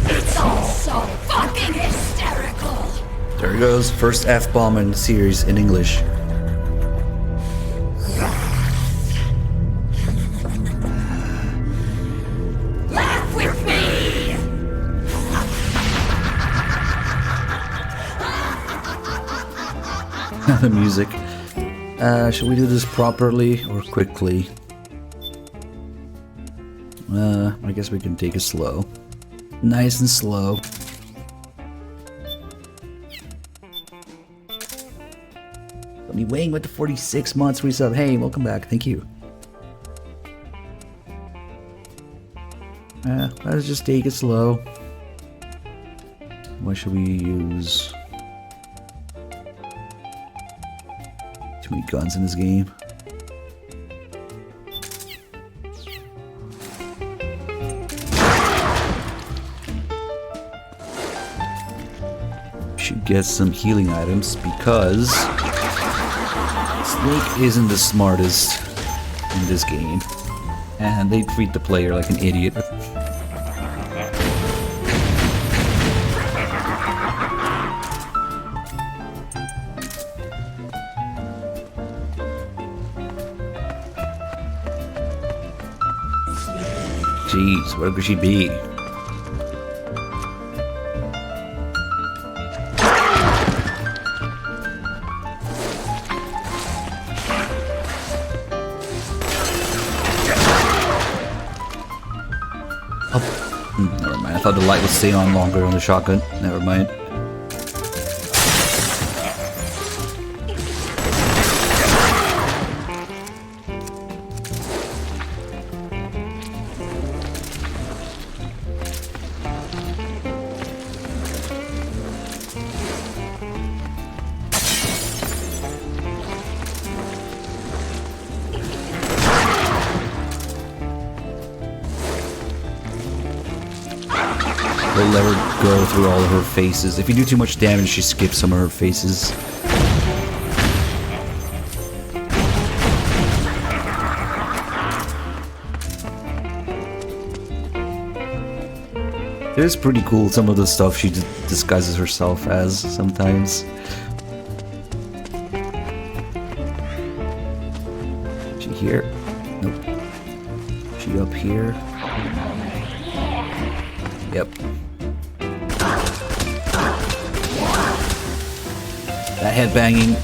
It's all so fucking hysterical. There he goes. First F-bomb in the series in English. Laugh with me. The music. Should we do this properly or quickly? I guess we can take it slow. Nice and slow. Tony Wayne with the 46 months resub. Hey, welcome back. Thank you. Let's just take it slow. What should we use? Too many guns in this game. Should get some healing items because Snake isn't the smartest in this game, and they treat the player like an idiot. Jeez, where could she be? Never mind, I thought the light would stay on longer on the shotgun. Never mind. We'll let her go through all of her faces. If you do too much damage, she skips some of her faces. It is pretty cool, some of the stuff she disguises herself as sometimes. She here? Nope. She up here? Yep. That head banging.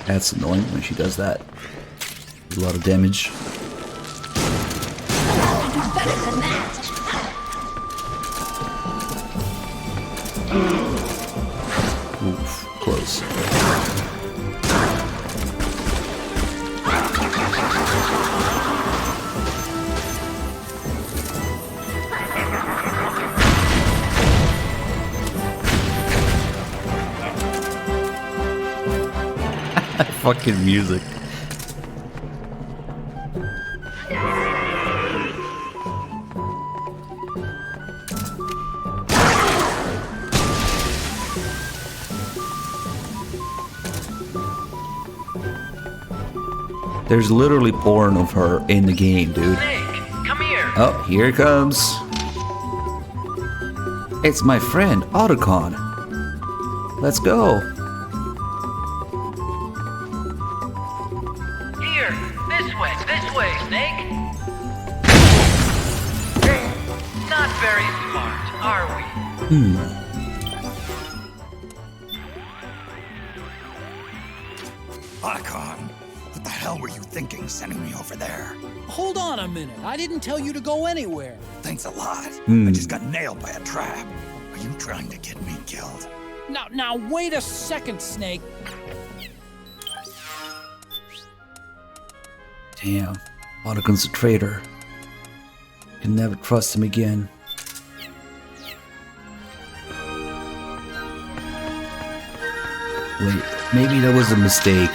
That's annoying when she does that. A lot of damage. Better than that. Oof, close. fucking music. There's literally porn of her in the game, dude. Snake, come here. Oh, here it comes. It's my friend, Otacon. Let's go. Here, this way, Snake. Not very smart, are we? Otacon, what the hell were you thinking sending me over there? Hold on a minute. I didn't tell you to go anywhere. Thanks a lot. I just got nailed by a trap. Are you trying to get me killed? Now, wait a second, Snake. Damn, Otacon's a traitor. Can never trust him again. Wait, maybe that was a mistake.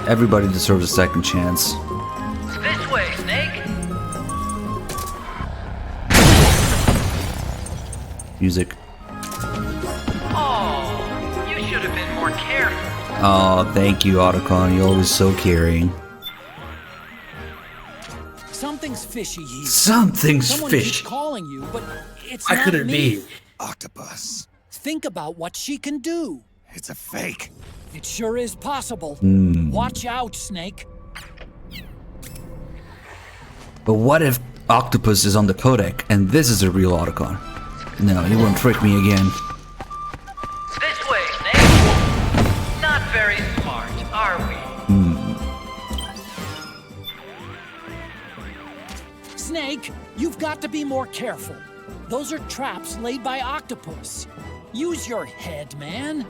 Everybody deserves a second chance. This way, Snake. Music. Oh, you should have been more careful. Oh, thank you, Otacon. You're always so caring. Something's fishy here. Something's Someone fishy. keeps calling you, but it's How not could it me. be? Octopus. Think about what she can do. It's a fake. It sure is possible. Watch out, Snake. But what if Octopus is on the codec and this is a real Otacon? No, he won't trick me again. This way, Snake. Not very smart, are we? Snake, you've got to be more careful. Those are traps laid by Octopus. Use your head, man.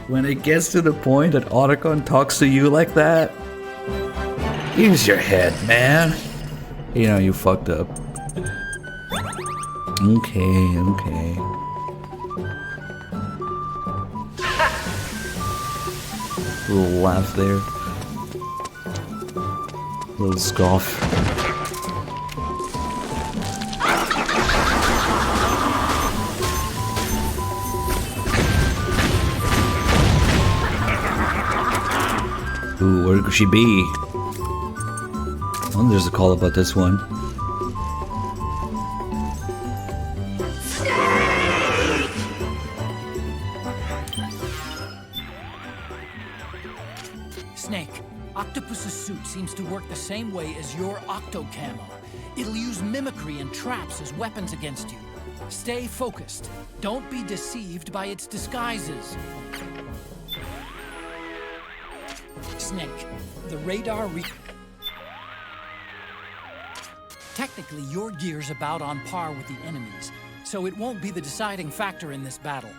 When it gets to the point that Otacon talks to you like that, use your head, man. You know, you fucked up. Okay. Little laugh there. Little scoff. Ooh, where could she be? Oh, there's a call about this one. Snake, Octopus's suit seems to work the same way as your Octo Camo. It'll use mimicry and traps as weapons against you. Stay focused. Don't be deceived by its disguises. Snake, the radar Technically, your gear's about on par with the enemy's, so it won't be the deciding factor in this battle.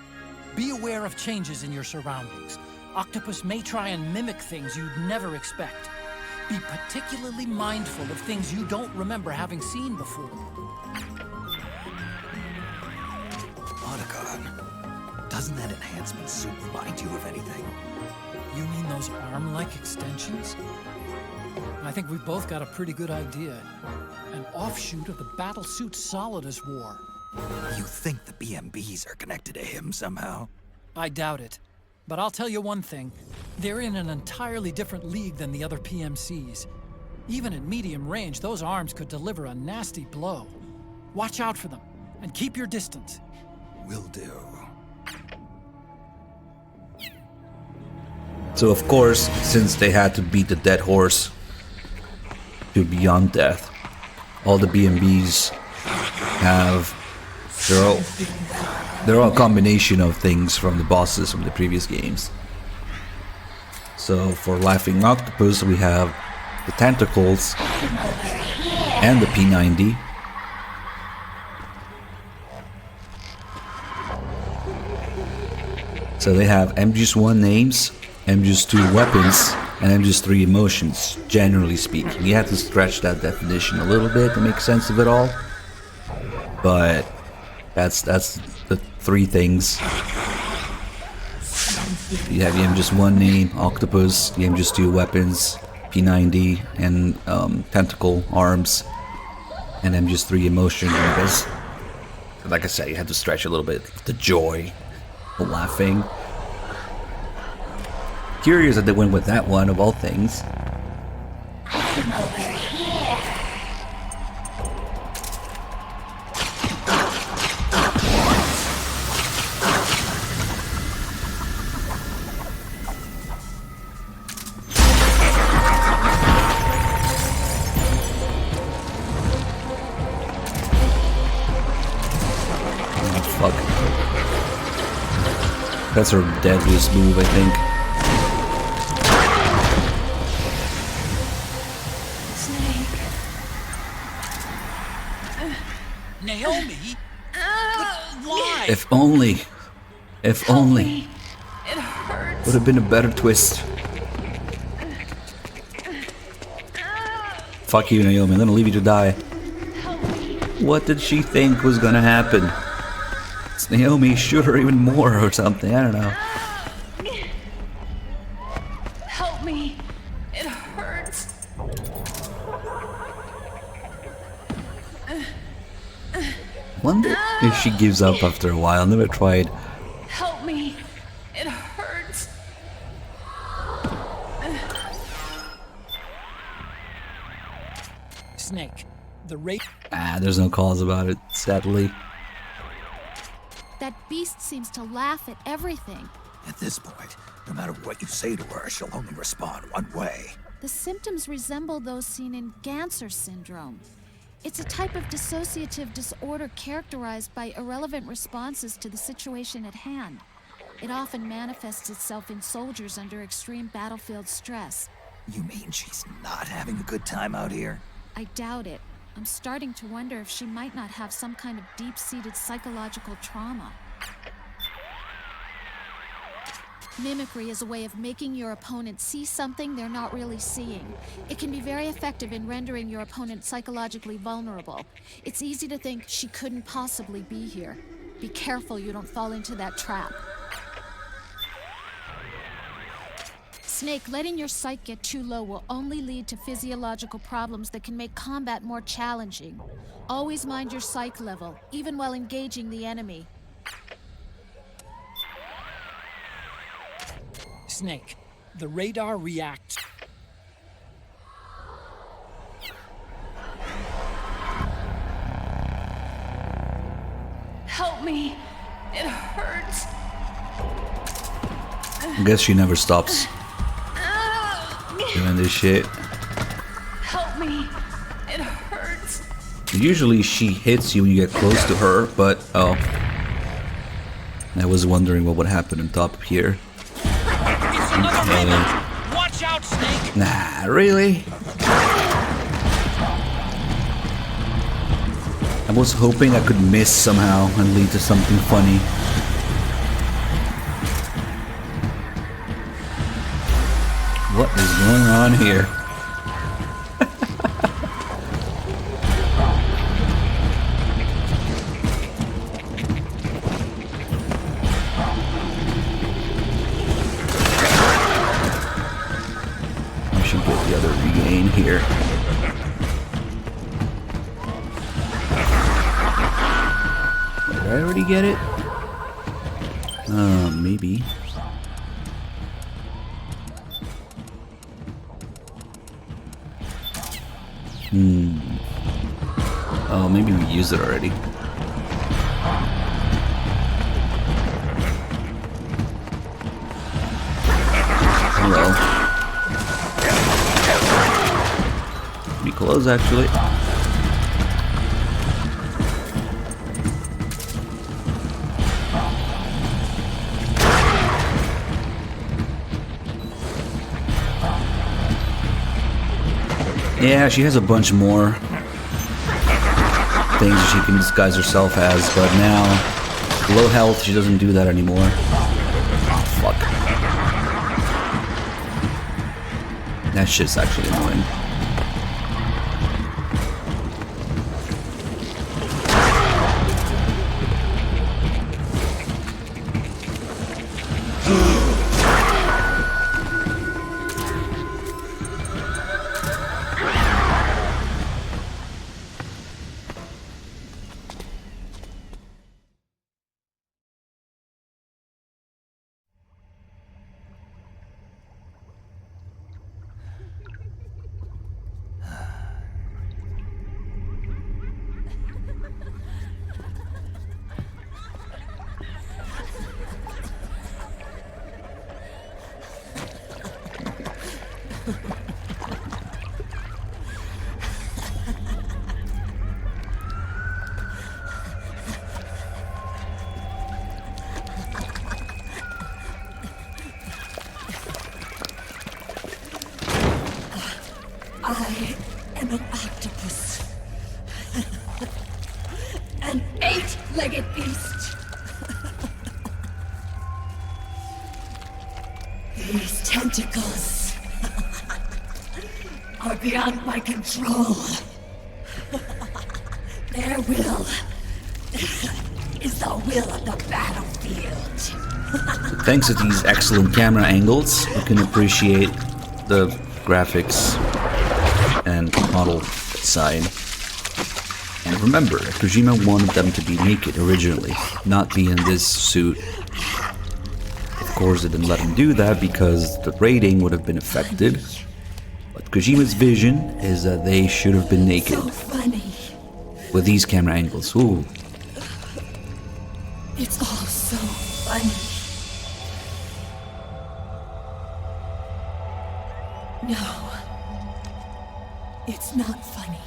Be aware of changes in your surroundings. Octopus may try and mimic things you'd never expect. Be particularly mindful of things you don't remember having seen before. Otacon, doesn't that enhancement suit remind you of anything? You mean those arm-like extensions? I think we've both got a pretty good idea. An offshoot of the battlesuit Solidus wore. You think the BMBs are connected to him somehow? I doubt it. But I'll tell you one thing. They're in an entirely different league than the other PMCs. Even at medium range, those arms could deliver a nasty blow. Watch out for them, and keep your distance. Will do. So of course, since they had to beat the dead horse to beyond death, all the BMBs have they're all a combination of things from the bosses from the previous games. So for Laughing Octopus, we have the tentacles and the P90. So they have MGS1 names, MGS2 weapons, and MGS3 emotions, generally speaking. You have to stretch that definition a little bit to make sense of it all. But that's the three things. You have just one name, Octopus. You have just 2 weapons, P90 and tentacle arms, and then just 3 emotion. Because, like I said, you had to stretch a little bit. The joy, the laughing. Curious that they went with that one of all things. That's her deadliest move, I think. Snake. Naomi? Why? If only. If only. It hurts. Would have been a better twist. Fuck you, Naomi. I'm gonna leave you to die. What did she think was gonna happen? It's Naomi, shoot her even more or something. I don't know. Help me. It hurts. Wonder if she gives up after a while. Never tried. Help me. It hurts. Snake, the rate. There's no calls about it, sadly. That beast seems to laugh at everything. At this point, no matter what you say to her, she'll only respond one way. The symptoms resemble those seen in Ganser syndrome. It's a type of dissociative disorder characterized by irrelevant responses to the situation at hand. It often manifests itself in soldiers under extreme battlefield stress. You mean she's not having a good time out here? I doubt it. I'm starting to wonder if she might not have some kind of deep-seated psychological trauma. Mimicry is a way of making your opponent see something they're not really seeing. It can be very effective in rendering your opponent psychologically vulnerable. It's easy to think she couldn't possibly be here. Be careful you don't fall into that trap. Snake, letting your psyche get too low will only lead to physiological problems that can make combat more challenging. Always mind your psyche level, even while engaging the enemy. Snake, the radar reacts. Help me. It hurts. I guess she never stops doing this shit. Help me. It hurts. Usually she hits you when you get close to her, but oh. I was wondering what would happen on top here. Watch out, Snake! Nah, really? I was hoping I could miss somehow and lead to something funny. What is going on here? I should get the other regain here. Did I already get it? Maybe. Oh, maybe we used it already. Hello. Pretty close, actually. Yeah, she has a bunch more things she can disguise herself as, but now, low health, she doesn't do that anymore. Oh, fuck. That shit's actually annoying. I am an octopus. An 8-legged beast. These tentacles are beyond my control. Their will is the will of the battlefield. Thanks to these excellent camera angles, you can appreciate the graphics and model design. And remember, Kojima wanted them to be naked originally, not be in this suit. Of course, they didn't let him do that because the rating would have been affected. But Kojima's vision is that they should have been naked. So funny. With these camera angles. Ooh. It's all so funny. No. It's not funny.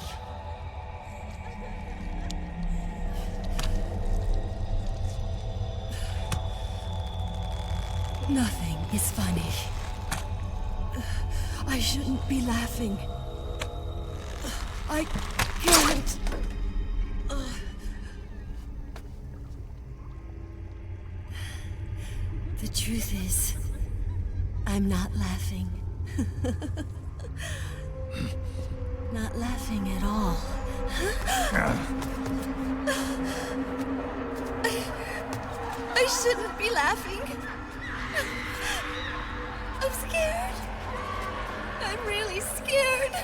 Nothing is funny. I shouldn't be laughing. I can't. The truth is, I'm not laughing. Not laughing at all. I shouldn't be laughing. I'm scared. I'm really scared.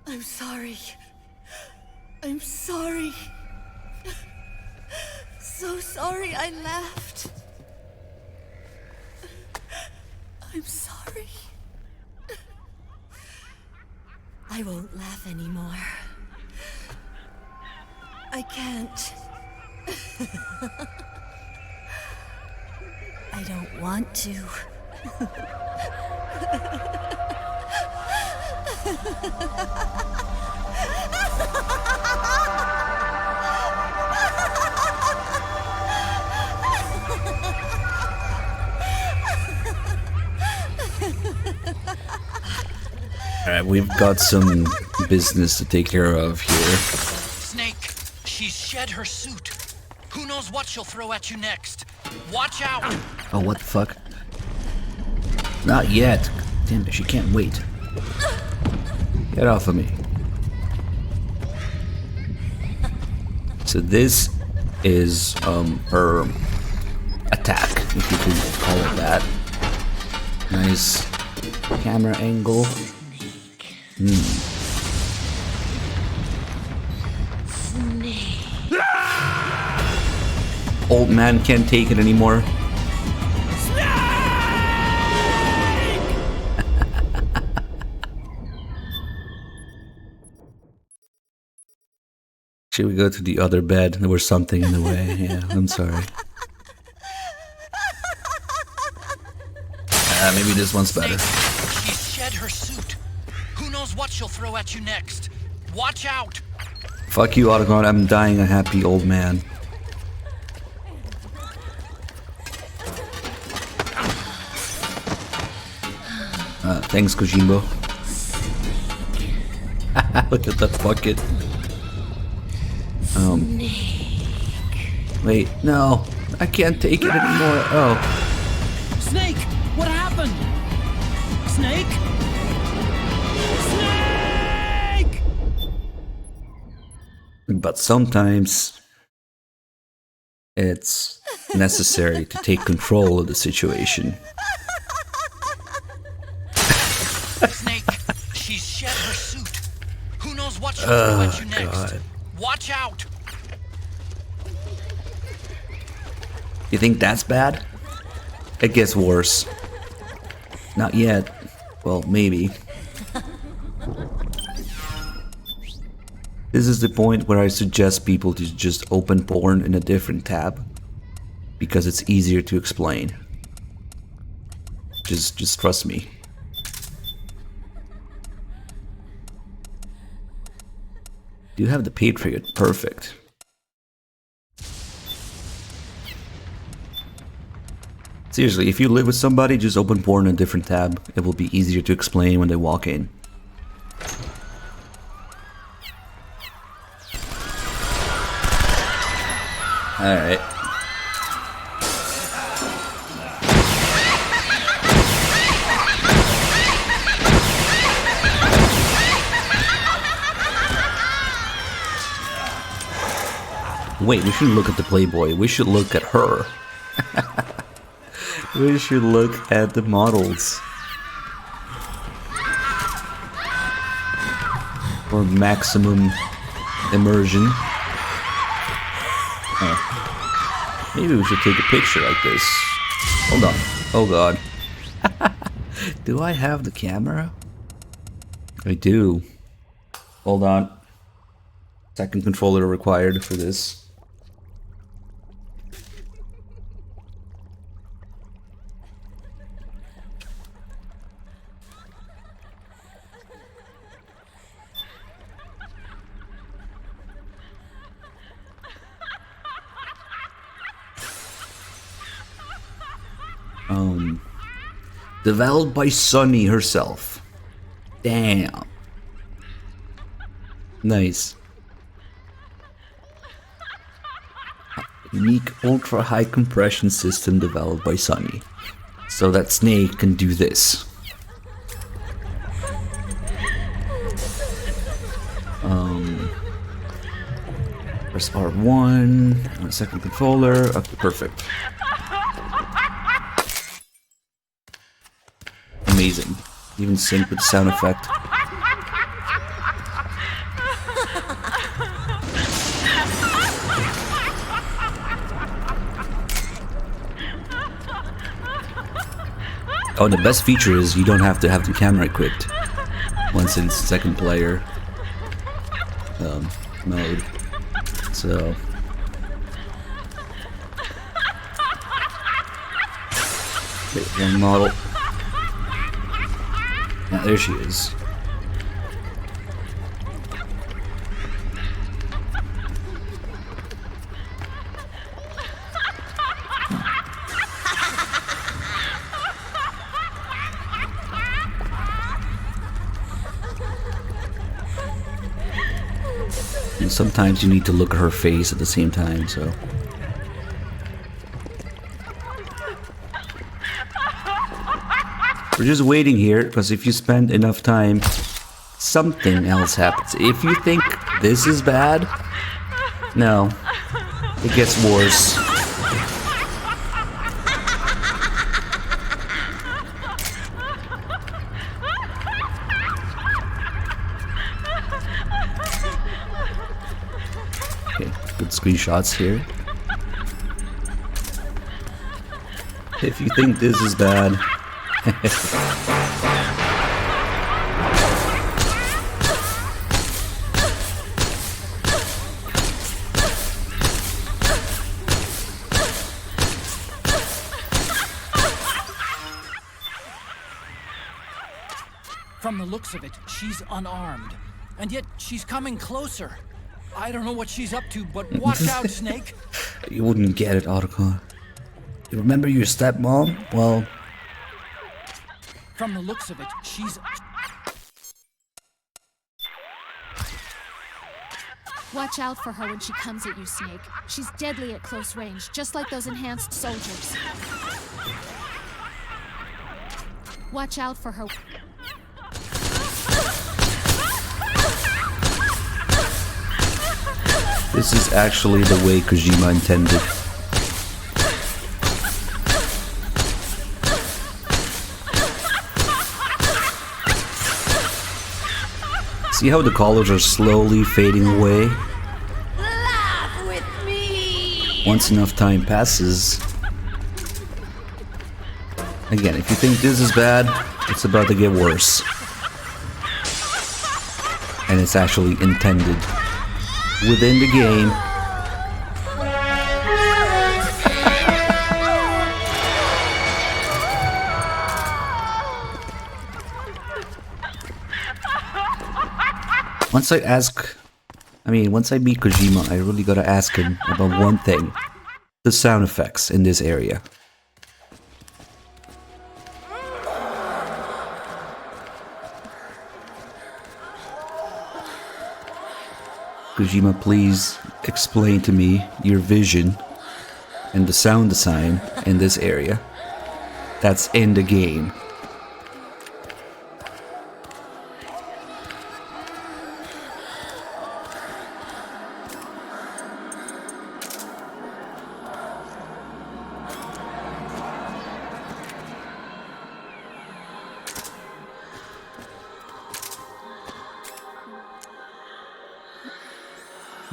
I'm sorry. I'm sorry. So sorry I laughed. I'm sorry. I won't laugh anymore. I can't. I don't want to. Alright, we've got some business to take care of here. Snake, she's shed her suit. Who knows what she'll throw at you next? Watch out! Oh, what the fuck? Not yet. Damn it, she can't wait. Get off of me. So this is her attack, if you could call it that. Nice camera angle. Old man can't take it anymore. Should we go to the other bed? There was something in the way. Yeah, I'm sorry. Maybe this one's better. She's shed her suit. Who knows what she'll throw at you next? Watch out! Fuck you, Autogon. I'm dying a happy old man. Thanks, Kojimbo. Look at that bucket. Wait, no. I can't take it anymore. Oh. Snake! What happened? Snake? Snake! But sometimes it's necessary to take control of the situation. Snake, she's shed her suit. Who knows what she'll throw at you next? God. Watch out! You think that's bad? It gets worse. Not yet. Well, maybe. This is the point where I suggest people to just open porn in a different tab, because it's easier to explain. Just trust me. Do you have the Patriot? Perfect. Seriously, if you live with somebody, just open porn in a different tab. It will be easier to explain when they walk in. Alright. Wait, we shouldn't look at the Playboy. We should look at her. We should look at the models. For maximum immersion. Oh. Maybe we should take a picture like this. Hold on. Oh god. Do I have the camera? I do. Hold on. Second controller required for this. Developed by Sunny herself. Damn. Nice. Unique ultra high compression system developed by Sunny. So that Snake can do this. Press R1 on the second controller. Okay, perfect. Amazing. Even sync with the sound effect. Oh, the best feature is you don't have to have the camera equipped once in second player mode. So wait, one model. Yeah, there she is. And sometimes you need to look at her face at the same time, so. We're just waiting here, because if you spend enough time, something else happens. If you think this is bad, no, it gets worse. Okay, good screenshots here. If you think this is bad, From the looks of it, she's unarmed. And yet, she's coming closer. I don't know what she's up to, but watch out, Snake! You wouldn't get it, Otacon. You remember your stepmom? Well... From the looks of it, she's... Watch out for her when she comes at you, Snake. She's deadly at close range, just like those enhanced soldiers. Watch out for her. This is actually the way Kojima intended. See how the colors are slowly fading away? Laugh with me. Once enough time passes. Again, if you think this is bad, it's about to get worse. And it's actually intended within the game. Once I meet Kojima, I really gotta ask him about one thing. The sound effects in this area. Kojima, please explain to me your vision and the sound design in this area that's in the game.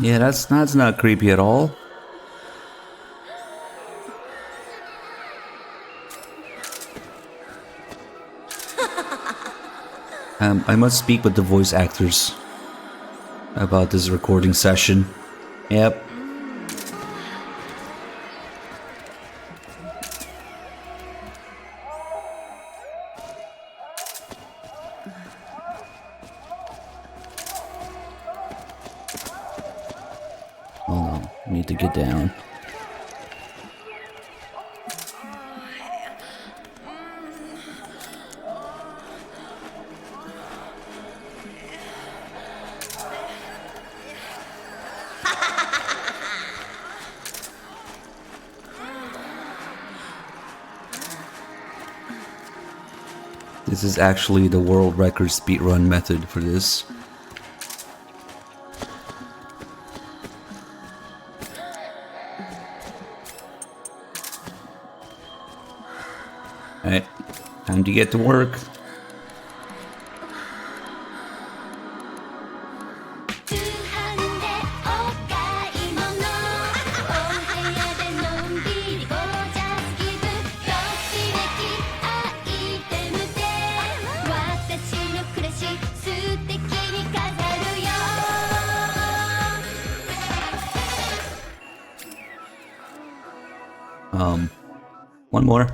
Yeah, that's not creepy at all. I must speak with the voice actors about this recording session. Yep. Hold on, I need to get down. This is actually the world record speedrun method for this. Alright, time to get to work. One more.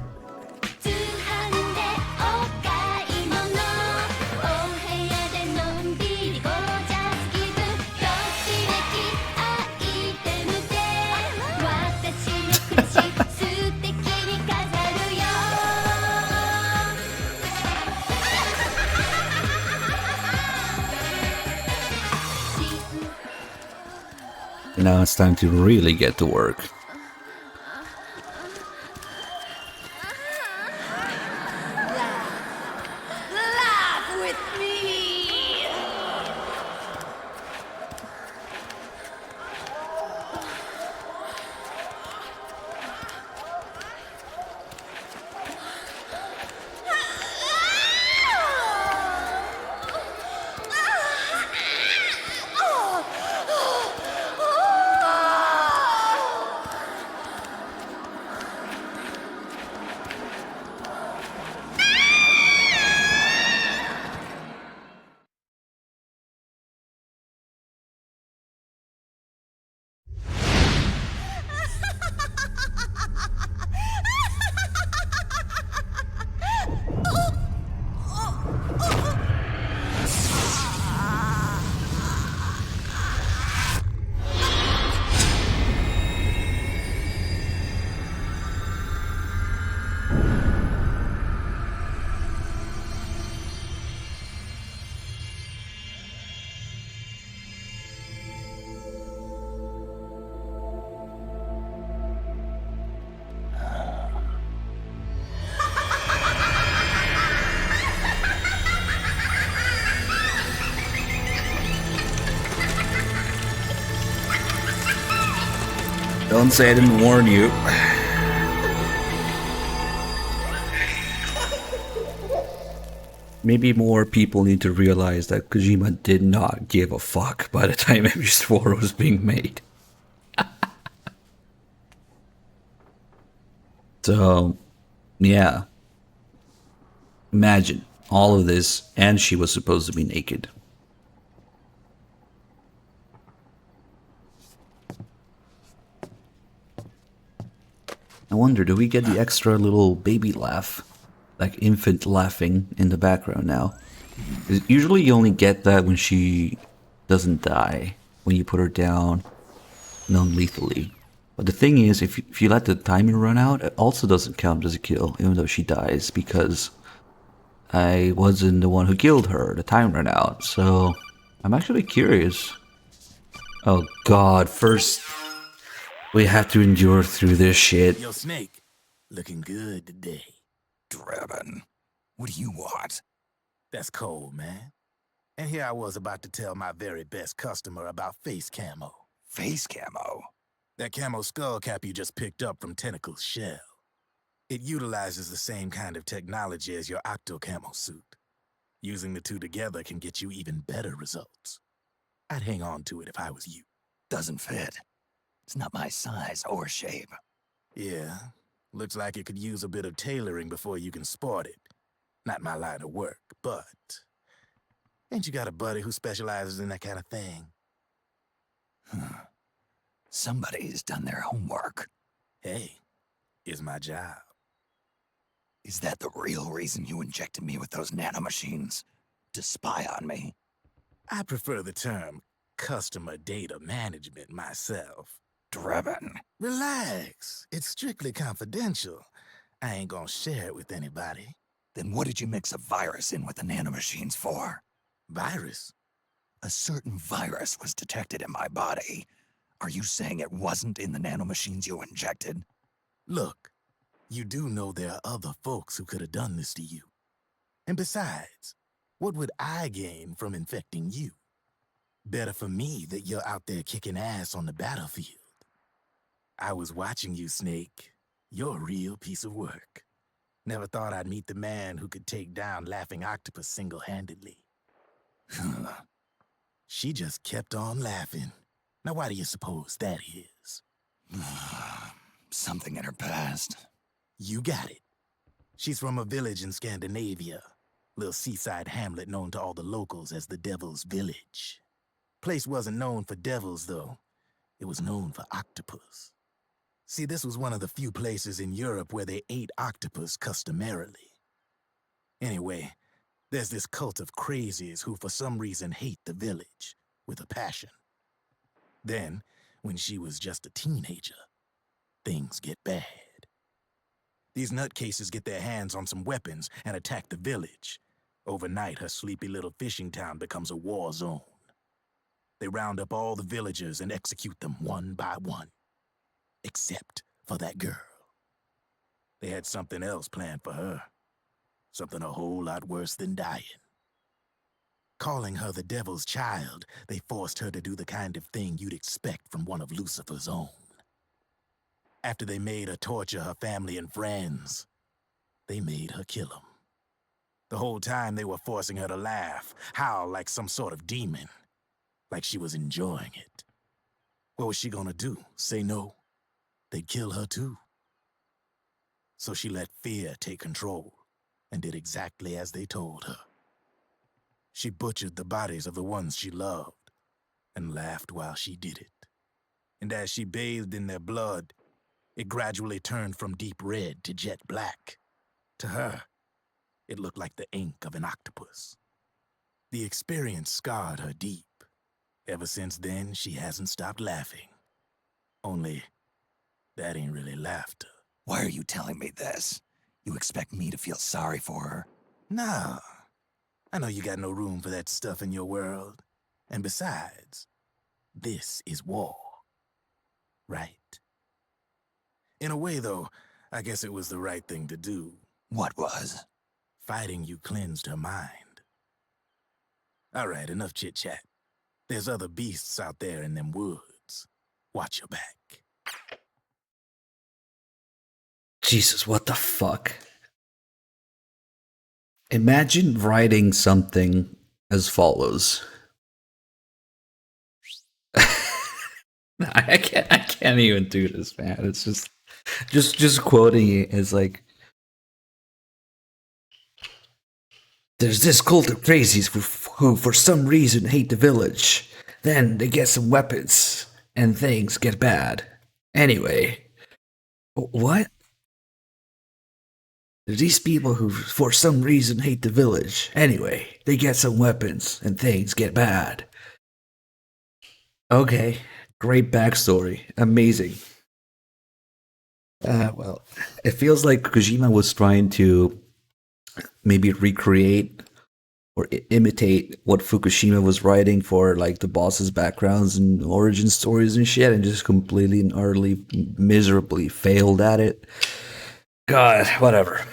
Now it's time to really get to work. Don't say I didn't warn you. Maybe more people need to realize that Kojima did not give a fuck by the time MGS4 was being made. So, yeah. Imagine all of this, and she was supposed to be naked. I wonder, do we get the extra little baby laugh? Like infant laughing in the background now? Usually you only get that when she doesn't die, when you put her down non-lethally. But the thing is, if you let the timer run out, it also doesn't count as a kill, even though she dies, because I wasn't the one who killed her, the time ran out. So I'm actually curious Oh god, first we have to endure through this shit. Yo, Snake, looking good today. Drebin, what do you want? That's cold, man. And here I was about to tell my very best customer about face camo. Face camo? That camo skull cap you just picked up from Tentacle's shell. It utilizes the same kind of technology as your Octo camo suit. Using the two together can get you even better results. I'd hang on to it if I was you. Doesn't fit. It's not my size or shape. Yeah, looks like it could use a bit of tailoring before you can sport it. Not my line of work, but... Ain't you got a buddy who specializes in that kind of thing? Somebody's done their homework. Hey, it's my job. Is that the real reason you injected me with those nanomachines? To spy on me? I prefer the term customer data management myself. Drebin. Relax. It's strictly confidential. I ain't gonna share it with anybody. Then what did you mix a virus in with the nanomachines for? Virus? A certain virus was detected in my body. Are you saying it wasn't in the nanomachines you injected? Look, you do know there are other folks who could have done this to you. And besides, what would I gain from infecting you? Better for me that you're out there kicking ass on the battlefield. I was watching you, Snake. You're a real piece of work. Never thought I'd meet the man who could take down Laughing Octopus single-handedly. She just kept on laughing. Now why do you suppose that is? Something in her past. You got it. She's from a village in Scandinavia. Little seaside hamlet known to all the locals as the Devil's Village. Place wasn't known for devils, though. It was known for octopus. See, this was one of the few places in Europe where they ate octopus customarily. Anyway, there's this cult of crazies who for some reason hate the village with a passion. Then, when she was just a teenager, things get bad. These nutcases get their hands on some weapons and attack the village. Overnight, her sleepy little fishing town becomes a war zone. They round up all the villagers and execute them one by one. Except for that girl. They had something else planned for her. Something a whole lot worse than dying. Calling her the Devil's Child, they forced her to do the kind of thing you'd expect from one of Lucifer's own. After they made her torture her family and friends, they made her kill them. The whole time they were forcing her to laugh, howl like some sort of demon. Like she was enjoying it. What was she gonna do? Say no? They'd kill her too. So she let fear take control and did exactly as they told her. She butchered the bodies of the ones she loved and laughed while she did it. And as she bathed in their blood, it gradually turned from deep red to jet black. To her, it looked like the ink of an octopus. The experience scarred her deep. Ever since then, she hasn't stopped laughing. Only, that ain't really laughter. Why are you telling me this? You expect me to feel sorry for her? Nah. I know you got no room for that stuff in your world. And besides, this is war. Right? In a way, though, I guess it was the right thing to do. What was? Fighting you cleansed her mind. All right, enough chit-chat. There's other beasts out there in them woods. Watch your back. Jesus, what the fuck? Imagine writing something as follows. I can't even do this, man. It's just quoting it as like, there's this cult of crazies who for some reason hate the village. Then they get some weapons and things get bad. Anyway, what? These people who for some reason hate the village. Anyway, they get some weapons and things get bad. Okay, great backstory. Amazing. Well, it feels like Kojima was trying to maybe recreate or imitate what Fukushima was writing for like the boss's backgrounds and origin stories and shit, and just completely and utterly miserably failed at it. God, whatever.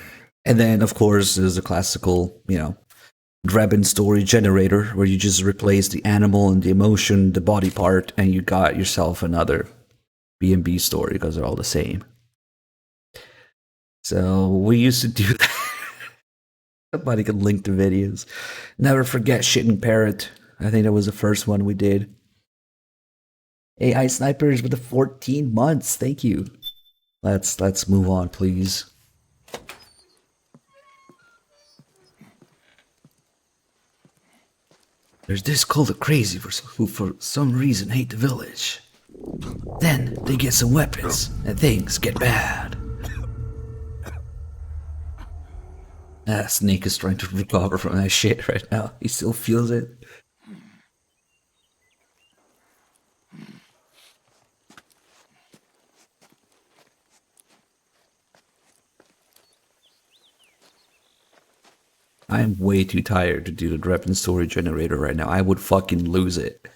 And then, of course, there's a classical, Drebin story generator where you just replace the animal and the emotion, the body part, and you got yourself another B&B story because they're all the same. So we used to do that. Somebody can link the videos. Never forget Shitting Parrot. I think that was the first one we did. AI Snipers with the 14 months. Thank you. Let's move on, please. There's this cult of crazy who for some reason hate the village. Then they get some weapons and things get bad. Snake is trying to recover from that shit right now. He still feels it. I am way too tired to do the Drebin story generator right now. I would fucking lose it.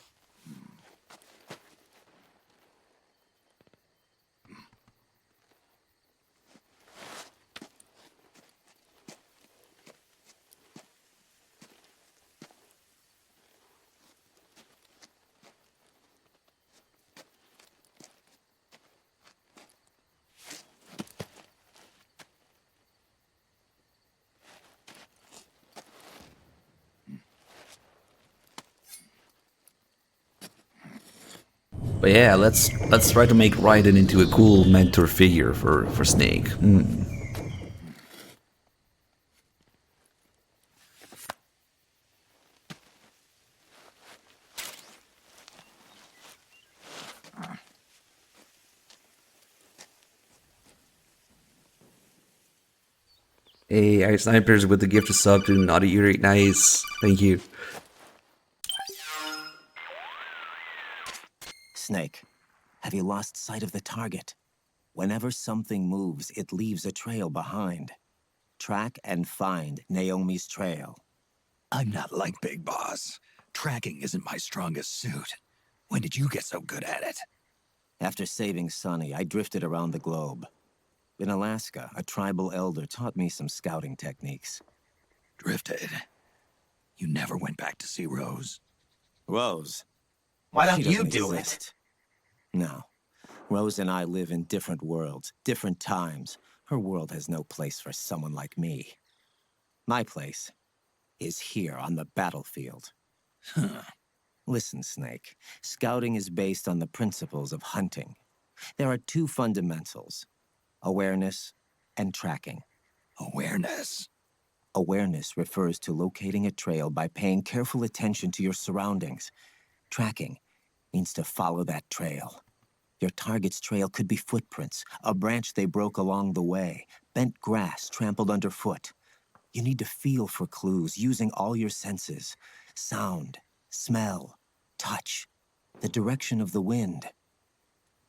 But yeah, let's try to make Raiden into a cool mentor figure for Snake. Hey, our snipers with the gift of sub to Naughty Uri. Nice. Thank you. Snake, have you lost sight of the target? Whenever something moves, it leaves a trail behind. Track and find Naomi's trail. I'm not like Big Boss. Tracking isn't my strongest suit. When did you get so good at it? After saving Sonny, I drifted around the globe. In Alaska, a tribal elder taught me some scouting techniques. Drifted? You never went back to see Rose? Rose? Why don't She you doesn't do exist. No. Rose and I live in different worlds, different times. Her world has no place for someone like me. My place is here on the battlefield. Listen, Snake. Scouting is based on the principles of hunting. There are two fundamentals: awareness and tracking. Awareness? Awareness refers to locating a trail by paying careful attention to your surroundings. Tracking means to follow that trail. Your target's trail could be footprints, a branch they broke along the way, bent grass trampled underfoot. You need to feel for clues using all your senses: sound, smell, touch, the direction of the wind.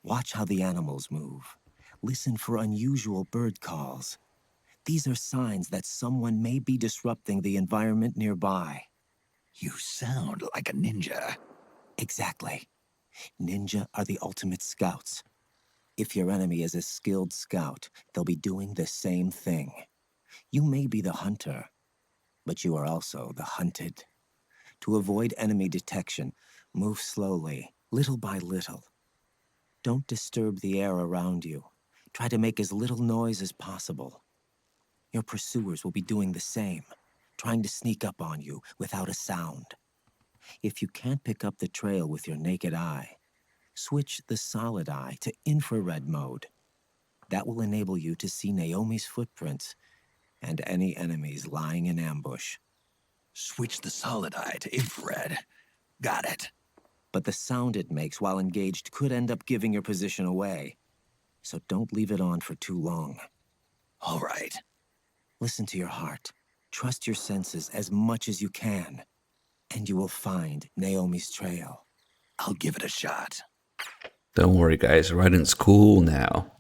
Watch how the animals move. Listen for unusual bird calls. These are signs that someone may be disrupting the environment nearby. You sound like a ninja. Exactly. Ninja are the ultimate scouts. If your enemy is a skilled scout, they'll be doing the same thing. You may be the hunter, but you are also the hunted. To avoid enemy detection, move slowly, little by little. Don't disturb the air around you. Try to make as little noise as possible. Your pursuers will be doing the same, trying to sneak up on you without a sound. If you can't pick up the trail with your naked eye, switch the solid eye to infrared mode. That will enable you to see Naomi's footprints and any enemies lying in ambush. Switch the solid eye to infrared. Got it. But the sound it makes while engaged could end up giving your position away. So don't leave it on for too long. All right. Listen to your heart. Trust your senses as much as you can. And you will find Naomi's trail. I'll give it a shot. Don't worry, guys. Raiden's cool now.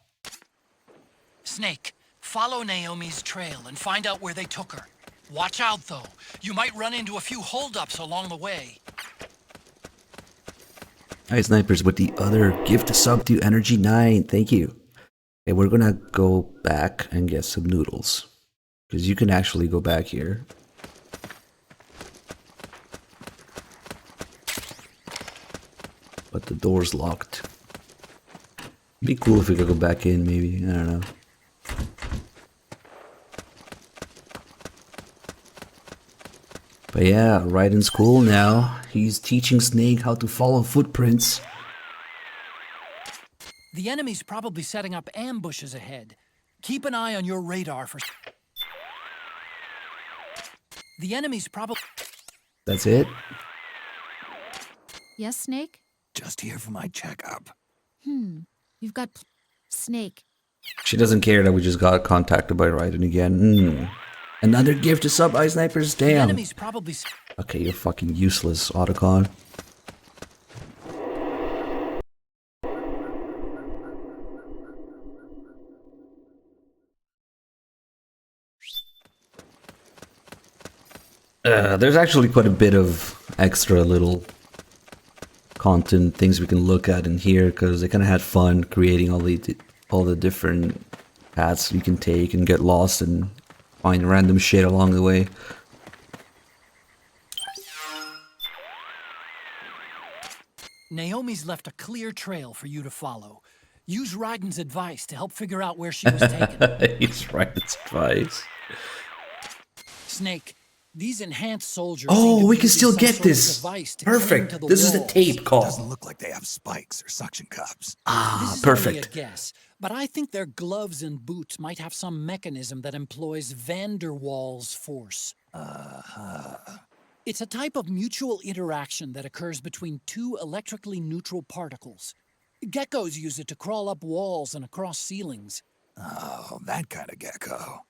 Snake, follow Naomi's trail and find out where they took her. Watch out, though. You might run into a few holdups along the way. Hi, Snipers, with the other gift sub to Energy 9. Thank you. Okay, we're gonna go back and get some noodles. Because you can actually go back here. But the door's locked. Be cool if we could go back in, maybe. I don't know. But yeah, Raiden's cool now. He's teaching Snake how to follow footprints. The enemy's probably setting up ambushes ahead. Keep an eye on your radar for... The enemy's probably... That's it? Yes, Snake? Just here for my checkup. You've got... Snake. She doesn't care that we just got contacted by Raiden again. Another gift to sub Ice Snipers? The Damn. enemy's probably... Okay, you're fucking useless, Otacon. There's actually quite a bit of extra little content, things we can look at in here, because they kind of had fun creating all the different paths you can take and get lost and find random shit along the way. Naomi's left a clear trail for you to follow. Use Raiden's advice to help figure out where she was taken. Use Raiden's advice. Snake, these enhanced soldiers... Oh, seem to we be can using still some get sort of this. device to cling Perfect. to the This is the walls. tape call. Doesn't look like they have spikes or suction cups. Ah, This is only perfect. a guess, but I think their gloves and boots might have some mechanism that employs van der Waals force. It's a type of mutual interaction that occurs between two electrically neutral particles. Geckos use it to crawl up walls and across ceilings. Oh, that kind of gecko.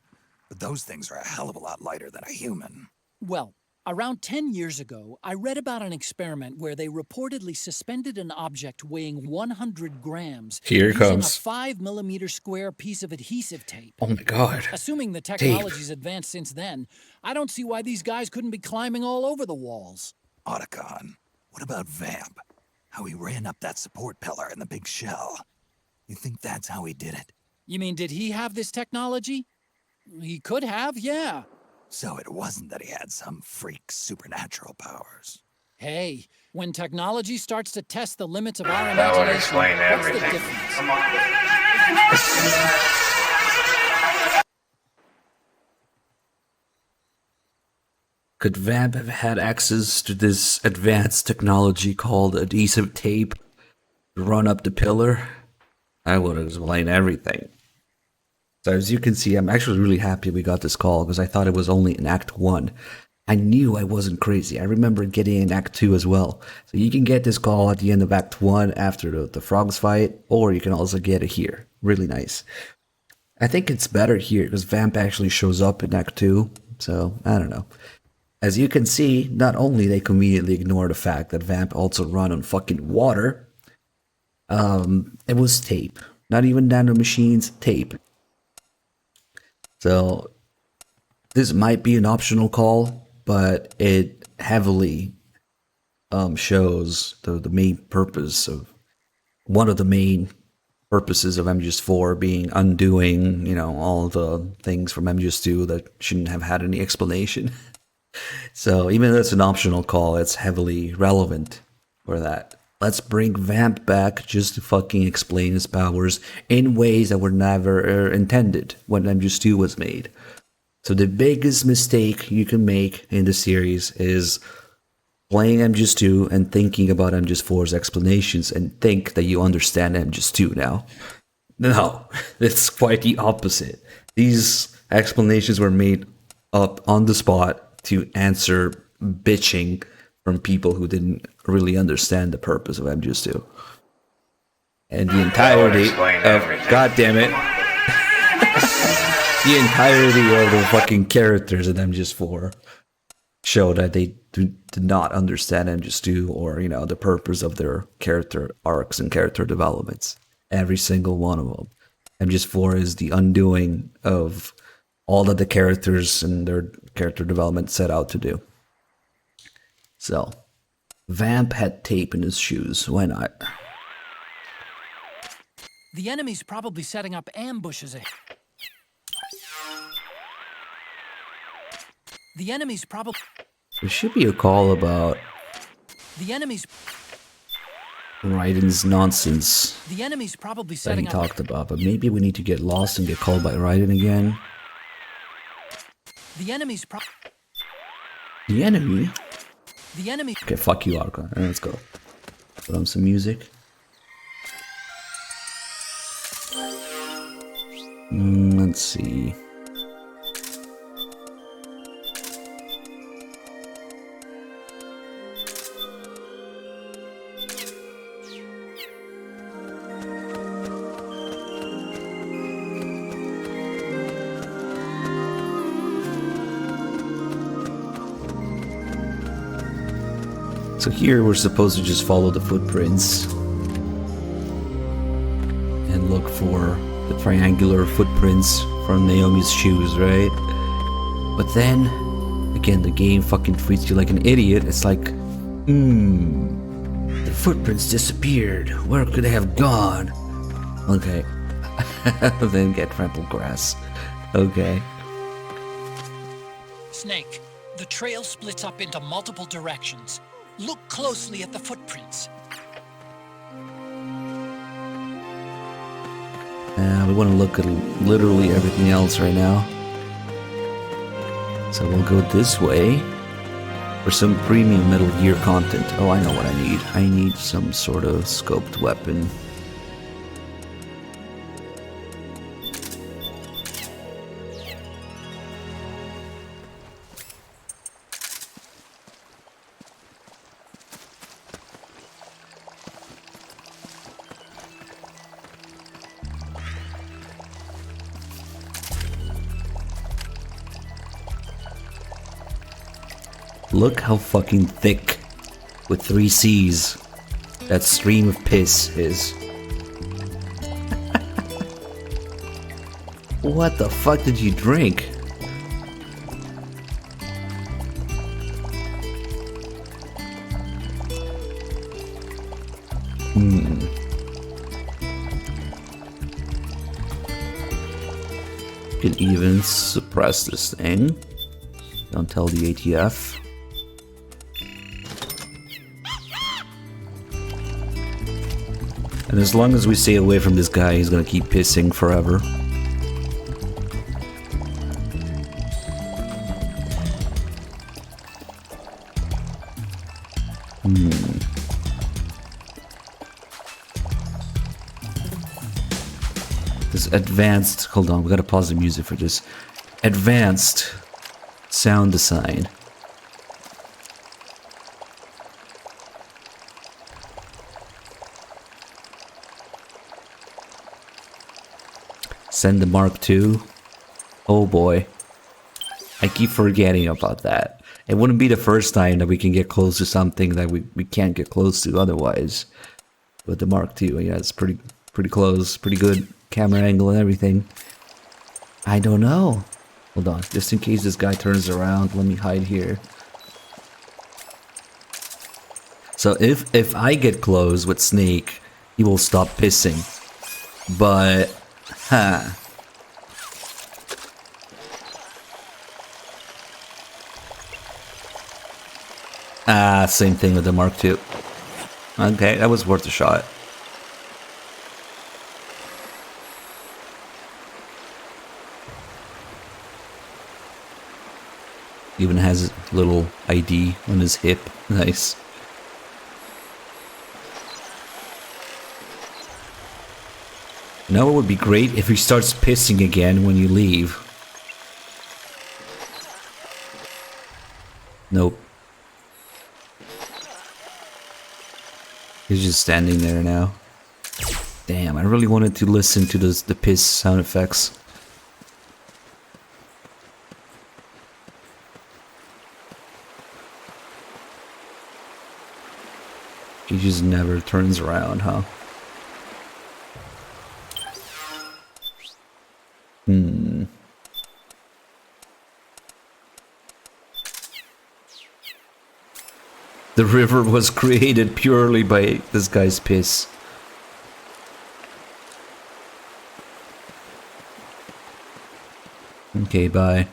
But those things are a hell of a lot lighter than a human. Well, around 10 years ago, I read about an experiment where they reportedly suspended an object weighing 100 grams Here it using comes. a 5mm square piece of adhesive tape. Oh my god. Assuming the technology's advanced since then, I don't see why these guys couldn't be climbing all over the walls. Otacon, what about Vamp? How he ran up that support pillar in the big shell. You think that's how he did it? You mean, did he have this technology? He could have, yeah. So it wasn't that he had some freak supernatural powers. Hey, when technology starts to test the limits of our That would imagination, explain what's the everything. difference? Come on. Could Vamp have had access to this advanced technology called adhesive tape to run up the pillar? I would explain everything. So as you can see, I'm actually really happy we got this call because I thought it was only in Act 1. I knew I wasn't crazy. I remember getting in Act 2 as well. So you can get this call at the end of Act 1 after the frogs fight, or you can also get it here. Really nice. I think it's better here because Vamp actually shows up in Act 2, so I don't know. As you can see, not only they conveniently ignore the fact that Vamp also run on fucking water, it was tape. Not even nanomachines, tape. So this might be an optional call, but it heavily shows the main purpose of one of the main purposes of MGS4 being undoing, you know, all the things from MGS2 that shouldn't have had any explanation. So even though it's an optional call, it's heavily relevant for that. Let's bring Vamp back just to fucking explain his powers in ways that were never intended when MGS2 was made. So the biggest mistake you can make in the series is playing MGS2 and thinking about MGS4's explanations and think that you understand MGS2 now. No, it's quite the opposite. These explanations were made up on the spot to answer bitching from people who didn't really understand the purpose of MGS2. And the entirety of, god damn it, the entirety of the fucking characters in MGS4 show that they did not understand MGS2 or, you know, the purpose of their character arcs and character developments. Every single one of them. MGS4 is the undoing of all that the characters and their character development set out to do. So, Vamp had tape in his shoes. Why not? The enemy's probably setting up ambushes. The enemy's probably... There should be a call about The enemy's... Raiden's nonsense The enemy's probably that he setting up... talked about, but maybe we need to get lost and get called by Raiden again. The enemy's The enemy? The enemy... Okay, fuck you, Arca. Let's go. Put on some music. Let's see. So here we're supposed to just follow the footprints and look for the triangular footprints from Naomi's shoes, right? But then, again, the game fucking treats you like an idiot. It's like, the footprints disappeared. Where could they have gone? Okay. Then get trampled grass. Okay. Snake, the trail splits up into multiple directions. Look closely at the footprints. We want to look at literally everything else right now. So we'll go this way for some premium Metal Gear content. Oh, I know what I need. I need some sort of scoped weapon. Look how fucking thick, with 3 C's, that stream of piss is. What the fuck did you drink? Can even suppress this thing. Don't tell the ATF. And as long as we stay away from this guy, he's gonna keep pissing forever. This advanced... Hold on, we gotta pause the music for this. Advanced sound design. Send the Mark II. Oh boy. I keep forgetting about that. It wouldn't be the first time that we can get close to something that we can't get close to otherwise. But the Mark II, yeah, it's pretty close. Pretty good camera angle and everything. I don't know. Hold on, just in case this guy turns around, let me hide here. So if I get close with Snake, he will stop pissing. But... Huh. Same thing with the Mark II. Okay, that was worth a shot. Even has a little ID on his hip. Nice. Now it would be great if he starts pissing again when you leave. Nope. He's just standing there now. Damn, I really wanted to listen to the piss sound effects. He just never turns around, huh? The river was created purely by this guy's piss. Okay, bye.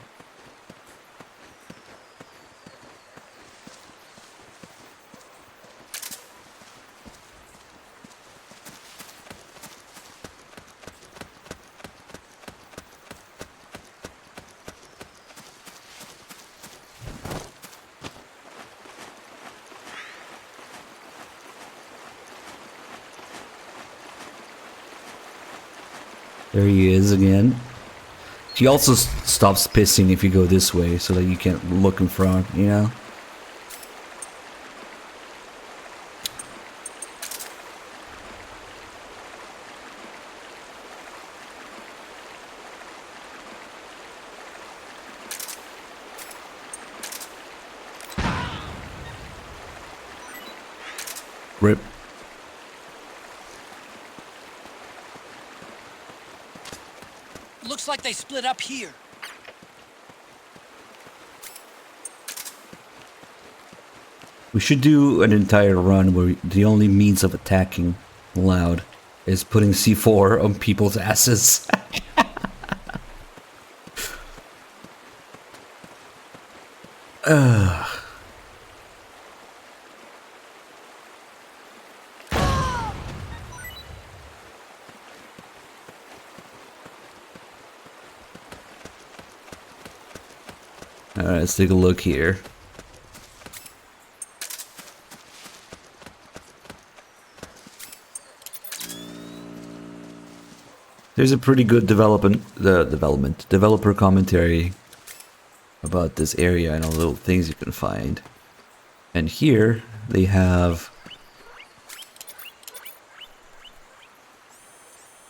There he is again. He also stops pissing if you go this way, so that you can't look in front, you know? Rip. Looks like they split up here. We should do an entire run where the only means of attacking Loud is putting C4 on people's asses. Ugh. Alright, let's take a look here. There's a pretty good developer commentary about this area and all the little things you can find. And here they have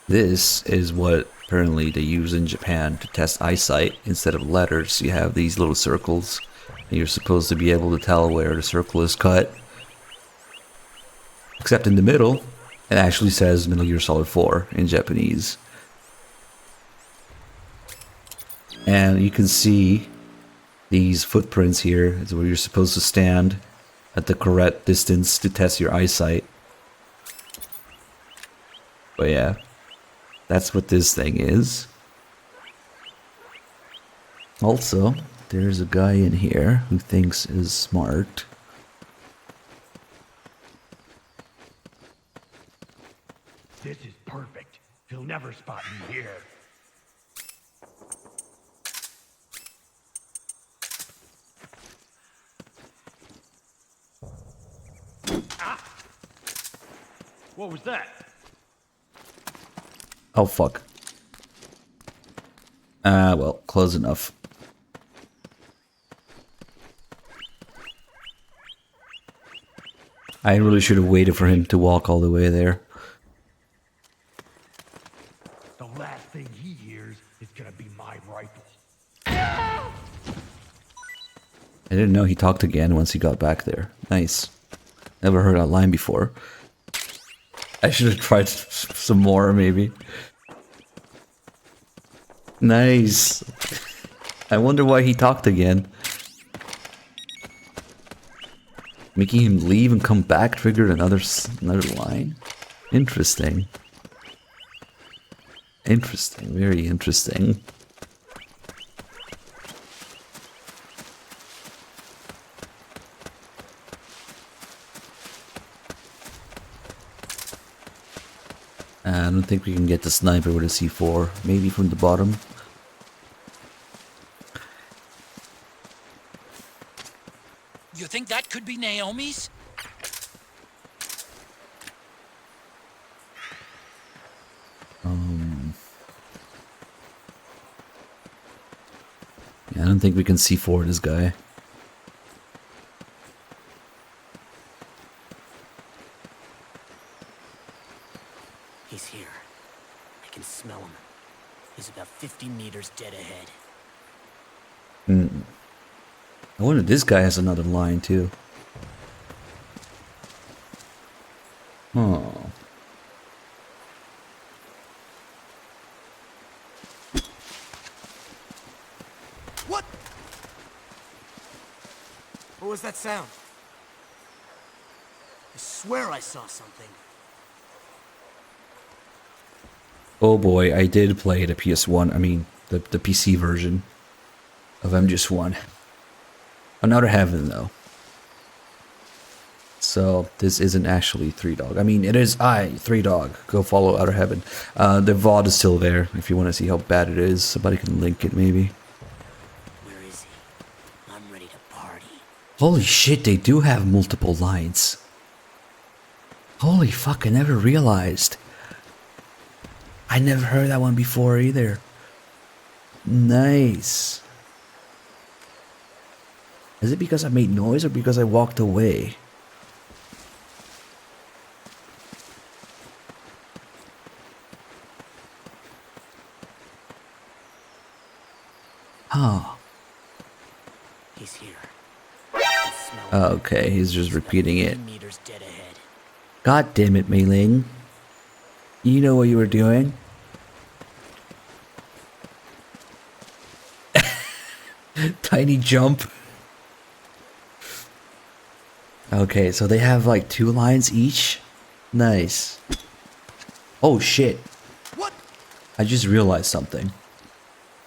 this is what apparently they use in Japan to test eyesight. Instead of letters, you have these little circles, and you're supposed to be able to tell where the circle is cut. Except in the middle, it actually says Metal Gear Solid 4 in Japanese. And you can see these footprints here. It's where you're supposed to stand at the correct distance to test your eyesight. But yeah, that's what this thing is. Also, there's a guy in here who thinks is smart. This is perfect. He'll never spot me here. Ah! What was that? Oh fuck. Well, close enough. I really should have waited for him to walk all the way there. The last thing he hears is gonna be my rifle. I didn't know he talked again once he got back there. Nice. Never heard that line before. I should have tried some more, maybe. Nice. I wonder why he talked again. Making him leave and come back triggered another line? Interesting. Interesting, very interesting. I don't think we can get the sniper with a C4. Maybe from the bottom. You think that could be Naomi's? Yeah, I don't think we can C4 this guy. He's here. I can smell him. He's about 50 meters dead ahead. I wonder if this guy has another line too. Oh. What? What was that sound? swear I saw something. Oh boy, I did play the PS1, I mean, the PC version of MGS1. On Outer Heaven, though. So, this isn't actually 3Dog. I mean, it is 3Dog. Go follow Outer Heaven. The VOD is still there, if you want to see how bad it is. Somebody can link it, maybe. Where is he? I'm ready to party. Holy shit, they do have multiple lines. Holy fuck, I never realized. I never heard that one before either. Nice. Is it because I made noise or because I walked away? Huh. He's here. Okay, he's just repeating it. Meters dead ahead. God damn it, Mei Ling. You know what you were doing? Tiny jump. Okay, so they have like 2 lines each. Nice. Oh shit. What? I just realized something.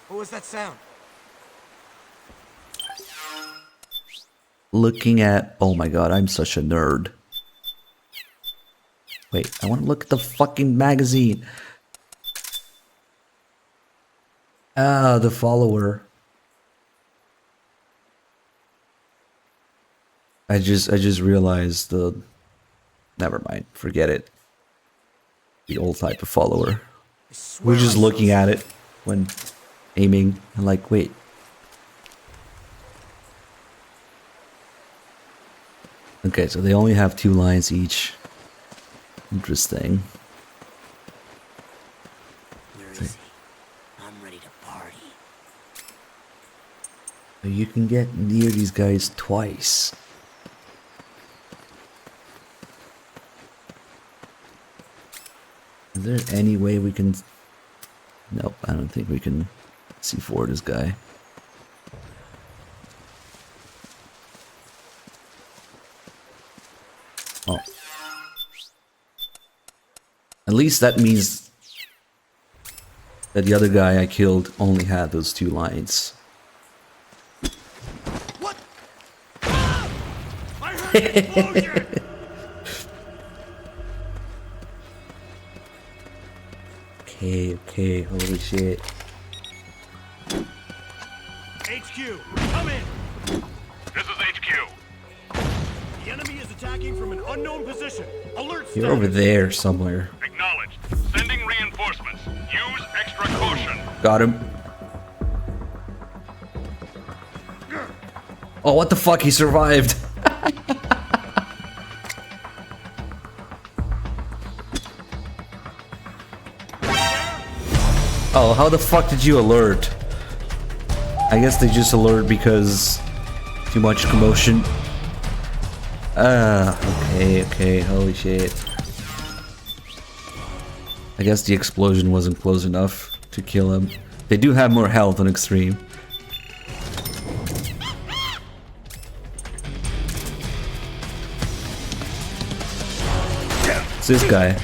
What was that sound? Looking at... Oh my god, I'm such a nerd. Wait, I want to look at the fucking magazine. Ah, the follower. I just realized the... Never mind, forget it. The old type of follower. We're just looking at it when aiming and like, wait. Okay, so they only have 2 lines each. Interesting. Where is he? I'm ready to party. You can get near these guys twice. Is there any way we can... Nope, I don't think we can C4 this guy. Oh. At least that means that the other guy I killed only had those 2 lines. What? Ah! I heard an explosion! Okay, holy shit. HQ, come in! This is HQ. The enemy is attacking from an unknown position. Alert You're over there somewhere. Acknowledged. Sending reinforcements. Use extra caution. Got him. Oh, what the fuck? He survived. Oh, how the fuck did you alert? I guess they just alert because too much commotion. Okay, holy shit. I guess the explosion wasn't close enough to kill him. They do have more health on Extreme. It's this guy.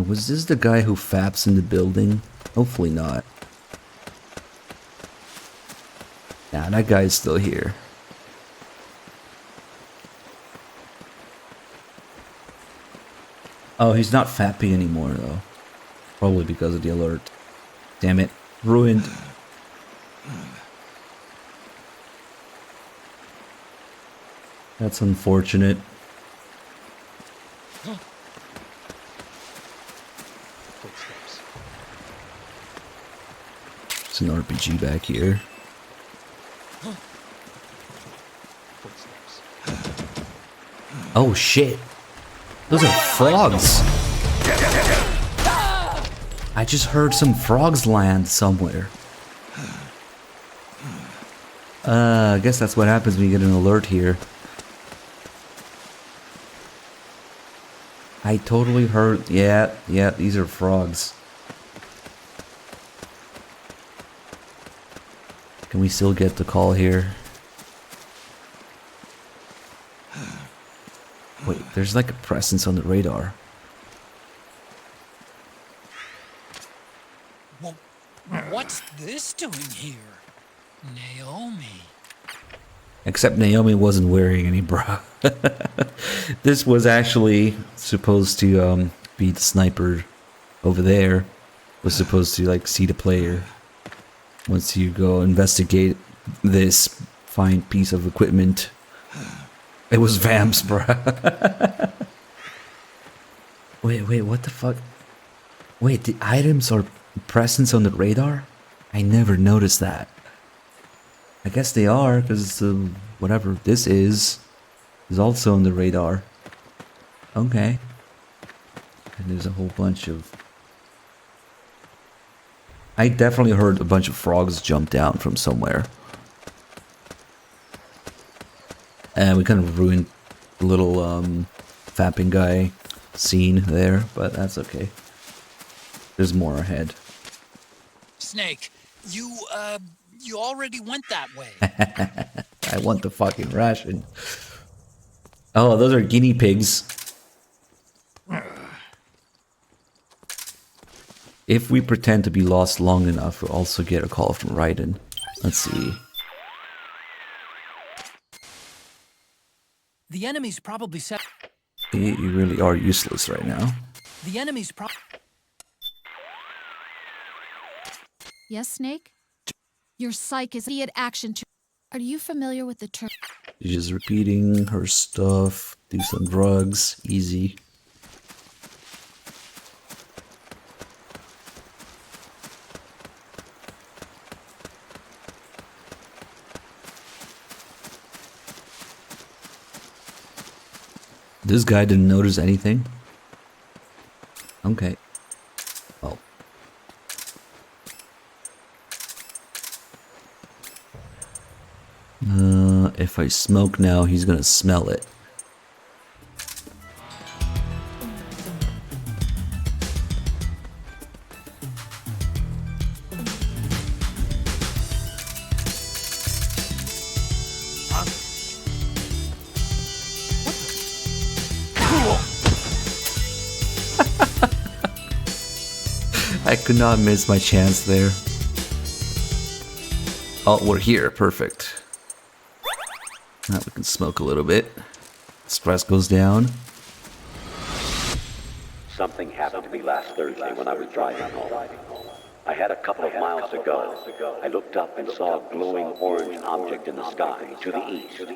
Was this the guy who faps in the building? Hopefully not. Nah, that guy's still here. Oh, he's not fapping anymore though. Probably because of the alert. Damn it. Ruined. That's unfortunate. There's an RPG back here. Oh shit. Those are frogs. I just heard some frogs land somewhere. I guess that's what happens when you get an alert here. I totally heard... Yeah, these are frogs. Can we still get the call here? Wait, there's like a presence on the radar. Well, what's this doing here? Naomi. Except Naomi wasn't wearing any bra. This was actually supposed to be the sniper over there. Was supposed to like see the player. Once you go investigate this fine piece of equipment. It was Vamps, bruh. Wait, what the fuck? Wait, the items are presence on the radar? I never noticed that. I guess they are, because whatever this is also on the radar. Okay. And there's a whole bunch of... I definitely heard a bunch of frogs jump down from somewhere. And we kind of ruined the little fapping guy scene there, but that's okay. There's more ahead. Snake, you already went that way. I want the fucking ration. Oh, those are guinea pigs. If we pretend to be lost long enough, we'll also get a call from Raiden. Let's see. The enemy's probably set. You really are useless right now. The enemy's Yes, Snake? Your psych is immediate action to... Are you familiar with the term? She's just repeating her stuff. Do some drugs. Easy. This guy didn't notice anything? Okay. Well. If I smoke now, he's gonna smell it. I could not miss my chance there. Oh, we're here. Perfect. Now we can smoke a little bit. Stress goes down. Something happened to me last Thursday when I was driving home. I had a couple of miles to go. I looked up and saw a glowing orange object in the sky to the east.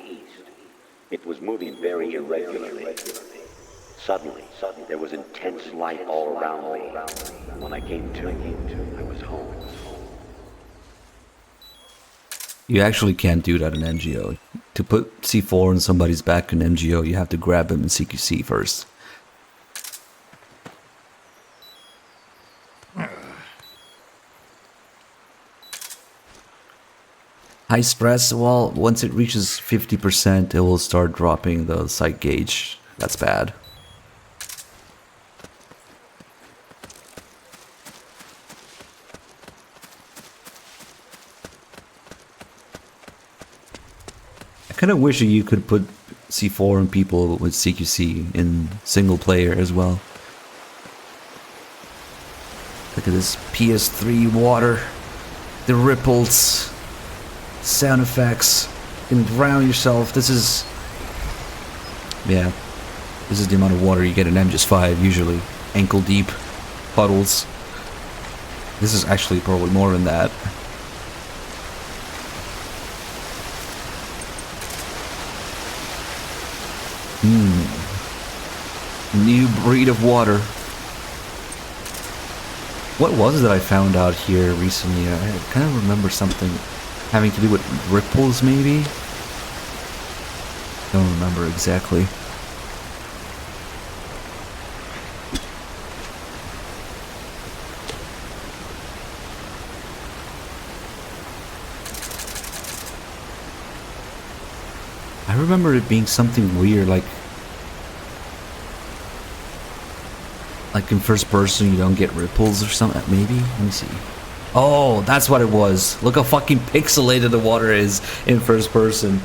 It was moving very irregularly. Suddenly, there was intense light all around me. When I came to, I was home. You actually can't do that in MGO. To put C4 in somebody's back in MGO, you have to grab him in CQC first. High stress, well, once it reaches 50%, it will start dropping the sight gauge. That's bad. I kind of wish you could put C4 on people with CQC in single player as well. Look at this PS3 water, the ripples, sound effects. You can drown yourself. This is, yeah, this is the amount of water you get in MGS5 usually. Ankle deep puddles. This is actually probably more than that. New breed of water. What was it that I found out here recently? I kind of remember something having to do with ripples, maybe? Don't remember exactly. I remember it being something weird, like in first person you don't get ripples or something, maybe? Let me see. Oh, that's what it was. Look how fucking pixelated the water is in first person.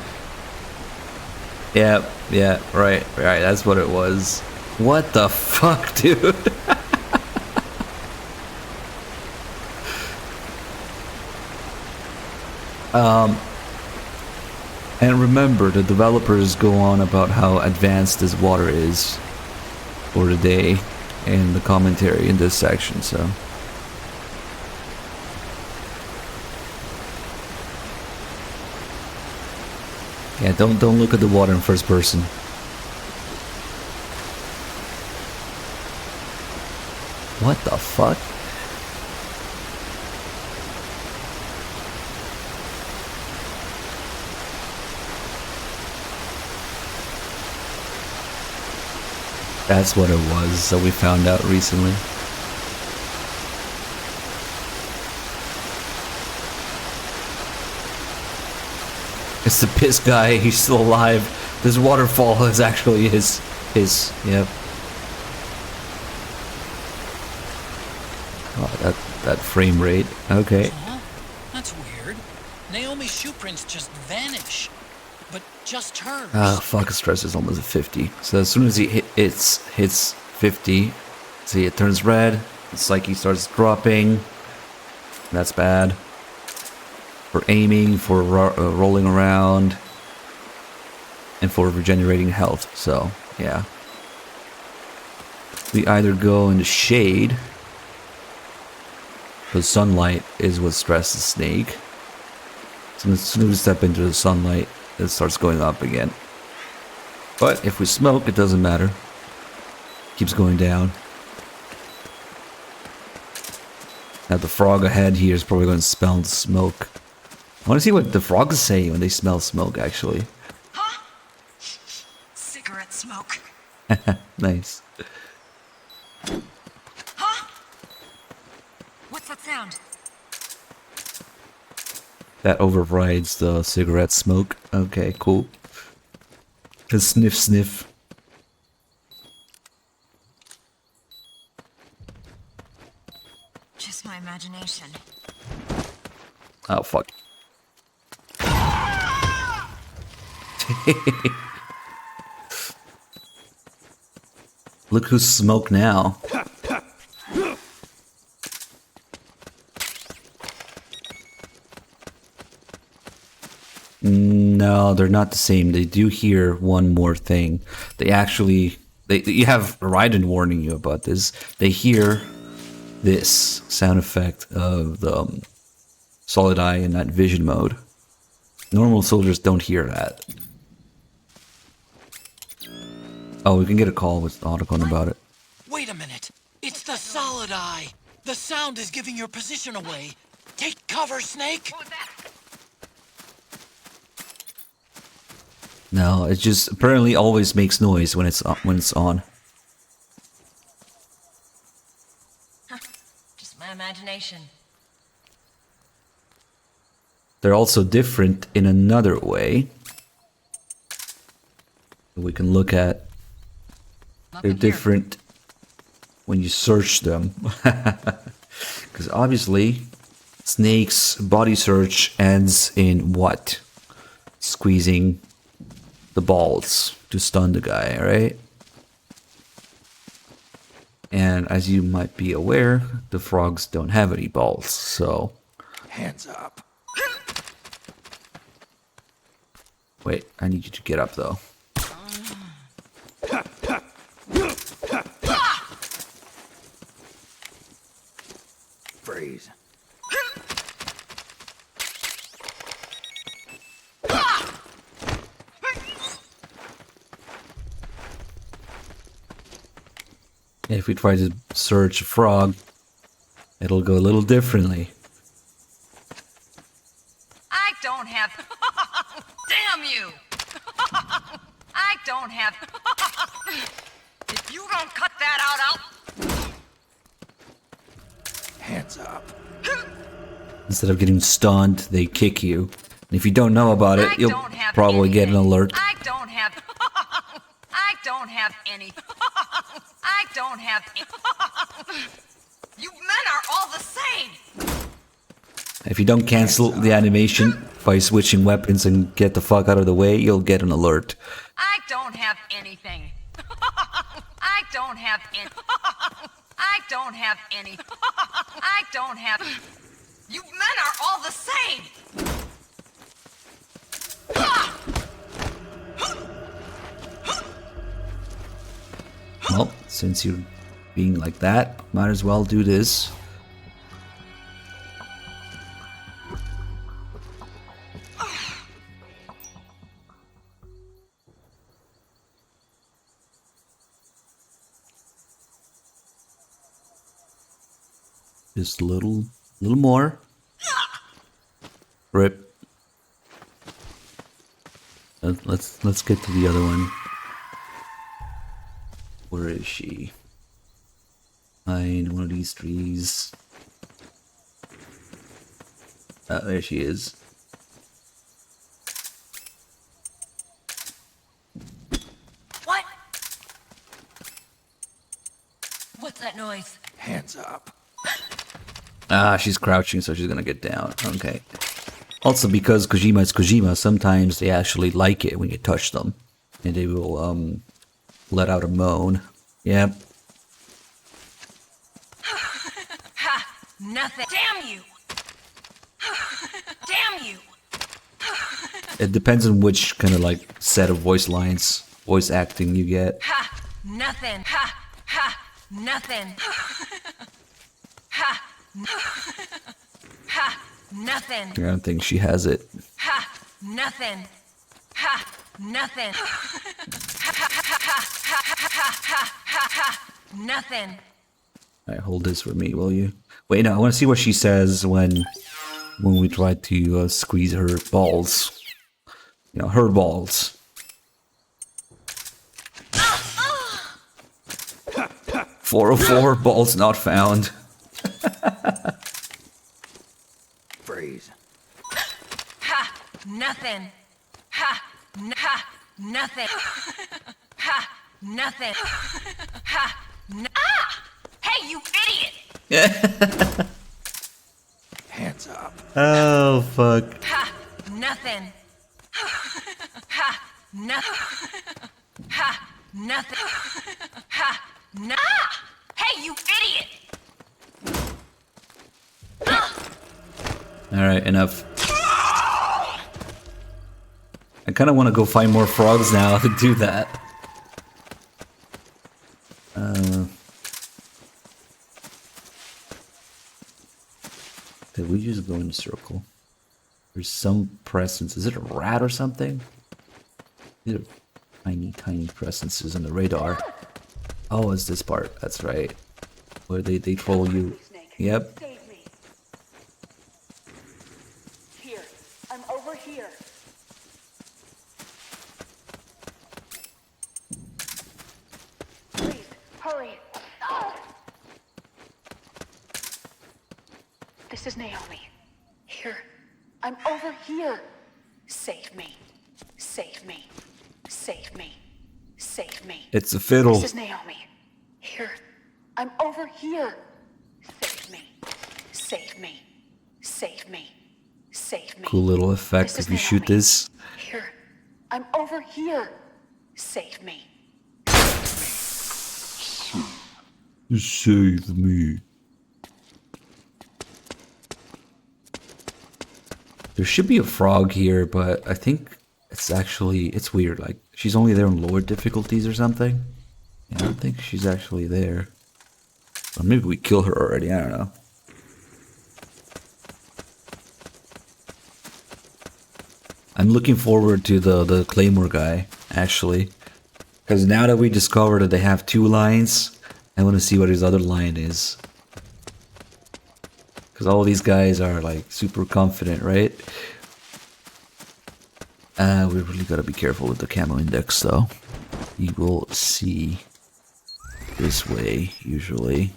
Yeah, right. That's what it was. What the fuck, dude? And remember, the developers go on about how advanced this water is for the day in the commentary in this section, so. Yeah, don't look at the water in first person. What the fuck? That's what it was that we found out recently. It's the piss guy, he's still alive. This waterfall is actually his, yep. Oh, that frame rate, okay. That's weird. Naomi's shoe prints just vanish. But just hers. Ah, fuck, stress is almost at 50. So as soon as he hits 50, see it turns red, the psyche starts dropping. That's bad. For aiming, for rolling around, and for regenerating health, so yeah. We either go in the shade, the sunlight is what stresses Snake. So as soon as we step into the sunlight, it starts going up again. But if we smoke, it doesn't matter. Keeps going down. Now the frog ahead here is probably going to smell the smoke. I want to see what the frogs say when they smell smoke, actually. Huh? Cigarette smoke. Nice. Huh? What's that sound? That overrides the cigarette smoke. Okay, cool. The sniff sniff. Just my imagination. Oh, fuck. Look who's smoke now. No, they're not the same. They do hear one more thing. They actually, you have Raiden warning you about this. They hear this sound effect of the Solid Eye in that vision mode. Normal soldiers don't hear that. Oh, we can get a call with Otacon about it. Wait a minute. It's the Solid Eye. The sound is giving your position away. Take cover, Snake. No, it just apparently always makes noise when it's on. Just my imagination. They're also different in another way. We can look at. They're different when you search them. Because obviously, Snake's body search ends in what? Squeezing the balls to stun the guy, right? And as you might be aware, the frogs don't have any balls, so... Hands up. Wait, I need you to get up, though. Freeze. If we try to search a frog, it'll go a little differently. I don't have... Damn you! I don't have... If you don't cut that out, I'll... Hands up. Instead of getting stunned, they kick you. And if you don't know about it, you'll probably get an alert. I don't have... I don't have any... I don't have any... You men are all the same! If you don't cancel the animation by switching weapons and get the fuck out of the way, you'll get an alert. I don't have anything. I don't have any. I don't have any. I don't have. You men are all the same. Well, since you're being like that, might as well do this. Just a little more. Rip. Let's get to the other one. Where is she? Behind one of these trees. There she is. What? What's that noise? Hands up. Ah, she's crouching, so she's gonna get down. Okay. Also, because Kojima is Kojima, sometimes they actually like it when you touch them. And they will, let out a moan. Yep. Ha! Nothing. Damn you! Damn you! It depends on which kind of like set of voice lines, voice acting you get. Ha! Nothing. Ha! Ha! Nothing. Ha! Ha! Nothing. I don't think she has it. Ha! Nothing. Ha! Nothing. Ha! Ha! Nothing. Alright, hold this for me, will you? Wait, no, I want to see what she says when we try to squeeze her balls. You know, her balls. 404 balls not found. Freeze. Ha! Nothing. Ha! Ha! Nothing. Ha! Nothing. Ha! Ah! Hey, you idiot! Hands up. Oh, fuck. Ha! Nothing. Ha! Nothing. Ha! Nothing. Ha! No. Ah! Hey, you idiot! Alright, enough. I kind of want to go find more frogs now to do that. Did we just go in a circle? There's some presence. Is it a rat or something? These are tiny, tiny presences on the radar. Oh, it's this part. That's right. Where they troll you. Yep. Here. I'm over here. Please, hurry. Ah! This is Naomi. Here. I'm over here. Save me. Save me. Save me. Save me. It's a fiddle. This is Naomi. Here. I'm over here. Save me. Save me. Save me. Save me. Cool little effect if you shoot this. Here. I'm over here. Save me. Save me. There should be a frog here, but I think it's weird. Like, she's only there on lower difficulties or something. Yeah, I don't think she's actually there. Or maybe we kill her already, I don't know. I'm looking forward to the Claymore guy, actually. Because now that we discovered that they have 2 lines, I want to see what his other line is. Because all these guys are like super confident, right? We really gotta be careful with the camo index though. He will see this way, usually.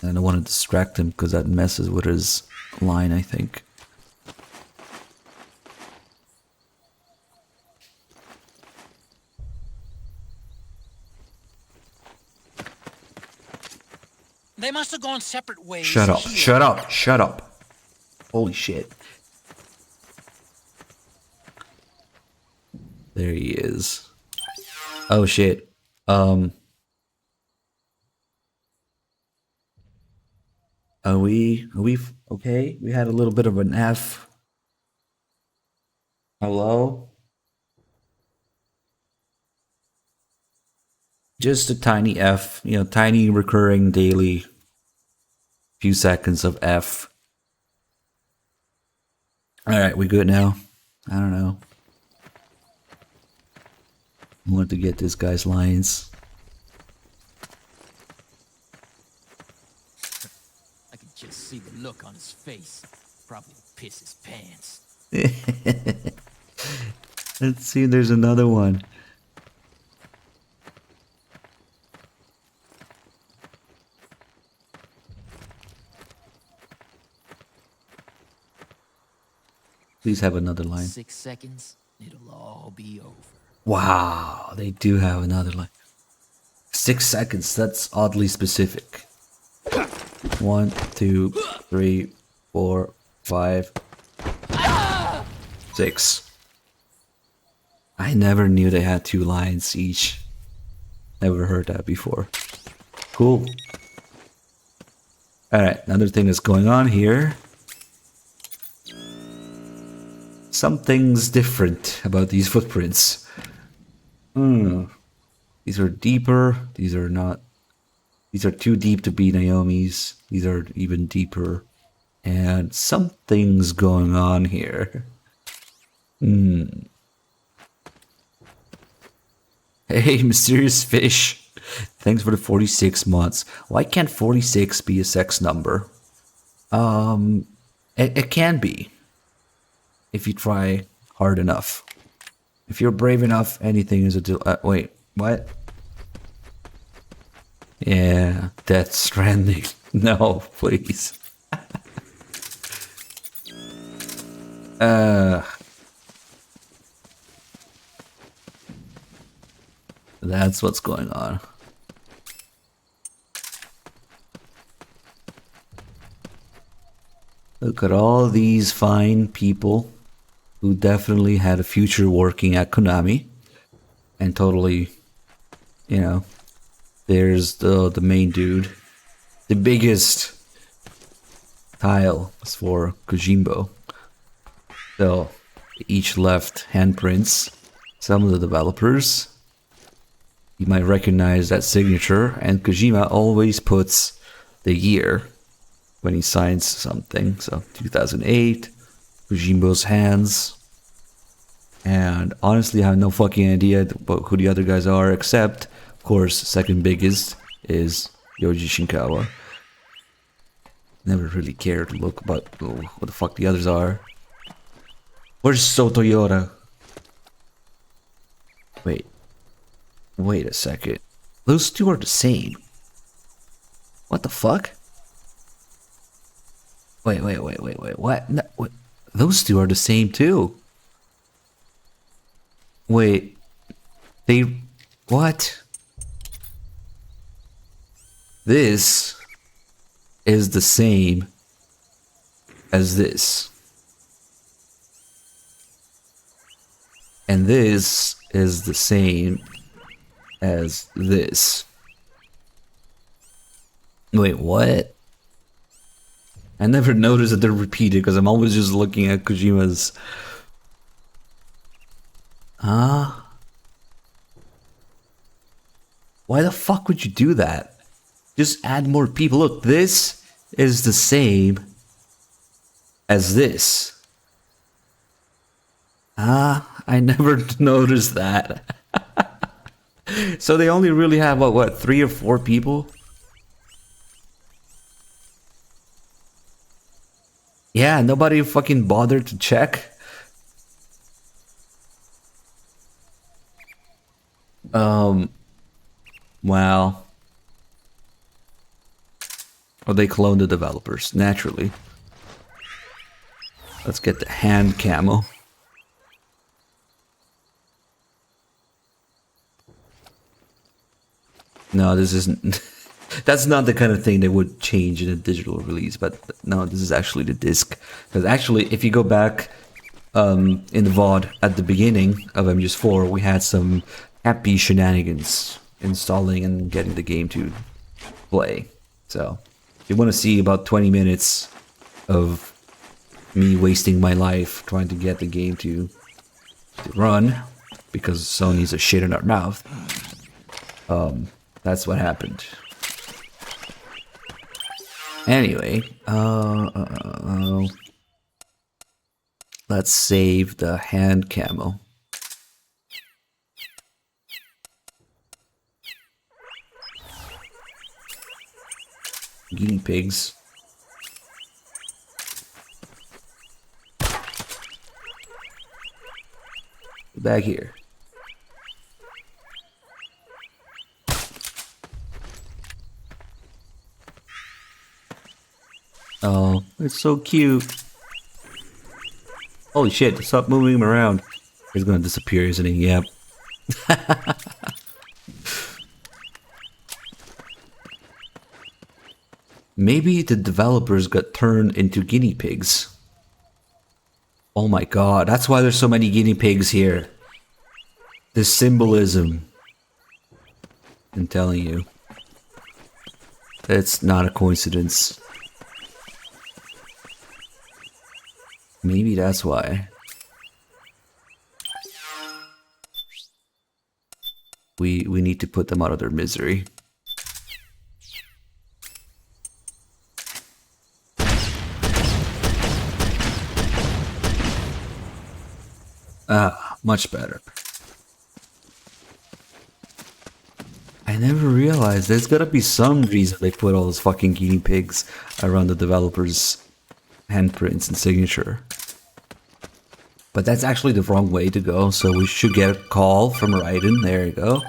And I don't want to distract him because that messes with his line, I think. They must have gone separate ways. Shut up, here. shut up, shut up. Holy shit. There he is. Oh shit. Are we okay? We had a little bit of an F. Hello? Just a tiny F, you know, tiny recurring daily few seconds of F. Alright, we good now? I don't know. I want to get this guy's lines. I can just see the look on his face. Probably piss his pants. Let's see if there's another one. Please have another line. 6 seconds, it'll all be over. Wow, they do have another line. 6 seconds, that's oddly specific. 1, 2, 3, 4, 5, 6. I never knew they had 2 lines each. Never heard that before. Cool. Alright, another thing that's going on here. Something's different about these footprints. These are deeper. These are not. These are too deep to be Naomi's. These are even deeper. And something's going on here. Hey, mysterious fish. Thanks for the 46 months. Why can't 46 be a sex number? It can be. If you try hard enough. If you're brave enough, anything is a wait, what? Yeah, Death Stranding. No, please. That's what's going on. Look at all these fine people who definitely had a future working at Konami. And totally, you know, there's the main dude. The biggest tile is for Kojimbo. So, each left handprints. Some of the developers. You might recognize that signature, and Kojima always puts the year when he signs something. So 2008, Kojimbo's hands. And honestly, I have no fucking idea who the other guys are, except, of course, second biggest is Yoji Shinkawa. Never really cared to look about what the fuck the others are. Where's Soto Yora? Wait a second. Those two are the same. What the fuck? Wait, what? No, wait. Those two are the same too. Wait. What? This is the same as this. And this is the same as this. Wait, what? I never noticed that they're repeated because I'm always just looking at Kojima's. Why the fuck would you do that? Just add more people. Look, this is the same as this. I never noticed that. So they only really have what 3 or 4 people? Yeah, nobody fucking bothered to check. Wow. Or they cloned the developers, naturally. Let's get the hand camo. No, this isn't. That's not the kind of thing they would change in a digital release, but no, this is actually the disc. Because actually, if you go back in the VOD at the beginning of MGS4, we had some happy shenanigans installing and getting the game to play. So, if you want to see about 20 minutes of me wasting my life trying to get the game to run, because Sony's a shit in our mouth, that's what happened. Anyway, let's save the hand camo. Guinea pigs. Back here. Oh, it's so cute. Holy shit, stop moving him around. He's gonna disappear, isn't he? Yep. Maybe the developers got turned into guinea pigs. Oh my god, that's why there's so many guinea pigs here. The symbolism. I'm telling you. It's not a coincidence. Maybe that's why. We need to put them out of their misery. Ah, much better. I never realized there's gotta be some reason they put all those fucking guinea pigs around the developers' handprints and signature. But that's actually the wrong way to go, so we should get a call from Raiden. There you go.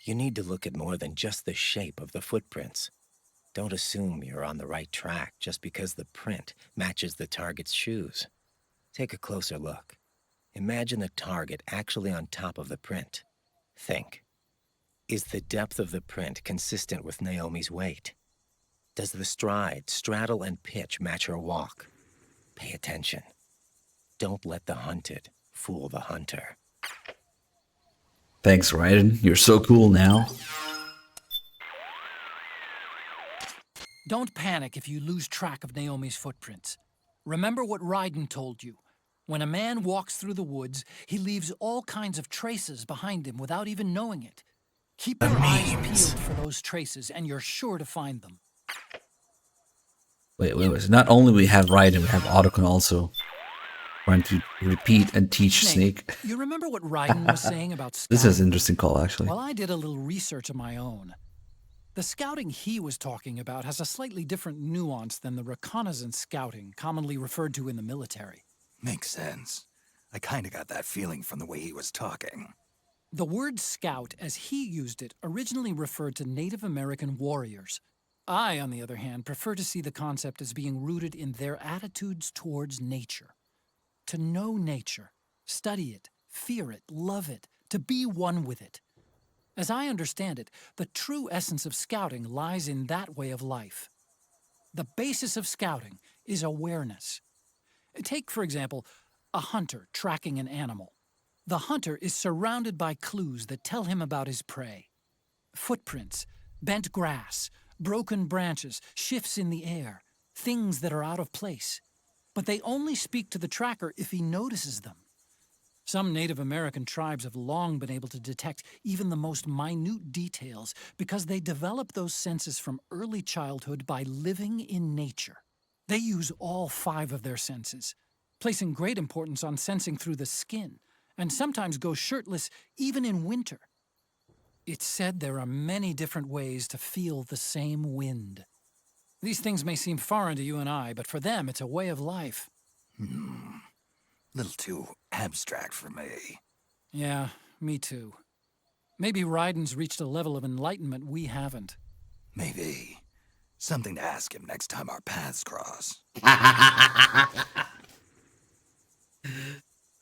You need to look at more than just the shape of the footprints. Don't assume you're on the right track just because the print matches the target's shoes. Take a closer look. Imagine the target actually on top of the print. Think. Is the depth of the print consistent with Naomi's weight? Does the stride, straddle, and pitch match her walk? Pay attention. Don't let the hunted fool the hunter. Thanks, Raiden. You're so cool now. Don't panic if you lose track of Naomi's footprints. Remember what Raiden told you. When a man walks through the woods, he leaves all kinds of traces behind him without even knowing it. Keep your eyes peeled for those traces, and you're sure to find them. Wait. Not only we have Raiden, we have Otacon also. Trying to repeat and teach Snake. You remember what Raiden was saying about scouting? This is an interesting call, actually. Well, I did a little research of my own. The scouting he was talking about has a slightly different nuance than the reconnaissance scouting commonly referred to in the military. Makes sense. I kinda got that feeling from the way he was talking. The word scout, as he used it, originally referred to Native American warriors. I, on the other hand, prefer to see the concept as being rooted in their attitudes towards nature. To know nature, study it, fear it, love it, to be one with it. As I understand it, the true essence of scouting lies in that way of life. The basis of scouting is awareness. Take, for example, a hunter tracking an animal. The hunter is surrounded by clues that tell him about his prey. Footprints, bent grass, broken branches, shifts in the air, things that are out of place. But they only speak to the tracker if he notices them. Some Native American tribes have long been able to detect even the most minute details because they develop those senses from early childhood by living in nature. They use all 5 of their senses, placing great importance on sensing through the skin, and sometimes go shirtless even in winter. It's said there are many different ways to feel the same wind. These things may seem foreign to you and I, but for them it's a way of life. Little too abstract for me. Yeah, me too. Maybe Raiden's reached a level of enlightenment we haven't. Maybe. Something to ask him next time our paths cross.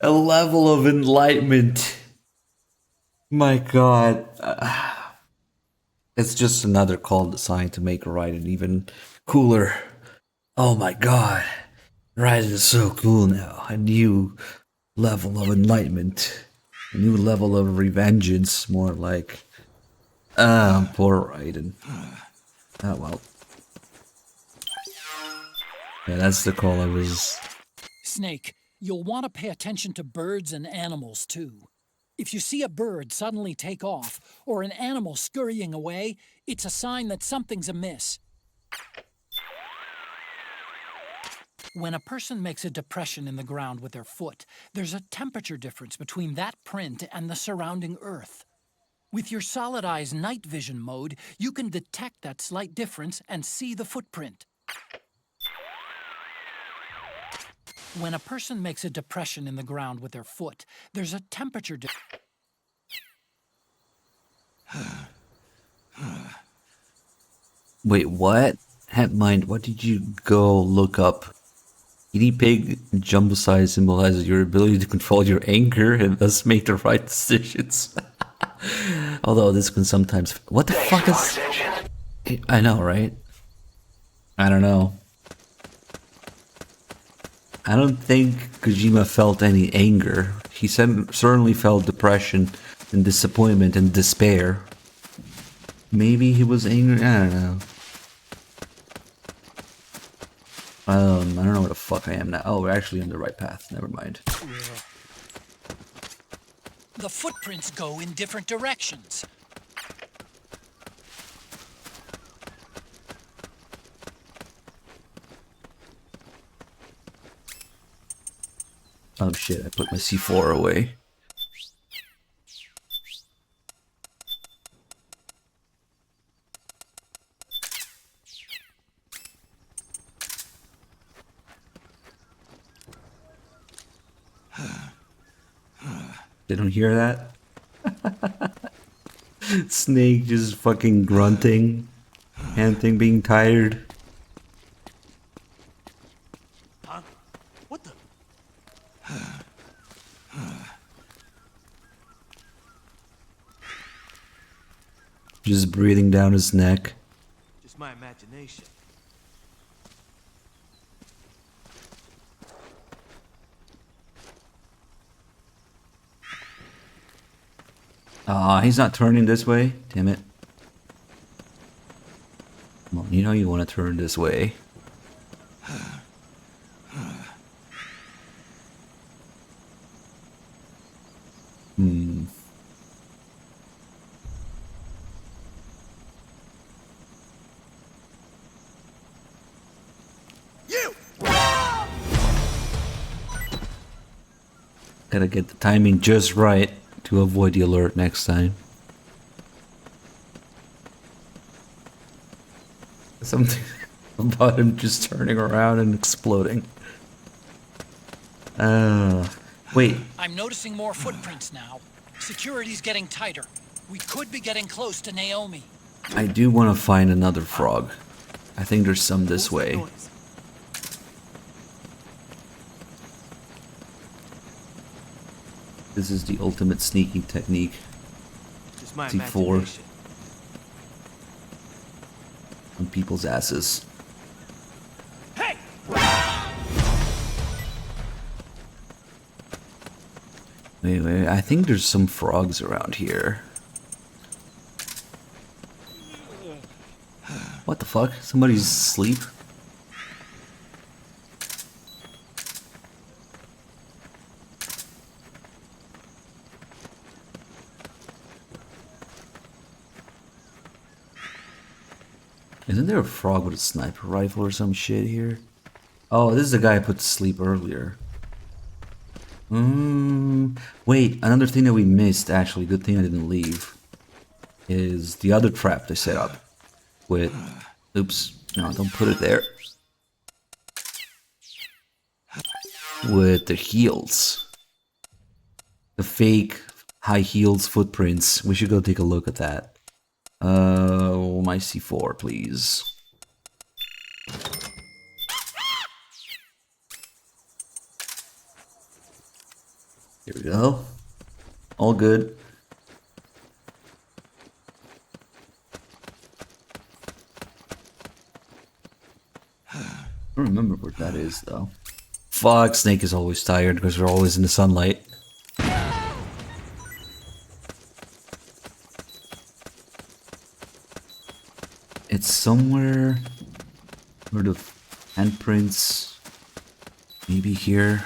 A level of enlightenment. My god. It's just another call designed to make Raiden even cooler. Oh my god. Raiden is so cool now. A new level of enlightenment. A new level of revengeance, more like. Poor Raiden. Oh well. Yeah, that's the call I was... Snake, you'll want to pay attention to birds and animals too. If you see a bird suddenly take off, or an animal scurrying away, it's a sign that something's amiss. When a person makes a depression in the ground with their foot, there's a temperature difference between that print and the surrounding earth. With your Solid Eye's night vision mode, you can detect that slight difference and see the footprint. When a person makes a depression in the ground with their foot, there's a temperature difference. Wait, what? Mind, what did you go look up? Guinea pig jumbo size symbolizes your ability to control your anger and thus make the right decisions. Although this can sometimes... What the fuck is... I know, right? I don't know. I don't think Kojima felt any anger. He certainly felt depression and disappointment and despair. Maybe he was angry? I don't know. I don't know where the fuck I am now. Oh, we're actually on the right path. Never mind. The footprints go in different directions. Oh shit, I put my C4 away. They don't hear that? Snake just fucking grunting. Panting, being tired. Huh? What the? Just breathing down his neck. Just my imagination. He's not turning this way. Damn it. Well, you know you want to turn this way. Hmm. You! Gotta get the timing just right to avoid the alert next time. Something about him just turning around and exploding. Wait. I'm noticing more footprints now. Security's getting tighter. We could be getting close to Naomi. I do want to find another frog. I think there's some this way. This is the ultimate sneaking technique. Just my C4 imagination. on people's asses. Hey! Wait, I think there's some frogs around here. What the fuck? Somebody's asleep? Isn't there a frog with a sniper rifle or some shit here? Oh, this is the guy I put to sleep earlier. Wait, another thing that we missed, actually, good thing I didn't leave, is the other trap they set up with... Oops, no, don't put it there. With the heels. The fake high heels footprints. We should go take a look at that. My C4, please. Here we go. All good. don't remember where that is though. Fuck, Snake is always tired because we're always in the sunlight. It's somewhere where the handprints, maybe here.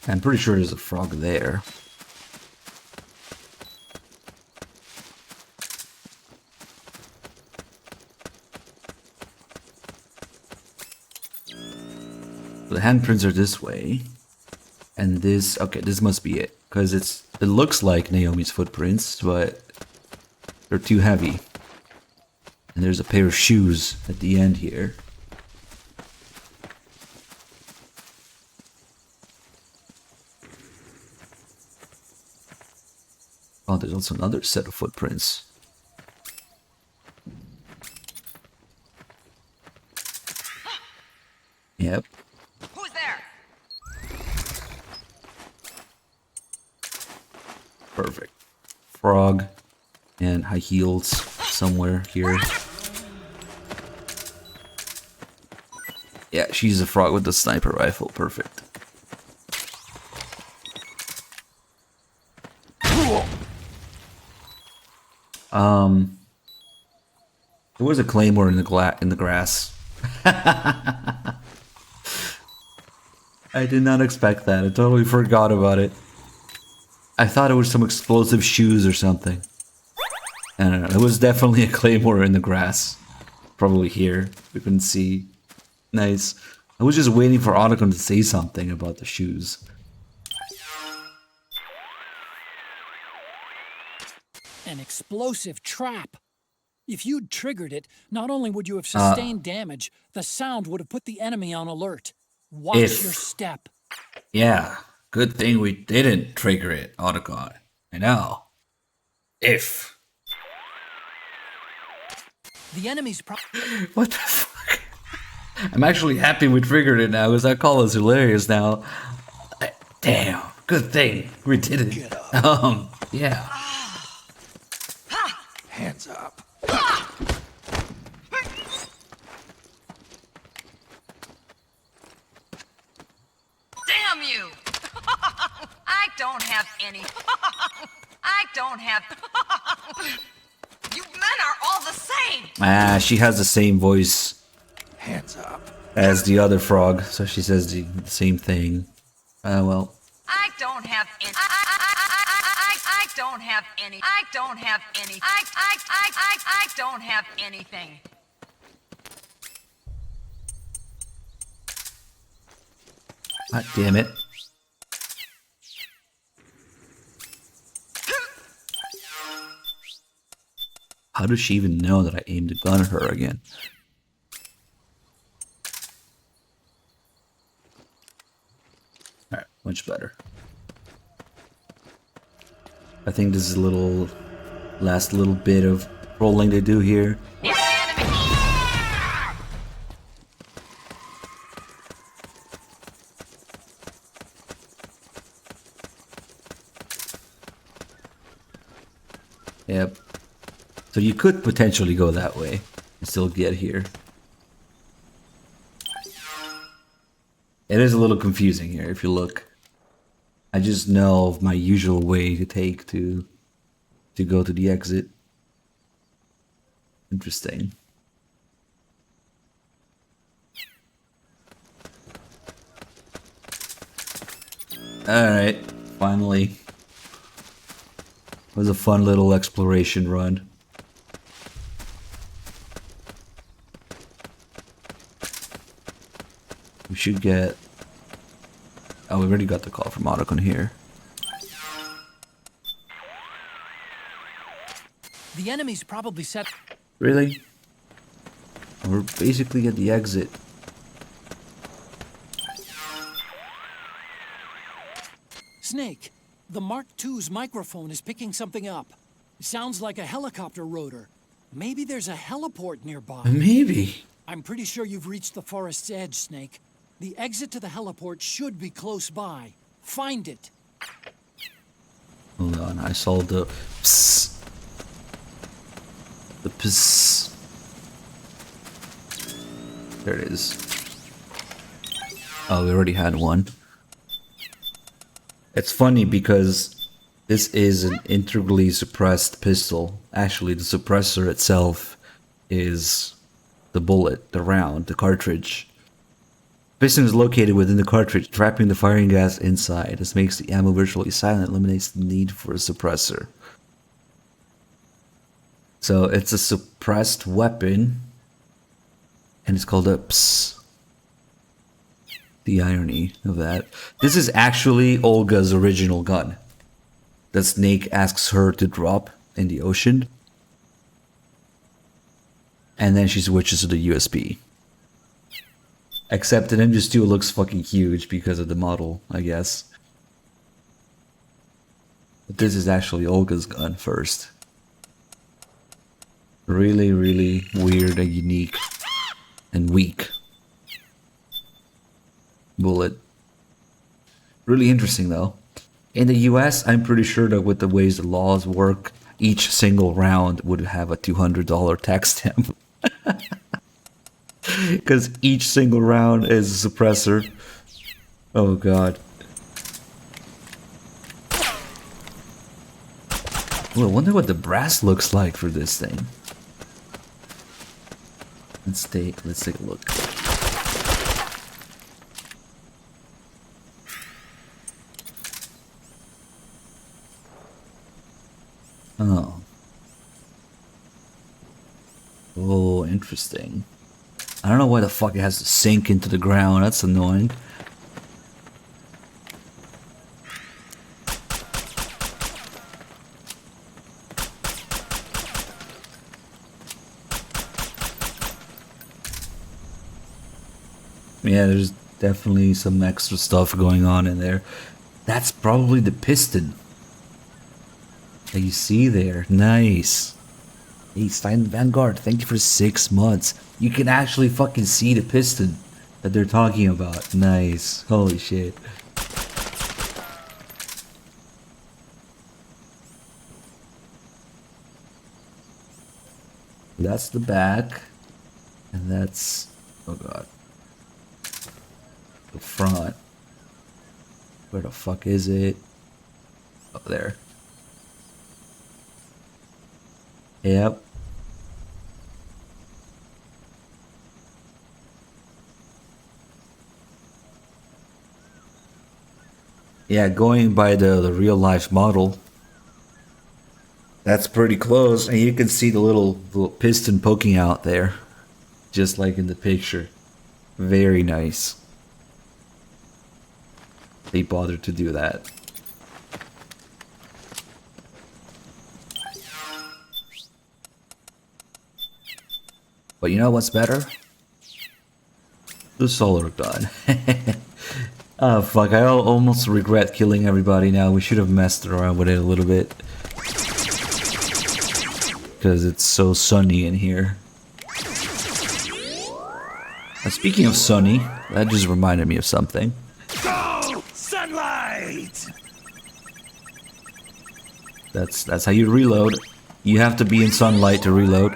I'm pretty sure there's a frog there. The handprints are this way, and this, okay, this must be it, because it looks like Naomi's footprints, but they're too heavy. And there's a pair of shoes at the end here. Oh, there's also another set of footprints. Yep. Who's there? Perfect. Frog and high heels somewhere here. Yeah, she's a frog with the sniper rifle. Perfect. There was a claymore in the grass. I did not expect that. I totally forgot about it. I thought it was some explosive shoes or something. I don't know. It was definitely a claymore in the grass. Probably here. We couldn't see. Nice. I was just waiting for Otacon to say something about the shoes. An explosive trap. If you'd triggered it, not only would you have sustained damage, the sound would have put the enemy on alert. Watch your step. Yeah, good thing we didn't trigger it, Otacon. I know. If. The enemy's What the fuck? I'm actually happy we triggered it now, because that call is hilarious now. Damn, good thing we did it. Yeah. Hands up. Damn you! I don't have any. I don't have. You men are all the same! Ah, she has the same voice. Hands up. As the other frog, so she says the same thing. Well. I don't have any. I don't have any. I don't have any. I don't have anything. God damn it. How does she even know that I aimed a gun at her again? Alright, much better. I think this is a little last little bit of rolling they do here. Yep. So you could potentially go that way and still get here. It is a little confusing here if you look. I just know of my usual way to take to go to the exit. Interesting. Alright, finally. It was a fun little exploration run. We should get... Oh, we already got the call from Otacon here. The enemy's probably set... Really? We're basically at the exit. Snake, the Mark II's microphone is picking something up. It sounds like a helicopter rotor. Maybe there's a heliport nearby. Maybe. I'm pretty sure you've reached the forest's edge, Snake. The exit to the heliport should be close by. Find it. Hold on, I saw the psst. The psst. There it is. Oh, we already had one. It's funny because this is an integrally suppressed pistol. Actually, the suppressor itself is the bullet, the round, the cartridge. Piston is located within the cartridge, trapping the firing gas inside. This makes the ammo virtually silent, eliminates the need for a suppressor. So it's a suppressed weapon, and it's called a PS. The irony of that. This is actually Olga's original gun that Snake asks her to drop in the ocean. And then she switches to the USB. Except the Ninja 2 looks fucking huge because of the model, I guess. But this is actually Olga's gun first. Really, really weird and unique and weak bullet. Really interesting though. In the US, I'm pretty sure that with the ways the laws work, each single round would have a $200 tax stamp. Because each single round is a suppressor. Oh god. Well, I wonder what the brass looks like for this thing. Let's take a look. Oh. Oh, interesting. I don't know why the fuck it has to sink into the ground. That's annoying. Yeah, there's definitely some extra stuff going on in there. That's probably the piston that you see there. Nice. Hey, Stein Vanguard, thank you for 6 months. You can actually fucking see the piston that they're talking about. Nice. Holy shit. That's the back. And that's... oh god. The front. Where the fuck is it? Oh, there. Yep. Yeah, going by the real life model, that's pretty close, and you can see the little piston poking out there, just like in the picture. Very nice. They bothered to do that. But you know what's better? The solar gun. Oh fuck, I almost regret killing everybody now. We should have messed around with it a little bit. Because it's so sunny in here. Speaking of sunny, that just reminded me of something. Go! Sunlight! That's how you reload. You have to be in sunlight to reload.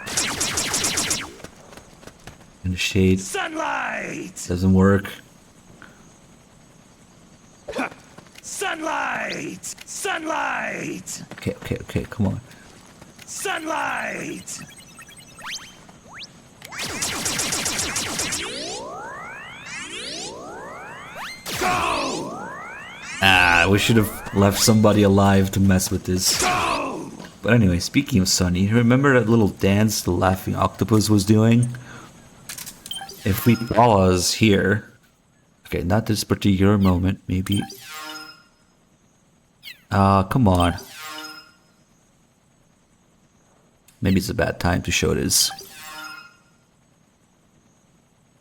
In the shade. Sunlight! Doesn't work. Sunlight! Sunlight! Okay, come on. Sunlight! Go! Ah, we should have left somebody alive to mess with this. Go! But anyway, speaking of sunny, remember that little dance the laughing octopus was doing? If we pause here... okay, not this particular moment, maybe... come on. Maybe it's a bad time to show this.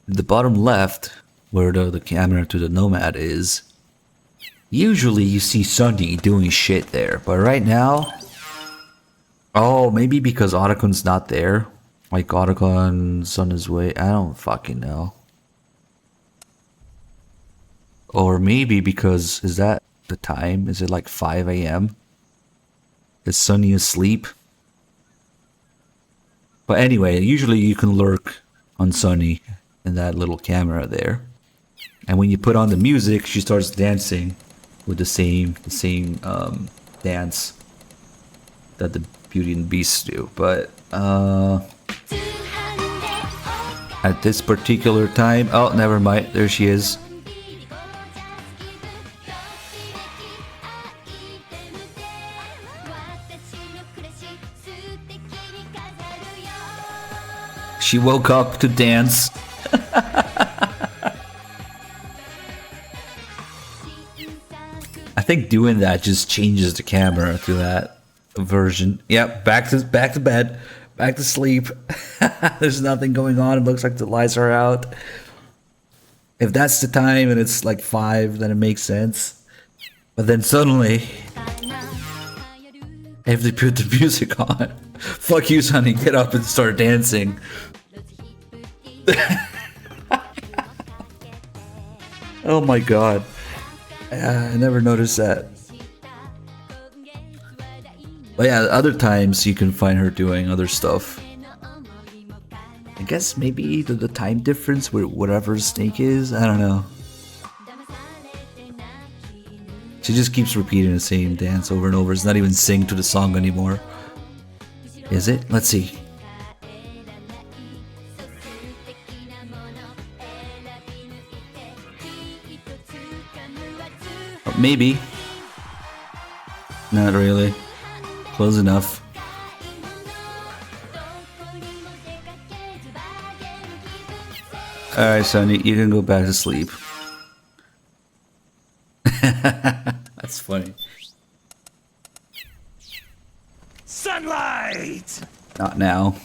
The bottom left, where the camera to the Nomad is, usually you see Sunny doing shit there, but right now... oh, maybe because Otacon's not there. Like Otacon's on his way. I don't fucking know. Or maybe because... is that the time? Is it like 5 AM? Is Sunny asleep? But anyway, usually you can lurk on Sunny in that little camera there. And when you put on the music, she starts dancing with the same dance that the Beauty and the Beast do. But at this particular time, oh, never mind. There she is. She woke up to dance. I think doing that just changes the camera to that version. Yep, back to bed, back to sleep. There's nothing going on. It looks like the lights are out. If that's the time and it's like 5, then it makes sense. But then suddenly, if they put the music on, fuck you, Sonny, get up and start dancing. Oh my god. I never noticed that. But yeah, other times you can find her doing other stuff. I guess maybe the time difference with whatever Snake is, I don't know. She just keeps repeating the same dance over and over. It's not even sing to the song anymore. Is it? Let's see. Oh, maybe. Not really. Close enough. Alright, Sonny, you can go back to sleep. That's funny. Sunlight! Not now.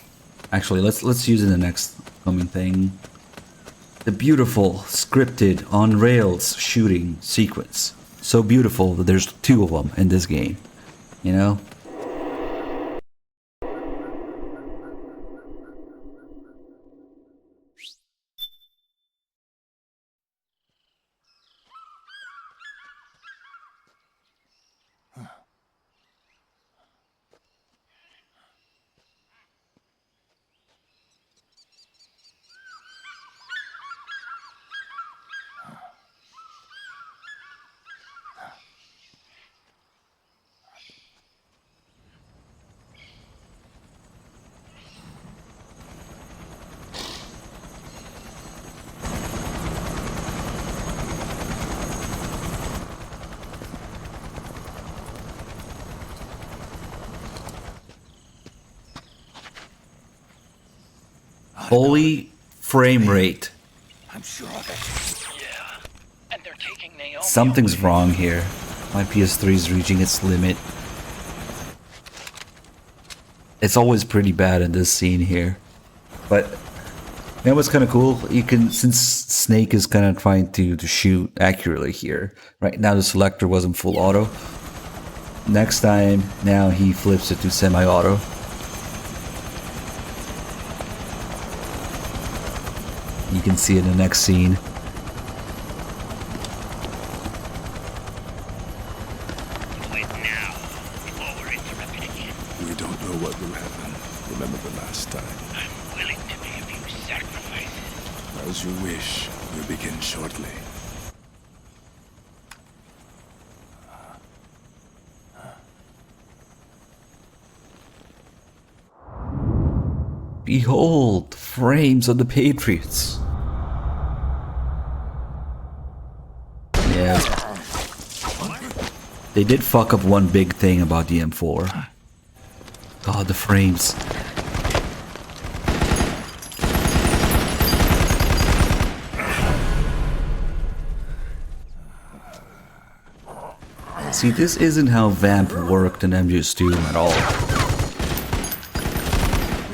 Actually, let's use it in the next coming thing. The beautiful, scripted, on rails shooting sequence. So beautiful that there's 2 of them in this game. You know? Holy frame rate. I'm sure of it. Yeah. And they're taking Naomi. Something's wrong here. My PS3 is reaching its limit. It's always pretty bad in this scene here. But you know what's kind of cool? You can, since Snake is kind of trying to shoot accurately here. Right now the selector wasn't full auto. Next time, now he flips it to semi-auto. You can see it in the next scene. We don't know what will happen. Remember the last time. I'm willing to make a few sacrifices. As you wish. We'll begin shortly. Behold, frames of the Patriots. Yeah. They did fuck up one big thing about the M4. God, the frames. See, this isn't how Vamp worked in MGS2 at all.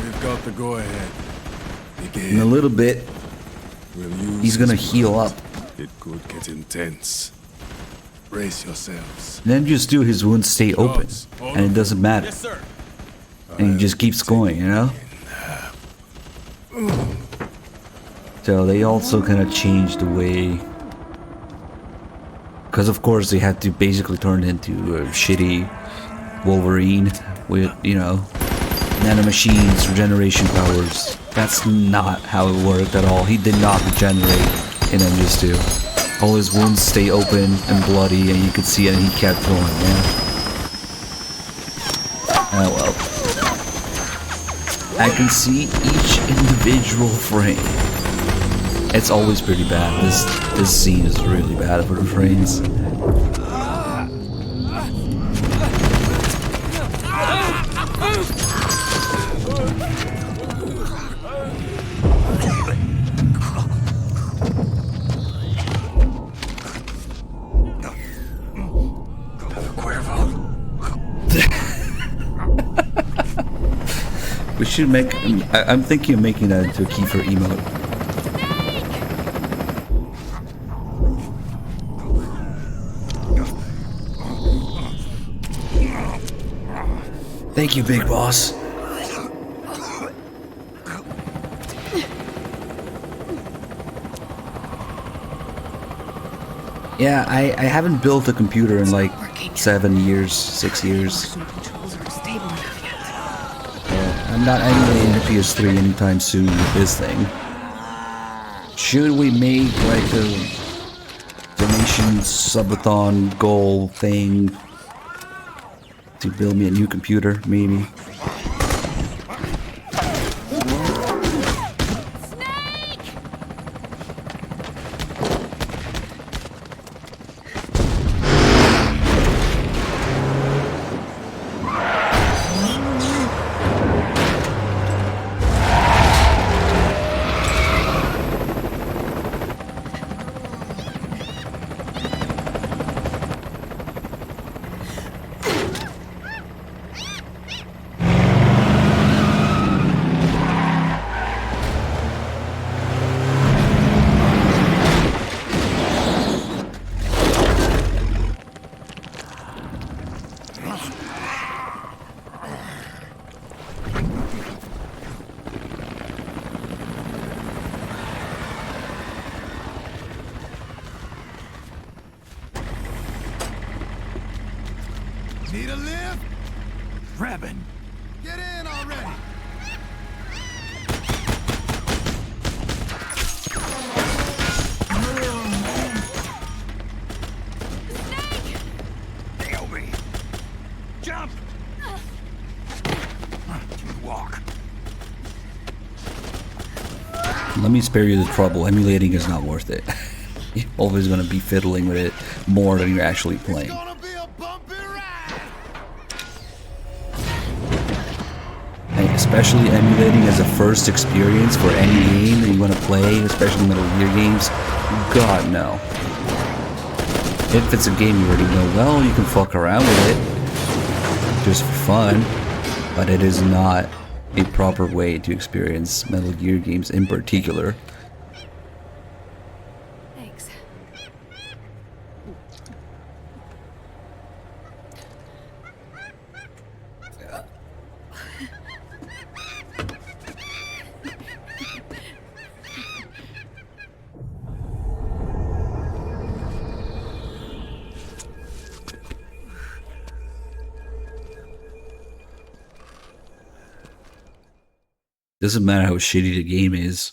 We've got the go-ahead. In a little bit, he's gonna heal up. It could get intense. Brace yourselves. And then just do his wounds stay open, and it doesn't matter. Yes, sir. And he just keeps going, you know? So they also kind of changed the way, because of course they had to basically turn it into a shitty Wolverine with, you know, nanomachines, regeneration powers. That's not how it worked at all. He did not regenerate in MGS2. All his wounds stay open and bloody, and you could see it, and he kept going, yeah. Oh well. I can see each individual frame. It's always pretty bad. This scene is really bad for the frames. We should make. I'm thinking of making that into a Kiefer emote. Thank you, Big Boss. Yeah, I haven't built a computer in like 7 years, 6 years. I'm not emulating the PS3 anytime soon with this thing. Should we make like a donation subathon goal thing to build me a new computer, maybe? Need a lift? Revan. Get in already. Nail me. Jump. Walk. Let me spare you the trouble. Emulating is not worth it. You're always gonna be fiddling with it more than you're actually playing. And especially emulating as a first experience for any game that you want to play, especially Metal Gear games. God no. If it's a game you already know well, you can fuck around with it just for fun, but it is not a proper way to experience Metal Gear games in particular. Thanks. Doesn't matter how shitty the game is.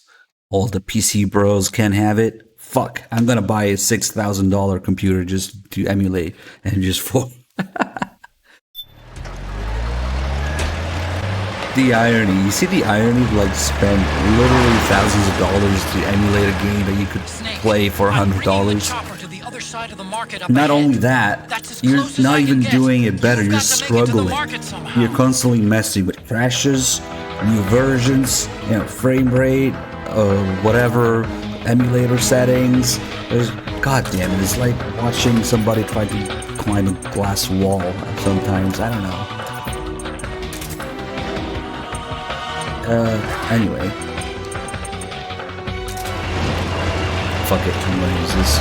All the PC bros can have it. Fuck, I'm gonna buy a $6,000 computer just to emulate and just for the irony. You see the irony? Like spend literally thousands of dollars to emulate a game that you could play for $100. Not only that, you're not even doing it better. You're struggling. You're constantly messing with crashes, new versions, you know, frame rate, whatever, emulator settings. God damn it, it's like watching somebody try to climb a glass wall sometimes. I don't know. Anyway. Fuck it, I'm gonna use this.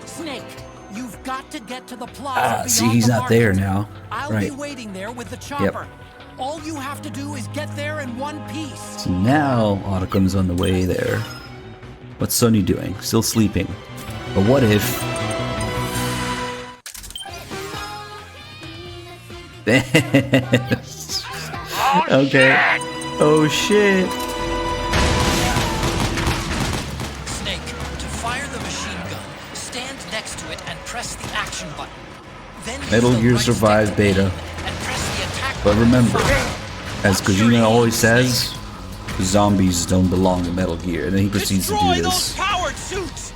Snake, you've got to get to the plaza. See, he's not there now. I'll Right. be waiting there with the chopper. All you have to do is get there in one piece. So now Otacon's on the way there. What's Sonny doing? Still sleeping. But what if... Okay. Oh shit. Snake, to fire the machine gun, stand next to it and press the action button. Then use Metal the Gear right Survive stick to beta. aim and press the attack But button to remember, fire. as Kojima always says, zombies don't belong in Metal Gear. And then he proceeds to do this. Powered suits!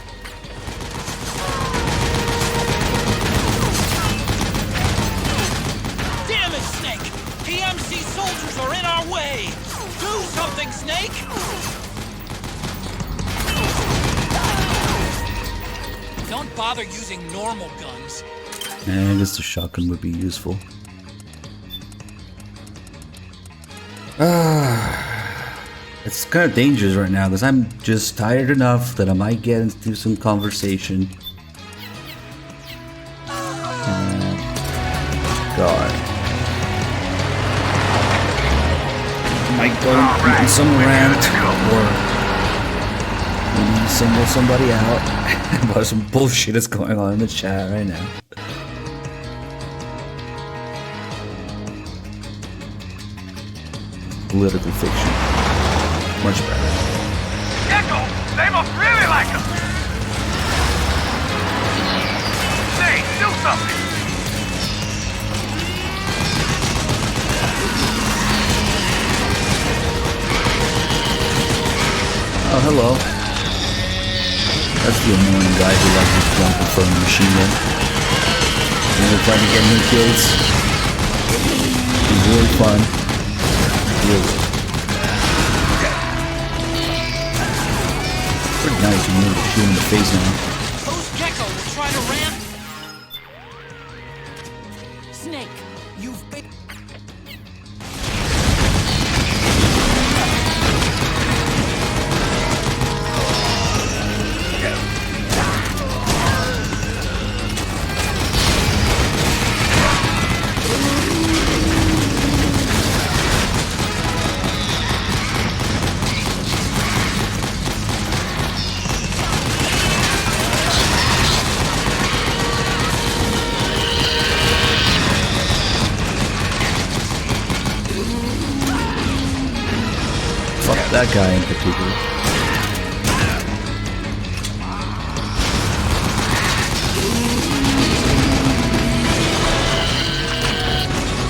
Damn it, Snake! PMC soldiers are in our way! Do something, Snake! Don't bother using normal guns. I guess the shotgun would be useful. It's kind of dangerous right now because I'm just tired enough that I might get into some conversation. God. Might go on some rant or maybe single somebody out about some bullshit that's going on in the chat right now. Political fiction. Much better. Gecko! They must really like him! Say, do something! Oh, hello. That's the annoying guy who likes to jump in front of the machine gun. And they're trying to get new kills. It's really fun. Really. Pretty nice when you shoot him in the face now. Those Gecko will try to ram... Snake, you've been... Fuck that guy in particular.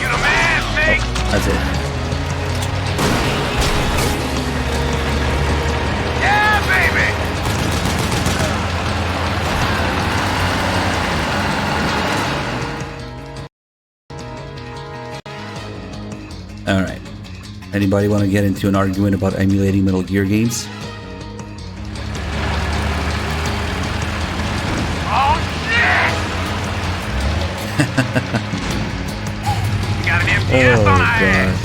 You the man, Snake! That's it. Yeah, baby! Alright. Anybody want to get into an argument about emulating Metal Gear games? Oh, shit! You got an MGS on our ass.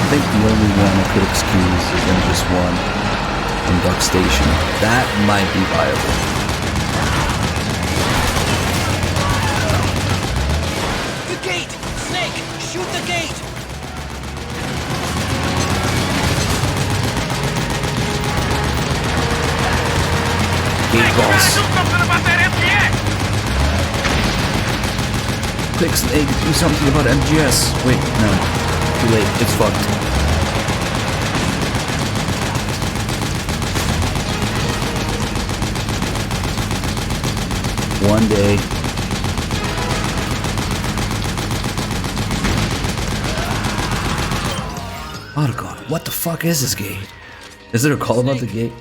I think the only one I could excuse is MGS1 and Duck Station. That might be viable. The gate! Snake, shoot the gate! Gate boss. Do something about that MGS! Quick, Snake, do something about MGS. Wait, no. Too late. It's fucked. One day. Otacon, what the fuck is this gate? Is there a call about the gate?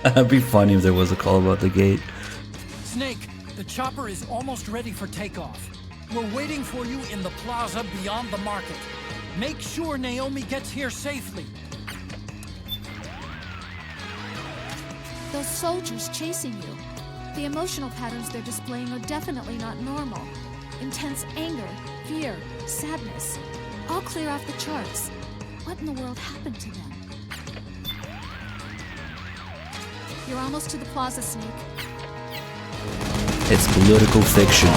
It'd be funny if there was a call about the gate. Snake, the chopper is almost ready for takeoff. We're waiting for you in the plaza beyond the market. Make sure Naomi gets here safely. Those soldiers chasing you. The emotional patterns they're displaying are definitely not normal. Intense anger, fear, sadness. All clear off the charts. What in the world happened to them? You're almost to the plaza, Snake. It's political fiction.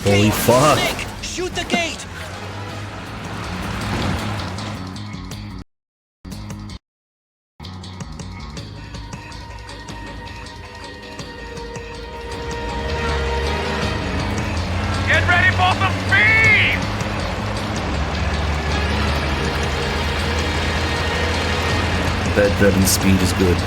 Holy fuck. Snake, shoot the gate! that driving speed is good.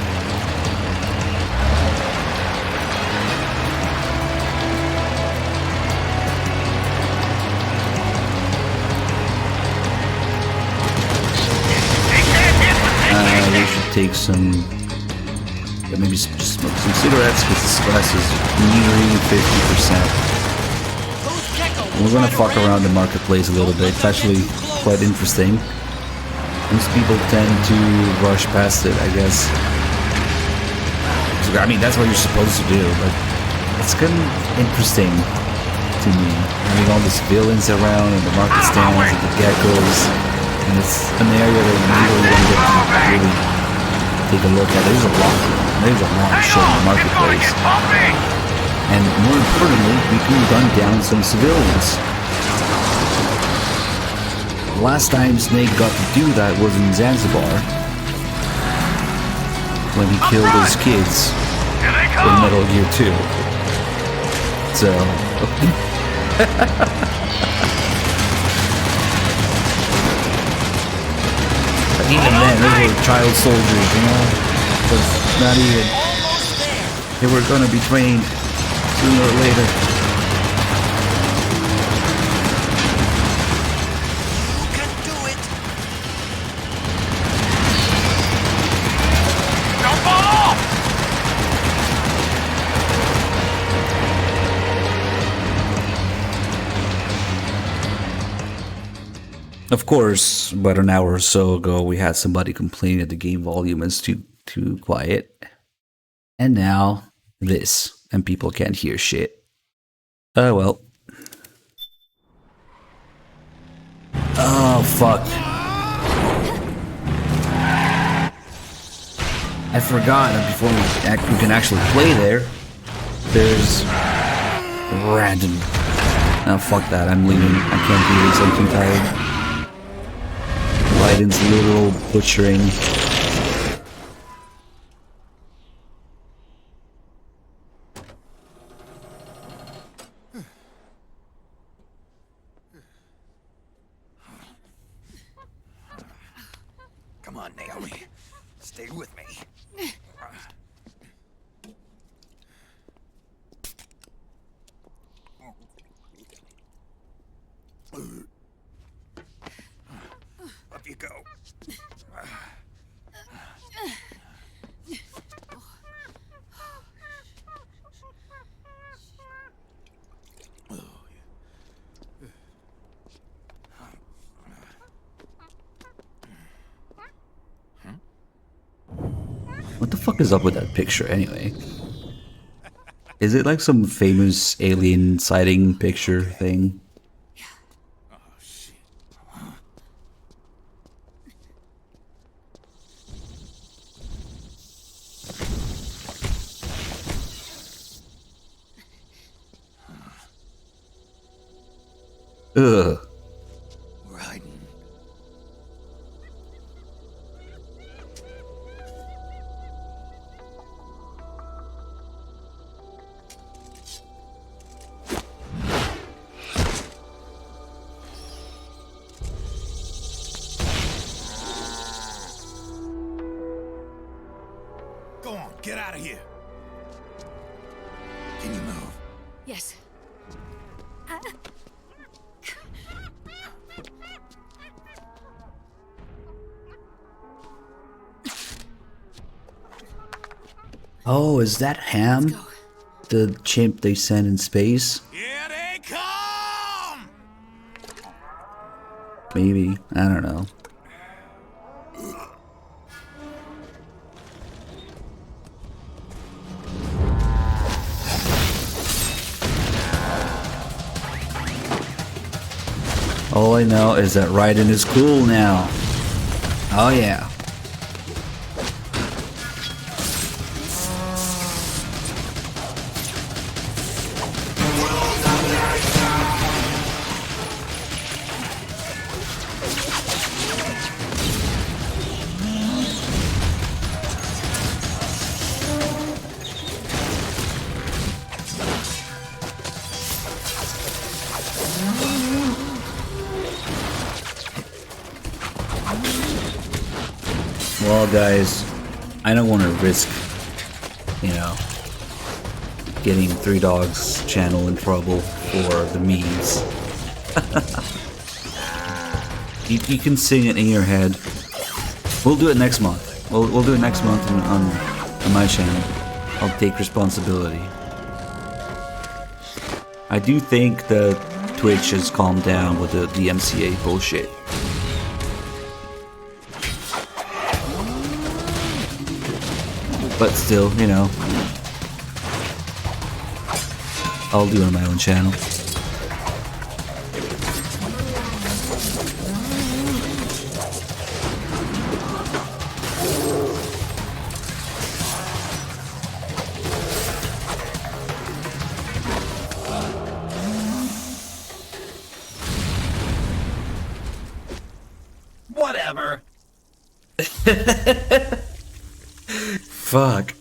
We should take some, maybe just smoke some cigarettes because the stress is nearing 50%. We're gonna fuck around the marketplace a little bit. It's actually quite interesting. Most people tend to rush past it, I guess. I mean, that's what you're supposed to do, but it's kind of interesting to me. Having all the civilians around and the market stands and the geckos. And it's an area that you really want to get to really take a look at. There's a lot of shit in the marketplace. And more importantly, we can gun down some civilians. The last time Snake got to do that was in Zanzibar, when he killed those kids in Metal Gear 2. So... But even then, they were child soldiers, you know? But not even... They were gonna be trained sooner or later. Of course, about an hour or so ago, we had somebody complain that the game volume is too quiet. And now, this. And people can't hear shit. Oh well. Oh, fuck. I forgot that before we can actually play there, there's random... Oh, fuck that. I'm leaving. I can't do this. I'm too tired. Raiden's literal butchering. Come on, Naomi. Stay with me. Up you go. What the fuck is up with that picture anyway? Is it like some famous alien sighting picture thing? Ugh. Raiden. Go on, get out of here. Can you move? Yes. Oh, is that Ham? The chimp they sent in space? Here they come! Maybe. I don't know. All I know is that Raiden is cool now. Oh yeah. Well, guys, I don't want to risk, you know, getting Three Dogs channel in trouble for the memes. you can sing it in your head. We'll do it next month. We'll do it next month on my channel. I'll take responsibility. I do think that Twitch has calmed down with the MCA bullshit. But still, you know, I'll do it on my own channel. Whatever. Fuck.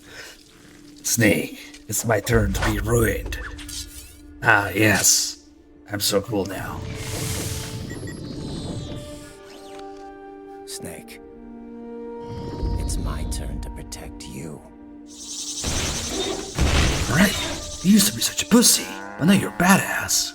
Snake, it's my turn to be ruined. Ah, yes. I'm so cool now. Snake, it's my turn to protect you. Right. You used to be such a pussy, but now you're a badass.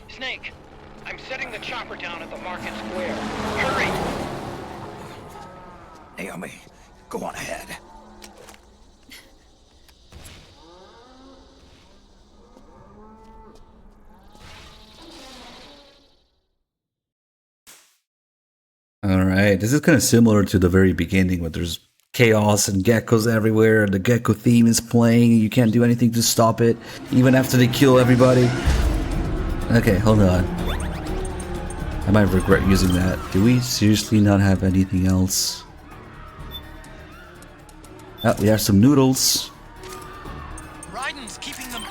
Snake, I'm setting the chopper down at the market square. Hurry! Naomi, go on ahead. Alright, this is kind of similar to the very beginning where there's chaos and geckos everywhere, the gecko theme is playing, you can't do anything to stop it, even after they kill everybody. Okay, hold on. I might regret using that. Do we seriously not have anything else? Oh, we have some noodles. Raiden's keeping them.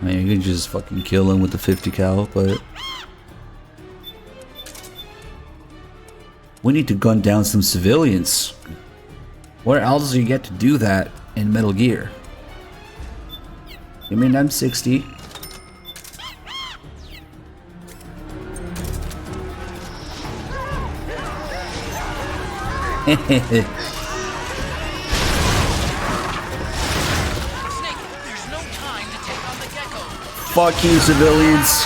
I mean, you can just fucking kill him with the 50 cal, but we need to gun down some civilians. Where else do you get to do that in Metal Gear? You mean I'm 60? Fuck you, civilians.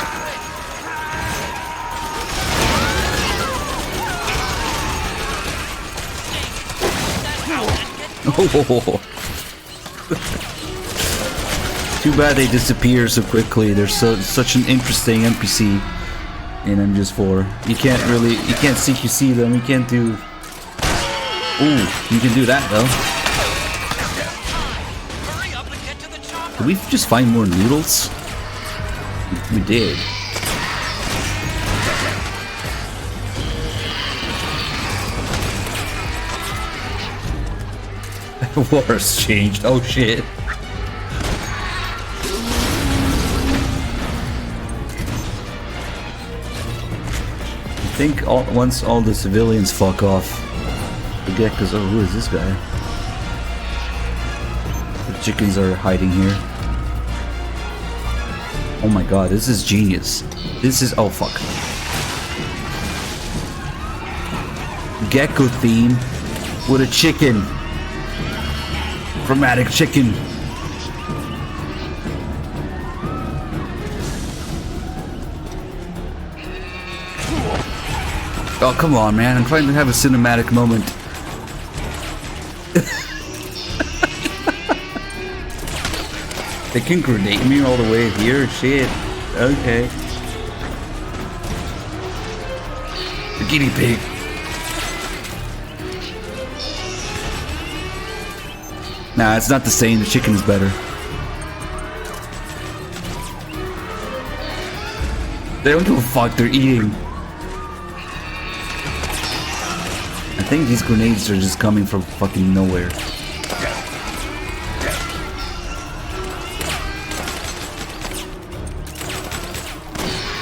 Oh. Too bad they disappear so quickly. They're such an interesting NPC in MGS4. You can't CQC them. You can't do. Ooh, you can do that though. Did we just find more noodles? We did. War's changed. Oh shit. I think once all the civilians fuck off, the geckos. Oh, who is this guy? The chickens are hiding here. Oh my god, this is genius. This is. Oh fuck. Gecko theme with a chicken. Dramatic chicken. Oh, come on, man. I'm trying to have a cinematic moment. They can grenade me all the way here? Shit. Okay. The guinea pig. Nah, it's not the same. The chicken is better. They don't give a fuck. They're eating. I think these grenades are just coming from fucking nowhere.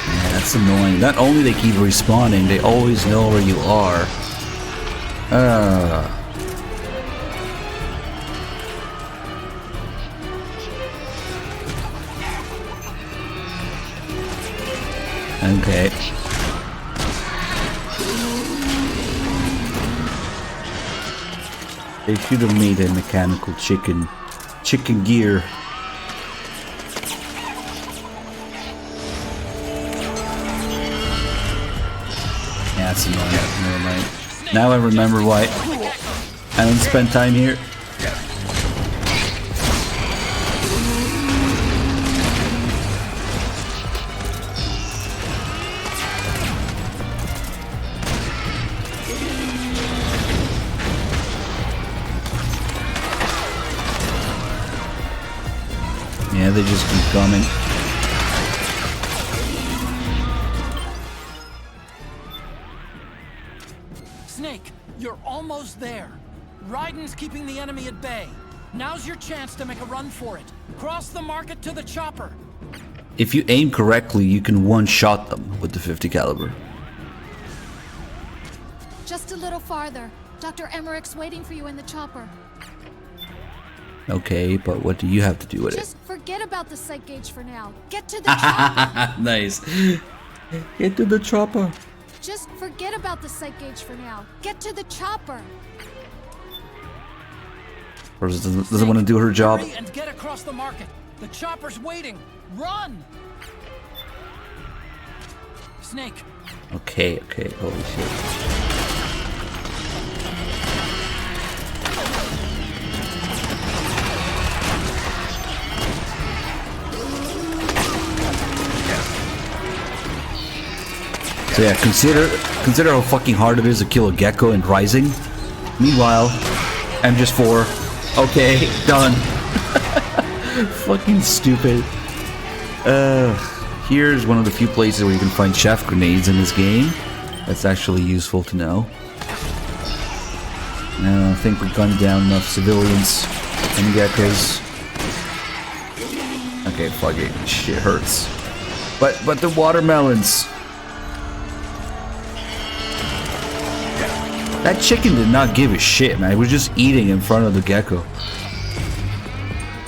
Yeah, that's annoying. Not only they keep respawning, they always know where you are. Okay. They should have made a mechanical chicken gear. Yeah, that's annoying. Never mind. Now I remember why I don't spend time here. Yeah, they just keep coming. Snake, you're almost there. Raiden's keeping the enemy at bay. Now's your chance to make a run for it. Cross the market to the chopper. If you aim correctly, you can one-shot them with the 50 caliber. Just a little farther. Dr. Emmerich's waiting for you in the chopper. Okay, but what do you have to do with Just forget about the sight gauge for now. Get to the chopper. it? Nice. Get to the chopper. Just forget about the sight gauge for now. Get to the chopper. Or doesn't want to do her job. Hurry and get across the market. The chopper's waiting. Run! Snake. Okay, holy shit. So yeah, consider how fucking hard it is to kill a gecko in Rising. Meanwhile, MGS4. Okay, done. Fucking stupid. Here's one of the few places where you can find chef grenades in this game. That's actually useful to know. I think we've gunned down enough civilians and geckos. Okay, fuck it. Shit hurts. But the watermelons. That chicken did not give a shit, man. It was just eating in front of the gecko.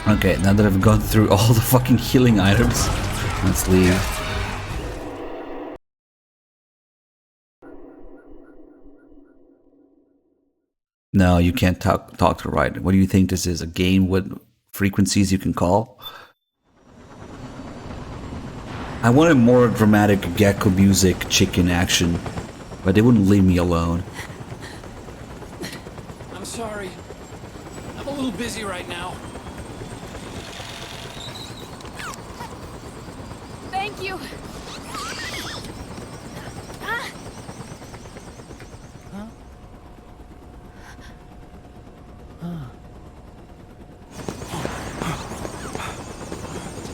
Okay, now that I've gone through all the fucking healing items, let's leave. No, you can't talk to Raiden. What do you think this is? A game with frequencies you can call? I wanted more dramatic gecko music, chicken action, but they wouldn't leave me alone. I'm sorry. I'm a little busy right now. Thank you.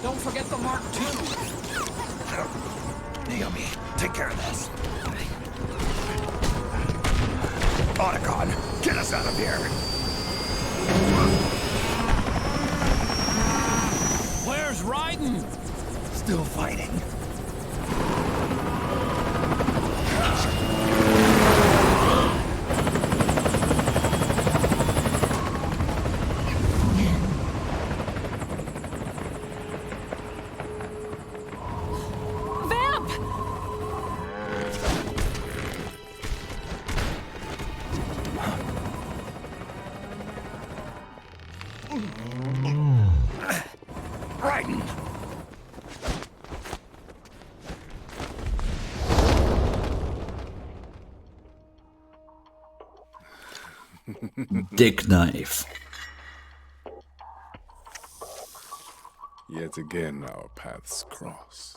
Don't forget the Mark II. Naomi, take care of this. Otacon, get us out of here. Where's Raiden? Still fighting. Vamp! Raiden! Dick knife. Yet again, our paths cross.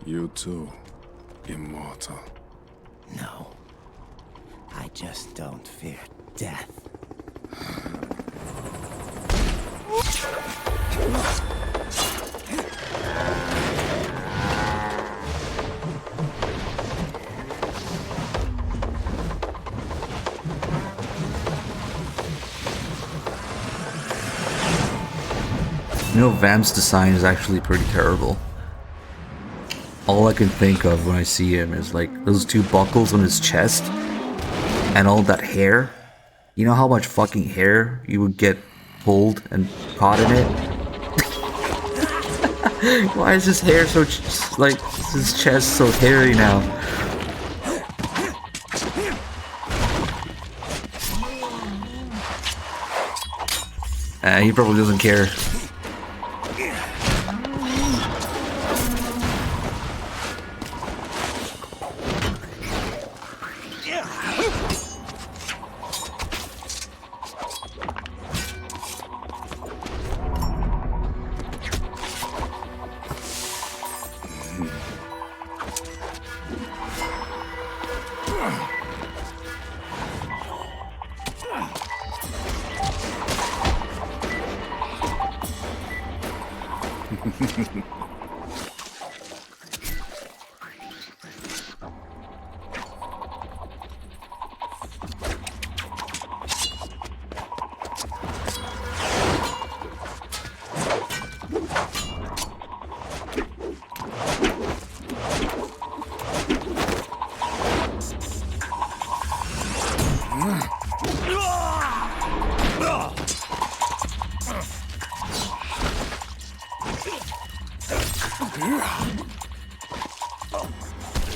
You too, immortal. No. I just don't fear death. You know, Vamp's design is actually pretty terrible. All I can think of when I see him is like those two buckles on his chest and all that hair. You know how much fucking hair you would get pulled and caught in it? Why is his hair so like his chest so hairy now? He probably doesn't care.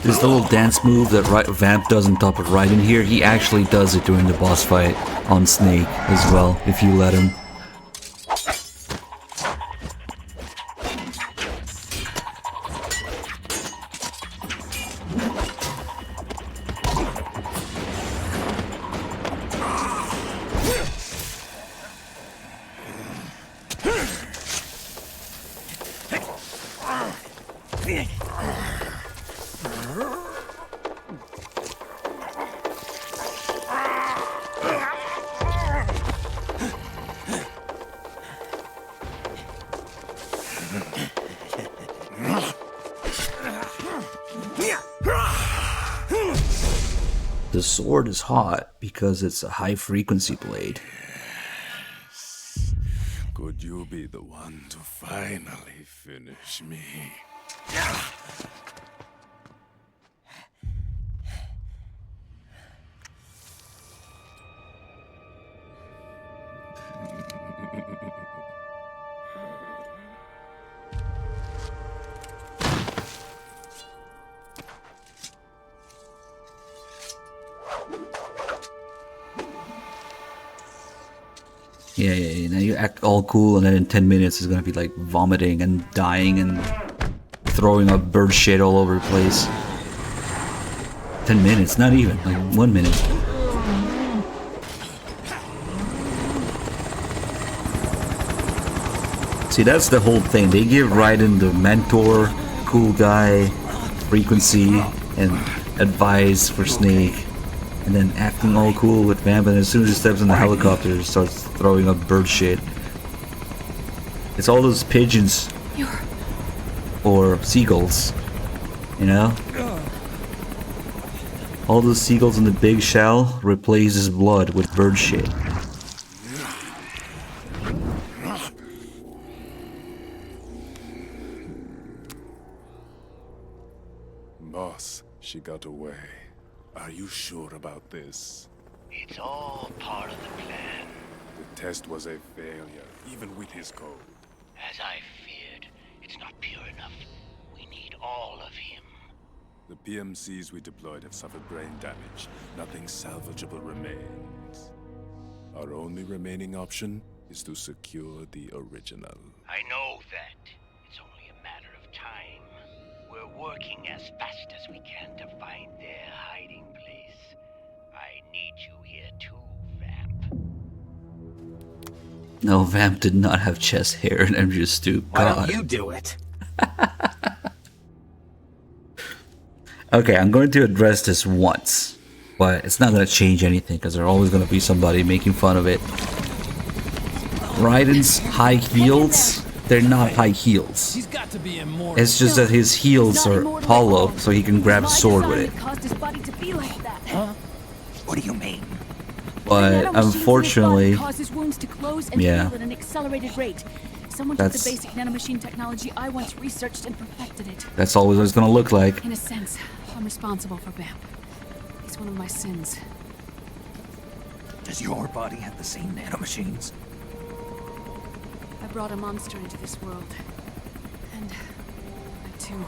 This little dance move that Vamp does on top of Raiden here, he actually does it during the boss fight on Snake as well, if you let him. The sword is hot because it's a high frequency blade. Could you be the one to finally finish me? Yeah. Now you act all cool, and then in 10 minutes, it's gonna be like vomiting and dying and throwing up bird shit all over the place. 10 minutes, not even, like 1 minute. See, that's the whole thing. They give Raiden the mentor, cool guy, frequency, and advice for Snake. And then acting all cool with Vamp, and as soon as he steps in the helicopter, he starts throwing up bird shit. It's all those pigeons. Or seagulls. You know? All those seagulls in the big shell replace his blood with bird shit. Boss, she got away. Are you sure about this? It's all part of the plan. The test was a failure, even with his code. As I feared, it's not pure enough. We need all of him. The PMCs we deployed have suffered brain damage. Nothing salvageable remains. Our only remaining option is to secure the original. I know that. It's only a matter of time. We're working as fast as we can to find their hiding place. I need you here too, Vamp. No, Vamp did not have chest hair in MGS2. Why God. don't you do it? Okay, I'm going to address this once, but it's not going to change anything because there's always going to be somebody making fun of it. Raiden's high heels, they're not high heels. He's got to be immortal. It's just that his heels are hollow, so he can grab a sword with it. Caused his body to be like that. Huh? What do you mean? But unfortunately, causes wounds to close and yeah. heal at an accelerated rate. Someone took That's- the basic nanomachine technology I once researched and perfected it. that's always what it's going to look like. In a sense, I'm responsible for Vamp. It's one of my sins. Does your body have the same nanomachines? I brought a monster into this world. And I too am...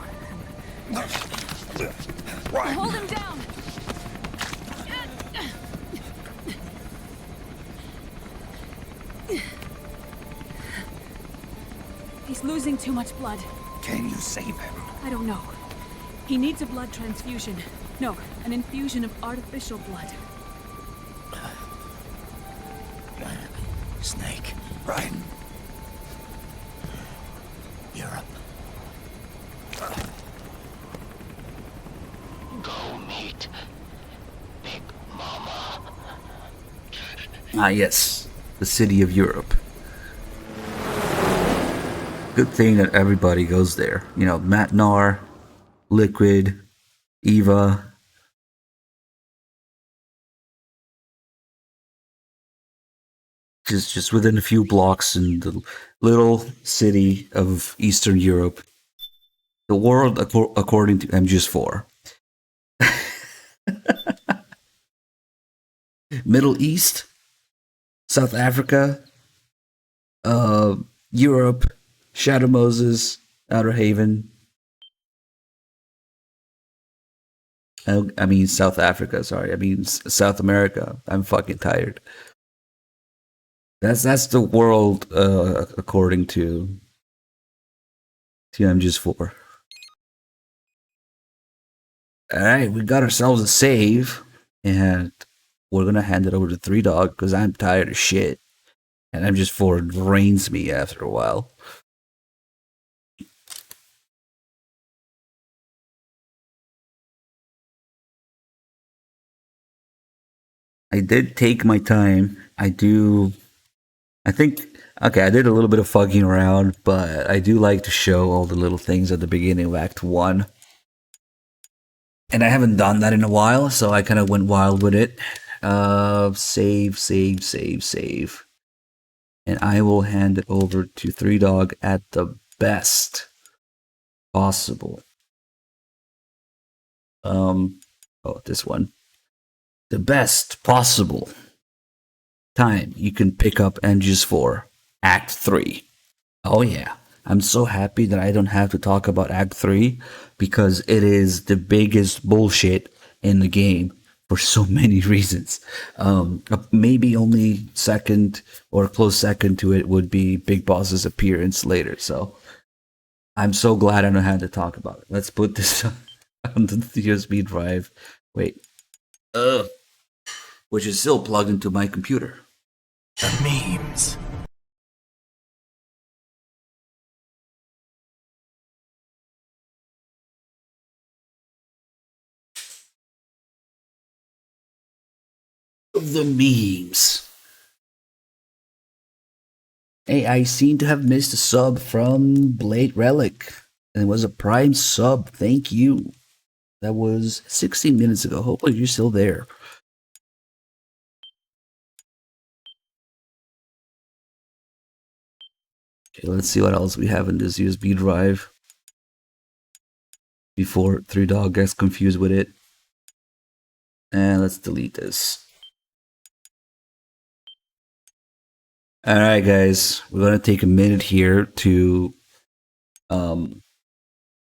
Hold him down! He's losing too much blood. Can you save him? I don't know. He needs a blood transfusion. No, an infusion of artificial blood. Snake. Raiden. Europe. Go meet Big Mama. Ah, yes, the city of Europe. Good thing that everybody goes there. You know, Matnar, Liquid, Eva. Just within a few blocks in the little city of Eastern Europe. The world according to MGS4. Middle East, South Africa, Europe, Shadow Moses, Outer Haven. I mean South Africa, sorry. I mean South America. I'm fucking tired. That's the world according to MGS4. Alright, we got ourselves a save, and we're gonna hand it over to 3Dog because I'm tired of shit. And MGS4 drains me after a while. I did take my time. I think, okay, I did a little bit of fucking around, but I do like to show all the little things at the beginning of Act 1. And I haven't done that in a while, so I kind of went wild with it. Save. And I will hand it over to 3Dog at the best possible. This one. The best possible time you can pick up MGS4 Act 3. Oh yeah, I'm so happy that I don't have to talk about Act 3 because it is the biggest bullshit in the game for so many reasons. Maybe only second or close second to it would be Big Boss's appearance later. So I'm so glad I don't have to talk about it. Let's put this on the USB drive. Wait. Which is still plugged into my computer. The memes. The memes. Hey, I seem to have missed a sub from Blade Relic. And it was a Prime sub. Thank you. That was 16 minutes ago. Hopefully you're still there. Okay, let's see what else we have in this USB drive before 3Dog gets confused with it. And let's delete this. Alright guys, we're going to take a minute here to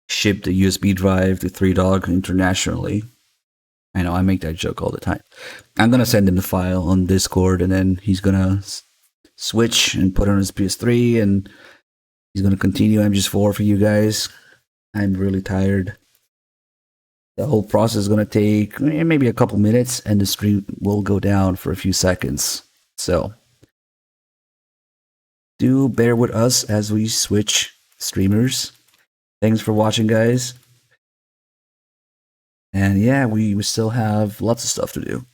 ship the USB drive to 3Dog internationally. I know, I make that joke all the time. I'm going to send him the file on Discord, and then he's going to switch and put it on his PS3, and he's going to continue MGS4 for you guys. I'm really tired. The whole process is going to take maybe a couple minutes, and the stream will go down for a few seconds. So do bear with us as we switch streamers. Thanks for watching, guys. And yeah, we still have lots of stuff to do.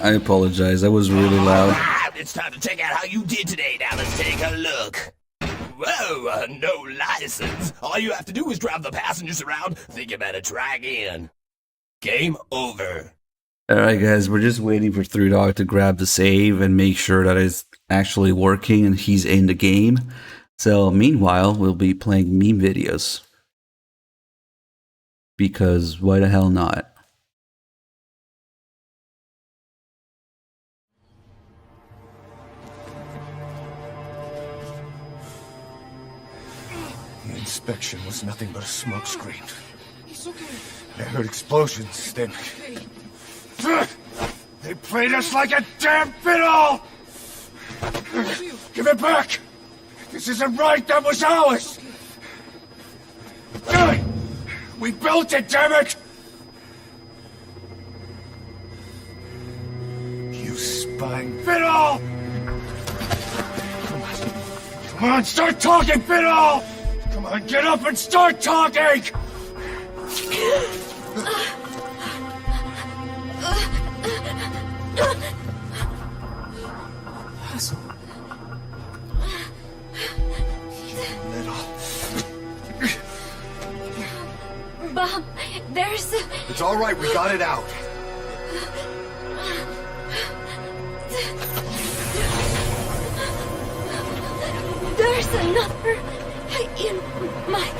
I apologize. That was really loud. It's time to check out how you did today. Now let's take a look. Whoa, no license. All you have to do is drive the passengers around. Think you better try again. Game over. Alright guys, we're just waiting for 3Dog to grab the save and make sure that it's actually working and he's in the game. So meanwhile, we'll be playing meme videos. Because why the hell not? The inspection was nothing but a smokescreen. I heard explosions, then... They played us like a damn fiddle! Give it back! This isn't right, that was ours! We built it, damn it! You spying fiddle! Come on, start talking, fiddle! Come on, get up and start talking! Bob, there's... It's all right, we got it out. There's another in my...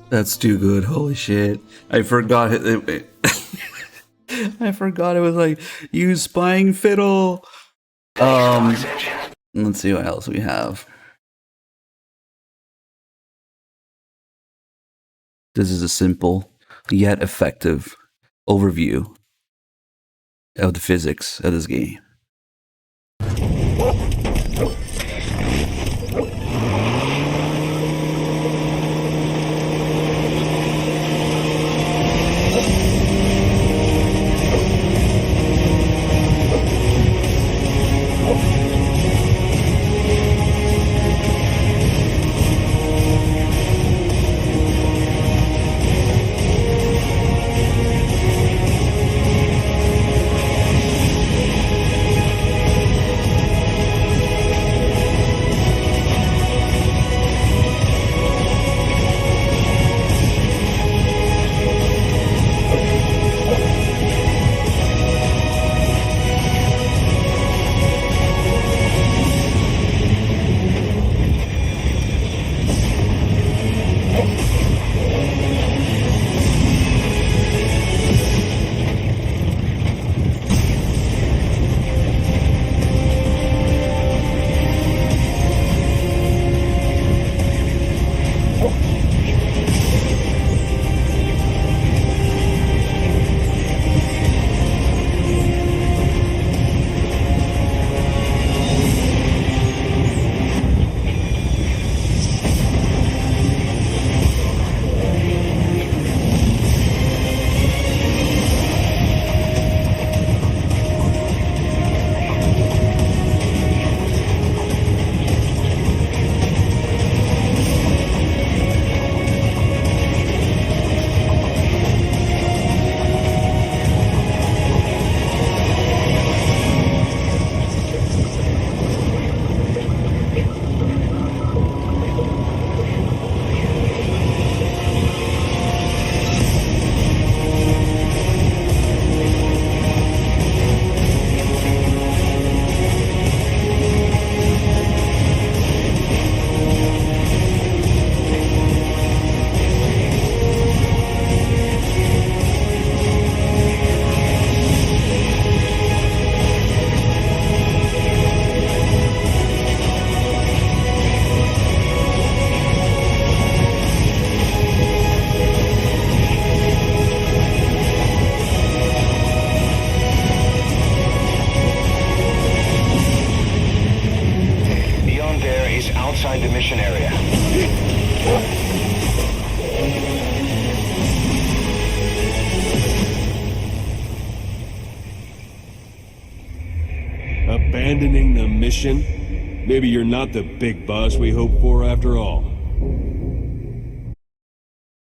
That's too good. Holy shit. I forgot it. I forgot it was like, you spying fiddle. Let's see what else we have. This is a simple yet effective overview of the physics of this game. outside the mission area. Abandoning the mission? Maybe you're not the big boss we hoped for after all.